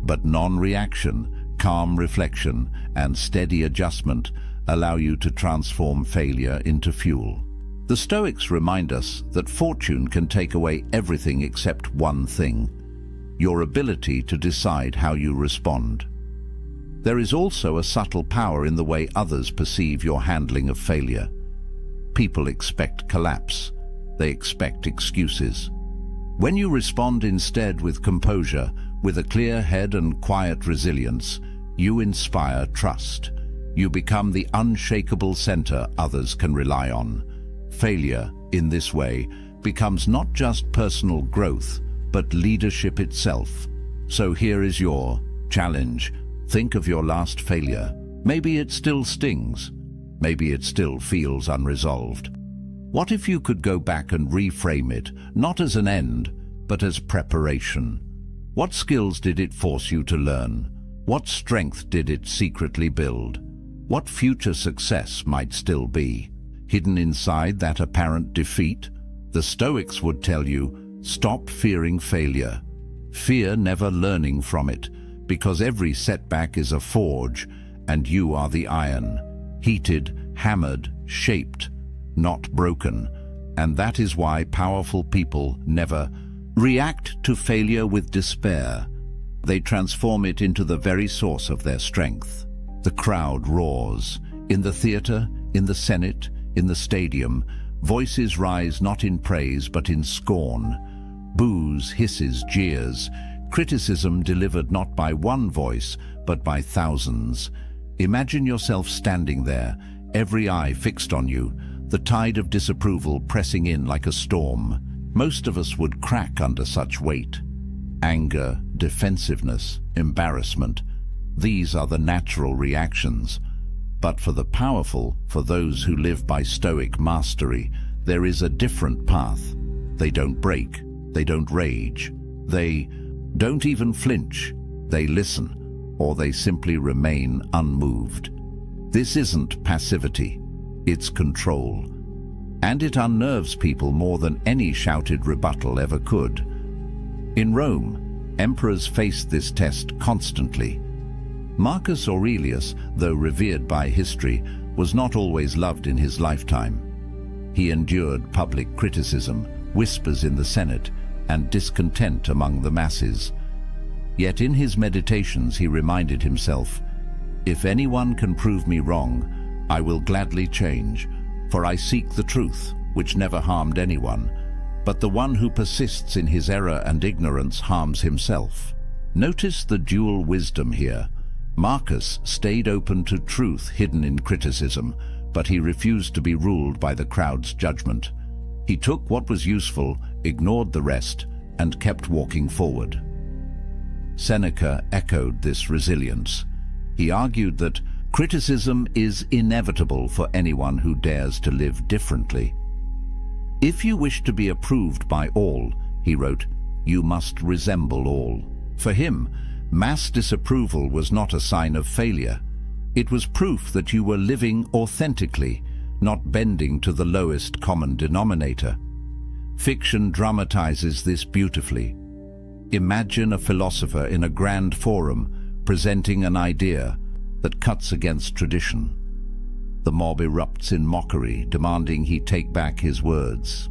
But non-reaction, calm reflection, and steady adjustment allow you to transform failure into fuel. The Stoics remind us that fortune can take away everything except one thing: your ability to decide how you respond. There is also a subtle power in the way others perceive your handling of failure. People expect collapse. They expect excuses. When you respond instead with composure, with a clear head and quiet resilience, you inspire trust. You become the unshakable center others can rely on. Failure, in this way, becomes not just personal growth, but leadership itself. So here is your challenge. Think of your last failure. Maybe it still stings. Maybe it still feels unresolved. What if you could go back and reframe it, not as an end, but as preparation? What skills did it force you to learn? What strength did it secretly build? What future success might still be hidden inside that apparent defeat? The Stoics would tell you, stop fearing failure. Fear never learning from it, because every setback is a forge, and you are the iron, heated, hammered, shaped, not broken. And that is why powerful people never react to failure with despair. They transform it into the very source of their strength. The crowd roars. In the theater, in the Senate, in the stadium, voices rise not in praise but in scorn. Boos, hisses, jeers, criticism delivered not by one voice but by thousands. Imagine yourself standing there, every eye fixed on you, the tide of disapproval pressing in like a storm. Most of us would crack under such weight. Anger, defensiveness, embarrassment. These are the natural reactions. But for the powerful, for those who live by Stoic mastery, there is a different path. They don't break. They don't rage. They don't even flinch. They listen, or they simply remain unmoved. This isn't passivity. It's control. And it unnerves people more than any shouted rebuttal ever could. In Rome, emperors faced this test constantly. Marcus Aurelius, though revered by history, was not always loved in his lifetime. He endured public criticism, whispers in the Senate, and discontent among the masses. Yet in his meditations he reminded himself, "If anyone can prove me wrong, I will gladly change, for I seek the truth, which never harmed anyone, but the one who persists in his error and ignorance harms himself." Notice the dual wisdom here. Marcus stayed open to truth hidden in criticism, but he refused to be ruled by the crowd's judgment. He took what was useful, ignored the rest, and kept walking forward. Seneca echoed this resilience. He argued that criticism is inevitable for anyone who dares to live differently. "If you wish to be approved by all," he wrote, "you must resemble all." For him, mass disapproval was not a sign of failure. It was proof that you were living authentically, not bending to the lowest common denominator. Fiction dramatizes this beautifully. Imagine a philosopher in a grand forum presenting an idea that cuts against tradition. The mob erupts in mockery, demanding he take back his words.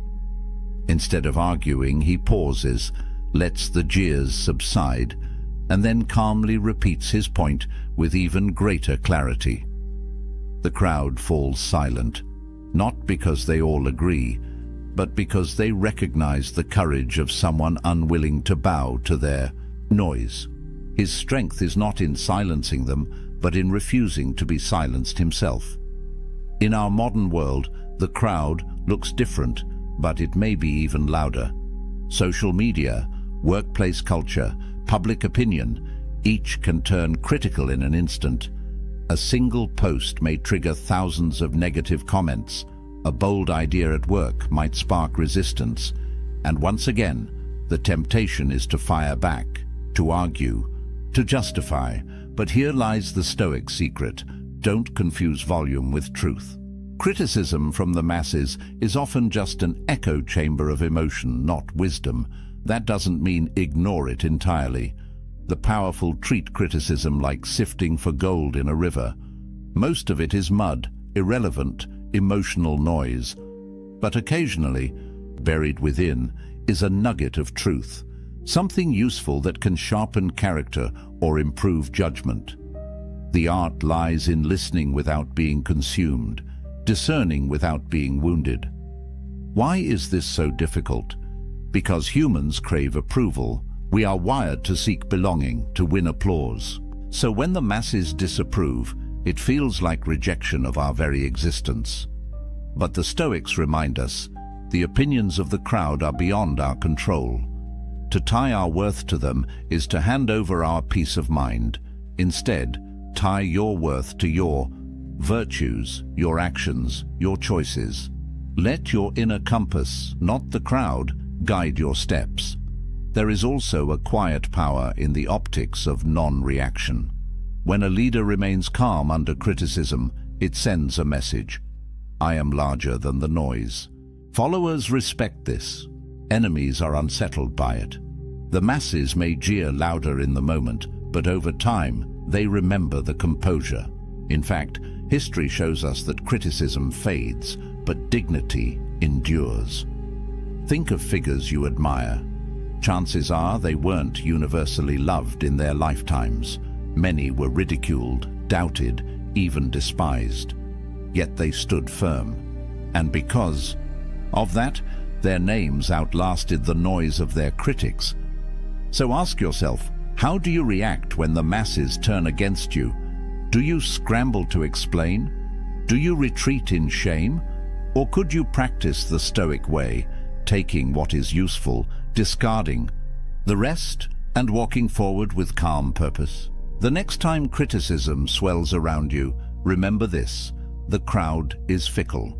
Instead of arguing, he pauses, lets the jeers subside, and then calmly repeats his point with even greater clarity. The crowd falls silent, not because they all agree, but because they recognize the courage of someone unwilling to bow to their noise. His strength is not in silencing them, but in refusing to be silenced himself. In our modern world, the crowd looks different, but it may be even louder. Social media, workplace culture, public opinion, each can turn critical in an instant. A single post may trigger thousands of negative comments. A bold idea at work might spark resistance. And once again, the temptation is to fire back, to argue, to justify. But here lies the Stoic secret. Don't confuse volume with truth. Criticism from the masses is often just an echo chamber of emotion, not wisdom. That doesn't mean ignore it entirely. The powerful treat criticism like sifting for gold in a river. Most of it is mud, irrelevant, emotional noise. But occasionally, buried within, is a nugget of truth, something useful that can sharpen character or improve judgment. The art lies in listening without being consumed, discerning without being wounded. Why is this so difficult? Because humans crave approval. We are wired to seek belonging, to win applause. So when the masses disapprove, it feels like rejection of our very existence. But the Stoics remind us, the opinions of the crowd are beyond our control. To tie our worth to them is to hand over our peace of mind. Instead, tie your worth to your virtues, your actions, your choices. Let your inner compass, not the crowd, guide your steps. There is also a quiet power in the optics of non-reaction. When a leader remains calm under criticism, it sends a message. I am larger than the noise. Followers respect this. Enemies are unsettled by it. The masses may jeer louder in the moment, but over time, they remember the composure. In fact, history shows us that criticism fades, but dignity endures. Think of figures you admire. Chances are they weren't universally loved in their lifetimes. Many were ridiculed, doubted, even despised. Yet they stood firm. And because of that, their names outlasted the noise of their critics. So ask yourself, how do you react when the masses turn against you? Do you scramble to explain? Do you retreat in shame? Or could you practice the Stoic way, taking what is useful, discarding the rest, and walking forward with calm purpose? The next time criticism swells around you, remember this: the crowd is fickle.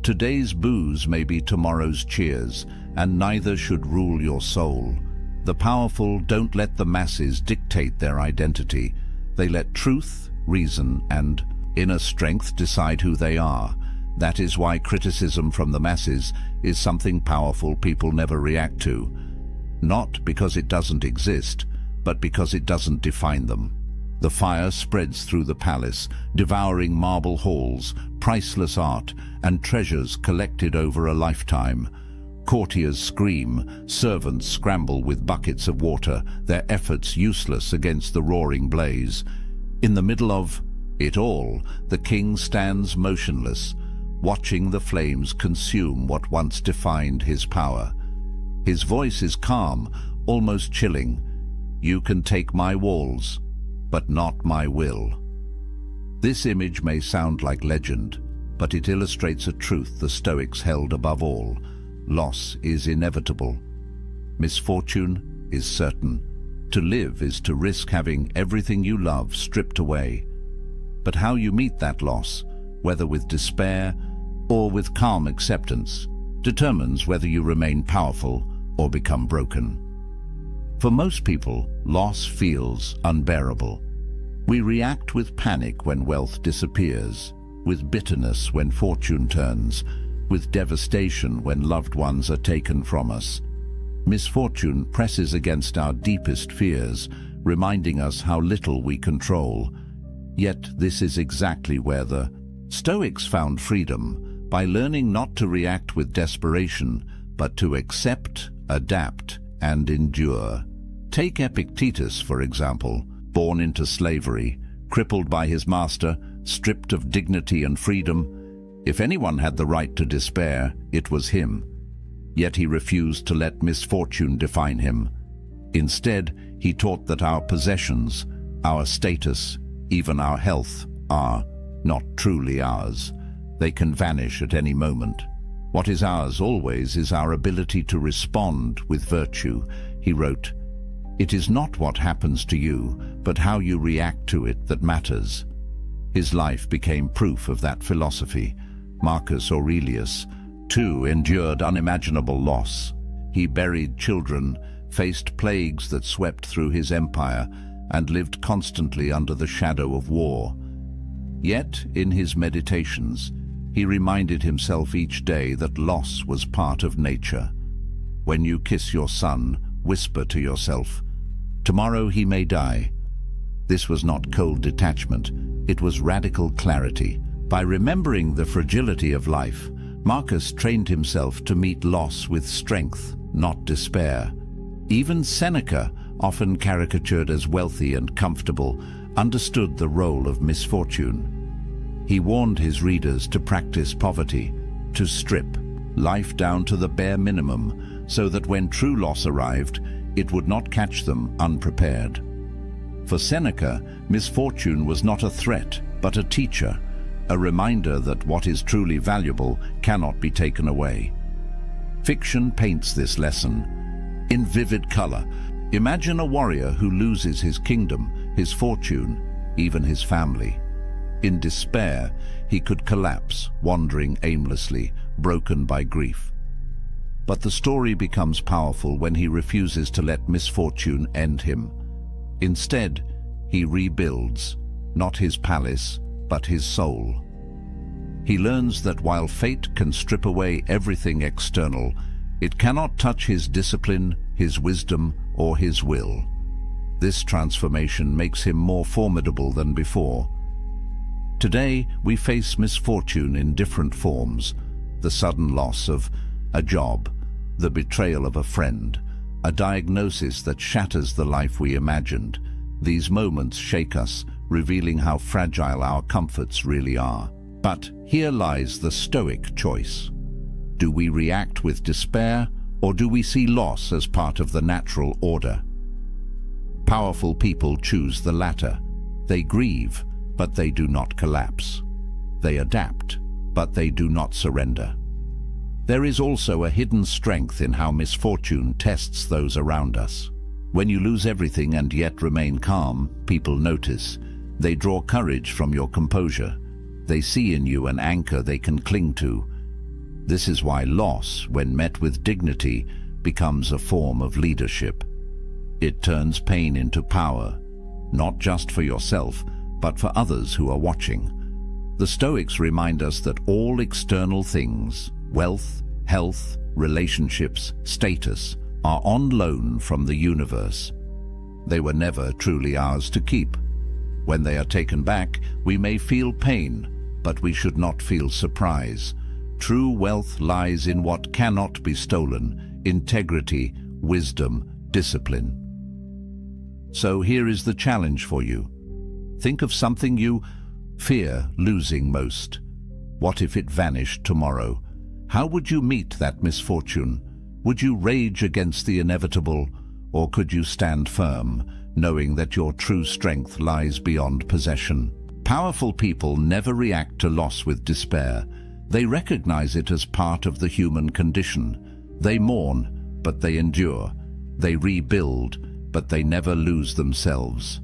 Today's boos may be tomorrow's cheers, and neither should rule your soul. The powerful don't let the masses dictate their identity. They let truth, reason, and inner strength decide who they are. That is why criticism from the masses is something powerful people never react to. Not because it doesn't exist, but because it doesn't define them. The fire spreads through the palace, devouring marble halls, priceless art, and treasures collected over a lifetime. Courtiers scream, servants scramble with buckets of water, their efforts useless against the roaring blaze. In the middle of it all, the king stands motionless, watching the flames consume what once defined his power. His voice is calm, almost chilling. You can take my walls, but not my will. This image may sound like legend, but it illustrates a truth the Stoics held above all. Loss is inevitable. Misfortune is certain. To live is to risk having everything you love stripped away. But how you meet that loss, whether with despair or with calm acceptance, determines whether you remain powerful or become broken. For most people, loss feels unbearable. We react with panic when wealth disappears, with bitterness when fortune turns, with devastation when loved ones are taken from us. Misfortune presses against our deepest fears, reminding us how little we control. Yet this is exactly where the Stoics found freedom, by learning not to react with desperation, but to accept, adapt, and endure. Take Epictetus, for example, born into slavery, crippled by his master, stripped of dignity and freedom. If anyone had the right to despair, it was him. Yet he refused to let misfortune define him. Instead, he taught that our possessions, our status, even our health, are not truly ours. They can vanish at any moment. What is ours always is our ability to respond with virtue. He wrote, "It is not what happens to you, but how you react to it that matters." His life became proof of that philosophy. Marcus Aurelius, too, endured unimaginable loss. He buried children, faced plagues that swept through his empire, and lived constantly under the shadow of war. Yet, in his meditations, he reminded himself each day that loss was part of nature. When you kiss your son, whisper to yourself, "Tomorrow he may die." This was not cold detachment, it was radical clarity. By remembering the fragility of life, Marcus trained himself to meet loss with strength, not despair. Even Seneca, often caricatured as wealthy and comfortable, understood the role of misfortune. He warned his readers to practice poverty, to strip life down to the bare minimum, so that when true loss arrived, it would not catch them unprepared. For Seneca, misfortune was not a threat, but a teacher. a reminder that what is truly valuable cannot be taken away. Fiction paints this lesson in vivid color. Imagine a warrior who loses his kingdom, his fortune, even his family. In despair, he could collapse, wandering aimlessly, broken by grief. But the story becomes powerful when he refuses to let misfortune end him. Instead, he rebuilds, not his palace, but his soul. He learns that while fate can strip away everything external, it cannot touch his discipline, his wisdom, or his will. This transformation makes him more formidable than before. Today, we face misfortune in different forms: the sudden loss of a job, the betrayal of a friend, a diagnosis that shatters the life we imagined. These moments shake us, revealing how fragile our comforts really are. But here lies the Stoic choice. Do we react with despair, or do we see loss as part of the natural order? Powerful people choose the latter. They grieve, but they do not collapse. They adapt, but they do not surrender. There is also a hidden strength in how misfortune tests those around us. When you lose everything and yet remain calm, people notice. They draw courage from your composure. They see in you an anchor they can cling to. This is why loss, when met with dignity, becomes a form of leadership. It turns pain into power, not just for yourself, but for others who are watching. The Stoics remind us that all external things, wealth, health, relationships, status, are on loan from the universe. They were never truly ours to keep. When they are taken back, we may feel pain, but we should not feel surprise. True wealth lies in what cannot be stolen: integrity, wisdom, discipline. So here is the challenge for you. Think of something you fear losing most. What if it vanished tomorrow? How would you meet that misfortune? Would you rage against the inevitable, or could you stand firm, knowing that your true strength lies beyond possession? Powerful people never react to loss with despair. They recognize it as part of the human condition. They mourn, but they endure. They rebuild, but they never lose themselves.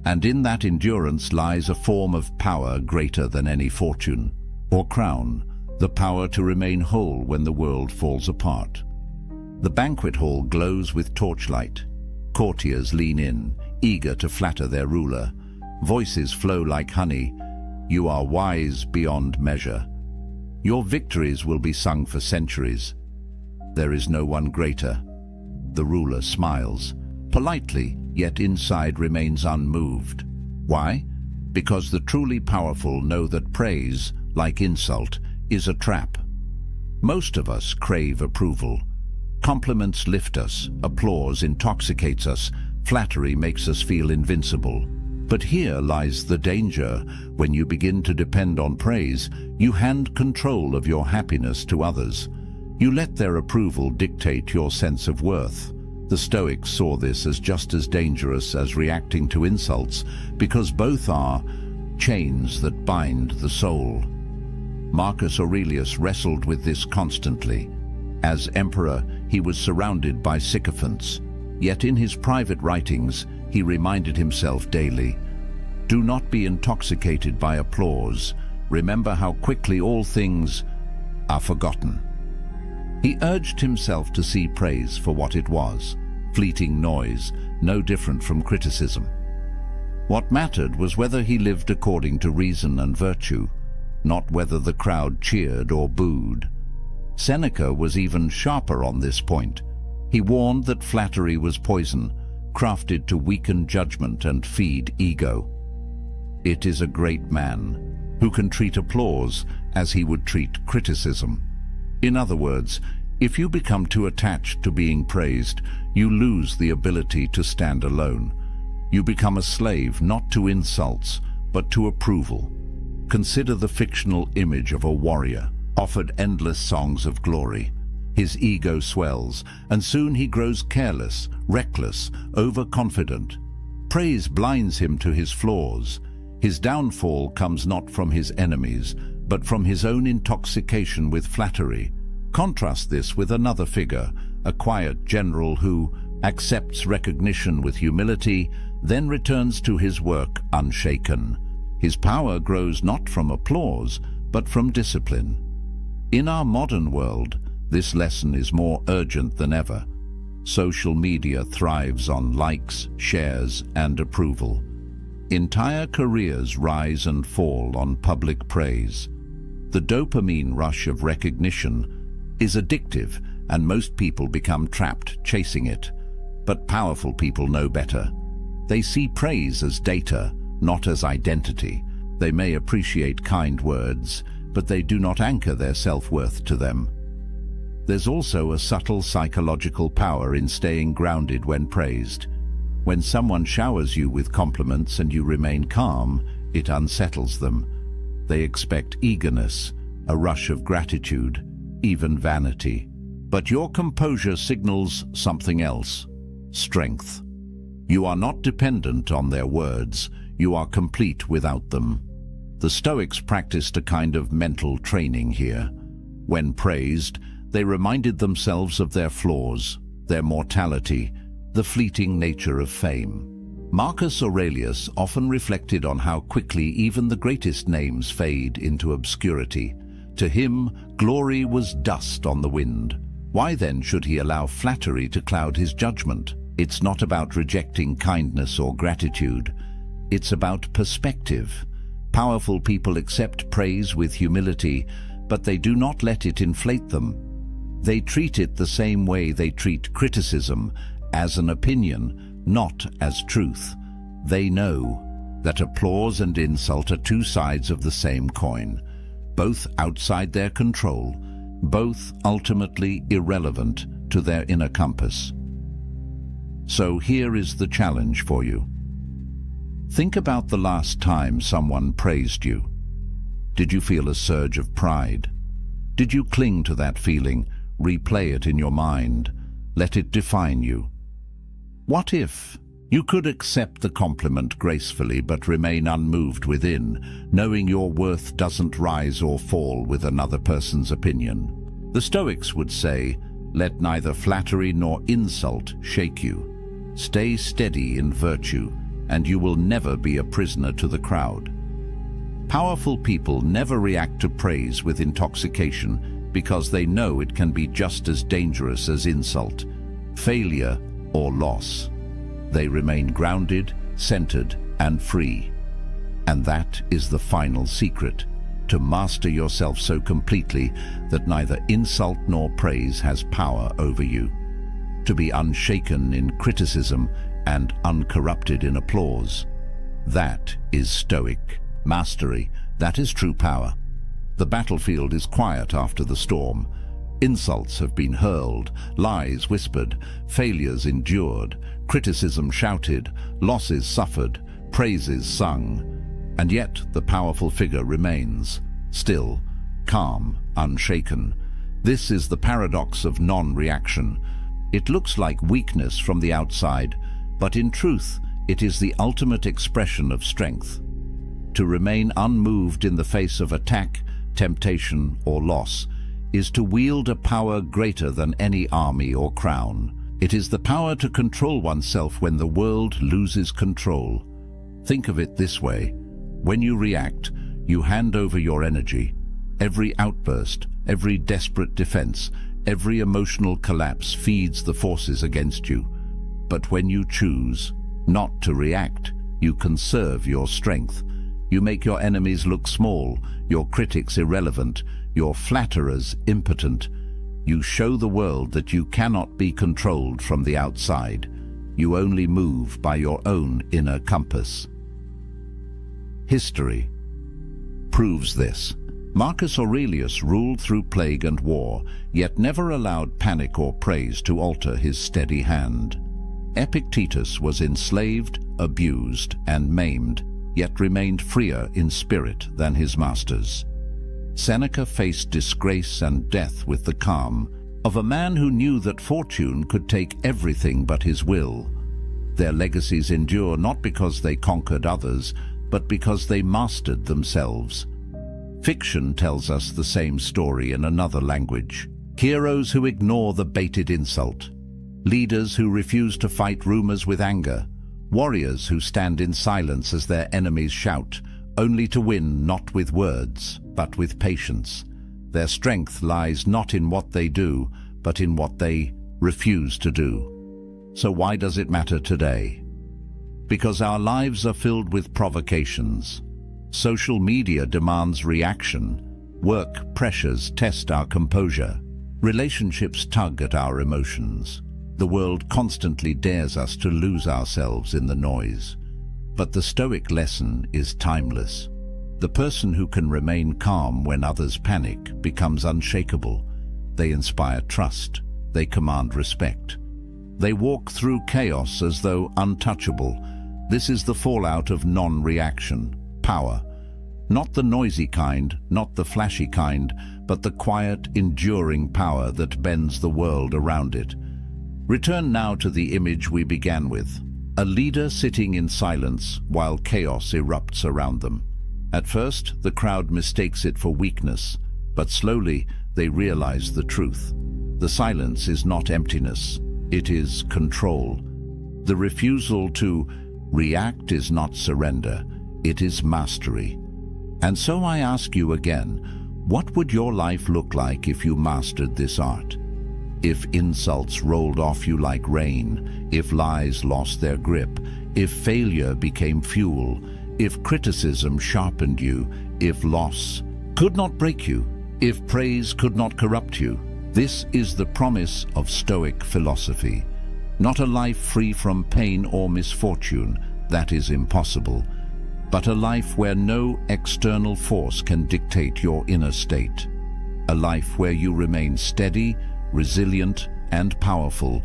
And in that endurance lies a form of power greater than any fortune or crown, the power to remain whole when the world falls apart. The banquet hall glows with torchlight. Courtiers lean in, eager to flatter their ruler. Voices flow like honey. You are wise beyond measure. Your victories will be sung for centuries. There is no one greater. The ruler smiles, politely, yet inside remains unmoved. Why? Because the truly powerful know that praise, like insult, is a trap. Most of us crave approval. Compliments lift us, applause intoxicates us, flattery makes us feel invincible. But here lies the danger. When you begin to depend on praise, you hand control of your happiness to others. You let their approval dictate your sense of worth. The Stoics saw this as just as dangerous as reacting to insults, because both are chains that bind the soul. Marcus Aurelius wrestled with this constantly. As emperor, he was surrounded by sycophants, yet in his private writings, he reminded himself daily, "Do not be intoxicated by applause. Remember how quickly all things are forgotten." He urged himself to see praise for what it was, fleeting noise, no different from criticism. What mattered was whether he lived according to reason and virtue, not whether the crowd cheered or booed. Seneca was even sharper on this point. He warned that flattery was poison, crafted to weaken judgment and feed ego. It is a great man who can treat applause as he would treat criticism. In other words, if you become too attached to being praised, you lose the ability to stand alone. You become a slave not to insults, but to approval. Consider the fictional image of a warrior, offered endless songs of glory. His ego swells, and soon he grows careless, reckless, overconfident. Praise blinds him to his flaws. His downfall comes not from his enemies, but from his own intoxication with flattery. Contrast this with another figure, a quiet general who accepts recognition with humility, then returns to his work unshaken. His power grows not from applause, but from discipline. In our modern world, this lesson is more urgent than ever. Social media thrives on likes, shares, and approval. Entire careers rise and fall on public praise. The dopamine rush of recognition is addictive, and most people become trapped chasing it. But powerful people know better. They see praise as data, not as identity. They may appreciate kind words, but they do not anchor their self-worth to them. There's also a subtle psychological power in staying grounded when praised. When someone showers you with compliments and you remain calm, it unsettles them. They expect eagerness, a rush of gratitude, even vanity. But your composure signals something else: strength. You are not dependent on their words, you are complete without them. The Stoics practiced a kind of mental training here. When praised, they reminded themselves of their flaws, their mortality, the fleeting nature of fame. Marcus Aurelius often reflected on how quickly even the greatest names fade into obscurity. To him, glory was dust on the wind. Why then should he allow flattery to cloud his judgment? It's not about rejecting kindness or gratitude. It's about perspective. Powerful people accept praise with humility, but they do not let it inflate them. They treat it the same way they treat criticism, as an opinion, not as truth. They know that applause and insult are two sides of the same coin, both outside their control, both ultimately irrelevant to their inner compass. So here is the challenge for you. Think about the last time someone praised you. Did you feel a surge of pride? Did you cling to that feeling, replay it in your mind, let it define you? What if you could accept the compliment gracefully but remain unmoved within, knowing your worth doesn't rise or fall with another person's opinion? The Stoics would say, let neither flattery nor insult shake you. Stay steady in virtue, and you will never be a prisoner to the crowd. Powerful people never react to praise with intoxication because they know it can be just as dangerous as insult, failure, or loss. They remain grounded, centered, and free. And that is the final secret: to master yourself so completely that neither insult nor praise has power over you. To be unshaken in criticism and uncorrupted in applause. That is Stoic mastery. That is true power. The battlefield is quiet after the storm. Insults have been hurled, lies whispered, failures endured, criticism shouted, losses suffered, praises sung. And yet the powerful figure remains, still, calm, unshaken. This is the paradox of non-reaction. It looks like weakness from the outside, but in truth, it is the ultimate expression of strength. To remain unmoved in the face of attack, temptation, or loss is to wield a power greater than any army or crown. It is the power to control oneself when the world loses control. Think of it this way: when you react, you hand over your energy. Every outburst, every desperate defense, every emotional collapse feeds the forces against you. But when you choose not to react, you conserve your strength. You make your enemies look small, your critics irrelevant, your flatterers impotent. You show the world that you cannot be controlled from the outside. You only move by your own inner compass. History proves this. Marcus Aurelius ruled through plague and war, yet never allowed panic or praise to alter his steady hand. Epictetus was enslaved, abused, and maimed, yet remained freer in spirit than his masters. Seneca faced disgrace and death with the calm of a man who knew that fortune could take everything but his will. Their legacies endure not because they conquered others, but because they mastered themselves. Fiction tells us the same story in another language. Heroes who ignore the baited insult. Leaders who refuse to fight rumors with anger. Warriors who stand in silence as their enemies shout, only to win not with words, but with patience. Their strength lies not in what they do, but in what they refuse to do. So why does it matter today? Because our lives are filled with provocations. Social media demands reaction. Work pressures test our composure. Relationships tug at our emotions. The world constantly dares us to lose ourselves in the noise. But the Stoic lesson is timeless. The person who can remain calm when others panic becomes unshakable. They inspire trust. They command respect. They walk through chaos as though untouchable. This is the fallout of non-reaction. Power. Not the noisy kind, not the flashy kind, but the quiet, enduring power that bends the world around it. Return now to the image we began with. A leader sitting in silence while chaos erupts around them. At first, the crowd mistakes it for weakness, but slowly they realize the truth. The silence is not emptiness, it is control. The refusal to react is not surrender, it is mastery. And so I ask you again, what would your life look like if you mastered this art? If insults rolled off you like rain, if lies lost their grip, if failure became fuel, if criticism sharpened you, if loss could not break you, if praise could not corrupt you. This is the promise of Stoic philosophy. Not a life free from pain or misfortune, that is impossible, but a life where no external force can dictate your inner state. A life where you remain steady, resilient, and powerful,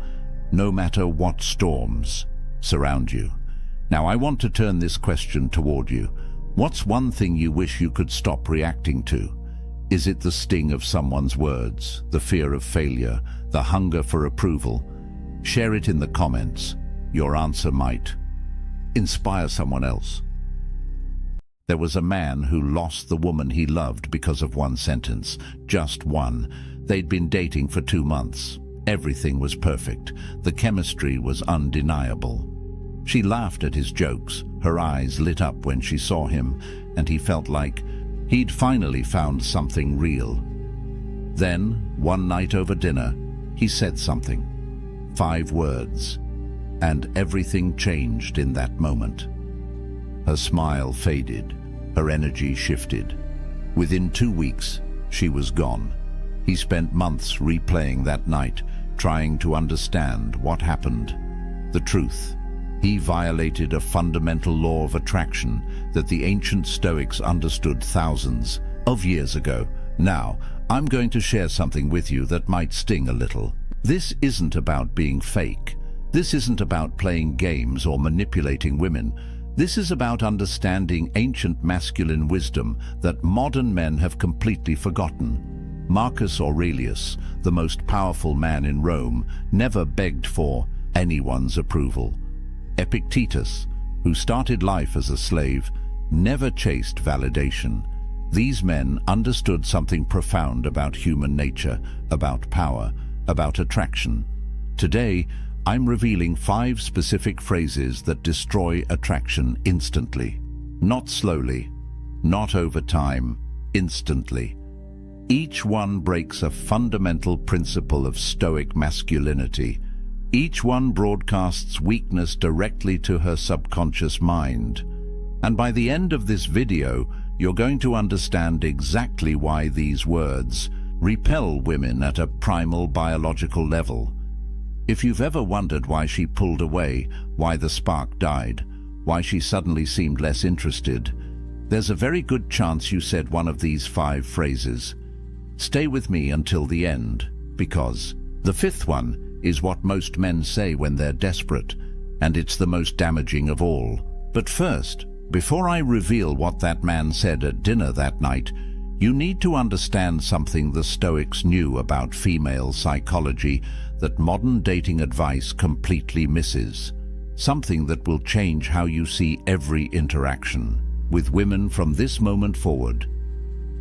no matter what storms surround you. Now I want to turn this question toward you. What's one thing you wish you could stop reacting to? Is it the sting of someone's words, the fear of failure, the hunger for approval? Share it in the comments. Your answer might inspire someone else. There was a man who lost the woman he loved because of one sentence, just one. They'd been dating for 2 months. Everything was perfect. The chemistry was undeniable. She laughed at his jokes. Her eyes lit up when she saw him, and he felt like he'd finally found something real. Then, one night over dinner, he said something. 5 words, and everything changed in that moment. Her smile faded, her energy shifted. Within 2 weeks, she was gone. He spent months replaying that night, trying to understand what happened. The truth. He violated a fundamental law of attraction that the ancient Stoics understood thousands of years ago. Now, I'm going to share something with you that might sting a little. This isn't about being fake. This isn't about playing games or manipulating women. This is about understanding ancient masculine wisdom that modern men have completely forgotten. Marcus Aurelius, the most powerful man in Rome, never begged for anyone's approval. Epictetus, who started life as a slave, never chased validation. These men understood something profound about human nature, about power, about attraction. Today, I'm revealing 5 specific phrases that destroy attraction instantly. Not slowly, not over time, instantly. Each one breaks a fundamental principle of Stoic masculinity. Each one broadcasts weakness directly to her subconscious mind. And by the end of this video, you're going to understand exactly why these words repel women at a primal biological level. If you've ever wondered why she pulled away, why the spark died, why she suddenly seemed less interested, there's a very good chance you said one of these 5 phrases. Stay with me until the end, because the 5th one is what most men say when they're desperate, and it's the most damaging of all. But first, before I reveal what that man said at dinner that night, you need to understand something the Stoics knew about female psychology that modern dating advice completely misses. Something that will change how you see every interaction. with women from this moment forward.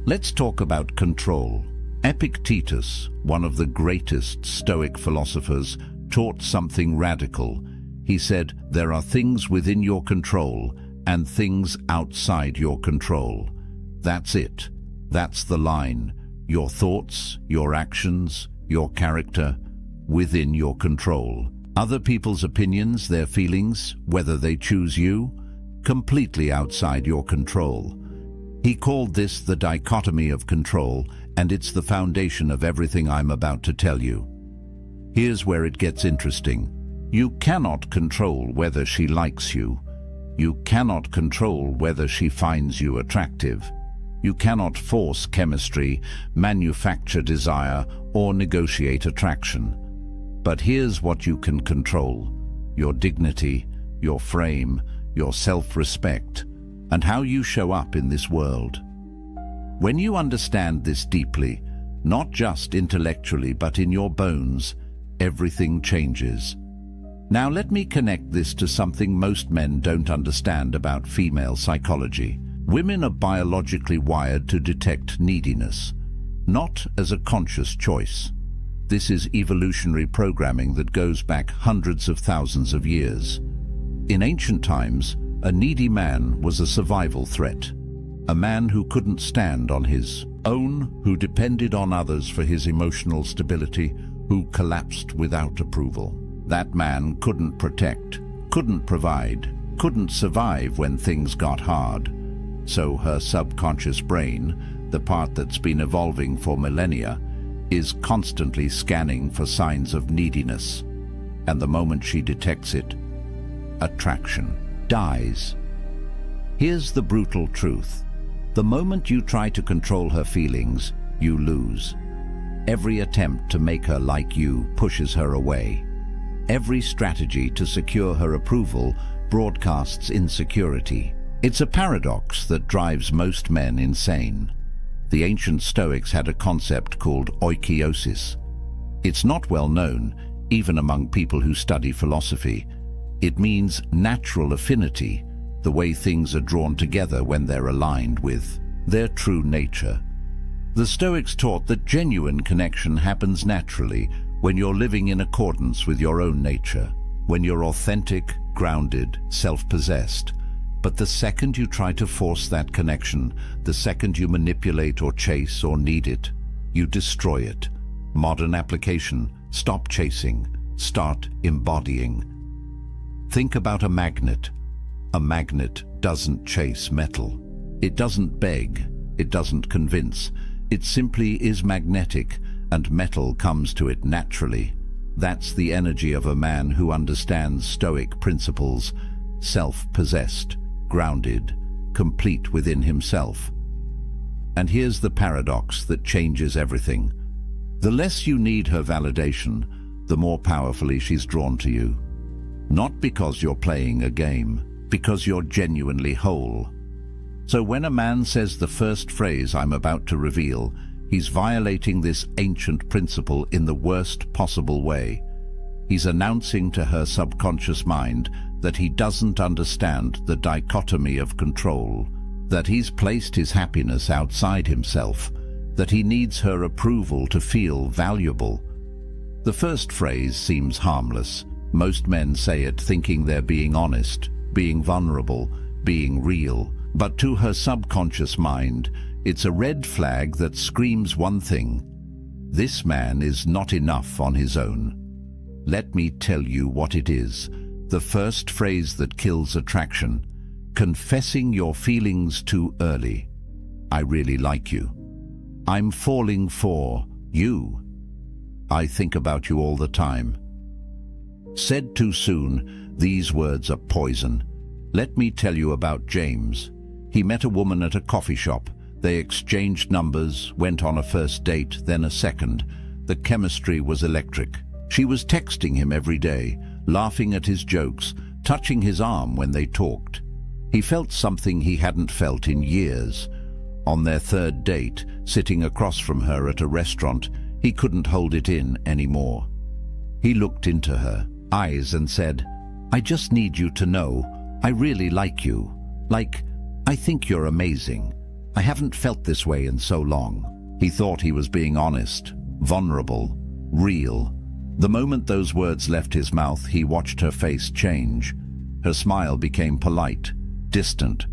Let's talk about control. Epictetus, one of the greatest Stoic philosophers, taught something radical. He said, there are things within your control and things outside your control. That's it. That's the line. Your thoughts, your actions, your character, within your control. Other people's opinions, their feelings, whether they choose you, completely outside your control. He called this the dichotomy of control, and it's the foundation of everything I'm about to tell you. Here's where it gets interesting. You cannot control whether she likes you. You cannot control whether she finds you attractive. You cannot force chemistry, manufacture desire, or negotiate attraction. But here's what you can control: your dignity, your frame, your self-respect, and how you show up in this world. When you understand this deeply, not just intellectually but in your bones, everything changes. Now let me connect this to something most men don't understand about female psychology. Women are biologically wired to detect neediness, not as a conscious choice. This is evolutionary programming that goes back hundreds of thousands of years. In ancient times, a needy man was a survival threat. A man who couldn't stand on his own, who depended on others for his emotional stability, who collapsed without approval. That man couldn't protect, couldn't provide, couldn't survive when things got hard. So her subconscious brain, the part that's been evolving for millennia, is constantly scanning for signs of neediness. And the moment she detects it, attraction dies. Here's the brutal truth. The moment you try to control her feelings, you lose. Every attempt to make her like you pushes her away. Every strategy to secure her approval broadcasts insecurity. It's a paradox that drives most men insane. The ancient Stoics had a concept called oikeiosis. It's not well known, even among people who study philosophy. It means natural affinity, the way things are drawn together when they're aligned with their true nature. The Stoics taught that genuine connection happens naturally when you're living in accordance with your own nature, when you're authentic, grounded, self-possessed. But the second you try to force that connection, the second you manipulate or chase or need it, you destroy it. Modern application: stop chasing, start embodying. Think about a magnet. A magnet doesn't chase metal. It doesn't beg. It doesn't convince. It simply is magnetic, and metal comes to it naturally. That's the energy of a man who understands Stoic principles: self-possessed, grounded, complete within himself. And here's the paradox that changes everything. The less you need her validation, the more powerfully she's drawn to you. Not because you're playing a game, because you're genuinely whole. So when a man says the first phrase I'm about to reveal, he's violating this ancient principle in the worst possible way. He's announcing to her subconscious mind that he doesn't understand the dichotomy of control, that he's placed his happiness outside himself, that he needs her approval to feel valuable. The first phrase seems harmless. Most men say it thinking they're being honest, being vulnerable, being real. But to her subconscious mind, it's a red flag that screams one thing: this man is not enough on his own. Let me tell you what it is. The first phrase that kills attraction: confessing your feelings too early. I really like you. I'm falling for you. I think about you all the time. Said too soon, these words are poison. Let me tell you about James. He met a woman at a coffee shop. They exchanged numbers, went on a first date, then a second. The chemistry was electric. She was texting him every day, laughing at his jokes, touching his arm when they talked. He felt something he hadn't felt in years. On their third date, sitting across from her at a restaurant, he couldn't hold it in anymore. He looked into her eyes and said, I just need you to know, I really like you. Like, "I think you're amazing. I haven't felt this way in so long." He thought he was being honest, vulnerable, real. The moment those words left his mouth, he watched her face change. Her smile became polite, distant.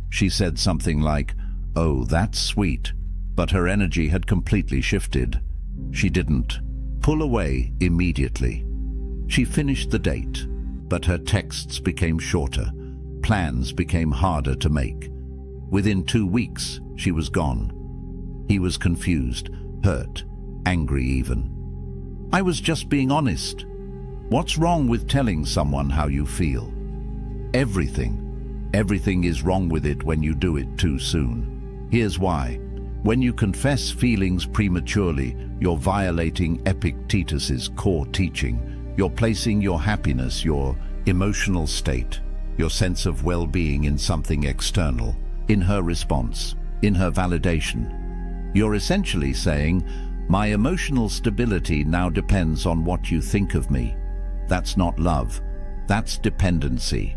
She said something like, "Oh, that's sweet," but her energy had completely shifted. She didn't pull away immediately. She finished the date, but her texts became shorter. Plans became harder to make. Within 2 weeks, she was gone. He was confused, hurt, angry even. "I was just being honest." What's wrong with telling someone how you feel? Everything. Everything is wrong with it when you do it too soon. Here's why. When you confess feelings prematurely, you're violating Epictetus's core teaching. You're placing your happiness, your emotional state, your sense of well-being in something external, in her response, in her validation. You're essentially saying, "My emotional stability now depends on what you think of me." That's not love. That's dependency.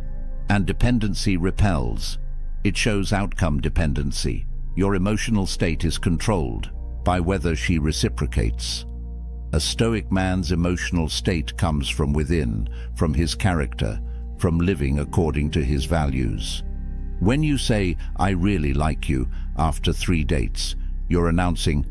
And dependency repels. It shows outcome dependency. Your emotional state is controlled by whether she reciprocates. A Stoic man's emotional state comes from within, from his character, from living according to his values. When you say, "I really like you," after 3 dates, you're announcing,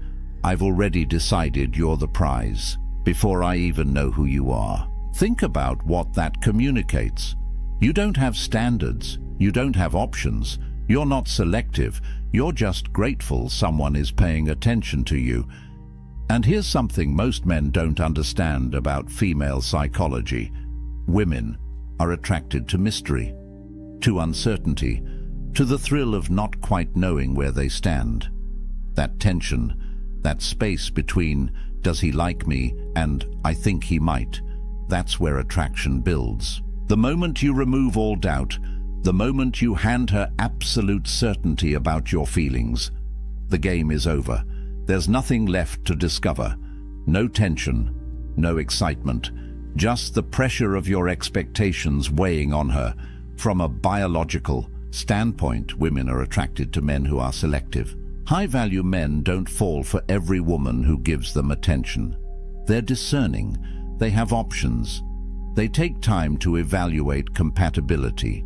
"I've already decided you're the prize, before I even know who you are." Think about what that communicates. You don't have standards. You don't have options. You're not selective. You're just grateful someone is paying attention to you. And here's something most men don't understand about female psychology. Women are attracted to mystery, to uncertainty, to the thrill of not quite knowing where they stand. That tension, that space between "does he like me" and "I think he might," that's where attraction builds. The moment you remove all doubt, the moment you hand her absolute certainty about your feelings, the game is over. There's nothing left to discover. No tension, no excitement, just the pressure of your expectations weighing on her. From a biological standpoint, women are attracted to men who are selective. High-value men don't fall for every woman who gives them attention. They're discerning. They have options. They take time to evaluate compatibility.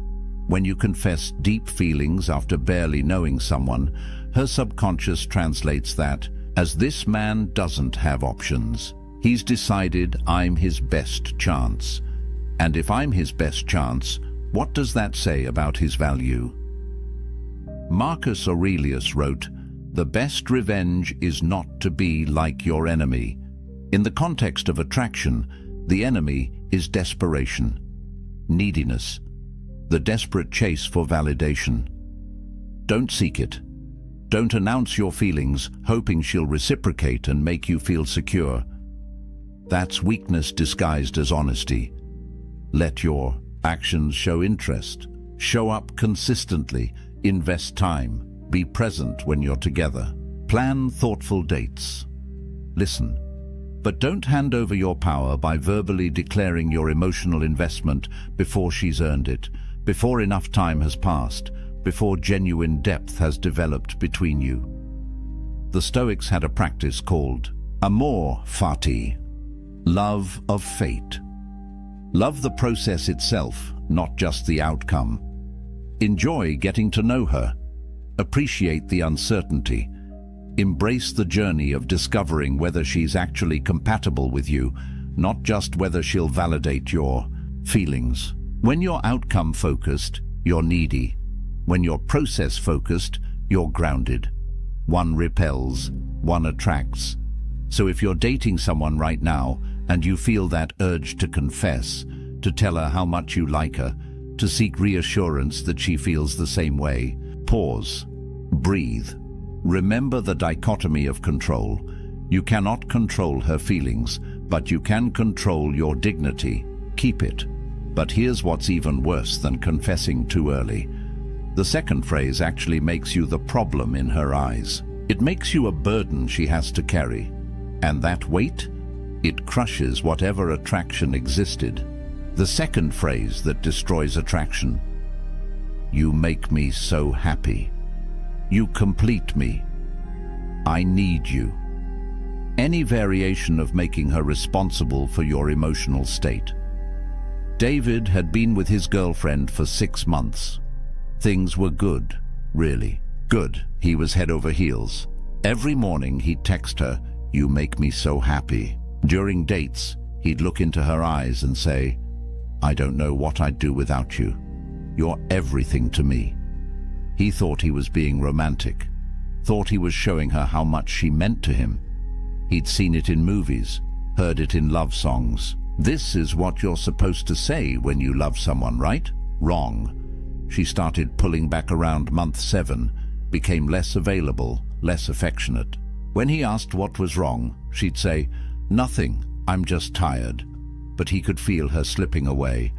When you confess deep feelings after barely knowing someone, her subconscious translates that as "this man doesn't have options. He's decided I'm his best chance. And if I'm his best chance, what does that say about his value?" Marcus Aurelius wrote, "The best revenge is not to be like your enemy." In the context of attraction, the enemy is desperation, neediness, the desperate chase for validation. Don't seek it. Don't announce your feelings, hoping she'll reciprocate and make you feel secure. That's weakness disguised as honesty. Let your actions show interest. Show up consistently. Invest time. Be present when you're together. Plan thoughtful dates. Listen. But don't hand over your power by verbally declaring your emotional investment before she's earned it, before enough time has passed, before genuine depth has developed between you. The Stoics had a practice called amor fati, love of fate. Love the process itself, not just the outcome. Enjoy getting to know her. Appreciate the uncertainty. Embrace the journey of discovering whether she's actually compatible with you, not just whether she'll validate your feelings. When you're outcome-focused, you're needy. When you're process-focused, you're grounded. One repels, one attracts. So if you're dating someone right now and you feel that urge to confess, to tell her how much you like her, to seek reassurance that she feels the same way, pause, breathe. Remember the dichotomy of control. You cannot control her feelings, but you can control your dignity. Keep it. But here's what's even worse than confessing too early. The second phrase actually makes you the problem in her eyes. It makes you a burden she has to carry. And that weight? It crushes whatever attraction existed. The second phrase that destroys attraction. You make me so happy. You complete me. I need you. Any variation of making her responsible for your emotional state. David had been with his girlfriend for 6 months. Things were good, really. Good. He was head over heels. Every morning he'd text her, "You make me so happy." During dates, he'd look into her eyes and say, "I don't know what I'd do without you. You're everything to me." He thought he was being romantic, thought he was showing her how much she meant to him. He'd seen it in movies, heard it in love songs. This is what you're supposed to say when you love someone, right? Wrong. She started pulling back around month 7, became less available, less affectionate. When he asked what was wrong, she'd say, "Nothing, I'm just tired." But he could feel her slipping away.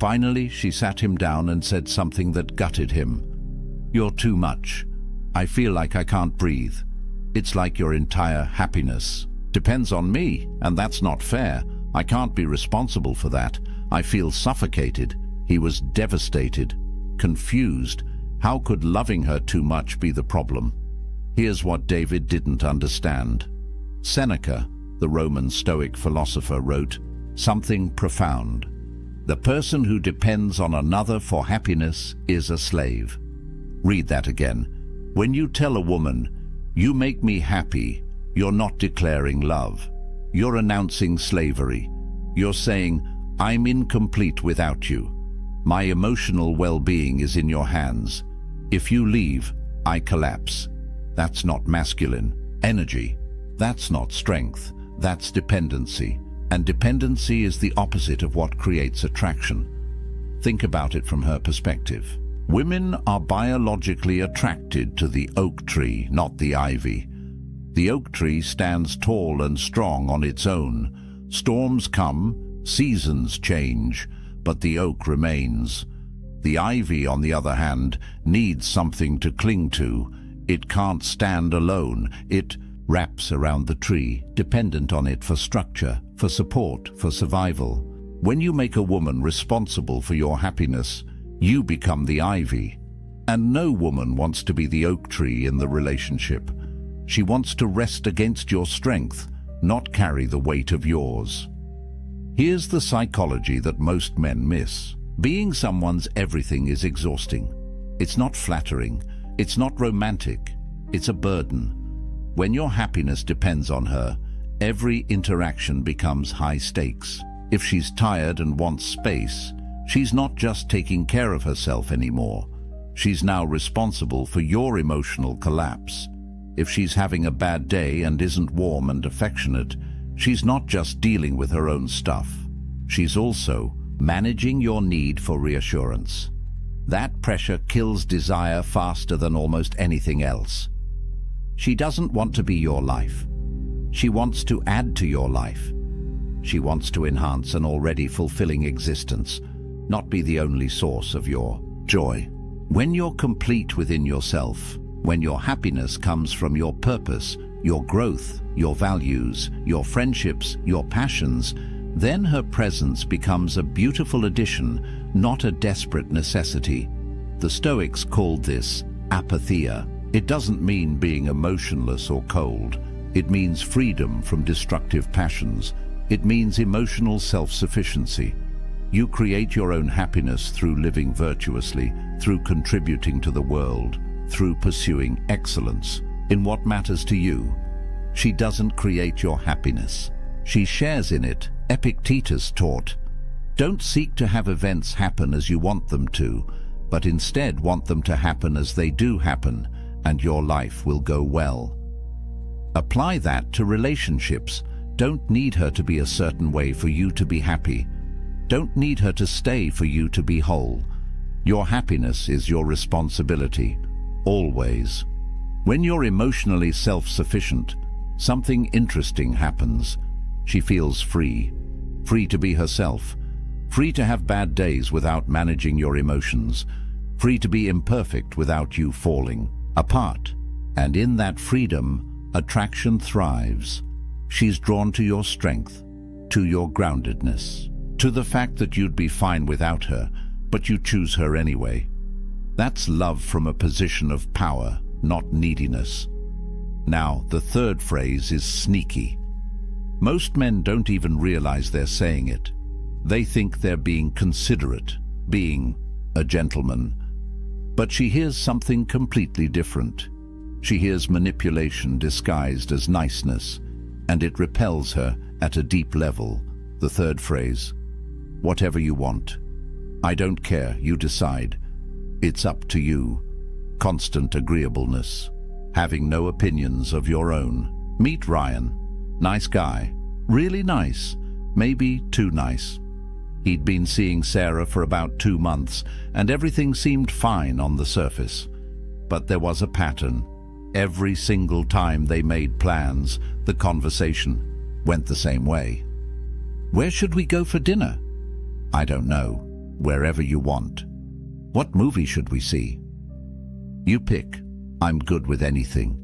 Finally, she sat him down and said something that gutted him. "You're too much. I feel like I can't breathe. It's like your entire happiness depends on me, and that's not fair. I can't be responsible for that. I feel suffocated." He was devastated, confused. How could loving her too much be the problem? Here's what David didn't understand. Seneca, the Roman Stoic philosopher, wrote something profound. "The person who depends on another for happiness is a slave." Read that again. When you tell a woman, "You make me happy," you're not declaring love. You're announcing slavery. You're saying, "I'm incomplete without you. My emotional well-being is in your hands. If you leave, I collapse." That's not masculine energy. That's not strength. That's dependency. And dependency is the opposite of what creates attraction. Think about it from her perspective. Women are biologically attracted to the oak tree, not the ivy. The oak tree stands tall and strong on its own. Storms come, seasons change, but the oak remains. The ivy, on the other hand, needs something to cling to. It can't stand alone. It wraps around the tree, dependent on it for structure, for support, for survival. When you make a woman responsible for your happiness, you become the ivy. And no woman wants to be the oak tree in the relationship. She wants to rest against your strength, not carry the weight of yours. Here's the psychology that most men miss. Being someone's everything is exhausting. It's not flattering. It's not romantic. It's a burden. When your happiness depends on her, every interaction becomes high stakes. If she's tired and wants space, she's not just taking care of herself anymore. She's now responsible for your emotional collapse. If she's having a bad day and isn't warm and affectionate, she's not just dealing with her own stuff. She's also managing your need for reassurance. That pressure kills desire faster than almost anything else. She doesn't want to be your life. She wants to add to your life. She wants to enhance an already fulfilling existence, not be the only source of your joy. When you're complete within yourself, when your happiness comes from your purpose, your growth, your values, your friendships, your passions, then her presence becomes a beautiful addition, not a desperate necessity. The Stoics called this apatheia. It doesn't mean being emotionless or cold. It means freedom from destructive passions. It means emotional self-sufficiency. You create your own happiness through living virtuously, through contributing to the world, through pursuing excellence in what matters to you. She doesn't create your happiness. She shares in it. Epictetus taught, "Don't seek to have events happen as you want them to, but instead want them to happen as they do happen, and your life will go well." Apply that to relationships. Don't need her to be a certain way for you to be happy. Don't need her to stay for you to be whole. Your happiness is your responsibility, always. When you're emotionally self-sufficient, something interesting happens. She feels free. Free to be herself. Free to have bad days without managing your emotions. Free to be imperfect without you falling apart. And in that freedom, attraction thrives. She's drawn to your strength, to your groundedness, to the fact that you'd be fine without her, but you choose her anyway. That's love from a position of power, not neediness. Now, the third phrase is sneaky. Most men don't even realize they're saying it. They think they're being considerate, being a gentleman. But she hears something completely different. She hears manipulation disguised as niceness, and it repels her at a deep level. The third phrase, whatever you want. I don't care, you decide. It's up to you. Constant agreeableness. Having no opinions of your own. Meet Ryan. Nice guy. Really nice. Maybe too nice. He'd been seeing Sarah for about 2 months, and everything seemed fine on the surface. But there was a pattern. Every single time they made plans, the conversation went the same way. Where should we go for dinner? I don't know. Wherever you want. What movie should we see? You pick. I'm good with anything.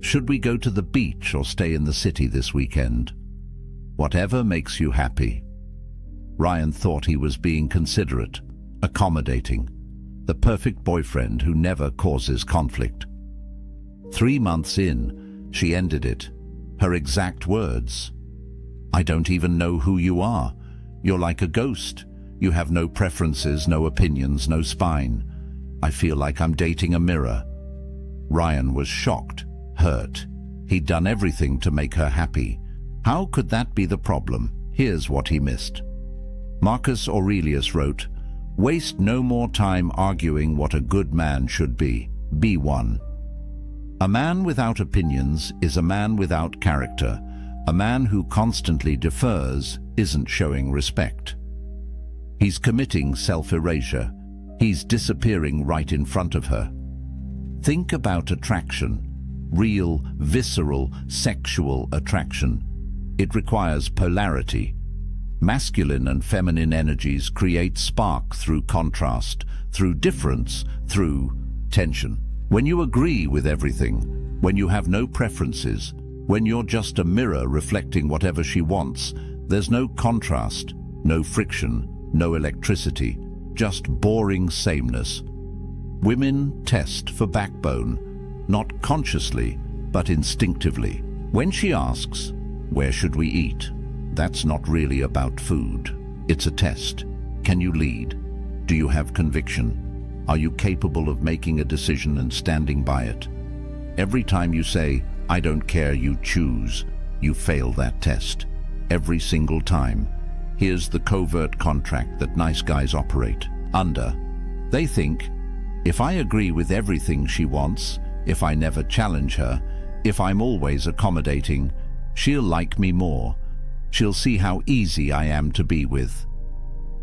Should we go to the beach or stay in the city this weekend? Whatever makes you happy. Ryan thought he was being considerate, accommodating, the perfect boyfriend who never causes conflict. 3 months in, she ended it. Her exact words. I don't even know who you are. You're like a ghost. You have no preferences, no opinions, no spine. I feel like I'm dating a mirror. Ryan was shocked, hurt. He'd done everything to make her happy. How could that be the problem? Here's what he missed. Marcus Aurelius wrote, "Waste no more time arguing what a good man should be. Be one." A man without opinions is a man without character. A man who constantly defers isn't showing respect. He's committing self-erasure. He's disappearing right in front of her. Think about attraction. Real, visceral, sexual attraction. It requires polarity. Masculine and feminine energies create spark through contrast, through difference, through tension. When you agree with everything, when you have no preferences, when you're just a mirror reflecting whatever she wants, there's no contrast, no friction, no electricity, just boring sameness. Women test for backbone, not consciously, but instinctively. When she asks, "Where should we eat?" that's not really about food. It's a test. Can you lead? Do you have conviction? Are you capable of making a decision and standing by it? Every time you say, "I don't care, you choose," you fail that test. Every single time. Here's the covert contract that nice guys operate under. They think, if I agree with everything she wants, if I never challenge her, if I'm always accommodating, she'll like me more. She'll see how easy I am to be with.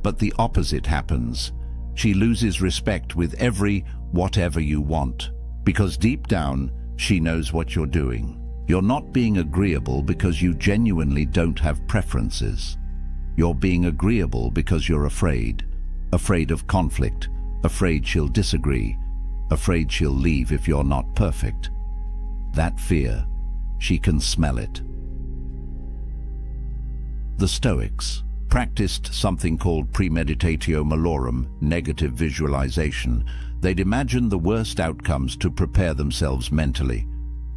But the opposite happens. She loses respect with every "whatever you want," because deep down, she knows what you're doing. You're not being agreeable because you genuinely don't have preferences. You're being agreeable because you're afraid. Afraid of conflict. Afraid she'll disagree. Afraid she'll leave if you're not perfect. That fear, she can smell it. The Stoics practiced something called premeditatio malorum, negative visualization. They'd imagine the worst outcomes to prepare themselves mentally.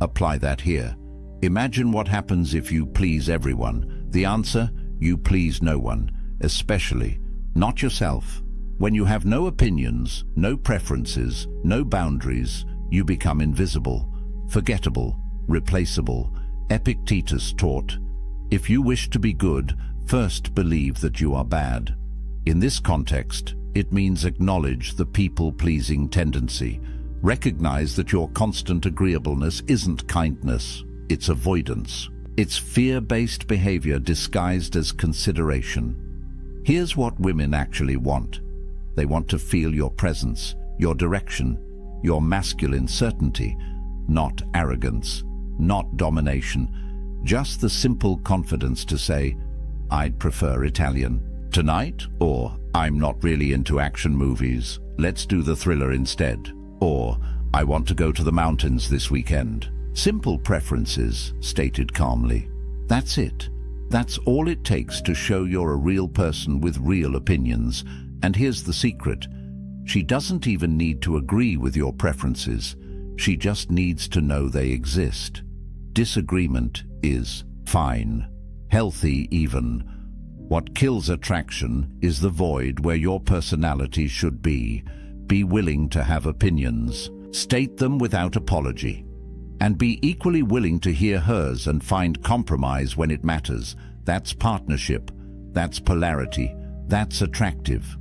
Apply that here. Imagine what happens if you please everyone. The answer, you please no one, especially not yourself. When you have no opinions, no preferences, no boundaries, you become invisible, forgettable, replaceable. Epictetus taught, if you wish to be good, first believe that you are bad. In this context, it means acknowledge the people-pleasing tendency. Recognize that your constant agreeableness isn't kindness, it's avoidance. It's fear-based behavior disguised as consideration. Here's what women actually want. They want to feel your presence, your direction, your masculine certainty, not arrogance, not domination, just the simple confidence to say, I'd prefer Italian tonight, or I'm not really into action movies, let's do the thriller instead, or I want to go to the mountains this weekend. Simple preferences, stated calmly. That's it. That's all it takes to show you're a real person with real opinions. And here's the secret. She doesn't even need to agree with your preferences. She just needs to know they exist. Disagreement is fine, healthy even. What kills attraction is the void where your personality should be. Be willing to have opinions. State them without apology. And be equally willing to hear hers and find compromise when it matters. That's partnership. That's polarity. That's attractive.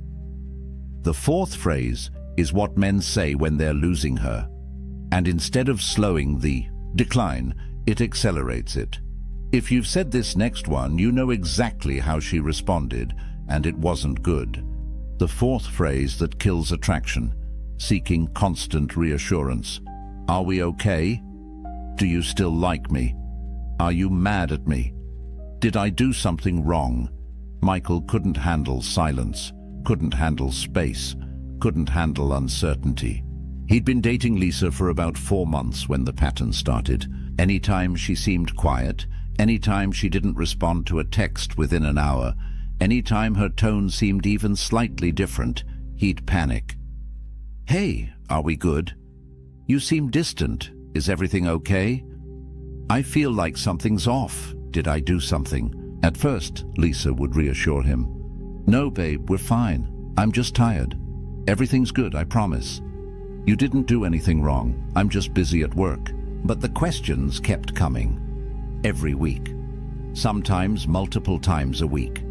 The fourth phrase is what men say when they're losing her. And instead of slowing the decline, it accelerates it. If you've said this next one, you know exactly how she responded, and it wasn't good. The fourth phrase that kills attraction, seeking constant reassurance. Are we okay? Do you still like me? Are you mad at me? Did I do something wrong? Michael couldn't handle silence, couldn't handle space, couldn't handle uncertainty. He'd been dating Lisa for about 4 months when the pattern started. Anytime she seemed quiet, anytime she didn't respond to a text within an hour, anytime her tone seemed even slightly different, he'd panic. Hey, are we good? You seem distant. Is everything okay? I feel like something's off. Did I do something? At first, Lisa would reassure him. No, babe, we're fine. I'm just tired. Everything's good, I promise. You didn't do anything wrong. I'm just busy at work. But the questions kept coming. Every week. Sometimes multiple times a week.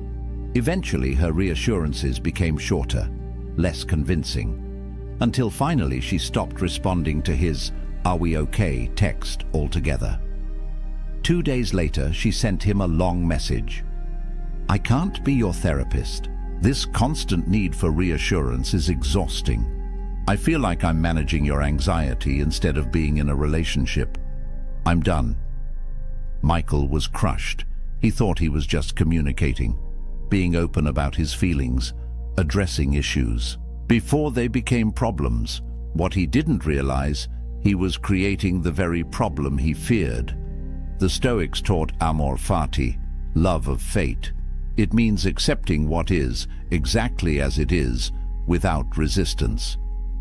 Eventually, her reassurances became shorter, less convincing. Until finally she stopped responding to his "Are we okay?" text altogether. 2 days later, she sent him a long message. I can't be your therapist. This constant need for reassurance is exhausting. I feel like I'm managing your anxiety instead of being in a relationship. I'm done. Michael was crushed. He thought he was just communicating, being open about his feelings, addressing issues. Before they became problems, what he didn't realize, he was creating the very problem he feared. The Stoics taught amor fati, love of fate. It means accepting what is, exactly as it is, without resistance.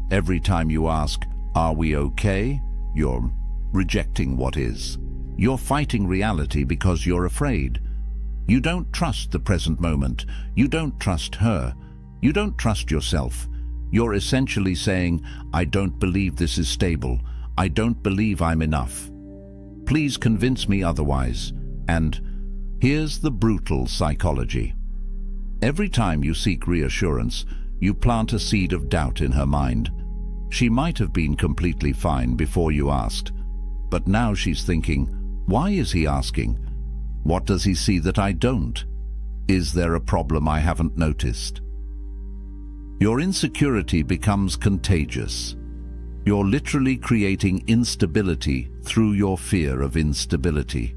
Every time you ask, are we okay? You're rejecting what is. You're fighting reality because you're afraid. You don't trust the present moment. You don't trust her. You don't trust yourself. You're essentially saying, I don't believe this is stable. I don't believe I'm enough. Please convince me otherwise. And here's the brutal psychology. Every time you seek reassurance, you plant a seed of doubt in her mind. She might have been completely fine before you asked, but now she's thinking, why is he asking? What does he see that I don't? Is there a problem I haven't noticed? Your insecurity becomes contagious. You're literally creating instability through your fear of instability.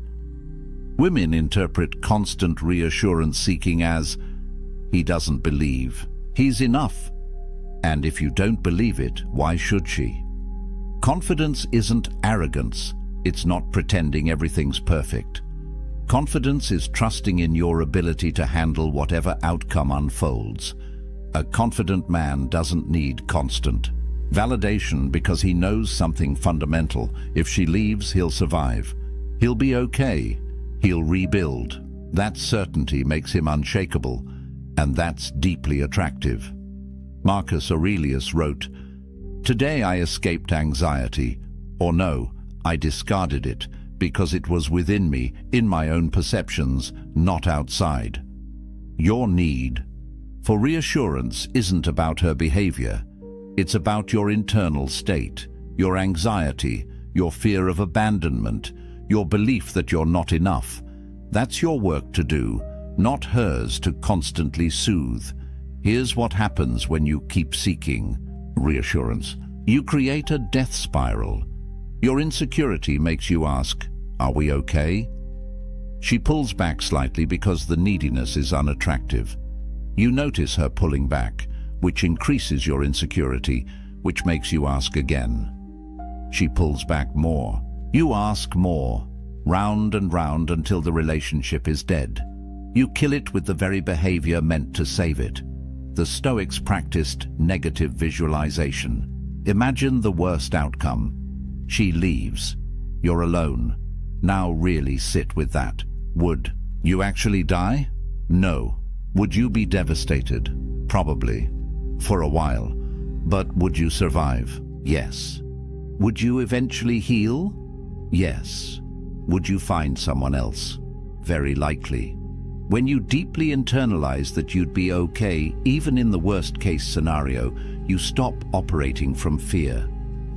Women interpret constant reassurance seeking as, he doesn't believe, he's enough. And if you don't believe it, why should she? Confidence isn't arrogance. It's not pretending everything's perfect. Confidence is trusting in your ability to handle whatever outcome unfolds. A confident man doesn't need constant validation because he knows something fundamental. If she leaves, he'll survive. He'll be okay. He'll rebuild. That certainty makes him unshakable, and that's deeply attractive. Marcus Aurelius wrote, "Today I escaped anxiety, or no, I discarded it because it was within me, in my own perceptions, not outside." Your need for reassurance isn't about her behavior. It's about your internal state, your anxiety, your fear of abandonment, your belief that you're not enough. That's your work to do, not hers to constantly soothe. Here's what happens when you keep seeking reassurance. You create a death spiral. Your insecurity makes you ask, are we okay? She pulls back slightly because the neediness is unattractive. You notice her pulling back, which increases your insecurity, which makes you ask again. She pulls back more. You ask more, round and round until the relationship is dead. You kill it with the very behavior meant to save it. The Stoics practiced negative visualization. Imagine the worst outcome. She leaves. You're alone. Now really sit with that. Would you actually die? No. Would you be devastated? Probably. For a while. But would you survive? Yes. Would you eventually heal? Yes. Would you find someone else? Very likely. When you deeply internalize that you'd be okay, even in the worst-case scenario, you stop operating from fear.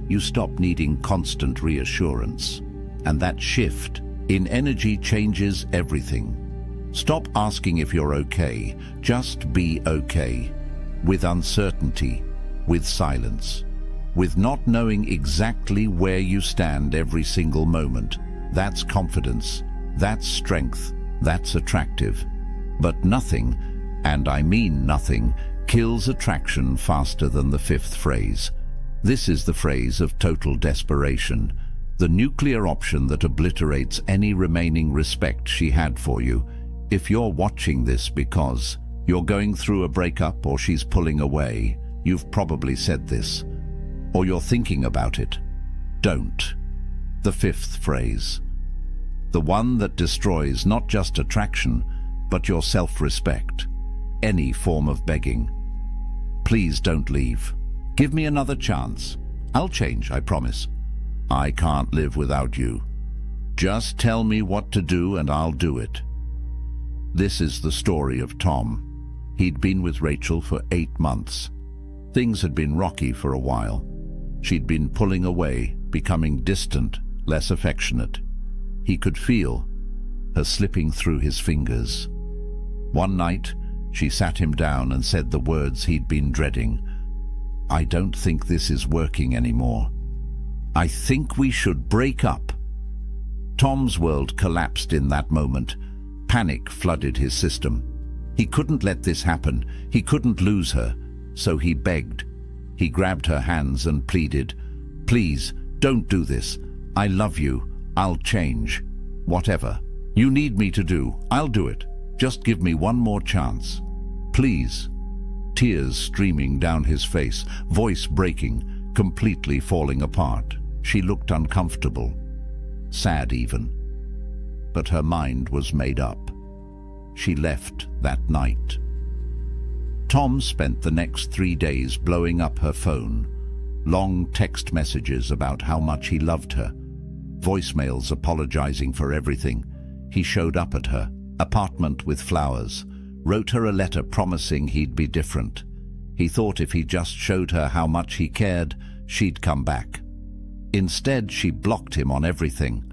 You stop needing constant reassurance. And that shift in energy changes everything. Stop asking if you're okay. Just be okay. With uncertainty, with silence, with not knowing exactly where you stand every single moment. That's confidence. That's strength. That's attractive. But nothing, and I mean nothing, kills attraction faster than the fifth phrase. This is the phrase of total desperation, the nuclear option that obliterates any remaining respect she had for you. If you're watching this because you're going through a breakup or she's pulling away, you've probably said this, or you're thinking about it. Don't. The fifth phrase. The one that destroys not just attraction, but your self-respect. Any form of begging. Please don't leave. Give me another chance. I'll change, I promise. I can't live without you. Just tell me what to do and I'll do it. This is the story of Tom. He'd been with Rachel for 8 months. Things had been rocky for a while. She'd been pulling away, becoming distant, less affectionate. He could feel her slipping through his fingers. One night, she sat him down and said the words he'd been dreading. I don't think this is working anymore. I think we should break up. Tom's world collapsed in that moment. Panic flooded his system. He couldn't let this happen. He couldn't lose her. So he begged. He grabbed her hands and pleaded, Please, don't do this. I love you. I'll change. Whatever you need me to do, I'll do it. Just give me one more chance. Please. Tears streaming down his face, voice breaking, completely falling apart. She looked uncomfortable, sad even. But her mind was made up. She left that night. Tom spent the next 3 days blowing up her phone. Long text messages about how much he loved her. Voicemails apologizing for everything. He showed up at her apartment with flowers, wrote her a letter promising he'd be different. He thought if he just showed her how much he cared, she'd come back. Instead, she blocked him on everything.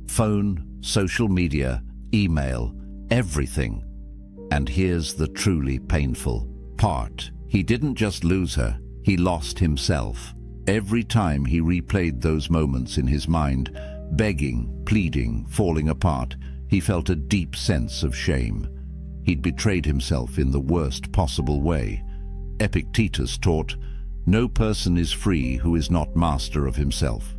Phone, social media, email, everything. And here's the truly painful part. He didn't just lose her, he lost himself. Every time he replayed those moments in his mind, begging, pleading, falling apart, he felt a deep sense of shame. He'd betrayed himself in the worst possible way. Epictetus taught, no person is free who is not master of himself.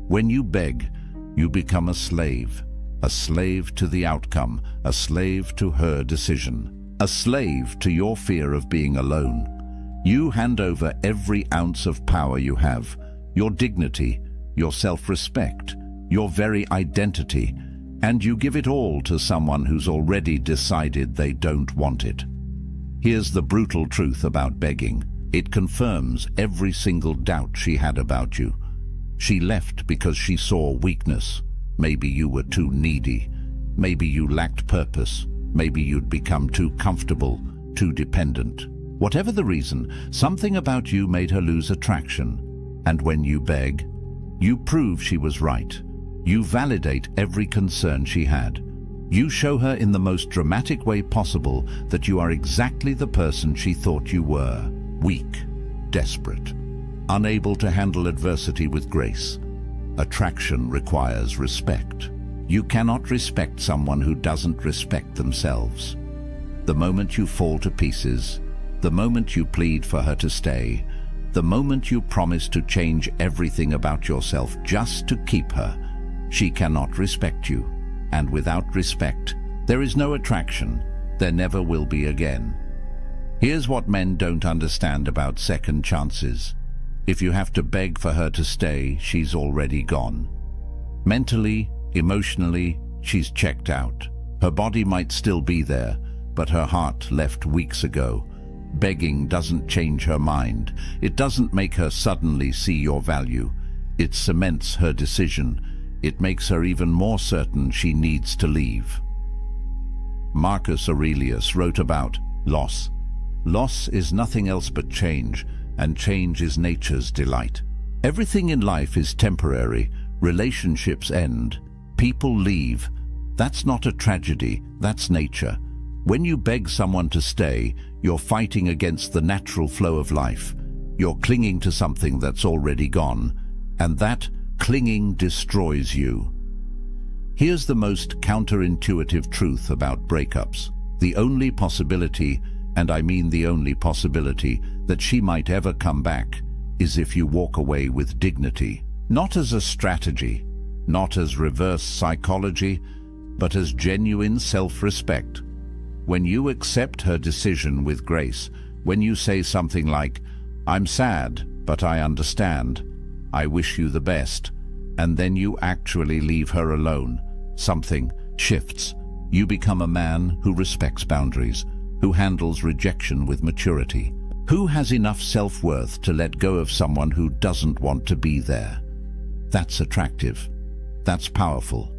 When you beg, you become a slave to the outcome, a slave to her decision, a slave to your fear of being alone. You hand over every ounce of power you have, your dignity, your self-respect, your very identity, and you give it all to someone who's already decided they don't want it. Here's the brutal truth about begging. It confirms every single doubt she had about you. She left because she saw weakness. Maybe you were too needy. Maybe you lacked purpose. Maybe you'd become too comfortable, too dependent. Whatever the reason, something about you made her lose attraction. And when you beg, you prove she was right. You validate every concern she had. You show her in the most dramatic way possible that you are exactly the person she thought you were. Weak, desperate, unable to handle adversity with grace. Attraction requires respect. You cannot respect someone who doesn't respect themselves. The moment you fall to pieces, the moment you plead for her to stay, the moment you promise to change everything about yourself just to keep her, she cannot respect you. And without respect, there is no attraction. There never will be again. Here's what men don't understand about second chances. If you have to beg for her to stay, she's already gone. Mentally, emotionally, she's checked out. Her body might still be there, but her heart left weeks ago. Begging doesn't change her mind. It doesn't make her suddenly see your value. It cements her decision. It makes her even more certain she needs to leave. Marcus Aurelius wrote about loss. Loss is nothing else but change, and change is nature's delight. Everything in life is temporary. Relationships end. People leave. That's not a tragedy, that's nature. When you beg someone to stay, you're fighting against the natural flow of life. You're clinging to something that's already gone, and that clinging destroys you. Here's the most counterintuitive truth about breakups. The only possibility, and I mean the only possibility, that she might ever come back is if you walk away with dignity. Not as a strategy, not as reverse psychology, but as genuine self-respect. When you accept her decision with grace, when you say something like, "I'm sad, but I understand. I wish you the best," and then you actually leave her alone, something shifts. You become a man who respects boundaries, who handles rejection with maturity, who has enough self-worth to let go of someone who doesn't want to be there. That's attractive. That's powerful.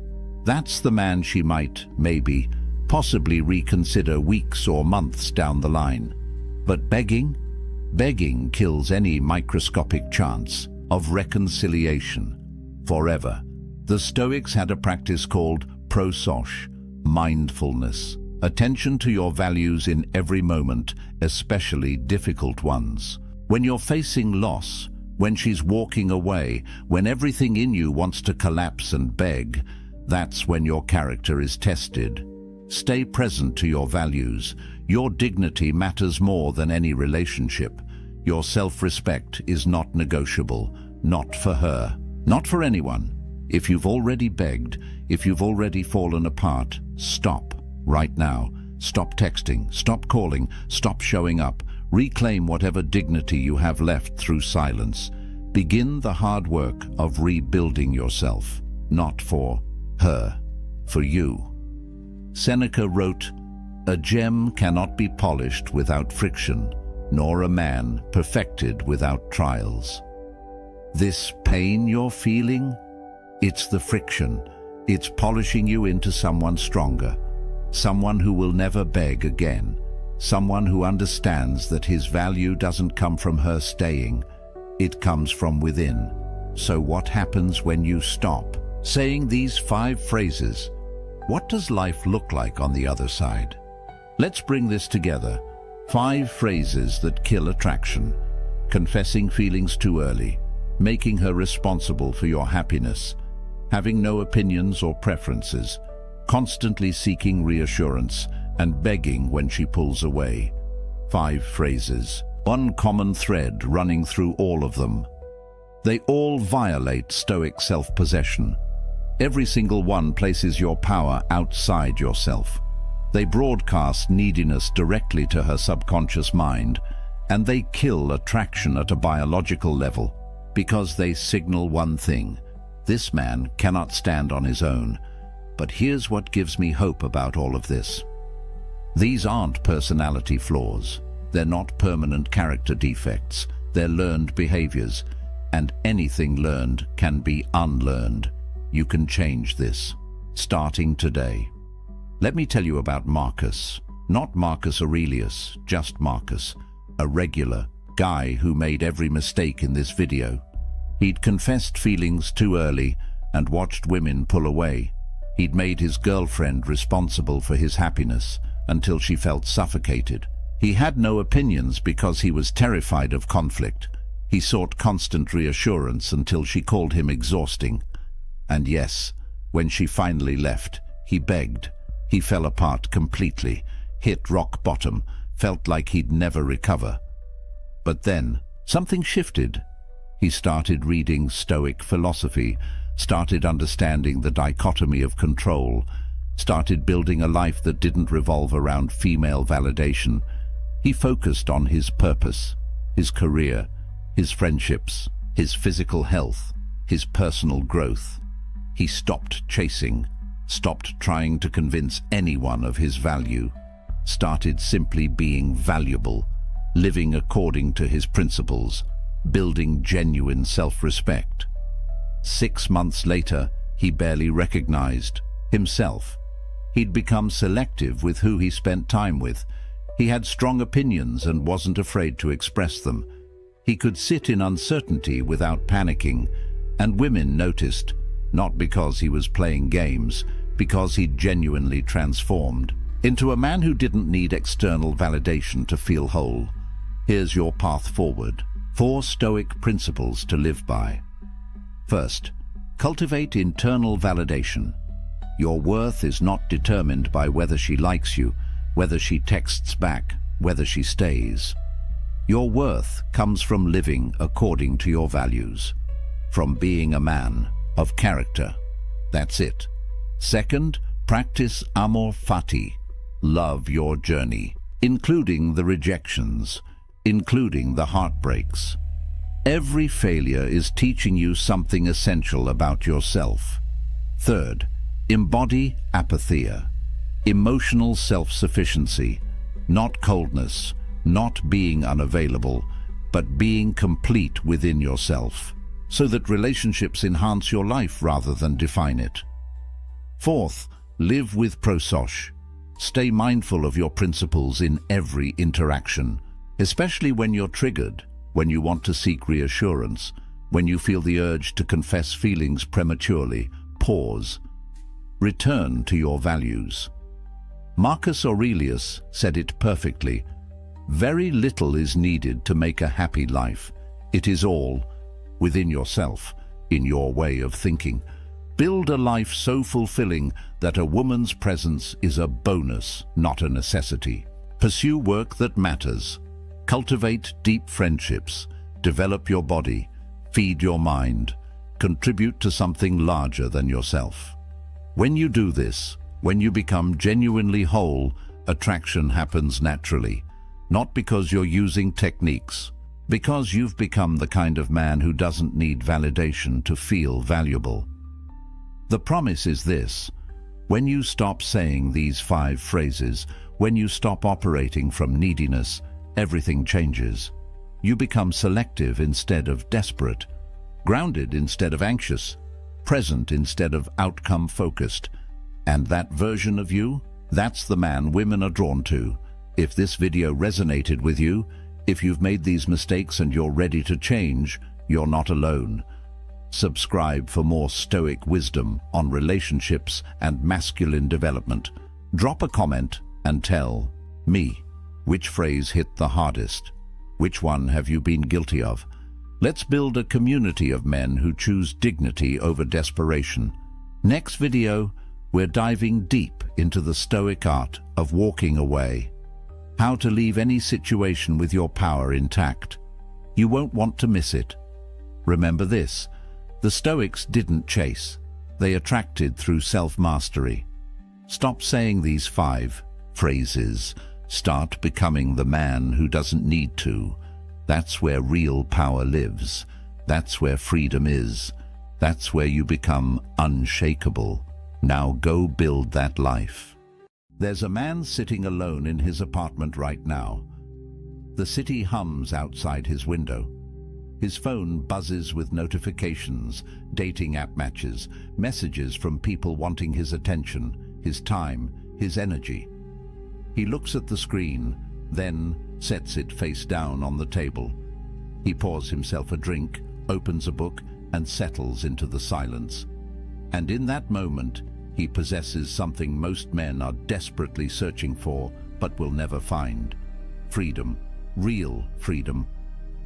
That's the man she might, maybe, possibly reconsider weeks or months down the line. But begging kills any microscopic chance of reconciliation forever. The Stoics had a practice called Pre-Socratic, mindfulness, attention to your values in every moment, especially difficult ones. When you're facing loss, when she's walking away, when everything in you wants to collapse and beg, that's when your character is tested. Stay present to your values. Your dignity matters more than any relationship. Your self-respect is not negotiable, not for her, not for anyone. If you've already begged, if you've already fallen apart, stop right now. Stop texting, stop calling, stop showing up. Reclaim whatever dignity you have left through silence. Begin the hard work of rebuilding yourself, not for her, for you. Seneca wrote, "A gem cannot be polished without friction, nor a man perfected without trials." This pain you're feeling, it's the friction. It's polishing you into someone stronger, someone who will never beg again, someone who understands that his value doesn't come from her staying, it comes from within. So what happens when you stop saying these 5 phrases? What does life look like on the other side? Let's bring this together. 5 phrases that kill attraction. Confessing feelings too early, making her responsible for your happiness, having no opinions or preferences, constantly seeking reassurance, and begging when she pulls away. 5 phrases. One common thread running through all of them. They all violate Stoic self-possession. Every single one places your power outside yourself. They broadcast neediness directly to her subconscious mind, and they kill attraction at a biological level because they signal one thing: this man cannot stand on his own. But here's what gives me hope about all of this. These aren't personality flaws. They're not permanent character defects. They're learned behaviors, and anything learned can be unlearned. You can change this, starting today. Let me tell you about Marcus. Not Marcus Aurelius, just Marcus, a regular guy who made every mistake in this video. He'd confessed feelings too early and watched women pull away. He'd made his girlfriend responsible for his happiness until she felt suffocated. He had no opinions because he was terrified of conflict. He sought constant reassurance until she called him exhausting. And yes, when she finally left, he begged. He fell apart completely, hit rock bottom, felt like he'd never recover. But then, something shifted. He started reading Stoic philosophy, started understanding the dichotomy of control, started building a life that didn't revolve around female validation. He focused on his purpose, his career, his friendships, his physical health, his personal growth. He stopped chasing, stopped trying to convince anyone of his value, started simply being valuable, living according to his principles, building genuine self-respect. 6 months later, he barely recognized himself. He'd become selective with who he spent time with. He had strong opinions and wasn't afraid to express them. He could sit in uncertainty without panicking, and women noticed, not because he was playing games, because he genuinely transformed into a man who didn't need external validation to feel whole. Here's your path forward. 4 Stoic principles to live by. First, cultivate internal validation. Your worth is not determined by whether she likes you, whether she texts back, whether she stays. Your worth comes from living according to your values, from being a man of character. That's it. Second, practice amor fati. Love your journey, including the rejections, including the heartbreaks. Every failure is teaching you something essential about yourself. Third, embody apatheia, emotional self-sufficiency, not coldness, not being unavailable, but being complete within yourself, so that relationships enhance your life rather than define it. Fourth, live with prosoch. Stay mindful of your principles in every interaction, especially when you're triggered, when you want to seek reassurance, when you feel the urge to confess feelings prematurely. Pause. Return to your values. Marcus Aurelius said it perfectly. Very little is needed to make a happy life. It is all within yourself, in your way of thinking. Build a life so fulfilling that a woman's presence is a bonus, not a necessity. Pursue work that matters. Cultivate deep friendships. Develop your body. Feed your mind. Contribute to something larger than yourself. When you do this, when you become genuinely whole, attraction happens naturally. Not because you're using techniques, because you've become the kind of man who doesn't need validation to feel valuable. The promise is this: when you stop saying these 5 phrases, when you stop operating from neediness, everything changes. You become selective instead of desperate, grounded instead of anxious, present instead of outcome-focused. And that version of you, that's the man women are drawn to. If this video resonated with you, if you've made these mistakes and you're ready to change, you're not alone. Subscribe for more Stoic wisdom on relationships and masculine development. Drop a comment and tell me which phrase hit the hardest. Which one have you been guilty of? Let's build a community of men who choose dignity over desperation. Next video, we're diving deep into the Stoic art of walking away. How to leave any situation with your power intact. You won't want to miss it. Remember this: the Stoics didn't chase. They attracted through self-mastery. Stop saying these 5 phrases. Start becoming the man who doesn't need to. That's where real power lives. That's where freedom is. That's where you become unshakable. Now go build that life. There's a man sitting alone in his apartment right now. The city hums outside his window. His phone buzzes with notifications, dating app matches, messages from people wanting his attention, his time, his energy. He looks at the screen, then sets it face down on the table. He pours himself a drink, opens a book, and settles into the silence. And in that moment, he possesses something most men are desperately searching for, but will never find. Freedom. Real freedom.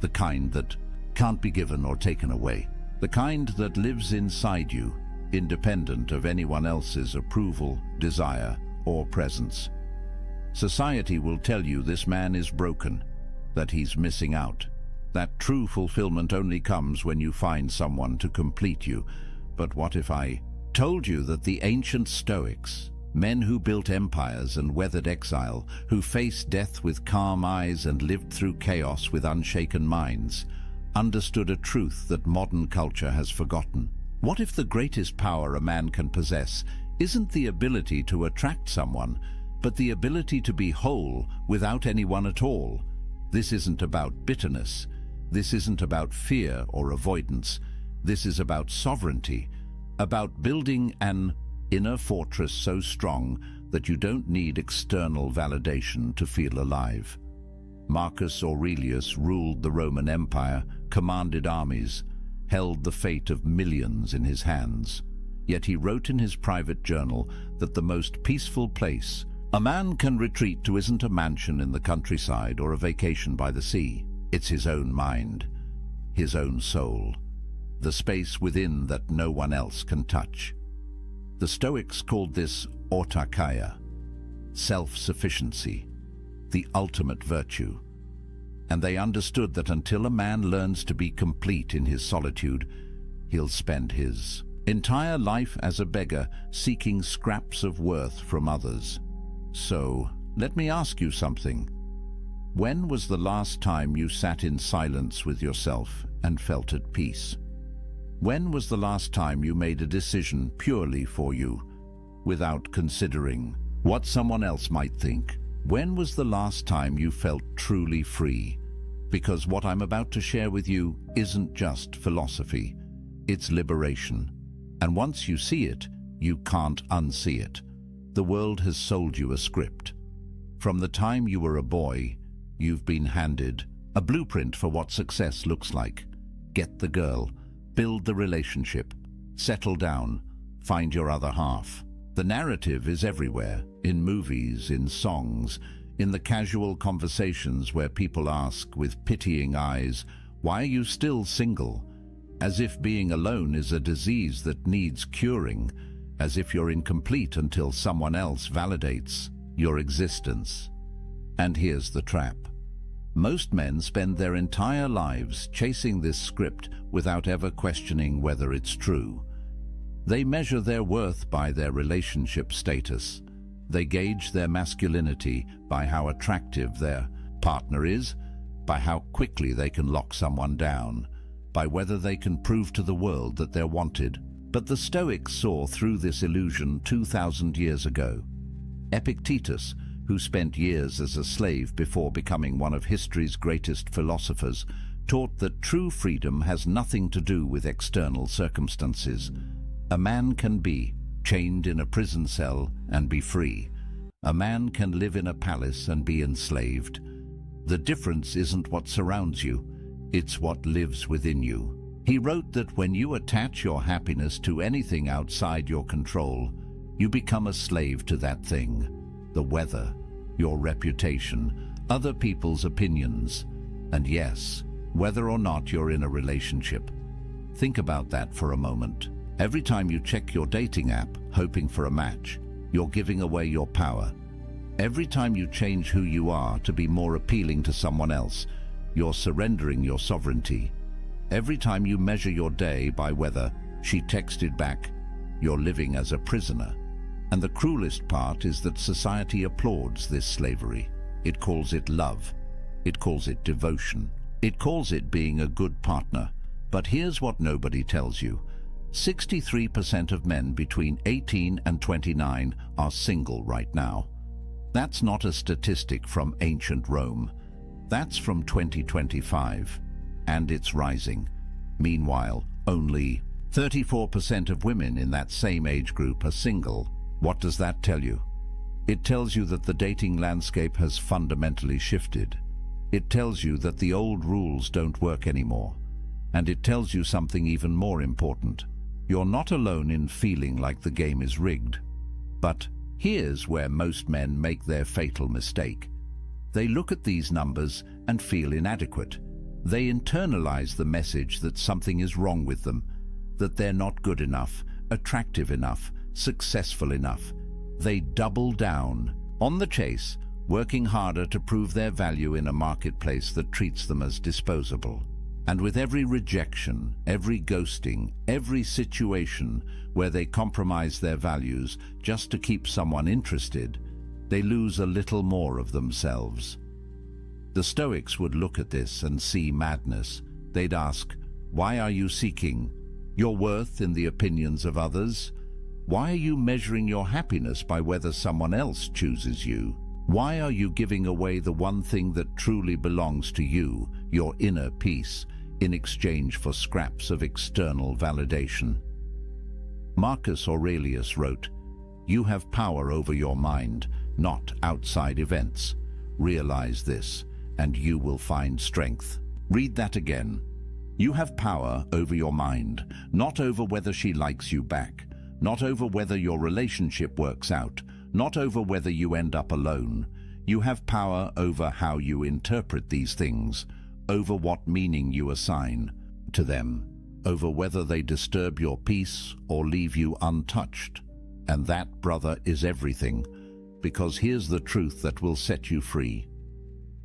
The kind that can't be given or taken away. The kind that lives inside you, independent of anyone else's approval, desire, or presence. Society will tell you this man is broken, that he's missing out. That true fulfillment only comes when you find someone to complete you. But what if I told you that the ancient Stoics Men who built empires and weathered exile, who faced death with calm eyes and lived through chaos with unshaken minds, understood a truth that modern culture has forgotten. What if the greatest power a man can possess isn't the ability to attract someone, but the ability to be whole without anyone at all? This isn't about bitterness. This isn't about fear or avoidance. This is about sovereignty, about building an inner fortress so strong that you don't need external validation to feel alive. Marcus Aurelius ruled the Roman Empire, commanded armies, held the fate of millions in his hands. Yet he wrote in his private journal that the most peaceful place a man can retreat to isn't a mansion in the countryside or a vacation by the sea. It's his own mind, his own soul, the space within that no one else can touch. The Stoics called this autarkia, self-sufficiency, the ultimate virtue. And they understood that until a man learns to be complete in his solitude, he'll spend his entire life as a beggar seeking scraps of worth from others. So, let me ask you something. When was the last time you sat in silence with yourself and felt at peace? When was the last time you made a decision purely for you, without considering what someone else might think? When was the last time you felt truly free? Because what I'm about to share with you isn't just philosophy, it's liberation. And once you see it, you can't unsee it. The world has sold you a script. From the time you were a boy, you've been handed a blueprint for what success looks like. Get the girl, build the relationship, settle down, find your other half. The narrative is everywhere, in movies, in songs, in the casual conversations where people ask with pitying eyes, "Why are you still single?" As if being alone is a disease that needs curing, as if you're incomplete until someone else validates your existence. And here's the trap. Most men spend their entire lives chasing this script without ever questioning whether it's true. They measure their worth by their relationship status. They gauge their masculinity by how attractive their partner is, by how quickly they can lock someone down, by whether they can prove to the world that they're wanted. But the Stoics saw through this illusion 2,000 years ago. Epictetus, who spent years as a slave before becoming one of history's greatest philosophers, taught that true freedom has nothing to do with external circumstances. A man can be chained in a prison cell and be free. A man can live in a palace and be enslaved. The difference isn't what surrounds you, it's what lives within you. He wrote that when you attach your happiness to anything outside your control, you become a slave to that thing. The weather, your reputation, other people's opinions, and yes, whether or not you're in a relationship. Think about that for a moment. Every time you check your dating app, hoping for a match, you're giving away your power. Every time you change who you are to be more appealing to someone else, you're surrendering your sovereignty. Every time you measure your day by whether she texted back, you're living as a prisoner. And the cruelest part is that society applauds this slavery. It calls it love. It calls it devotion. It calls it being a good partner. But here's what nobody tells you. 63% of men between 18 and 29 are single right now. That's not a statistic from ancient Rome. That's from 2025. And it's rising. Meanwhile, only 34% of women in that same age group are single. What does that tell you? It tells you that the dating landscape has fundamentally shifted. It tells you that the old rules don't work anymore. And it tells you something even more important. You're not alone in feeling like the game is rigged. But here's where most men make their fatal mistake. They look at these numbers and feel inadequate. They internalize the message that something is wrong with them, that they're not good enough, attractive enough, successful enough. They double down on the chase, working harder to prove their value in a marketplace that treats them as disposable. And with every rejection, every ghosting, every situation where they compromise their values just to keep someone interested, they lose a little more of themselves. The Stoics would look at this and see madness. They'd ask, why are you seeking your worth in the opinions of others? Why are you measuring your happiness by whether someone else chooses you? Why are you giving away the one thing that truly belongs to you, your inner peace, in exchange for scraps of external validation? Marcus Aurelius wrote, "You have power over your mind, not outside events. Realize this, and you will find strength." Read that again. You have power over your mind, not over whether she likes you back, not over whether your relationship works out, not over whether you end up alone. You have power over how you interpret these things, over what meaning you assign to them, over whether they disturb your peace or leave you untouched. And that, brother, is everything, because here's the truth that will set you free.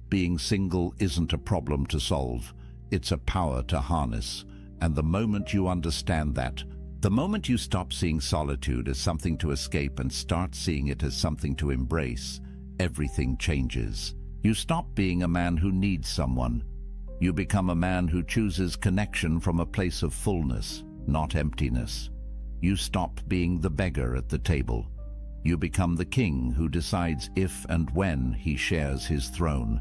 Being single isn't a problem to solve, it's a power to harness. And the moment you understand that, the moment you stop seeing solitude as something to escape and start seeing it as something to embrace, everything changes. You stop being a man who needs someone. You become a man who chooses connection from a place of fullness, not emptiness. You stop being the beggar at the table. You become the king who decides if and when he shares his throne.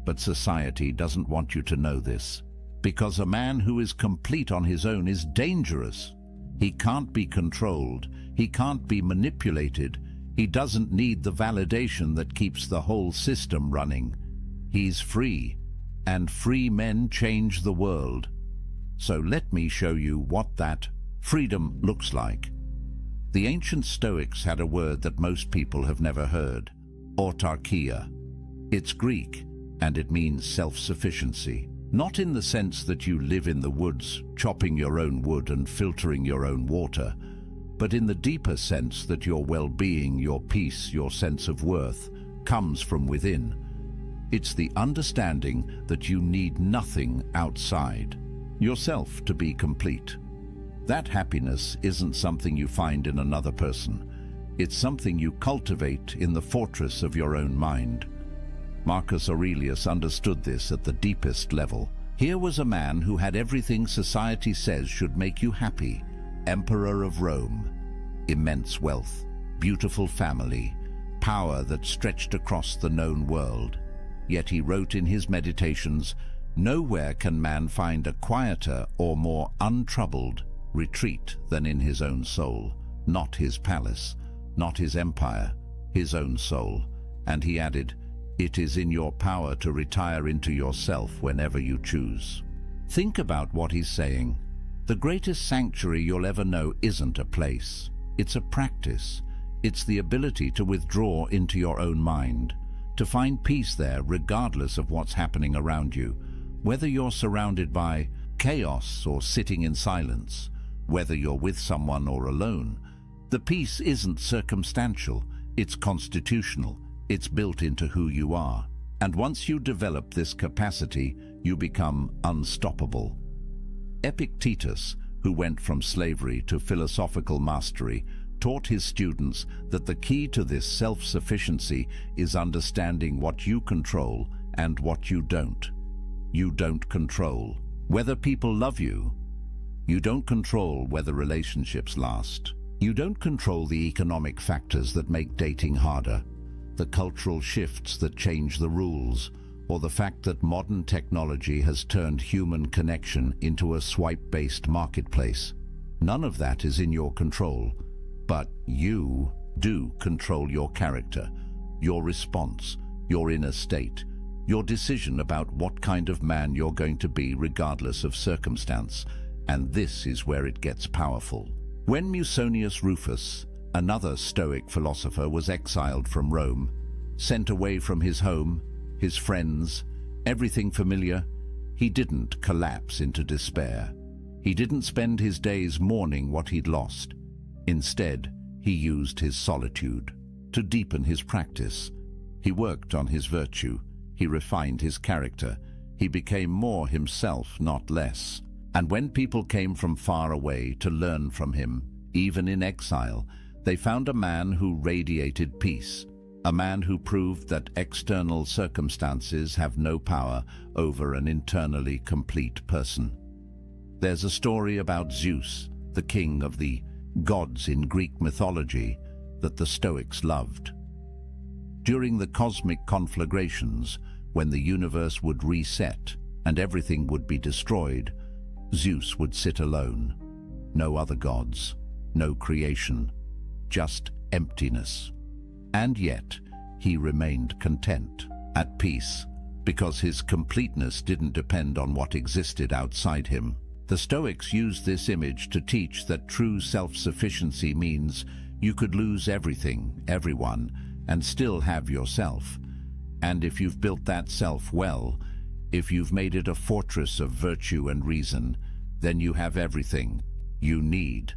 But society doesn't want you to know this, because a man who is complete on his own is dangerous. He can't be controlled. He can't be manipulated. He doesn't need the validation that keeps the whole system running. He's free, and free men change the world. So let me show you what that freedom looks like. The ancient Stoics had a word that most people have never heard: autarkia. It's Greek, and it means self-sufficiency. Not in the sense that you live in the woods, chopping your own wood and filtering your own water, but in the deeper sense that your well-being, your peace, your sense of worth comes from within. It's the understanding that you need nothing outside yourself to be complete. That happiness isn't something you find in another person. It's something you cultivate in the fortress of your own mind. Marcus Aurelius understood this at the deepest level. Here was a man who had everything society says should make you happy: Emperor of Rome, immense wealth, beautiful family, power that stretched across the known world. Yet he wrote in his meditations, "Nowhere can man find a quieter or more untroubled retreat than in his own soul, not his palace, not his empire, his own soul." And he added, "It is in your power to retire into yourself whenever you choose." Think about what he's saying. The greatest sanctuary you'll ever know isn't a place. It's a practice. It's the ability to withdraw into your own mind, to find peace there regardless of what's happening around you, whether you're surrounded by chaos or sitting in silence, whether you're with someone or alone. The peace isn't circumstantial, it's constitutional. It's built into who you are. And once you develop this capacity, you become unstoppable. Epictetus, who went from slavery to philosophical mastery, taught his students that the key to this self-sufficiency is understanding what you control and what you don't. You don't control whether people love you. You don't control whether relationships last. You don't control the economic factors that make dating harder, the cultural shifts that change the rules, or the fact that modern technology has turned human connection into a swipe-based marketplace. None of that is in your control, but you do control your character, your response, your inner state, your decision about what kind of man you're going to be regardless of circumstance. And this is where it gets powerful. When Musonius Rufus, another Stoic philosopher, was exiled from Rome, sent away from his home, his friends, everything familiar, he didn't collapse into despair. He didn't spend his days mourning what he'd lost. Instead, he used his solitude to deepen his practice. He worked on his virtue. He refined his character. He became more himself, not less. And when people came from far away to learn from him, even in exile, they found a man who radiated peace, a man who proved that external circumstances have no power over an internally complete person. There's a story about Zeus, the king of the gods in Greek mythology, that the Stoics loved. During the cosmic conflagrations, when the universe would reset and everything would be destroyed, Zeus would sit alone. No other gods, no creation, just emptiness. And yet, he remained content, at peace, because his completeness didn't depend on what existed outside him. The Stoics used this image to teach that true self-sufficiency means you could lose everything, everyone, and still have yourself. And if you've built that self well, if you've made it a fortress of virtue and reason, then you have everything you need.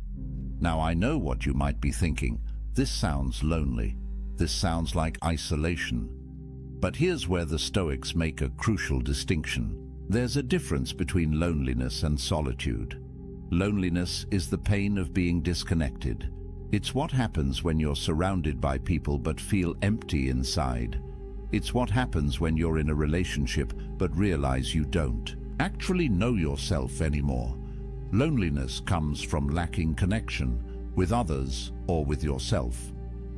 Now, I know what you might be thinking. This sounds lonely. This sounds like isolation. But here's where the Stoics make a crucial distinction. There's a difference between loneliness and solitude. Loneliness is the pain of being disconnected. It's what happens when you're surrounded by people but feel empty inside. It's what happens when you're in a relationship but realize you don't actually know yourself anymore. Loneliness comes from lacking connection with others or with yourself.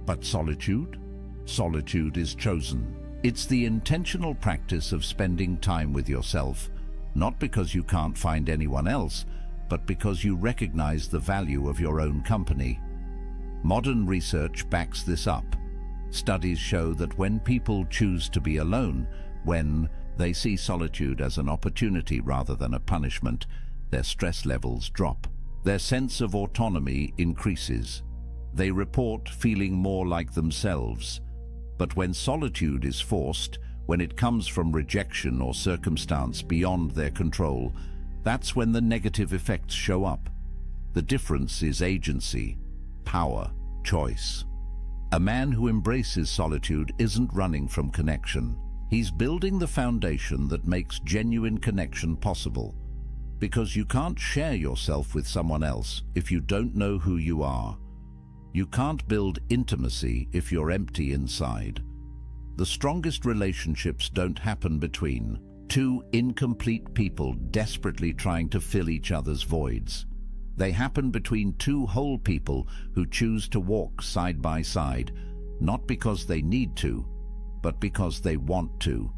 But solitude? Solitude is chosen. It's the intentional practice of spending time with yourself, not because you can't find anyone else, but because you recognize the value of your own company. Modern research backs this up. Studies show that when people choose to be alone, when they see solitude as an opportunity rather than a punishment, their stress levels drop. Their sense of autonomy increases. They report feeling more like themselves. But when solitude is forced, when it comes from rejection or circumstance beyond their control, that's when the negative effects show up. The difference is agency, power, choice. A man who embraces solitude isn't running from connection. He's building the foundation that makes genuine connection possible. Because you can't share yourself with someone else if you don't know who you are. You can't build intimacy if you're empty inside. The strongest relationships don't happen between two incomplete people desperately trying to fill each other's voids. They happen between two whole people who choose to walk side by side, not because they need to, but because they want to.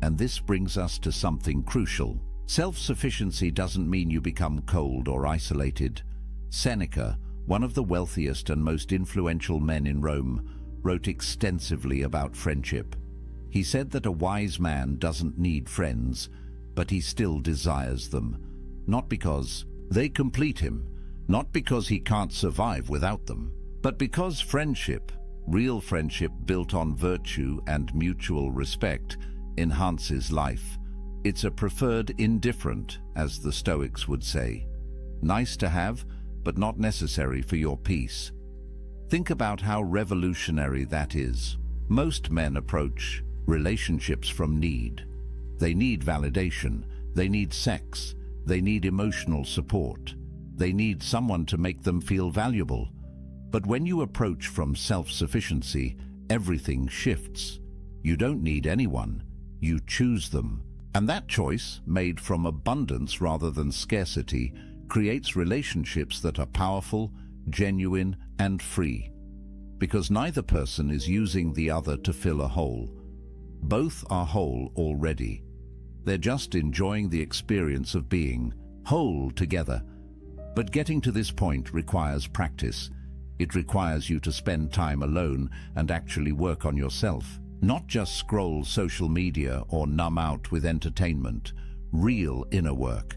And this brings us to something crucial. Self-sufficiency doesn't mean you become cold or isolated. Seneca, one of the wealthiest and most influential men in Rome, wrote extensively about friendship. He said that a wise man doesn't need friends, but he still desires them, not because they complete him, not because he can't survive without them, but because friendship, real friendship built on virtue and mutual respect, enhances life. It's a preferred indifferent, as the Stoics would say. Nice to have, but not necessary for your peace. Think about how revolutionary that is. Most men approach relationships from need. They need validation, they need sex, they need emotional support, they need someone to make them feel valuable. But when you approach from self-sufficiency, everything shifts. You don't need anyone, you choose them. And that choice, made from abundance rather than scarcity, creates relationships that are powerful, genuine, and free. Because neither person is using the other to fill a hole. Both are whole already. They're just enjoying the experience of being whole together. But getting to this point requires practice. It requires you to spend time alone and actually work on yourself. Not just scroll social media or numb out with entertainment. Real inner work.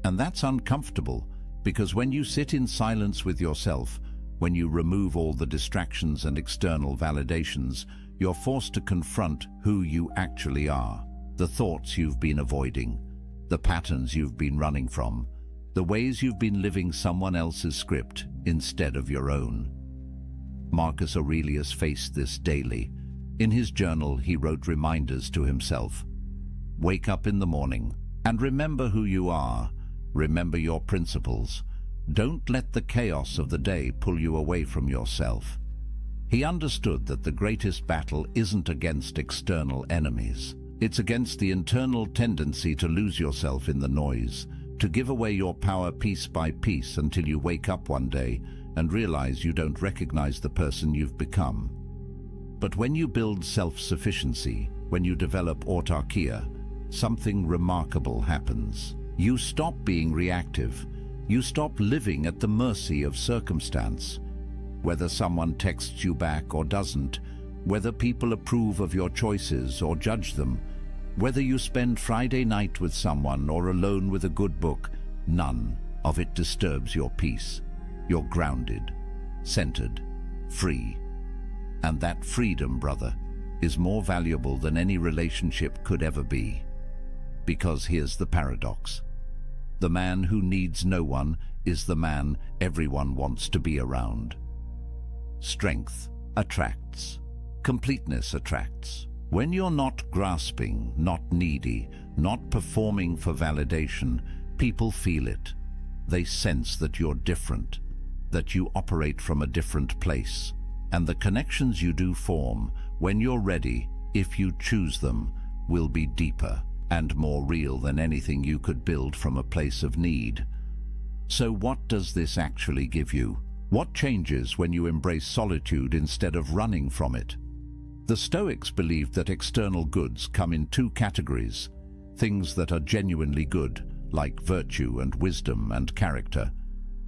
And that's uncomfortable, because when you sit in silence with yourself, when you remove all the distractions and external validations, you're forced to confront who you actually are. The thoughts you've been avoiding, the patterns you've been running from, the ways you've been living someone else's script instead of your own. Marcus Aurelius faced this daily. In his journal, he wrote reminders to himself. Wake up in the morning and remember who you are. Remember your principles. Don't let the chaos of the day pull you away from yourself. He understood that the greatest battle isn't against external enemies. It's against the internal tendency to lose yourself in the noise, to give away your power piece by piece until you wake up one day and realize you don't recognize the person you've become. But when you build self-sufficiency, when you develop autarkia, something remarkable happens. You stop being reactive. You stop living at the mercy of circumstance. Whether someone texts you back or doesn't, whether people approve of your choices or judge them, whether you spend Friday night with someone or alone with a good book, none of it disturbs your peace. You're grounded, centered, free. And that freedom, brother, is more valuable than any relationship could ever be. Because here's the paradox. The man who needs no one is the man everyone wants to be around. Strength attracts. Completeness attracts. When you're not grasping, not needy, not performing for validation, people feel it. They sense that you're different, that you operate from a different place. And the connections you do form, when you're ready, if you choose them, will be deeper and more real than anything you could build from a place of need. So what does this actually give you? What changes when you embrace solitude instead of running from it? The Stoics believed that external goods come in two categories: things that are genuinely good, like virtue and wisdom and character,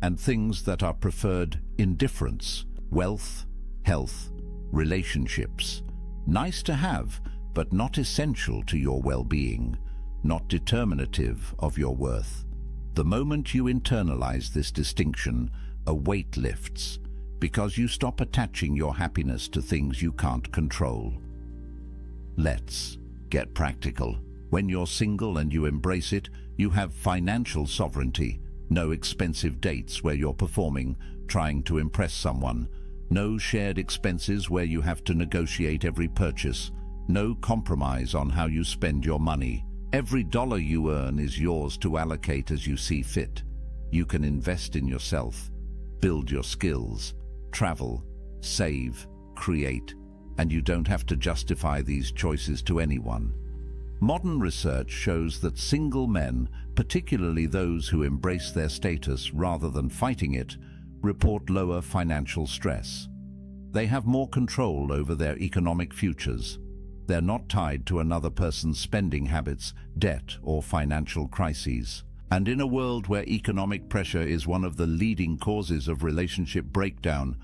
and things that are preferred indifference, wealth, health, relationships. Nice to have, but not essential to your well-being, not determinative of your worth. The moment you internalize this distinction, a weight lifts, because you stop attaching your happiness to things you can't control. Let's get practical. When you're single and you embrace it, you have financial sovereignty. No expensive dates where you're performing, trying to impress someone. No shared expenses where you have to negotiate every purchase. No compromise on how you spend your money. Every dollar you earn is yours to allocate as you see fit. You can invest in yourself, build your skills, travel, save, create, and you don't have to justify these choices to anyone. Modern research shows that single men, particularly those who embrace their status rather than fighting it, report lower financial stress. They have more control over their economic futures. They're not tied to another person's spending habits, debt, or financial crises. And in a world where economic pressure is one of the leading causes of relationship breakdown,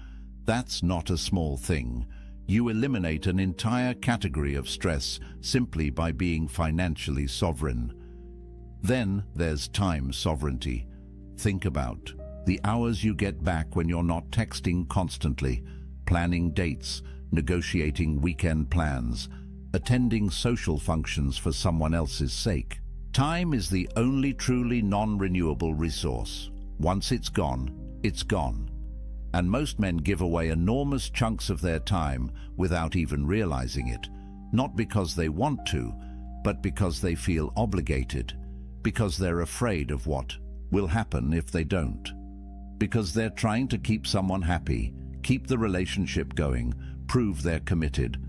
that's not a small thing. You eliminate an entire category of stress simply by being financially sovereign. Then there's time sovereignty. Think about the hours you get back when you're not texting constantly, planning dates, negotiating weekend plans, attending social functions for someone else's sake. Time is the only truly non-renewable resource. Once it's gone, it's gone. And most men give away enormous chunks of their time without even realizing it, not because they want to, but because they feel obligated, because they're afraid of what will happen if they don't, because they're trying to keep someone happy, keep the relationship going, prove they're committed.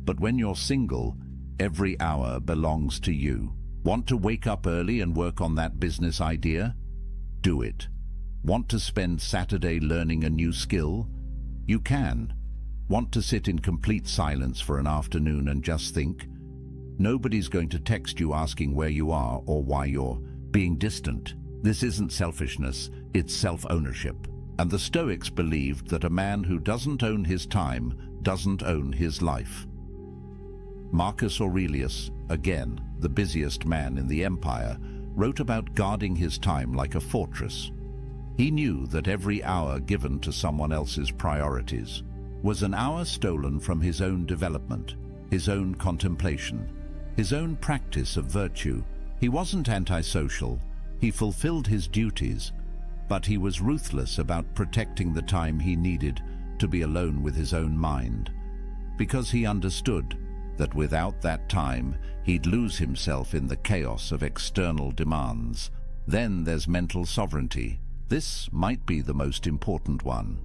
But when you're single, every hour belongs to you. Want to wake up early and work on that business idea? Do it. Want to spend Saturday learning a new skill? You can. Want to sit in complete silence for an afternoon and just think? Nobody's going to text you asking where you are or why you're being distant. This isn't selfishness, it's self-ownership. And the Stoics believed that a man who doesn't own his time doesn't own his life. Marcus Aurelius, again, the busiest man in the empire, wrote about guarding his time like a fortress. He knew that every hour given to someone else's priorities was an hour stolen from his own development, his own contemplation, his own practice of virtue. He wasn't antisocial, he fulfilled his duties, but he was ruthless about protecting the time he needed to be alone with his own mind, because he understood that without that time, he'd lose himself in the chaos of external demands. Then there's mental sovereignty. This might be the most important one.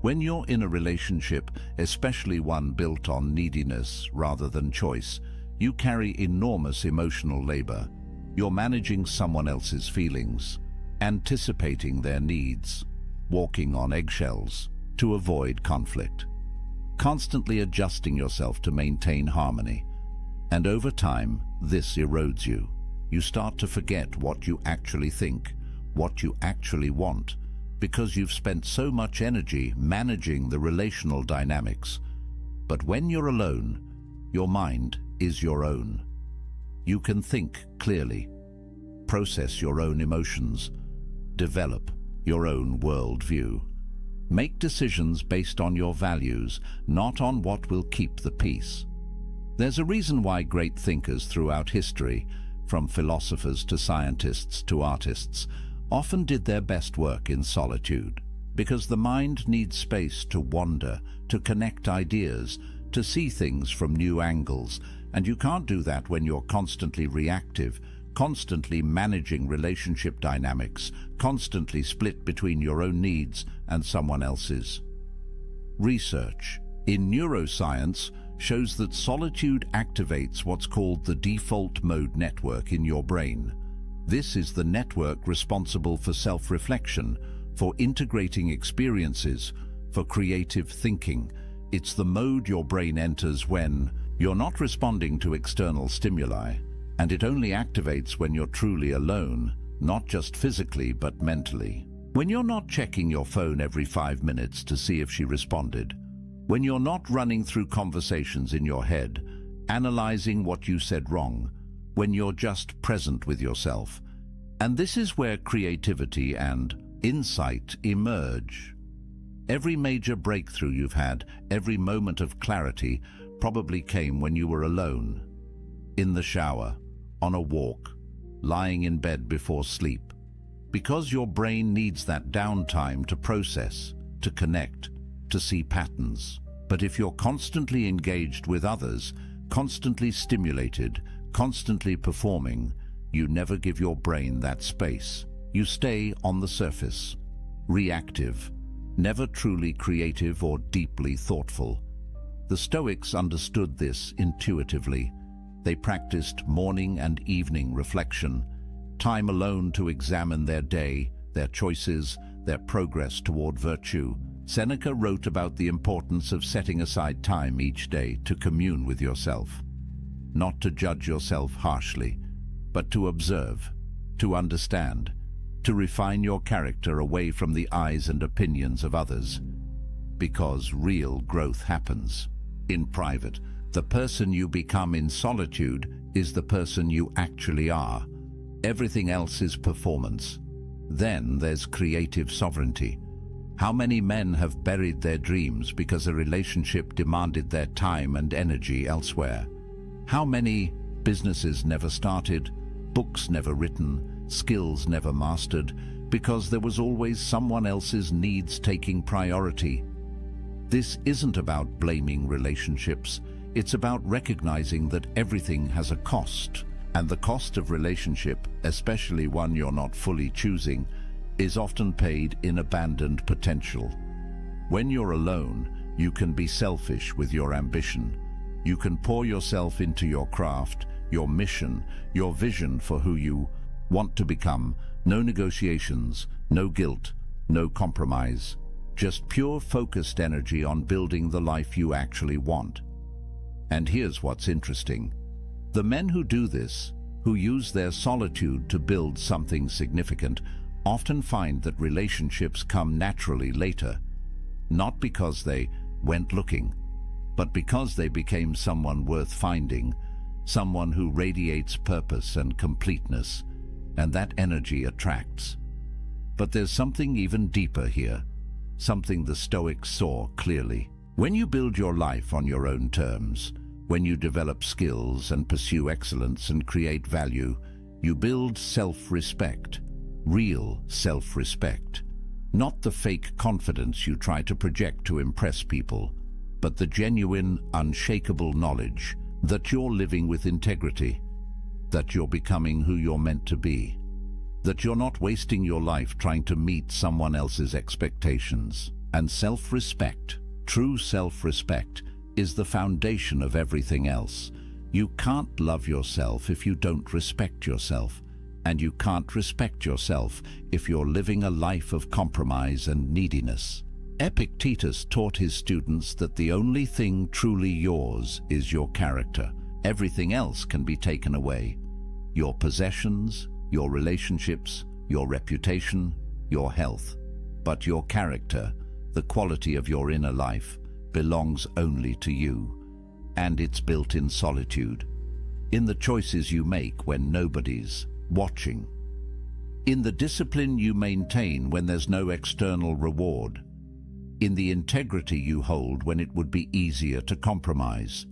When you're in a relationship, especially one built on neediness rather than choice, you carry enormous emotional labor. You're managing someone else's feelings, anticipating their needs, walking on eggshells to avoid conflict, constantly adjusting yourself to maintain harmony. And over time, this erodes you. You start to forget what you actually think, what you actually want, because you've spent so much energy managing the relational dynamics. But when you're alone, your mind is your own. You can think clearly, process your own emotions, develop your own worldview. Make decisions based on your values, not on what will keep the peace. There's a reason why great thinkers throughout history, from philosophers to scientists to artists, often did their best work in solitude. Because the mind needs space to wander, to connect ideas, to see things from new angles, and you can't do that when you're constantly reactive, constantly managing relationship dynamics, constantly split between your own needs and someone else's. Research in neuroscience shows that solitude activates what's called the default mode network in your brain. This is the network responsible for self-reflection, for integrating experiences, for creative thinking. It's the mode your brain enters when you're not responding to external stimuli, and it only activates when you're truly alone, not just physically but mentally. When you're not checking your phone every 5 minutes to see if she responded, when you're not running through conversations in your head, analyzing what you said wrong, when you're just present with yourself. And this is where creativity and insight emerge. Every major breakthrough you've had, every moment of clarity, probably came when you were alone. In the shower, on a walk, lying in bed before sleep. Because your brain needs that downtime to process, to connect, to see patterns. But if you're constantly engaged with others, constantly stimulated, constantly performing, you never give your brain that space. You stay on the surface, reactive, never truly creative or deeply thoughtful. The Stoics understood this intuitively. They practiced morning and evening reflection, time alone to examine their day, their choices, their progress toward virtue. Seneca wrote about the importance of setting aside time each day to commune with yourself. Not to judge yourself harshly, but to observe, to understand, to refine your character away from the eyes and opinions of others. Because real growth happens in private. The person you become in solitude is the person you actually are. Everything else is performance. Then there's creative sovereignty. How many men have buried their dreams because a relationship demanded their time and energy elsewhere? How many businesses never started, books never written, skills never mastered, because there was always someone else's needs taking priority? This isn't about blaming relationships. It's about recognizing that everything has a cost, and the cost of relationship, especially one you're not fully choosing, is often paid in abandoned potential. When you're alone, you can be selfish with your ambition. You can pour yourself into your craft, your mission, your vision for who you want to become. No negotiations, no guilt, no compromise. Just pure focused energy on building the life you actually want. And here's what's interesting. The men who do this, who use their solitude to build something significant, often find that relationships come naturally later, not because they went looking, but because they became someone worth finding, someone who radiates purpose and completeness, and that energy attracts. But there's something even deeper here, something the Stoics saw clearly. When you build your life on your own terms, when you develop skills and pursue excellence and create value, you build self-respect. Real self-respect. Not the fake confidence you try to project to impress people, but the genuine, unshakable knowledge that you're living with integrity, that you're becoming who you're meant to be, that you're not wasting your life trying to meet someone else's expectations. And self-respect, true self-respect, is the foundation of everything else. You can't love yourself if you don't respect yourself, and you can't respect yourself if you're living a life of compromise and neediness. Epictetus taught his students that the only thing truly yours is your character. Everything else can be taken away. Your possessions, your relationships, your reputation, your health. But your character, the quality of your inner life, belongs only to you. And it's built in solitude, in the choices you make when nobody's watching, in the discipline you maintain when there's no external reward, in the integrity you hold when it would be easier to compromise.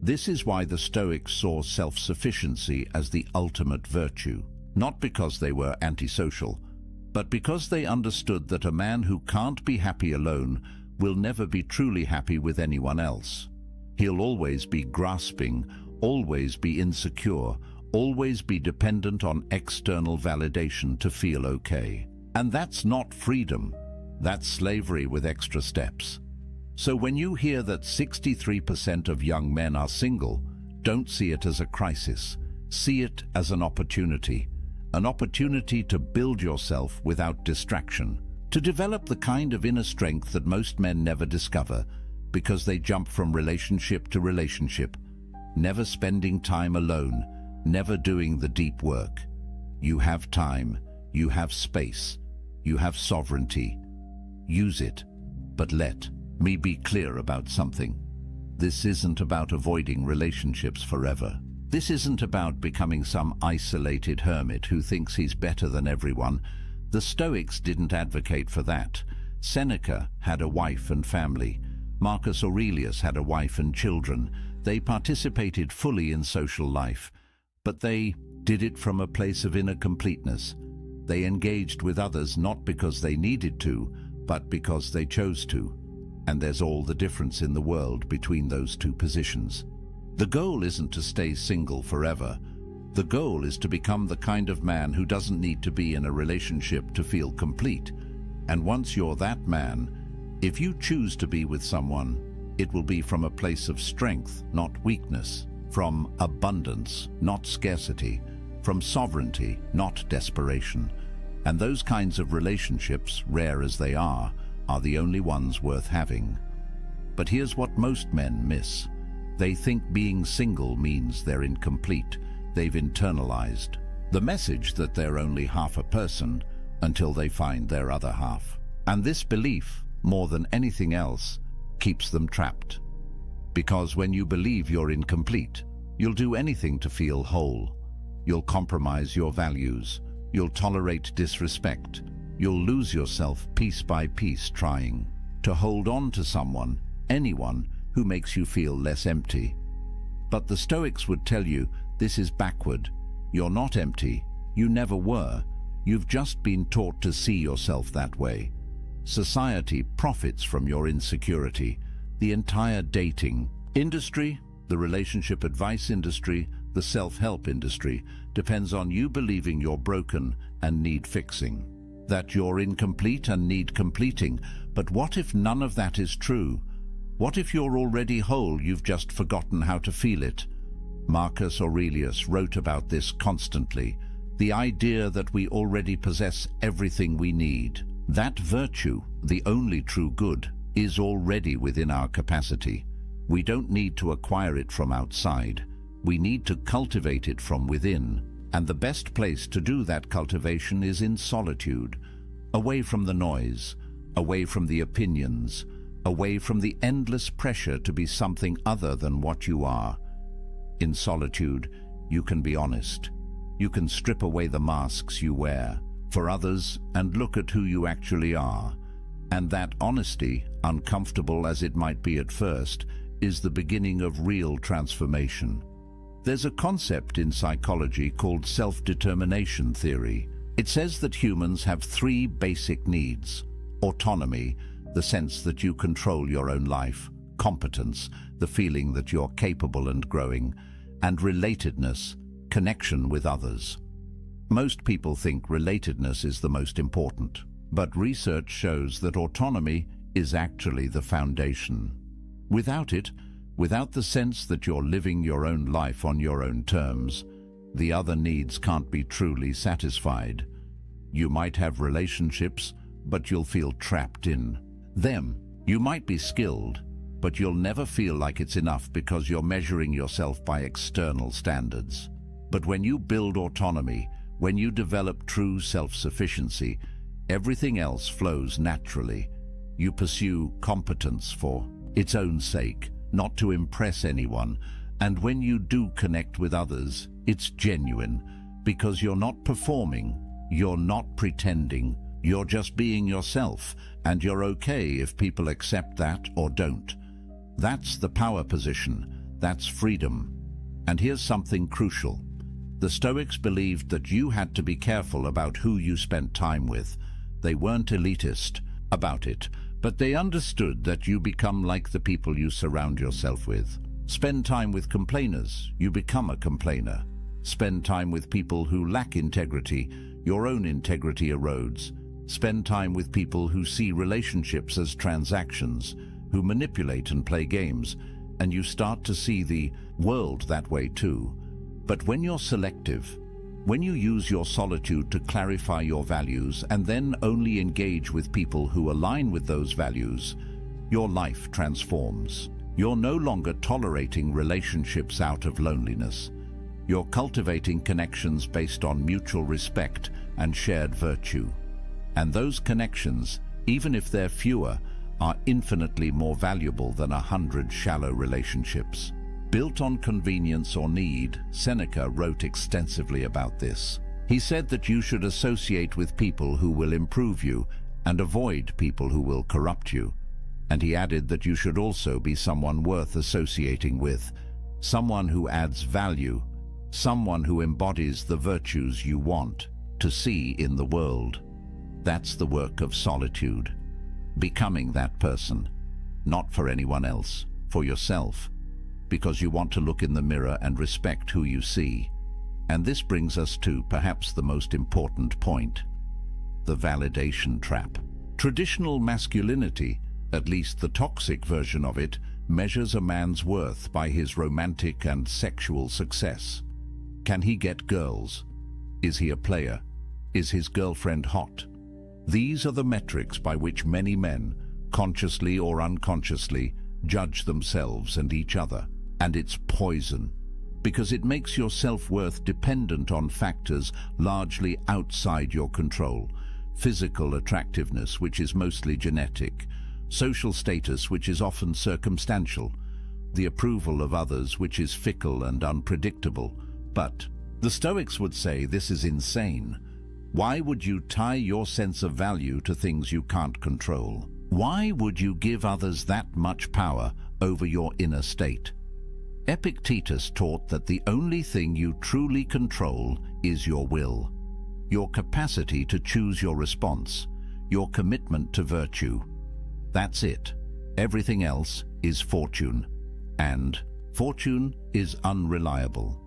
This is why the Stoics saw self-sufficiency as the ultimate virtue, not because they were antisocial, but because they understood that a man who can't be happy alone will never be truly happy with anyone else. He'll always be grasping, always be insecure, always be dependent on external validation to feel okay. And that's not freedom. That's slavery with extra steps. So when you hear that 63% of young men are single, don't see it as a crisis. See it as an opportunity to build yourself without distraction, to develop the kind of inner strength that most men never discover because they jump from relationship to relationship, never spending time alone, never doing the deep work. You have time, you have space, you have sovereignty. Use it, but let me be clear about something. This isn't about avoiding relationships forever. This isn't about becoming some isolated hermit who thinks he's better than everyone. The Stoics didn't advocate for that. Seneca had a wife and family. Marcus Aurelius had a wife and children. They participated fully in social life, but they did it from a place of inner completeness. They engaged with others not because they needed to, but because they chose to. And there's all the difference in the world between those two positions. The goal isn't to stay single forever. The goal is to become the kind of man who doesn't need to be in a relationship to feel complete. And once you're that man, if you choose to be with someone, it will be from a place of strength, not weakness, from abundance, not scarcity, from sovereignty, not desperation. And those kinds of relationships, rare as they are the only ones worth having. But here's what most men miss. They think being single means they're incomplete. They've internalized the message that they're only half a person until they find their other half. And this belief, more than anything else, keeps them trapped. Because when you believe you're incomplete, you'll do anything to feel whole. You'll compromise your values. You'll tolerate disrespect. You'll lose yourself piece by piece trying to hold on to someone, anyone, who makes you feel less empty. But the Stoics would tell you this is backward. You're not empty. You never were. You've just been taught to see yourself that way. Society profits from your insecurity. The entire dating industry, the relationship advice industry, the self-help industry depends on you believing you're broken and need fixing, that you're incomplete and need completing. But what if none of that is true? What if you're already whole, you've just forgotten how to feel it? Marcus Aurelius wrote about this constantly, the idea that we already possess everything we need. That virtue, the only true good, is already within our capacity. We don't need to acquire it from outside. We need to cultivate it from within. And the best place to do that cultivation is in solitude, away from the noise, away from the opinions, away from the endless pressure to be something other than what you are. In solitude, you can be honest. You can strip away the masks you wear for others and look at who you actually are. And that honesty, uncomfortable as it might be at first, is the beginning of real transformation. There's a concept in psychology called self-determination theory. It says that humans have 3 basic needs: autonomy, the sense that you control your own life; competence, the feeling that you're capable and growing, and relatedness, connection with others. Most people think relatedness is the most important, but research shows that autonomy is actually the foundation. Without it, without the sense that you're living your own life on your own terms, the other needs can't be truly satisfied. You might have relationships, but you'll feel trapped in them. You might be skilled, but you'll never feel like it's enough because you're measuring yourself by external standards. But when you build autonomy, when you develop true self-sufficiency, everything else flows naturally. You pursue competence for its own sake, not to impress anyone. And when you do connect with others, it's genuine, because you're not performing, you're not pretending, you're just being yourself, and you're okay if people accept that or don't. That's the power position, that's freedom. And here's something crucial. The Stoics believed that you had to be careful about who you spent time with. They weren't elitist about it, but they understood that you become like the people you surround yourself with. Spend time with complainers, you become a complainer. Spend time with people who lack integrity, your own integrity erodes. Spend time with people who see relationships as transactions, who manipulate and play games, and you start to see the world that way too. But when you're selective, when you use your solitude to clarify your values and then only engage with people who align with those values, your life transforms. You're no longer tolerating relationships out of loneliness. You're cultivating connections based on mutual respect and shared virtue. And those connections, even if they're fewer, are infinitely more valuable than 100 shallow relationships. Built on convenience or need, Seneca wrote extensively about this. He said that you should associate with people who will improve you and avoid people who will corrupt you. And he added that you should also be someone worth associating with, someone who adds value, someone who embodies the virtues you want to see in the world. That's the work of solitude. Becoming that person, not for anyone else, for yourself, because you want to look in the mirror and respect who you see. And this brings us to perhaps the most important point, the validation trap. Traditional masculinity, at least the toxic version of it, measures a man's worth by his romantic and sexual success. Can he get girls? Is he a player? Is his girlfriend hot? These are the metrics by which many men, consciously or unconsciously, judge themselves and each other. And it's poison, because it makes your self-worth dependent on factors largely outside your control. Physical attractiveness, which is mostly genetic, social status, which is often circumstantial, the approval of others, which is fickle and unpredictable. But the Stoics would say this is insane. Why would you tie your sense of value to things you can't control? Why would you give others that much power over your inner state? Epictetus taught that the only thing you truly control is your will, your capacity to choose your response, your commitment to virtue. That's it. Everything else is fortune, and fortune is unreliable.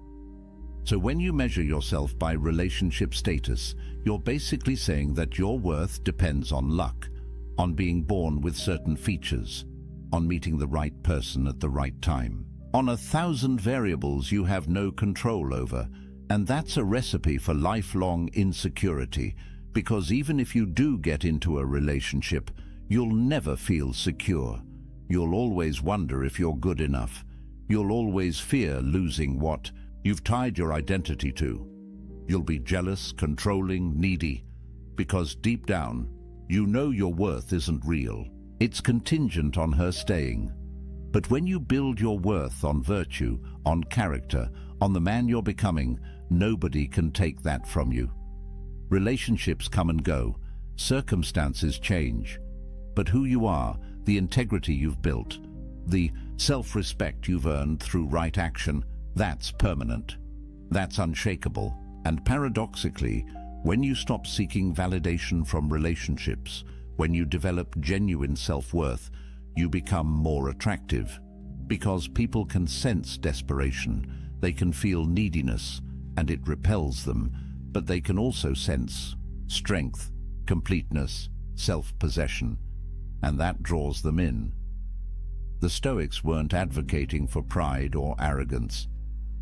So when you measure yourself by relationship status, you're basically saying that your worth depends on luck, on being born with certain features, on meeting the right person at the right time, on 1,000 variables you have no control over. And that's a recipe for lifelong insecurity, because even if you do get into a relationship, you'll never feel secure. You'll always wonder if you're good enough. You'll always fear losing what you've tied your identity to. You'll be jealous, controlling, needy, because deep down, you know your worth isn't real. It's contingent on her staying. But when you build your worth on virtue, on character, on the man you're becoming, nobody can take that from you. Relationships come and go, circumstances change, but who you are, the integrity you've built, the self-respect you've earned through right action, that's permanent. That's unshakable. And paradoxically, when you stop seeking validation from relationships, when you develop genuine self-worth, you become more attractive, because people can sense desperation, they can feel neediness, and it repels them, but they can also sense strength, completeness, self-possession, and that draws them in. The Stoics weren't advocating for pride or arrogance.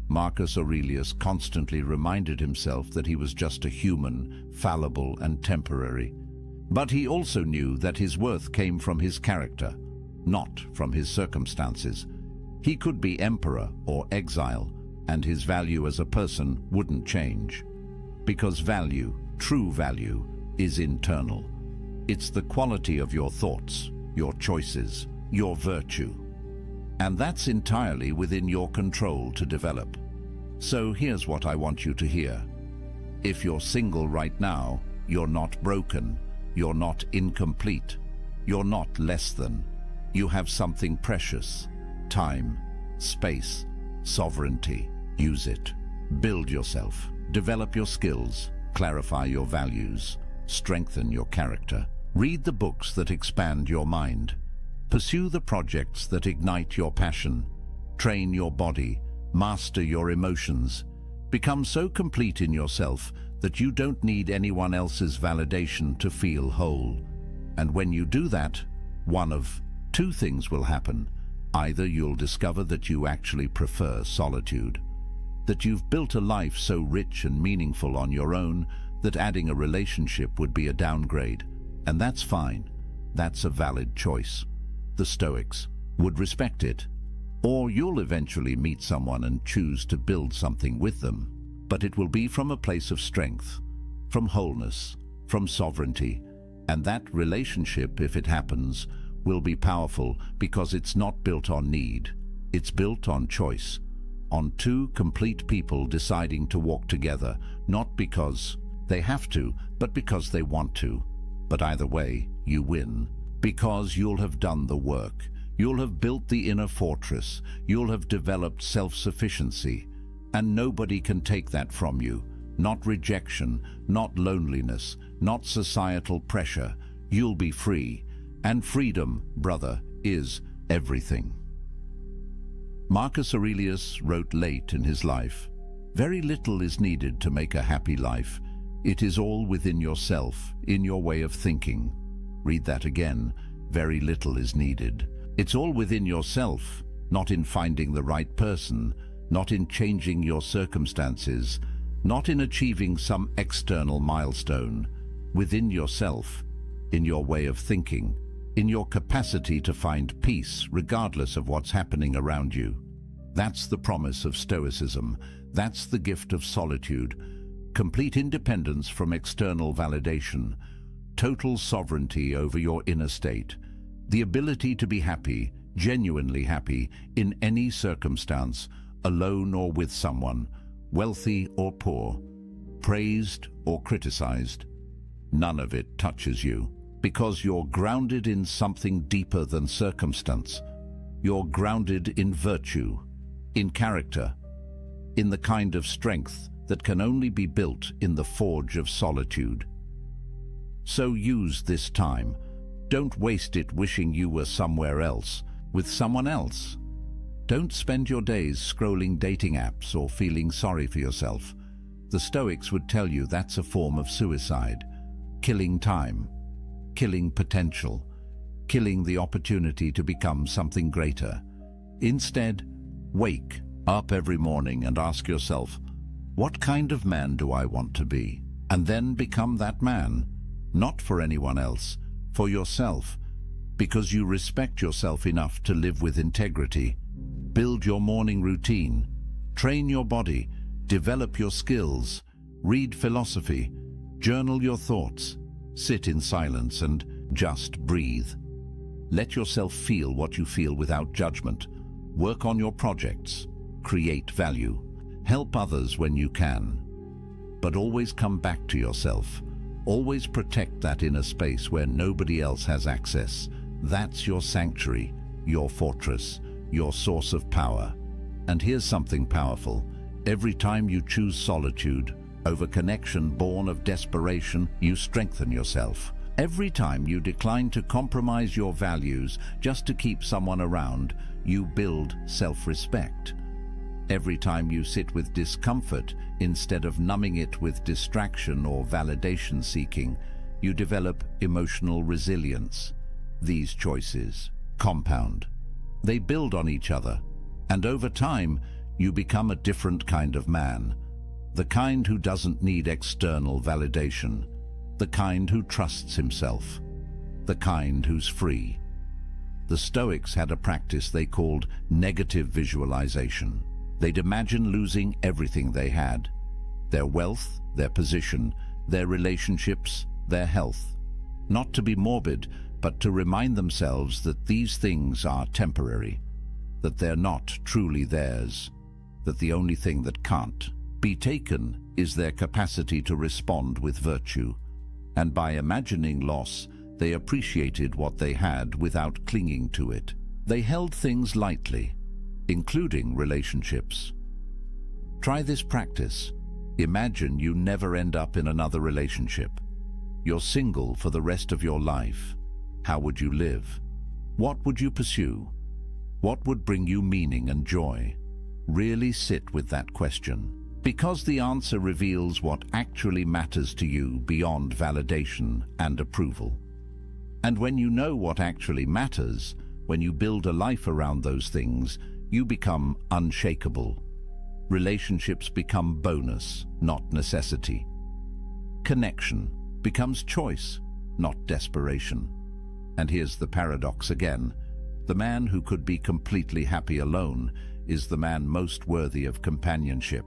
Marcus Aurelius constantly reminded himself that he was just a human, fallible and temporary. But he also knew that his worth came from his character, not from his circumstances. He could be emperor or exile, and his value as a person wouldn't change. Because value, true value, is internal. It's the quality of your thoughts, your choices, your virtue. And that's entirely within your control to develop. So here's what I want you to hear. If you're single right now, you're not broken, you're not incomplete, you're not less than. You have something precious: time, space, sovereignty. Use it. Build yourself. Develop your skills. Clarify your values. Strengthen your character. Read the books that expand your mind. Pursue the projects that ignite your passion. Train your body. Master your emotions. Become so complete in yourself that you don't need anyone else's validation to feel whole. And when you do that, one of two things will happen. Either you'll discover that you actually prefer solitude, that you've built a life so rich and meaningful on your own that adding a relationship would be a downgrade, and that's fine. That's a valid choice. The Stoics would respect it. Or you'll eventually meet someone and choose to build something with them, but it will be from a place of strength, from wholeness, from sovereignty, and that relationship, if it happens, will be powerful because it's not built on need. It's built on choice, on two complete people deciding to walk together, not because they have to, but because they want to. But either way, you win, because you'll have done the work. You'll have built the inner fortress. You'll have developed self-sufficiency, and nobody can take that from you. Not rejection, not loneliness, not societal pressure. You'll be free. And freedom, brother, is everything. Marcus Aurelius wrote late in his life, "Very little is needed to make a happy life. It is all within yourself, in your way of thinking." Read that again. Very little is needed. It's all within yourself, not in finding the right person, not in changing your circumstances, not in achieving some external milestone. Within yourself, in your way of thinking, in your capacity to find peace regardless of what's happening around you. That's the promise of Stoicism. That's the gift of solitude. Complete independence from external validation. Total sovereignty over your inner state. The ability to be happy, genuinely happy, in any circumstance, alone or with someone, wealthy or poor, praised or criticized. None of it touches you, because you're grounded in something deeper than circumstance. You're grounded in virtue, in character, in the kind of strength that can only be built in the forge of solitude. So use this time. Don't waste it wishing you were somewhere else, with someone else. Don't spend your days scrolling dating apps or feeling sorry for yourself. The Stoics would tell you that's a form of suicide, killing time, killing potential, killing the opportunity to become something greater. Instead, wake up every morning and ask yourself, what kind of man do I want to be? And then become that man, not for anyone else, for yourself, because you respect yourself enough to live with integrity. Build your morning routine, train your body, develop your skills, read philosophy, journal your thoughts, sit in silence and just breathe. Let yourself feel what you feel without judgment. Work on your projects, create value, help others when you can. But always come back to yourself. Always protect that inner space where nobody else has access. That's your sanctuary, your fortress, your source of power. And here's something powerful. Every time you choose solitude over connection born of desperation, you strengthen yourself. Every time you decline to compromise your values just to keep someone around, you build self-respect. Every time you sit with discomfort instead of numbing it with distraction or validation seeking, you develop emotional resilience. These choices compound. They build on each other, and over time, you become a different kind of man. The kind who doesn't need external validation. The kind who trusts himself. The kind who's free. The Stoics had a practice they called negative visualization. They'd imagine losing everything they had: their wealth, their position, their relationships, their health. Not to be morbid, but to remind themselves that these things are temporary, that they're not truly theirs, that the only thing that can't be taken is their capacity to respond with virtue. And by imagining loss, they appreciated what they had without clinging to it. They held things lightly, including relationships. Try this practice. Imagine you never end up in another relationship. You're single for the rest of your life. How would you live? What would you pursue? What would bring you meaning and joy? Really sit with that question, because the answer reveals what actually matters to you beyond validation and approval. And when you know what actually matters, when you build a life around those things, you become unshakable. Relationships become bonus, not necessity. Connection becomes choice, not desperation. And here's the paradox again. The man who could be completely happy alone is the man most worthy of companionship,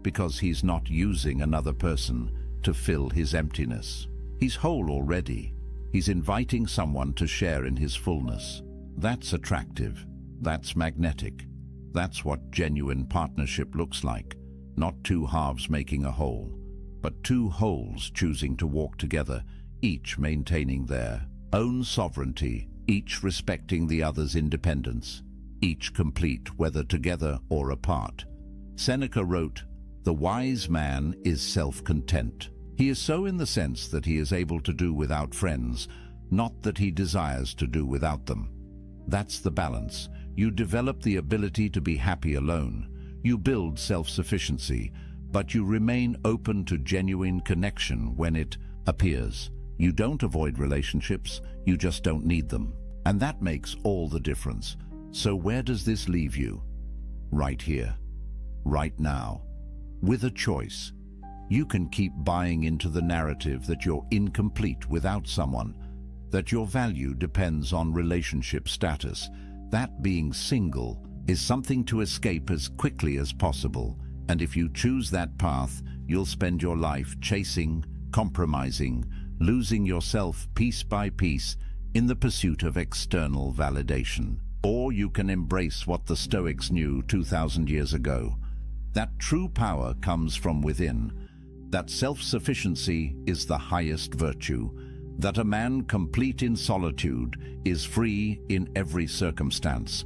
because he's not using another person to fill his emptiness. He's whole already. He's inviting someone to share in his fullness. That's attractive. That's magnetic. That's what genuine partnership looks like. Not two halves making a whole, but two wholes choosing to walk together, each maintaining their own sovereignty, each respecting the other's independence, each complete whether together or apart. Seneca wrote, "The wise man is self-content. He is so in the sense that he is able to do without friends, not that he desires to do without them." That's the balance. You develop the ability to be happy alone. You build self-sufficiency, but you remain open to genuine connection when it appears. You don't avoid relationships, you just don't need them. And that makes all the difference. So where does this leave you? Right here, right now, with a choice. You can keep buying into the narrative that you're incomplete without someone, that your value depends on relationship status, that being single is something to escape as quickly as possible. And if you choose that path, you'll spend your life chasing, compromising, losing yourself piece by piece in the pursuit of external validation. Or you can embrace what the Stoics knew 2,000 years ago, that true power comes from within, that self-sufficiency is the highest virtue, that a man complete in solitude is free in every circumstance.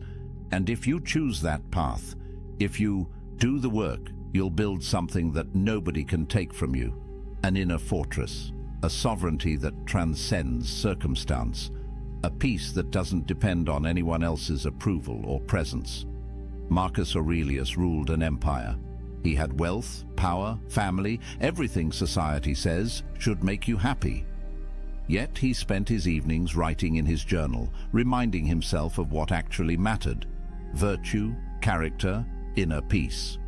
And if you choose that path, if you do the work, you'll build something that nobody can take from you, an inner fortress, a sovereignty that transcends circumstance, a peace that doesn't depend on anyone else's approval or presence. Marcus Aurelius ruled an empire. He had wealth, power, family, everything society says should make you happy. Yet he spent his evenings writing in his journal, reminding himself of what actually mattered: virtue, character, inner peace.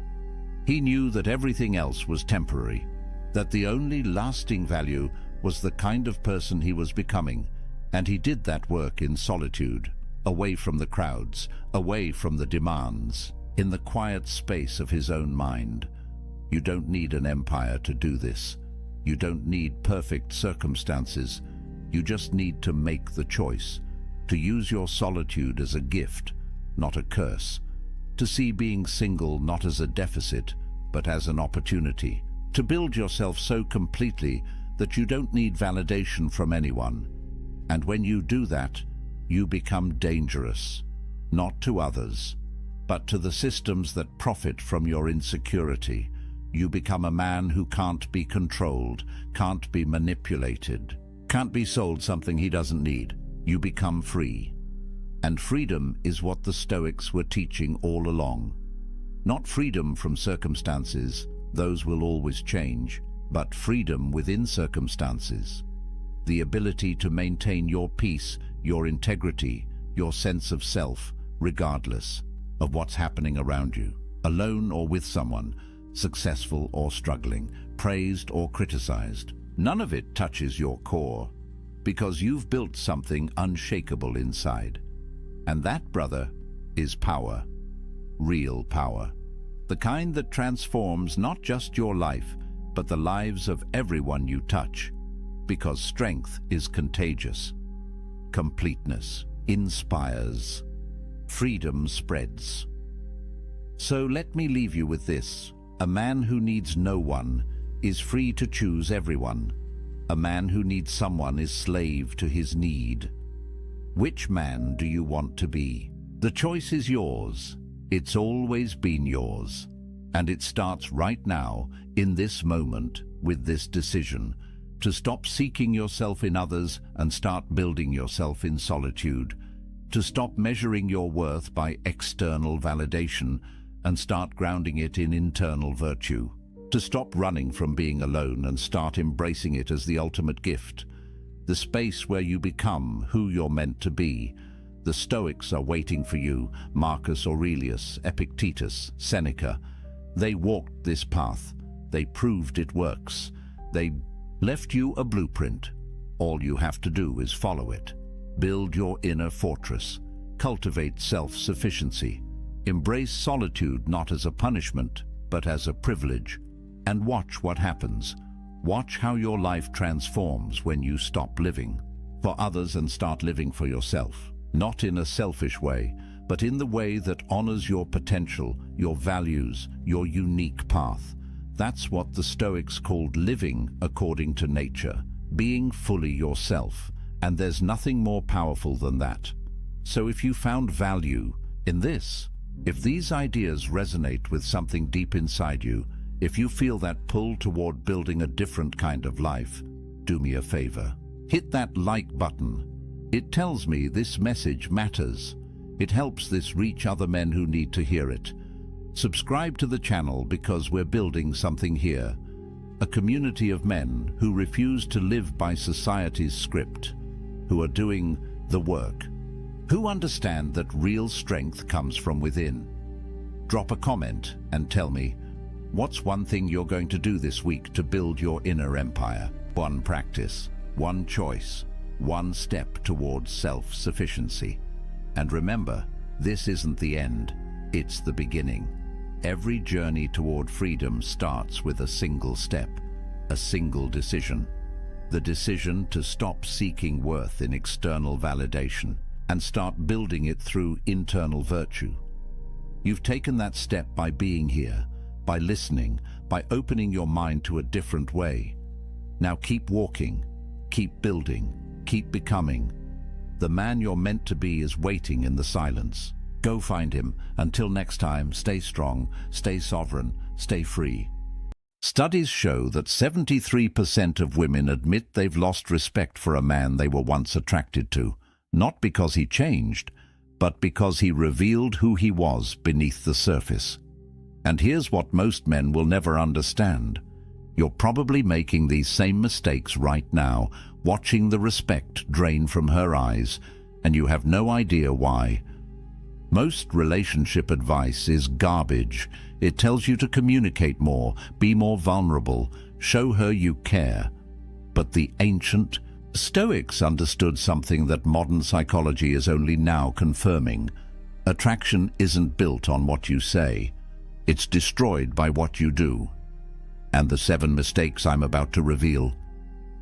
He knew that everything else was temporary, that the only lasting value was the kind of person he was becoming, and he did that work in solitude, away from the crowds, away from the demands, in the quiet space of his own mind. You don't need an empire to do this. You don't need perfect circumstances. You just need to make the choice, to use your solitude as a gift, not a curse, to see being single not as a deficit, but as an opportunity, to build yourself so completely that you don't need validation from anyone. And when you do that, you become dangerous, not to others, but to the systems that profit from your insecurity. You become a man who can't be controlled, can't be manipulated. can't be sold something he doesn't need. You become free. And freedom is what the Stoics were teaching all along. Not freedom from circumstances, those will always change, but freedom within circumstances. The ability to maintain your peace, your integrity, your sense of self, regardless of what's happening around you, alone or with someone, successful or struggling, praised or criticized. None of it touches your core, because you've built something unshakable inside. And that, brother, is power. Real power. The kind that transforms not just your life, but the lives of everyone you touch. Because strength is contagious. Completeness inspires. Freedom spreads. So let me leave you with this. A man who needs no one is free to choose everyone. A man who needs someone is slave to his need. Which man do you want to be? The choice is yours. It's always been yours. And it starts right now, in this moment, with this decision, to stop seeking yourself in others and start building yourself in solitude, to stop measuring your worth by external validation and start grounding it in internal virtue, to stop running from being alone and start embracing it as the ultimate gift, the space where you become who you're meant to be. The Stoics are waiting for you, Marcus Aurelius, Epictetus, Seneca. They walked this path. They proved it works. They left you a blueprint. All you have to do is follow it. Build your inner fortress. Cultivate self-sufficiency. Embrace solitude not as a punishment, but as a privilege. And watch what happens. Watch how your life transforms when you stop living for others and start living for yourself. Not in a selfish way, but in the way that honors your potential, your values, your unique path. That's what the Stoics called living according to nature, being fully yourself, and there's nothing more powerful than that. So if you found value in this, if these ideas resonate with something deep inside you, if you feel that pull toward building a different kind of life, do me a favor. Hit that like button. It tells me this message matters. It helps this reach other men who need to hear it. Subscribe to the channel because we're building something here. A community of men who refuse to live by society's script, who are doing the work, who understand that real strength comes from within. Drop a comment and tell me, what's one thing you're going to do this week to build your inner empire? One practice, one choice, one step towards self-sufficiency. And remember, this isn't the end, it's the beginning. Every journey toward freedom starts with a single step, a single decision. The decision to stop seeking worth in external validation and start building it through internal virtue. You've taken that step by being here, by listening, by opening your mind to a different way. Now keep walking, keep building, keep becoming. The man you're meant to be is waiting in the silence. Go find him. Until next time, stay strong, stay sovereign, stay free. Studies show that 73% of women admit they've lost respect for a man they were once attracted to, not because he changed, but because he revealed who he was beneath the surface. And here's what most men will never understand. You're probably making these same mistakes right now, watching the respect drain from her eyes, and you have no idea why. Most relationship advice is garbage. It tells you to communicate more, be more vulnerable, show her you care. But the ancient Stoics understood something that modern psychology is only now confirming. Attraction isn't built on what you say. It's destroyed by what you do. And the 7 mistakes I'm about to reveal,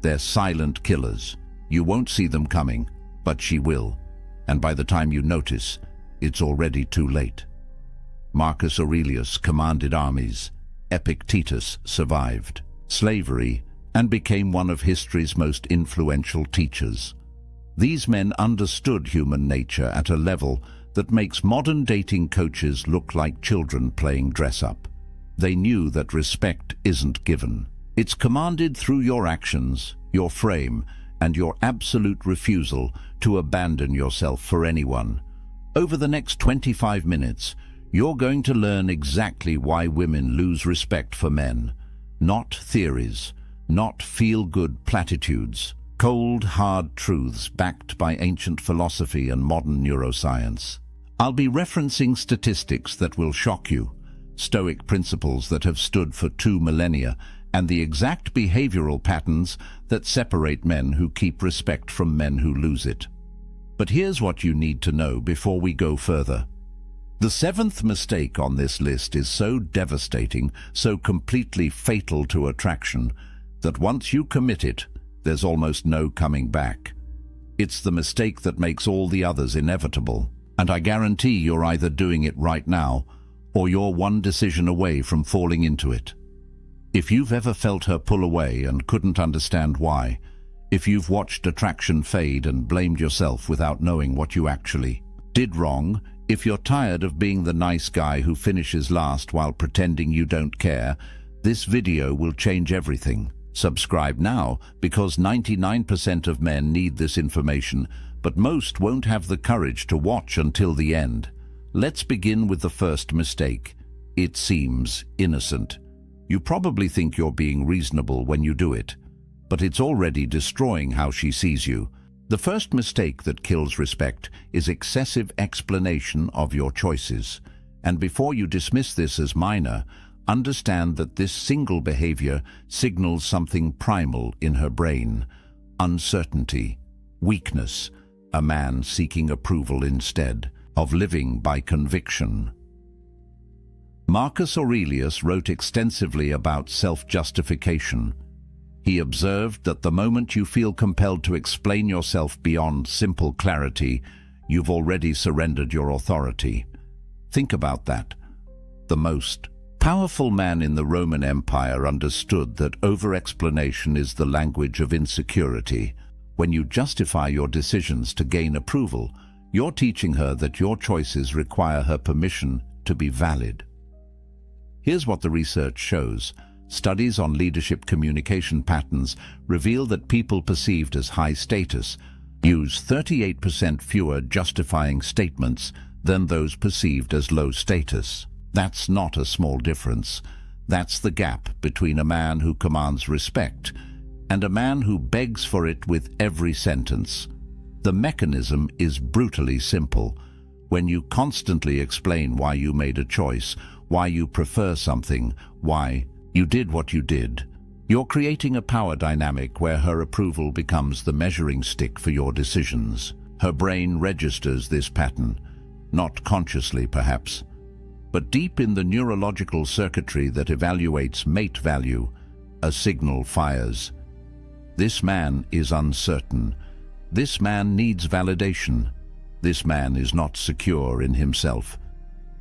they're silent killers. You won't see them coming, but she will. And by the time you notice, it's already too late. Marcus Aurelius commanded armies. Epictetus survived slavery and became one of history's most influential teachers. These men understood human nature at a level that makes modern dating coaches look like children playing dress-up. They knew that respect isn't given. It's commanded through your actions, your frame, and your absolute refusal to abandon yourself for anyone. Over the next 25 minutes, you're going to learn exactly why women lose respect for men. Not theories, not feel-good platitudes. Cold, hard truths backed by ancient philosophy and modern neuroscience. I'll be referencing statistics that will shock you, Stoic principles that have stood for 2 millennia, and the exact behavioral patterns that separate men who keep respect from men who lose it. But here's what you need to know before we go further. The 7th mistake on this list is so devastating, so completely fatal to attraction, that once you commit it, there's almost no coming back. It's the mistake that makes all the others inevitable, and I guarantee you're either doing it right now, or you're one decision away from falling into it. If you've ever felt her pull away and couldn't understand why, if you've watched attraction fade and blamed yourself without knowing what you actually did wrong, if you're tired of being the nice guy who finishes last while pretending you don't care, this video will change everything. Subscribe now, because 99% of men need this information, but most won't have the courage to watch until the end. Let's begin with the first mistake. It seems innocent. You probably think you're being reasonable when you do it, but it's already destroying how she sees you. The first mistake that kills respect is excessive explanation of your choices. And before you dismiss this as minor, understand that this single behavior signals something primal in her brain: uncertainty, weakness, a man seeking approval instead of living by conviction. Marcus Aurelius wrote extensively about self-justification. He observed that the moment you feel compelled to explain yourself beyond simple clarity, you've already surrendered your authority. Think about that. The most powerful man in the Roman Empire understood that over-explanation is the language of insecurity. When you justify your decisions to gain approval, you're teaching her that your choices require her permission to be valid. Here's what the research shows. Studies on leadership communication patterns reveal that people perceived as high status use 38% fewer justifying statements than those perceived as low status. That's not a small difference. That's the gap between a man who commands respect and a man who begs for it with every sentence. The mechanism is brutally simple. When you constantly explain why you made a choice, why you prefer something, why you did what you did, you're creating a power dynamic where her approval becomes the measuring stick for your decisions. Her brain registers this pattern, not consciously perhaps, but deep in the neurological circuitry that evaluates mate value, a signal fires. This man is uncertain. This man needs validation. This man is not secure in himself.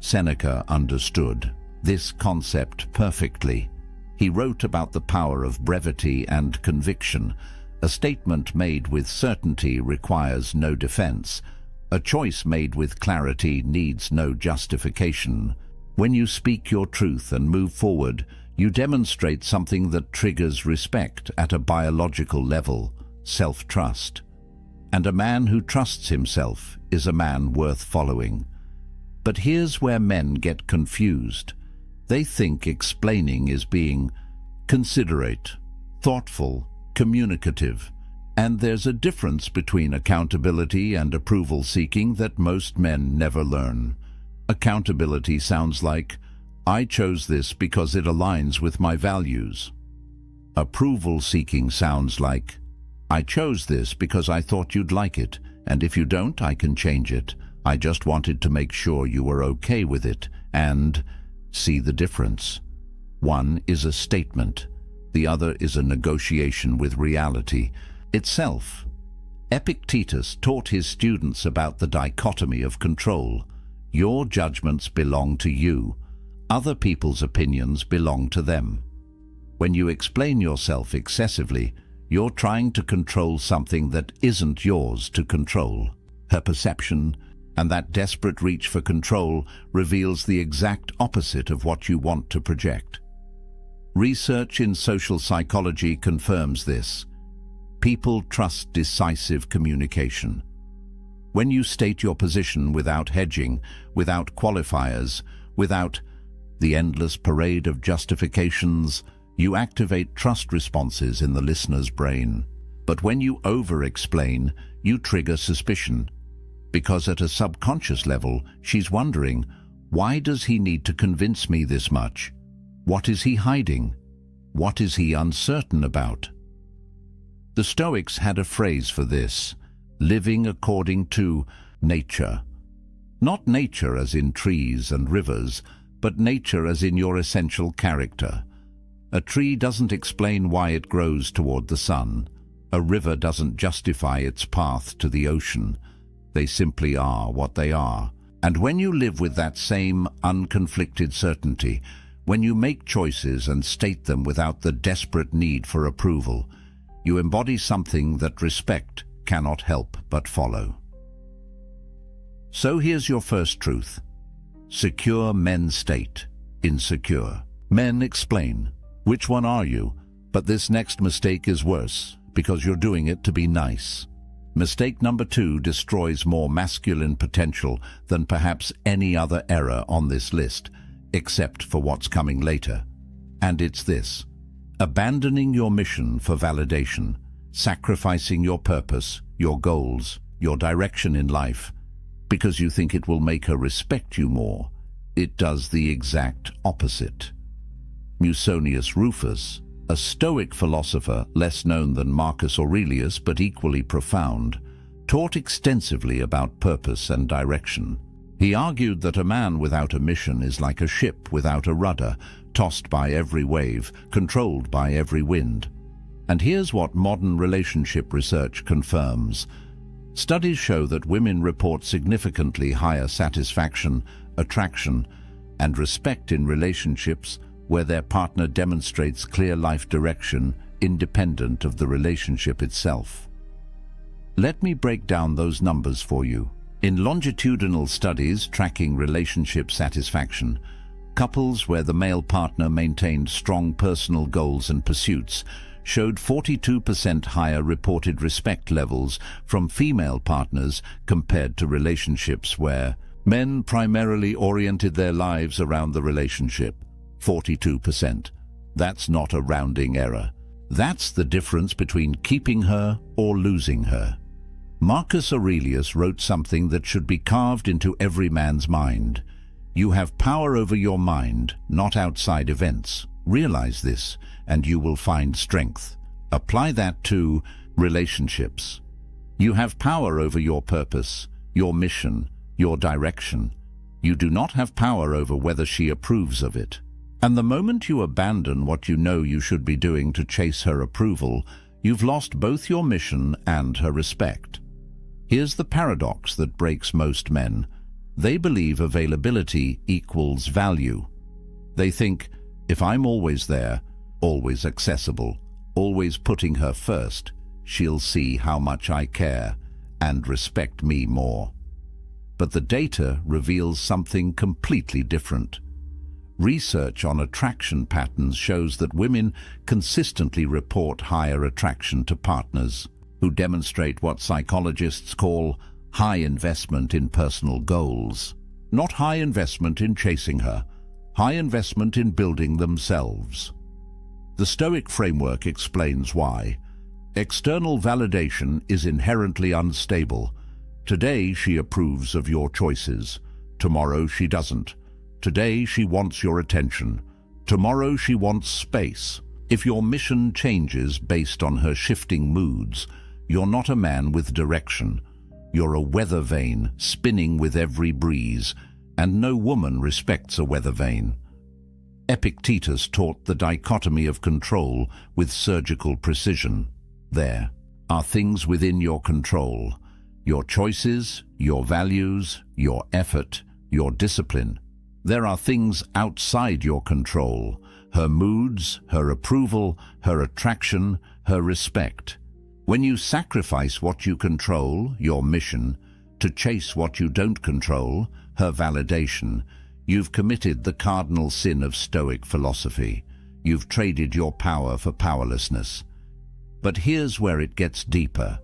Seneca understood this concept perfectly. He wrote about the power of brevity and conviction. A statement made with certainty requires no defense. A choice made with clarity needs no justification. When you speak your truth and move forward, you demonstrate something that triggers respect at a biological level: self-trust. And a man who trusts himself is a man worth following. But here's where men get confused. They think explaining is being considerate, thoughtful, communicative. And there's a difference between accountability and approval seeking that most men never learn. Accountability sounds like, I chose this because it aligns with my values. Approval seeking sounds like, I chose this because I thought you'd like it, and if you don't, I can change it. I just wanted to make sure you were okay with it. And see the difference. One is a statement. The other is a negotiation with reality itself. Epictetus taught his students about the dichotomy of control. Your judgments belong to you. Other people's opinions belong to them. When you explain yourself excessively, you're trying to control something that isn't yours to control. Her perception and that desperate reach for control reveals the exact opposite of what you want to project. Research in social psychology confirms this. People trust decisive communication. When you state your position without hedging, without qualifiers, without the endless parade of justifications, you activate trust responses in the listener's brain. But when you over-explain, you trigger suspicion. Because at a subconscious level, she's wondering, why does he need to convince me this much? What is he hiding? What is he uncertain about? The Stoics had a phrase for this: living according to nature. Not nature as in trees and rivers, but nature as in your essential character. A tree doesn't explain why it grows toward the sun. A river doesn't justify its path to the ocean. They simply are what they are. And when you live with that same unconflicted certainty, when you make choices and state them without the desperate need for approval, you embody something that respect cannot help but follow. So here's your first truth. Secure men state, insecure. Men explain. Which one are you? But this next mistake is worse, because you're doing it to be nice. Mistake number 2 destroys more masculine potential than perhaps any other error on this list, except for what's coming later. And it's this: abandoning your mission for validation, sacrificing your purpose, your goals, your direction in life, because you think it will make her respect you more. It does the exact opposite. Musonius Rufus, a Stoic philosopher less known than Marcus Aurelius but equally profound, taught extensively about purpose and direction. He argued that a man without a mission is like a ship without a rudder, tossed by every wave, controlled by every wind. And here's what modern relationship research confirms. Studies show that women report significantly higher satisfaction, attraction, and respect in relationships where their partner demonstrates clear life direction independent of the relationship itself. Let me break down those numbers for you. In longitudinal studies tracking relationship satisfaction, couples where the male partner maintained strong personal goals and pursuits showed 42% higher reported respect levels from female partners compared to relationships where men primarily oriented their lives around the relationship. 42%. That's not a rounding error. That's the difference between keeping her or losing her. Marcus Aurelius wrote something that should be carved into every man's mind. You have power over your mind, not outside events. Realize this, and you will find strength. Apply that to relationships. You have power over your purpose, your mission, your direction. You do not have power over whether she approves of it. And the moment you abandon what you know you should be doing to chase her approval, you've lost both your mission and her respect. Here's the paradox that breaks most men. They believe availability equals value. They think, if I'm always there, always accessible, always putting her first, she'll see how much I care and respect me more. But the data reveals something completely different. Research on attraction patterns shows that women consistently report higher attraction to partners who demonstrate what psychologists call high investment in personal goals. Not high investment in chasing her, high investment in building themselves. The Stoic framework explains why. External validation is inherently unstable. Today she approves of your choices. Tomorrow she doesn't. Today she wants your attention. Tomorrow she wants space. If your mission changes based on her shifting moods, you're not a man with direction. You're a weather vane spinning with every breeze, and no woman respects a weather vane. Epictetus taught the dichotomy of control with surgical precision. There are things within your control: your choices, your values, your effort, your discipline. There are things outside your control: her moods, her approval, her attraction, her respect. When you sacrifice what you control, your mission, to chase what you don't control, her validation, you've committed the cardinal sin of Stoic philosophy. You've traded your power for powerlessness. But here's where it gets deeper.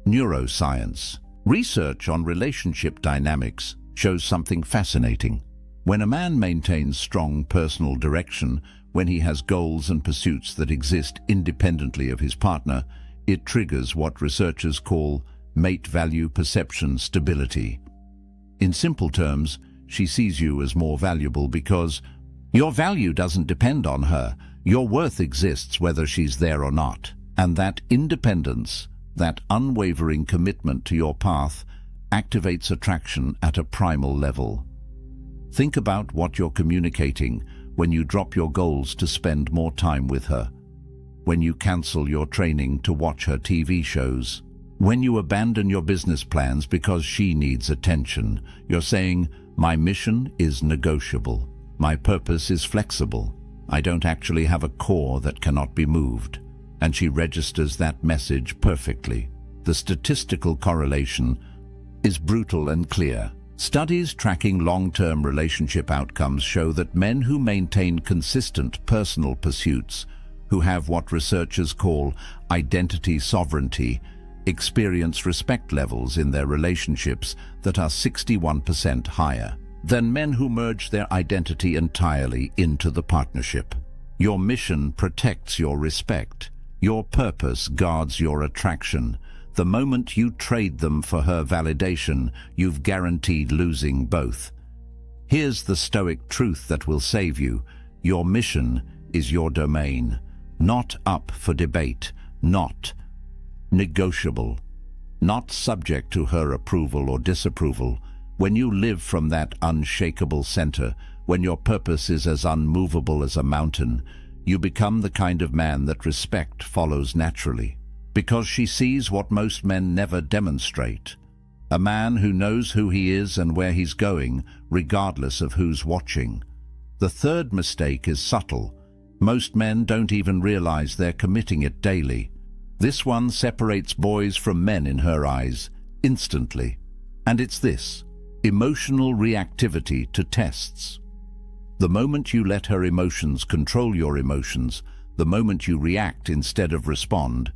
Neuroscience. Research on relationship dynamics shows something fascinating. When a man maintains strong personal direction, when he has goals and pursuits that exist independently of his partner, it triggers what researchers call mate value perception stability. In simple terms, she sees you as more valuable because your value doesn't depend on her. Your worth exists whether she's there or not. And that independence, that unwavering commitment to your path, activates attraction at a primal level. Think about what you're communicating when you drop your goals to spend more time with her, when you cancel your training to watch her TV shows, when you abandon your business plans because she needs attention. You're saying, my mission is negotiable. My purpose is flexible. I don't actually have a core that cannot be moved. And she registers that message perfectly. The statistical correlation is brutal and clear. Studies tracking long-term relationship outcomes show that men who maintain consistent personal pursuits, who have what researchers call identity sovereignty, experience respect levels in their relationships that are 61% higher than men who merge their identity entirely into the partnership. Your mission protects your respect. Your purpose guards your attraction. The moment you trade them for her validation, you've guaranteed losing both. Here's the Stoic truth that will save you. Your mission is your domain, not up for debate, not negotiable, not subject to her approval or disapproval. When you live from that unshakable center, when your purpose is as unmovable as a mountain, you become the kind of man that respect follows naturally, because she sees what most men never demonstrate. A man who knows who he is and where he's going, regardless of who's watching. The third mistake is subtle. Most men don't even realize they're committing it daily. This one separates boys from men in her eyes, instantly. And it's this: emotional reactivity to tests. The moment you let her emotions control your emotions, the moment you react instead of respond,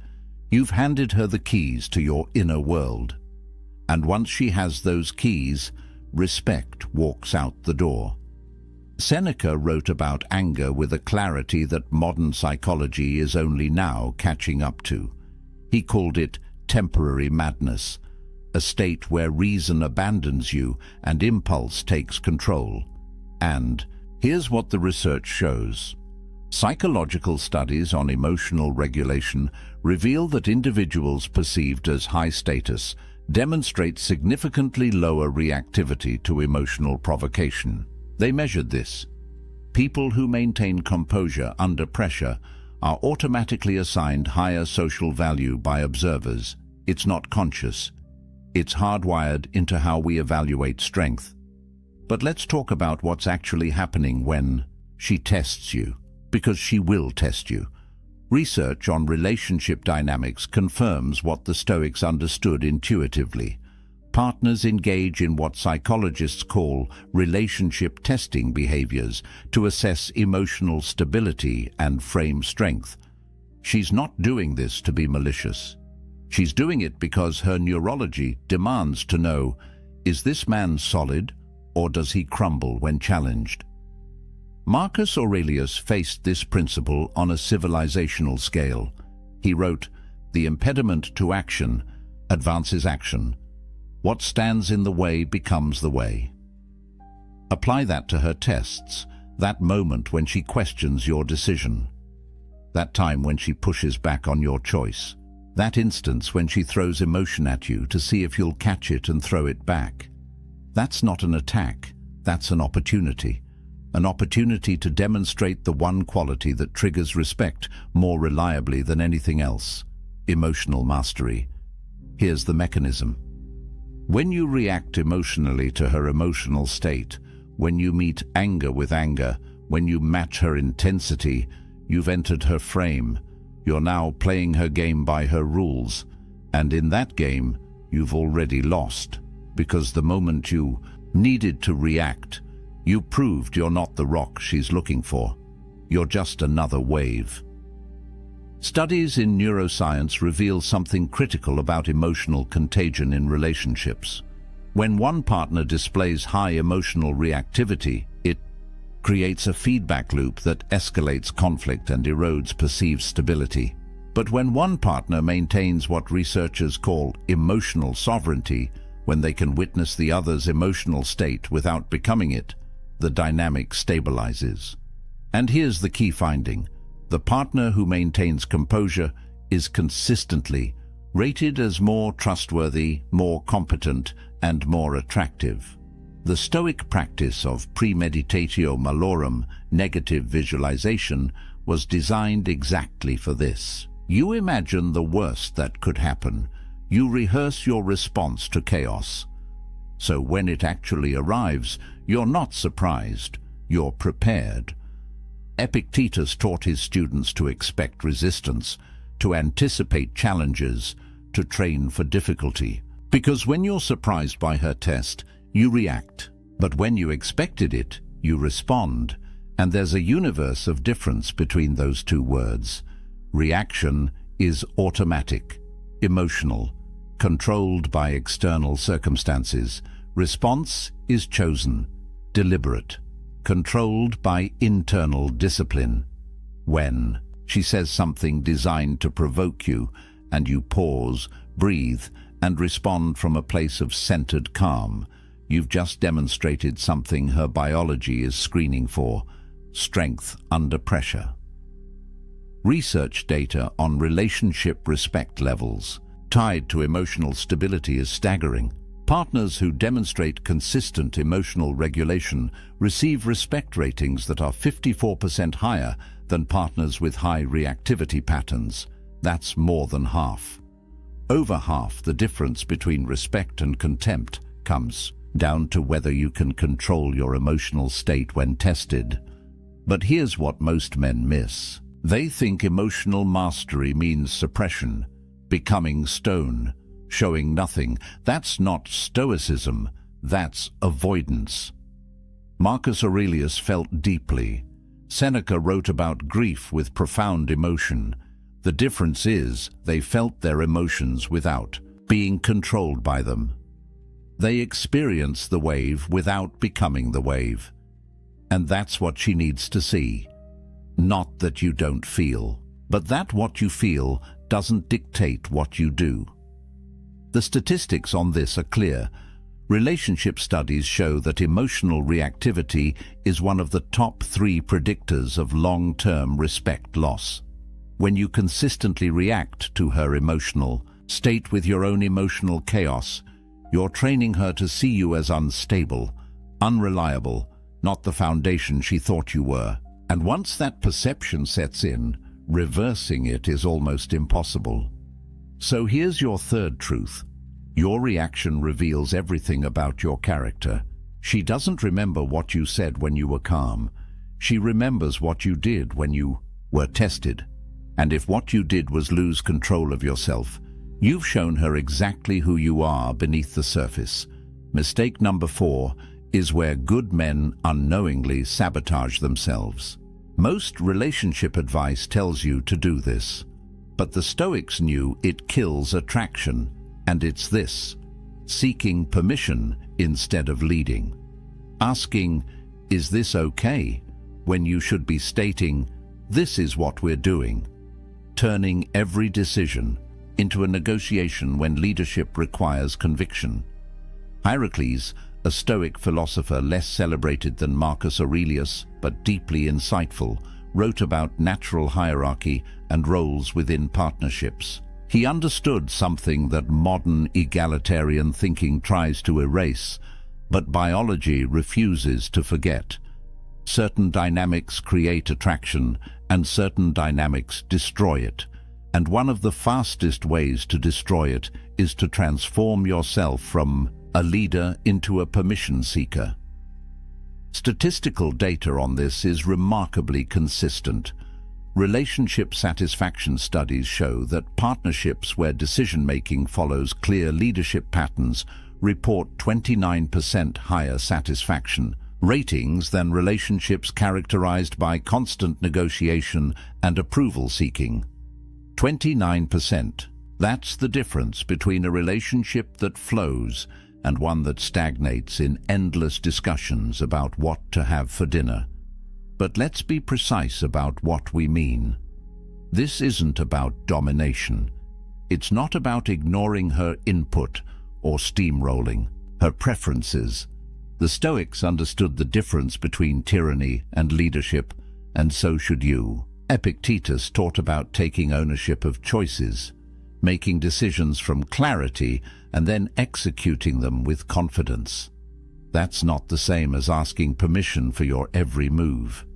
you've handed her the keys to your inner world. And once she has those keys, respect walks out the door. Seneca wrote about anger with a clarity that modern psychology is only now catching up to. He called it temporary madness, a state where reason abandons you and impulse takes control. And here's what the research shows. Psychological studies on emotional regulation reveal that individuals perceived as high status demonstrate significantly lower reactivity to emotional provocation. They measured this. People who maintain composure under pressure are automatically assigned higher social value by observers. It's not conscious. It's hardwired into how we evaluate strength. But let's talk about what's actually happening when she tests you, because she will test you. Research on relationship dynamics confirms what the Stoics understood intuitively. Partners engage in what psychologists call relationship testing behaviors to assess emotional stability and frame strength. She's not doing this to be malicious. She's doing it because her neurology demands to know, is this man solid or does he crumble when challenged? Marcus Aurelius faced this principle on a civilizational scale. He wrote, "The impediment to action advances action. What stands in the way becomes the way." Apply that to her tests, that moment when she questions your decision, that time when she pushes back on your choice, that instance when she throws emotion at you to see if you'll catch it and throw it back. That's not an attack, that's an opportunity to demonstrate the one quality that triggers respect more reliably than anything else: emotional mastery. Here's the mechanism. When you react emotionally to her emotional state, when you meet anger with anger, when you match her intensity, you've entered her frame. You're now playing her game by her rules. And in that game, you've already lost. Because the moment you needed to react, you proved you're not the rock she's looking for. You're just another wave. Studies in neuroscience reveal something critical about emotional contagion in relationships. When one partner displays high emotional reactivity, it creates a feedback loop that escalates conflict and erodes perceived stability. But when one partner maintains what researchers call emotional sovereignty, when they can witness the other's emotional state without becoming it, the dynamic stabilizes. And here's the key finding. The partner who maintains composure is consistently rated as more trustworthy, more competent, and more attractive. The Stoic practice of premeditatio malorum, negative visualization, was designed exactly for this. You imagine the worst that could happen. You rehearse your response to chaos. So when it actually arrives, you're not surprised, you're prepared. Epictetus taught his students to expect resistance, to anticipate challenges, to train for difficulty. Because when you're surprised by her test, you react. But when you expected it, you respond. And there's a universe of difference between those two words. Reaction is automatic, emotional, controlled by external circumstances. Response is chosen, deliberate, controlled by internal discipline. When she says something designed to provoke you, and you pause, breathe, and respond from a place of centered calm, you've just demonstrated something her biology is screening for: strength under pressure. Research data on relationship respect levels tied to emotional stability is staggering. Partners who demonstrate consistent emotional regulation receive respect ratings that are 54% higher than partners with high reactivity patterns. That's more than half. Over half the difference between respect and contempt comes down to whether you can control your emotional state when tested. But here's what most men miss. They think emotional mastery means suppression, becoming stone, showing nothing. That's not stoicism, that's avoidance. Marcus Aurelius felt deeply. Seneca wrote about grief with profound emotion. The difference is they felt their emotions without being controlled by them. They experienced the wave without becoming the wave. And that's what she needs to see. Not that you don't feel, but that what you feel doesn't dictate what you do. The statistics on this are clear. Relationship studies show that emotional reactivity is one of the top 3 predictors of long-term respect loss. When you consistently react to her emotional state with your own emotional chaos, you're training her to see you as unstable, unreliable, not the foundation she thought you were. And once that perception sets in, reversing it is almost impossible. So here's your third truth. Your reaction reveals everything about your character. She doesn't remember what you said when you were calm. She remembers what you did when you were tested. And if what you did was lose control of yourself, you've shown her exactly who you are beneath the surface. Mistake number 4 is where good men unknowingly sabotage themselves. Most relationship advice tells you to do this, but the Stoics knew it kills attraction, and it's this: seeking permission instead of leading. Asking, "Is this okay?" when you should be stating, "This is what we're doing." Turning every decision into a negotiation when leadership requires conviction. Heracles, a Stoic philosopher less celebrated than Marcus Aurelius, but deeply insightful, wrote about natural hierarchy and roles within partnerships. He understood something that modern egalitarian thinking tries to erase, but biology refuses to forget. Certain dynamics create attraction, and certain dynamics destroy it. And one of the fastest ways to destroy it is to transform yourself from a leader into a permission seeker. Statistical data on this is remarkably consistent. Relationship satisfaction studies show that partnerships where decision-making follows clear leadership patterns report 29% higher satisfaction ratings than relationships characterized by constant negotiation and approval seeking. 29%. That's the difference between a relationship that flows and one that stagnates in endless discussions about what to have for dinner. But let's be precise about what we mean. This isn't about domination. It's not about ignoring her input or steamrolling her preferences. The Stoics understood the difference between tyranny and leadership, and so should you. Epictetus taught about taking ownership of choices, making decisions from clarity, and then executing them with confidence. That's not the same as asking permission for your every move.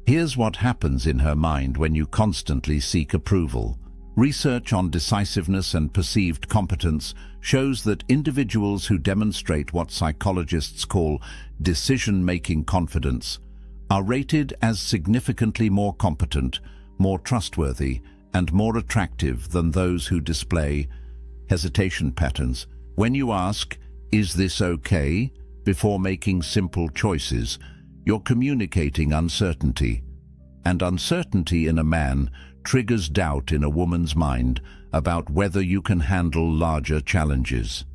Here's what happens in her mind when you constantly seek approval. Research on decisiveness and perceived competence shows that individuals who demonstrate what psychologists call decision-making confidence are rated as significantly more competent, more trustworthy, and more attractive than those who display hesitation patterns. When you ask, "Is this okay?" before making simple choices, you're communicating uncertainty. And uncertainty in a man triggers doubt in a woman's mind about whether you can handle larger challenges.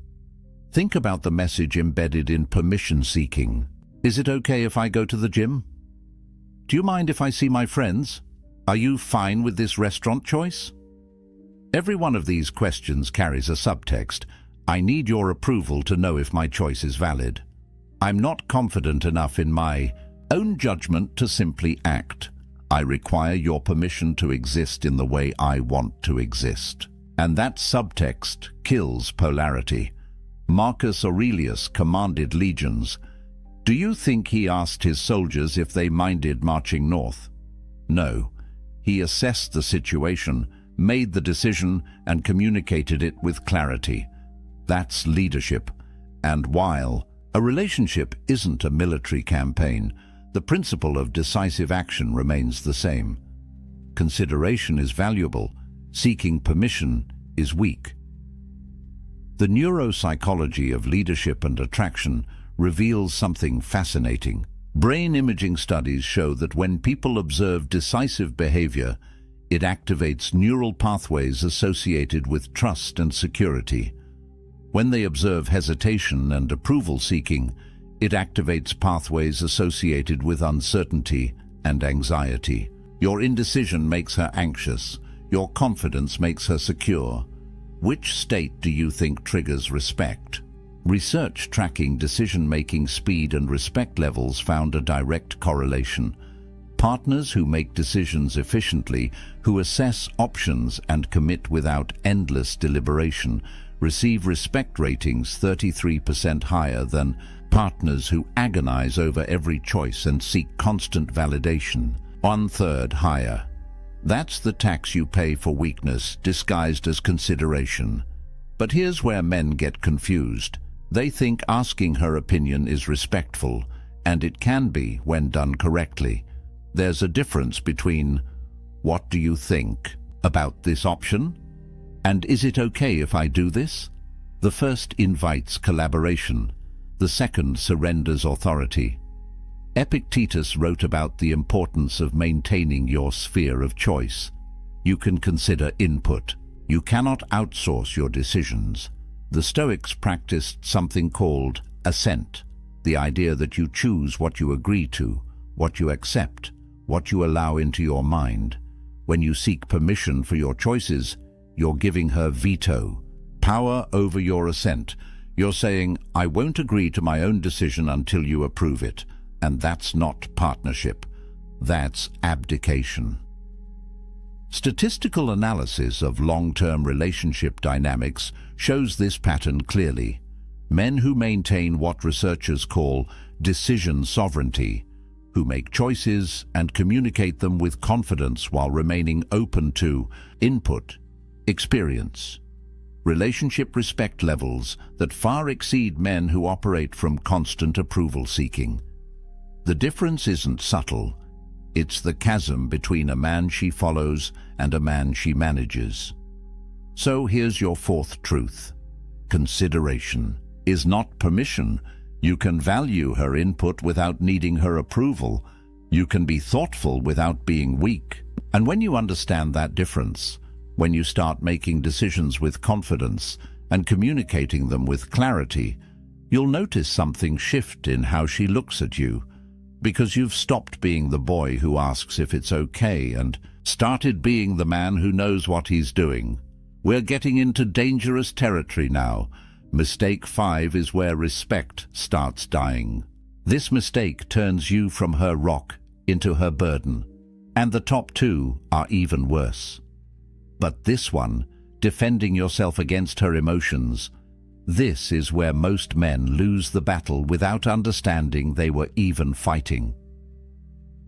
Think about the message embedded in permission seeking. Is it okay if I go to the gym? Do you mind if I see my friends? Are you fine with this restaurant choice? Every one of these questions carries a subtext. I need your approval to know if my choice is valid. I'm not confident enough in my own judgment to simply act. I require your permission to exist in the way I want to exist. And that subtext kills polarity. Marcus Aurelius commanded legions. Do you think he asked his soldiers if they minded marching north? No. He assessed the situation, made the decision, and communicated it with clarity. That's leadership. And while a relationship isn't a military campaign, the principle of decisive action remains the same. Consideration is valuable. Seeking permission is weak. The neuropsychology of leadership and attraction reveals something fascinating. Brain imaging studies show that when people observe decisive behavior, it activates neural pathways associated with trust and security. When they observe hesitation and approval seeking, it activates pathways associated with uncertainty and anxiety. Your indecision makes her anxious. Your confidence makes her secure. Which state do you think triggers respect? Research tracking decision-making speed and respect levels found a direct correlation. Partners who make decisions efficiently, who assess options and commit without endless deliberation, receive respect ratings 33% higher than partners who agonize over every choice and seek constant validation, 1/3 higher. That's the tax you pay for weakness disguised as consideration. But here's where men get confused. They think asking her opinion is respectful, and it can be when done correctly. There's a difference between, "What do you think about this option?" and "Is it okay if I do this?" The first invites collaboration. The second surrenders authority. Epictetus wrote about the importance of maintaining your sphere of choice. You can consider input. You cannot outsource your decisions. The Stoics practiced something called assent, the idea that you choose what you agree to, what you accept, what you allow into your mind. When you seek permission for your choices, you're giving her veto, power over your assent. You're saying, "I won't agree to my own decision until you approve it." And that's not partnership. That's abdication. Statistical analysis of long-term relationship dynamics shows this pattern clearly. Men who maintain what researchers call decision sovereignty, who make choices and communicate them with confidence while remaining open to input, experience relationship respect levels that far exceed men who operate from constant approval seeking. The difference isn't subtle. It's the chasm between a man she follows and a man she manages. So here's your fourth truth. Consideration is not permission. You can value her input without needing her approval. You can be thoughtful without being weak. And when you understand that difference, when you start making decisions with confidence and communicating them with clarity, you'll notice something shift in how she looks at you, because you've stopped being the boy who asks if it's okay and started being the man who knows what he's doing. We're getting into dangerous territory now. Mistake 5 is where respect starts dying. This mistake turns you from her rock into her burden, and the top 2 are even worse. But this one, defending yourself against her emotions, this is where most men lose the battle without understanding they were even fighting.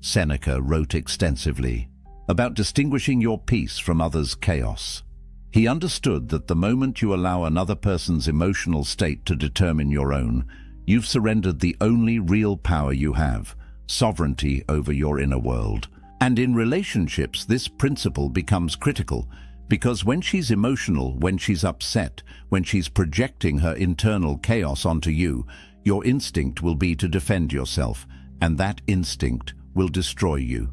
Seneca wrote extensively about distinguishing your peace from others' chaos. He understood that the moment you allow another person's emotional state to determine your own, you've surrendered the only real power you have, sovereignty over your inner world. And in relationships, this principle becomes critical, because when she's emotional, when she's upset, when she's projecting her internal chaos onto you, your instinct will be to defend yourself, and that instinct will destroy you.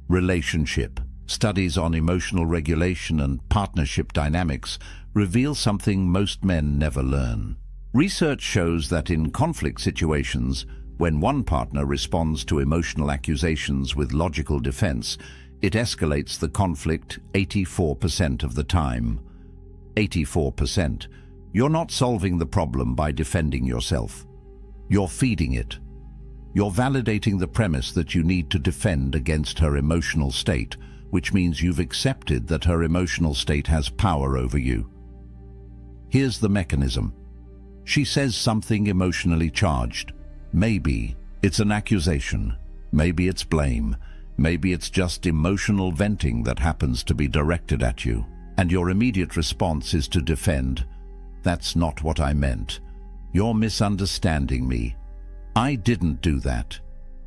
Relationship. Studies on emotional regulation and partnership dynamics reveal something most men never learn. Research shows that in conflict situations, when one partner responds to emotional accusations with logical defense, it escalates the conflict 84% of the time. 84%. You're not solving the problem by defending yourself. You're feeding it. You're validating the premise that you need to defend against her emotional state, which means you've accepted that her emotional state has power over you. Here's the mechanism. She says something emotionally charged. Maybe it's an accusation. Maybe it's blame. Maybe it's just emotional venting that happens to be directed at you. And your immediate response is to defend. That's not what I meant. You're misunderstanding me. I didn't do that.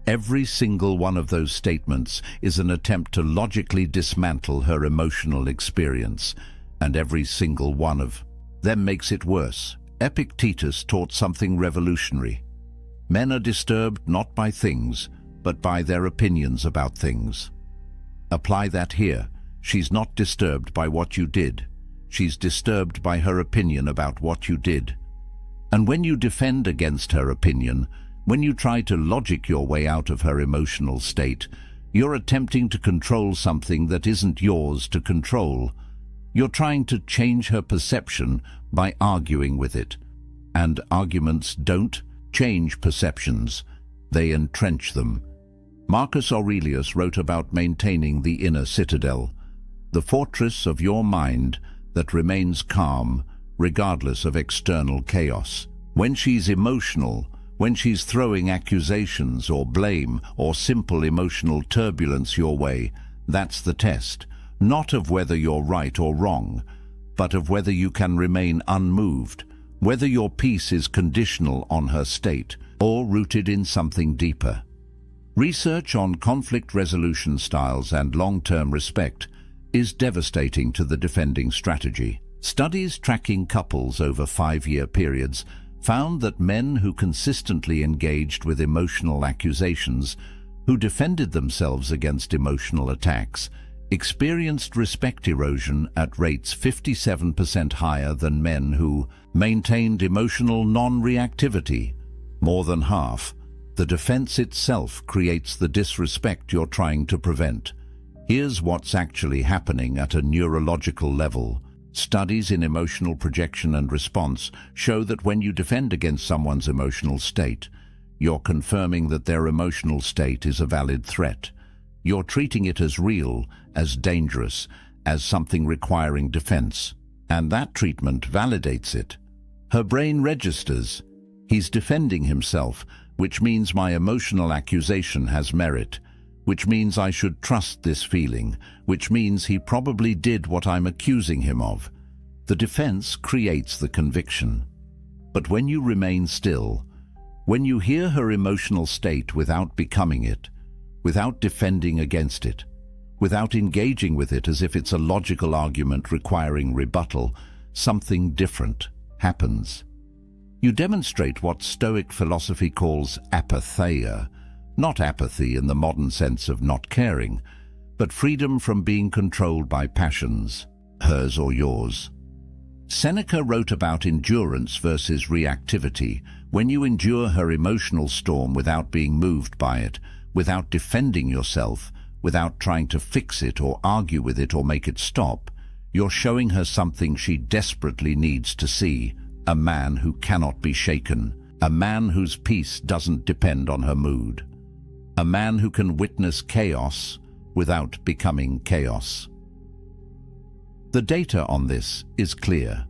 Every single one of those statements is an attempt to logically dismantle her emotional experience, and every single one of them makes it worse. Epictetus taught something revolutionary. Men are disturbed not by things, but by their opinions about things. Apply that here. She's not disturbed by what you did. She's disturbed by her opinion about what you did. And when you defend against her opinion, when you try to logic your way out of her emotional state, you're attempting to control something that isn't yours to control. You're trying to change her perception by arguing with it. And arguments don't change perceptions, they entrench them. Marcus Aurelius wrote about maintaining the inner citadel, the fortress of your mind that remains calm regardless of external chaos. When she's emotional, when she's throwing accusations or blame or simple emotional turbulence your way, that's the test, not of whether you're right or wrong, but of whether you can remain unmoved, whether your peace is conditional on her state or rooted in something deeper. Research on conflict resolution styles and long-term respect is devastating to the defending strategy. Studies tracking couples over 5-year periods found that men who consistently engaged with emotional accusations, who defended themselves against emotional attacks, experienced respect erosion at rates 57% higher than men who maintained emotional non-reactivity. More than half. The defense itself creates the disrespect you're trying to prevent. Here's what's actually happening at a neurological level. Studies in emotional projection and response show that when you defend against someone's emotional state, you're confirming that their emotional state is a valid threat. You're treating it as real, as dangerous, as something requiring defense. And that treatment validates it. Her brain registers. He's defending himself, which means my emotional accusation has merit, which means I should trust this feeling, which means he probably did what I'm accusing him of. The defense creates the conviction. But when you remain still, when you hear her emotional state without becoming it, without defending against it, without engaging with it as if it's a logical argument requiring rebuttal, something different happens. You demonstrate what Stoic philosophy calls apatheia, not apathy in the modern sense of not caring, but freedom from being controlled by passions, hers or yours. Seneca wrote about endurance versus reactivity. When you endure her emotional storm without being moved by it, without defending yourself, without trying to fix it or argue with it or make it stop, you're showing her something she desperately needs to see: a man who cannot be shaken, a man whose peace doesn't depend on her mood, a man who can witness chaos without becoming chaos. The data on this is clear.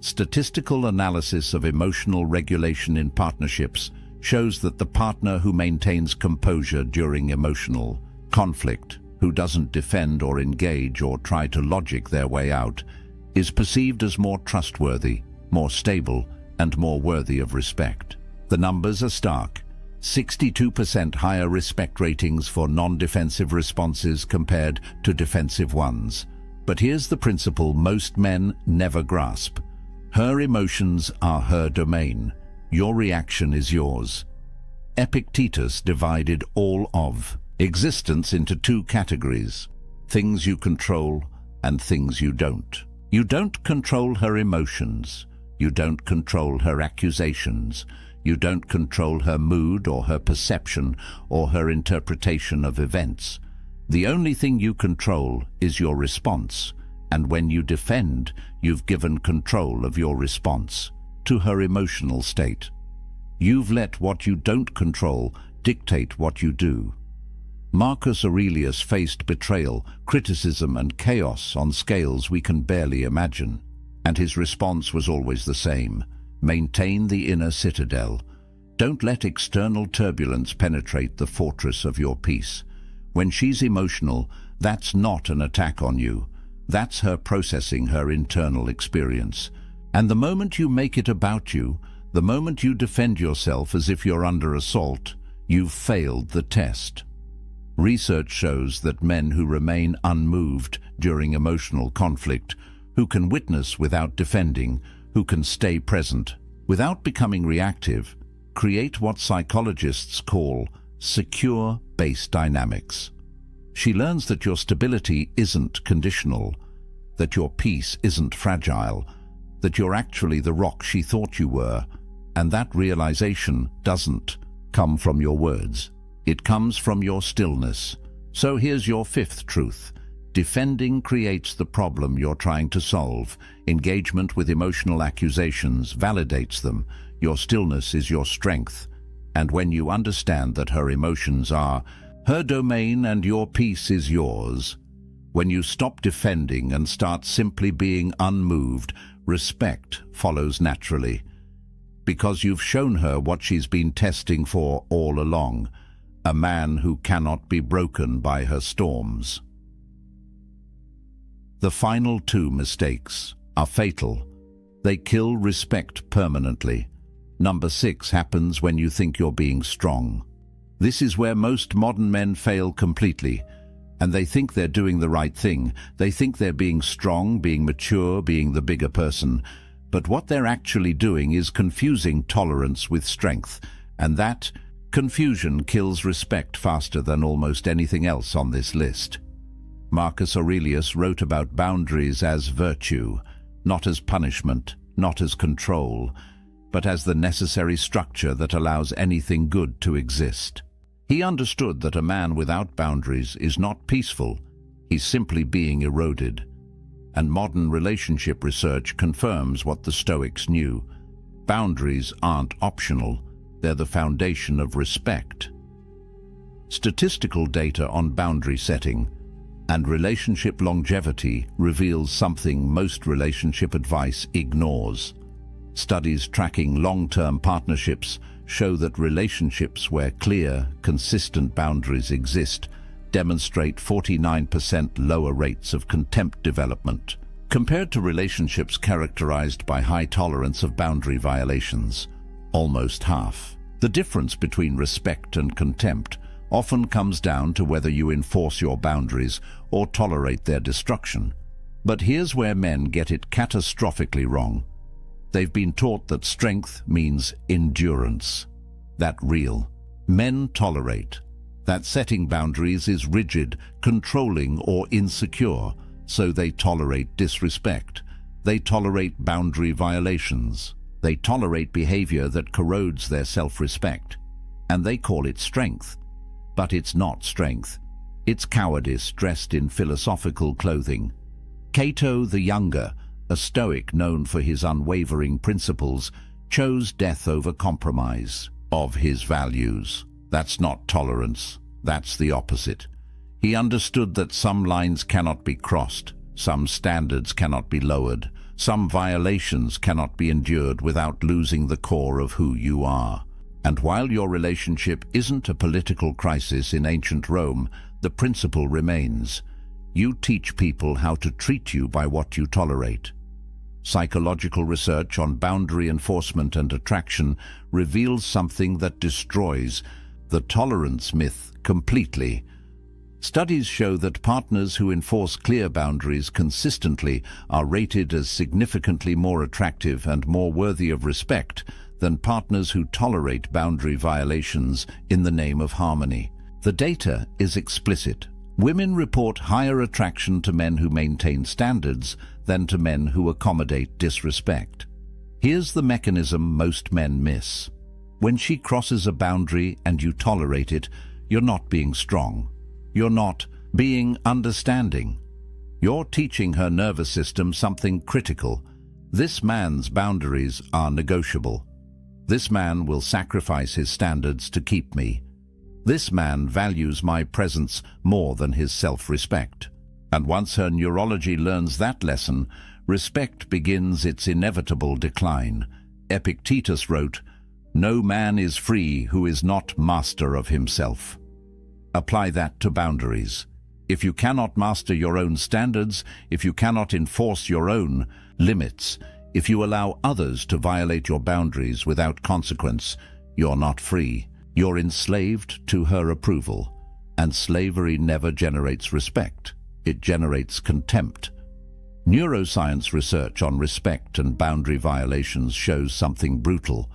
Statistical analysis of emotional regulation in partnerships shows that the partner who maintains composure during emotional conflict, who doesn't defend or engage or try to logic their way out, is perceived as more trustworthy, more stable, and more worthy of respect. The numbers are stark. 62% higher respect ratings for non-defensive responses compared to defensive ones. But here's the principle most men never grasp. Her emotions are her domain. Your reaction is yours. Epictetus divided all of existence into two categories: things you control and things you don't. You don't control her emotions. You don't control her accusations. You don't control her mood or her perception or her interpretation of events. The only thing you control is your response, and when you defend, you've given control of your response to her emotional state. You've let what you don't control dictate what you do. Marcus Aurelius faced betrayal, criticism, and chaos on scales we can barely imagine, and his response was always the same: maintain the inner citadel. Don't let external turbulence penetrate the fortress of your peace. When she's emotional, that's not an attack on you. That's her processing her internal experience. And the moment you make it about you, the moment you defend yourself as if you're under assault, you've failed the test. Research shows that men who remain unmoved during emotional conflict, who can witness without defending, who can stay present without becoming reactive, create what psychologists call secure base dynamics. She learns that your stability isn't conditional, that your peace isn't fragile, that you're actually the rock she thought you were, and that realization doesn't come from your words. It comes from your stillness. So here's your fifth truth. Defending creates the problem you're trying to solve. Engagement with emotional accusations validates them. Your stillness is your strength. And when you understand that her emotions are her domain and your peace is yours, when you stop defending and start simply being unmoved, respect follows naturally. Because you've shown her what she's been testing for all along: a man who cannot be broken by her storms. The final two mistakes are fatal. They kill respect permanently. Number 6 happens when you think you're being strong. This is where most modern men fail completely, and they think they're doing the right thing. They think they're being strong, being mature, being the bigger person. But what they're actually doing is confusing tolerance with strength, and that confusion kills respect faster than almost anything else on this list. Marcus Aurelius wrote about boundaries as virtue, not as punishment, not as control, but as the necessary structure that allows anything good to exist. He understood that a man without boundaries is not peaceful, he's simply being eroded. And modern relationship research confirms what the Stoics knew. Boundaries aren't optional, they're the foundation of respect. Statistical data on boundary setting and relationship longevity reveals something most relationship advice ignores. Studies tracking long-term partnerships show that relationships where clear, consistent boundaries exist demonstrate 49% lower rates of contempt development, compared to relationships characterized by high tolerance of boundary violations, almost half. The difference between respect and contempt often comes down to whether you enforce your boundaries or tolerate their destruction. But here's where men get it catastrophically wrong. They've been taught that strength means endurance. That real. Men tolerate. that setting boundaries is rigid, controlling, or insecure, so they tolerate disrespect. They tolerate boundary violations. They tolerate behavior that corrodes their self-respect. And they call it strength. But it's not strength. It's cowardice dressed in philosophical clothing. Cato the Younger, a Stoic known for his unwavering principles, chose death over compromise of his values. That's not tolerance. That's the opposite. He understood that some lines cannot be crossed, some standards cannot be lowered, some violations cannot be endured without losing the core of who you are. And while your relationship isn't a political crisis in ancient Rome, the principle remains. You teach people how to treat you by what you tolerate. Psychological research on boundary enforcement and attraction reveals something that destroys the tolerance myth completely. Studies show that partners who enforce clear boundaries consistently are rated as significantly more attractive and more worthy of respect than partners who tolerate boundary violations in the name of harmony. The data is explicit. Women report higher attraction to men who maintain standards than to men who accommodate disrespect. Here's the mechanism most men miss. When she crosses a boundary and you tolerate it, you're not being strong. You're not being understanding. You're teaching her nervous system something critical. This man's boundaries are negotiable. This man will sacrifice his standards to keep me. This man values my presence more than his self-respect. And once her neurology learns that lesson, respect begins its inevitable decline. Epictetus wrote, "No man is free who is not master of himself." Apply that to boundaries. If you cannot master your own standards, if you cannot enforce your own limits, if you allow others to violate your boundaries without consequence, you're not free. You're enslaved to her approval. And slavery never generates respect. It generates contempt. Neuroscience research on respect and boundary violations shows something brutal.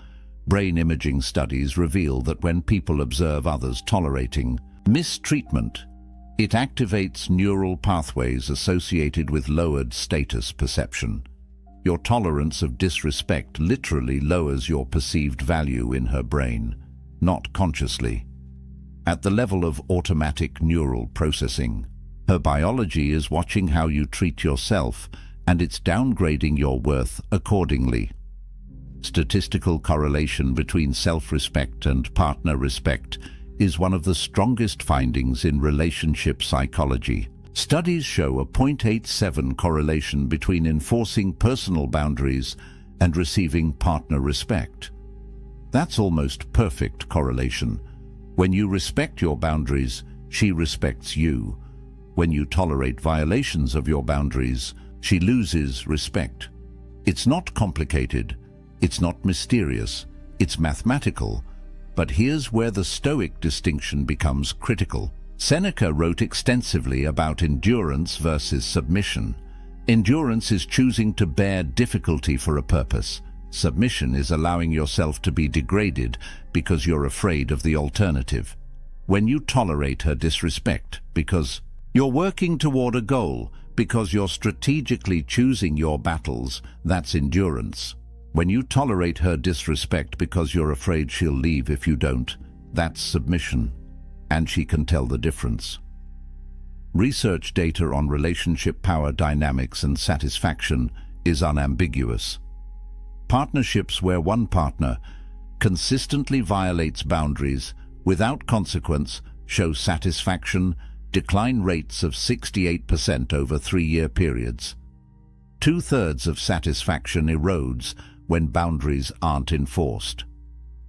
Brain imaging studies reveal that when people observe others tolerating mistreatment, it activates neural pathways associated with lowered status perception. Your tolerance of disrespect literally lowers your perceived value in her brain, not consciously. At the level of automatic neural processing, her biology is watching how you treat yourself, and it's downgrading your worth accordingly. Statistical correlation between self-respect and partner respect is one of the strongest findings in relationship psychology. Studies show a 0.87 correlation between enforcing personal boundaries and receiving partner respect. That's almost perfect correlation. When you respect your boundaries, she respects you. When you tolerate violations of your boundaries, she loses respect. It's not complicated. It's not mysterious. It's mathematical. But here's where the Stoic distinction becomes critical. Seneca wrote extensively about endurance versus submission. Endurance is choosing to bear difficulty for a purpose. Submission is allowing yourself to be degraded because you're afraid of the alternative. When you tolerate her disrespect because you're working toward a goal, because you're strategically choosing your battles, that's endurance. When you tolerate her disrespect because you're afraid she'll leave if you don't, that's submission. And she can tell the difference. Research data on relationship power dynamics and satisfaction is unambiguous. Partnerships where one partner consistently violates boundaries without consequence show satisfaction decline rates of 68% over 3-year periods. 2/3 of satisfaction erodes when boundaries aren't enforced.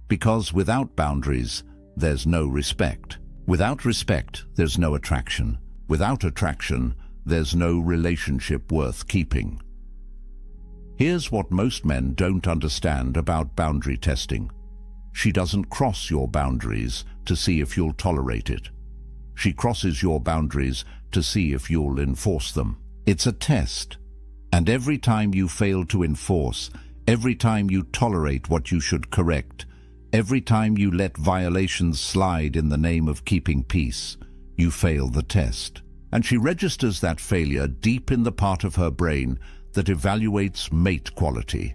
Because without boundaries, there's no respect. Without respect, there's no attraction. Without attraction, there's no relationship worth keeping. Here's what most men don't understand about boundary testing. She doesn't cross your boundaries to see if you'll tolerate it. She crosses your boundaries to see if you'll enforce them. It's a test. And every time you fail to enforce, every time you tolerate what you should correct, Every time you let violations slide in the name of keeping peace, you fail the test. And she registers that failure deep in the part of her brain that evaluates mate quality.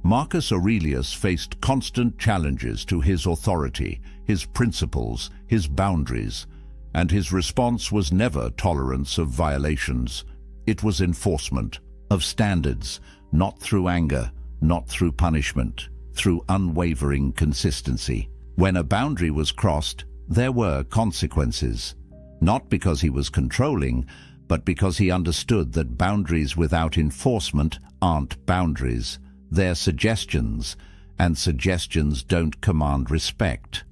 Marcus Aurelius faced constant challenges to his authority, his principles, his boundaries, and his response was never tolerance of violations. It was enforcement of standards, not through anger, not through punishment, through unwavering consistency. When a boundary was crossed, there were consequences, not because he was controlling, but because he understood that boundaries without enforcement aren't boundaries. They're suggestions, and suggestions don't command respect.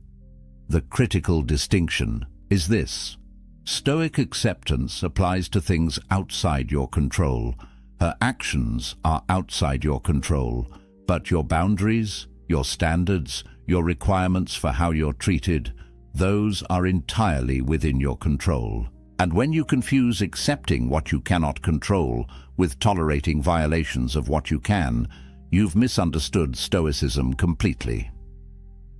The critical distinction is this: Stoic acceptance applies to things outside your control. Her actions are outside your control, but your boundaries, your standards, your requirements for how you're treated, those are entirely within your control. And when you confuse accepting what you cannot control with tolerating violations of what you can, you've misunderstood Stoicism completely.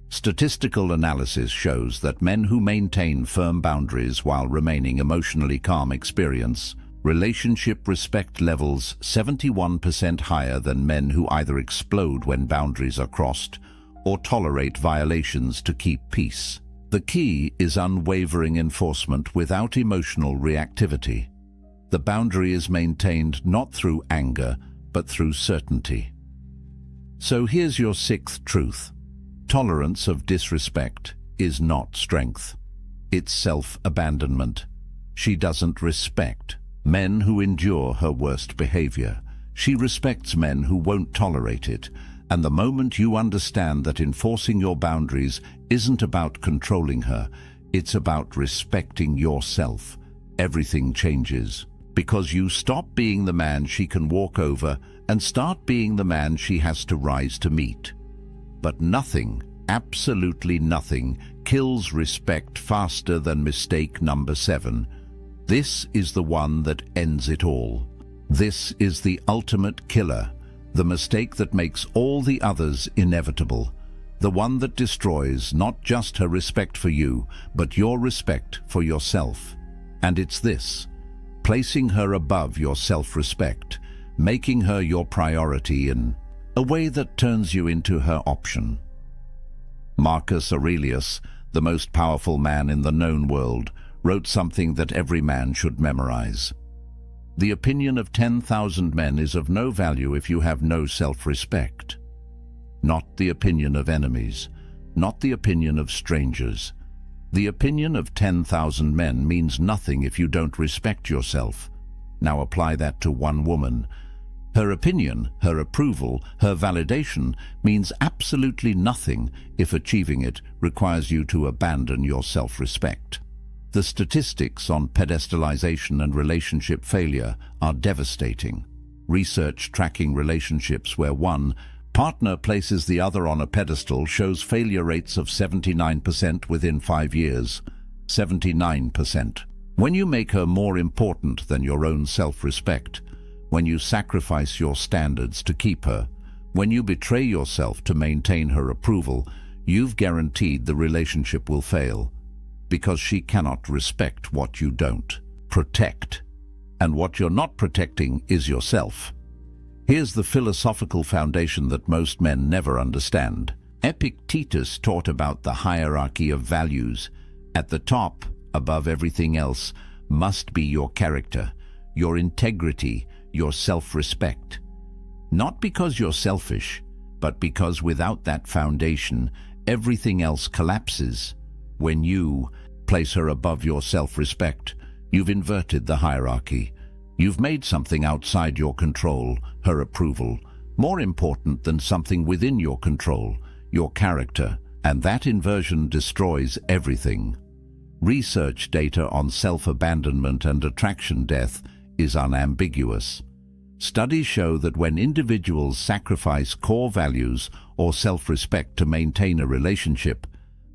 Statistical analysis shows that men who maintain firm boundaries while remaining emotionally calm experience relationship respect levels 71% higher than men who either explode when boundaries are crossed or tolerate violations to keep peace. The key is unwavering enforcement without emotional reactivity. The boundary is maintained not through anger, but through certainty. So here's your sixth truth. Tolerance of disrespect is not strength. It's self-abandonment. She doesn't respect men who endure her worst behavior. She respects men who won't tolerate it. And the moment you understand that enforcing your boundaries isn't about controlling her, it's about respecting yourself, everything changes. Because you stop being the man she can walk over and start being the man she has to rise to meet. But nothing, absolutely nothing, kills respect faster than mistake number 7. This is the one that ends it all. This is the ultimate killer, the mistake that makes all the others inevitable, the one that destroys not just her respect for you, but your respect for yourself. And it's this: placing her above your self-respect, making her your priority in a way that turns you into her option. Marcus Aurelius, the most powerful man in the known world, wrote something that every man should memorize. The opinion of 10,000 men is of no value if you have no self-respect. Not the opinion of enemies, not the opinion of strangers. The opinion of 10,000 men means nothing if you don't respect yourself. Now apply that to one woman. Her opinion, her approval, her validation means absolutely nothing if achieving it requires you to abandon your self-respect. The statistics on pedestalization and relationship failure are devastating. Research tracking relationships where one partner places the other on a pedestal shows failure rates of 79% within 5 years. 79%. When you make her more important than your own self-respect, when you sacrifice your standards to keep her, when you betray yourself to maintain her approval, you've guaranteed the relationship will fail. Because she cannot respect what you don't protect. And what you're not protecting is yourself. Here's the philosophical foundation that most men never understand. Epictetus taught about the hierarchy of values. At the top, above everything else, must be your character, your integrity, your self-respect. Not because you're selfish, but because without that foundation, everything else collapses. When you place her above your self-respect, you've inverted the hierarchy. You've made something outside your control, her approval, more important than something within your control, your character, and that inversion destroys everything. Research data on self-abandonment and attraction death is unambiguous. Studies show that when individuals sacrifice core values or self-respect to maintain a relationship,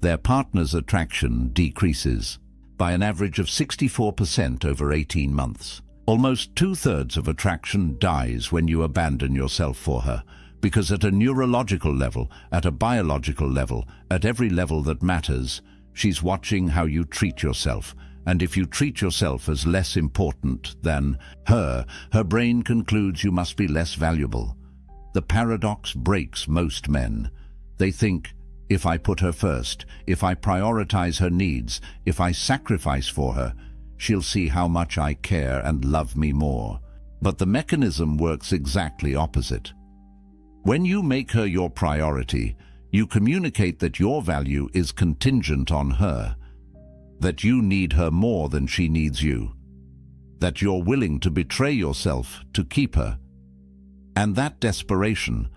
their partner's attraction decreases by an average of 64% over 18 months. Almost 2/3 of attraction dies when you abandon yourself for her, Because at a neurological level, at a biological level, at every level that matters, she's watching how you treat yourself. And if you treat yourself as less important than her brain concludes you must be less valuable. The paradox breaks most men. They think, if I put her first, if I prioritize her needs, if I sacrifice for her, she'll see how much I care and love me more. But the mechanism works exactly opposite. When you make her your priority, you communicate that your value is contingent on her, that you need her more than she needs you, that you're willing to betray yourself to keep her. And that desperation,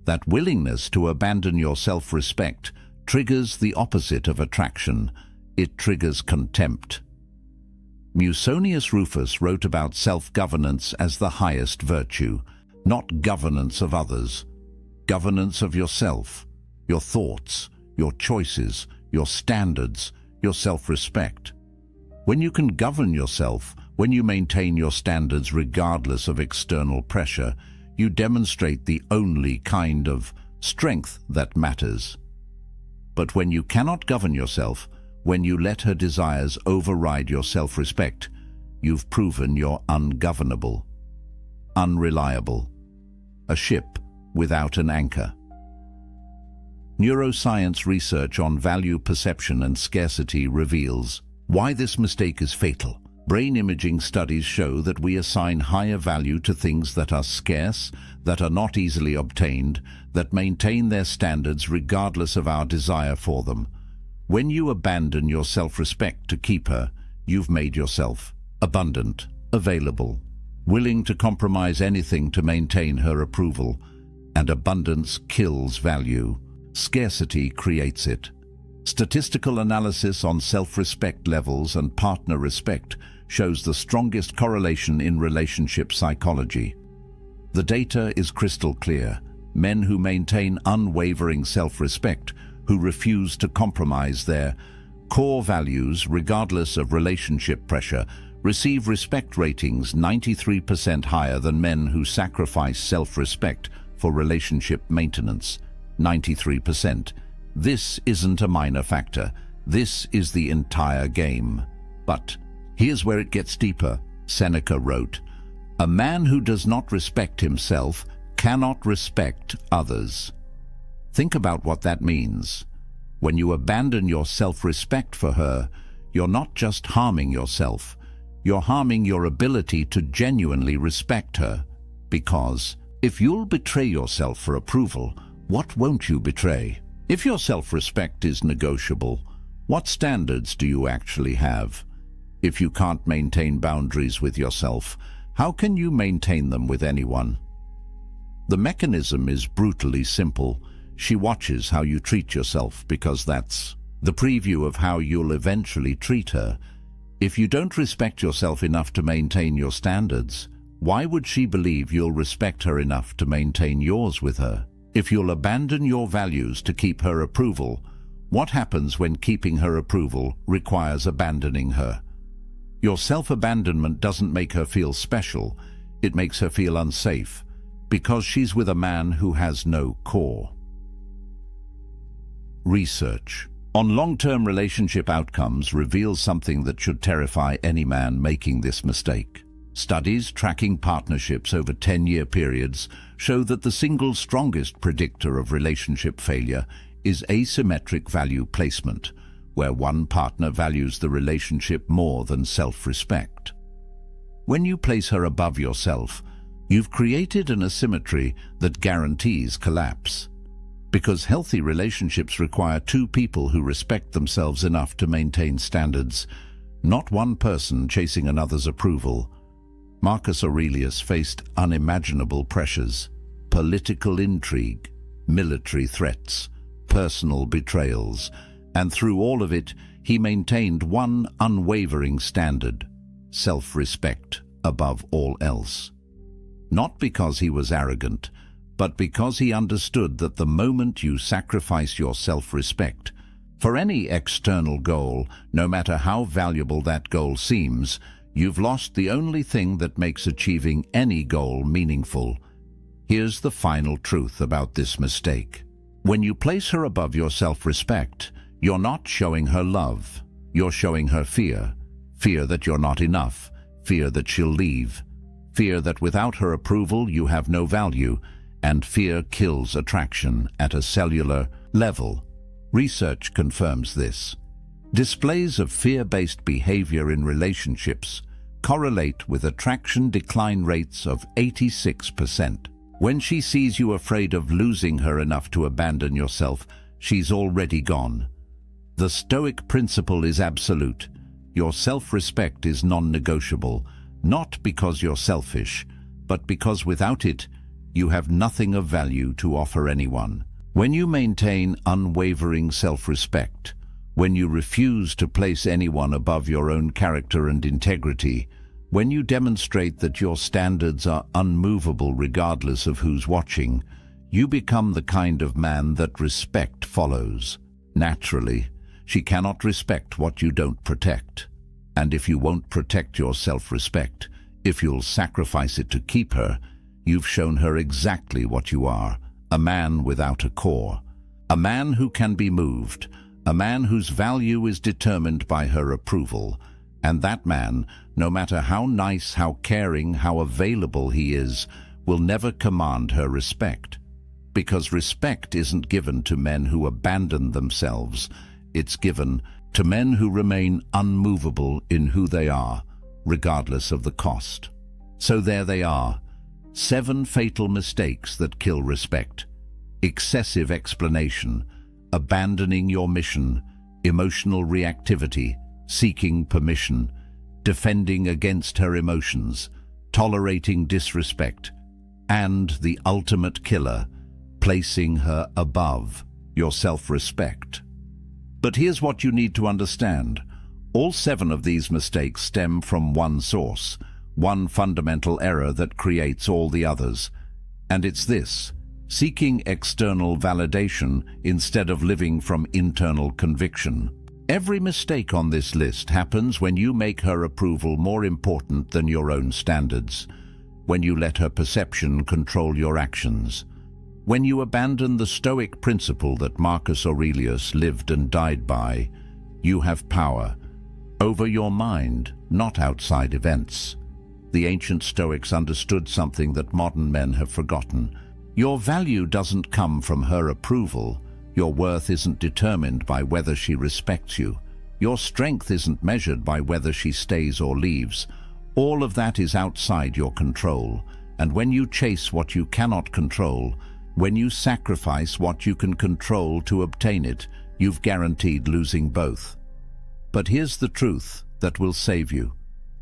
that willingness to abandon your self-respect, triggers the opposite of attraction. It triggers contempt. Musonius Rufus wrote about self-governance as the highest virtue, not governance of others, governance of yourself, your thoughts, your choices, your standards, your self-respect. When you can govern yourself, when you maintain your standards regardless of external pressure, you demonstrate the only kind of strength that matters. But when you cannot govern yourself, when you let her desires override your self-respect, you've proven you're ungovernable, unreliable, a ship without an anchor. Neuroscience research on value perception and scarcity reveals why this mistake is fatal. Brain imaging studies show that we assign higher value to things that are scarce, that are not easily obtained, that maintain their standards regardless of our desire for them. When you abandon your self-respect to keep her, you've made yourself abundant, available, willing to compromise anything to maintain her approval. And abundance kills value. Scarcity creates it. Statistical analysis on self-respect levels and partner respect shows the strongest correlation in relationship psychology. The data is crystal clear. Men who maintain unwavering self-respect, who refuse to compromise their core values regardless of relationship pressure, receive respect ratings 93% higher than men who sacrifice self-respect for relationship maintenance. 93%. This isn't a minor factor. This is the entire game. But here's where it gets deeper. Seneca wrote, "A man who does not respect himself cannot respect others." Think about what that means. When you abandon your self-respect for her, you're not just harming yourself, you're harming your ability to genuinely respect her. Because if you'll betray yourself for approval, what won't you betray? If your self-respect is negotiable, what standards do you actually have? If you can't maintain boundaries with yourself, how can you maintain them with anyone? The mechanism is brutally simple. She watches how you treat yourself because that's the preview of how you'll eventually treat her. If you don't respect yourself enough to maintain your standards, why would she believe you'll respect her enough to maintain yours with her? If you'll abandon your values to keep her approval, what happens when keeping her approval requires abandoning her? Your self-abandonment doesn't make her feel special, it makes her feel unsafe, because she's with a man who has no core. Research on long-term relationship outcomes reveals something that should terrify any man making this mistake. Studies tracking partnerships over 10-year periods show that the single strongest predictor of relationship failure is asymmetric value placement, where one partner values the relationship more than self-respect. When you place her above yourself, you've created an asymmetry that guarantees collapse. Because healthy relationships require two people who respect themselves enough to maintain standards, not one person chasing another's approval. Marcus Aurelius faced unimaginable pressures, political intrigue, military threats, personal betrayals, and through all of it, he maintained one unwavering standard: self-respect above all else. Not because he was arrogant, but because he understood that the moment you sacrifice your self-respect for any external goal, no matter how valuable that goal seems, you've lost the only thing that makes achieving any goal meaningful. Here's the final truth about this mistake. When you place her above your self-respect, you're not showing her love. You're showing her fear. Fear that you're not enough. Fear that she'll leave. Fear that without her approval you have no value. And fear kills attraction at a cellular level. Research confirms this. Displays of fear-based behavior in relationships correlate with attraction decline rates of 86%. When she sees you afraid of losing her enough to abandon yourself, she's already gone. The Stoic principle is absolute. Your self-respect is non-negotiable, not because you're selfish, but because without it, you have nothing of value to offer anyone. When you maintain unwavering self-respect, when you refuse to place anyone above your own character and integrity, when you demonstrate that your standards are unmovable regardless of who's watching, you become the kind of man that respect follows. Naturally, she cannot respect what you don't protect. And if you won't protect your self-respect, if you'll sacrifice it to keep her, you've shown her exactly what you are, a man without a core, a man who can be moved, a man whose value is determined by her approval. And that man, no matter how nice, how caring, how available he is, will never command her respect. Because respect isn't given to men who abandon themselves, it's given to men who remain unmovable in who they are, regardless of the cost. So there they are, 7 fatal mistakes that kill respect. Excessive explanation, abandoning your mission, emotional reactivity, seeking permission, defending against her emotions, tolerating disrespect, and the ultimate killer, placing her above your self-respect. But here's what you need to understand. All 7 of these mistakes stem from one source, one fundamental error that creates all the others. And it's this: seeking external validation instead of living from internal conviction. Every mistake on this list happens when you make her approval more important than your own standards, when you let her perception control your actions, when you abandon the Stoic principle that Marcus Aurelius lived and died by. You have power over your mind, not outside events. The ancient Stoics understood something that modern men have forgotten. Your value doesn't come from her approval. Your worth isn't determined by whether she respects you. Your strength isn't measured by whether she stays or leaves. All of that is outside your control. And when you chase what you cannot control, when you sacrifice what you can control to obtain it, you've guaranteed losing both. But here's the truth that will save you.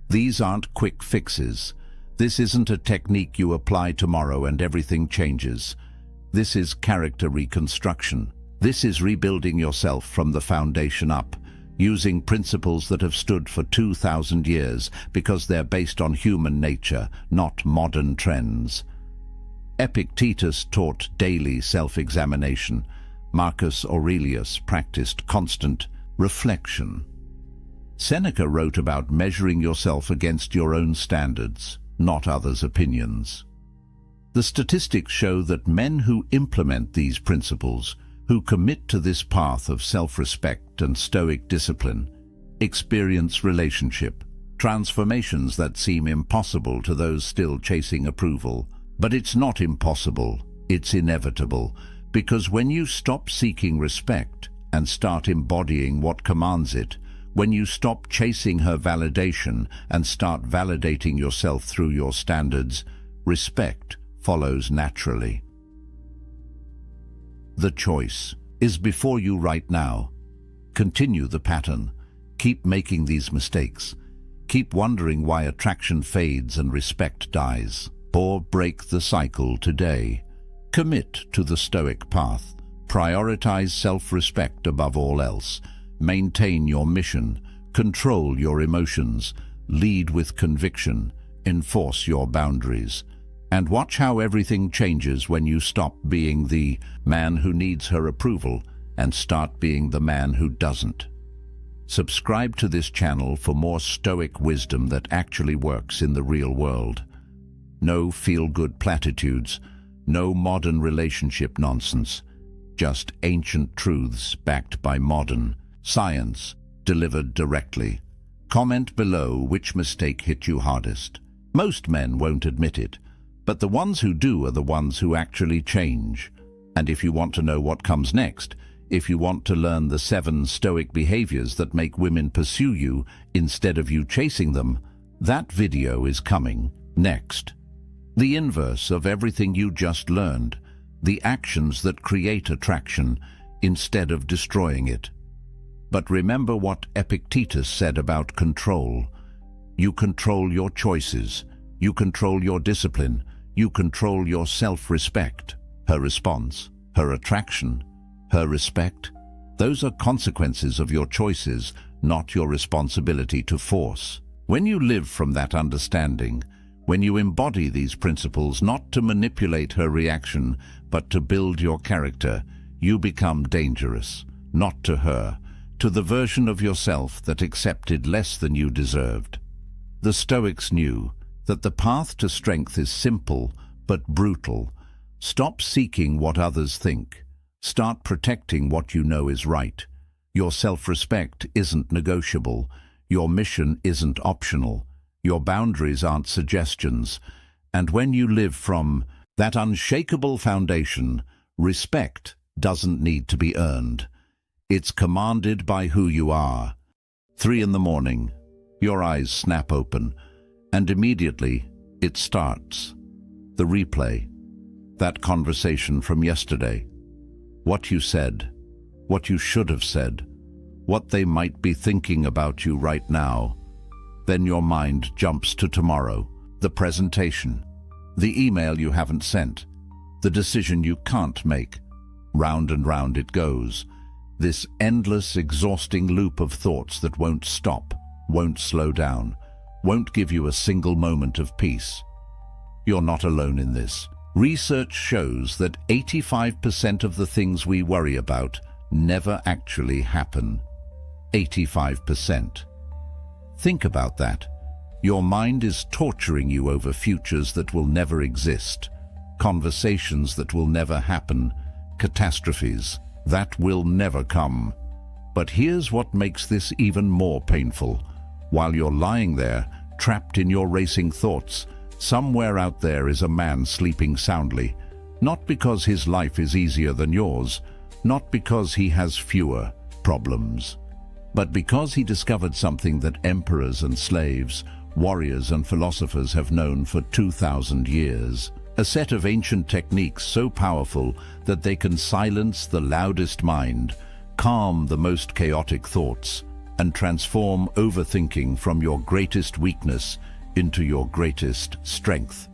These aren't quick fixes. This isn't a technique you apply tomorrow and everything changes. This is character reconstruction. This is rebuilding yourself from the foundation up, using principles that have stood for 2,000 years because they're based on human nature, not modern trends. Epictetus taught daily self-examination. Marcus Aurelius practiced constant reflection. Seneca wrote about measuring yourself against your own standards, not others' opinions. The statistics show that men who implement these principles, who commit to this path of self-respect and Stoic discipline, experience relationship transformations that seem impossible to those still chasing approval. But it's not impossible, it's inevitable, because when you stop seeking respect and start embodying what commands it, when you stop chasing her validation and start validating yourself through your standards, respect follows naturally. The choice is before you right now. Continue the pattern. Keep making these mistakes. Keep wondering why attraction fades and respect dies. Or break the cycle today. Commit to the Stoic path. Prioritize self-respect above all else. Maintain your mission. Control your emotions. Lead with conviction. Enforce your boundaries. And watch how everything changes when you stop being the man who needs her approval and start being the man who doesn't. Subscribe to this channel for more Stoic wisdom that actually works in the real world. No feel-good platitudes, No modern relationship nonsense. Just ancient truths backed by modern science, delivered directly. Comment below which mistake hit you hardest. Most men won't admit it, but the ones who do are the ones who actually change. And if you want to know what comes next, if you want to learn the 7 Stoic behaviors that make women pursue you instead of you chasing them, that video is coming next. The inverse of everything you just learned, the actions that create attraction instead of destroying it. But remember what Epictetus said about control. You control your choices, you control your discipline, you control your self-respect. Her response, her attraction, her respect, those are consequences of your choices, not your responsibility to force. When you live from that understanding, when you embody these principles not to manipulate her reaction, but to build your character, you become dangerous, not to her, to the version of yourself that accepted less than you deserved. The Stoics knew that the path to strength is simple but brutal. Stop seeking what others think. Start protecting what you know is right. Your self-respect isn't negotiable. Your mission isn't optional. Your boundaries aren't suggestions. And when you live from that unshakable foundation, respect doesn't need to be earned. It's commanded by who you are. 3 in the morning, your eyes snap open, and immediately it starts. The replay, that conversation from yesterday. What you said, what you should have said, what they might be thinking about you right now. Then your mind jumps to tomorrow, the presentation, the email you haven't sent, the decision you can't make. Round and round it goes. This endless, exhausting loop of thoughts that won't stop, won't slow down, won't give you a single moment of peace. You're not alone in this. Research shows that 85% of the things we worry about never actually happen. 85%. Think about that. Your mind is torturing you over futures that will never exist, conversations that will never happen, catastrophes that will never come. But here's what makes this even more painful. While you're lying there, trapped in your racing thoughts, somewhere out there is a man sleeping soundly, not because his life is easier than yours, not because he has fewer problems, but because he discovered something that emperors and slaves, warriors and philosophers have known for 2,000 years. A set of ancient techniques so powerful that they can silence the loudest mind, calm the most chaotic thoughts, and transform overthinking from your greatest weakness into your greatest strength.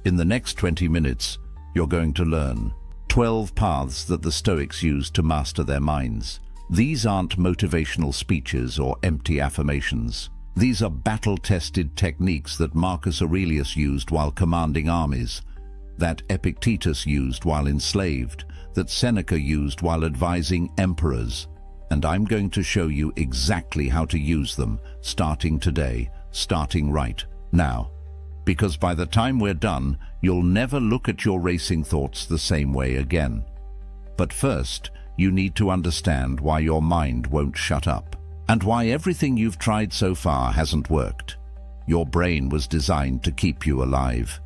In the next 20 minutes, you're going to learn 12 paths that the Stoics used to master their minds. These aren't motivational speeches or empty affirmations. These are battle-tested techniques that Marcus Aurelius used while commanding armies, that Epictetus used while enslaved, that Seneca used while advising emperors. And I'm going to show you exactly how to use them, starting today, starting right now. Because by the time we're done, you'll never look at your racing thoughts the same way again. But first, you need to understand why your mind won't shut up, and why everything you've tried so far hasn't worked. Your brain was designed to keep you alive.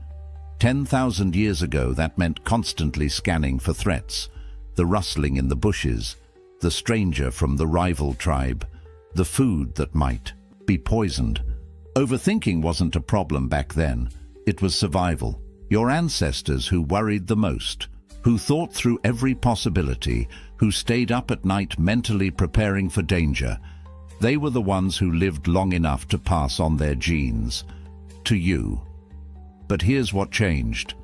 10,000 years ago, that meant constantly scanning for threats, the rustling in the bushes, the stranger from the rival tribe, the food that might be poisoned. Overthinking wasn't a problem back then. It was survival. Your ancestors who worried the most, who thought through every possibility, who stayed up at night mentally preparing for danger, they were the ones who lived long enough to pass on their genes to you. But here's what changed.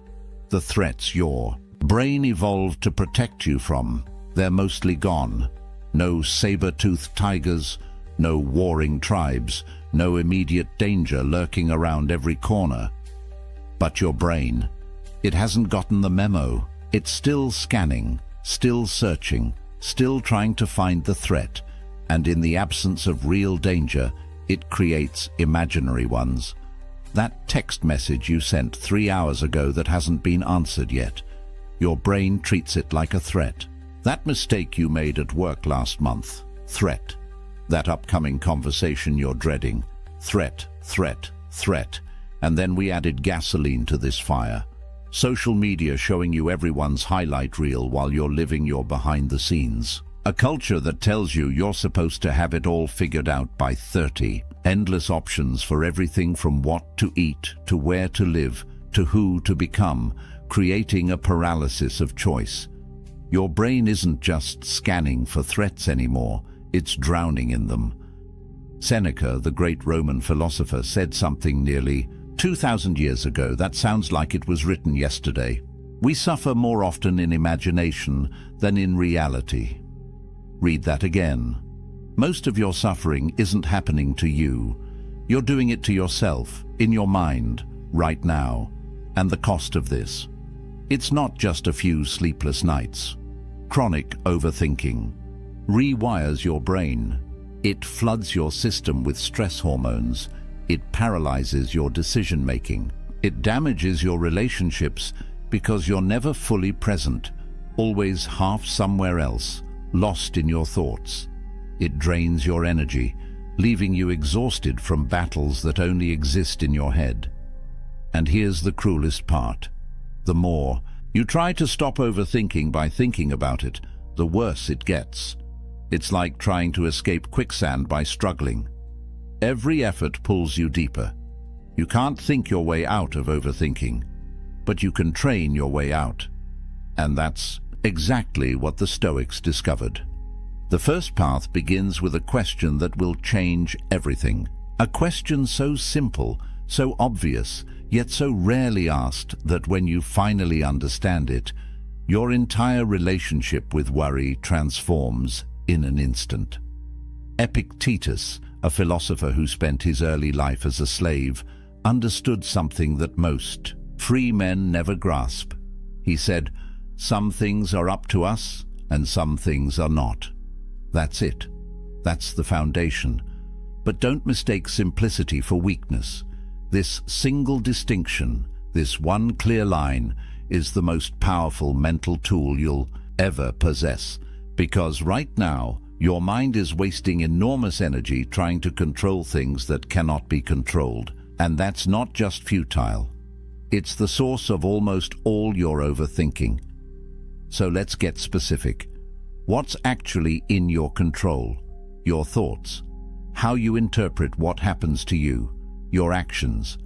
The threats your brain evolved to protect you from, they're mostly gone. No saber-toothed tigers, no warring tribes, no immediate danger lurking around every corner. But your brain, it hasn't gotten the memo. It's still scanning, still searching, still trying to find the threat, and in the absence of real danger, it creates imaginary ones. That text message you sent 3 hours ago that hasn't been answered yet. Your brain treats it like a threat. That mistake you made at work last month. Threat. That upcoming conversation you're dreading. Threat, threat, threat. And then we added gasoline to this fire. Social media showing you everyone's highlight reel while you're living your behind the scenes. A culture that tells you you're supposed to have it all figured out by 30. Endless options for everything from what to eat, to where to live, to who to become, creating a paralysis of choice. Your brain isn't just scanning for threats anymore, it's drowning in them. Seneca, the great Roman philosopher, said something nearly 2,000 years ago that sounds like it was written yesterday. We suffer more often in imagination than in reality. Read that again. Most of your suffering isn't happening to you. You're doing it to yourself, in your mind, right now. And the cost of this? It's not just a few sleepless nights. Chronic overthinking rewires your brain. It floods your system with stress hormones. It paralyzes your decision-making. It damages your relationships because you're never fully present, always half somewhere else, lost in your thoughts. It drains your energy, leaving you exhausted from battles that only exist in your head. And here's the cruelest part. The more you try to stop overthinking by thinking about it, the worse it gets. It's like trying to escape quicksand by struggling. Every effort pulls you deeper. You can't think your way out of overthinking, but you can train your way out. And that's exactly what the Stoics discovered. The first path begins with a question that will change everything. A question so simple, so obvious, yet so rarely asked that when you finally understand it, your entire relationship with worry transforms in an instant. Epictetus, a philosopher who spent his early life as a slave, understood something that most free men never grasp. He said, "Some things are up to us, and some things are not." That's it. That's the foundation. But don't mistake simplicity for weakness. This single distinction, this one clear line, is the most powerful mental tool you'll ever possess. Because right now, your mind is wasting enormous energy trying to control things that cannot be controlled. And that's not just futile. It's the source of almost all your overthinking. So let's get specific. What's actually in your control? Your thoughts. How you interpret what happens to you. Your actions.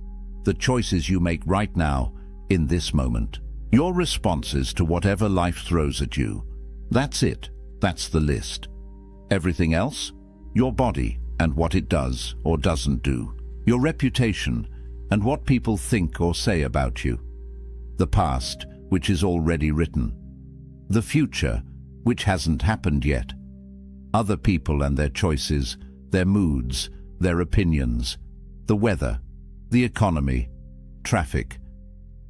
The choices you make right now, in this moment. Your responses to whatever life throws at you. That's it. That's the list. Everything else? Your body and what it does or doesn't do. Your reputation and what people think or say about you. The past, which is already written. The future, which hasn't happened yet. Other people and their choices, their moods, their opinions. The weather, the economy, traffic.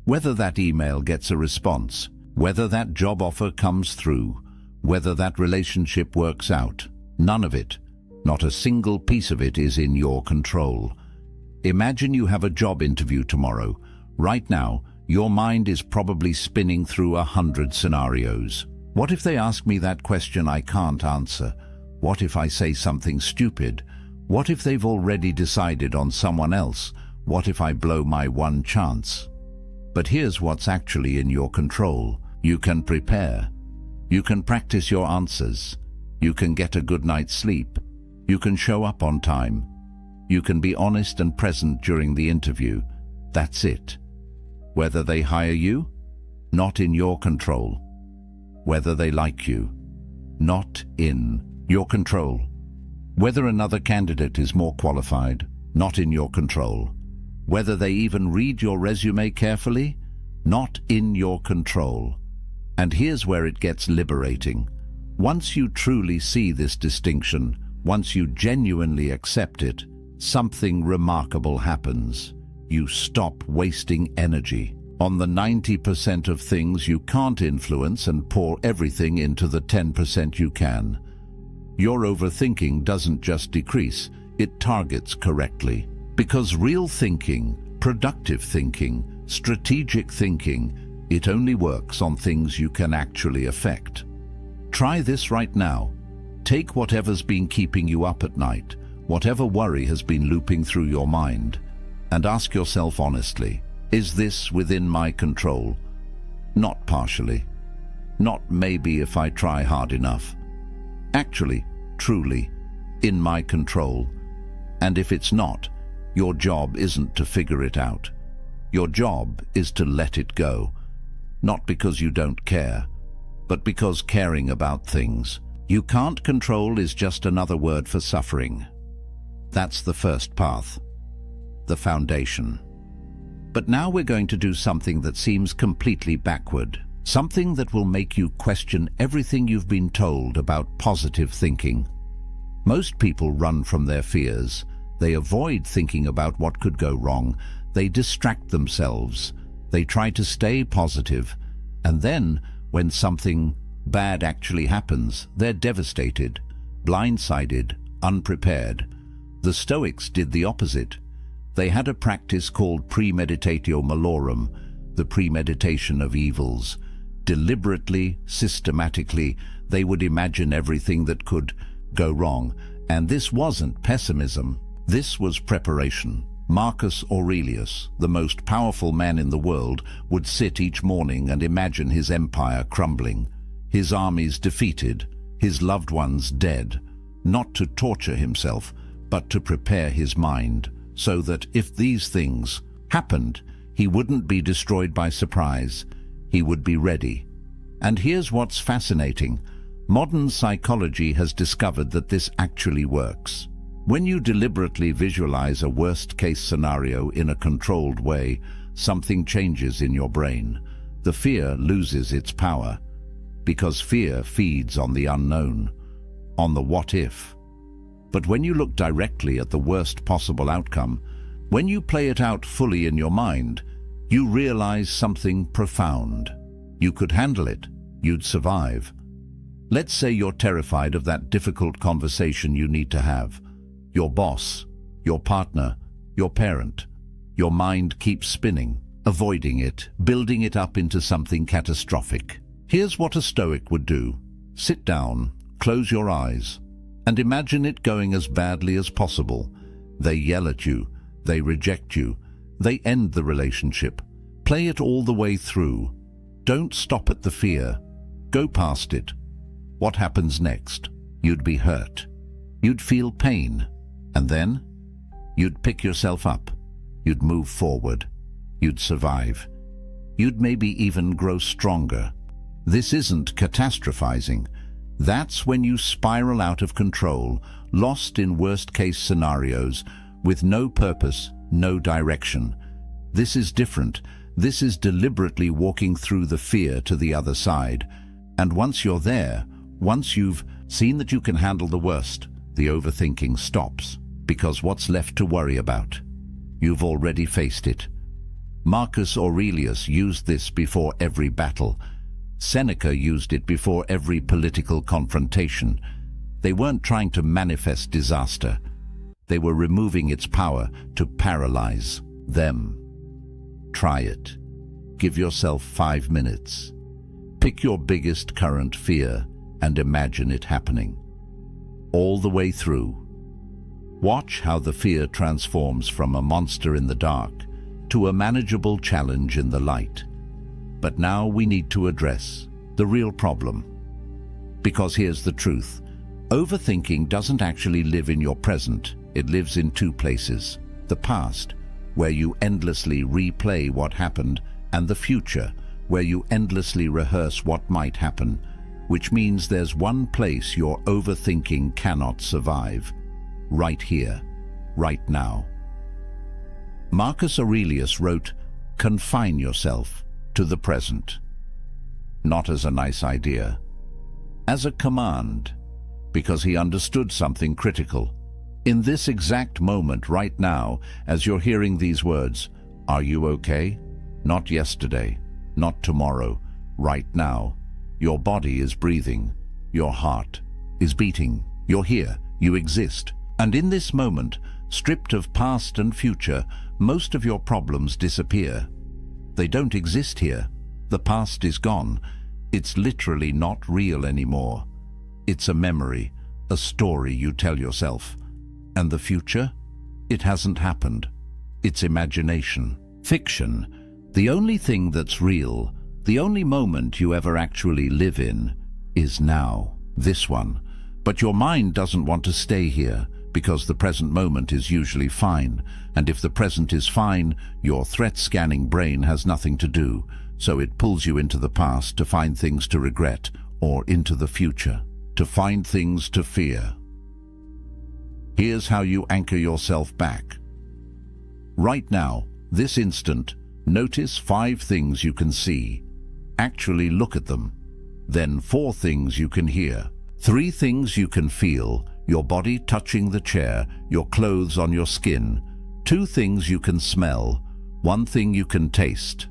Whether that email gets a response, whether that job offer comes through, whether that relationship works out. None of it, not a single piece of it, is in your control. Imagine you have a job interview tomorrow. Right now, your mind is probably spinning through 100 scenarios. What if they ask me that question I can't answer? What if I say something stupid? What if they've already decided on someone else? What if I blow my one chance? But here's what's actually in your control. You can prepare. You can practice your answers. You can get a good night's sleep. You can show up on time. You can be honest and present during the interview. That's it. Whether they hire you, not in your control. Whether they like you, not in your control. Whether another candidate is more qualified, not in your control. Whether they even read your resume carefully, not in your control. And here's where it gets liberating. Once you truly see this distinction, once you genuinely accept it, something remarkable happens. You stop wasting energy on the 90% of things you can't influence and pour everything into the 10% you can. Your overthinking doesn't just decrease, it targets correctly. Because real thinking, Productive thinking, strategic thinking, it only works on things you can actually affect. Try this right now. Take whatever's been keeping you up at night, whatever worry has been looping through your mind, and ask yourself honestly, is this within my control? Not partially. Not maybe if I try hard enough. Actually, truly, in my control. And if it's not, your job isn't to figure it out. Your job is to let it go. Not because you don't care, but because caring about things you can't control is just another word for suffering. That's the first path, the foundation. But now we're going to do something that seems completely backward, something that will make you question everything you've been told about positive thinking. Most people run from their fears. They avoid thinking about what could go wrong. They distract themselves. They try to stay positive. And then, when something bad actually happens, they're devastated, blindsided, unprepared. The Stoics did the opposite. They had a practice called premeditatio malorum, the premeditation of evils. Deliberately, systematically, they would imagine everything that could go wrong. And this wasn't pessimism. This was preparation. Marcus Aurelius, the most powerful man in the world, would sit each morning and imagine his empire crumbling, his armies defeated, his loved ones dead, not to torture himself, but to prepare his mind, so that if these things happened, he wouldn't be destroyed by surprise. He would be ready. And here's what's fascinating. Modern psychology has discovered that this actually works. When you deliberately visualize a worst-case scenario in a controlled way, something changes in your brain. The fear loses its power, because fear feeds on the unknown, on the what-if. But when you look directly at the worst possible outcome, when you play it out fully in your mind, you realize something profound. You could handle it. You'd survive. Let's say you're terrified of that difficult conversation you need to have. Your boss, your partner, your parent. Your mind keeps spinning, avoiding it, building it up into something catastrophic. Here's what a Stoic would do. Sit down, close your eyes, and imagine it going as badly as possible. They yell at you, they reject you, they end the relationship. Play it all the way through. Don't stop at the fear. Go past it. What happens next? You'd be hurt. You'd feel pain. And then, you'd pick yourself up. You'd move forward. You'd survive. You'd maybe even grow stronger. This isn't catastrophizing. That's when you spiral out of control, lost in worst-case scenarios, with no purpose, no direction. This is different. This is deliberately walking through the fear to the other side. And once you're there, once you've seen that you can handle the worst, the overthinking stops. Because what's left to worry about? You've already faced it. Marcus Aurelius used this before every battle. Seneca used it before every political confrontation. They weren't trying to manifest disaster. They were removing its power to paralyze them. Try it. Give yourself 5 minutes. Pick your biggest current fear and imagine it happening. All the way through. Watch how the fear transforms from a monster in the dark to a manageable challenge in the light. But now we need to address the real problem. Because here's the truth. Overthinking doesn't actually live in your present. It lives in two places. The past, where you endlessly replay what happened, and the future, where you endlessly rehearse what might happen, which means there's one place your overthinking cannot survive. Right here, right now. Marcus Aurelius wrote, "Confine yourself to the present." Not as a nice idea, as a command, because he understood something critical. In this exact moment right now, as you're hearing these words, are you okay? Not yesterday, not tomorrow, right now. Your body is breathing, your heart is beating, you're here, you exist. And in this moment, stripped of past and future, most of your problems disappear. They don't exist here. The past is gone. It's literally not real anymore. It's a memory, a story you tell yourself. And the future? It hasn't happened. It's imagination, fiction. The only thing that's real, the only moment you ever actually live in, is now, this one. But your mind doesn't want to stay here, because the present moment is usually fine, and if the present is fine, your threat-scanning brain has nothing to do, so it pulls you into the past to find things to regret, or into the future, to find things to fear. Here's how you anchor yourself back. Right now, this instant, notice 5 things you can see. Actually look at them. Then 4 things you can hear. 3 things you can feel, your body touching the chair, your clothes on your skin. 2 things you can smell, 1 thing you can taste.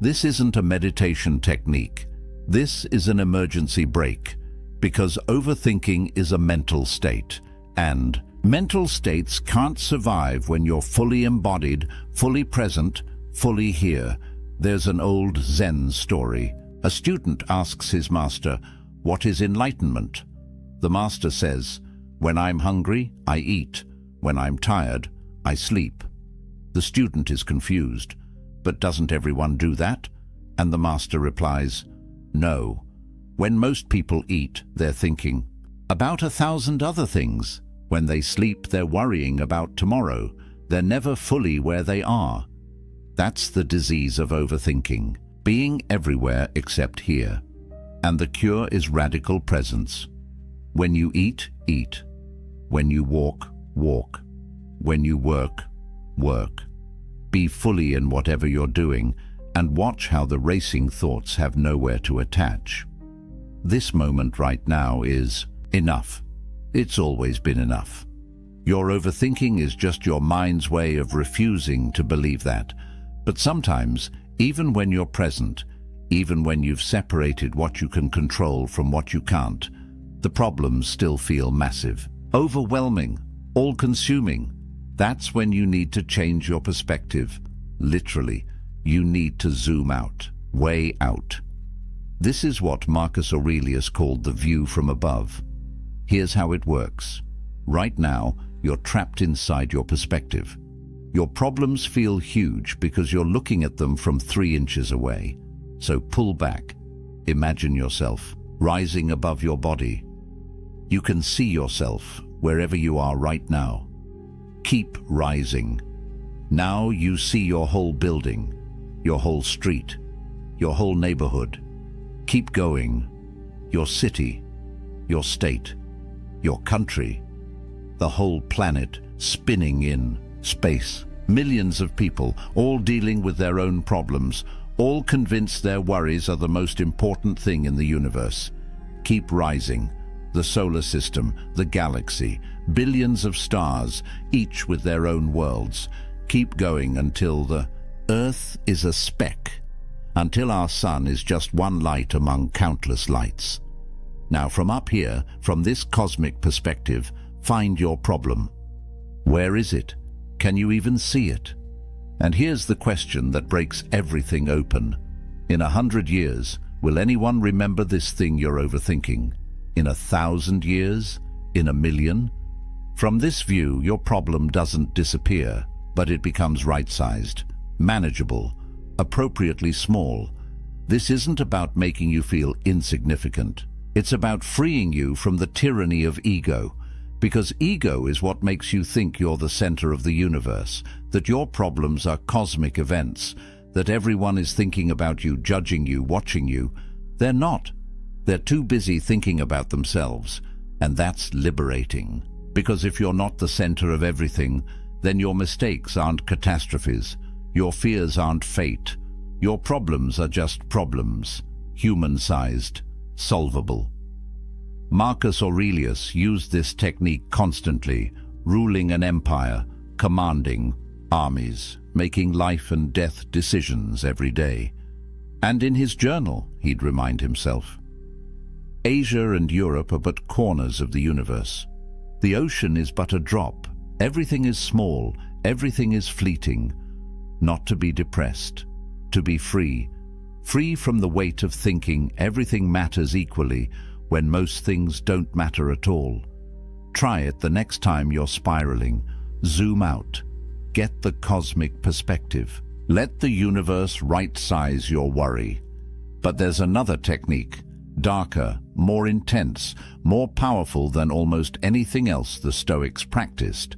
This isn't a meditation technique. This is an emergency brake, because overthinking is a mental state, and mental states can't survive when you're fully embodied, fully present, fully here. There's an old Zen story. A student asks his master, "What is enlightenment?" The master says, "When I'm hungry, I eat. When I'm tired, I sleep." The student is confused. "But doesn't everyone do that?" And the master replies, "No. When most people eat, they're thinking about 1,000 other things. When they sleep, they're worrying about tomorrow. They're never fully where they are." That's the disease of overthinking, being everywhere except here. And the cure is radical presence. When you eat, eat. When you walk, walk. When you work, work. Be fully in whatever you're doing, and watch how the racing thoughts have nowhere to attach. This moment right now is enough. It's always been enough. Your overthinking is just your mind's way of refusing to believe that. But sometimes, even when you're present, even when you've separated what you can control from what you can't, the problems still feel massive, overwhelming, all-consuming. That's when you need to change your perspective. Literally, you need to zoom out, way out. This is what Marcus Aurelius called the view from above. Here's how it works. Right now, you're trapped inside your perspective. Your problems feel huge because you're looking at them from 3 inches away. So pull back. Imagine yourself rising above your body. You can see yourself wherever you are right now. Keep rising. Now you see your whole building, your whole street, your whole neighborhood. Keep going. Your city, your state, your country, the whole planet spinning in space. Millions of people, all dealing with their own problems, all convinced their worries are the most important thing in the universe. Keep rising. The solar system, the galaxy, billions of stars, each with their own worlds. Keep going until the Earth is a speck, until our sun is just one light among countless lights. Now from up here, from this cosmic perspective, find your problem. Where is it? Can you even see it? And here's the question that breaks everything open. In 100 years, will anyone remember this thing you're overthinking? In 1,000 years? In 1,000,000? From this view, your problem doesn't disappear, but it becomes right-sized, manageable, appropriately small. This isn't about making you feel insignificant. It's about freeing you from the tyranny of ego, because ego is what makes you think you're the center of the universe, that your problems are cosmic events, that everyone is thinking about you, judging you, watching you. They're not. They're too busy thinking about themselves, and that's liberating. Because if you're not the center of everything, then your mistakes aren't catastrophes, your fears aren't fate, your problems are just problems, human-sized, solvable. Marcus Aurelius used this technique constantly, ruling an empire, commanding armies, making life and death decisions every day. And in his journal, he'd remind himself, Asia and Europe are but corners of the universe. The ocean is but a drop. Everything is small, everything is fleeting. not to be depressed, to be free, free from the weight of thinking everything matters equally when most things don't matter at all. Try it the next time you're spiraling. Zoom out. Get the cosmic perspective. Let the universe right-size your worry. But there's another technique, darker, more intense, more powerful than almost anything else the Stoics practiced.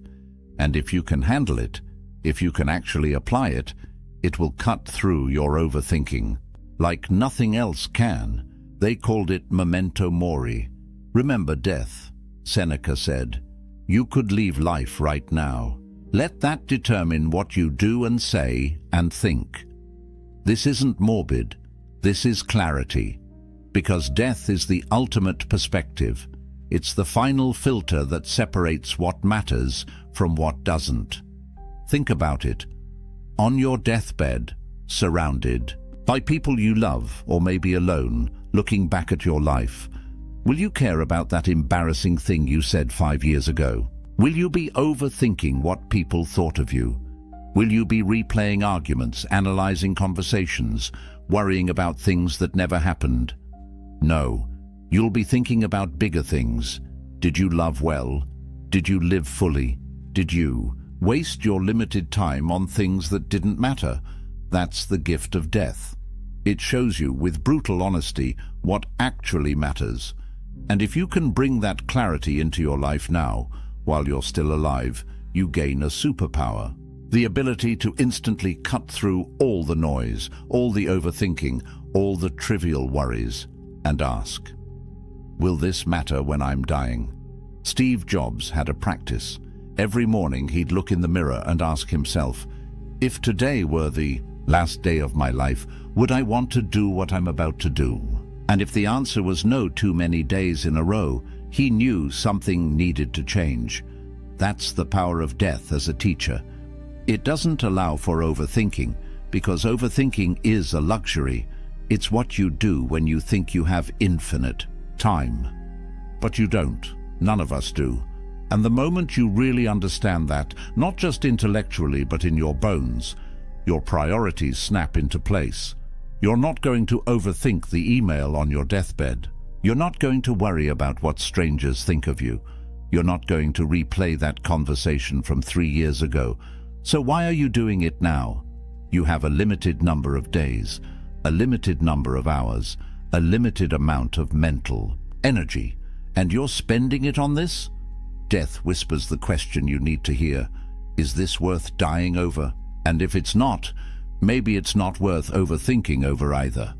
And if you can handle it, if you can actually apply it, it will cut through your overthinking. Like nothing else can. They called it memento mori. Remember death. Seneca said, "You could leave life right now. Let that determine what you do and say and think." This isn't morbid. This is clarity. Because death is the ultimate perspective. It's the final filter that separates what matters from what doesn't. Think about it. On your deathbed, surrounded by people you love, or maybe alone, looking back at your life, will you care about that embarrassing thing you said 5 years ago? Will you be overthinking what people thought of you? Will you be replaying arguments, analyzing conversations, worrying about things that never happened? No, you'll be thinking about bigger things. Did you love well? Did you live fully? Did you waste your limited time on things that didn't matter? That's the gift of death. It shows you with brutal honesty what actually matters. And if you can bring that clarity into your life now, while you're still alive, you gain a superpower. The ability to instantly cut through all the noise, all the overthinking, all the trivial worries, and ask, will this matter when I'm dying? Steve Jobs had a practice. Every morning he'd look in the mirror and ask himself, if today were the last day of my life, would I want to do what I'm about to do? And if the answer was no too many days in a row, he knew something needed to change. That's the power of death as a teacher. It doesn't allow for overthinking, because overthinking is a luxury. It's what you do when you think you have infinite time. But you don't. None of us do. And the moment you really understand that, not just intellectually but in your bones, your priorities snap into place. You're not going to overthink the email on your deathbed. You're not going to worry about what strangers think of you. You're not going to replay that conversation from 3 years ago. So why are you doing it now? You have a limited number of days, a limited number of hours, a limited amount of mental energy, and you're spending it on this? Death whispers the question you need to hear. Is this worth dying over? And if it's not, maybe it's not worth overthinking over either.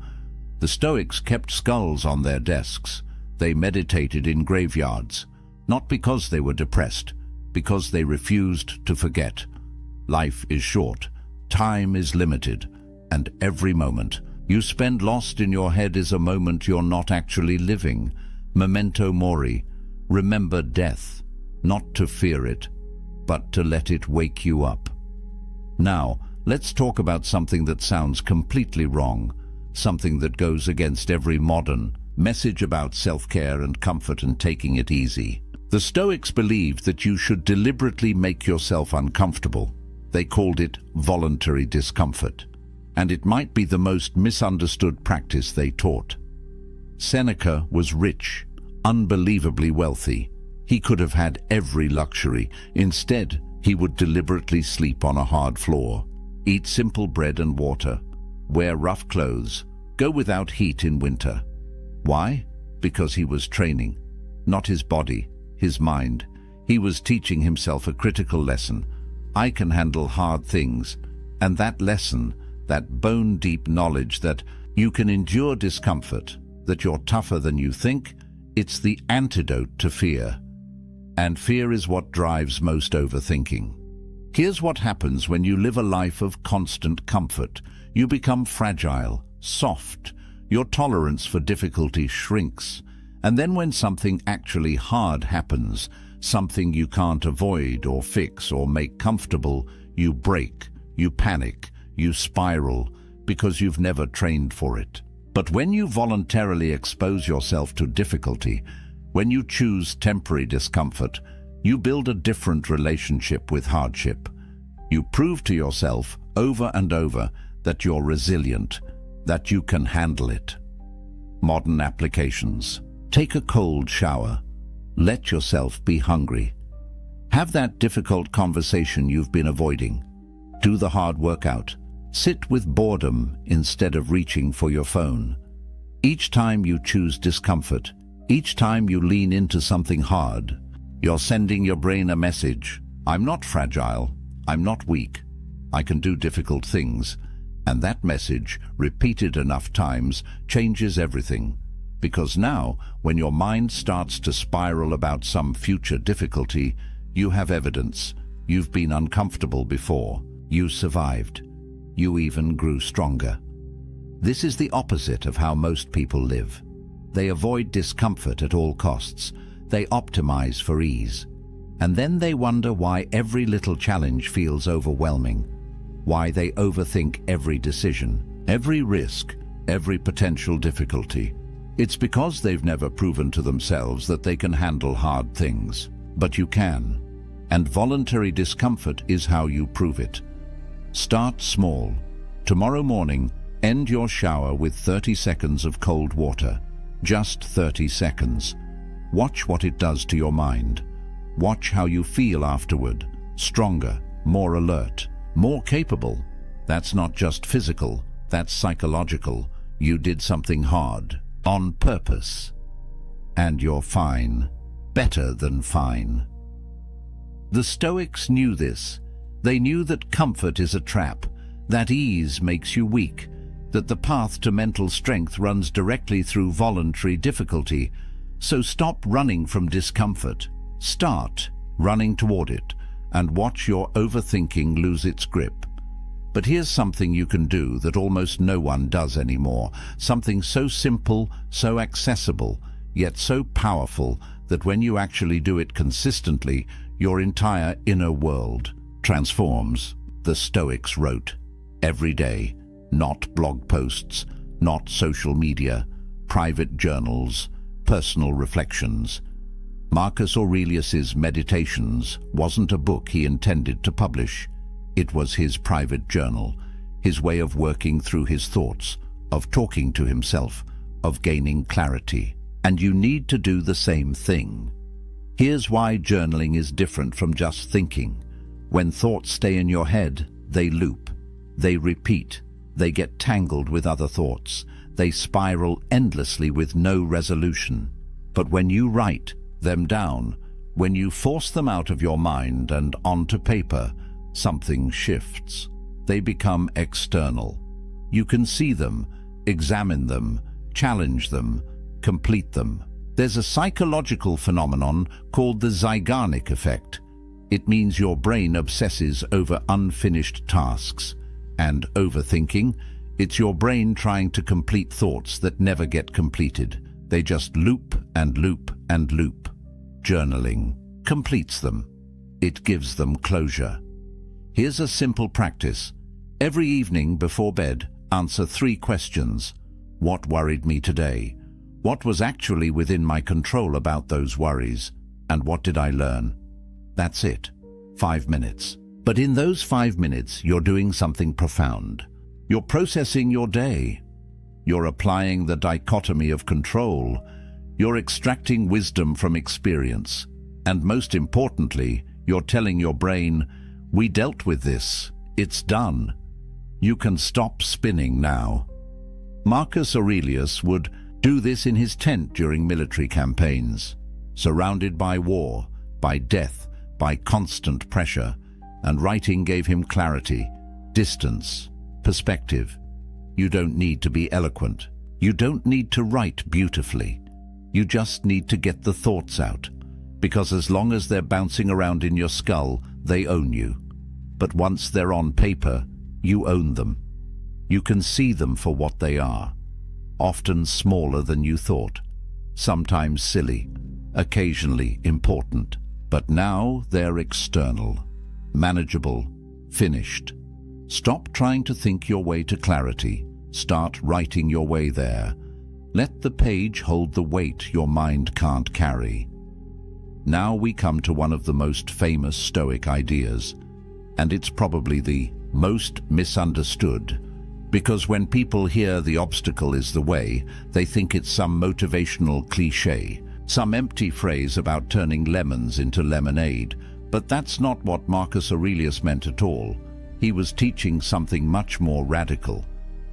The Stoics kept skulls on their desks. They meditated in graveyards, not because they were depressed, because they refused to forget. Life is short, time is limited, and every moment you spend lost in your head is a moment you're not actually living. Memento mori. Remember death, not to fear it, but to let it wake you up. Now, let's talk about something that sounds completely wrong, something that goes against every modern message about self-care and comfort and taking it easy. The Stoics believed that you should deliberately make yourself uncomfortable. They called it voluntary discomfort, and it might be the most misunderstood practice they taught. Seneca was rich, unbelievably wealthy. He could have had every luxury. Instead, he would deliberately sleep on a hard floor, eat simple bread and water, wear rough clothes, go without heat in winter. Why? Because he was training, not his body, his mind. He was teaching himself a critical lesson. I can handle hard things, and that lesson, that bone-deep knowledge that you can endure discomfort, that you're tougher than you think, it's the antidote to fear. And fear is what drives most overthinking. Here's what happens when you live a life of constant comfort. You become fragile, soft. Your tolerance for difficulty shrinks. And then when something actually hard happens, something you can't avoid or fix or make comfortable, you break, you panic, you spiral, because you've never trained for it. But when you voluntarily expose yourself to difficulty, when you choose temporary discomfort, you build a different relationship with hardship. You prove to yourself, over and over that you're resilient, that you can handle it. Modern applications. Take a cold shower. Let yourself be hungry. Have that difficult conversation you've been avoiding. Do the hard workout. Sit with boredom instead of reaching for your phone. Each time you choose discomfort, each time you lean into something hard, you're sending your brain a message. I'm not fragile. I'm not weak. I can do difficult things. And that message, repeated enough times, changes everything. Because now, when your mind starts to spiral about some future difficulty, you have evidence. You've been uncomfortable before. You survived. You even grew stronger. This is the opposite of how most people live. They avoid discomfort at all costs. They optimize for ease. And then they wonder why every little challenge feels overwhelming. Why they overthink every decision, every risk, every potential difficulty. It's because they've never proven to themselves that they can handle hard things. But you can. And voluntary discomfort is how you prove it. Start small. Tomorrow morning, end your shower with 30 seconds of cold water. Just 30 seconds. Watch what it does to your mind. Watch how you feel afterward. Stronger, more alert, more capable. That's not just physical, that's psychological. You did something hard, on purpose. And you're fine. Better than fine. The Stoics knew this. They knew that comfort is a trap, that ease makes you weak, that the path to mental strength runs directly through voluntary difficulty. So stop running from discomfort. Start running toward it, and watch your overthinking lose its grip. But here's something you can do that almost no one does anymore. Something so simple, so accessible, yet so powerful that when you actually do it consistently, your entire inner world transforms. The Stoics wrote. Every day. Not blog posts, not social media, private journals, personal reflections. Marcus Aurelius's Meditations wasn't a book he intended to publish. It was his private journal, his way of working through his thoughts, of talking to himself, of gaining clarity. And you need to do the same thing. Here's why journaling is different from just thinking. When thoughts stay in your head, they loop, they repeat, they get tangled with other thoughts, they spiral endlessly with no resolution. But when you write them down, when you force them out of your mind and onto paper, something shifts. They become external. You can see them, examine them, challenge them, complete them. There's a psychological phenomenon called the Zeigarnik effect. It means your brain obsesses over unfinished tasks. And overthinking, it's your brain trying to complete thoughts that never get completed. They just loop and loop and loop. Journaling completes them. It gives them closure. Here's a simple practice. Every evening before bed, answer 3 questions. What worried me today? What was actually within my control about those worries? And what did I learn? That's it. 5 minutes. But in those 5 minutes, you're doing something profound. You're processing your day. You're applying the dichotomy of control. You're extracting wisdom from experience. And most importantly, you're telling your brain, we dealt with this. It's done. You can stop spinning now. Marcus Aurelius would do this in his tent during military campaigns, surrounded by war, by death, by constant pressure, and writing gave him clarity, distance, perspective. You don't need to be eloquent. You don't need to write beautifully. You just need to get the thoughts out, because as long as they're bouncing around in your skull, they own you. But once they're on paper, you own them. You can see them for what they are, often smaller than you thought, sometimes silly, occasionally important. But now they're external, manageable, finished. Stop trying to think your way to clarity. Start writing your way there. Let the page hold the weight your mind can't carry. Now we come to one of the most famous Stoic ideas, and it's probably the most misunderstood, because when people hear the obstacle is the way, they think it's some motivational cliché, some empty phrase about turning lemons into lemonade. But that's not what Marcus Aurelius meant at all. He was teaching something much more radical.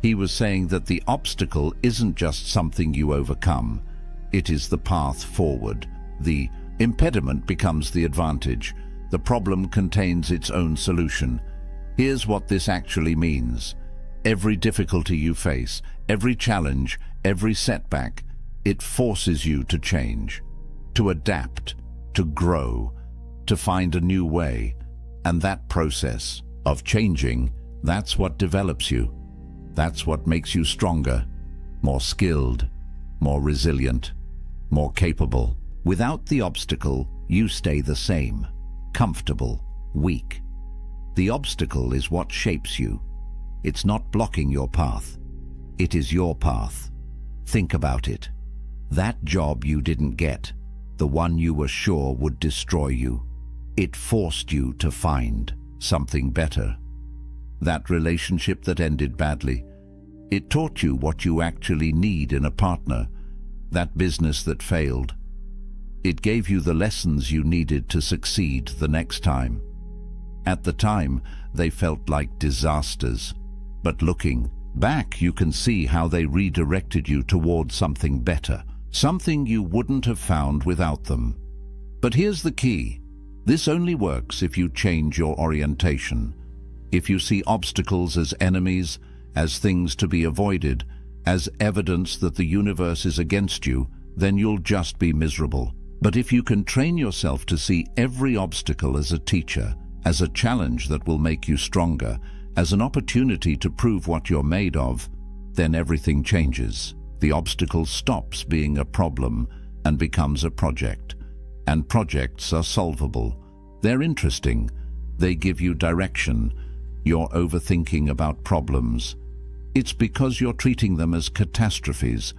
He was saying that the obstacle isn't just something you overcome. It is the path forward. The impediment becomes the advantage. The problem contains its own solution. Here's what this actually means. Every difficulty you face, every challenge, every setback, it forces you to change, to adapt, to grow, to find a new way. And that process of changing, that's what develops you. That's what makes you stronger, more skilled, more resilient, more capable. Without the obstacle, you stay the same, comfortable, weak. The obstacle is what shapes you. It's not blocking your path. It is your path. Think about it. That job you didn't get, the one you were sure would destroy you, it forced you to find something better. That relationship that ended badly, it taught you what you actually need in a partner. That business that failed, it gave you the lessons you needed to succeed the next time. At the time, they felt like disasters. But looking back, you can see how they redirected you toward something better, something you wouldn't have found without them. But here's the key. This only works if you change your orientation. If you see obstacles as enemies, as things to be avoided, as evidence that the universe is against you, then you'll just be miserable. But if you can train yourself to see every obstacle as a teacher, as a challenge that will make you stronger, as an opportunity to prove what you're made of, then everything changes. The obstacle stops being a problem and becomes a project. And projects are solvable. They're interesting. They give you direction. You're overthinking about problems. It's because you're treating them as catastrophes.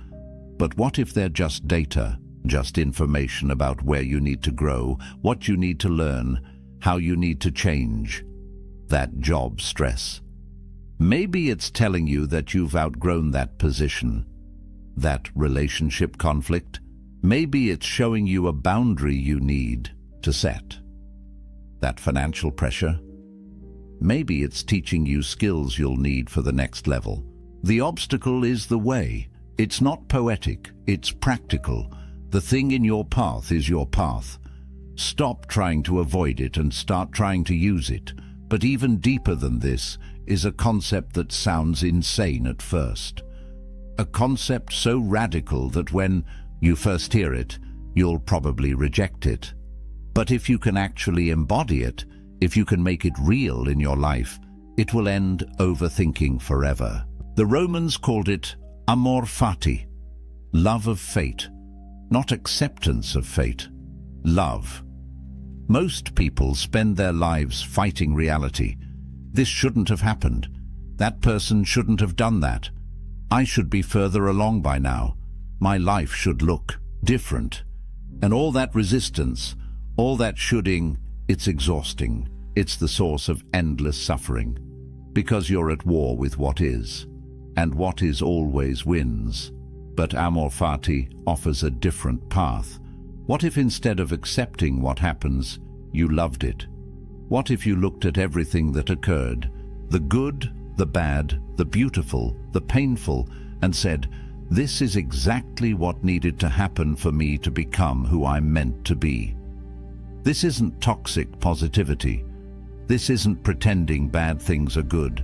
But what if they're just data, just information about where you need to grow, what you need to learn, how you need to change? That job stress. Maybe it's telling you that you've outgrown that position, that relationship conflict. Maybe it's showing you a boundary you need to set. That financial pressure. Maybe it's teaching you skills you'll need for the next level. The obstacle is the way. It's not poetic, it's practical. The thing in your path is your path. Stop trying to avoid it and start trying to use it. But even deeper than this is a concept that sounds insane at first. A concept so radical that when you first hear it, you'll probably reject it. But if you can actually embody it, if you can make it real in your life, it will end overthinking forever. The Romans called it amor fati, love of fate, not acceptance of fate, love. Most people spend their lives fighting reality. This shouldn't have happened. That person shouldn't have done that. I should be further along by now. My life should look different. And all that resistance, all that shoulding, it's exhausting. It's the source of endless suffering. Because you're at war with what is. And what is always wins. But amor fati offers a different path. What if instead of accepting what happens, you loved it? What if you looked at everything that occurred, the good, the bad, the beautiful, the painful, and said, this is exactly what needed to happen for me to become who I'm meant to be. This isn't toxic positivity. This isn't pretending bad things are good.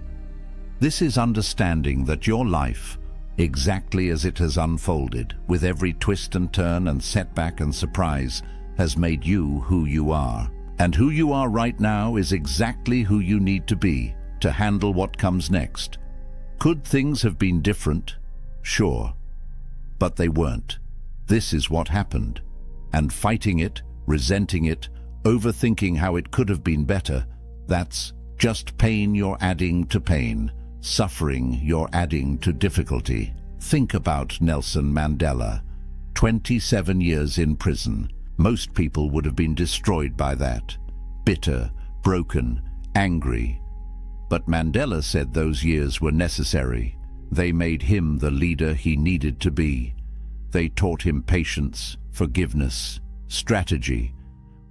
This is understanding that your life, exactly as it has unfolded, with every twist and turn and setback and surprise, has made you who you are. And who you are right now is exactly who you need to be to handle what comes next. Could things have been different? Sure. But they weren't. This is what happened. And fighting it, resenting it, overthinking how it could have been better, that's just pain you're adding to pain. Suffering you're adding to difficulty. Think about Nelson Mandela. 27 years in prison. Most people would have been destroyed by that. Bitter, broken, angry. But Mandela said those years were necessary. They made him the leader he needed to be. They taught him patience, forgiveness, strategy.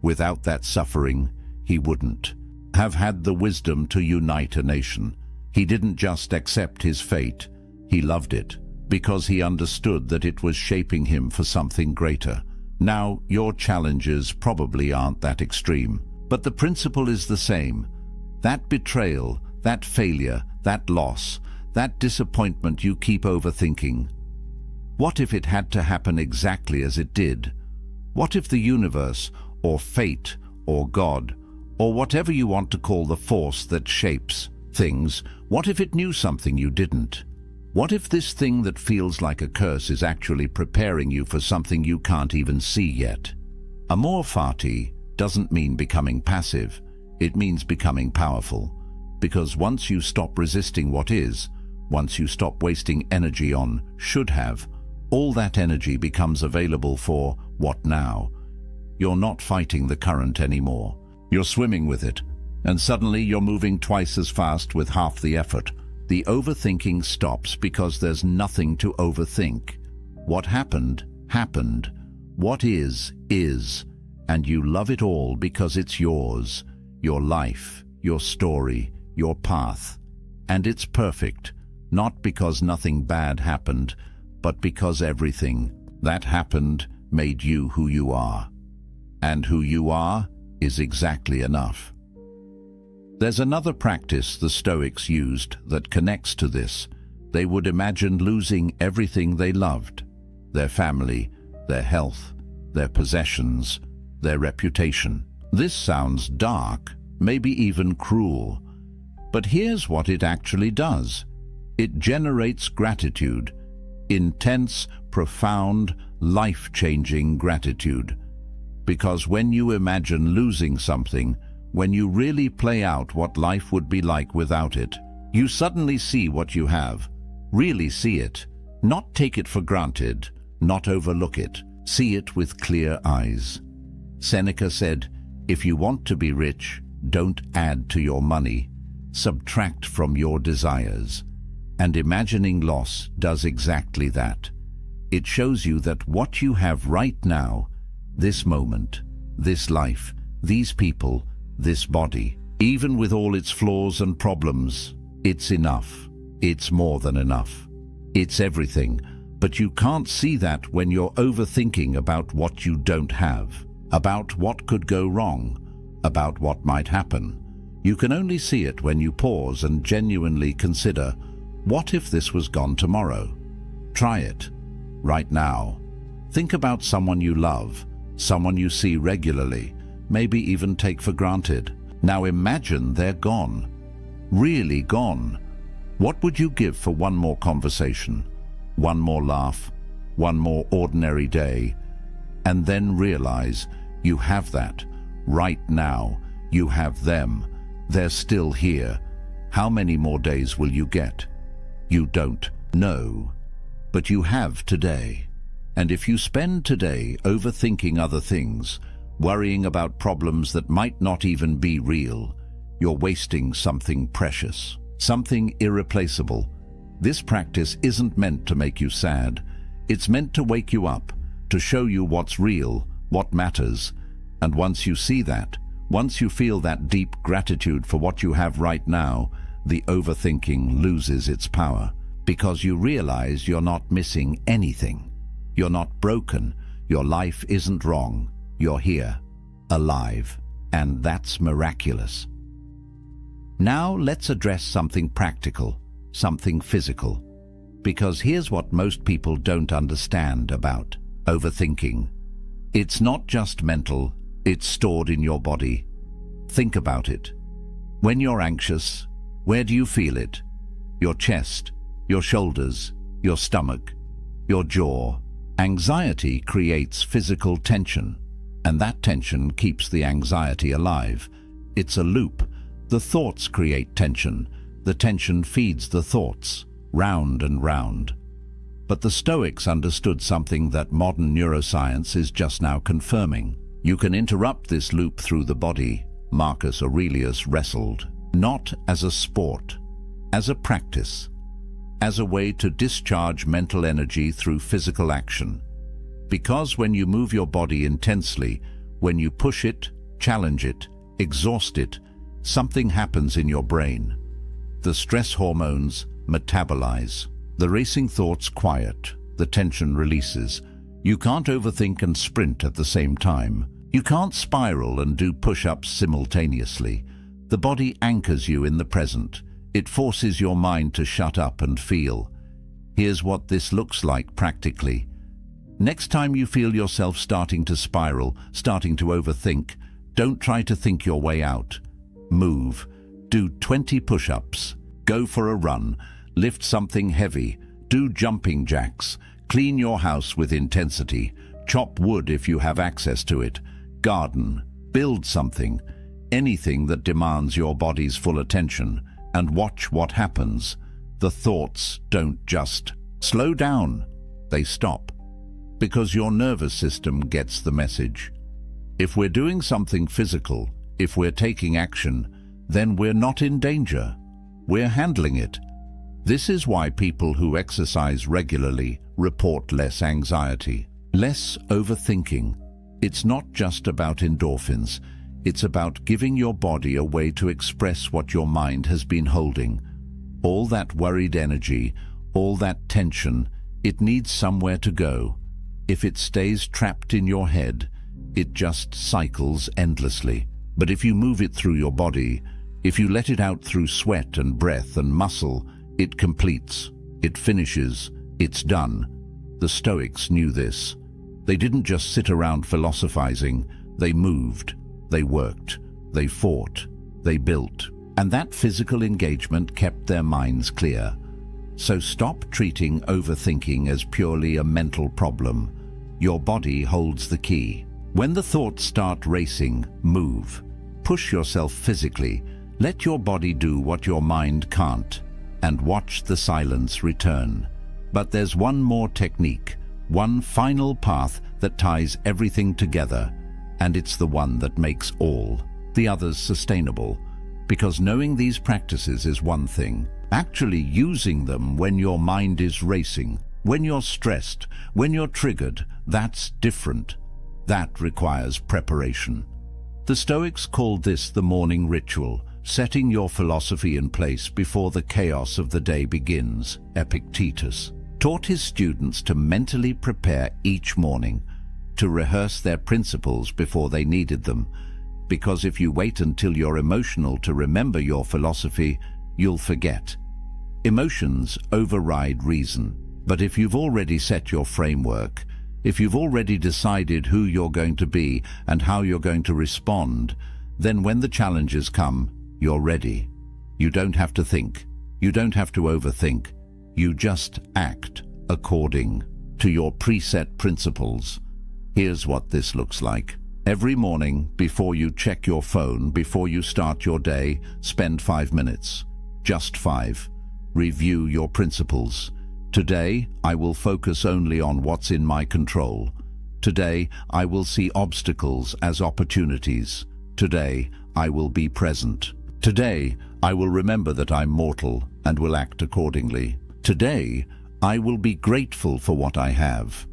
Without that suffering, he wouldn't have had the wisdom to unite a nation. He didn't just accept his fate, he loved it, because he understood that it was shaping him for something greater. Now, your challenges probably aren't that extreme, but the principle is the same. That betrayal, that failure, that loss, that disappointment you keep overthinking. What if it had to happen exactly as it did? What if the universe, or fate, or God, or whatever you want to call the force that shapes things, what if it knew something you didn't? What if this thing that feels like a curse is actually preparing you for something you can't even see yet? Amor fati doesn't mean becoming passive, it means becoming powerful. Because once you stop resisting what is, once you stop wasting energy on should have, all that energy becomes available for what now? You're not fighting the current anymore. You're swimming with it, and suddenly you're moving twice as fast with half the effort. The overthinking stops because there's nothing to overthink. What happened, happened. What is, and you love it all because it's yours, your life, your story, your path. And it's perfect, not because nothing bad happened, but because everything that happened made you who you are. And who you are is exactly enough. There's another practice the Stoics used that connects to this. They would imagine losing everything they loved, their family, their health, their possessions, their reputation. This sounds dark, maybe even cruel. But here's what it actually does. It generates gratitude, intense, profound, life-changing gratitude. Because when you imagine losing something, when you really play out what life would be like without it, you suddenly see what you have, really see it, not take it for granted, not overlook it, see it with clear eyes. Seneca said, if you want to be rich, don't add to your money, subtract from your desires. And imagining loss does exactly that. It shows you that what you have right now, this moment, this life, these people, this body, even with all its flaws and problems, it's enough. It's more than enough. It's everything. But you can't see that when you're overthinking about what you don't have, about what could go wrong, about what might happen. You can only see it when you pause and genuinely consider, what if this was gone tomorrow? Try it. Right now. Think about someone you love, someone you see regularly, maybe even take for granted. Now imagine they're gone. Really gone. What would you give for one more conversation, one more laugh, one more ordinary day? And then realize you have that. Right now, you have them. They're still here. How many more days will you get? You don't know. But you have today. And if you spend today overthinking other things, worrying about problems that might not even be real, you're wasting something precious, something irreplaceable. This practice isn't meant to make you sad. It's meant to wake you up, to show you what's real, what matters. And once you see that, once you feel that deep gratitude for what you have right now, the overthinking loses its power, because you realize you're not missing anything. You're not broken. Your life isn't wrong. You're here, alive, and that's miraculous. Now let's address something practical, something physical, because here's what most people don't understand about overthinking. It's not just mental, it's stored in your body. Think about it. When you're anxious, where do you feel it? Your chest, your shoulders, your stomach, your jaw. Anxiety creates physical tension, and that tension keeps the anxiety alive. It's a loop. The thoughts create tension. The tension feeds the thoughts, round and round. But the Stoics understood something that modern neuroscience is just now confirming. You can interrupt this loop through the body. Marcus Aurelius wrestled. not as a sport, as a practice, as a way to discharge mental energy through physical action. Because when you move your body intensely, when you push it, challenge it, exhaust it, something happens in your brain. The stress hormones metabolize. The racing thoughts quiet. The tension releases. You can't overthink and sprint at the same time. You can't spiral and do push-ups simultaneously. The body anchors you in the present. It forces your mind to shut up and feel. Here's what this looks like practically. Next time you feel yourself starting to spiral, starting to overthink, don't try to think your way out. Move. Do 20 push-ups. Go for a run. Lift something heavy. Do jumping jacks. Clean your house with intensity. Chop wood if you have access to it. Garden. Build something. Anything that demands your body's full attention. And watch what happens. The thoughts don't just slow down. They stop. Because your nervous system gets the message. If we're doing something physical, if we're taking action, then we're not in danger. We're handling it. This is why people who exercise regularly report less anxiety, less overthinking. It's not just about endorphins. It's about giving your body a way to express what your mind has been holding. All that worried energy, all that tension, it needs somewhere to go. If it stays trapped in your head, it just cycles endlessly. But if you move it through your body, if you let it out through sweat and breath and muscle, it completes, it finishes, it's done. The Stoics knew this. They didn't just sit around philosophizing, they moved, they worked, they fought, they built. And that physical engagement kept their minds clear. So stop treating overthinking as purely a mental problem. Your body holds the key. When the thoughts start racing, move. Push yourself physically. Let your body do what your mind can't, and watch the silence return. But there's one more technique, one final path that ties everything together, and it's the one that makes all the others sustainable. Because knowing these practices is one thing. Actually using them when your mind is racing, when you're stressed, when you're triggered, that's different. That requires preparation. The Stoics called this the morning ritual, setting your philosophy in place before the chaos of the day begins. Epictetus taught his students to mentally prepare each morning, to rehearse their principles before they needed them, because if you wait until you're emotional to remember your philosophy, you'll forget. Emotions override reason, but if you've already set your framework, if you've already decided who you're going to be and how you're going to respond, then when the challenges come, you're ready. You don't have to think. You don't have to overthink. You just act according to your preset principles. Here's what this looks like. Every morning, before you check your phone, before you start your day, spend 5 minutes. Just 5. Review your principles. Today, I will focus only on what's in my control. Today, I will see obstacles as opportunities. Today, I will be present. Today, I will remember that I'm mortal and will act accordingly. Today, I will be grateful for what I have.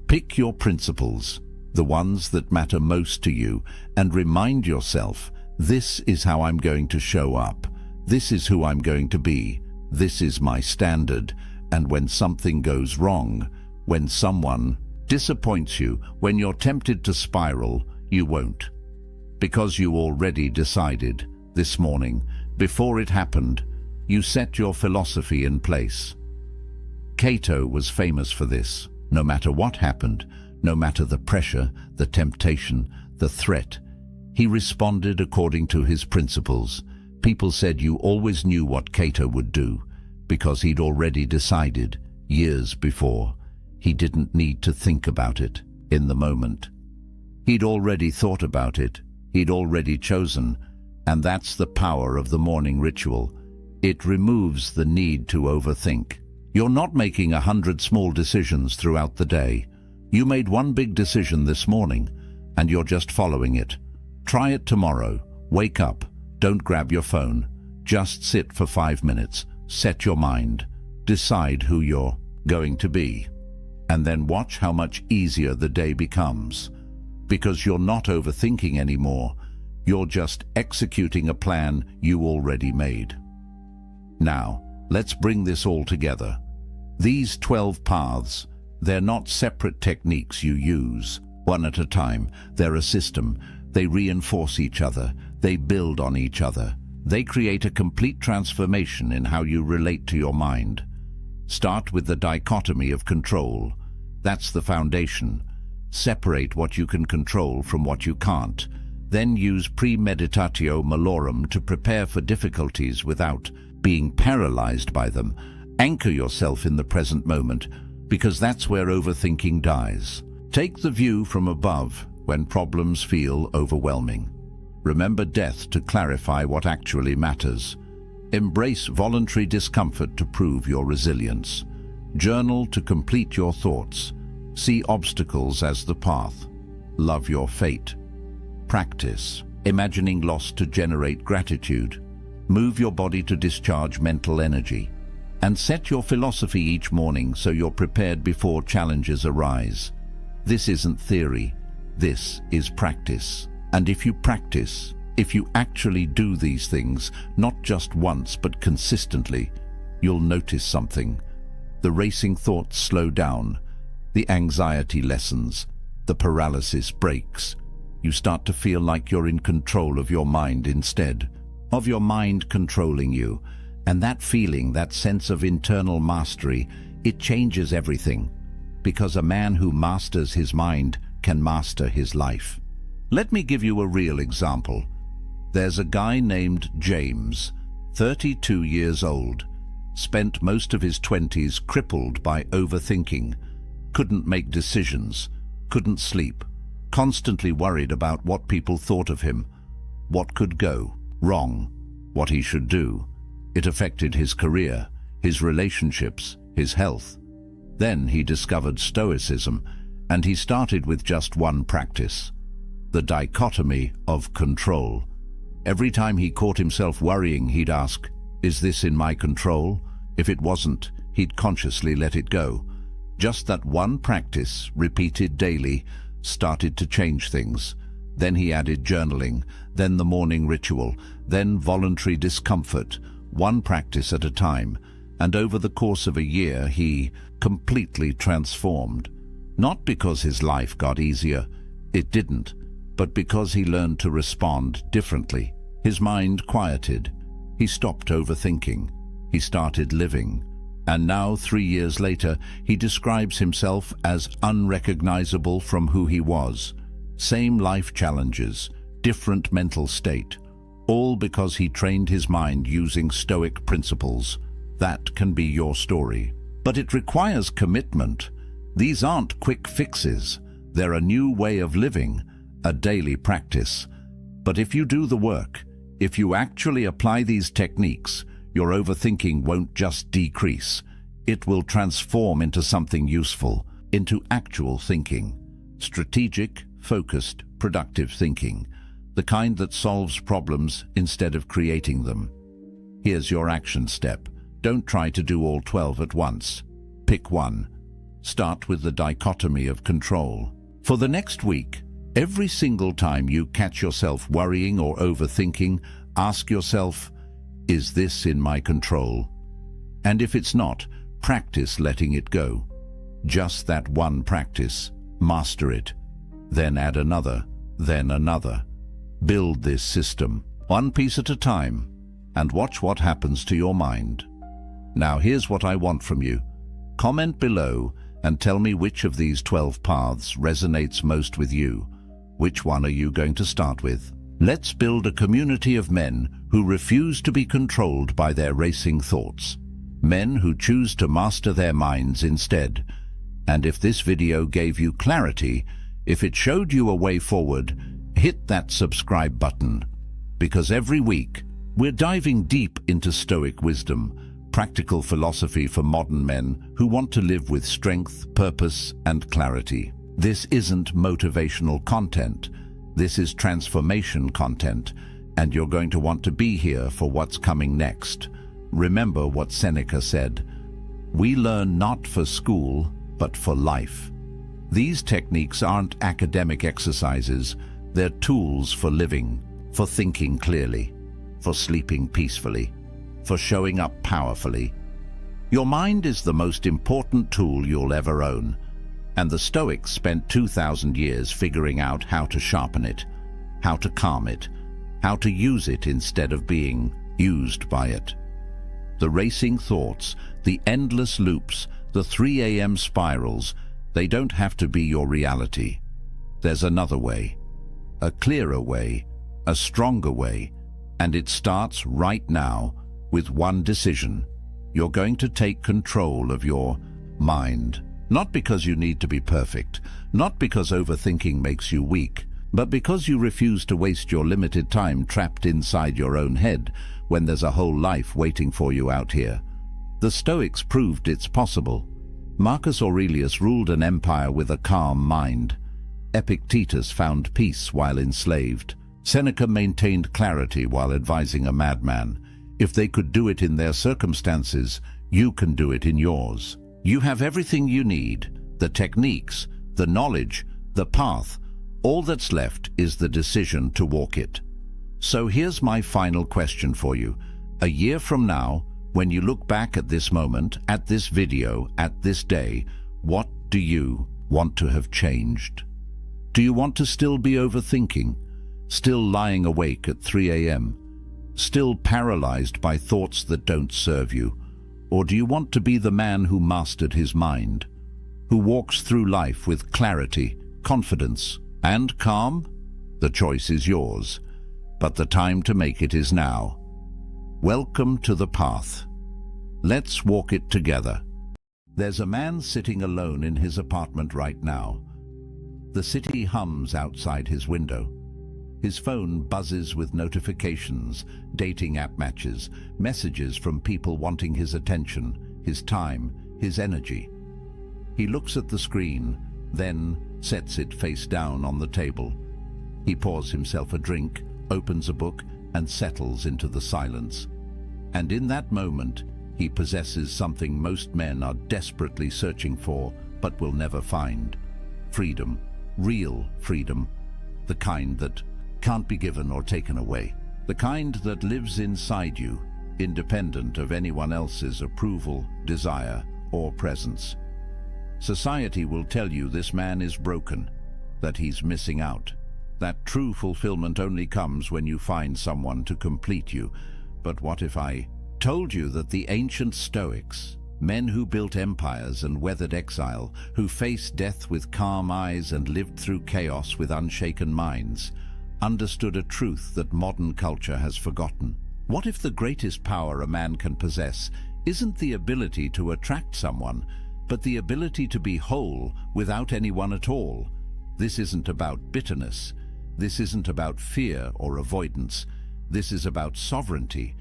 Pick your principles, the ones that matter most to you, and remind yourself, this is how I'm going to show up. This is who I'm going to be. This is my standard. And when something goes wrong, when someone disappoints you, when you're tempted to spiral, you won't. Because you already decided this morning, before it happened, you set your philosophy in place. Plato was famous for this. No matter what happened, no matter the pressure, the temptation, the threat, he responded according to his principles. People said you always knew what Plato would do, because he'd already decided years before. He didn't need to think about it in the moment. He'd already thought about it. He'd already chosen. And that's the power of the morning ritual. It removes the need to overthink. You're not making 100 small decisions throughout the day. You made one big decision this morning, and you're just following it. Try it tomorrow. Wake up. Don't grab your phone. Just sit for 5 minutes, set your mind, decide who you're going to be, and then watch how much easier the day becomes. Because you're not overthinking anymore, you're just executing a plan you already made. Now, let's bring this all together. These 12 paths, they're not separate techniques you use, one at a time. They're a system. They reinforce each other. They build on each other. They create a complete transformation in how you relate to your mind. Start with the dichotomy of control. That's the foundation. Separate what you can control from what you can't. Then use premeditatio malorum to prepare for difficulties without being paralyzed by them. Anchor yourself in the present moment, because that's where overthinking dies. Take the view from above when problems feel overwhelming. Remember death to clarify what actually matters. Embrace voluntary discomfort to prove your resilience. Journal to complete your thoughts. See obstacles as the path. Love your fate. Practice imagining loss to generate gratitude. Move your body to discharge mental energy. And set your philosophy each morning so you're prepared before challenges arise. This isn't theory. This is practice. And if you practice, if you actually do these things, not just once but consistently, you'll notice something. The racing thoughts slow down. The anxiety lessens. The paralysis breaks. You start to feel like you're in control of your mind instead of your mind controlling you. And that feeling, that sense of internal mastery, it changes everything. Because a man who masters his mind can master his life. Let me give you a real example. There's a guy named James, 32 years old, spent most of his 20s crippled by overthinking, couldn't make decisions, couldn't sleep, constantly worried about what people thought of him, what could go wrong, what he should do. It affected his career, his relationships, his health. Then he discovered Stoicism, and he started with just one practice, the dichotomy of control. Every time he caught himself worrying, he'd ask, "Is this in my control?" If it wasn't, he'd consciously let it go. Just that one practice, repeated daily, started to change things. Then he added journaling, then the morning ritual, then voluntary discomfort, one practice at a time, and over the course of a year he completely transformed. Not because his life got easier, it didn't, but because he learned to respond differently. His mind quieted. He stopped overthinking. He started living. And now, 3 years later, he describes himself as unrecognizable from who he was. Same life challenges, different mental state, all because he trained his mind using Stoic principles. That can be your story. But it requires commitment. These aren't quick fixes. They're a new way of living, a daily practice. But if you do the work, if you actually apply these techniques, your overthinking won't just decrease. It will transform into something useful, into actual thinking. Strategic, focused, productive thinking. The kind that solves problems instead of creating them. Here's your action step. Don't try to do all 12 at once. Pick one. Start with the dichotomy of control. For the next week, every single time you catch yourself worrying or overthinking, ask yourself, is this in my control? And if it's not, practice letting it go. Just that one practice. Master it. Then add another, then another. Build this system, one piece at a time, and watch what happens to your mind. Now here's what I want from you. Comment below and tell me which of these 12 paths resonates most with you. Which one are you going to start with? Let's build a community of men who refuse to be controlled by their racing thoughts. Men who choose to master their minds instead. And if this video gave you clarity, if it showed you a way forward, hit that subscribe button. Because every week, we're diving deep into Stoic wisdom, practical philosophy for modern men who want to live with strength, purpose, and clarity. This isn't motivational content. This is transformation content. and you're going to want to be here for what's coming next. Remember what Seneca said, "We learn not for school, but for life." These techniques aren't academic exercises, they're tools for living, for thinking clearly, for sleeping peacefully, for showing up powerfully. Your mind is the most important tool you'll ever own, and the Stoics spent 2,000 years figuring out how to sharpen it, how to calm it, how to use it instead of being used by it. The racing thoughts, the endless loops, the 3 a.m. spirals, they don't have to be your reality. There's another way, a clearer way, a stronger way, and it starts right now with one decision. You're going to take control of your mind, not because you need to be perfect, not because overthinking makes you weak, but because you refuse to waste your limited time trapped inside your own head when there's a whole life waiting for you out here. The Stoics proved it's possible. Marcus Aurelius ruled an empire with a calm mind. Epictetus found peace while enslaved. Seneca maintained clarity while advising a madman. If they could do it in their circumstances, you can do it in yours. You have everything you need, the techniques, the knowledge, the path. All that's left is the decision to walk it. So here's my final question for you. A year from now, when you look back at this moment, at this video, at this day, what do you want to have changed? Do you want to still be overthinking, still lying awake at 3 a.m., still paralyzed by thoughts that don't serve you? Or do you want to be the man who mastered his mind, who walks through life with clarity, confidence, and calm? The choice is yours, but the time to make it is now. Welcome to the path. Let's walk it together. There's a man sitting alone in his apartment right now. The city hums outside his window. His phone buzzes with notifications, dating app matches, messages from people wanting his attention, his time, his energy. He looks at the screen, then sets it face down on the table. He pours himself a drink, opens a book, and settles into the silence. And in that moment, he possesses something most men are desperately searching for, but will never find. Freedom. Real freedom. The kind that can't be given or taken away. The kind that lives inside you, independent of anyone else's approval, desire, or presence. Society will tell you this man is broken, that he's missing out. That true fulfillment only comes when you find someone to complete you. But what if I told you that the ancient Stoics, men who built empires and weathered exile, who faced death with calm eyes and lived through chaos with unshaken minds, understood a truth that modern culture has forgotten? What if the greatest power a man can possess isn't the ability to attract someone, but the ability to be whole without anyone at all? This isn't about bitterness. This isn't about fear or avoidance. This is about sovereignty,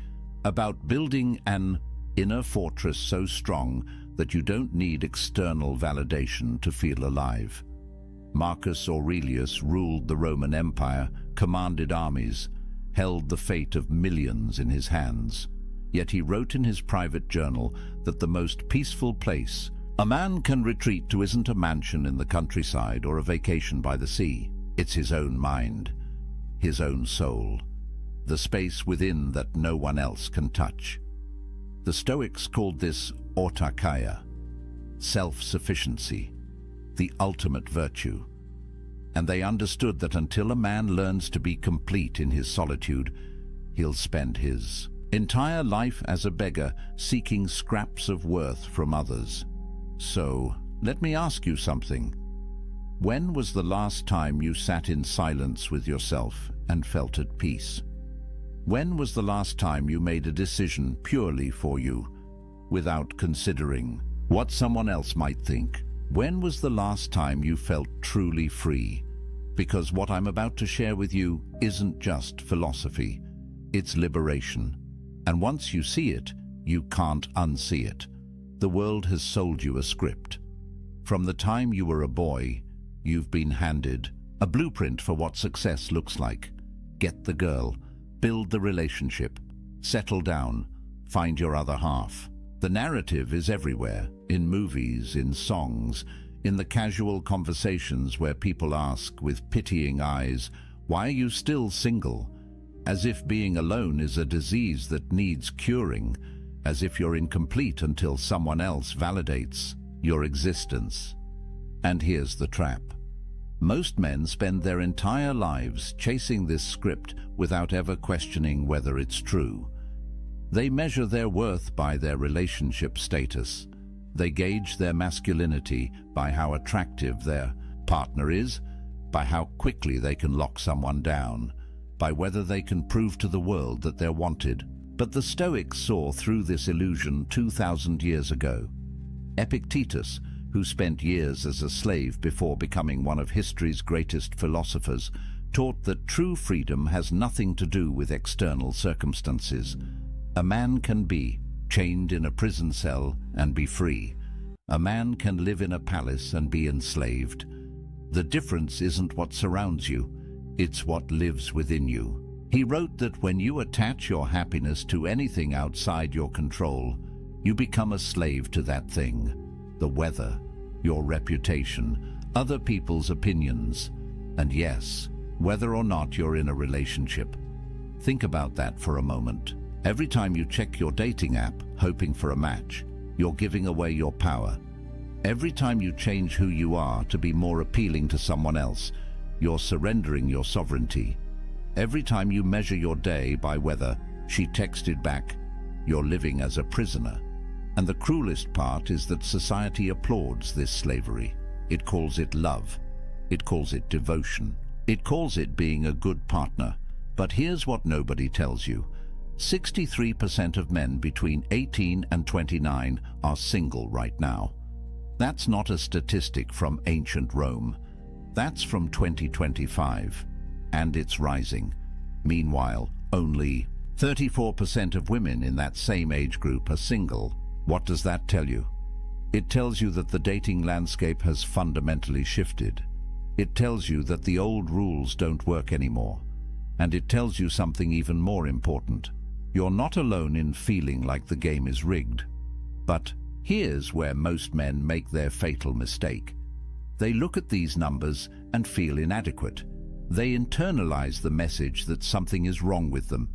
about building an inner fortress so strong that you don't need external validation to feel alive. Marcus Aurelius ruled the Roman Empire, commanded armies, held the fate of millions in his hands. Yet he wrote in his private journal that the most peaceful place a man can retreat to isn't a mansion in the countryside or a vacation by the sea. It's his own mind, his own soul, the space within that no one else can touch. The Stoics called this autarkia, self-sufficiency, the ultimate virtue. And they understood that until a man learns to be complete in his solitude, he'll spend his entire life as a beggar seeking scraps of worth from others. So, let me ask you something. When was the last time you sat in silence with yourself and felt at peace? When was the last time you made a decision purely for you, without considering what someone else might think? When was the last time you felt truly free? Because what I'm about to share with you isn't just philosophy, it's liberation. And once you see it, you can't unsee it. The world has sold you a script. From the time you were a boy, you've been handed a blueprint for what success looks like. Get the girl, Build the relationship. Settle down. Find your other half. The narrative is everywhere, in movies, in songs, in the casual conversations where people ask with pitying eyes, "Why are you still single?" As if being alone is a disease that needs curing, as if you're incomplete until someone else validates your existence. And here's the trap. Most men spend their entire lives chasing this script without ever questioning whether it's true. They measure their worth by their relationship status. They gauge their masculinity by how attractive their partner is, by how quickly they can lock someone down, by whether they can prove to the world that they're wanted. But the Stoics saw through this illusion 2,000 years ago. Epictetus, who spent years as a slave before becoming one of history's greatest philosophers, taught that true freedom has nothing to do with external circumstances. A man can be chained in a prison cell and be free. A man can live in a palace and be enslaved. The difference isn't what surrounds you, it's what lives within you. He wrote that when you attach your happiness to anything outside your control, you become a slave to that thing. The weather, your reputation, other people's opinions, and yes, whether or not you're in a relationship. Think about that for a moment. Every time you check your dating app, hoping for a match, you're giving away your power. Every time you change who you are to be more appealing to someone else, you're surrendering your sovereignty. Every time you measure your day by whether she texted back, you're living as a prisoner. And the cruelest part is that society applauds this slavery. It calls it love. It calls it devotion. It calls it being a good partner. But here's what nobody tells you. 63% of men between 18 and 29 are single right now. That's not a statistic from ancient Rome. That's from 2025, and it's rising. Meanwhile, only 34% of women in that same age group are single. What does that tell you? It tells you that the dating landscape has fundamentally shifted. It tells you that the old rules don't work anymore. And it tells you something even more important. You're not alone in feeling like the game is rigged. But here's where most men make their fatal mistake. They look at these numbers and feel inadequate. They internalize the message that something is wrong with them,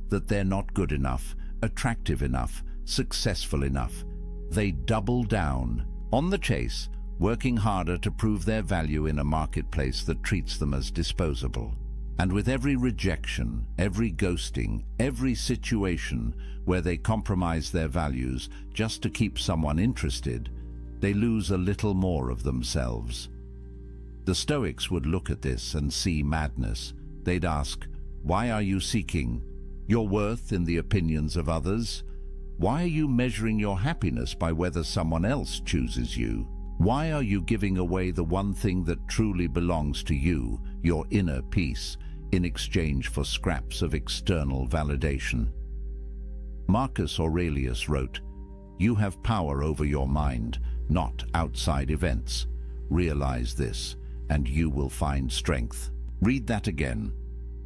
that they're not good enough, attractive enough, successful enough. They double down on the chase, working harder to prove their value in a marketplace that treats them as disposable. And with every rejection, every ghosting, every situation where they compromise their values just to keep someone interested, they lose a little more of themselves. The Stoics would look at this and see madness. They'd ask, why are you seeking your worth in the opinions of others? Why are you measuring your happiness by whether someone else chooses you? Why are you giving away the one thing that truly belongs to you, your inner peace, in exchange for scraps of external validation? Marcus Aurelius wrote, "You have power over your mind, not outside events. Realize this, and you will find strength." Read that again.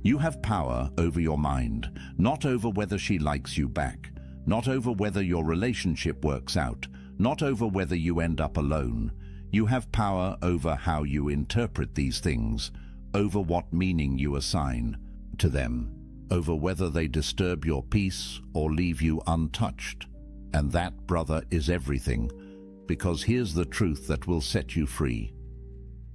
You have power over your mind, not over whether she likes you back, not over whether your relationship works out, not over whether you end up alone. You have power over how you interpret these things, over what meaning you assign to them, over whether they disturb your peace or leave you untouched. And that, brother, is everything, because here's the truth that will set you free.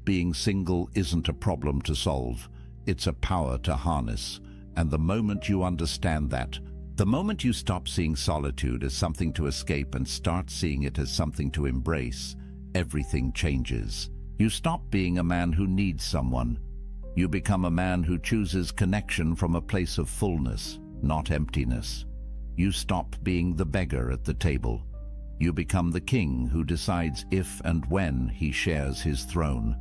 Being single isn't a problem to solve, it's a power to harness. And the moment you understand that, the moment you stop seeing solitude as something to escape and start seeing it as something to embrace, everything changes. You stop being a man who needs someone. You become a man who chooses connection from a place of fullness, not emptiness. You stop being the beggar at the table. You become the king who decides if and when he shares his throne.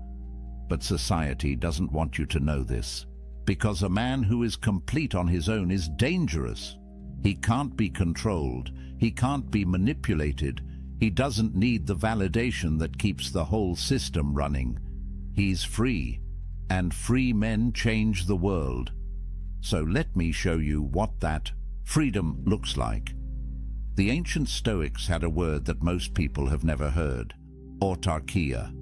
But society doesn't want you to know this, because a man who is complete on his own is dangerous. He can't be controlled. He can't be manipulated. He doesn't need the validation that keeps the whole system running. He's free, and free men change the world. So let me show you what that freedom looks like. The ancient Stoics had a word that most people have never heard: autarkia.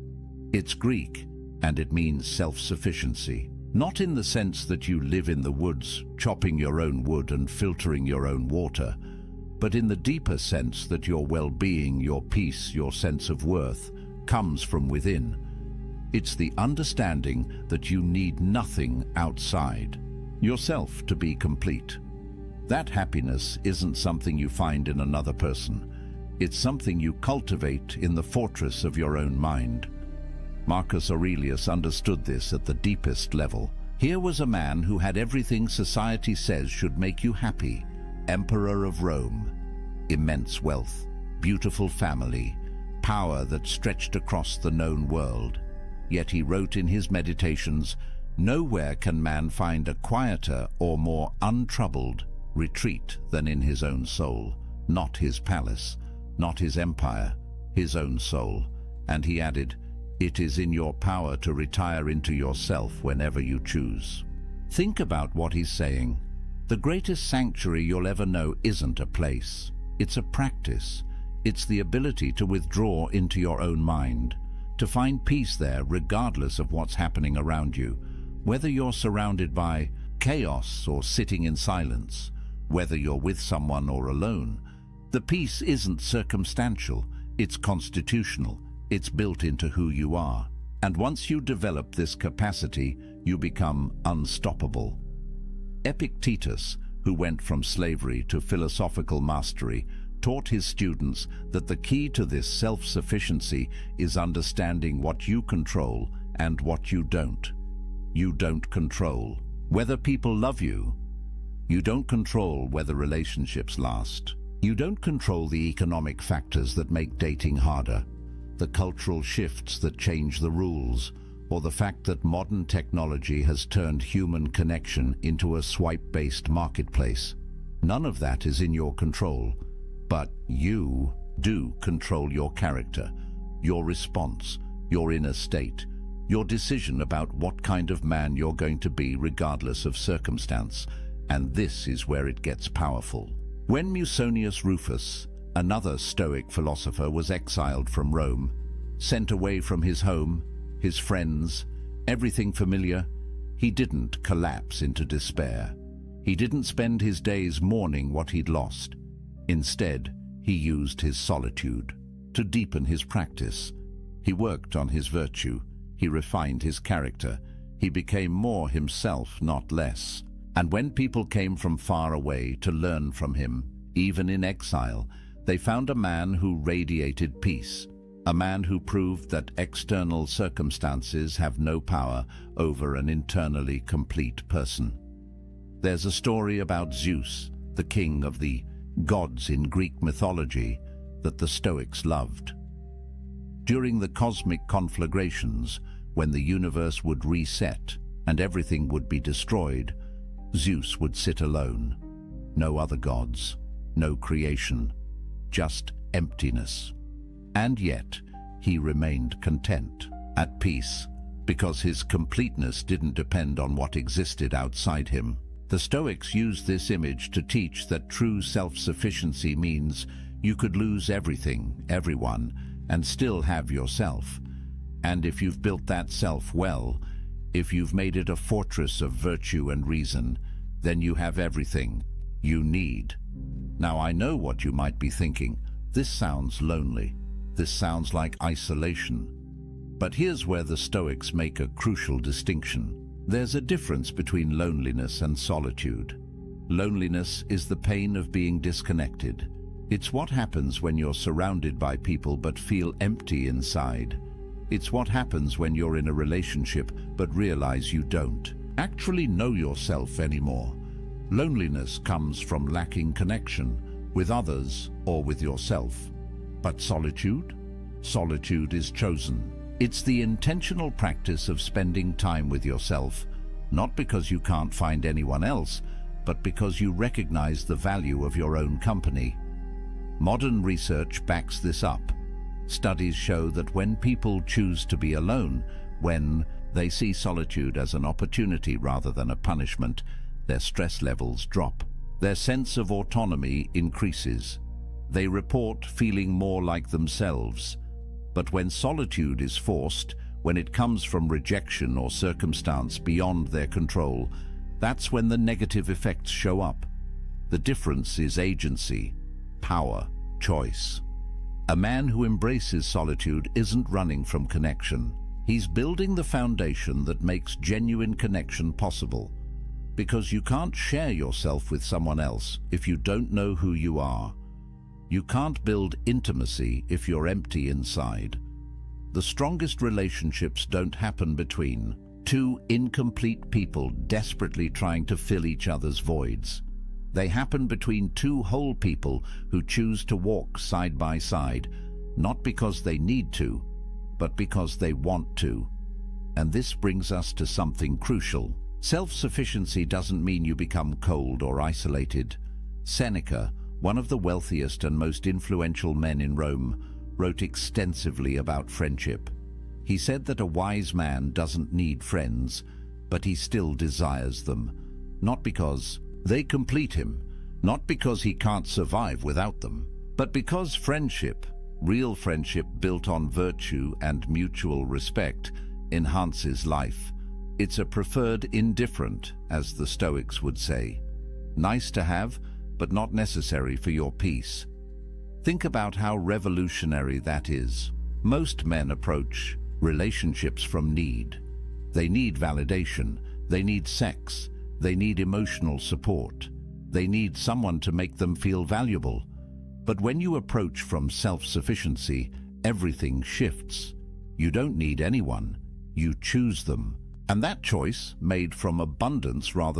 It's Greek, and it means self-sufficiency. Not in the sense that you live in the woods, chopping your own wood and filtering your own water, but in the deeper sense that your well-being, your peace, your sense of worth comes from within. It's the understanding that you need nothing outside yourself to be complete. That happiness isn't something you find in another person. It's something you cultivate in the fortress of your own mind. Marcus Aurelius understood this at the deepest level. Here was a man who had everything society says should make you happy: Emperor of Rome, immense wealth, beautiful family, power that stretched across the known world. Yet he wrote in his meditations, "Nowhere can man find a quieter or more untroubled retreat than in his own soul." Not his palace, not his empire, his own soul. And he added, "It is in your power to retire into yourself whenever you choose." Think about what he's saying. The greatest sanctuary you'll ever know isn't a place. It's a practice. It's the ability to withdraw into your own mind, to find peace there regardless of what's happening around you, whether you're surrounded by chaos or sitting in silence, whether you're with someone or alone. The peace isn't circumstantial, it's constitutional. It's built into who you are. And once you develop this capacity, you become unstoppable. Epictetus, who went from slavery to philosophical mastery, taught his students that the key to this self-sufficiency is understanding what you control and what you don't. You don't control whether people love you. You don't control whether relationships last. You don't control the economic factors that make dating harder, the cultural shifts that change the rules, or the fact that modern technology has turned human connection into a swipe-based marketplace. None of that is in your control, but you do control your character, your response, your inner state, your decision about what kind of man you're going to be regardless of circumstance. And this is where it gets powerful. When Musonius Rufus, another Stoic philosopher, was exiled from Rome, sent away from his home, his friends, everything familiar, he didn't collapse into despair. He didn't spend his days mourning what he'd lost. Instead, he used his solitude to deepen his practice. He worked on his virtue. He refined his character. He became more himself, not less. And when people came from far away to learn from him, even in exile, they found a man who radiated peace, a man who proved that external circumstances have no power over an internally complete person. There's a story about Zeus, the king of the gods in Greek mythology, that the Stoics loved. During the cosmic conflagrations, when the universe would reset and everything would be destroyed, Zeus would sit alone. No other gods, no creation, just emptiness. And yet, he remained content, at peace, because his completeness didn't depend on what existed outside him. The Stoics used this image to teach that true self-sufficiency means you could lose everything, everyone, and still have yourself. And if you've built that self well, if you've made it a fortress of virtue and reason, then you have everything you need. Now, I know what you might be thinking. This sounds lonely. This sounds like isolation. But here's where the Stoics make a crucial distinction. There's a difference between loneliness and solitude. Loneliness is the pain of being disconnected. It's what happens when you're surrounded by people but feel empty inside. It's what happens when you're in a relationship but realize you don't actually know yourself anymore. Loneliness comes from lacking connection with others or with yourself. But solitude? Solitude is chosen. It's the intentional practice of spending time with yourself, not because you can't find anyone else, but because you recognize the value of your own company. Modern research backs this up. Studies show that when people choose to be alone, when they see solitude as an opportunity rather than a punishment, their stress levels drop. Their sense of autonomy increases. They report feeling more like themselves. But when solitude is forced, when it comes from rejection or circumstance beyond their control, that's when the negative effects show up. The difference is agency, power, choice. A man who embraces solitude isn't running from connection. He's building the foundation that makes genuine connection possible. Because you can't share yourself with someone else if you don't know who you are. You can't build intimacy if you're empty inside. The strongest relationships don't happen between two incomplete people desperately trying to fill each other's voids. They happen between two whole people who choose to walk side by side, not because they need to, but because they want to. And this brings us to something crucial. Self-sufficiency doesn't mean you become cold or isolated. Seneca, one of the wealthiest and most influential men in Rome, wrote extensively about friendship. He said that a wise man doesn't need friends, but he still desires them, not because they complete him, not because he can't survive without them, but because friendship, real friendship built on virtue and mutual respect, enhances life. It's a preferred indifferent, as the Stoics would say. Nice to have, but not necessary for your peace. Think about how revolutionary that is. Most men approach relationships from need. They need validation, they need sex, they need emotional support, they need someone to make them feel valuable. But when you approach from self-sufficiency, everything shifts. You don't need anyone, you choose them. And that choice, made from abundance rather